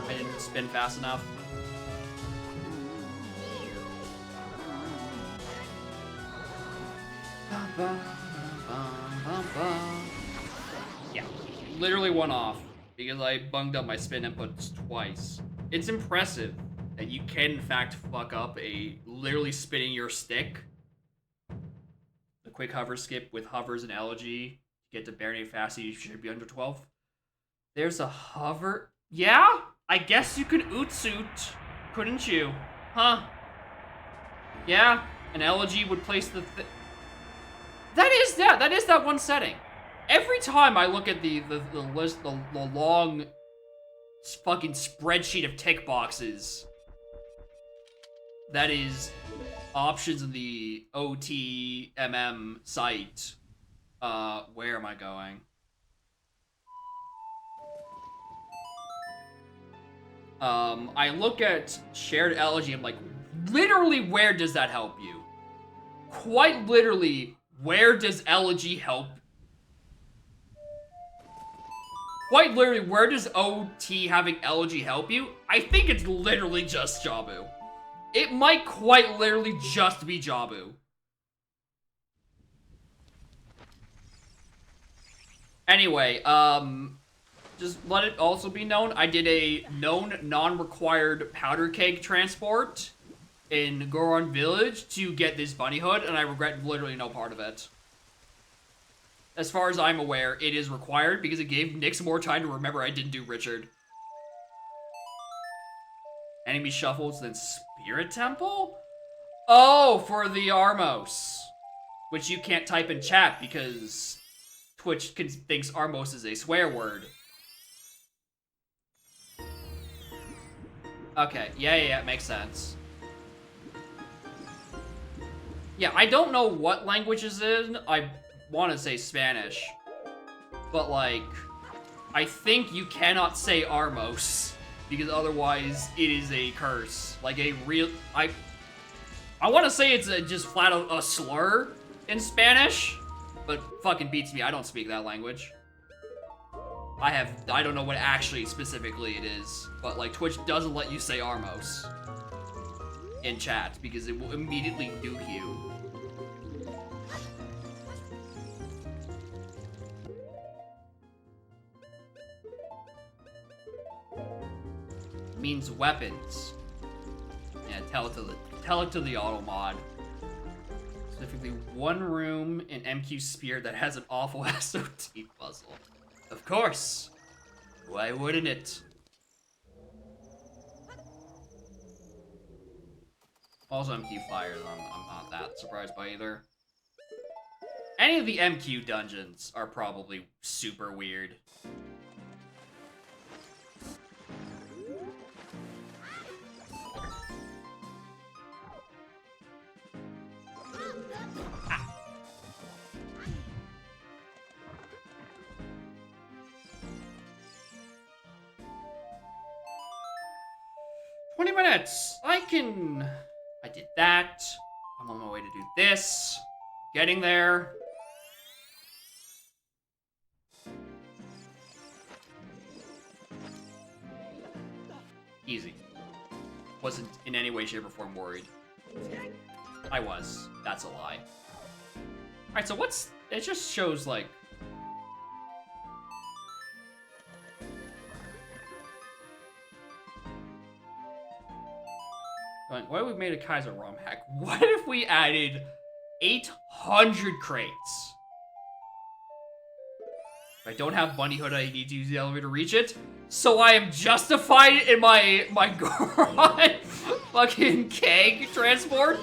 I didn't spin fast enough. Yeah, literally one off. Because I bunged up my spin inputs twice. It's impressive that you can, in fact, fuck up a literally spinning your stick. The quick hover skip with hovers and elegy to get to Baronade fast, you should be under 12. There's a hover... Yeah? I guess you could Ootsuit, couldn't you? Huh? Yeah, an elegy would place the That is that one setting. Every time I look at the list, the long fucking spreadsheet of tick boxes, that is options in the OTMM site. Where am I going? I look at shared elegy, I'm like, literally, where does that help you? Quite literally, where does elegy help? Quite literally, where does OT having elegy help you? I think it's literally just Jabu. It might quite literally just be Jabu. Anyway, just let it also be known, I did a known non-required powder keg transport in Goron Village to get this bunny hood, and I regret literally no part of it. As far as I'm aware, it is required because it gave Nyx more time to remember I didn't do Richard. Enemy shuffles, then Spirit Temple? Oh, for the Armos. Which you can't type in chat because Twitch thinks Armos is a swear word. Okay, yeah, it makes sense. Yeah, I don't know what language is in. I want to say Spanish. But, like, I think you cannot say Armos, because otherwise it is a curse. Like a real... I want to say it's just flat out a slur in Spanish, but fucking beats me. I don't speak that language. I don't know what actually specifically it is, but like Twitch doesn't let you say Armos in chat because it will immediately nuke you. Means weapons. Yeah, tell it to the auto mod. Specifically, one room in MQ Spear that has an awful SOT puzzle. Of course. Why wouldn't it? Also, MQ Flyers, I'm not that surprised by either. Any of the MQ dungeons are probably super weird. Ah. 20 minutes! I did that. I'm on my way to do this. Getting there. Easy. Wasn't in any way, shape, or form worried. I was. That's a lie. Alright, so what's... It just shows, like... What if we made a Kaiser ROM hack? What if we added 800 crates? If I don't have Bunny Hood, I need to use the elevator to reach it. So I am justified in my Goron fucking keg transport?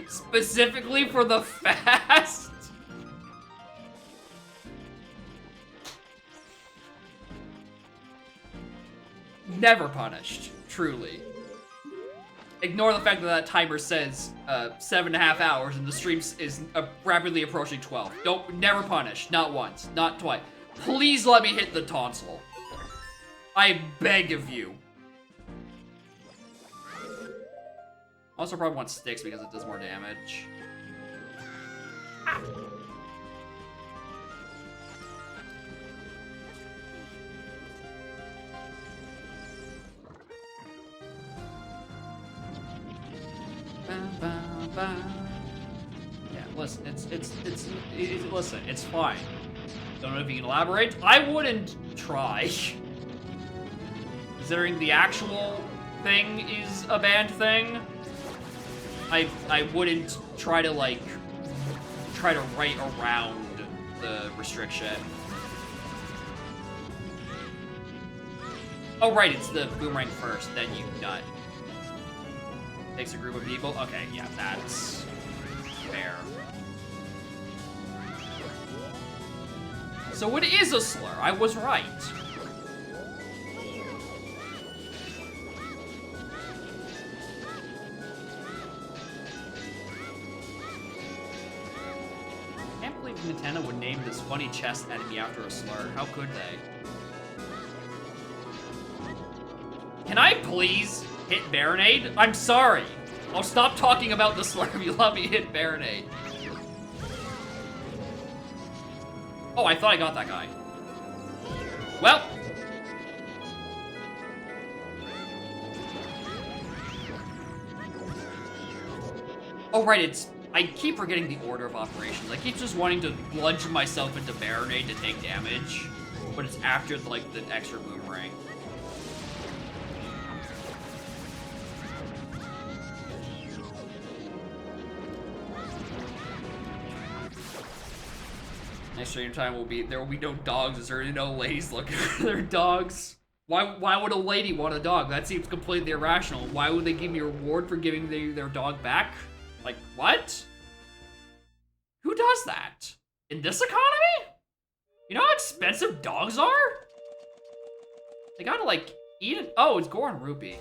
Specifically for the fast? Never punished, truly. Ignore the fact that that timer says 7.5 hours and the stream is rapidly approaching 12. Never punish. Not once. Not twice. Please let me hit the tonsil. I beg of you. Also probably want sticks because it does more damage. Ah. Yeah, listen, listen, it's fine. Don't know if you can elaborate. I wouldn't try. Considering the actual thing is a banned thing, I wouldn't try to write around the restriction. Oh, right, it's the boomerang first, then you nut. Takes a group of people? Okay, yeah, that's fair. So it is a slur. I was right. I can't believe Nintendo would name this funny chest enemy after a slur. How could they? Can I please hit Baronade? I'm sorry. I'll stop talking about the slur if you let me hit Baronade. Oh, I thought I got that guy. Well. Oh, right, it's... I keep forgetting the order of operations. I keep just wanting to bludgeon myself into Baronade to take damage. But it's after, like, the extra boomerang. Next stream time there will be no dogs. Is there no ladies looking for their dogs? Why would a lady want a dog? That seems completely irrational. Why would they give me a reward for giving their dog back? Like, what? Who does that? In this economy? You know how expensive dogs are? They gotta, like, eat it. Oh, it's Goron Rupee.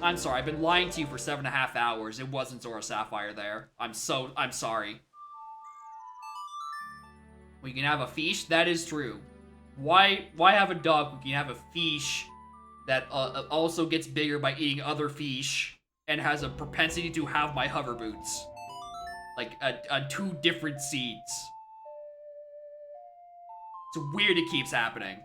I'm sorry, I've been lying to you for 7.5 hours. It wasn't Zora Sapphire there. I'm sorry. We can have a fish? That is true. Why have a dog who can have a fish that also gets bigger by eating other fish and has a propensity to have my hover boots? Like, on 2 different seeds. It's weird it keeps happening.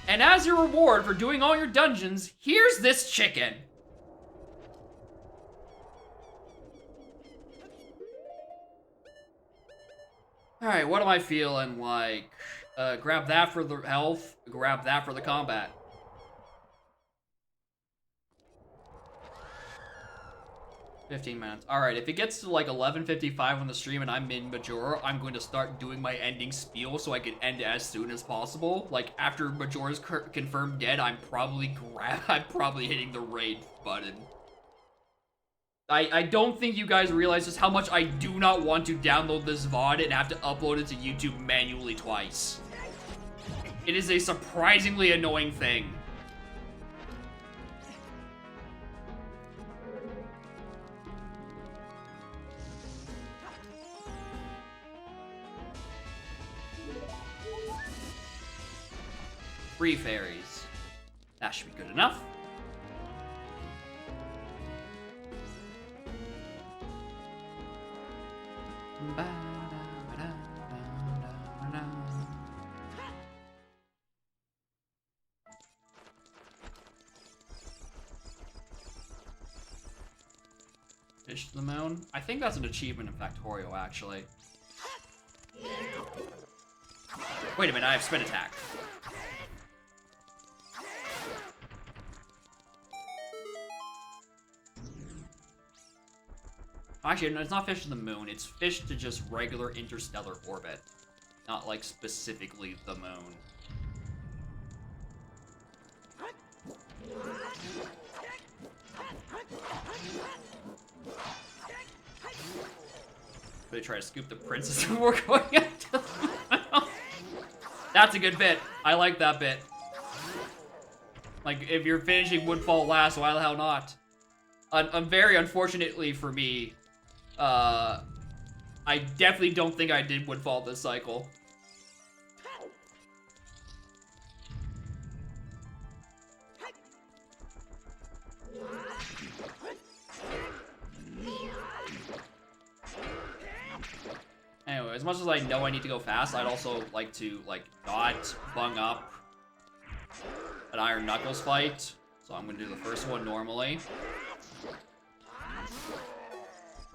And as your reward for doing all your dungeons, here's this chicken. Alright, what am I feeling like? Grab that for the health, grab that for the combat. $15 minutes. Alright, if it gets to like 11:55 on the stream and I'm in Majora, I'm going to start doing my ending spiel so I can end as soon as possible. Like, after Majora's confirmed dead, I'm probably hitting the raid button. I don't think you guys realize just how much I do not want to download this VOD and have to upload it to YouTube manually twice. It is a surprisingly annoying thing. Free fairies. That should be good enough. Fish to the moon? I think that's an achievement in Factorio, actually. Wait a minute, I have spin attack. Actually, no, it's not fish to the moon, it's fish to just regular interstellar orbit. Not, like, specifically the moon. They try to scoop the princess before going into the moon. That's a good bit. I like that bit. Like, if you're finishing Woodfall last, why the hell not? Very unfortunately for me, I definitely don't think I did Woodfall this cycle. Anyway, as much as I know I need to go fast, I'd also like to, like, not bung up an Iron Knuckles fight. So I'm gonna do the first one normally.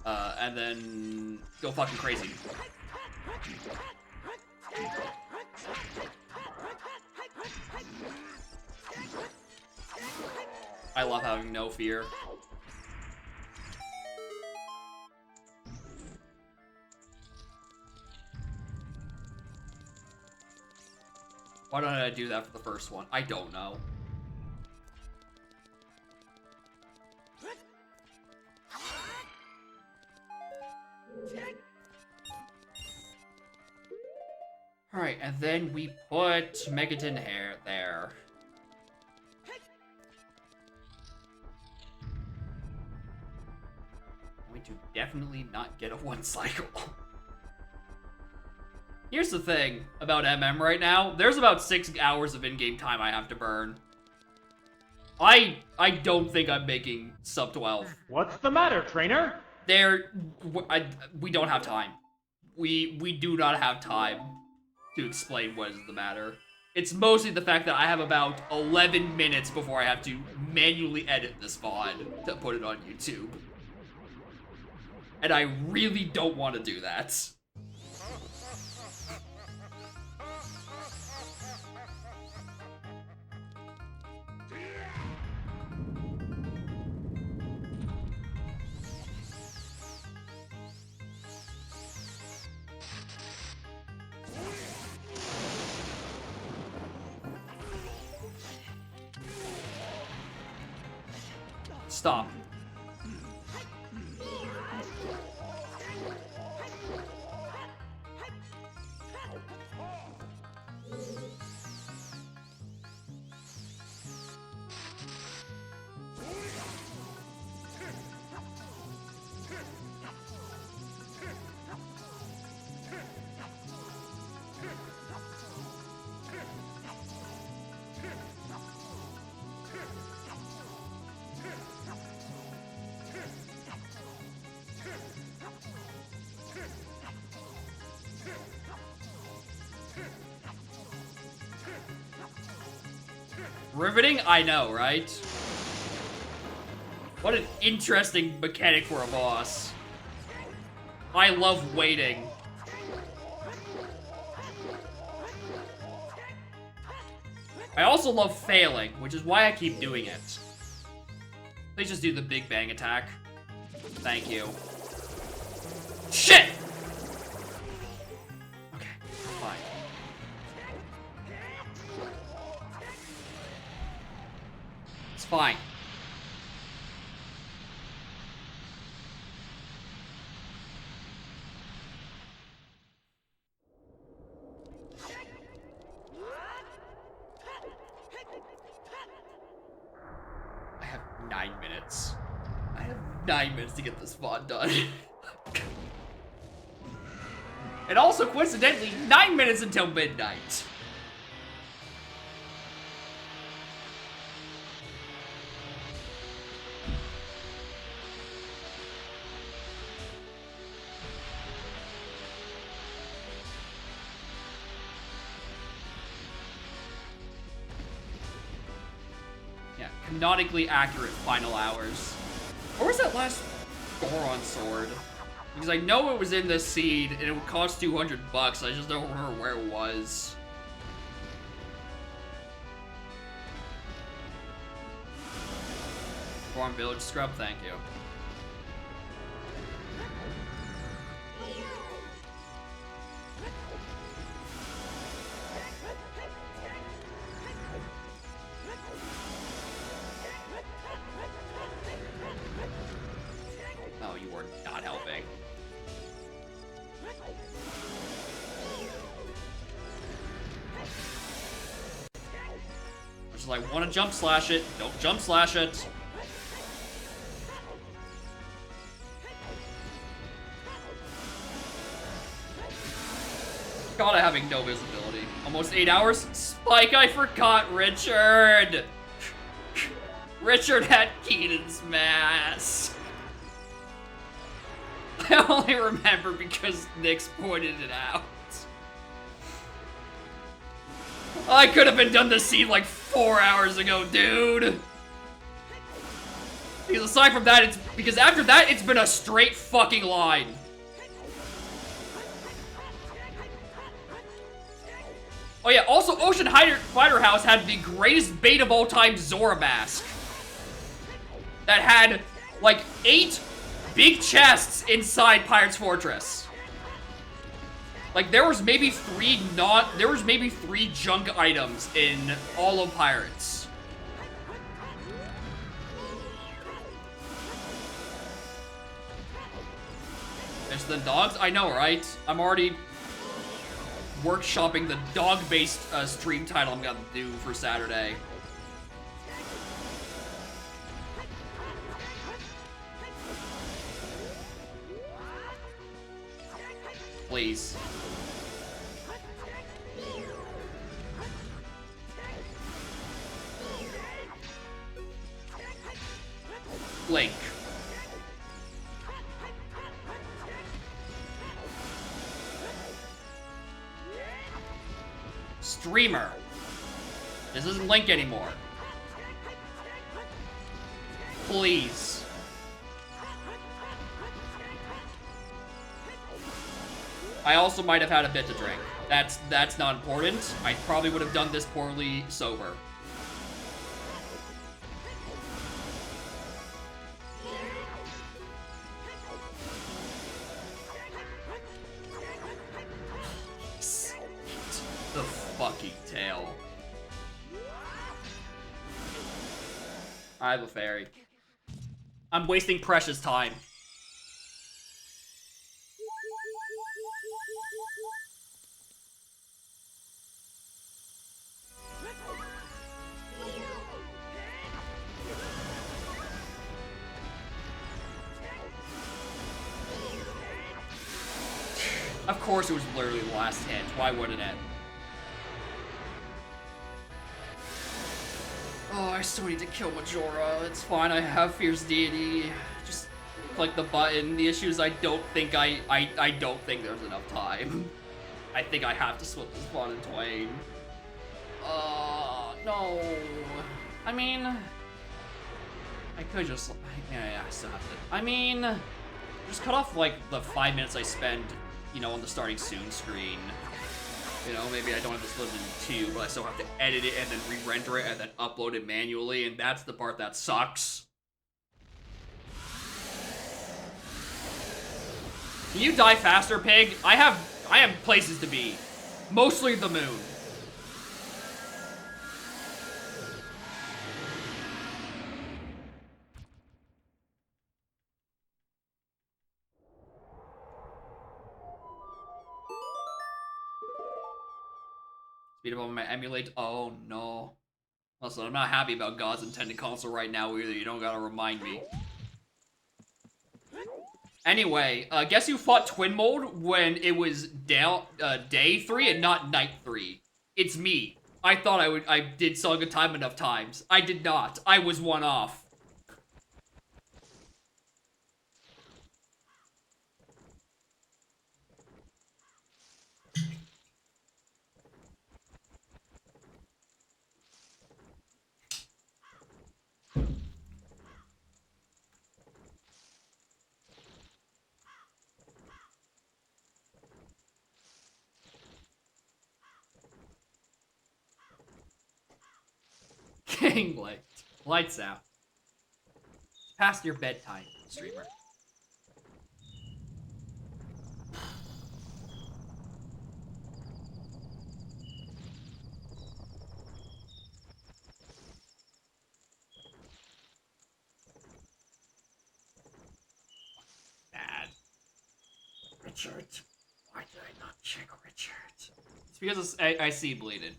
And then go fucking crazy. I love having no fear. Why don't I do that for the first one? I don't know. Alright, and then we put Megaton Hair there. I'm going to definitely not get a 1 cycle. Here's the thing about MM right now. There's about 6 hours of in-game time I have to burn. I don't think I'm making sub 12. What's the matter, trainer? We don't have time. We do not have time to explain what is the matter. It's mostly the fact that I have about 11 minutes before I have to manually edit this VOD to put it on YouTube. And I really don't want to do that. Stop. Riveting? I know, right? What an interesting mechanic for a boss. I love waiting. I also love failing, which is why I keep doing it. Please just do the Big Bang attack. Thank you. Shit! Okay, fine. It's fine. I have 9 minutes. I have 9 minutes to get this VOD done. And also, coincidentally, 9 minutes until midnight. Yeah, canonically accurate final hours. Where was that last Goron sword? Because I know it was in this seed, and it would cost $200. I just don't remember where it was. Farm Village Scrub, thank you. Oh, you are not helping. Which is like, want to jump slash it, don't jump slash it. God, I'm having no visibility. Almost 8 hours? Spike, I forgot Richard! Richard had Keenan's mask. I only remember because Nyx pointed it out. I could have been done this scene like 4 hours ago, dude. Because aside from that, because after that, it's been a straight fucking line. Oh yeah, also Ocean Fighter House had the greatest bait of all time Zora mask. That had like 8 big chests inside Pirate's Fortress. Like, there was maybe three junk items in all of Pirates. It's the dogs? I know, right? I'm already workshopping the dog-based stream title I'm gonna do for Saturday. Please. Link. Streamer. This isn't Link anymore. Please. I also might have had a bit to drink. That's not important. I probably would have done this poorly sober. The fucking tail. I have a fairy. I'm wasting precious time. Of course it was literally the last hit. Why wouldn't it? Oh, I still need to kill Majora. It's fine, I have Fierce Deity. Just click the button. The issue is I don't think I don't think there's enough time. I think I have to split this one in twain. No. I mean, I could just, yeah, I still have to. I mean, just cut off like the 5 minutes I spend, you know, on the starting soon screen. You know, maybe I don't have to split it in two, but I still have to edit it and then re-render it and then upload it manually, and that's the part that sucks. Can you die faster, pig? I have places to be. Mostly the moon. Speed up on my emulate. Oh no. Listen, I'm not happy about God's intended console right now either. You don't gotta remind me. Anyway, guess who fought Twin Mode when it was day 3 and not night 3? It's me. I thought I did Song of Time enough times. I did not. I was one off. King Light. Lights out. Past your bedtime, streamer. Bad. Richard. Why did I not check Richard? It's because I see bleeded.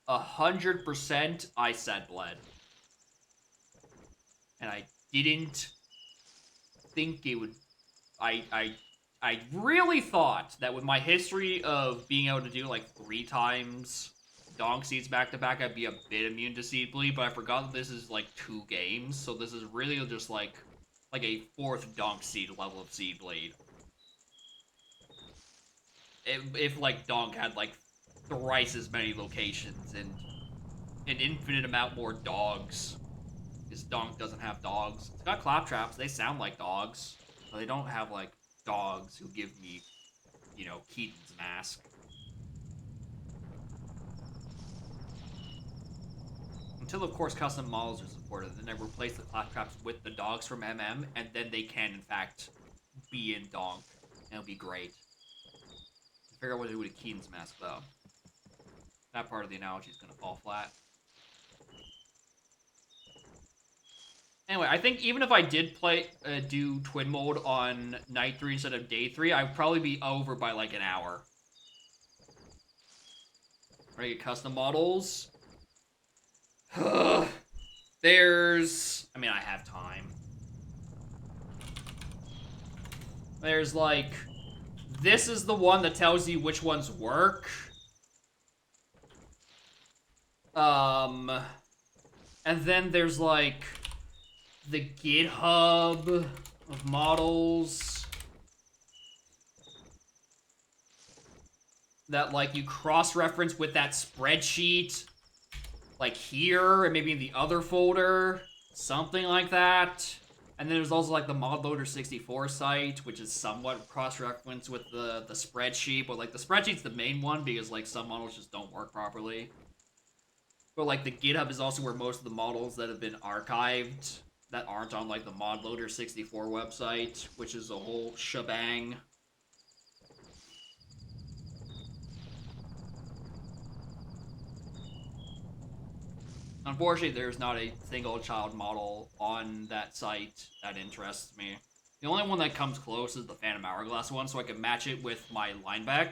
100% I said bled. And I didn't think it would... I really thought that with my history of being able to do like 3 times donk seeds back to back, I'd be a bit immune to seed bleed, but I forgot that this is like 2 games, so this is really just like a 4th donk seed level of seed bleed. If like donk had like thrice as many locations and an infinite amount more dogs. Because donk doesn't have dogs. It's got claptraps, they sound like dogs. But they don't have like dogs who give me, you know, Keaton's mask. Until of course custom models are supported, then they replace the claptraps with the dogs from MM, and then they can in fact be in donk. And it'll be great. Figure out what to do with a Keaton's mask, though. That part of the analogy is gonna fall flat. Anyway, I think even if I did do twin mode on night 3 instead of day 3, I'd probably be over by like an hour. Ready to get custom models? There's... I mean, I have time. There's like... This is the one that tells you which ones work. And then there's like... the GitHub of models. That, like, you cross-reference with that spreadsheet. Like, here, and maybe in the other folder. Something like that. And then there's also, like, the ModLoader 64 site, which is somewhat cross-referenced with the spreadsheet. But, like, the spreadsheet's the main one, because, like, some models just don't work properly. But, like, the GitHub is also where most of the models that have been archived that aren't on, like, the ModLoader 64 website, which is a whole shebang. Unfortunately, there's not a single child model on that site that interests me. The only one that comes close is the Phantom Hourglass one, so I can match it with my Lineback.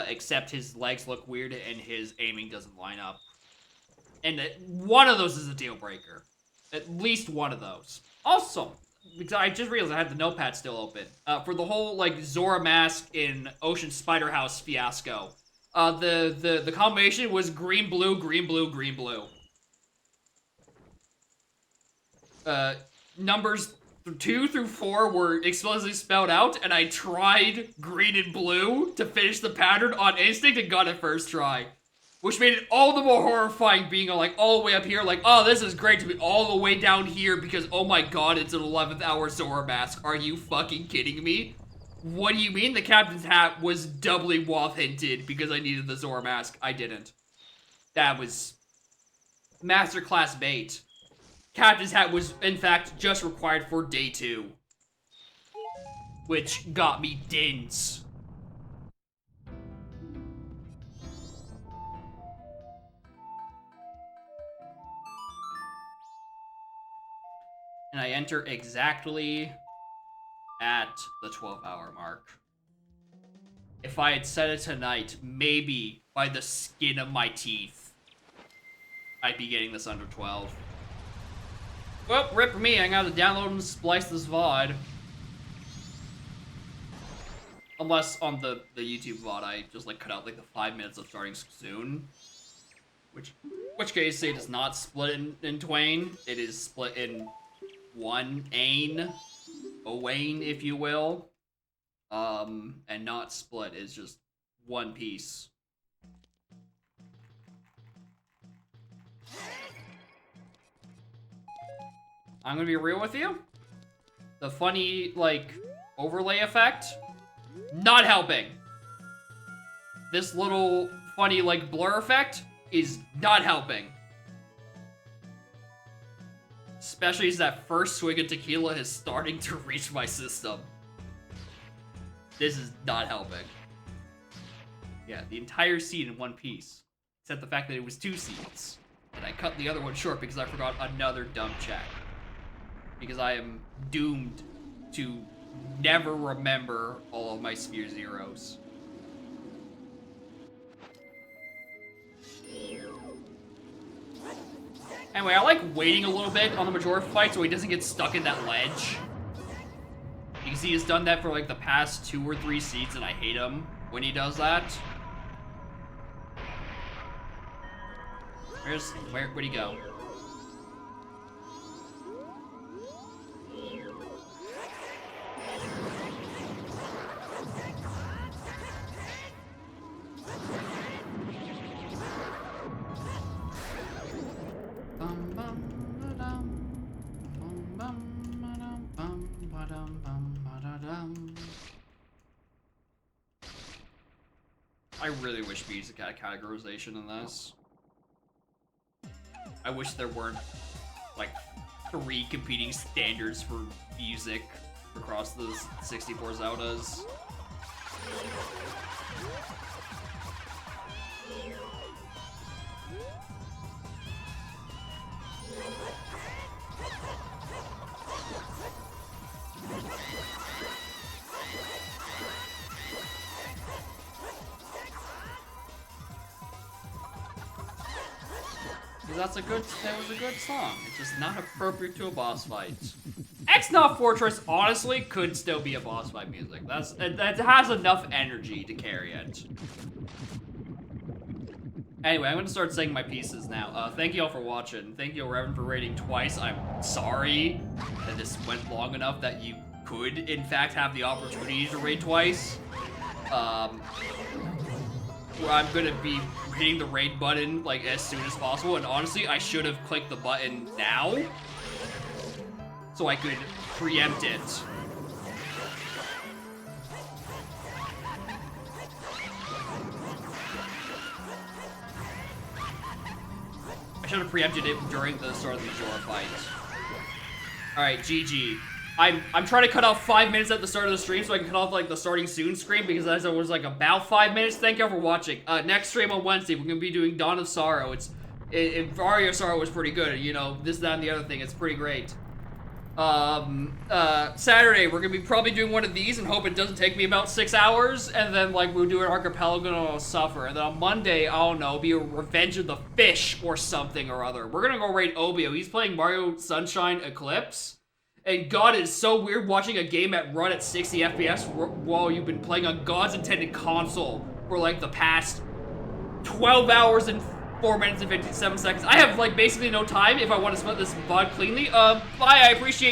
Except his legs look weird and his aiming doesn't line up. And one of those is a deal breaker. At least one of those. Also, because I just realized I had the notepad still open. For the whole, like, Zora mask in Ocean Spider House fiasco. The combination was green, blue, green, blue, green, blue. Numbers 2 through 4 were explicitly spelled out, and I tried green and blue to finish the pattern on instinct and got it first try. Which made it all the more horrifying being like all the way up here, like, oh, this is great to be all the way down here because, oh my god, it's an 11th hour Zora mask. Are you fucking kidding me? What do you mean the captain's hat was doubly Wath hinted because I needed the Zora mask? I didn't. That was masterclass bait. Captain's hat was, in fact, just required for day 2. Which got me dins. And I enter exactly at the 12-hour mark. If I had said it tonight, maybe by the skin of my teeth, I'd be getting this under 12. Well, rip me, I gotta download and splice this VOD. Unless on the YouTube VOD, I just like cut out like the 5 minutes of starting soon. Which case it is not split in twain. It is split in one ain. Owain, if you will. And not split, is just one piece. I'm gonna be real with you. The funny, like, overlay effect, not helping. This little funny, like, blur effect is not helping. Especially as that first swig of tequila is starting to reach my system. This is not helping. Yeah, the entire scene in one piece. Except the fact that it was 2 scenes. And I cut the other one short because I forgot another dumb check. Because I am doomed to never remember all of my Sphere Zeros. Anyway, I like waiting a little bit on the Majora fight so he doesn't get stuck in that ledge. Because he has done that for like the past 2 or 3 seats and I hate him when he does that. Where'd he go? I really wish music had categorization in this. I wish there weren't, like, 3 competing standards for music across the 64 Zeldas. That was a good song. It's just not appropriate to a boss fight. Exnoth Fortress honestly could still be a boss fight music. That has enough energy to carry it. Anyway, I'm gonna start saying my pieces now. Thank you all for watching. Thank you, Revan, for raiding twice. I'm sorry that this went long enough that you could, in fact, have the opportunity to raid twice. I'm gonna be hitting the raid button like as soon as possible, and honestly, I should have clicked the button now so I could preempt it. I should have preempted it during the start of the Majora fight. Alright, GG. I'm trying to cut off 5 minutes at the start of the stream so I can cut off like the starting soon screen because as it was like about 5 minutes. Thank you all for watching. Next stream on Wednesday, we're gonna be doing Dawn of Sorrow. Aria of Sorrow was pretty good. You know, this, that, and the other thing. It's pretty great. Saturday, we're gonna be probably doing one of these and hope it doesn't take me about 6 hours. And then like we'll do an Archipelago and I'll suffer. And then on Monday, I don't know, be a Revenge of the Fish or something or other. We're gonna go raid Obio. He's playing Mario Sunshine Eclipse. And God, it's so weird watching a game run at 60 FPS while you've been playing on God's intended console for like the past 12 hours and 4 minutes and 57 seconds. I have like basically no time if I want to split this VOD cleanly. Bye, I appreciate